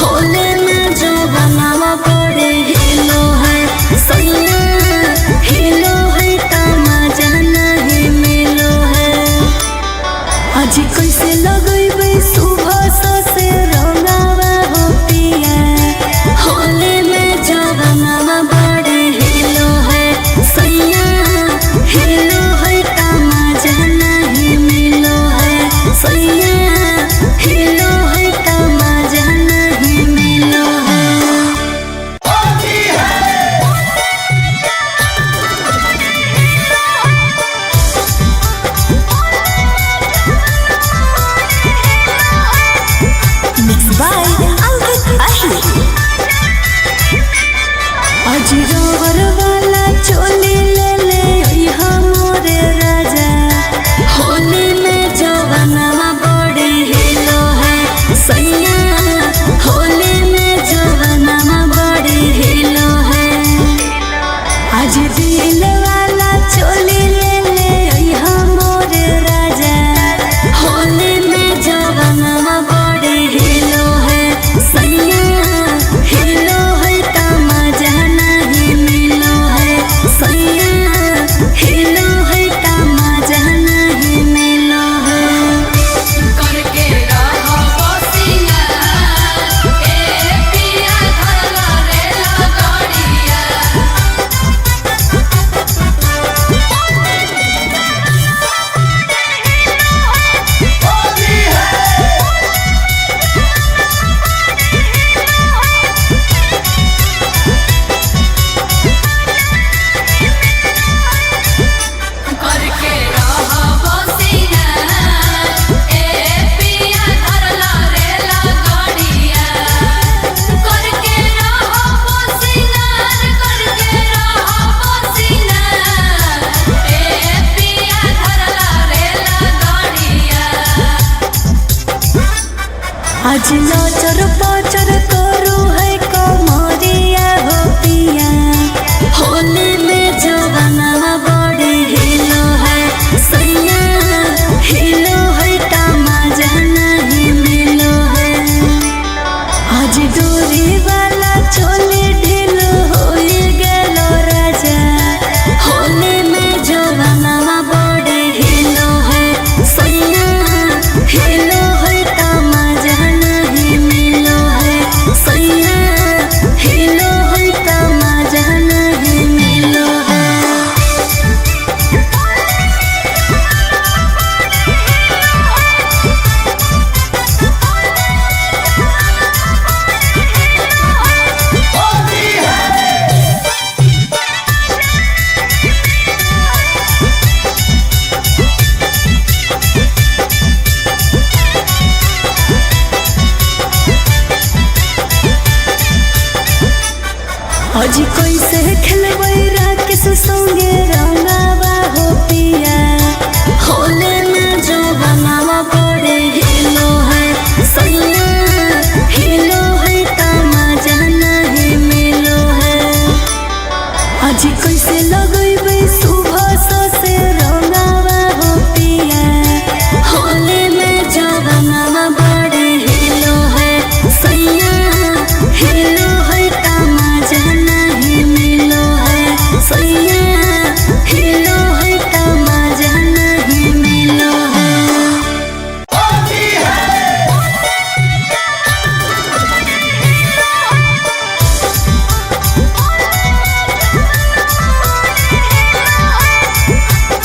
A: होले में जो बनावा बड़े हिलो है सैया हिलो है तमाजा नहीं मिलो है आज कैसे लगैबै सुबह से रंगावा हो पिया होले में जवाना बड़े हिलो है सैया हिलो है तमाजा नहीं मिलो है आज नचर पचर करू है कमरिया हो पिया होली में जवाना बड़ी हिलो है सैया हिलो है तमाजा नहीं मिलो है आज डोरी वाला चोली ढीलो हो गेलो राजा होली में जवाना बड़ी हिलो है सैया हिलो है तमाजा नहीं मिलो है सैया हिलो है तमाजा नहीं मिलो है आज कैसे खेलबै राकेश संगे रंगावा हो पिया होले में जो बनावा बड़े हिलो है सैया हिलो है तमाजा नहीं मिलो है आज कैसे लगैबै सुबह से रंगावा हो पिया होले में जो बनावा बड़े हिलो है सैया हिलो है तमाजा नहीं मिलो है सैया हिलो है तमाजा नहीं मिलो है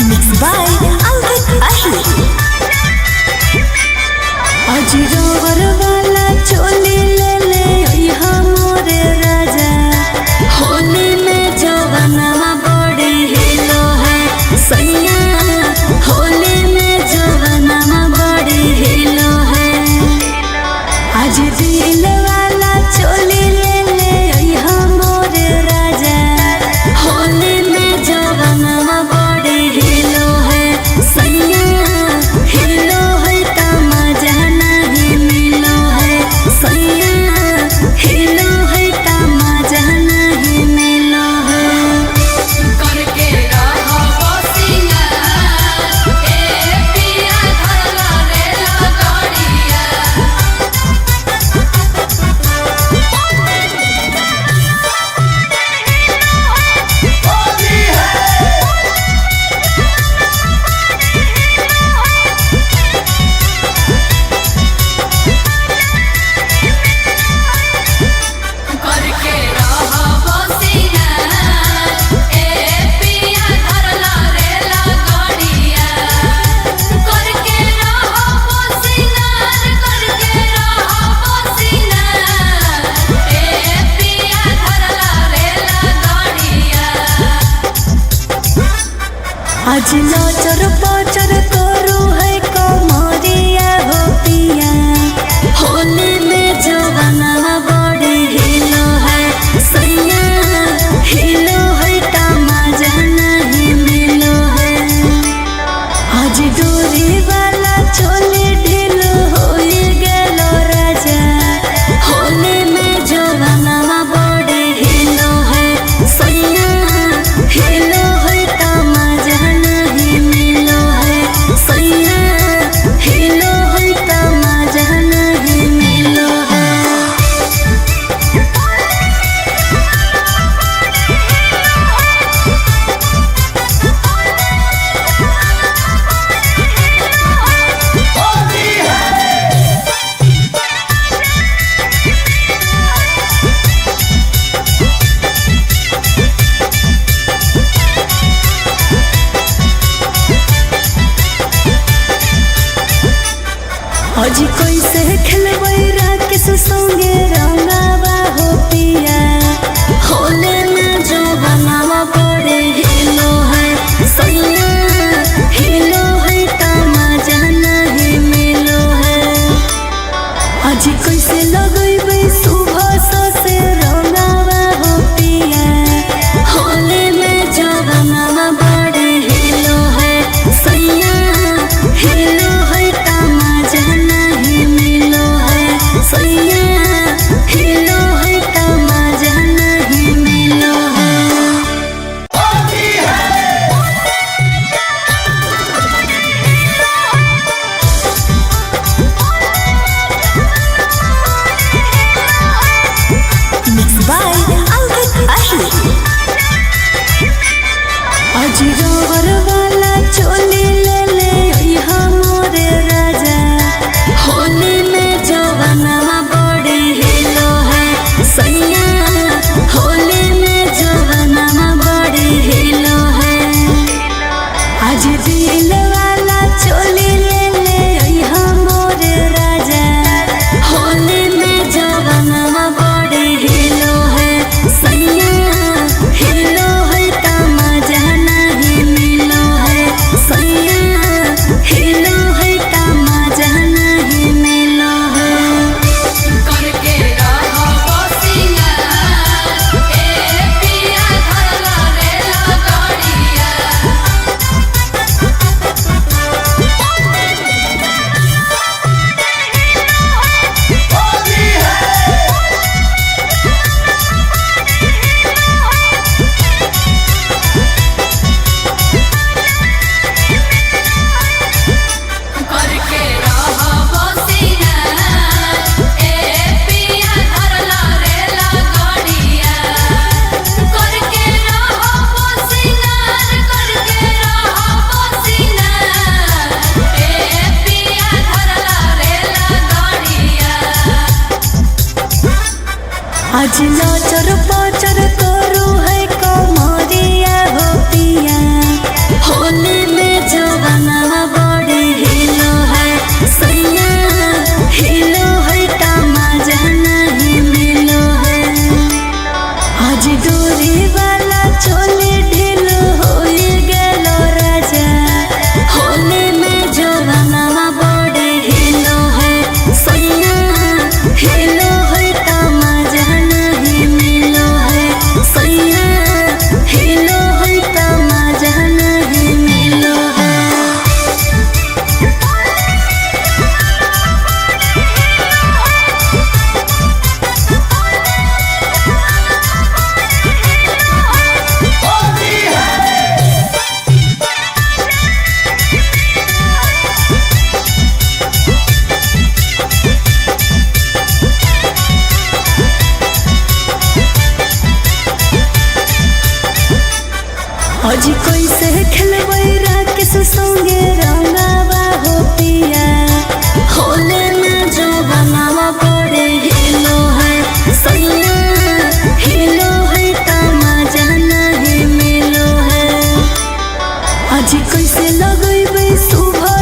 A: Mixed by Ankit Ahi आज रोवर वाला चोली ले ले यहाँ मोरे राजा होली में जवाना बड़ी हिलो है सैया होली में जवाना बड़ी हिलो है आज दिल वाला चोली ले ले यहाँ मोरे राजा होली में जवाना बड़ी हिलो है सैया हिलो है तमाजा नहीं मिलो है सैया हिलो है तमाजा नहीं मिलो है
B: करके रहो सिंगार ए पिया धरला रेला गाड़िया करके रहो सिंगार ए पिया धरला रेला गाड़िया करके रहो सिंगार ए पिया धरला रेला गाड़िया
A: आज नचर पचर करू है कमरिया हो पिया होली में जवाना बड़ी हिलो है सैया हिलो है तमाजा नहीं मिलो है आज डोरी वाला चोली ढीलो हो गेलो राजा होली में जवाना बड़ी हिलो है सैया हिलो है तमाजा नहीं मिलो है सैया हिलो है तमाजा नहीं मिलो है आज कैसे खेलबै राकेश संगे रंगावा हो पिया होले में जो बनावा बड़े हिलो है सैया हिलो है तमाजा नहीं मिलो है आज कैसे लगैबै सुबह से रंगावा हो पिया होले में जवाना बड़े हिलो है सैया हिलो है तमाजा नहीं अजीरोवर वाला चोली ले ले ओइहा मोरे राजा होली में जवानवा बड़ी हिलो है सैया होली में जवानवा बड़ी हिलो है आज दिल वाला चोली ले ले ओइहा मोरे राजा होली में जवानवा बड़ी हिलो है सैया हिलो है तमाजा नहीं मिलो है सैया हिलो है तमाजा नहीं मिलो है
B: करके रहो सिंगार ए पिया धरला रेला गाड़िया करके रहो सिंगार ए पिया धरला रेला गाड़िया करके रहो सिंगार ए पिया धरला रेला गाड़िया
A: आज नचर पचर करू है कमरिया हो पिया होली में जवानवा बड़ी हिलो है सैया हिलो है तमाजा नहीं मिलो है आज डोरी वाला चोली ढीलो होई गेलो राजा होली में जवानवा बड़ी हिलो है सैया हिलो है तमाजा नहीं मिलो है सैया हिलो है तमाजा नहीं मिलो है आज कैसे खेलबै राकेश संगे रंगावा हो पिया होली में जवानवा बड़े हिलो है सैया हिलो है तमाजा नहीं मिलो है आज कैसे लगैबै सुबह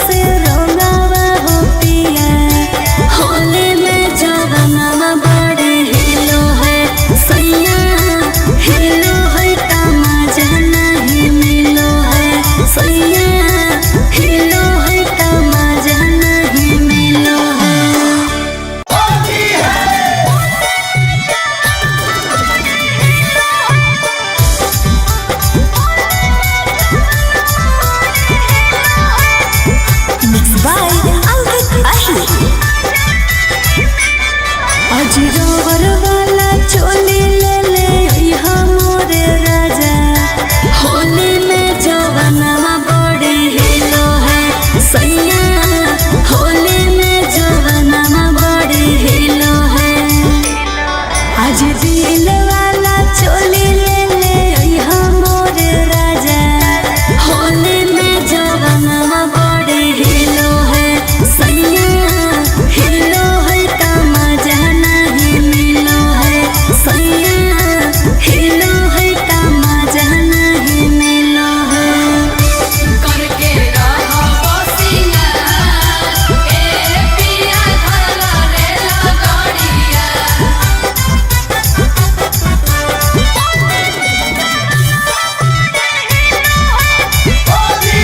A: से रंगावा हो पिया होली में जवानवा बड़े हिलो है सैया हिलो है तमाजा नहीं मिलो है सैया हिलो है तमाजा नहीं मिलो है Mixed by Ankit Ahi अजीरोवर वाला चोली ले ले ओइहा मोरे राजा होली में जवानवा बड़ी हिलो है सैया होली में जवानवा बड़ी हिलो है आज दिल वाला चोली ले ले ओइहा मोरे राजा होली में जवानवा बड़ी हिलो है सैया हिलो है तमाजा नहीं मिलो है सैया हिलो है तमाजा नहीं मिलो है
B: करके रहो सिंगार ए पिया धरला रेला गाड़िया करके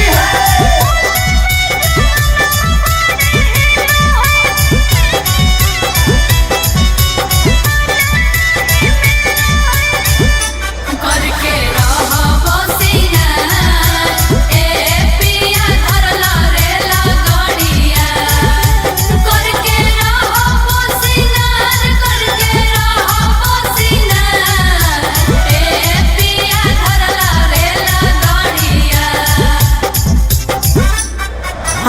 B: रहो सिंगार ए पिया धरला रेला गाड़िया करके रहो सिंगार ए पिया धरला रेला गाड़िया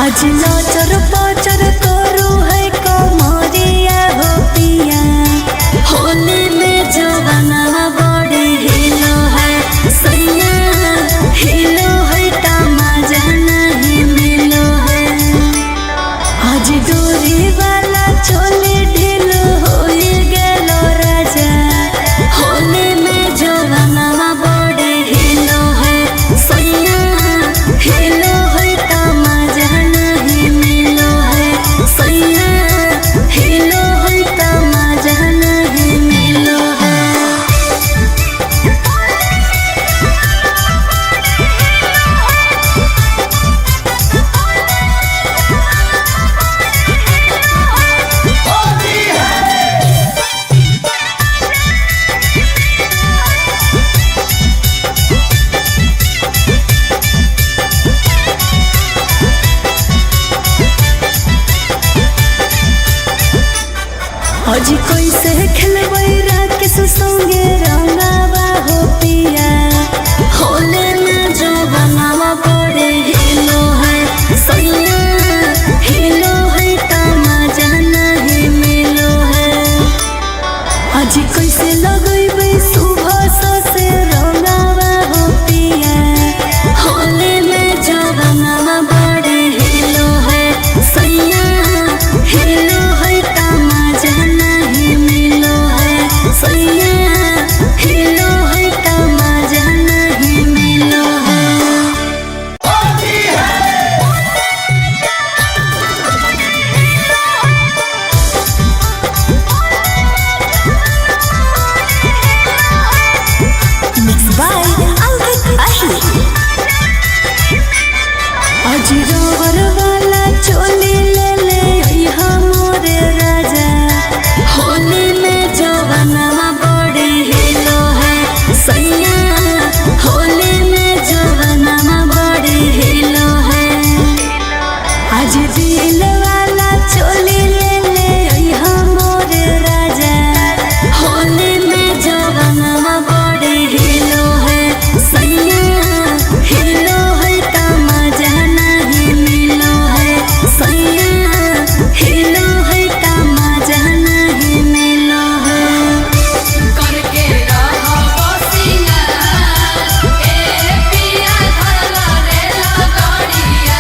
A: आज नचर पचर करू है कमरिया हो पिया होली में जवानवा बड़ी हिलो है सैया हिलो खेलबै राकेश संगे रंगावा हो पिया होले में जो बनावा बड़े हिलो है सैया हिलो है तमाजा नहीं मिलो है आज कैसे लगैबै सुबह से रंगावा हो पिया होले में जो बनावा बड़े हिलो है सैया हिलो है तमाजा नहीं मिलो है सैया हिलो है तमाजा नहीं मिलो है। Mixed by Ankit Ahi। आज रोवर वाला चोली ले ले अइहा मोरे राजा होली में जो बनावा बड़े हिलो है सैया होली में जो बनावा बड़े हिलो है आज दिल वाला चोली ले ले अइहा मोरे राजा होली में जो बनावा बड़े हिलो है सैया हिलो है तमाजा नहीं मिलो है सैया हिलो है तमाजा नहीं मिलो है।
B: करके रहो सिंगार ए पिया धरला रे लगड़िया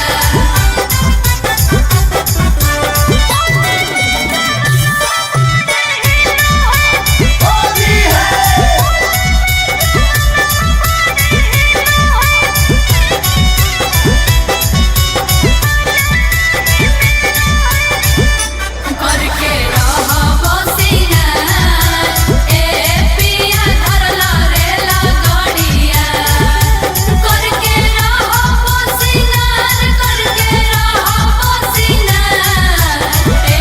B: करके रहो सिंगार ए पिया धरला रे लगड़िया करके रहो सिंगार ए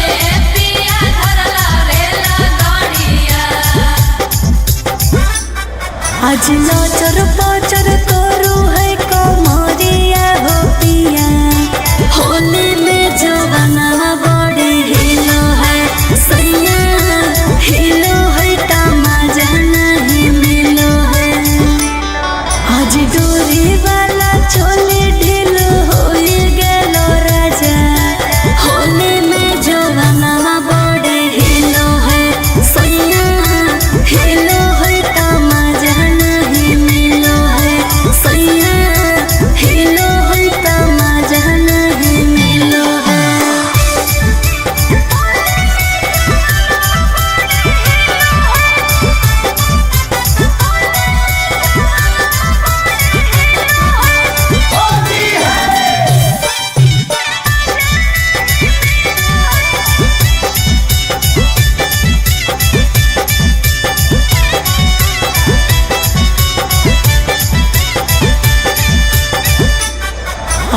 B: पिया धरला रे लगड़िया
A: आज नचर पचर करू है कमरिया हो पिया होली में जो बनावा बड़े हिलो है सैया हिलो है तमाजा नहीं मिलो है आज डोरी वाला चोली ढील होई गेलो राजा होली में जो बनावा बड़े हिलो है सैया हिलो है तमाजा नहीं मिलो है सैया हिलो है तमाजा नहीं मिलो है।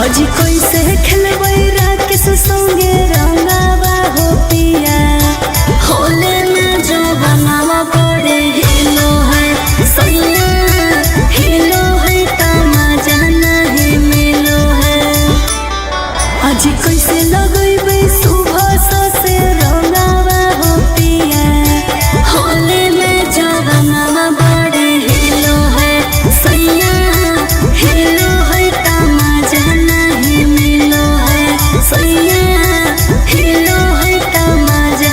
A: आज कैसे खेलबै राकेश संगे रंगावा हो पिया होले में जो बनावा बड़े हिलो है सैया हिलो है तमाजा नहीं मिलो है आज कैसे लगैबै सुबह से रंगावा हो पिया होले में जो बनावा बड़े हिलो है सैया हिलो है तमाजा नहीं मिलो है सैया हिलो है तमाजा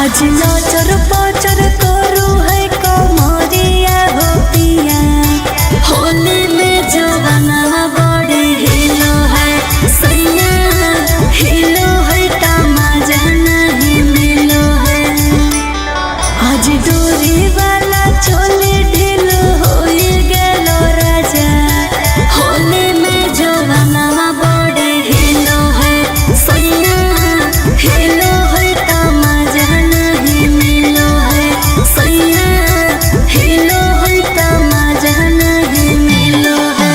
A: आज नचर पचर करू है कमरिया हो पिया होली में जवाना बड़ी हिलो है सैया हिलो है तमाजा नहीं मिलो है आज डोरी वाला चोली ढीलो हो गेलो राजा होली में जवाना बड़ी हिलो है सैया हिलो है तमाजा नहीं मिलो है सैया हिलो है तमाजा नहीं मिलो है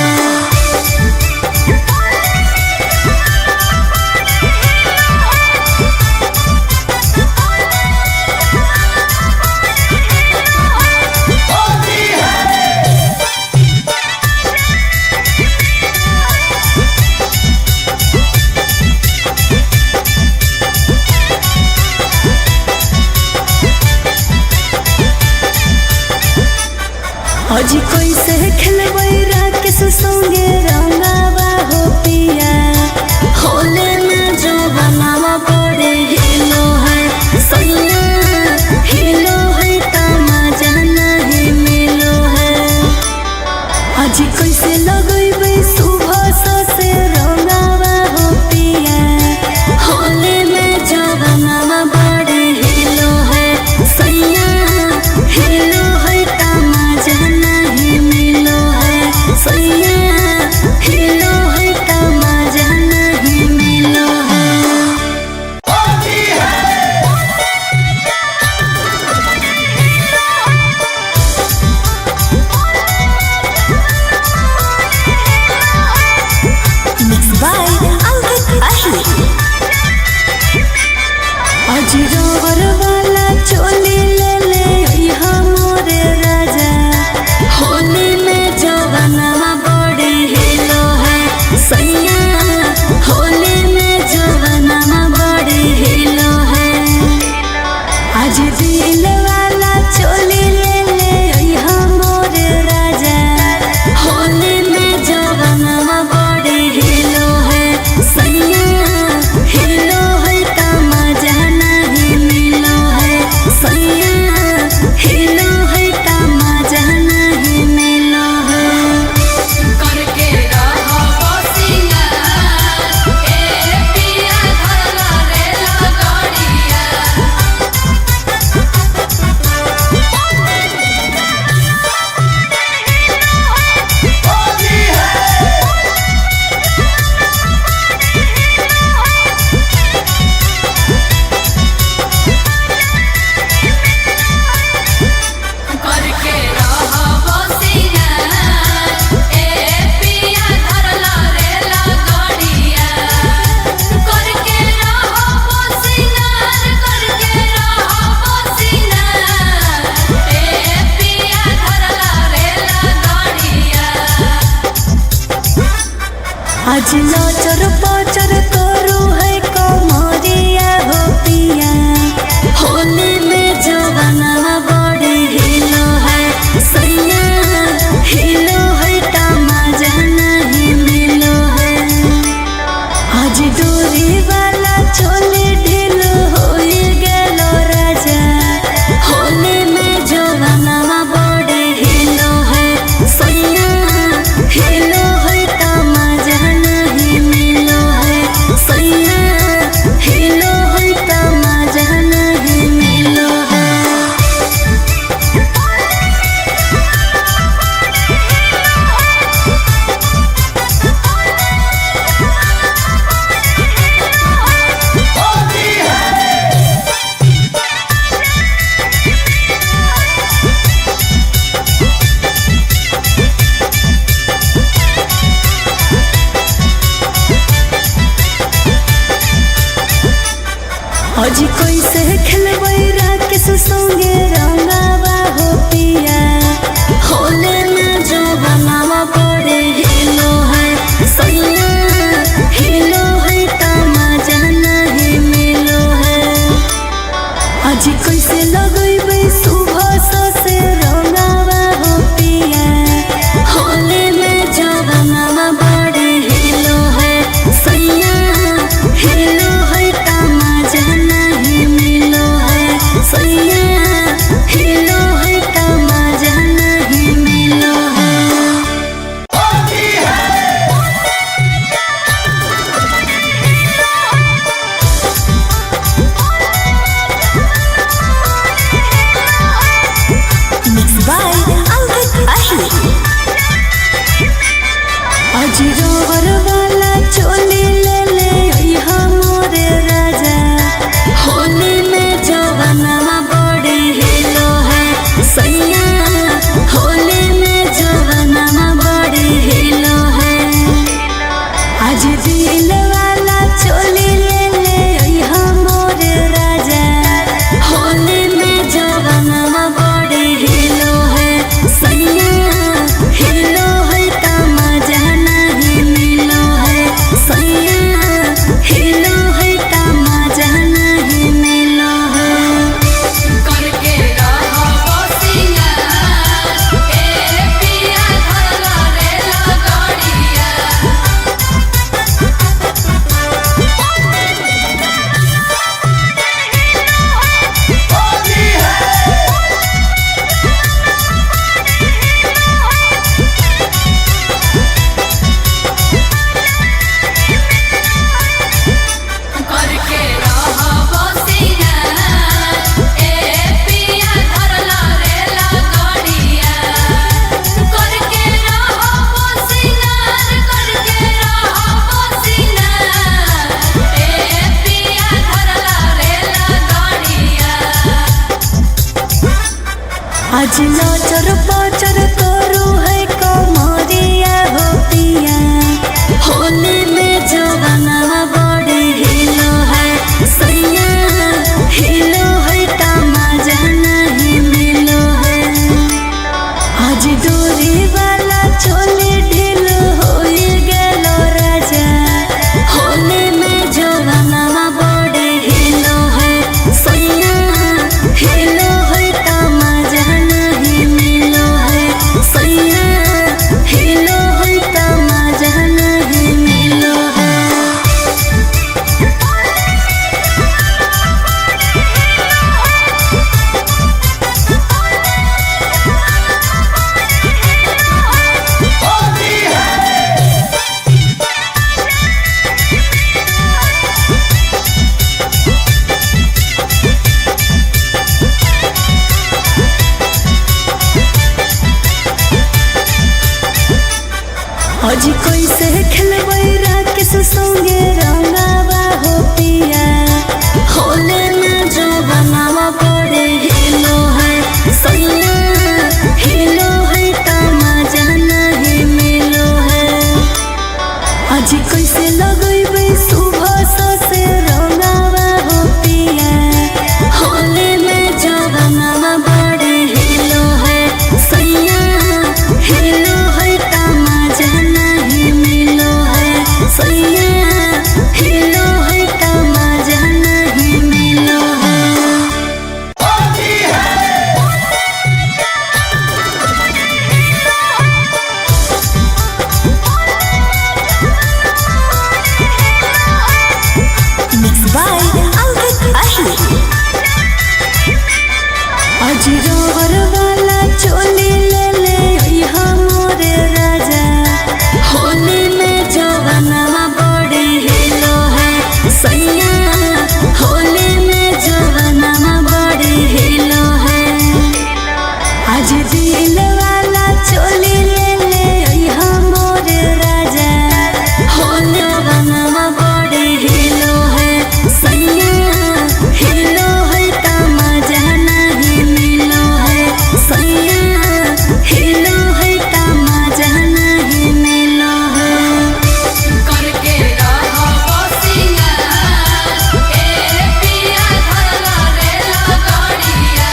A: आज कैसे खेलबै राकेश संगे रंगावा हो पिया होले में जो बनावा बड़े हिलो है सैया हिलो है तमाजा नहीं मिलो है आज कैसे लगैबै सुबह से रंगावा हो पिया होले में जो बनावा बड़े हिलो है सैया हिलो है तमाजा नहीं मिलो है सैया हिलो है तमाजा नहीं मिलो है Mixed by Ankit Ahi आज रोवर वाला चोली ले ले मोरे राजा होली में जवाना बड़ी हिलो है सैया होली में जवाना बड़ी हिलो है आज दिल वाला चोली ले ले मोरे राजा होली में जवाना बड़ी हिलो है सैया हिलो है तमाजा नहीं मिलो है सैया हिलो है तमाजा नहीं मिलो है
B: करके रहो सिंगार ए पिया धरला रे लगड़िया करके रहो सिंगार ए पिया धरला रे लगड़िया करके रहो सिंगार ए पिया धरला रे लगड़िया
A: आज नचर पचर करू है कमरिया हो पिया होली में जवाना बड़ी हिलो है सैया हिलो है तमाजा नहीं मिलो है आज डोरी वाला चोली ढीलो हो गेलो राजा होली में जवाना बड़ी हिलो है सैया हिलो है तमाजा नहीं मिलो है सैया हिलो है तमाजा नहीं मिलो है आज कैसे खेलबै राकेश संगे रंगावा हो पिया होले में जो बनावा बड़े हिलो है सैया हिलो है तमाजा नहीं मिलो है आज कैसे लगैबै सुबह से रंगावा हो पिया होले में जवाना बड़े हिलो है सैया हिलो है तमाजा नहीं मिलो है दिल वाला चोली ले ले अइहा मोर राजा होली में जवानवा बड़ी हिलो है सैया हिलो है त मजा नहीं मिलो है सैया हिलो है त मजा नहीं मिलो है
B: करके रहो सिंगार ए पिया धरला रेला गाड़िया करके रहो सिंगार ए पिया धरला रेला गाड़िया करके रहो सिंगार ए पिया धरला रेला गाड़िया
A: आज नजर बजर करू है कमरिया हो पिया होली में जवानवा बड़ी हिलो है सैया हिलो है त मजा नहीं मिलो है आज डोरी वाला चोली ढील हो गेलो राजा होली में जवानवा बड़ी हिलो है सैया हिलो है त मजा नहीं मिलो है सैया हिलो है त मजा नहीं मिलो है आज कैसे खेलबै राकेश संगे रंगावा हो पिया होली में जवानवा बड़े हिलो है सैया हिलो है त मजा नहीं मिलो है आज कैसे लगैबै सुबह से रंगावा हो पिया होली में जवानवा बड़े हिलो है सैया हिलो है त मजा नहीं मिलो है सैया हिलो है त मजा नहीं मिलो है Mixed by Ankit Ahi आज रोहर वाला चोली ले ले अइहा मोर राजा होली में जवानवा बड़ी हिलो है सैया होली में जवानवा बड़ी हिलो है आज दिल वाला चोली ले ले अइहा मोर राजा होली जवानवा बड़ी हिलो है सैया हिलो है त मजा नहीं मिलो है सैया हिलो है त मजा नहीं मिलो है
B: करके रहो सिंगार ए पिया धरला रेला गाड़िया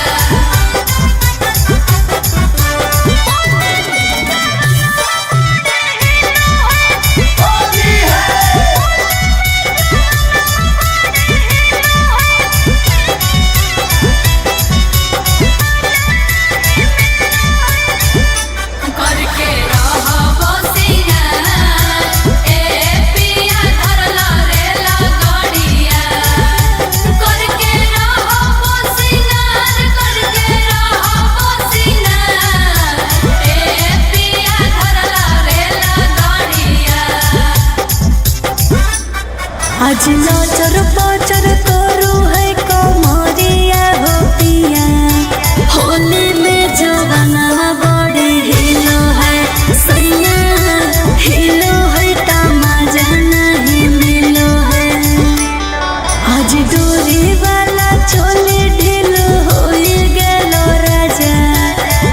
B: करके रहो सिंगार ए पिया धरला रेला गाड़िया करके रहो सिंगार ए पिया धरला रेला गाड़िया
A: आज नजर बजर करू है कमरिया हो पिया होली में जवानवा बड़ी हिलो है सैया हिलो है त मजा नहीं मिलो है आज डोरी वाला चोली ढील हो गेलो राजा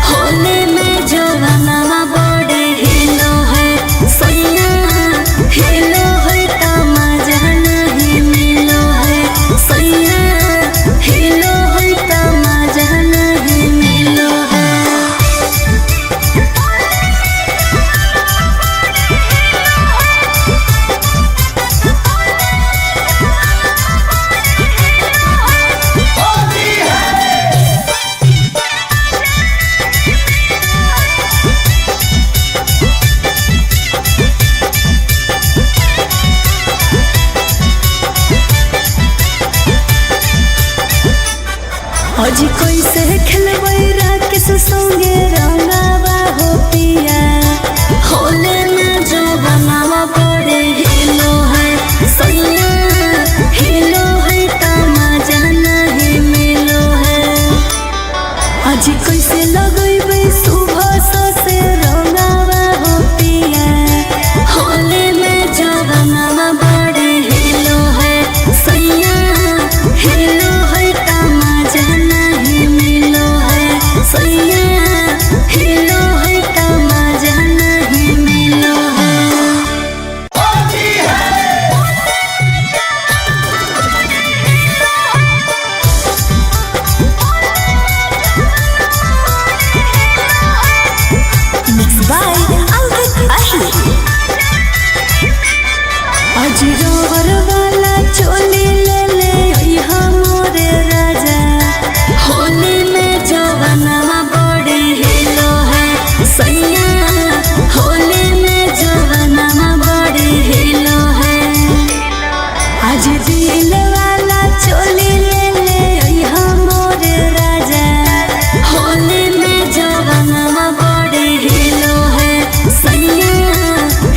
A: होली में जवानवा बड़ी हिलो है सैया हिलो है त अजरोवर वाला चोली ले ले ओइहा मोरे राजा होली में जवानवा बड़ी हिलो है सैया होली में जवानवा बड़ी हिलो है आज दिल वाला चोली ले ले ओइहा मोरे राजा होली में जवानवा बड़ी हिलो है सैया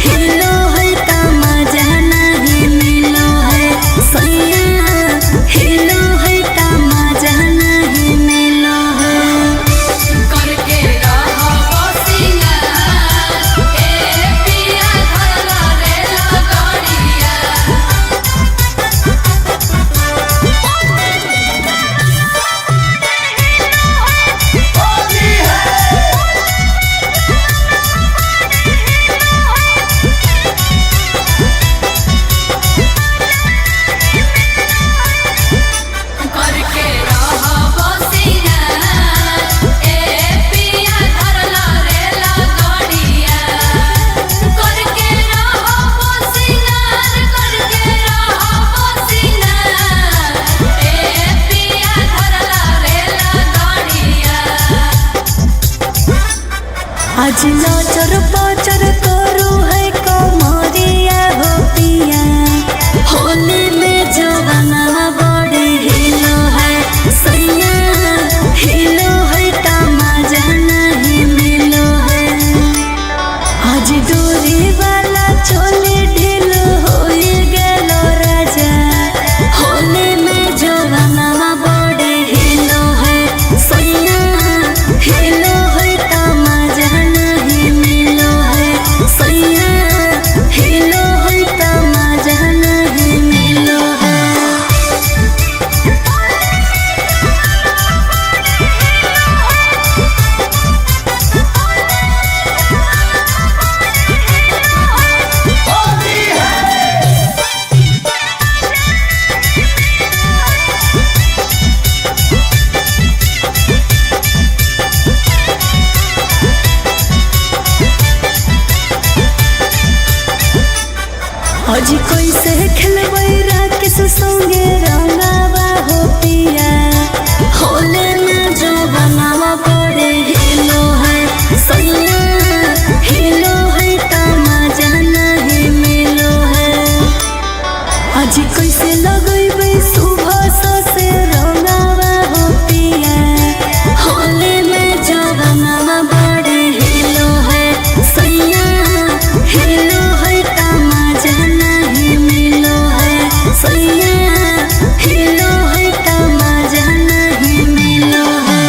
A: हिलो है का मजा नहीं मिलो है सैया हिलो है का मजा नहीं मिलो है
B: करके रहो सिंगार ए पिया धरला रे लगड़िया करके रहो सिंगार ए पिया धरला रे लगड़िया करके रहो सिंगार ए पिया धरला रे लगड़िया
A: आज नचर पचर करू है कमरिया हो पिया होली में जवानवा बड़ी हिलो है सैया हिलो है का मजा नहीं मिलो है आज डोरी वाला चोली ढीलो होई गेलो राजा होली में जवानवा बड़ी हिलो है सैया हिलो है का मजा नहीं मिलो है सैया हिलो है का मजा नहीं मिलो है आज कैसे खेलबै राकेश संगे रंगावा हो पिया होले में जो बनावा बड़े हिलो है सैया हिलो है का मजा नहीं मिलो है आज कैसे लगैबै सुबह से रंगावा हो पिया होले में जो बनावा बड़े हिलो है सैया हिलो है का मजा नहीं मिलो है सैया हिलो है का मजा नहीं मिलो है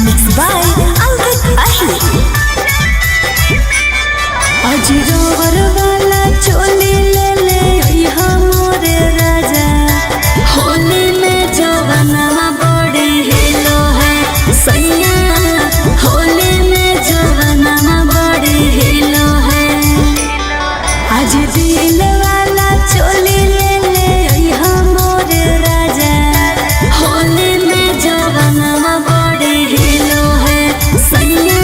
A: Mixed by Alvin Ahir अजरोवर वाला चोली ले ले ओइहा मोरे राजा होली में जवानवा बड़ी हिलो है सैया होली में जवानवा बड़ी हिलो है आज दिल वाला चोली ले ले ओइहा मोरे राजा होली में जवानवा बड़ी हिलो है सैया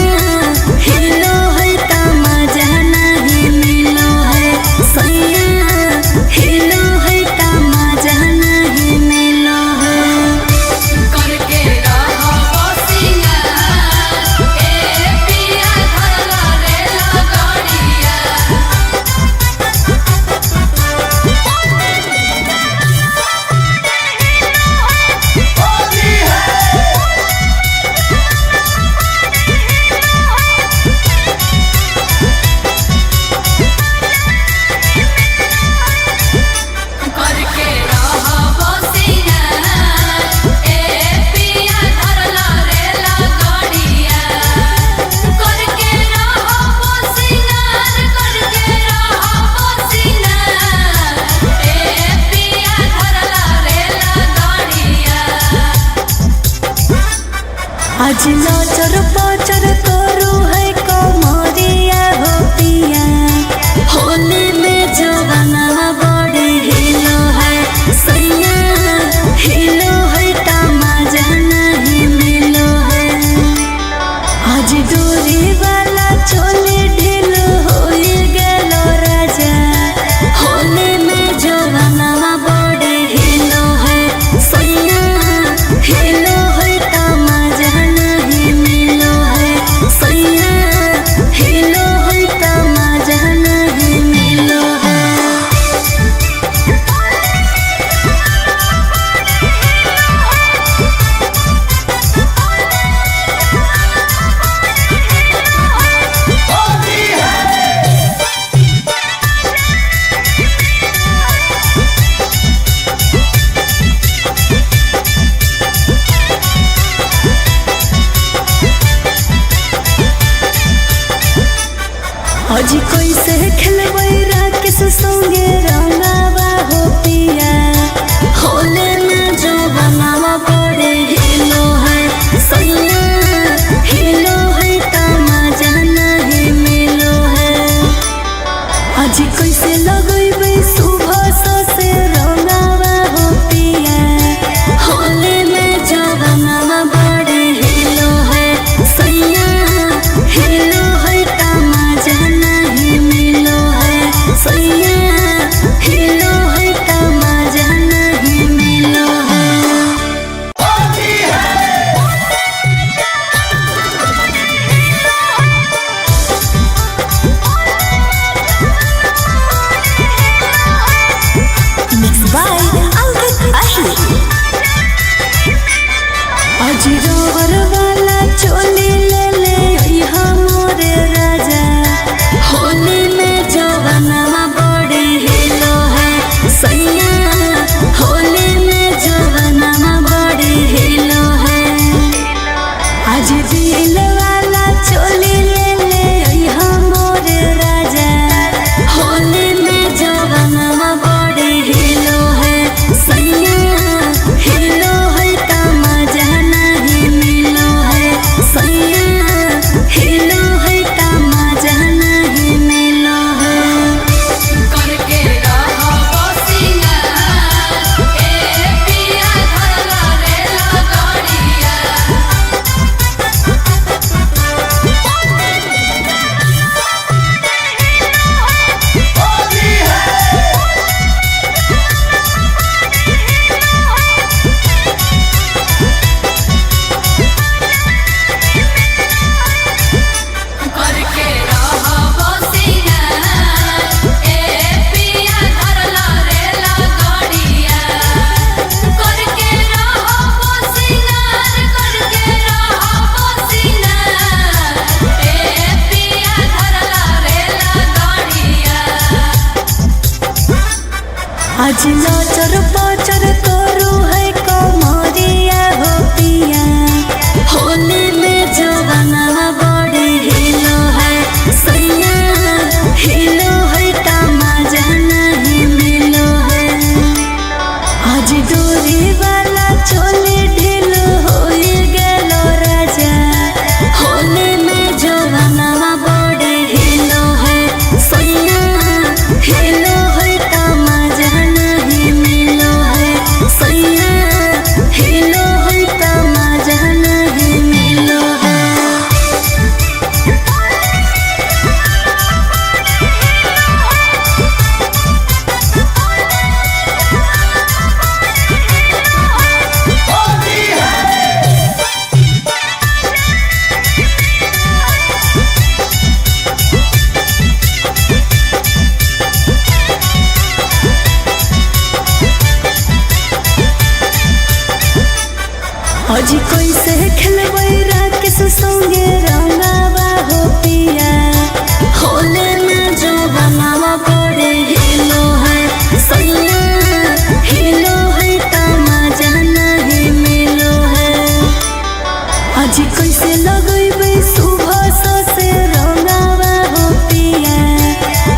A: हिलो है का मजा नहीं मिलो है सैया हिलो है का मजा नहीं मिलो है
B: करके रहो सिंगार ए पिया धरला रे लगड़िया करके रहो सिंगार ए पिया धरला रे लगड़िया करके रहो सिंगार ए पिया धरला रे लगड़िया
A: आज नचर पचर करू है कमरिया हो पिया होली में जवानवा बड़ी हिलो है सैया हिलो है तमाजा नहीं मिलो है। आज डोरी वाला चोली ढीलो होई गेलो राजा, होली में जवानवा बड़े हिलो है सैया, हिलो है तमाजा नहीं मिलो है सैया, हिलो है तमाजा नहीं मिलो है। आज कैसे खेलबै राकेश संगे रंगावा हो पिया, होले में जवानवा बड़े हिलो है सैया, हिलो है तमाजा नहीं मिलो है। आज कैसे लगैबै सुबह से रंगावा हो पिया, होले में जवानवा बड़े हिलो है सैया, हिलो है तमाजा नहीं मिलो है सैया, हिलो है तमाजा नहीं मिलो है। Mixed by Ankit Ahi। आज रोवर वाला चोली ले ले अइहा मोरे राजा, होली में जवानवा बड़े हिलो है सैया, होली में जवानवा बड़े हिलो है। आज दिल वाला चोली ले ले अइहा मोरे राजा, होली में जवानवा बड़े हिलो है सैया, हिलो है तमाजा नहीं मिलो है सैया, हिलो है तमाजा नहीं मिलो है।
B: करके रहो सिंगार, ए पिया धरला रेला गाड़िया। करके रहो सिंगार, ए पिया धरला रेला गाड़िया। करके रहो सिंगार, करके रहो सिंगार, ए पिया धरला रेला गाड़िया।
A: आज लाचर पाचर करू है कमरिया हो पिया, होली में जवानवा बड़े हिलो है सैया, हिलो है तमाजा नहीं मिलो है। आज डोरी वाला चोली ढीलो होई गेलो राजा, होली में जवानवा बड़े हिलो है सैया, हिलो है तमाजा नहीं मिलो है सैया, हिलो है तमाजा नहीं मिलो है। आज कैसे खेलबै राकेश संगे रंगावा हो पिया, होले में जवानवा बड़े हिलो है सैया, हिलो है तमाजा नहीं मिलो है। आज कैसे लगैबै सुबह से रंगावा हो पिया,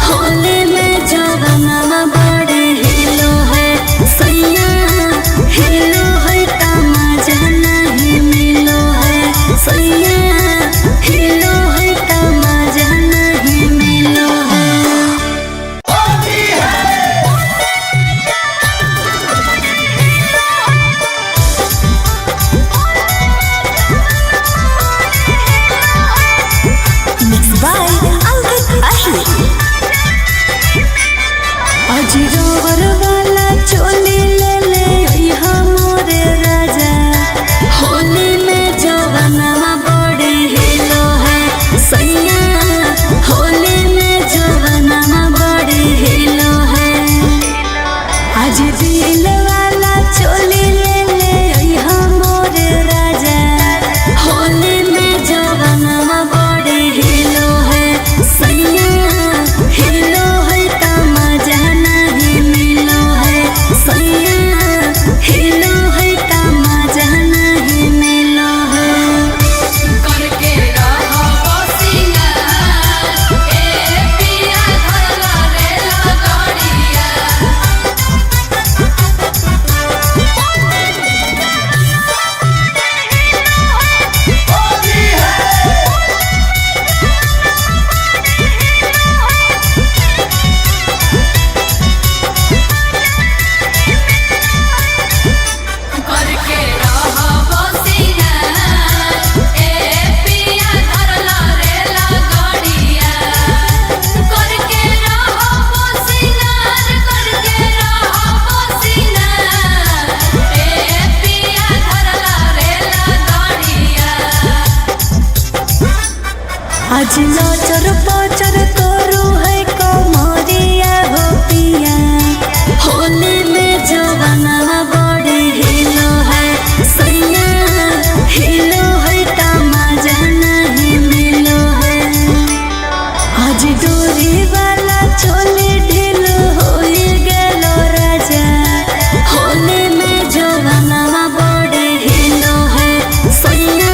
A: होले में जवानवा बड़े हिलो है सैया, हिलो है तमाजा नहीं मिलो है सैया, आज नाचर पाचर करू है कमरिया हो पिया होली में जवाना बड़े हिलो है सैया हिलो है तमाजा नहीं मिलो है आज डोरी वाला चोली ढीलो हो गेलो राजा होली में जवाना बड़े हिलो है सैया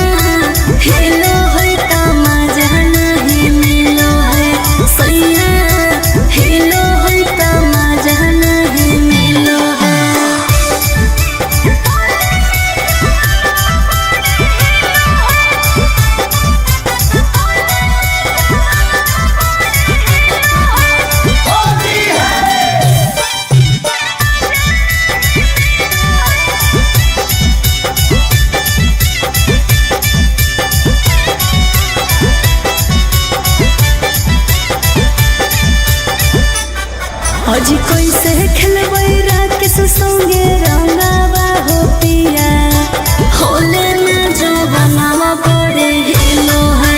A: हिलो है तमाजा नहीं मिलो है सैया हिलो है तमाजा नहीं मिलो है आज कैसे खेलबै राकेश संगे रंगावा हो पिया होले में जो बनावा बड़े हिलो है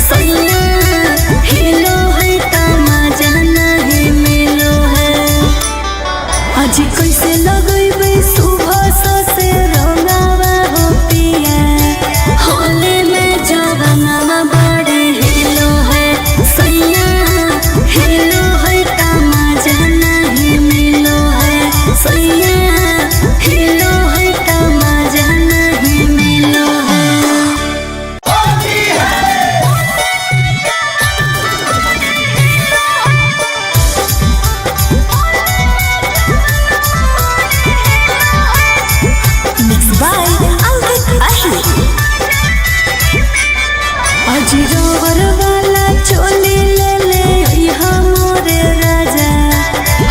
A: सैया हिलो है तमाजा नहीं मिलो है आज कैसे लगैबै सुबह से रंगावा हो पिया होले में जो बनावा बड़े हिलो है सैया हिलो है तमाजा नहीं मिलो है सैया हिलो है तमाजा नहीं मिलो है Mixed by Ankit Ahi आज रोवर वाला चोली ले ले यहाँ मोरे राजा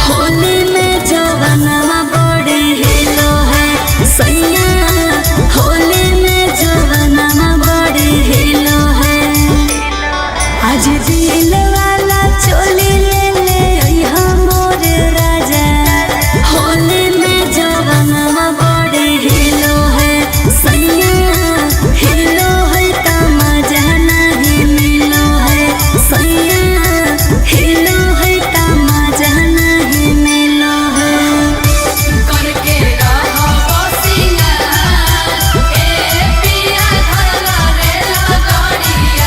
A: होली में जवाना बड़े हिलो है सैया होली में जवाना बड़े हिलो है आज दिल वाला चोली ले ले यहाँ मोरे राजा होली में जवाना बड़े हिलो है सैया हिलो है तमाजा नहीं मिलो है सैया हिलो है तमाजा नहीं मिलो है
B: करके रहो बसिया ए पिया धरला रे लगड़िया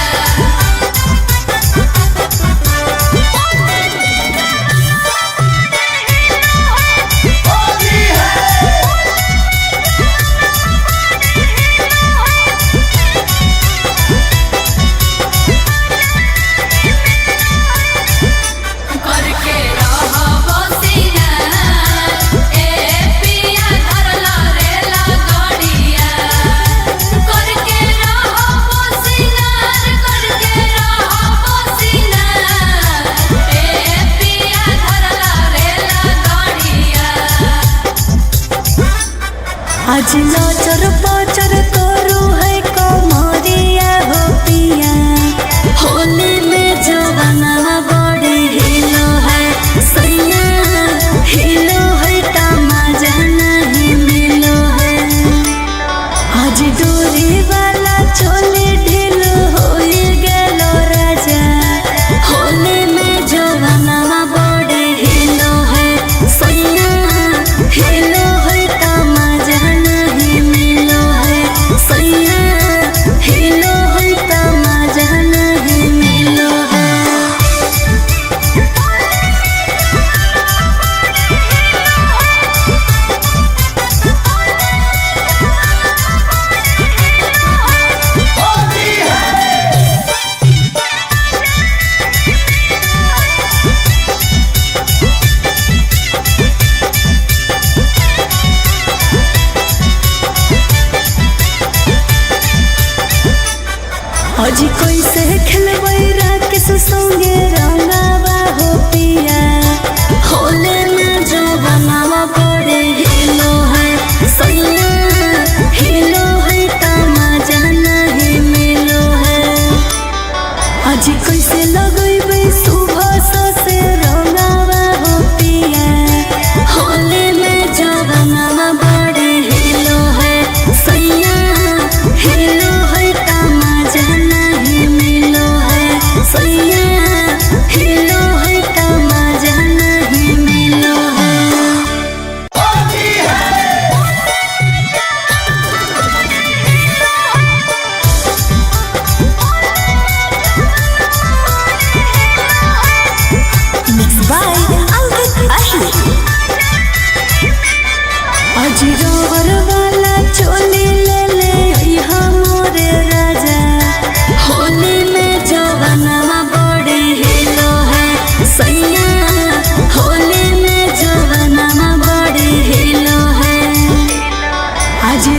B: करके रहो बसिया ए पिया धरला रे लगड़िया करके रहो बसिया करके रहो बसिया ए पिया धरला रे लगड़िया
A: आज नाचर पाचर करू है कमरिया हो पिया होली में जवाना बड़े हिलो है सैया हिलो है तमाजा नहीं मिलो है आज डोरी वाला चोली ढीलो हो गेलो राजा होली में जवाना बड़े हिलो है सैया हिलो है तमाजा नहीं मिलो है सैया हिलो है तमाजा नहीं मिलो है आज कैसे खेलबै राकेश संगे रंगावा हो पिया होले में जो बनावा बड़े हिलो है सैया हिलो है तमाजा नहीं मिलो है आज कैसे लगैबै सुबह से रंगावा हो पिया होले में जवाना बड़े हिलो है सैया हिलो है तमाजा नहीं मिलो है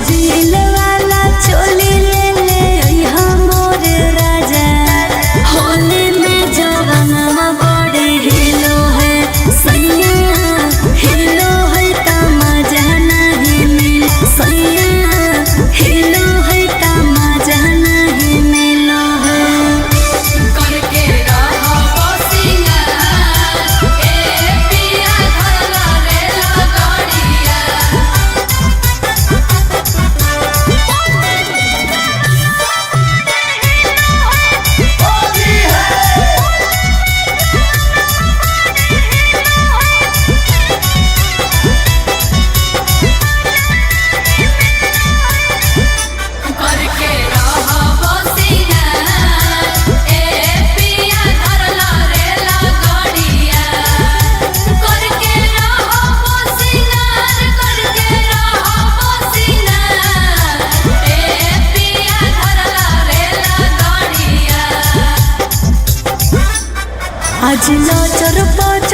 A: झील वाला चोली ले ले अइहा मोर राजा होली में जवनवा बड़ी हिलो है सैया हिलो है का मजा नहीं मिल सैया हिलो है का मजा नहीं मिलो है
B: करके रहो सिंगार ए पिया धरला रेला गाड़िया करके रहो सिंगार ए पिया धरला रेला गाड़िया करके रहो सिंगार ए पिया धरला रेला गाड़िया
A: आज नजर पर